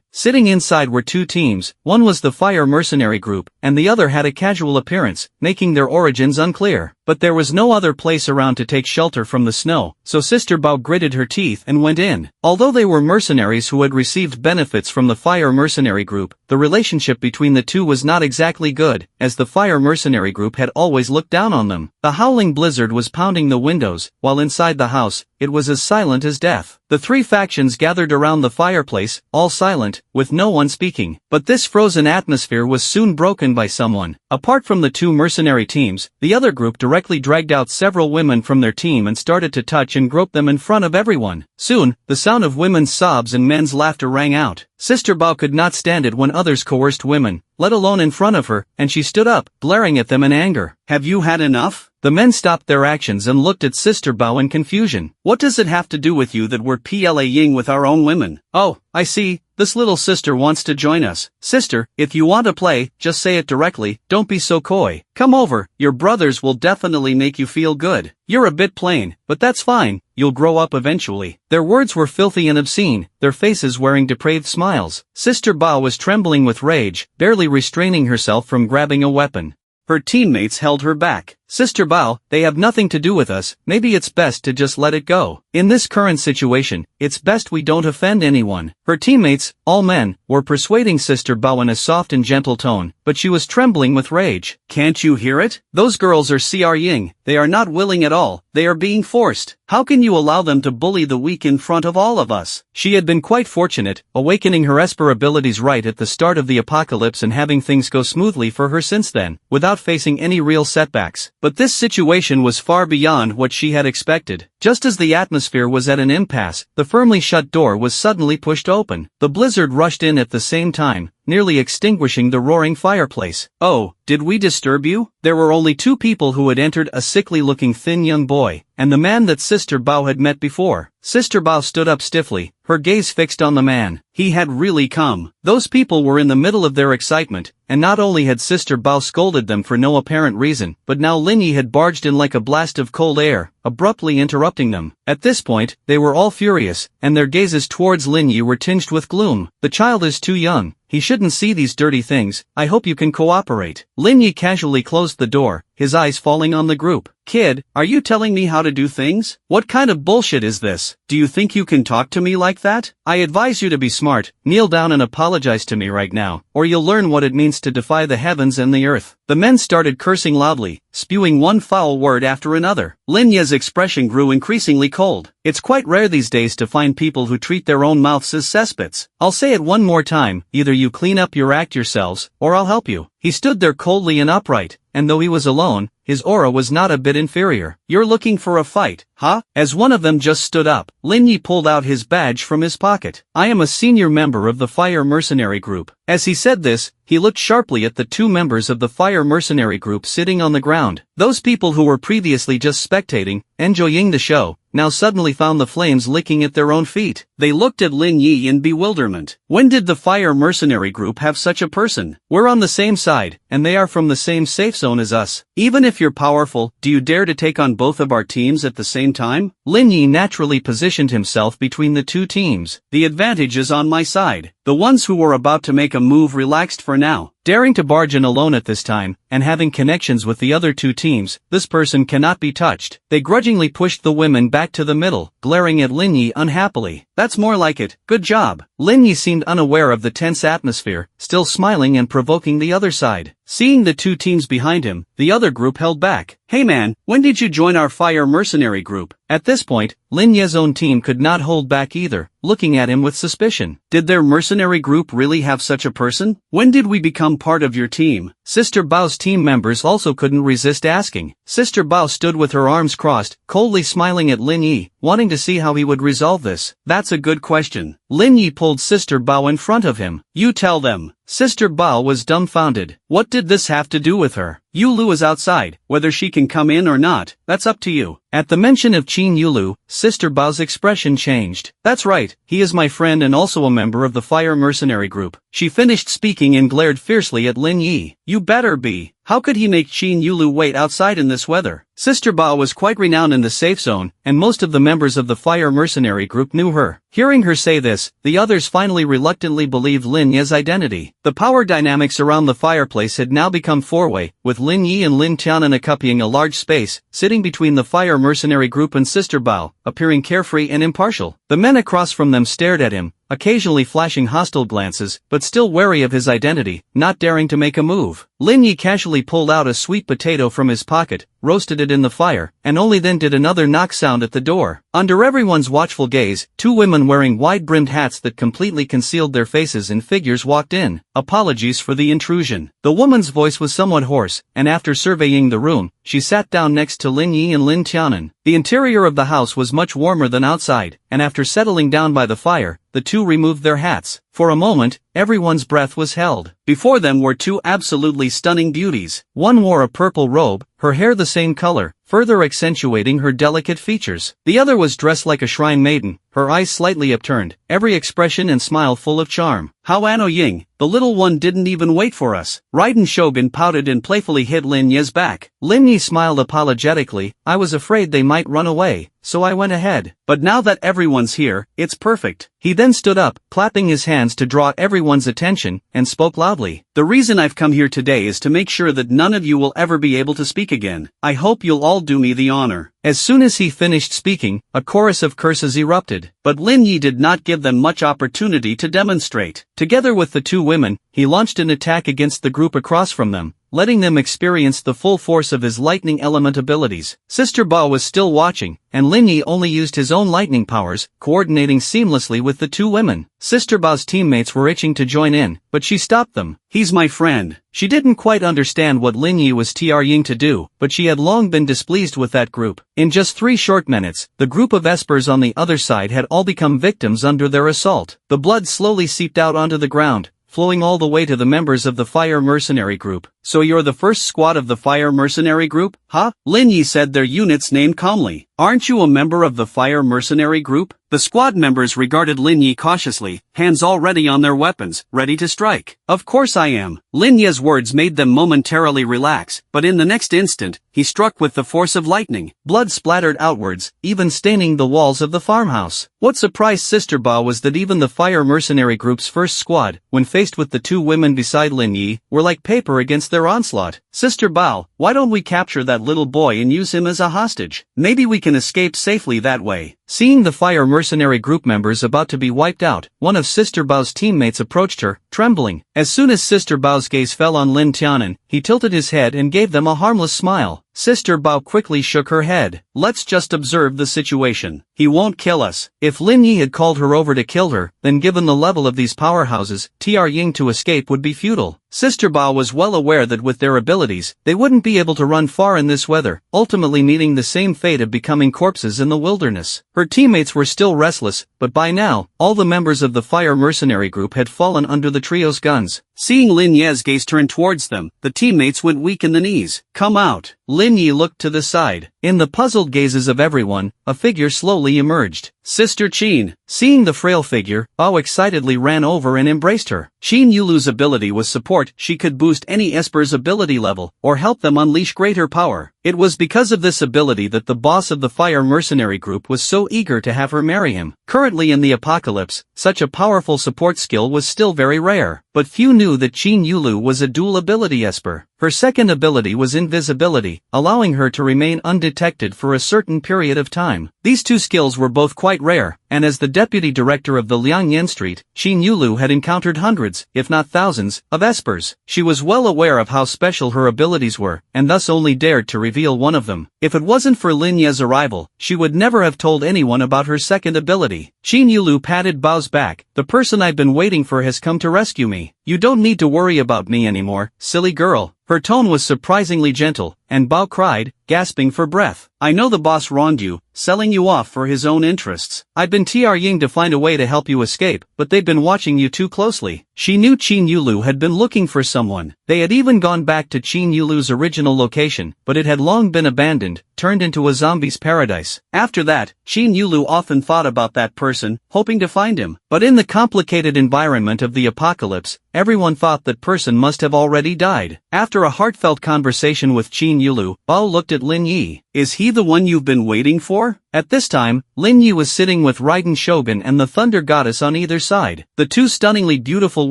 Sitting inside were 2 teams, one was the fire mercenary group, and the other had a casual appearance, making their origins unclear. But there was no other place around to take shelter from the snow, so Sister Bao gritted her teeth and went in. Although they were mercenaries who had received benefits from the fire mercenary group, the relationship between the two was not exactly good, as the fire mercenary group had always looked down on them. The howling blizzard was pounding the windows, while inside the house, it was as silent as death. The 3 factions gathered around the fireplace, all silent, with no one speaking. But this frozen atmosphere was soon broken by someone. Apart from the 2 mercenary teams, the other group directly dragged out several women from their team and started to touch and grope them in front of everyone. Soon, the sound of women's sobs and men's laughter rang out. Sister Bao could not stand it when others coerced women, let alone in front of her, and she stood up, glaring at them in anger. Have you had enough? The men stopped their actions and looked at Sister Bao in confusion. What does it have to do with you that we're playing with our own women? Oh, I see, this little sister wants to join us. Sister, if you want to play, just say it directly, don't be so coy. Come over, your brothers will definitely make you feel good. You're a bit plain, but that's fine, you'll grow up eventually. Their words were filthy and obscene, their faces wearing depraved smiles. Sister Bao was trembling with rage, barely restraining herself from grabbing a weapon. Her teammates held her back. Sister Bao, they have nothing to do with us, maybe it's best to just let it go. In this current situation, it's best we don't offend anyone. Her teammates, all men, were persuading Sister Bao in a soft and gentle tone, but she was trembling with rage. Can't you hear it? Those girls are CR-ing, they are not willing at all, they are being forced. How can you allow them to bully the weak in front of all of us? She had been quite fortunate, awakening her esper abilities right at the start of the apocalypse and having things go smoothly for her since then, without facing any real setbacks. But this situation was far beyond what she had expected. Just as the atmosphere was at an impasse, the firmly shut door was suddenly pushed open. The blizzard rushed in at the same time, nearly extinguishing the roaring fireplace. Oh, did we disturb you? There were only 2 people who had entered, a sickly-looking thin young boy, and the man that Sister Bao had met before. Sister Bao stood up stiffly, her gaze fixed on the man. He had really come. Those people were in the middle of their excitement, and not only had Sister Bao scolded them for no apparent reason, but now Lin Yi had barged in like a blast of cold air, abruptly interrupting them. At this point, they were all furious, and their gazes towards Lin Yi were tinged with gloom. The child is too young. He shouldn't see these dirty things. I hope you can cooperate. Lin Yi casually closed the door, his eyes falling on the group. kid, are you telling me how to do things? What kind of bullshit is this? Do you think you can talk to me like that? I advise you to be smart, kneel down and apologize to me right now, or you'll learn what it means to defy the heavens and the earth. The men started cursing loudly, spewing one foul word after another. Lin Ye's expression grew increasingly cold. It's quite rare these days to find people who treat their own mouths as cesspits. I'll say it one more time, either you clean up your act yourselves, or I'll help you. He stood there coldly and upright, and though he was alone, his aura was not a bit inferior. You're looking for a fight, huh? As one of them just stood up, Lin Yi pulled out his badge from his pocket. I am a senior member of the Fire Mercenary Group. As he said this, he looked sharply at the two members of the Fire Mercenary Group sitting on the ground. Those people who were previously just spectating, enjoying the show, now suddenly found the flames licking at their own feet. They looked at Lin Yi in bewilderment. When did the Fire Mercenary Group have such a person? We're on the same side, and they are from the same safe zone as us. Even if you're powerful, do you dare to take on both of our teams at the same time? Lin Yi naturally positioned himself between the two teams. The advantage is on my side. The ones who were about to make a move relaxed for now. Daring to barge in alone at this time, and having connections with the other two teams, this person cannot be touched. They grudgingly pushed the women back to the middle, glaring at Lin Yi unhappily. That's more like it. Good job. Lin Yi seemed unaware of the tense atmosphere, still smiling and provoking the other side. Seeing the two teams behind him, the other group held back. Hey man, when did you join our Fire Mercenary Group? At this point, Lin Ye's own team could not hold back either, looking at him with suspicion. Did their mercenary group really have such a person? When did we become part of your team? Sister Bao's team members also couldn't resist asking. Sister Bao stood with her arms crossed, coldly smiling at Lin Yi, wanting to see how he would resolve this. That's a good question. Lin Yi pulled Sister Bao in front of him. You tell them. Sister Bao was dumbfounded. What did this have to do with her? Yulu is outside, whether she can come in or not, that's up to you. At the mention of Qin Yulu, Sister Bao's expression changed. That's right, he is my friend and also a member of the Fire Mercenary Group. She finished speaking and glared fiercely at Lin Yi. You better be. How could he make Qin Yulu wait outside in this weather? Sister Bao was quite renowned in the safe zone, and most of the members of the Fire Mercenary Group knew her. Hearing her say this, the others finally reluctantly believed Lin Ye's identity. The power dynamics around the fireplace had now become four-way, with Lin Yi and Lin Tianan occupying a large space, sitting between the Fire Mercenary Group and Sister Bao, appearing carefree and impartial. The men across from them stared at him, occasionally flashing hostile glances, but still wary of his identity, not daring to make a move. Lin Yi casually pulled out a sweet potato from his pocket, roasted it in the fire, and only then did another knock sound at the door. Under everyone's watchful gaze, two women wearing wide-brimmed hats that completely concealed their faces and figures walked in. Apologies for the intrusion. The woman's voice was somewhat hoarse, and after surveying the room, she sat down next to Lin Yi and Lin Tianan. The interior of the house was much warmer than outside, and after settling down by the fire, the two removed their hats. For a moment, everyone's breath was held. Before them were two absolutely stunning beauties. One wore a purple robe, her hair the same color, further accentuating her delicate features. The other was dressed like a shrine maiden, her eyes slightly upturned, every expression and smile full of charm. How Ano Ying, the little one didn't even wait for us. Raiden Shogun pouted and playfully hit Lin Ye's back. Lin Yi smiled apologetically. I was afraid they might run away, so I went ahead. But now that everyone's here, it's perfect. He then stood up, clapping his hands to draw everyone's attention, and spoke loudly. The reason I've come here today is to make sure that none of you will ever be able to speak again. I hope you'll all do me the honor. As soon as he finished speaking, a chorus of curses erupted. But Lin Yi did not give them much opportunity to demonstrate. Together with the two women, he launched an attack against the group across from them, letting them experience the full force of his lightning element abilities. Sister Bao was still watching, and Lin Yi only used his own lightning powers, coordinating seamlessly with the two women. Sister Bao's teammates were itching to join in, but she stopped them. He's my friend. She didn't quite understand what Lin Yi was trying to do, but she had long been displeased with that group. In just 3 short minutes, the group of espers on the other side had all become victims under their assault. The blood slowly seeped out onto the ground, flowing all the way to the members of the Fire Mercenary Group. So you're the first squad of the Fire Mercenary Group, huh? Lin Yi said their units named calmly. Aren't you a member of the Fire Mercenary Group? The squad members regarded Lin Yi cautiously, hands already on their weapons, ready to strike. Of course I am. Lin Yi's words made them momentarily relax, but in the next instant, he struck with the force of lightning. Blood splattered outwards, even staining the walls of the farmhouse. What surprised Sister Bao was that even the Fire Mercenary Group's first squad, when faced with the two women beside Lin Yi, were like paper against their onslaught. Sister Bao, why don't we capture that little boy and use him as a hostage? Maybe we can escape safely that way. Seeing the fire mercenary group members about to be wiped out, one of Sister Bao's teammates approached her, trembling. As soon as Sister Bao's gaze fell on Lin Tianan, he tilted his head and gave them a harmless smile. Sister Bao quickly shook her head. Let's just observe the situation. He won't kill us. If Lin Yi had called her over to kill her, then given the level of these powerhouses, Tr Ying to escape would be futile. Sister Bao was well aware that with their abilities, they wouldn't be able to run far in this weather, ultimately meeting the same fate of becoming corpses in the wilderness. Her teammates were still restless, but by now, all the members of the fire mercenary group had fallen under the trio's guns. Seeing Lin Ye's gaze turn towards them, the teammates went weak in the knees. Come out. Lin Yi looked to the side. In the puzzled gazes of everyone, a figure slowly emerged. Sister Qin. Seeing the frail figure, Bao excitedly ran over and embraced her. Qin Yulu's ability was support. She could boost any Esper's ability level, or help them unleash greater power. It was because of this ability that the boss of the fire mercenary group was so eager to have her marry him. Currently in the apocalypse, such a powerful support skill was still very rare, but few knew that Qin Yulu was a dual ability Esper. Her second ability was invisibility, allowing her to remain undetected for a certain period of time. These two skills were both quite rare, and as the deputy director of the Liangyan Street, Qin Yulu had encountered hundreds, if not thousands, of Espers. She was well aware of how special her abilities were, and thus only dared to reveal one of them. If it wasn't for Lin Ye's arrival, she would never have told anyone about her second ability. Qin Yulu patted Bao's back. The person I've been waiting for has come to rescue me. You don't need to worry about me anymore, silly girl. Her tone was surprisingly gentle, and Bao cried, gasping for breath. I know the boss wronged you, selling you off for his own interests. I've been Tr to find a way to help you escape, but they've been watching you too closely. She knew Qin Yulu had been looking for someone. They had even gone back to Qin Yulu's original location, but it had long been abandoned, turned into a zombie's paradise. After that, Qin Yulu often thought about that person, hoping to find him. But in the complicated environment of the apocalypse, everyone thought that person must have already died. After a heartfelt conversation with Qin Yulu, Bao looked at Lin Yi. Is he the one you've been waiting for? At this time, Lin Yi was sitting with Raiden Shogun and the Thunder Goddess on either side. The two stunningly beautiful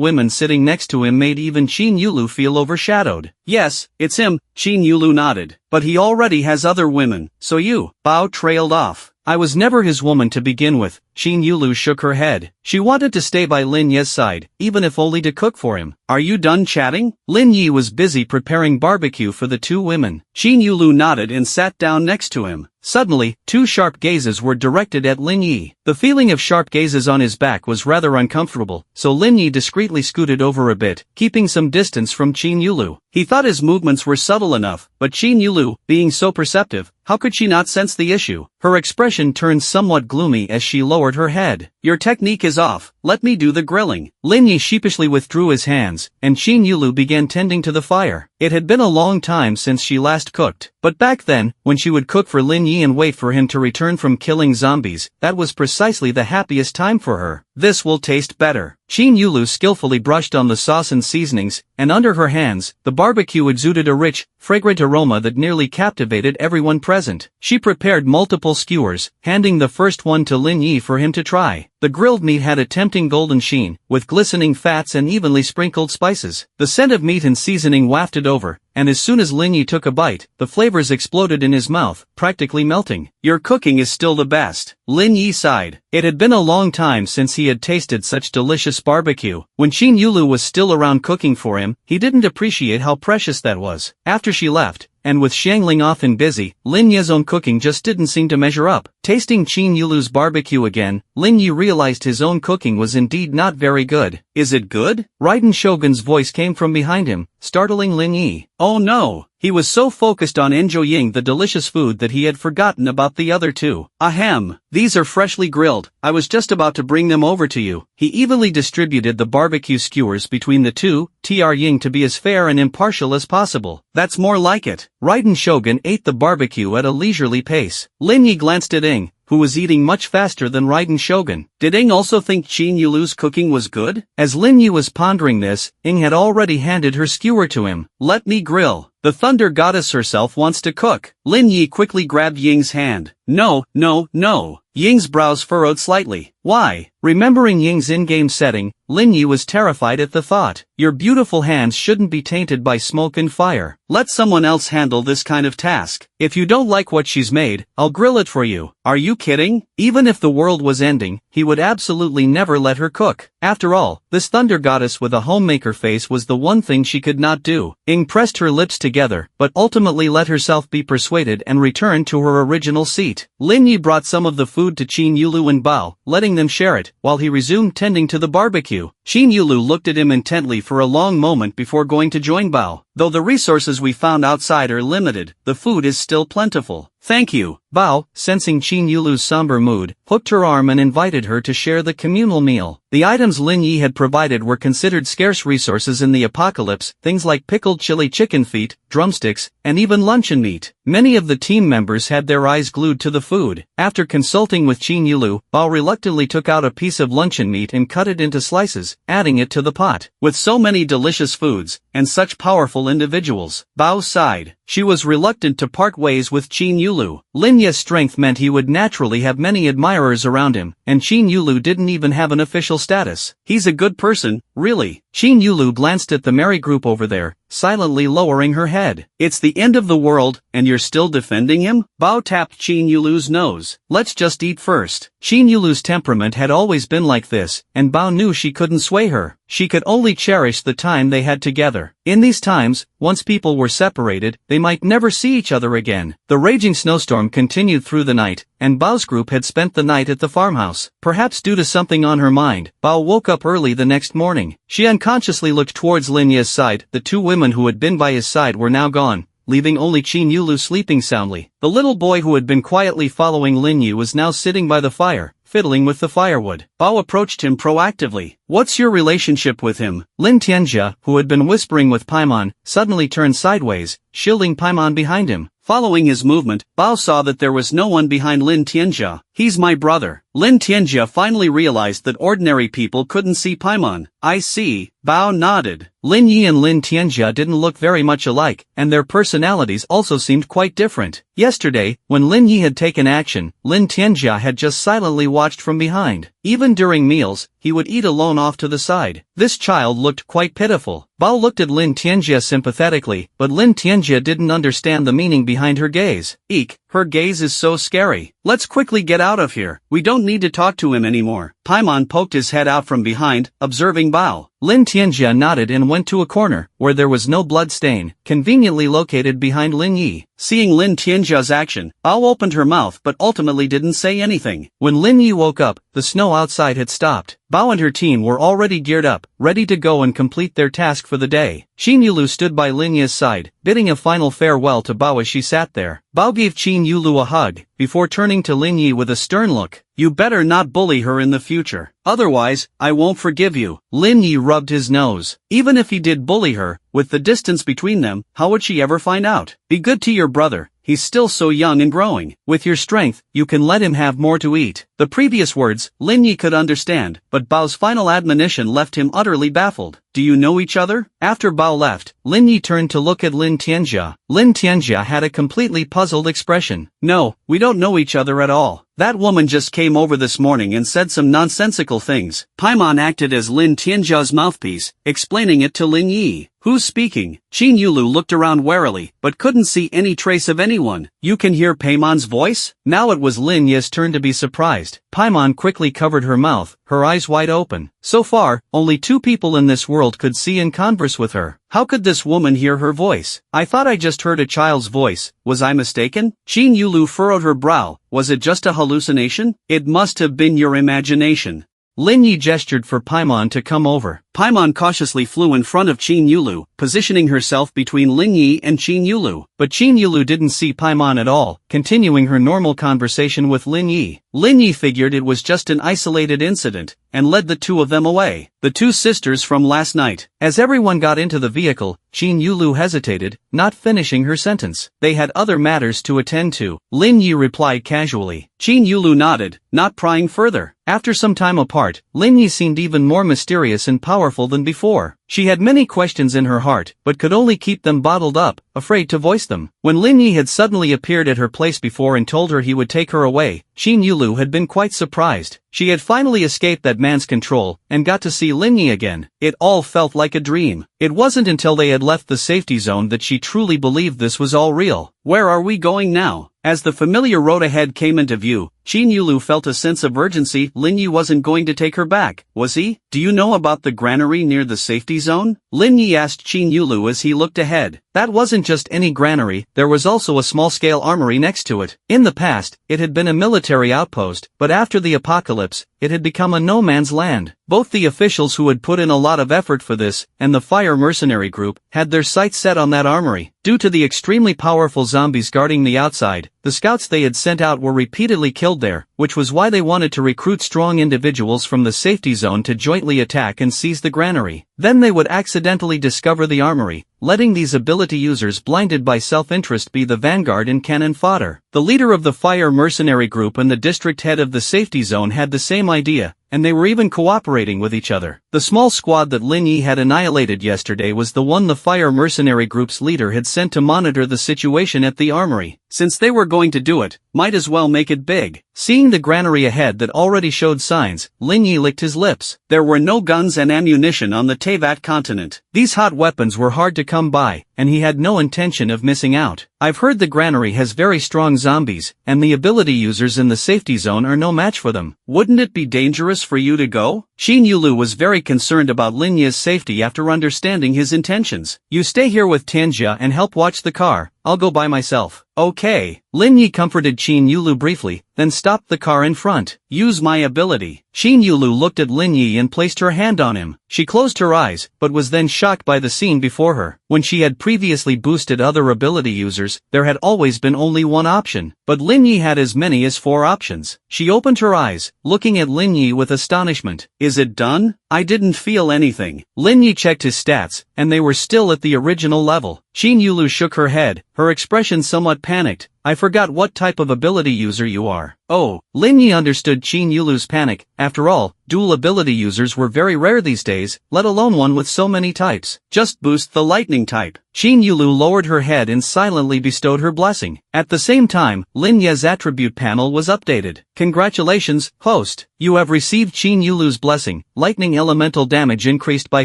women sitting next to him made even Qin Yulu feel overshadowed. Yes, it's him, Qin Yulu nodded. But he already has other women, so you. Bao trailed off. I was never his woman to begin with. Qin Yulu shook her head. She wanted to stay by Lin Ye's side, even if only to cook for him. Are you done chatting? Lin Yi was busy preparing barbecue for the two women. Qin Yulu nodded and sat down next to him. Suddenly, two sharp gazes were directed at Lin Yi. The feeling of sharp gazes on his back was rather uncomfortable, so Lin Yi discreetly scooted over a bit, keeping some distance from Qin Yulu. He thought his movements were subtle enough, but Qin Yulu, being so perceptive, how could she not sense the issue? Her expression turned somewhat gloomy as she lowered her head. Your technique is off, let me do the grilling. Lin Yi sheepishly withdrew his hands, and Qin Yulu began tending to the fire. It had been a long time since she last cooked, but back then, when she would cook for Lin Yi and wait for him to return from killing zombies, that was precisely the happiest time for her. This will taste better. Qin Yulu skillfully brushed on the sauce and seasonings, and under her hands, the barbecue exuded a rich, fragrant aroma that nearly captivated everyone present. She prepared multiple skewers, handing the first one to Lin Yi for him to try. The grilled meat had a tempting golden sheen, with glistening fats and evenly sprinkled spices. The scent of meat and seasoning wafted over, and as soon as Lin Yi took a bite, the flavors exploded in his mouth, practically melting. Your cooking is still the best. Lin Yi sighed. It had been a long time since he had tasted such delicious barbecue. When Qin Yulu was still around cooking for him, he didn't appreciate how precious that was. After she left, and with Xiangling often busy, Lin Ye's own cooking just didn't seem to measure up. Tasting Qin Yulu's barbecue again, Lin Yi realized his own cooking was indeed not very good. Is it good? Raiden Shogun's voice came from behind him, startling Lin Yi. Oh no! He was so focused on enjoying the delicious food that he had forgotten about the other two. Ahem! These are freshly grilled, I was just about to bring them over to you. He evenly distributed the barbecue skewers between the two, Tr Ying to be as fair and impartial as possible. That's more like it. Raiden Shogun ate the barbecue at a leisurely pace. Lin Yi glanced at Ing, who was eating much faster than Raiden Shogun. Did Ing also think Qin Yulu's cooking was good? As Lin Yi was pondering this, Ing had already handed her skewer to him. Let me grill. The thunder goddess herself wants to cook. Lin Yi quickly grabbed Ying's hand. No, no, no. Ying's brows furrowed slightly. Why? Remembering Ying's in-game setting, Lin Yi was terrified at the thought. Your beautiful hands shouldn't be tainted by smoke and fire. Let someone else handle this kind of task. If you don't like what she's made, I'll grill it for you. Are you kidding? Even if the world was ending, he would absolutely never let her cook. After all, this thunder goddess with a homemaker face was the one thing she could not do. Ying pressed her lips together, but ultimately let herself be persuaded and returned to her original seat. Lin Yi brought some of the food to Qin Yulu and Bao, letting them share it, while he resumed tending to the barbecue. Qin Yulu looked at him intently for a long moment before going to join Bao. Though the resources we found outside are limited, the food is still plentiful. Thank you. Bao, sensing Qin Yulu's somber mood, hooked her arm and invited her to share the communal meal. The items Lin Yi had provided were considered scarce resources in the apocalypse, things like pickled chili chicken feet, drumsticks, and even luncheon meat. Many of the team members had their eyes glued to the food. After consulting with Qin Yulu, Bao reluctantly took out a piece of luncheon meat and cut it into slices, adding it to the pot. With so many delicious foods, and such powerful individuals, Bao sighed. She was reluctant to part ways with Qin Yulu. Lin Yi's strength meant he would naturally have many admirers around him, and Qin Yulu didn't even have an official status. He's a good person, really. Qin Yulu glanced at the merry group over there, silently lowering her head. It's the end of the world, and you're still defending him? Bao tapped Qin Yulu's nose. Let's just eat first. Qin Yulu's temperament had always been like this, and Bao knew she couldn't sway her. She could only cherish the time they had together. In these times, once people were separated, they might never see each other again. The raging snowstorm continued through the night, and Bao's group had spent the night at the farmhouse. Perhaps due to something on her mind, Bao woke up early the next morning. She unconsciously looked towards Lin Yi's side. The two women who had been by his side were now gone, leaving only Qin Yulu sleeping soundly. The little boy who had been quietly following Lin Yi was now sitting by the fire, fiddling with the firewood. Bao approached him proactively. What's your relationship with him? Lin Tianjia, who had been whispering with Paimon, suddenly turned sideways, shielding Paimon behind him. Following his movement, Bao saw that there was no one behind Lin Tianjia. He's my brother. Lin Tianjia finally realized that ordinary people couldn't see Paimon. I see. Bao nodded. Lin Yi and Lin Tianjia didn't look very much alike, and their personalities also seemed quite different. Yesterday, when Lin Yi had taken action, Lin Tianjia had just silently watched from behind. Even during meals, he would eat alone off to the side. This child looked quite pitiful. Bao looked at Lin Tianjia sympathetically, but Lin Tianjia didn't understand the meaning behind her gaze. Eek, her gaze is so scary. Let's quickly get out of here. We don't need to talk to him anymore. Paimon poked his head out from behind, observing Bao. Lin Tianjia nodded and went to a corner, where there was no blood stain, conveniently located behind Lin Yi. Seeing Lin Tianjia's action, Bao opened her mouth but ultimately didn't say anything. When Lin Yi woke up, the snow outside had stopped. Bao and her team were already geared up, ready to go and complete their task for the day. Qin Yulu stood by Lin Yi's side, bidding a final farewell to Bao as she sat there. Bao gave Qin Yulu a hug, before turning to Lin Yi with a stern look. You better not bully her in the future. Otherwise, I won't forgive you. Lin Yi rubbed his nose. Even if he did bully her, with the distance between them, how would she ever find out? Be good to your brother. He's still so young and growing. With your strength, you can let him have more to eat. The previous words, Lin Yi could understand, but Bao's final admonition left him utterly baffled. Do you know each other? After Bao left, Lin Yi turned to look at Lin Tianjia. Lin Tianjia had a completely puzzled expression. No, we don't know each other at all. That woman just came over this morning and said some nonsensical things. Paimon acted as Lin Tianjia's mouthpiece, explaining it to Lin Yi. Who's speaking? Qin Yulu looked around warily, but couldn't see any trace of anyone. You can hear Paimon's voice? Now it was Lin Yi's turn to be surprised. Paimon quickly covered her mouth, her eyes wide open. So far, only two people in this world could see and converse with her. How could this woman hear her voice? I thought I just heard a child's voice. Was I mistaken? Qin Yulu furrowed her brow. Was it just a hallucination? It must have been your imagination. Lin Yi gestured for Paimon to come over. Paimon cautiously flew in front of Qin Yulu, positioning herself between Lin Yi and Qin Yulu. But Qin Yulu didn't see Paimon at all, continuing her normal conversation with Lin Yi. Lin Yi figured it was just an isolated incident, and led the two of them away. The two sisters from last night. As everyone got into the vehicle, Qin Yulu hesitated, not finishing her sentence. They had other matters to attend to. Lin Yi replied casually. Qin Yulu nodded, not prying further. After some time apart, Lin Yi seemed even more mysterious and powerful powerful than before. She had many questions in her heart, but could only keep them bottled up, afraid to voice them. When Lin Yi had suddenly appeared at her place before and told her he would take her away, Xin Yulu had been quite surprised. She had finally escaped that man's control, and got to see Lin Yi again. It all felt like a dream. It wasn't until they had left the safety zone that she truly believed this was all real. Where are we going now? As the familiar road ahead came into view, Xin Yulu felt a sense of urgency. Lin Yi wasn't going to take her back, was he? Do you know about the granary near the safety zone? Lin Yi asked Xin Yulu as he looked ahead. That wasn't just any granary, there was also a small-scale armory next to it. In the past, it had been a military outpost, but after the apocalypse, it had become a no-man's land. Both the officials who had put in a lot of effort for this, and the fire mercenary group, had their sights set on that armory. Due to the extremely powerful zombies guarding the outside, the scouts they had sent out were repeatedly killed there, which was why they wanted to recruit strong individuals from the safety zone to jointly attack and seize the granary. Then they would accidentally discover the armory, letting these ability users blinded by self-interest be the vanguard and cannon fodder. The leader of the fire mercenary group and the district head of the safety zone had the same idea, and they were even cooperating with each other. The small squad that Lin Yi had annihilated yesterday was the one the fire mercenary group's leader had sent to monitor the situation at the armory. Since they were going to do it, might as well make it big. Seeing the granary ahead that already showed signs, Lin Yi licked his lips. There were no guns and ammunition on the Teyvat continent. These hot weapons were hard to come by, and he had no intention of missing out. I've heard the granary has very strong zombies, and the ability users in the safety zone are no match for them. Wouldn't it be dangerous for you to go? Xin Yulu was very concerned about Lin Yi's safety after understanding his intentions. You stay here with Tianjia and help watch the car. I'll go by myself. Okay. Lin Yi comforted Xin Yulu briefly, then stopped the car in front. Use my ability. Xin Yulu looked at Lin Yi and placed her hand on him. She closed her eyes, but was then shocked by the scene before her. When she had previously boosted other ability users, there had always been only one option, but Lin Yi had as many as 4 options. She opened her eyes, looking at Lin Yi with astonishment. Is it done? I didn't feel anything. Lin Yi checked his stats, and they were still at the original level. Xin Yulu shook her head, her expression somewhat panicked. I forgot what type of ability user you are. Oh, Lin Yi understood Xin Yulu's panic. After all, dual ability users were very rare these days, let alone one with so many types. Just boost the lightning type. Xin Yulu lowered her head and silently bestowed her blessing. At the same time, Lin Yi's attribute panel was updated. Congratulations, host. You have received Xin Yulu's blessing. Lightning elemental damage increased by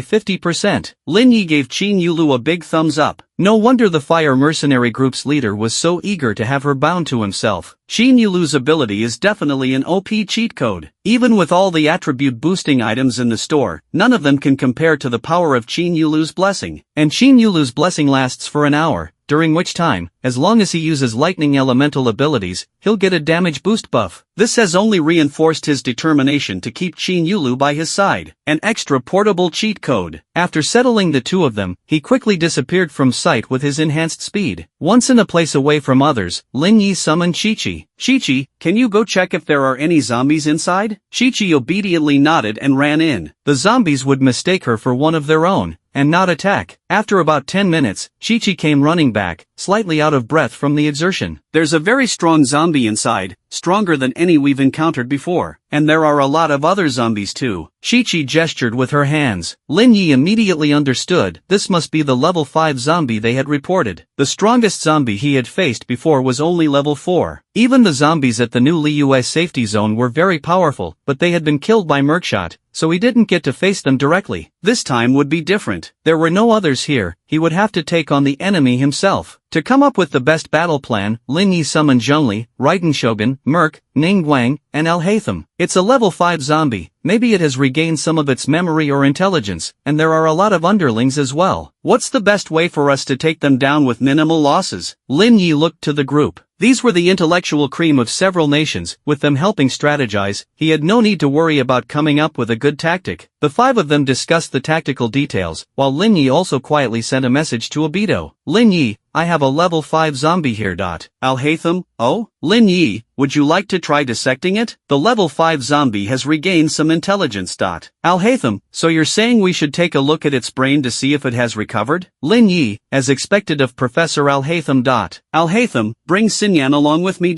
50%. Lin Yi gave Xin Yulu a big thumbs up. No wonder the fire mercenary group's leader was so eager to have her bound to himself. Xin Yulu's ability is definitely an OP cheat code. Even with all the attribute boosting items in the store, none of them can compare to the power of Xin Yulu's blessing. And Xin Yulu's blessing lasts for an hour, during which time, as long as he uses lightning elemental abilities, he'll get a damage boost buff. This has only reinforced his determination to keep Xin Yulu by his side. An extra portable cheat code. After settling the two of them, he quickly disappeared from sight with his enhanced speed. Once in a place away from others, Lin Yi summoned Chi-Chi. Chi-Chi, can you go check if there are any zombies inside? Chi-Chi obediently nodded and ran in. The zombies would mistake her for one of their own, and not attack. After about 10 minutes, Chi-Chi came running back, slightly out of breath from the exertion. There's a very strong zombie inside, stronger than any we've encountered before, and there are a lot of other zombies too. Chi-Chi gestured with her hands. Lin Yi immediately understood this must be the level 5 zombie they had reported. The strongest zombie he had faced before was only level 4. Even the zombies at the new Liyue safety zone were very powerful, but they had been killed by Merkshot, so he didn't get to face them directly. This time would be different. There were no others here, he would have to take on the enemy himself. To come up with the best battle plan, Lin Yi summoned Zhongli, Raiden Shogun, Merc, Ning Guang, and Al-Haytham. It's a level 5 zombie, maybe it has regained some of its memory or intelligence, and there are a lot of underlings as well. What's the best way for us to take them down with minimal losses? Lin Yi looked to the group. These were the intellectual cream of several nations, with them helping strategize. He had no need to worry about coming up with a good tactic. The 5 of them discussed the tactical details, while Lin Yi also quietly sent a message to Obito. Lin Yi, I have a level 5 zombie here. Alhaitham, oh? Lin Yi, would you like to try dissecting it? The level 5 zombie has regained some intelligence. Alhaitham, so you're saying we should take a look at its brain to see if it has recovered? Lin Yi, as expected of Professor Alhaitham. Alhaitham, bring Sinyan along with me.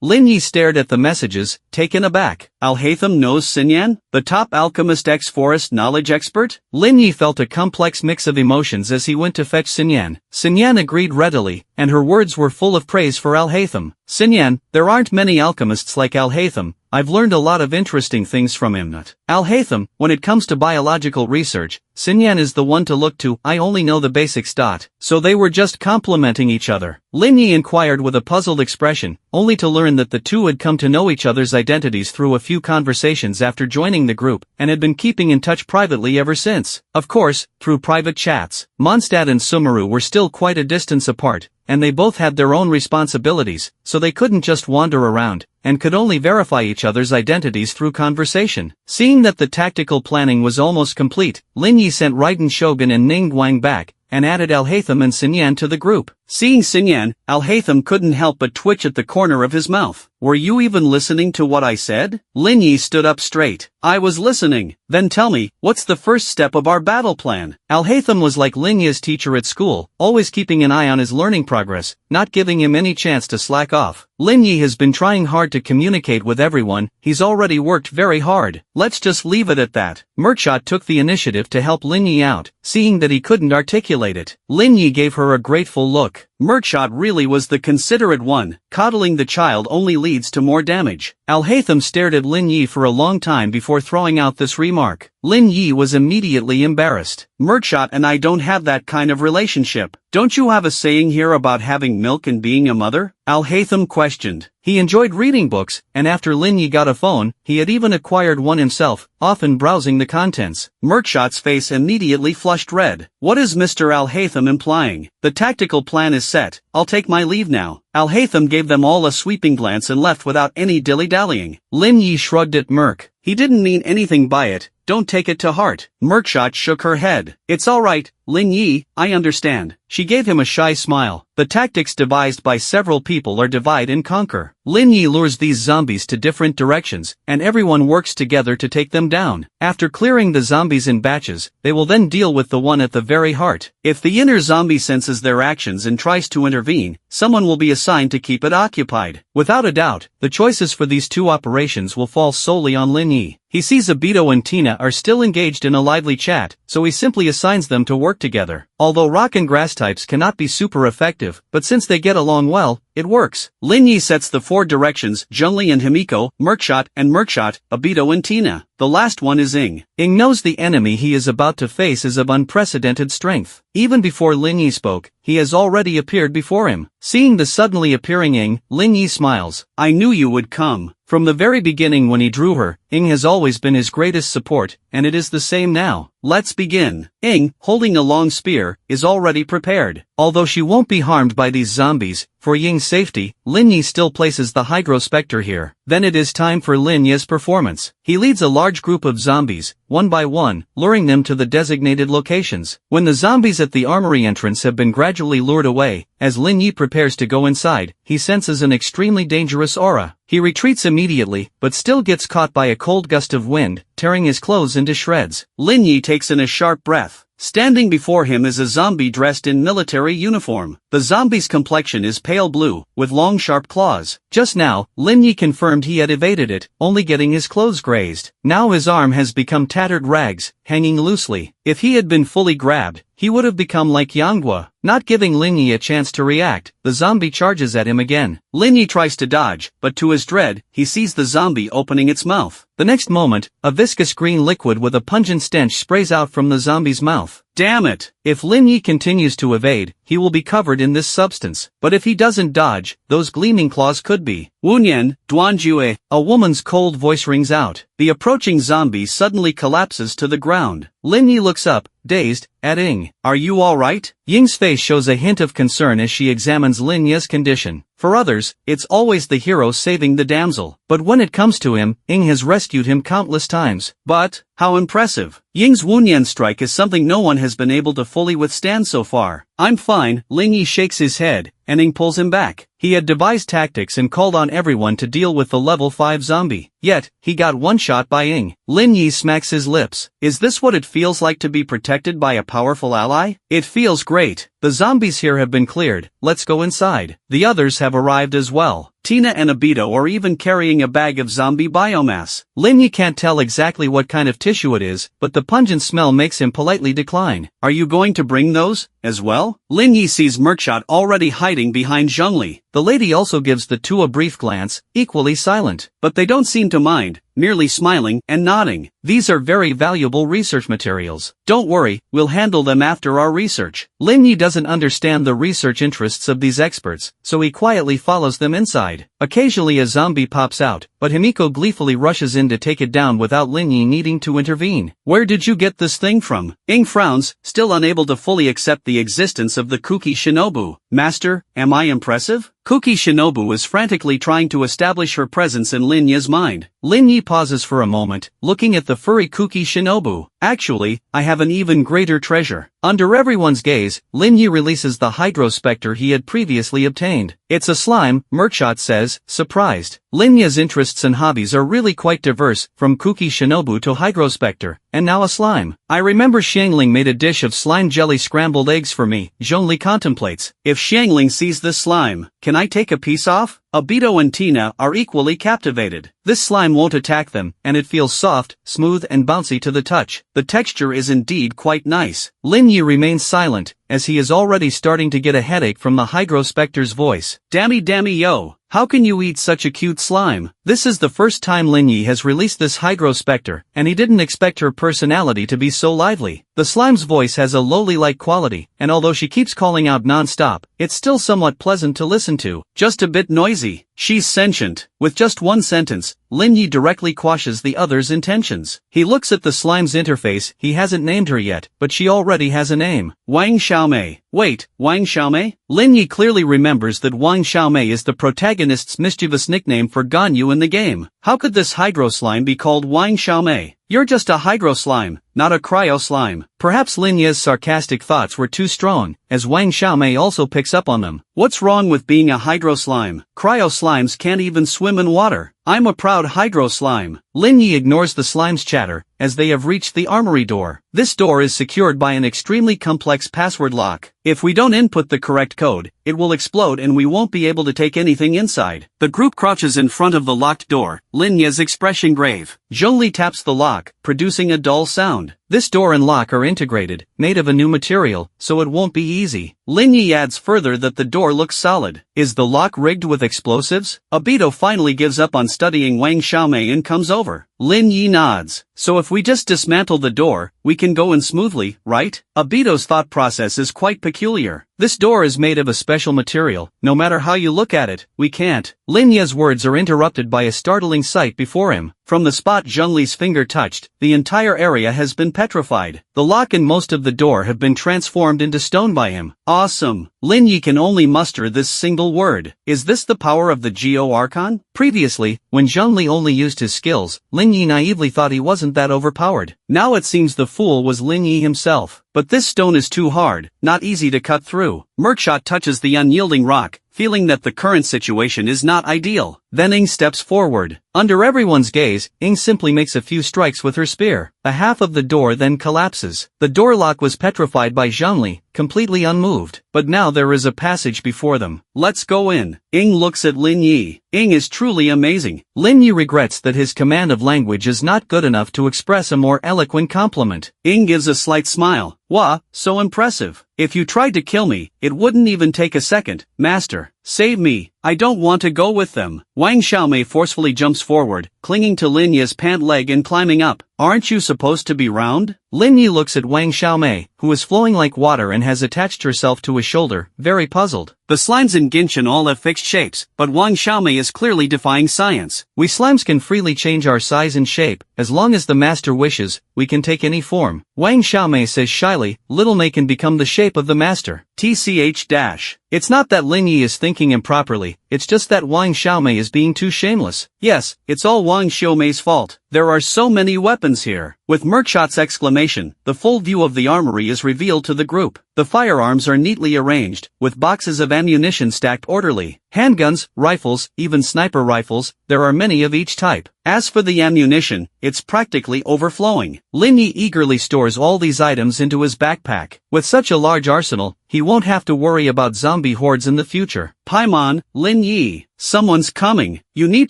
Lin Yi stared at the messages, taken aback. Alhaitham knows Sinyan, the top alchemist ex-forest knowledge expert? Lin Yi felt a complex mix of emotions as he went to fetch Sinyan. Sinyan agreed readily, and her words were full of praise for Alhaitham. Sinyan, there aren't many alchemists like Alhaitham. I've learned a lot of interesting things from him. Alhaitham, when it comes to biological research, Sinyan is the one to look to. I only know the basics. So they were just complimenting each other. Lin Yi inquired with a puzzled expression, only to learn that the two had come to know each other's identities through a few conversations after joining the group, and had been keeping in touch privately ever since. Of course, through private chats. Mondstadt and Sumeru were still quite a distance apart, and they both had their own responsibilities, so they couldn't just wander around, and could only verify each other's identities through conversation. Seeing that the tactical planning was almost complete, Lin Yi sent Raiden Shogun and Ning Guang back, and added Alhaitham and Sinyan to the group. Seeing Sinyan, Alhaitham couldn't help but twitch at the corner of his mouth. Were you even listening to what I said? Lin Yi stood up straight. I was listening. Then tell me, what's the first step of our battle plan? Alhaitham was like Lin Yi's teacher at school, always keeping an eye on his learning progress, not giving him any chance to slack off. Lin Yi has been trying hard to communicate with everyone, he's already worked very hard. Let's just leave it at that. Murkshot took the initiative to help Lin Yi out, seeing that he couldn't articulate it. Lin Yi gave her a grateful look. Murkshot really was the considerate one. Coddling the child only leads to more damage. Alhaitham stared at Lin Yi for a long time before throwing out this remark. Lin Yi was immediately embarrassed. Murkshot and I don't have that kind of relationship. Don't you have a saying here about having milk and being a mother? Alhaitham questioned. He enjoyed reading books, and after Lin Yi got a phone, he had even acquired one himself, often browsing the contents. Murkshot's face immediately flushed red. What is Mr. Alhaitham implying? The tactical plan is set. I'll take my leave now. Alhaitham gave them all a sweeping glance and left without any dilly-dallying. Lin Yi shrugged at Merc. He didn't mean anything by it. Don't take it to heart. Murkshot shook her head. It's all right, Lin Yi, I understand. She gave him a shy smile. The tactics devised by several people are divide and conquer. Lin Yi lures these zombies to different directions, and everyone works together to take them down. After clearing the zombies in batches, they will then deal with the one at the very heart. If the inner zombie senses their actions and tries to intervene, someone will be assigned to keep it occupied. Without a doubt, the choices for these two operations will fall solely on Lin Yi. He sees Obito and Tina are still engaged in a lively chat, so he simply assigns them to work together. Although rock and grass types cannot be super effective, but since they get along well, it works. Lin Yi sets the 4 directions: Zhongli and Himiko, Murkshot, Obito and Tina. The last one is Ing. Ing knows the enemy he is about to face is of unprecedented strength. Even before Lin Yi spoke, he has already appeared before him. Seeing the suddenly appearing Ing, Lin Yi smiles. I knew you would come. From the very beginning when he drew her, Ing has always been his greatest support, and it is the same now. Let's begin. Ing, holding a long spear, is already prepared. Although she won't be harmed by these zombies, for Ying's safety, Lin Yi still places the Hygrospectre here. Then it is time for Lin Yi's performance. He leads a large group of zombies, one by one, luring them to the designated locations. When the zombies at the armory entrance have been gradually lured away, as Lin Yi prepares to go inside, he senses an extremely dangerous aura. He retreats immediately, but still gets caught by a cold gust of wind, tearing his clothes into shreds. Lin Yi takes in a sharp breath. Standing before him is a zombie dressed in military uniform. The zombie's complexion is pale blue, with long sharp claws. Just now, Lin Yi confirmed he had evaded it, only getting his clothes grazed. Now his arm has become tattered rags, hanging loosely. If he had been fully grabbed, he would have become like Yanghua. Not giving Lin Yi a chance to react, the zombie charges at him again. Lin Yi tries to dodge, but to his dread, he sees the zombie opening its mouth. The next moment, a viscous green liquid with a pungent stench sprays out from the zombie's mouth. Damn it! If Lin Yi continues to evade, he will be covered in this substance. But if he doesn't dodge, those gleaming claws could be. Wunyan, Duanjue. A woman's cold voice rings out. The approaching zombie suddenly collapses to the ground. Lin Yi looks up, dazed, at Ying. Are you alright? Ying's face shows a hint of concern as she examines Lin Yi's condition. For others, it's always the hero saving the damsel. But when it comes to him, Ying has rescued him countless times. But, how impressive. Ying's Wunyan strike is something no one has been able to fully withstand so far. I'm fine, Lin Yi shakes his head, and Ying pulls him back. He had devised tactics and called on everyone to deal with the level 5 zombie. Yet, he got one shot by Ying. Lin Yi smacks his lips. Is this what it feels like to be protected by a powerful ally? It feels great. The zombies here have been cleared, let's go inside. The others have arrived as well. Tina and Obito are even carrying a bag of zombie biomass. Lin Yi can't tell exactly what kind of tissue it is, but the pungent smell makes him politely decline. Are you going to bring those, as well? Lin Yi sees Merkshot already hiding behind Zhongli. The lady also gives the two a brief glance, equally silent. But they don't seem to mind, merely smiling and nodding. These are very valuable research materials. Don't worry, we'll handle them after our research. Lin Yi doesn't understand the research interests of these experts, so he quietly follows them inside. Occasionally a zombie pops out, but Himiko gleefully rushes in to take it down without Lin Yi needing to intervene. Where did you get this thing from? Ying frowns, still unable to fully accept the existence of the Kuki Shinobu. Master, am I impressive? Kuki Shinobu is frantically trying to establish her presence in Lin Yi's mind. Lin Yi pauses for a moment, looking at the furry Kuki Shinobu. Actually, I have an even greater treasure. Under everyone's gaze, Lin Yi releases the Hydrospectre he had previously obtained. It's a slime, Merkshot says, surprised. Lin Yi's interests and hobbies are really quite diverse, from Kuki Shinobu to Hydrospectre, and now a slime. I remember Xiangling made a dish of slime jelly scrambled eggs for me, Zhongli contemplates. If Xiangling sees this slime, can I take a piece off? Obito and Tina are equally captivated. This slime won't attack them, and it feels soft, smooth and bouncy to the touch. The texture is indeed quite nice. Lin Yi remains silent, as he is already starting to get a headache from the Hydrospectre's voice. Dammy yo, how can you eat such a cute slime? This is the first time Lin Yi has released this Hydrospectre, and he didn't expect her personality to be so lively. The slime's voice has a lowly-like quality, and although she keeps calling out non-stop, it's still somewhat pleasant to listen to, just a bit noisy. She's sentient. With just one sentence, Lin Yi directly quashes the other's intentions. He looks at the slime's interface. He hasn't named her yet, but she already has a name. Wang Xiaomei. Wait, Wang Xiaomei? Lin Yi clearly remembers that Wang Xiaomei is the protagonist's mischievous nickname for Ganyu in the game. How could this hydro slime be called Wang Xiaomei? You're just a hydro slime, not a cryo slime. Perhaps Lin Yi's sarcastic thoughts were too strong, as Wang Xiaomei also picks up on them. What's wrong with being a hydro slime? Cryo slimes can't even swim in water. I'm a proud hydro slime. Lin Yi ignores the slime's chatter, as they have reached the armory door. This door is secured by an extremely complex password lock. If we don't input the correct code, it will explode and we won't be able to take anything inside. The group crouches in front of the locked door, Lin Yi's expression grave. Zhongli taps the lock, producing a dull sound. This door and lock are integrated, made of a new material, so it won't be easy. Lin Yi adds further that the door looks solid. Is the lock rigged with explosives? Obito finally gives up on studying Wang Xiaomei and comes over. Lin Yi nods. So if we just dismantle the door, we can go in smoothly, right? Obito's thought process is quite peculiar. This door is made of a special material. No matter how you look at it, we can't. Lin Yi's words are interrupted by a startling sight before him. From the spot Zhongli's finger touched, the entire area has been petrified. The lock and most of the door have been transformed into stone by him. Awesome. Lin Yi can only muster this single word. Is this the power of the Geo Archon? Previously, when Zhongli only used his skills, Lin Yi naively thought he wasn't that overpowered. Now it seems the fool was Lin Yi himself. But this stone is too hard, not easy to cut through. Merkshot touches the unyielding rock, feeling that the current situation is not ideal. Then Ying steps forward. Under everyone's gaze, Ying simply makes a few strikes with her spear. A half of the door then collapses. The door lock was petrified by Zhongli, completely unmoved. But now there is a passage before them. Let's go in. Ying looks at Lin Yi. Ying is truly amazing. Lin Yi regrets that his command of language is not good enough to express a more eloquent compliment. Ying gives a slight smile. Wah, so impressive. If you tried to kill me, it wouldn't even take a second. Master, save me. I don't want to go with them. Wang Xiaomei forcefully jumps forward, clinging to Lin Yi's pant leg and climbing up. Aren't you supposed to be round? Lin Yi looks at Wang Xiaomei, who is flowing like water and has attached herself to his shoulder, very puzzled. The slimes in Genshin all have fixed shapes, but Wang Xiaomei is clearly defying science. We slimes can freely change our size and shape, as long as the master wishes, we can take any form. Wang Xiaomei says shyly, little Mei can become the shape of the master. TCH-. It's not that Lin Yi is thinking improperly, it's just that Wang Xiaomei is being too shameless. Yes, it's all Wang Xiaomei's fault. There are so many weapons here. With Merkshot's exclamation, the full view of the armory is revealed to the group. The firearms are neatly arranged, with boxes of ammunition stacked orderly. Handguns, rifles, even sniper rifles, there are many of each type. As for the ammunition, it's practically overflowing. Lin Yi eagerly stores all these items into his backpack. With such a large arsenal, he won't have to worry about zombie hordes in the future. Paimon, Lin Yi, someone's coming, you need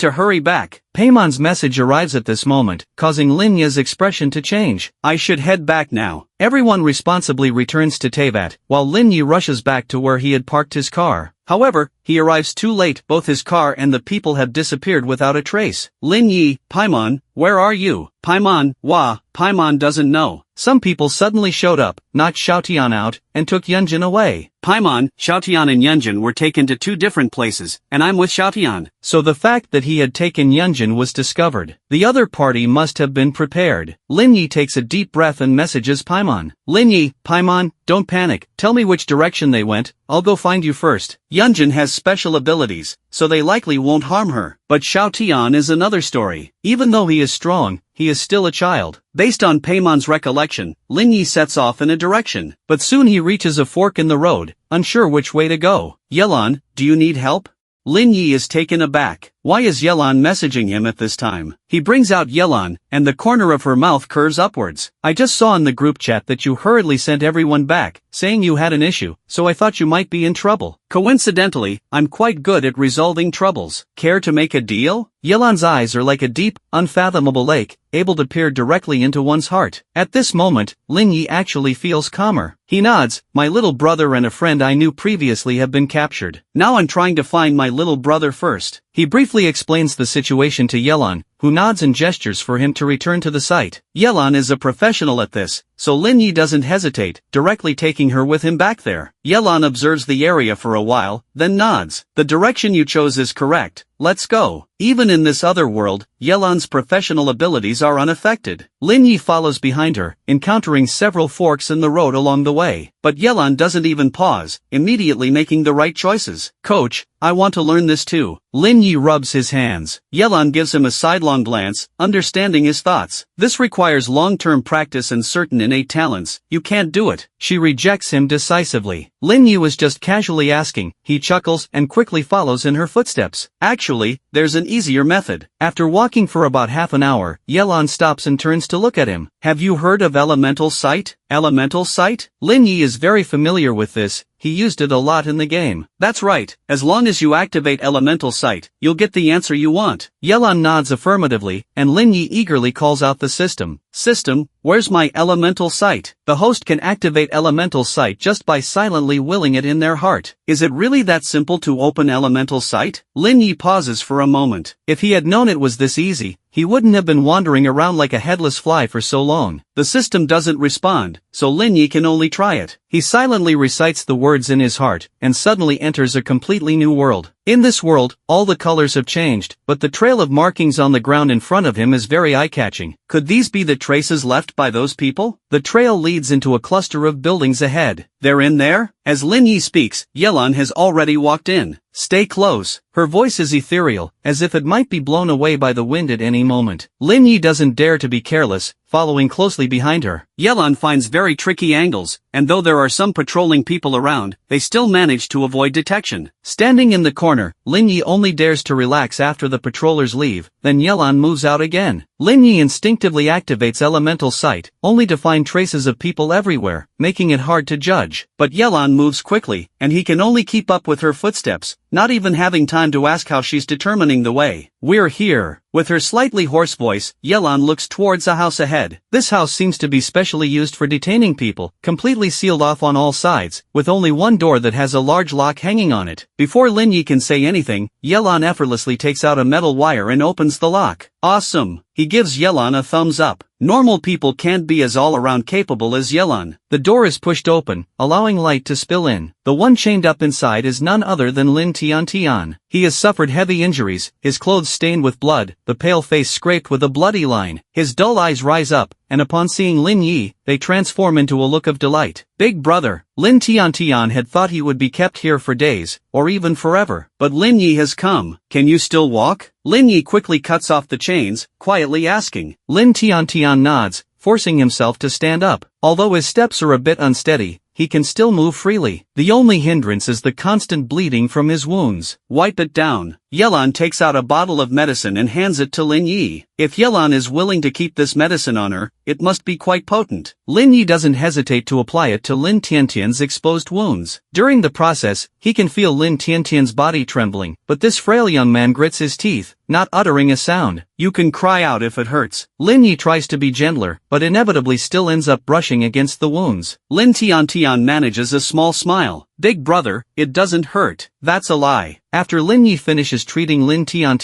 to hurry back. Paimon's message arrives at this moment, causing Lin Yi's expression to change. I should head back now. Everyone responsibly returns to Teyvat, while Lin Yi rushes back to where he had parked his car. However, he arrives too late, both his car and the people have disappeared without a trace. Lin Yi, Paimon, where are you? Paimon, Paimon doesn't know. Some people suddenly showed up, knocked Xiaotian out, and took Yunjin away. Paimon, Xiaotian and Yunjin were taken to 2 different places, and I'm with Xiaotian. So the fact that he had taken Yunjin was discovered. The other party must have been prepared. Lin Yi takes a deep breath and messages Paimon. Lin Yi, Paimon, don't panic, tell me which direction they went, I'll go find you first. Yunjin has special abilities, so they likely won't harm her. But Xiaotian is another story. Even though he is strong, he is still a child. Based on Paimon's recollection, Lin Yi sets off in a direction. But soon he reaches a fork in the road, unsure which way to go. Yelan, do you need help? Lin Yi is taken aback. Why is Yelan messaging him at this time? He brings out Yelan, and the corner of her mouth curves upwards. I just saw in the group chat that you hurriedly sent everyone back, saying you had an issue, so I thought you might be in trouble. Coincidentally, I'm quite good at resolving troubles. Care to make a deal? Yelan's eyes are like a deep, unfathomable lake, able to peer directly into one's heart. At this moment, Lin Yi actually feels calmer. He nods, my little brother and a friend I knew previously have been captured. Now I'm trying to find my little brother first. He briefly explains the situation to Yelan, who nods and gestures for him to return to the site. Yelan is a professional at this, so Lin Yi doesn't hesitate, directly taking her with him back there. Yelan observes the area for a while, then nods. The direction you chose is correct, let's go. Even in this other world, Yelan's professional abilities are unaffected. Lin Yi follows behind her, encountering several forks in the road along the way. But Yelan doesn't even pause, immediately making the right choices. Coach, I want to learn this too. Lin Yi rubs his hands. Yelan gives him a sidelong glance, understanding his thoughts. This requires long-term practice and certain innate talents. You can't do it. She rejects him decisively. Lin Yi was just casually asking. He chuckles and quickly follows in her footsteps. Actually, there's an easier method. After walking for about half an hour, Yelan stops and turns to look at him. Have you heard of elemental sight? Elemental sight? Lin Yi is very familiar with this. He used it a lot in the game. That's right, as long as you activate elemental sight, you'll get the answer you want. Yelan nods affirmatively, and Lin Yi eagerly calls out the system. System, where's my elemental sight? The host can activate elemental sight just by silently willing it in their heart. Is it really that simple to open elemental sight? Lin Yi pauses for a moment. If he had known it was this easy, he wouldn't have been wandering around like a headless fly for so long. The system doesn't respond, so Lin Yi can only try it. He silently recites the words in his heart, and suddenly enters a completely new world. In this world, all the colors have changed, but the trail of markings on the ground in front of him is very eye-catching. Could these be the traces left by those people? The trail leads into a cluster of buildings ahead. They're in there? As Lin Yi speaks, Yelan has already walked in. Stay close. Her voice is ethereal, as if it might be blown away by the wind at any moment. Lin Yi doesn't dare to be careless, following closely behind her. Yelan finds very tricky angles, and though there are some patrolling people around, they still manage to avoid detection. Standing in the corner, Lin Yi only dares to relax after the patrollers leave, then Yelan moves out again. Lin Yi instinctively activates elemental sight, only to find traces of people everywhere, making it hard to judge. But Yelan moves quickly, and he can only keep up with her footsteps, not even having time to ask how she's determining the way. We're here. With her slightly hoarse voice, Yelan looks towards a house ahead. This house seems to be specially used for detaining people, completely sealed off on all sides, with only one door that has a large lock hanging on it. Before Lin Yi can say anything, Yelan effortlessly takes out a metal wire and opens the lock. Awesome! He gives Yelan a thumbs up. Normal people can't be as all-around capable as Yelan. The door is pushed open, allowing light to spill in. The one chained up inside is none other than Lin Tian. He has suffered heavy injuries, his clothes stained with blood, the pale face scraped with a bloody line. His dull eyes rise up, and upon seeing Lin Yi, they transform into a look of delight. Big brother, Lin Tian had thought he would be kept here for days, or even forever. But Lin Yi has come. Can you still walk? Lin Yi quickly cuts off the chains, quietly asking. Lin Tian nods, forcing himself to stand up. Although his steps are a bit unsteady, he can still move freely. The only hindrance is the constant bleeding from his wounds. Wipe it down. Yelan takes out a bottle of medicine and hands it to Lin Yi. If Yelan is willing to keep this medicine on her, it must be quite potent. Lin Yi doesn't hesitate to apply it to Lin Tiantian's exposed wounds. During the process, he can feel Lin Tiantian's body trembling, but this frail young man grits his teeth, not uttering a sound. You can cry out if it hurts. Lin Yi tries to be gentler, but inevitably still ends up brushing against the wounds. Lin Tian manages a small smile. Big brother, it doesn't hurt. That's a lie. After Lin Yi finishes treating Lin Tian,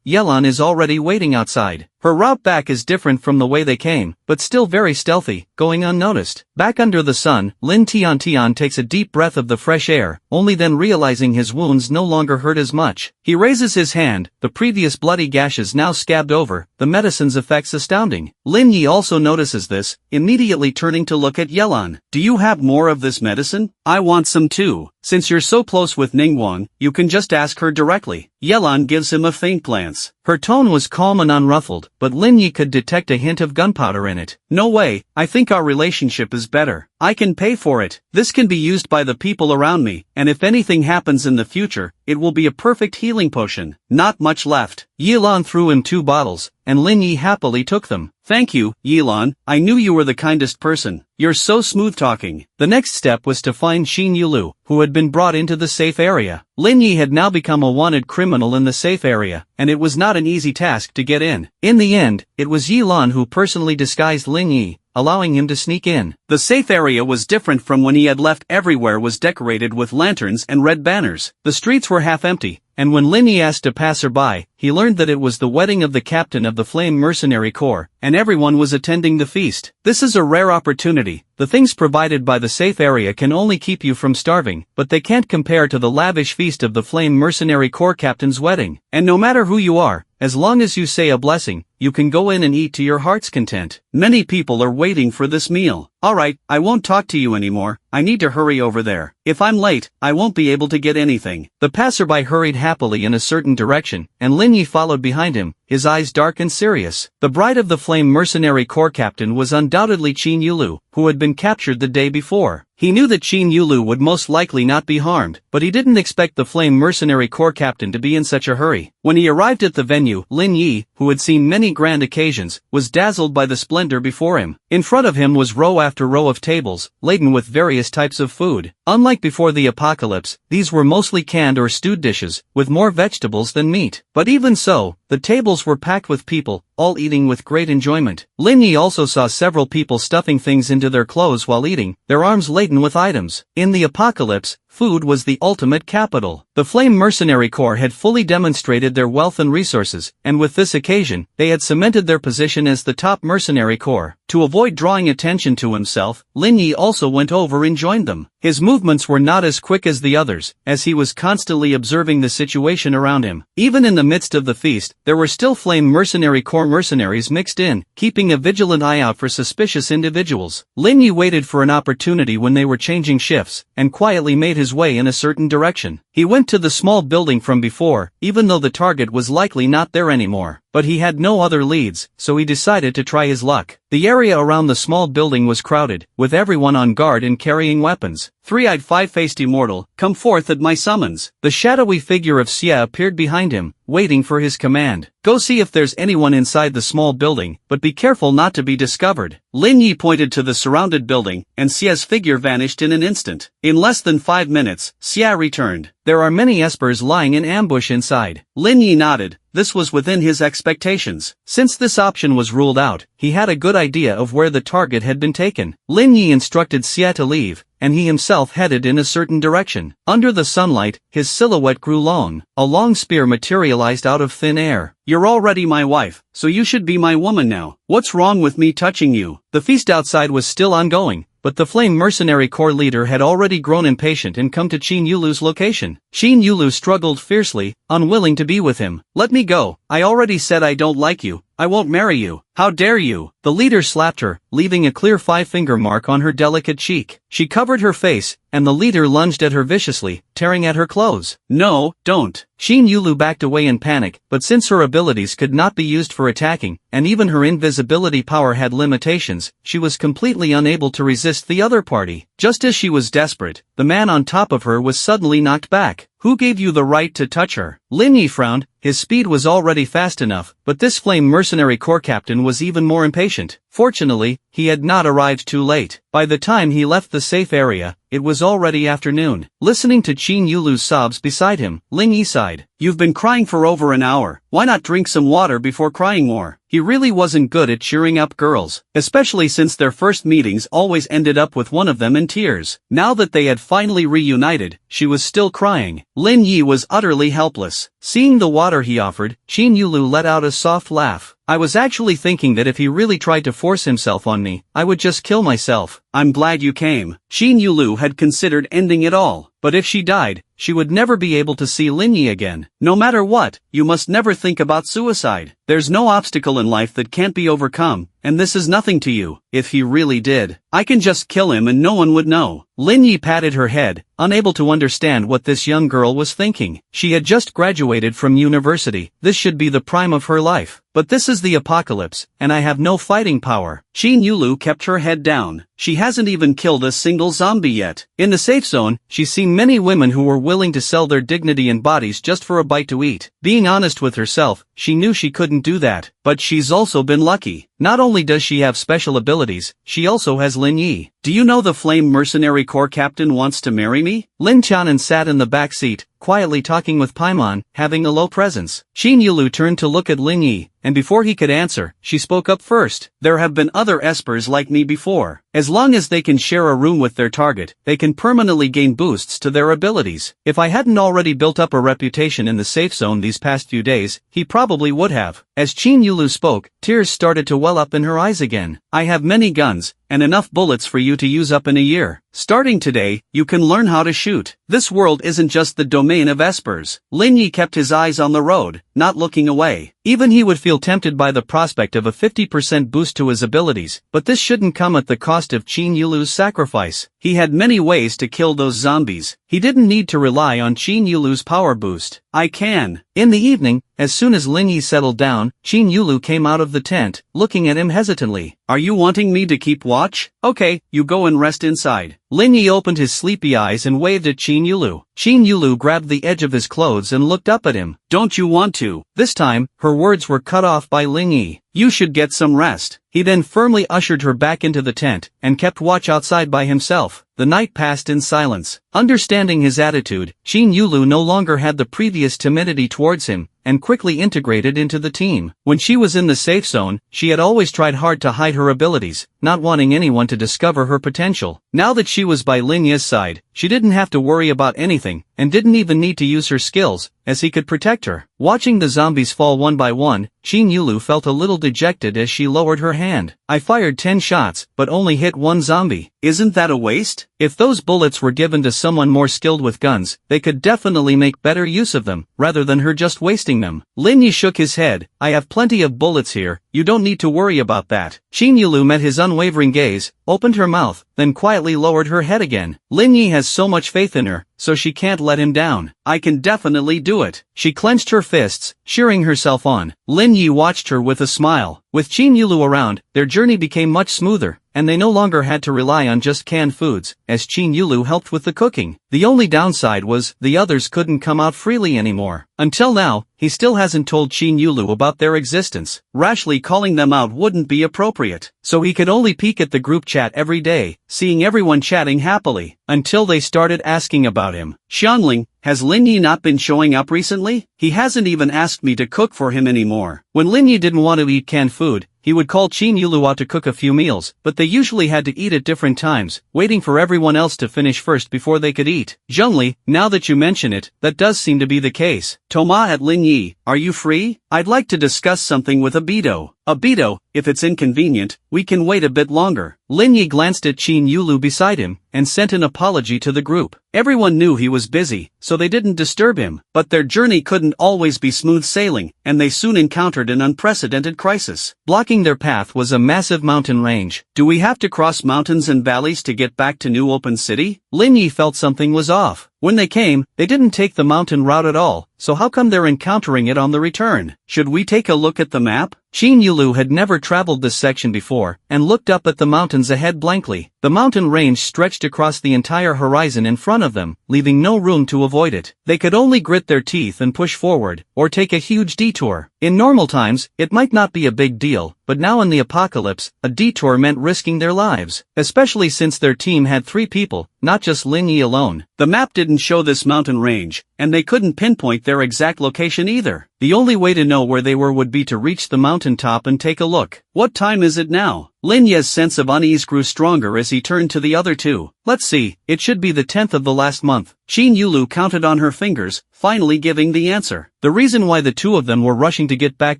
Yelan is already waiting outside. Her route back is different from the way they came, but still very stealthy, going unnoticed. Back under the sun, Lin Tian takes a deep breath of the fresh air, only then realizing his wounds no longer hurt as much. He raises his hand, the previous bloody gashes now scabbed over, the medicine's effects astounding. Lin Yi also notices this, immediately turning to look at Yelan. Do you have more of this medicine? I want some too. Since you're so close with Ningguang, you can just ask her directly. Yelan gives him a faint glance. Her tone was calm and unruffled, but Lin Yi could detect a hint of gunpowder in it. No way, I think our relationship is better. I can pay for it. This can be used by the people around me, and if anything happens in the future, it will be a perfect healing potion. Not much left. Yelan threw him 2 bottles, and Lin Yi happily took them. Thank you, Yelan. I knew you were the kindest person. You're so smooth talking. The next step was to find Xin Yulu, who had been brought into the safe area. Lin Yi had now become a wanted criminal in the safe area, and it was not an easy task to get in. In the end, it was Yelan who personally disguised Lin Yi, allowing him to sneak in. The safe area was different from when he had left. Everywhere was decorated with lanterns and red banners. The streets were half empty, and when Lin Yi asked a passerby, he learned that it was the wedding of the captain of the Flame Mercenary Corps, and everyone was attending the feast. This is a rare opportunity. The things provided by the safe area can only keep you from starving, but they can't compare to the lavish feast of the Flame Mercenary Corps captain's wedding. And no matter who you are, as long as you say a blessing, you can go in and eat to your heart's content. Many people are waiting for this meal. Alright, I won't talk to you anymore. I need to hurry over there. If I'm late, I won't be able to get anything. The passerby hurried happily in a certain direction, and Lin Yi followed behind him, his eyes dark and serious. The bride of the Flame Mercenary Corps captain was undoubtedly Qin Yulu, who had been captured the day before. He knew that Qin Yulu would most likely not be harmed, but he didn't expect the Flame Mercenary Corps captain to be in such a hurry. When he arrived at the venue, Lin Yi, who had seen many grand occasions, was dazzled by the splendor before him. In front of him was row after row of tables, laden with various types of food. Unlike before the apocalypse, these were mostly canned or stewed dishes, with more vegetables than meat. But even so, the tables were packed with people, all eating with great enjoyment. Lin Yi also saw several people stuffing things into their clothes while eating, their arms laden with items. In the apocalypse, food was the ultimate capital. The Flame Mercenary Corps had fully demonstrated their wealth and resources, and with this occasion, they had cemented their position as the top mercenary corps. To avoid drawing attention to himself, Lin Yi also went over and joined them. His movements were not as quick as the others, as he was constantly observing the situation around him. Even in the midst of the feast, there were still Flame Mercenary Corps mercenaries mixed in, keeping a vigilant eye out for suspicious individuals. Lin Yi waited for an opportunity when they were changing shifts, and quietly made his way in a certain direction. He went to the small building from before, even though the target was likely not there anymore. But he had no other leads, so he decided to try his luck. The area around the small building was crowded, with everyone on guard and carrying weapons. Three-eyed five-faced immortal, come forth at my summons. The shadowy figure of Xia appeared behind him, waiting for his command. Go see if there's anyone inside the small building, but be careful not to be discovered. Lin Yi pointed to the surrounded building, and Xia's figure vanished in an instant. In less than 5 minutes, Xia returned. There are many espers lying in ambush inside. Lin Yi nodded, this was within his expectations. Since this option was ruled out, he had a good idea of where the target had been taken. Lin Yi instructed Xia to leave, and he himself headed in a certain direction. Under the sunlight, his silhouette grew long. A long spear materialized out of thin air. "You're already my wife, so you should be my woman now. What's wrong with me touching you?" The feast outside was still ongoing, but the Flame Mercenary Corps leader had already grown impatient and come to Qin Yulu's location. Qin Yulu struggled fiercely, unwilling to be with him. "Let me go. I already said I don't like you. I won't marry you. How dare you?" The leader slapped her, leaving a clear 5-finger mark on her delicate cheek. She covered her face, and the leader lunged at her viciously, tearing at her clothes. "No, don't." Qin Yulu backed away in panic, but since her abilities could not be used for attacking, and even her invisibility power had limitations, she was completely unable to resist the other party. Just as she was desperate, the man on top of her was suddenly knocked back. "Who gave you the right to touch her?" Lin Yi frowned. His speed was already fast enough, but this Flame Mercenary Corps captain was even more impatient. Fortunately, he had not arrived too late. By the time he left the safe area, it was already afternoon. Listening to Qin Yulu's sobs beside him, Lin Yi sighed. "You've been crying for over an hour. Why not drink some water before crying more?" He really wasn't good at cheering up girls, especially since their first meetings always ended up with one of them in tears. Now that they had finally reunited, she was still crying. Lin Yi was utterly helpless. Seeing the water he offered, Qin Yulu let out a soft laugh. "I was actually thinking that if he really tried to force himself on me, I would just kill myself." "I'm glad you came." Qin Yulu had considered ending it all, but if she died, she would never be able to see Lin Yi again. "No matter what, you must never think about suicide. There's no obstacle in life that can't be overcome, and this is nothing to you. If he really did, I can just kill him and no one would know." Lin Yi patted her head, unable to understand what this young girl was thinking. She had just graduated from university. This should be the prime of her life. But this is the apocalypse, and I have no fighting power. Qin Yulu kept her head down. She hasn't even killed a single zombie yet. In the safe zone, she's seen many women who were willing to sell their dignity and bodies just for a bite to eat. Being honest with herself, she knew she couldn't do that. But she's also been lucky. Not only does she have special abilities, she also has Lin Yi. "Do you know the Flame Mercenary Corps captain wants to marry me?" Lin Chanan sat in the back seat, quietly talking with Paimon, having a low presence. Qin Yulu turned to look at Lin Yi, and before he could answer, she spoke up first. "There have been other espers like me before. As long as they can share a room with their target, they can permanently gain boosts to their abilities. If I hadn't already built up a reputation in the safe zone these past few days, he probably would have." As Qin Yulu spoke, tears started to well up in her eyes again. "I have many guns, and enough bullets for you to use up in a year. Starting today, you can learn how to shoot. This world isn't just the domain of espers." Lin Yi kept his eyes on the road, not looking away. Even he would feel tempted by the prospect of a 50% boost to his abilities, but this shouldn't come at the cost of Qin Yulu's sacrifice. He had many ways to kill those zombies. He didn't need to rely on Qin Yulu's power boost. "I can." In the evening, as soon as Lin Yi settled down, Qin Yulu came out of the tent, looking at him hesitantly. "Are you wanting me to keep watch? Okay, you go and rest inside." Lin Yi opened his sleepy eyes and waved at Qin Yulu. Qin Yulu grabbed the edge of his clothes and looked up at him. "Don't you want to?" This time, her words were cut off by Lin Yi. "You should get some rest." He then firmly ushered her back into the tent, and kept watch outside by himself. The night passed in silence. Understanding his attitude, Qin Yulu no longer had the previous timidity towards him, and quickly integrated into the team. When she was in the safe zone, she had always tried hard to hide her abilities, not wanting anyone to discover her potential. Now that she was by Lin Yi's side, she didn't have to worry about anything, and didn't even need to use her skills, as he could protect her. Watching the zombies fall one by one, Qin Yulu felt a little dejected as she lowered her hand. "I fired 10 shots, but only hit one zombie. Isn't that a waste? If those bullets were given to someone more skilled with guns, they could definitely make better use of them, rather than her just wasting them." Lin Yi shook his head. "I have plenty of bullets here, you don't need to worry about that." Qin Yulu met his unwavering gaze, opened her mouth, then quietly lowered her head again. Lin Yi has so much faith in her, so she can't let him down. "I can definitely do it." She clenched her fists, cheering herself on. Lin Yi watched her with a smile. With Qin Yulu around, their journey became much smoother, and they no longer had to rely on just canned foods, as Qin Yulu helped with the cooking. The only downside was, the others couldn't come out freely anymore. Until now, he still hasn't told Qin Yulu about their existence. Rashly calling them out wouldn't be appropriate, so he could only peek at the group chat every day, seeing everyone chatting happily, until they started asking about him. Xiangling, has Lin Yi not been showing up recently? He hasn't even asked me to cook for him anymore. When Lin Yi didn't want to eat canned food, he would call Qin Yulu out to cook a few meals, but they usually had to eat at different times, waiting for everyone else to finish first before they could eat. Zhengli, now that you mention it, that does seem to be the case. Toma at Lin Yi, are you free? I'd like to discuss something with Abito. Abito, if it's inconvenient, we can wait a bit longer. Lin Yi glanced at Qin Yulu beside him, and sent an apology to the group. Everyone knew he was busy, so they didn't disturb him, but their journey couldn't always be smooth sailing, and they soon encountered an unprecedented crisis. Blocking their path was a massive mountain range. Do we have to cross mountains and valleys to get back to New Open City? Lin Yi felt something was off. When they came, they didn't take the mountain route at all, so how come they're encountering it on the return? Should we take a look at the map? Qin Yulu had never traveled this section before, and looked up at the mountains ahead blankly. The mountain range stretched across the entire horizon in front of them, leaving no room to avoid it. They could only grit their teeth and push forward, or take a huge detour. In normal times, it might not be a big deal, but now in the apocalypse, a detour meant risking their lives, especially since their team had 3 people, not just Lin Yi alone. The map didn't show this mountain range, and they couldn't pinpoint their exact location either. The only way to know where they were would be to reach the mountain top and take a look. What time is it now? Lin Yi's sense of unease grew stronger as he turned to the other two. Let's see, it should be the 10th of the last month. Qin Yulu counted on her fingers, finally giving the answer. The reason why the two of them were rushing to get back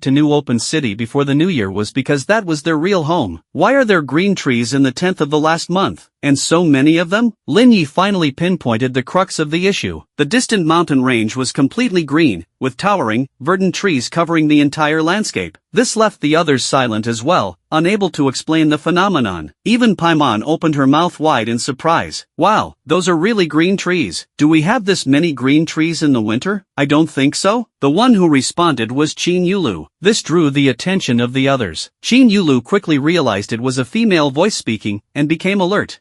to New Open City before the new year was because that was their real home. Why are there green trees in the 10th of the last month? And so many of them? Lin Yi finally pinpointed the crux of the issue. The distant mountain range was completely green, with towering, verdant trees covering the entire landscape. This left the others silent as well, unable to explain the phenomenon. Even Paimon opened her mouth wide in surprise. Wow, those are really green trees. Do we have this many green trees in the winter? I don't think so. The one who responded was Qin Yulu. This drew the attention of the others. Qin Yulu quickly realized it was a female voice speaking, and became alert.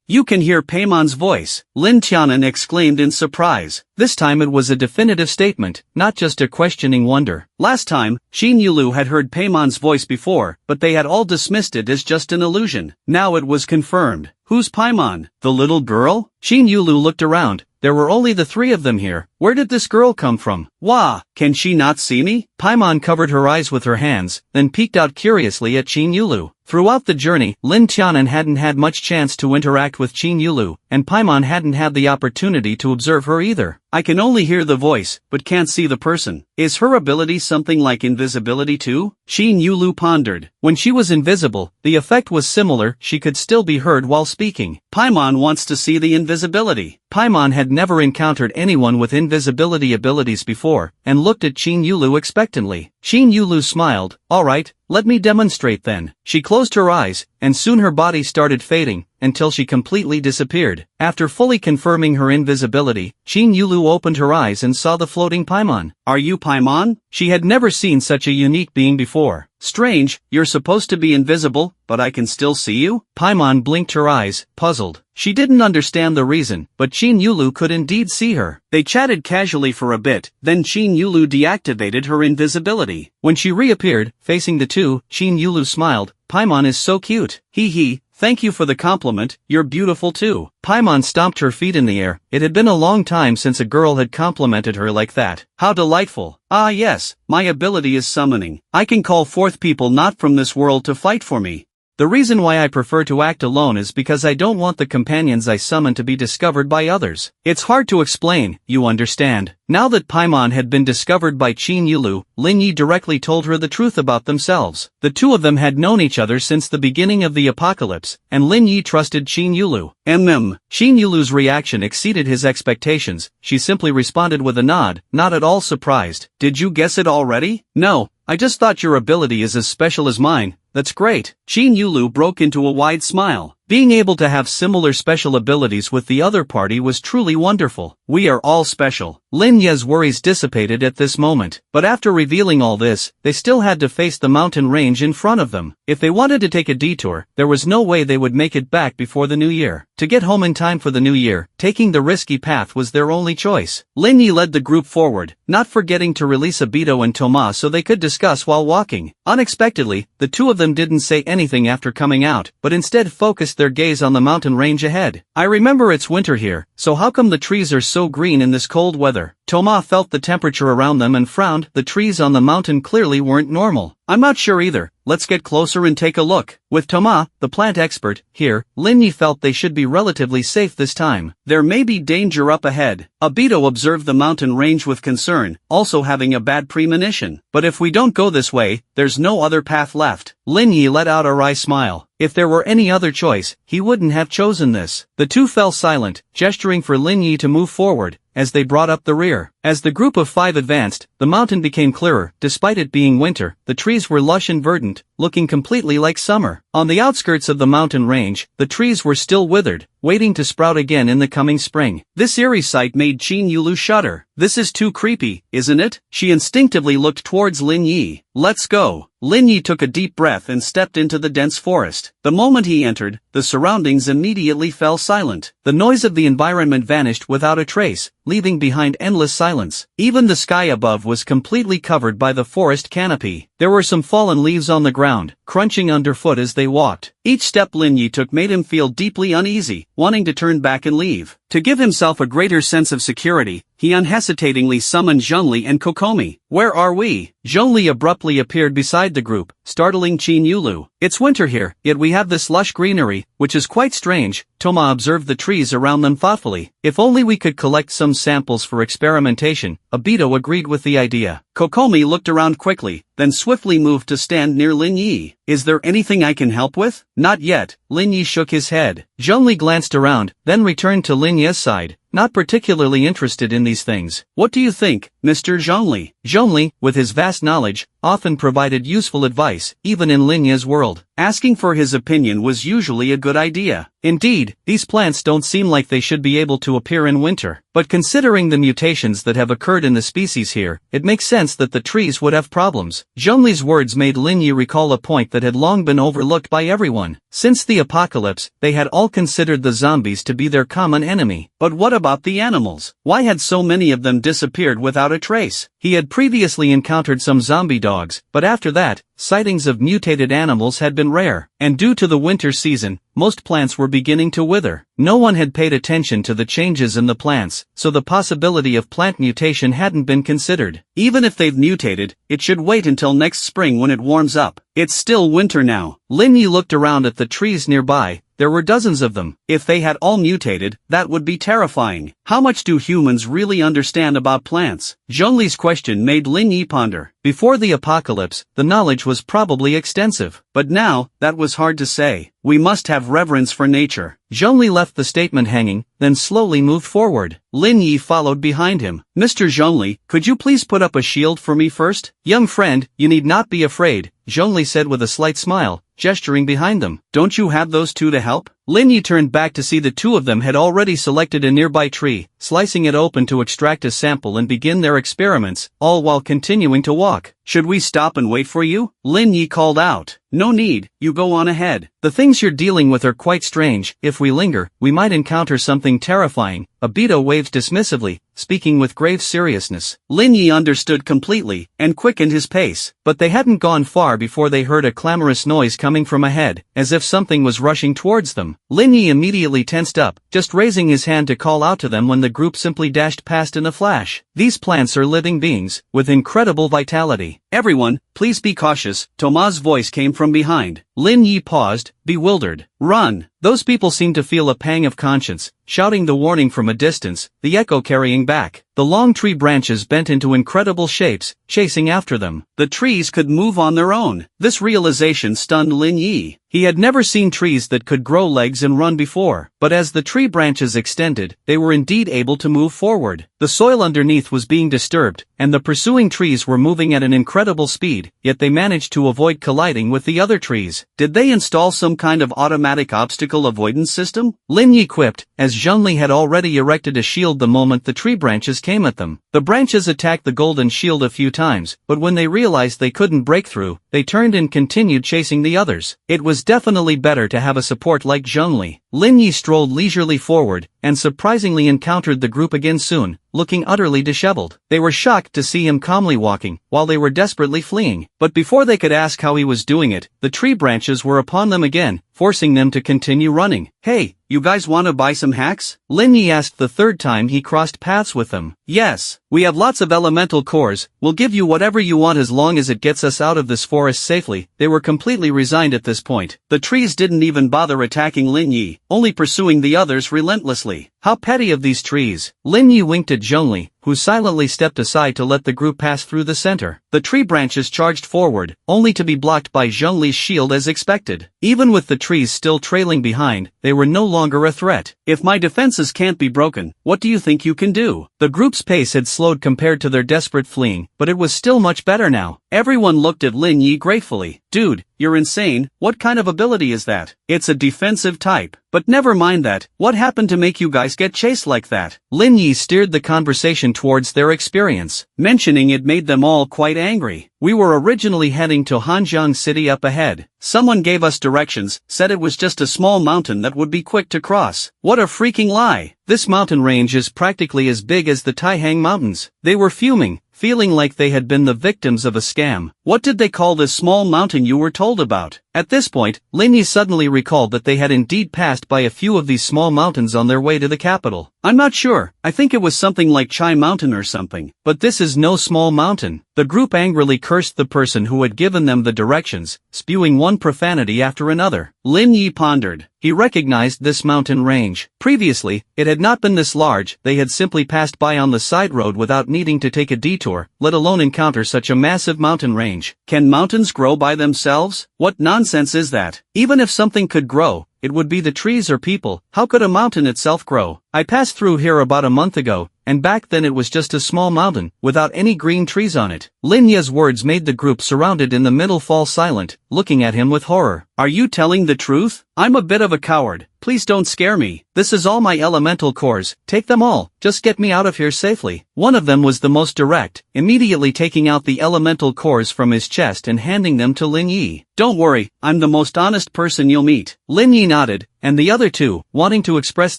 You can hear Paimon's voice, Lin Tianan exclaimed in surprise. This time it was a definitive statement, not just a questioning wonder. Last time, Qin Yulu had heard Paimon's voice before, but they had all dismissed it as just an illusion. Now it was confirmed. Who's Paimon? The little girl? Qin Yulu looked around. There were only the 3 of them here. Where did this girl come from? Wah, can she not see me? Paimon covered her eyes with her hands, then peeked out curiously at Qin Yulu. Throughout the journey, Lin Tianan hadn't had much chance to interact with Qin Yulu, and Paimon hadn't had the opportunity to observe her either. I can only hear the voice, but can't see the person. Is her ability something like invisibility too? Qin Yulu pondered. When she was invisible, the effect was similar, she could still be heard while speaking. Paimon wants to see the invisibility. Paimon had never encountered anyone with invisibility abilities before, and looked at Qin Yulu expectantly. Qin Yulu smiled. Alright, let me demonstrate then. She closed her eyes, and soon her body started fading, until she completely disappeared. After fully confirming her invisibility, Qin Yulu opened her eyes and saw the floating Paimon. Are you Paimon? She had never seen such a unique being before. Strange, you're supposed to be invisible, but I can still see you? Paimon blinked her eyes, puzzled. She didn't understand the reason, but Qin Yulu could indeed see her. They chatted casually for a bit, then Qin Yulu deactivated her invisibility. When she reappeared, facing the two, Qin Yulu smiled. Paimon is so cute. Hee. Thank you for the compliment, you're beautiful too. Paimon stomped her feet in the air. It had been a long time since a girl had complimented her like that. How delightful. Ah yes, my ability is summoning. I can call forth people not from this world to fight for me. The reason why I prefer to act alone is because I don't want the companions I summon to be discovered by others. It's hard to explain, you understand. Now that Paimon had been discovered by Qin Yulu, Lin Yi directly told her the truth about themselves. The two of them had known each other since the beginning of the apocalypse, and Lin Yi trusted Qin Yulu. Qin Yulu's reaction exceeded his expectations. She simply responded with a nod, not at all surprised. Did you guess it already? No, I just thought your ability is as special as mine. That's great. Qin Yulu broke into a wide smile. Being able to have similar special abilities with the other party was truly wonderful. We are all special. Lin Yi's worries dissipated at this moment, but after revealing all this, they still had to face the mountain range in front of them. If they wanted to take a detour, there was no way they would make it back before the new year. To get home in time for the new year, taking the risky path was their only choice. Lin Yi led the group forward, not forgetting to release Abito and Toma so they could discuss while walking. Unexpectedly, the two of them didn't say anything after coming out, but instead focused their gaze on the mountain range ahead. I remember it's winter here, so how come the trees are so green in this cold weather? Thomas felt the temperature around them and frowned. The trees on the mountain clearly weren't normal. I'm not sure either. Let's get closer and take a look. With Thomas, the plant expert, here, Lin Yi felt they should be relatively safe this time. There may be danger up ahead. Obito observed the mountain range with concern, also having a bad premonition. But if we don't go this way, there's no other path left. Lin Yi let out a wry smile. If there were any other choice, he wouldn't have chosen this. The two fell silent, gesturing for Lin Yi to move forward, as they brought up the rear. As the group of 5 advanced, the mountain became clearer. Despite it being winter, the trees were lush and verdant, looking completely like summer. On the outskirts of the mountain range, the trees were still withered, waiting to sprout again in the coming spring. This eerie sight made Qin Yulu shudder. This is too creepy, isn't it? She instinctively looked towards Lin Yi. Let's go. Lin Yi took a deep breath and stepped into the dense forest. The moment he entered, the surroundings immediately fell silent. The noise of the environment vanished without a trace, leaving behind endless silence. Even the sky above was completely covered by the forest canopy. There were some fallen leaves on the ground, crunching underfoot as they walked. Each step Lin Yi took made him feel deeply uneasy, wanting to turn back and leave. To give himself a greater sense of security, he unhesitatingly summoned Zhongli and Kokomi. Where are we? Zhongli abruptly appeared beside the group, startling Qin Yulu. It's winter here, yet we have this lush greenery, which is quite strange. Toma observed the trees around them thoughtfully. If only we could collect some samples for experimentation. Obito agreed with the idea. Kokomi looked around quickly, then swiftly moved to stand near Lin Yi. Is there anything I can help with? Not yet. Lin Yi shook his head. Zhongli glanced around, then returned to Lin Yi's side. Not particularly interested in these things. What do you think, Mr. Zhongli? Zhongli, with his vast knowledge, often provided useful advice, even in Lin Yi's world. Asking for his opinion was usually a good idea. Indeed, these plants don't seem like they should be able to appear in winter. But considering the mutations that have occurred in the species here, it makes sense that the trees would have problems. Zhongli's words made Lin Yi recall a point that had long been overlooked by everyone. Since the apocalypse, they had all considered the zombies to be their common enemy. But what about the animals? Why had so many of them disappeared without a trace? He had previously encountered some zombie dogs, but after that, sightings of mutated animals had been rare, and due to the winter season, most plants were beginning to wither. No one had paid attention to the changes in the plants, so the possibility of plant mutation hadn't been considered. Even if they've mutated, it should wait until next spring when it warms up. It's still winter now. Lin Yi looked around at the trees nearby. There were dozens of them. If they had all mutated, that would be terrifying. How much do humans really understand about plants? Zhongli's question made Lin Yi ponder. Before the apocalypse, the knowledge was probably extensive. But now, that was hard to say. We must have reverence for nature. Zhongli left the statement hanging, then slowly moved forward. Lin Yi followed behind him. Mr. Zhongli, could you please put up a shield for me first? Young friend, you need not be afraid, Zhongli said with a slight smile, gesturing behind them. Don't you have those two to help? Lin Yi turned back to see the two of them had already selected a nearby tree, slicing it open to extract a sample and begin their experiments, all while continuing to walk. Should we stop and wait for you? Lin Yi called out. No need, you go on ahead. The things you're dealing with are quite strange. If we linger, we might encounter something terrifying. Obito waved dismissively, speaking with grave seriousness. Lin Yi understood completely, and quickened his pace. But they hadn't gone far before they heard a clamorous noise coming from ahead, as if something was rushing towards them. Lin Yi immediately tensed up, just raising his hand to call out to them when the group simply dashed past in a flash. These plants are living beings, with incredible vitality. Everyone, please be cautious. Toma's voice came from behind. Lin Yi paused, bewildered. Run! Those people seemed to feel a pang of conscience, shouting the warning from a distance, the echo carrying back. The long tree branches bent into incredible shapes, chasing after them. The trees could move on their own. This realization stunned Lin Yi. He had never seen trees that could grow legs and run before, but as the tree branches extended, they were indeed able to move forward. The soil underneath was being disturbed, and the pursuing trees were moving at an incredible speed, yet they managed to avoid colliding with the other trees. Did they install some kind of automatic obstacle avoidance system? Lin Yi quipped, as Zhongli had already erected a shield the moment the tree branches came at them. The branches attacked the golden shield a few times, but when they realized they couldn't break through, they turned and continued chasing the others. It was definitely better to have a support like Zhongli. Lin Yi strolled leisurely forward, and surprisingly encountered the group again soon, looking utterly disheveled. They were shocked to see him calmly walking, while they were desperately fleeing. But before they could ask how he was doing it, the tree branches were upon them again, forcing them to continue running. "Hey, you guys wanna buy some hacks?" Lin Yi asked the third time he crossed paths with them. "Yes, we have lots of elemental cores, we'll give you whatever you want as long as it gets us out of this forest safely." They were completely resigned at this point. The trees didn't even bother attacking Lin Yi, only pursuing the others relentlessly. How petty of these trees. Lin Yi winked at Zhongli, who silently stepped aside to let the group pass through the center. The tree branches charged forward, only to be blocked by Zhongli's shield as expected. Even with the trees still trailing behind, they were no longer a threat. "If my defenses can't be broken, what do you think you can do?" The group's pace had slowed compared to their desperate fleeing, but it was still much better now. Everyone looked at Lin Yi gratefully. "Dude, you're insane, what kind of ability is that?" "It's a defensive type. But never mind that, what happened to make you guys get chased like that?" Lin Yi steered the conversation towards their experience. Mentioning it made them all quite angry. "We were originally heading to Hanjiang City up ahead. Someone gave us directions, said it was just a small mountain that would be quick to cross." "What a freaking lie! This mountain range is practically as big as the Taihang Mountains." They were fuming, feeling like they had been the victims of a scam. "What did they call this small mountain you were told about?" At this point, Lin Yi suddenly recalled that they had indeed passed by a few of these small mountains on their way to the capital. "I'm not sure, I think it was something like Chai Mountain or something. But this is no small mountain." The group angrily cursed the person who had given them the directions, spewing one profanity after another. Lin Yi pondered. He recognized this mountain range. Previously, it had not been this large, they had simply passed by on the side road without needing to take a detour, let alone encounter such a massive mountain range. Can mountains grow by themselves? What nonsense is that? Even if something could grow, it would be the trees or people. How could a mountain itself grow? "I passed through here about a month ago, and back then it was just a small mountain, without any green trees on it." Lin Yi's words made the group surrounded in the middle fall silent, looking at him with horror. "Are you telling the truth? I'm a bit of a coward. Please don't scare me. This is all my elemental cores, take them all, just get me out of here safely." One of them was the most direct, immediately taking out the elemental cores from his chest and handing them to Lin Yi. "Don't worry, I'm the most honest person you'll meet." Lin Yi nodded, and the other two, wanting to express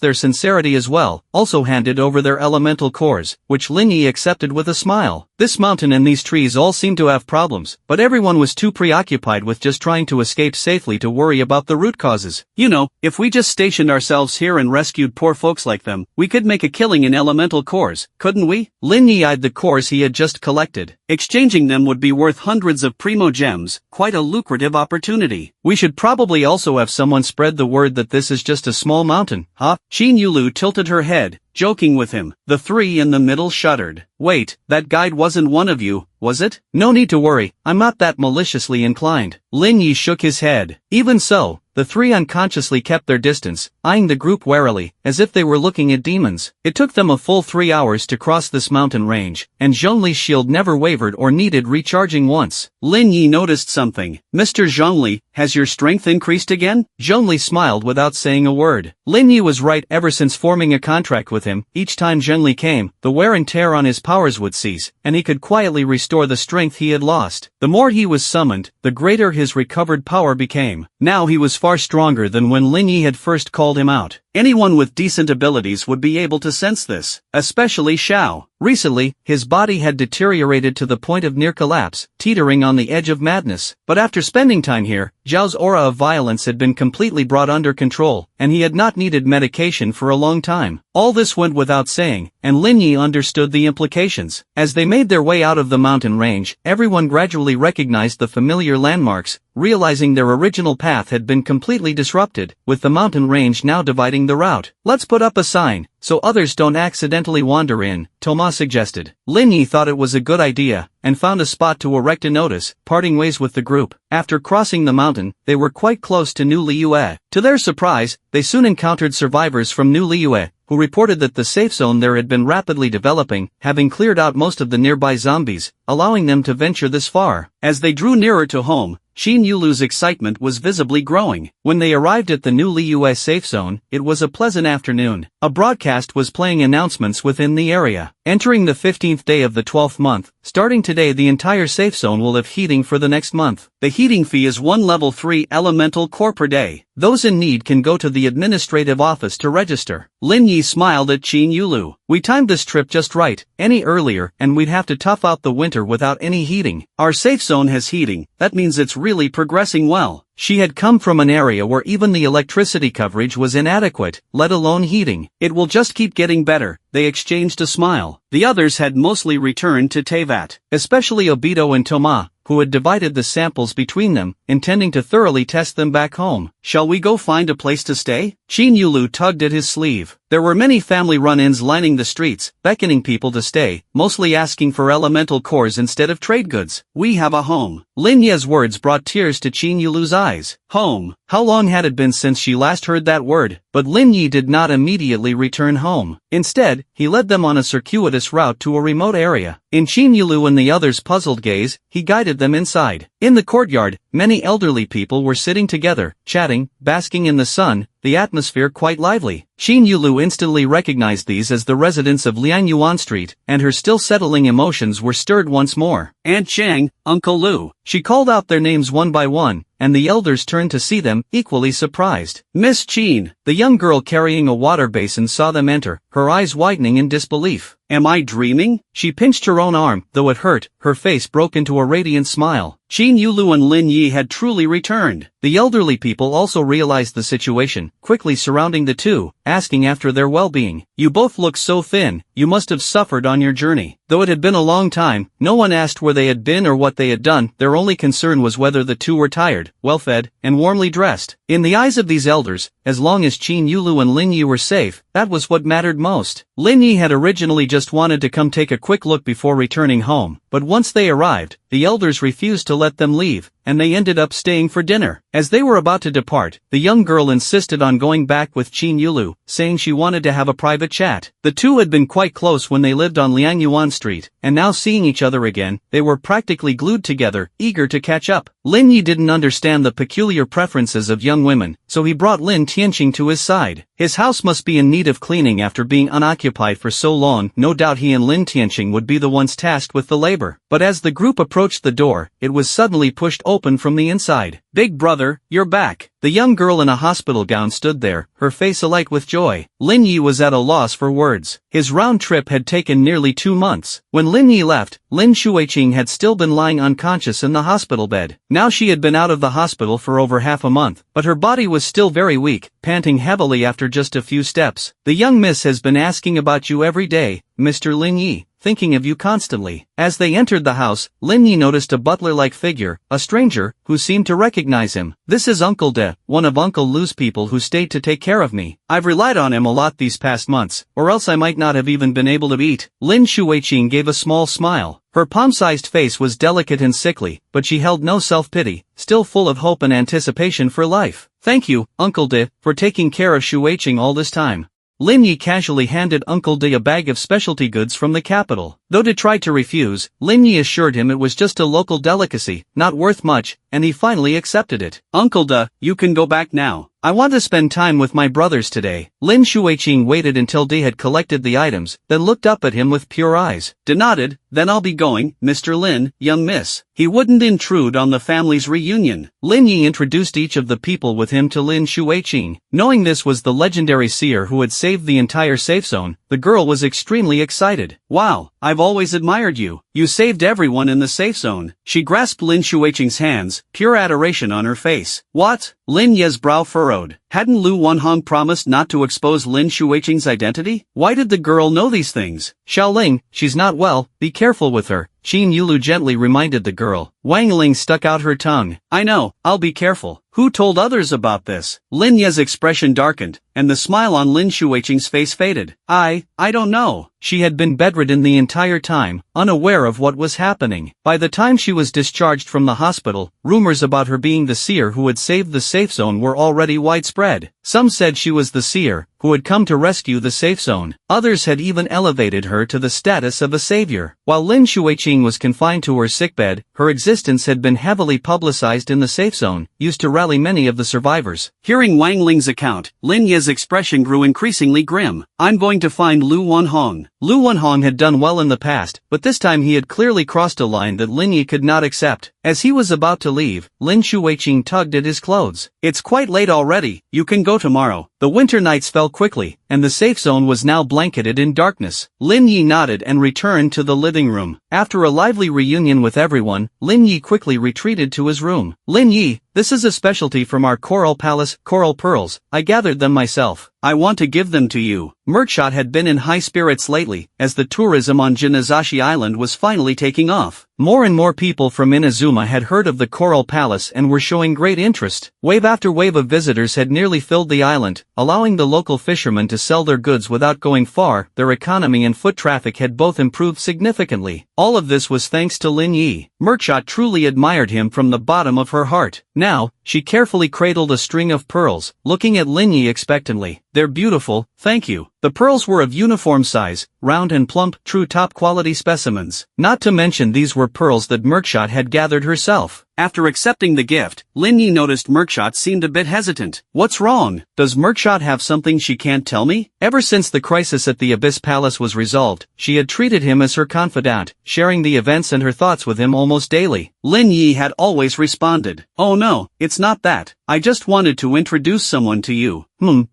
their sincerity as well, also handed over their elemental cores, which Lin Yi accepted with a smile. This mountain and these trees all seemed to have problems, but everyone was too preoccupied with just trying to escape safely to worry about the root causes. "You know, if we just stationed ourselves here and rescued poor folks like them, we could make a killing in elemental cores, couldn't we?" Lin Yi eyed the cores he had just collected. Exchanging them would be worth hundreds of primo gems, quite a lucrative opportunity. "We should probably also have someone spread the word that this is just a small mountain, huh?" Qin Yulu tilted her head, joking with him. The three in the middle shuddered. "Wait, that guide wasn't one of you, was it?" "No need to worry, I'm not that maliciously inclined." Lin Yi shook his head. Even so, the three unconsciously kept their distance, eyeing the group warily, as if they were looking at demons. It took them a full 3 hours to cross this mountain range, and Zhongli's shield never wavered or needed recharging once. Lin Yi noticed something. "Mr. Zhongli, has your strength increased again?" Zhongli smiled without saying a word. Lin Yi was right. Ever since forming a contract with him, each time Zhongli came, the wear and tear on his powers would cease, and he could quietly restore the strength he had lost. The more he was summoned, the greater his recovered power became. Now he was far stronger than when Lin Yi had first called him out. Anyone with decent abilities would be able to sense this, especially Xiao. Recently, his body had deteriorated to the point of near collapse, teetering on the edge of madness. But after spending time here, Zhao's aura of violence had been completely brought under control, and he had not needed medication for a long time. All this went without saying, and Lin Yi understood the implications. As they made their way out of the mountain range, everyone gradually recognized the familiar landmarks, realizing their original path had been completely disrupted, with the mountain range now dividing the route. "Let's put up a sign, so others don't accidentally wander in," Thomas suggested. Lin Yi thought it was a good idea, and found a spot to erect a notice, parting ways with the group. After crossing the mountain, they were quite close to New Liyue. To their surprise, they soon encountered survivors from New Liyue, who reported that the safe zone there had been rapidly developing, having cleared out most of the nearby zombies, allowing them to venture this far. As they drew nearer to home, Shin Yulu's excitement was visibly growing. When they arrived at the new Liyue safe zone, it was a pleasant afternoon. A broadcast was playing announcements within the area. Entering the 15th day of the 12th month, starting today the entire safe zone will have heating for the next month. The heating fee is 1 level 3 elemental core per day. Those in need can go to the administrative office to register. Lin Yi smiled at Shin Yulu. We timed this trip just right. Any earlier and we'd have to tough out the winter without any heating. Our safe zone has heating, that means it's really progressing well. She had come from an area where even the electricity coverage was inadequate, let alone heating. It will just keep getting better. They exchanged a smile. The others had mostly returned to Tevat, especially Obito and Toma, who had divided the samples between them, intending to thoroughly test them back home. Shall we go find a place to stay? Shin Yulu tugged at his sleeve. There were many family run-ins lining the streets, beckoning people to stay, mostly asking for elemental cores instead of trade goods. We have a home. Lin Ye's words brought tears to Shin Yulu's eyes. Home. How long had it been since she last heard that word? But Lin Yi did not immediately return home. Instead, he led them on a circuitous route to a remote area. In Shin Yulu and the others' puzzled gaze, he guided them inside. In the courtyard, many elderly people were sitting together, chatting, basking in the sun, the atmosphere quite lively. Shin Yulu instantly recognized these as the residents of Liangyuan Street, and her still settling emotions were stirred once more. Aunt Chang, Uncle Lu. She called out their names one by one, and the elders turned to see them, equally surprised. Miss Chin, the young girl carrying a water basin, saw them enter, her eyes widening in disbelief. Am I dreaming? She pinched her own arm, though it hurt, her face broke into a radiant smile. Shin Yulu and Lin Yi had truly returned. The elderly people also realized the situation, quickly surrounding the two, asking after their well-being. You both look so thin, you must have suffered on your journey. Though it had been a long time, no one asked where they had been or what they had done. Their only concern was whether the two were tired, well-fed, and warmly dressed. In the eyes of these elders, as long as Shin Yulu and Lin Yi were safe, that was what mattered most. Lin Yi had originally just wanted to come take a quick look before returning home, but once they arrived, the elders refused to let them leave, and they ended up staying for dinner. As they were about to depart, the young girl insisted on going back with Shin Yulu, saying she wanted to have a private chat. The two had been quite close when they lived on Liangyuan Street, and now seeing each other again, they were practically glued together, eager to catch up. Lin Yi didn't understand the peculiar preferences of young women, so he brought Lin Tianqing to his side. His house must be in need of cleaning after being unoccupied for so long. No doubt he and Lin Tianqing would be the ones tasked with the labor. But as the group approached the door, it was suddenly pushed open from the inside. Big brother, you're back. The young girl in a hospital gown stood there, her face alight with joy. Lin Yi was at a loss for words. His round trip had taken nearly 2 months. When Lin Yi left, Lin Shuiqing had still been lying unconscious in the hospital bed. Now she had been out of the hospital for over half a month, but her body was still very weak, panting heavily after just a few steps. The young miss has been asking about you every day, Mr. Lin Yi. Thinking of you constantly. As they entered the house, Lin Yi noticed a butler-like figure, a stranger, who seemed to recognize him. This is Uncle De, one of Uncle Lu's people who stayed to take care of me. I've relied on him a lot these past months, or else I might not have even been able to eat. Lin Shuiqing gave a small smile. Her palm-sized face was delicate and sickly, but she held no self-pity, still full of hope and anticipation for life. Thank you, Uncle De, for taking care of Shuiqing all this time. Lin Yi casually handed Uncle De a bag of specialty goods from the capital. Though De tried to refuse, Lin Yi assured him it was just a local delicacy, not worth much, and he finally accepted it. Uncle De, you can go back now. I want to spend time with my brothers today. Lin Shuiqing waited until De had collected the items, then looked up at him with pure eyes. De nodded. Then I'll be going, Mr. Lin, young miss. He wouldn't intrude on the family's reunion. Lin Yi introduced each of the people with him to Lin Shuiqing. Knowing this was the legendary seer who had saved the entire safe zone, the girl was extremely excited. Wow, I've always admired you. You saved everyone in the safe zone. She grasped Lin Shuiqing's hands, pure adoration on her face. What? Lin Ye's brow furrowed. Hadn't Lu Wonhong promised not to expose Lin Shuiqing's identity? Why did the girl know these things? Xiaoling, she's not well, be careful with her. Shin Yulu gently reminded the girl. Wang Ling stuck out her tongue. I know, I'll be careful. Who told others about this? Lin Ye's expression darkened, and the smile on Lin Shuiqing's face faded. I don't know. She had been bedridden the entire time, unaware of what was happening. By the time she was discharged from the hospital, rumors about her being the seer who had saved the safe zone were already widespread. Some said she was the seer, who had come to rescue the safe zone. Others had even elevated her to the status of a savior. While Lin Shuiqing was confined to her sickbed, her existence had been heavily publicized in the safe zone, used to rally many of the survivors. Hearing Wang Ling's account, Lin Ye's expression grew increasingly grim. I'm going to find Lu Wanhong. Lu Wanhong had done well in the past, but this time he had clearly crossed a line that Lin Ye could not accept. As he was about to leave, Lin Shuiqing tugged at his clothes. It's quite late already, you can go tomorrow. The winter nights fell quickly, and the safe zone was now blanketed in darkness. Lin Yi nodded and returned to the living room. After a lively reunion with everyone, Lin Yi quickly retreated to his room. Lin Yi, this is a specialty from our Coral Palace, coral pearls. I gathered them myself. I want to give them to you. Merkshot had been in high spirits lately, as the tourism on Jinazashi Island was finally taking off. More and more people from Inazuma had heard of the Coral Palace and were showing great interest. Wave after wave of visitors had nearly filled the island, allowing the local fishermen to sell their goods without going far. Their economy and foot traffic had both improved significantly. All of this was thanks to Lin Yi. Merkshot truly admired him from the bottom of her heart. Now, she carefully cradled a string of pearls, looking at Lin Yi expectantly. They're beautiful, thank you. The pearls were of uniform size, round and plump, true top-quality specimens. Not to mention these were pearls that Merkshot had gathered herself. After accepting the gift, Lin Yi noticed Merkshot seemed a bit hesitant. What's wrong? Does Merkshot have something she can't tell me? Ever since the crisis at the Abyss Palace was resolved, she had treated him as her confidant, sharing the events and her thoughts with him almost daily. Lin Yi had always responded, "Oh no, it's not that. I just wanted to introduce someone to you."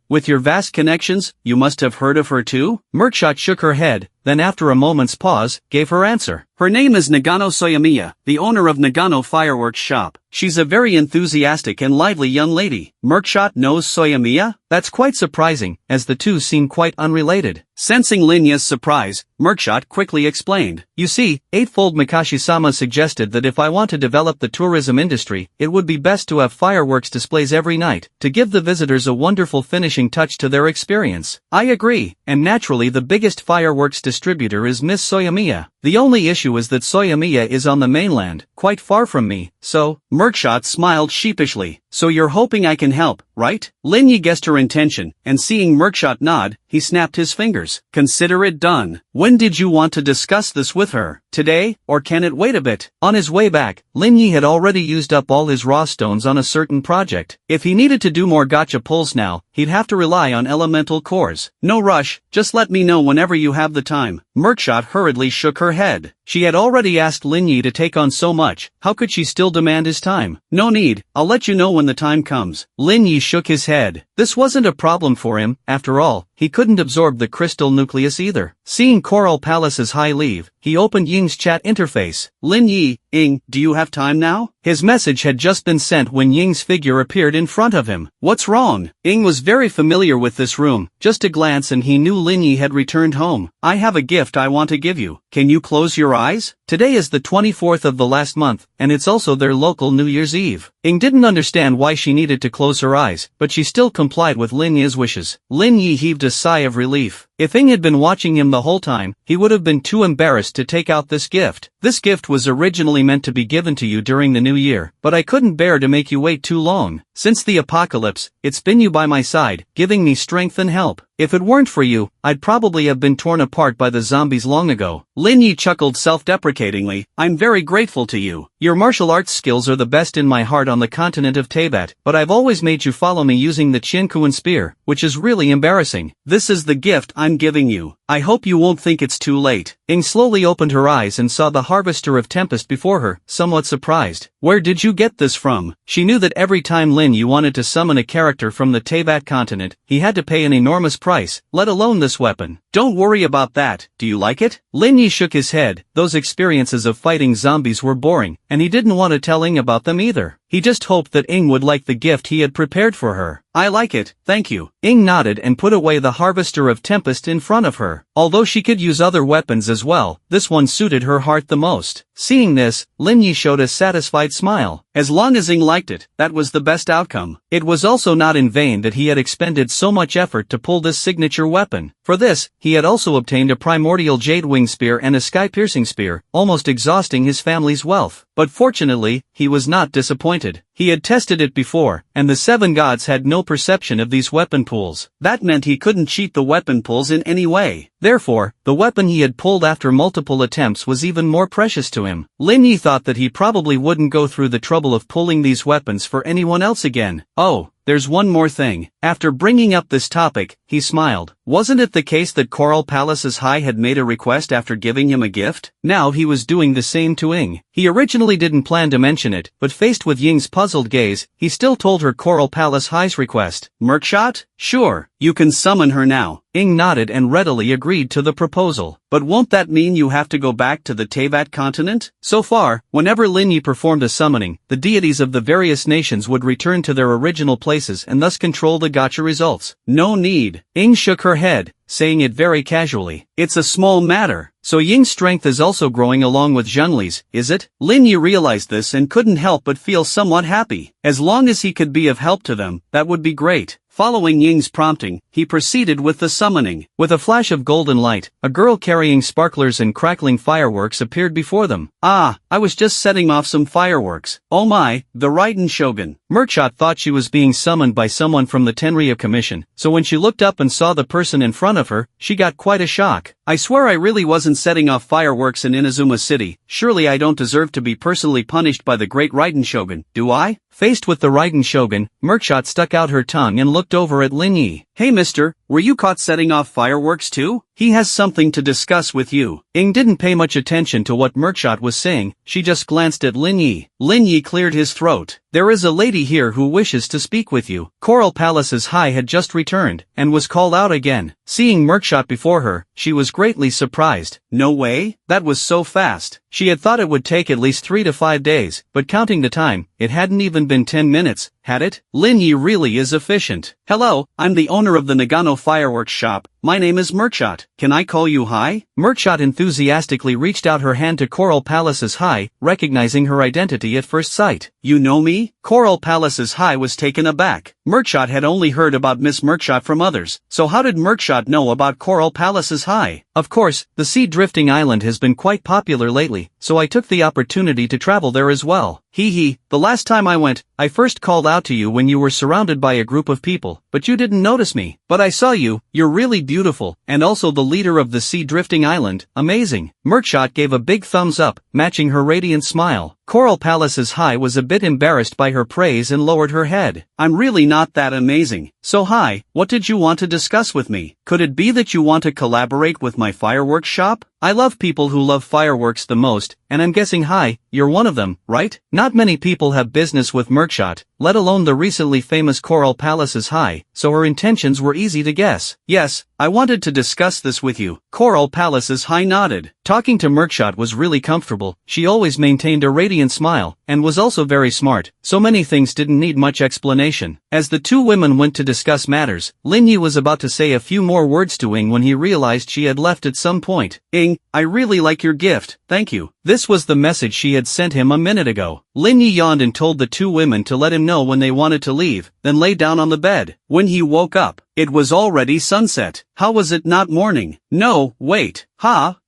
With your vast connections, you must have heard of her too? Merkshot shook her head, then after a moment's pause, gave her answer. Her name is Nagano Soyamiya, the owner of Nagano Fireworks Shop. She's a very enthusiastic and lively young lady. Merkshot knows Soyamiya? That's quite surprising, as the two seem quite unrelated. Sensing Lin Ye's surprise, Merkshot quickly explained. You see, Eightfold Makashi-sama suggested that if I want to develop the tourism industry, it would be best to have fireworks displays every night, to give the visitors a wonderful finishing touch to their experience. I agree, and naturally the biggest fireworks distributor is Miss Soyamiya. The only issue is that Soyamiya is on the mainland, quite far from me, so... Merkshot smiled sheepishly. So you're hoping I can help, right? Lin Yi guessed her intention, and seeing Merkshot nod, he snapped his fingers. Consider it done. When did you want to discuss this with her? Today, or can it wait a bit? On his way back, Lin Yi had already used up all his raw stones on a certain project. If he needed to do more gacha pulls now, he'd have to rely on elemental cores. No rush, just let me know whenever you have the time. Merkshot hurriedly shook her head. She had already asked Lin Yi to take on so much, how could she still demand his time? No need, I'll let you know when the time comes. Lin Yi shook his head. This wasn't a problem for him, after all, he couldn't absorb the crystal nucleus either. Seeing Coral Palace's high leave, he opened Ying's chat interface. Lin Yi, Ying, do you have time now? His message had just been sent when Ying's figure appeared in front of him. What's wrong? Ying was very familiar with this room, just a glance and he knew Lin Yi had returned home. I have a gift I want to give you. Can you close your eyes? Today is the 24th of the last month, and it's also their local New Year's Eve. Ying didn't understand why she needed to close her eyes, but she still complied with Lin Yi's wishes. Lin Yi heaved a sigh of relief. If Ying had been watching him the whole time, he would have been too embarrassed to take out this gift. This gift was originally meant to be given to you during the new year, but I couldn't bear to make you wait too long. Since the apocalypse, it's been you by my side, giving me strength and help. If it weren't for you, I'd probably have been torn apart by the zombies long ago. Lin Yi chuckled self-deprecatingly. I'm very grateful to you. Your martial arts skills are the best in my heart on the continent of Teyvat, but I've always made you follow me using the Chinkuan spear, which is really embarrassing. This is the gift I'm giving you. I hope you won't think it's too late. Ying slowly opened her eyes and saw the Harvester of Tempest before her, somewhat surprised. Where did you get this from? She knew that every time Lin Yi wanted to summon a character from the Teyvat continent, he had to pay an enormous price, let alone this weapon. Don't worry about that, do you like it? Lin Yi shook his head. Those experiences of fighting zombies were boring, and he didn't want to tell Ying about them either. He just hoped that Ying would like the gift he had prepared for her. I like it, thank you. Ying nodded and put away the Harvester of Tempest in front of her. Although she could use other weapons as well, this one suited her heart the most. Seeing this, Lin Yi showed a satisfied smile. As long as Ying liked it, that was the best outcome. It was also not in vain that he had expended so much effort to pull this signature weapon. For this, he had also obtained a primordial jade wing spear and a sky-piercing spear, almost exhausting his family's wealth. But fortunately, he was not disappointed. He had tested it before, and the 7 gods had no perception of these weapon pools. That meant he couldn't cheat the weapon pools in any way. Therefore, the weapon he had pulled after multiple attempts was even more precious to him. Lin Yi thought that he probably wouldn't go through the trouble of pulling these weapons for anyone else again. Oh, there's one more thing. After bringing up this topic, he smiled. Wasn't it the case that Coral Palace's High had made a request after giving him a gift? Now he was doing the same to Ying. He originally didn't plan to mention it, but faced with Ying's puzzled gaze, he still told her Coral Palace High's request. Merkshot? Sure, you can summon her now. Ying nodded and readily agreed to the proposal. But won't that mean you have to go back to the Teyvat continent? So far, whenever Lin Yi performed a summoning, the deities of the various nations would return to their original places and thus control the gacha results. No need. Ying shook her head, saying it very casually. It's a small matter. So Ying's strength is also growing along with Zhenli's, is it? Lin Yi realized this and couldn't help but feel somewhat happy. As long as he could be of help to them, that would be great. Following Ying's prompting, he proceeded with the summoning. With a flash of golden light, a girl carrying sparklers and crackling fireworks appeared before them. Ah, I was just setting off some fireworks. Oh my, the Raiden Shogun. Merkshot thought she was being summoned by someone from the Tenryou Commission, so when she looked up and saw the person in front of her, she got quite a shock. I swear I really wasn't setting off fireworks in Inazuma City. Surely I don't deserve to be personally punished by the great Raiden Shogun, do I? Faced with the Raiden Shogun, Merkshot stuck out her tongue and looked over at Lin Yi. Hey mister, were you caught setting off fireworks too? He has something to discuss with you. Ying didn't pay much attention to what Merkshot was saying, she just glanced at Lin Yi. Lin Yi cleared his throat. There is a lady here who wishes to speak with you. Coral Palace's High had just returned, and was called out again. Seeing Merkshot before her, she was greatly surprised. No way? That was so fast. She had thought it would take at least 3 to 5 days, but counting the time, it hadn't even been 10 minutes, had it? Lin Yi really is efficient. Hello, I'm the owner of the Nagano Fireworks Shop. My name is Merkshot. Can I call you High? Merkshot enthusiastically reached out her hand to Coral Palace's High, recognizing her identity at first sight. You know me? Coral Palace's High was taken aback. Merkshot had only heard about Miss Merkshot from others, so how did Merkshot know about Coral Palace's High? Of course, the Sea Drifting Island has been quite popular lately, so I took the opportunity to travel there as well. The last time I went, I first called out to you when you were surrounded by a group of people, but you didn't notice me. But I saw you, you're really beautiful, and also the leader of the Sea Drifting Island, amazing. Merkshot gave a big thumbs up, matching her radiant smile. Coral Palace's High was a bit embarrassed by her praise and lowered her head. I'm really not that amazing. So High, what did you want to discuss with me? Could it be that you want to collaborate with my fireworks shop? I love people who love fireworks the most, and I'm guessing High, you're one of them, right? Not many people have business with Merkshot, let alone the recently famous Coral Palace's High, so her intentions were easy to guess. Yes, I wanted to discuss this with you. Coral Palace's High nodded. Talking to Merkshot was really comfortable, she always maintained a radiant smile, and was also very smart, so many things didn't need much explanation. As the two women went to discuss matters, Lin Yi was about to say a few more words to Ying when he realized she had left at some point. Ying, I really like your gift, thank you. This was the message she had sent him a minute ago. Lin Yi yawned and told the two women to let him know when they wanted to leave, then lay down on the bed. When he woke up, it was already sunset. How was it not morning? No, wait.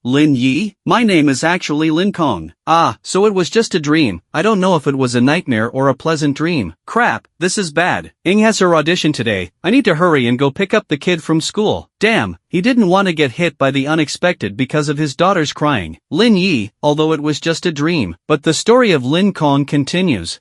Lin Yi? My name is actually Lin Kong. Ah, so it was just a dream. I don't know if it was a nightmare or a pleasant dream. Crap, this is bad. Ying has her audition today. I need to hurry and go pick up the kid from school. Damn, he didn't want to get hit by the unexpected because of his daughter's crying. Lin Yi, although it was just a dream. But the story of Lin Kong continues.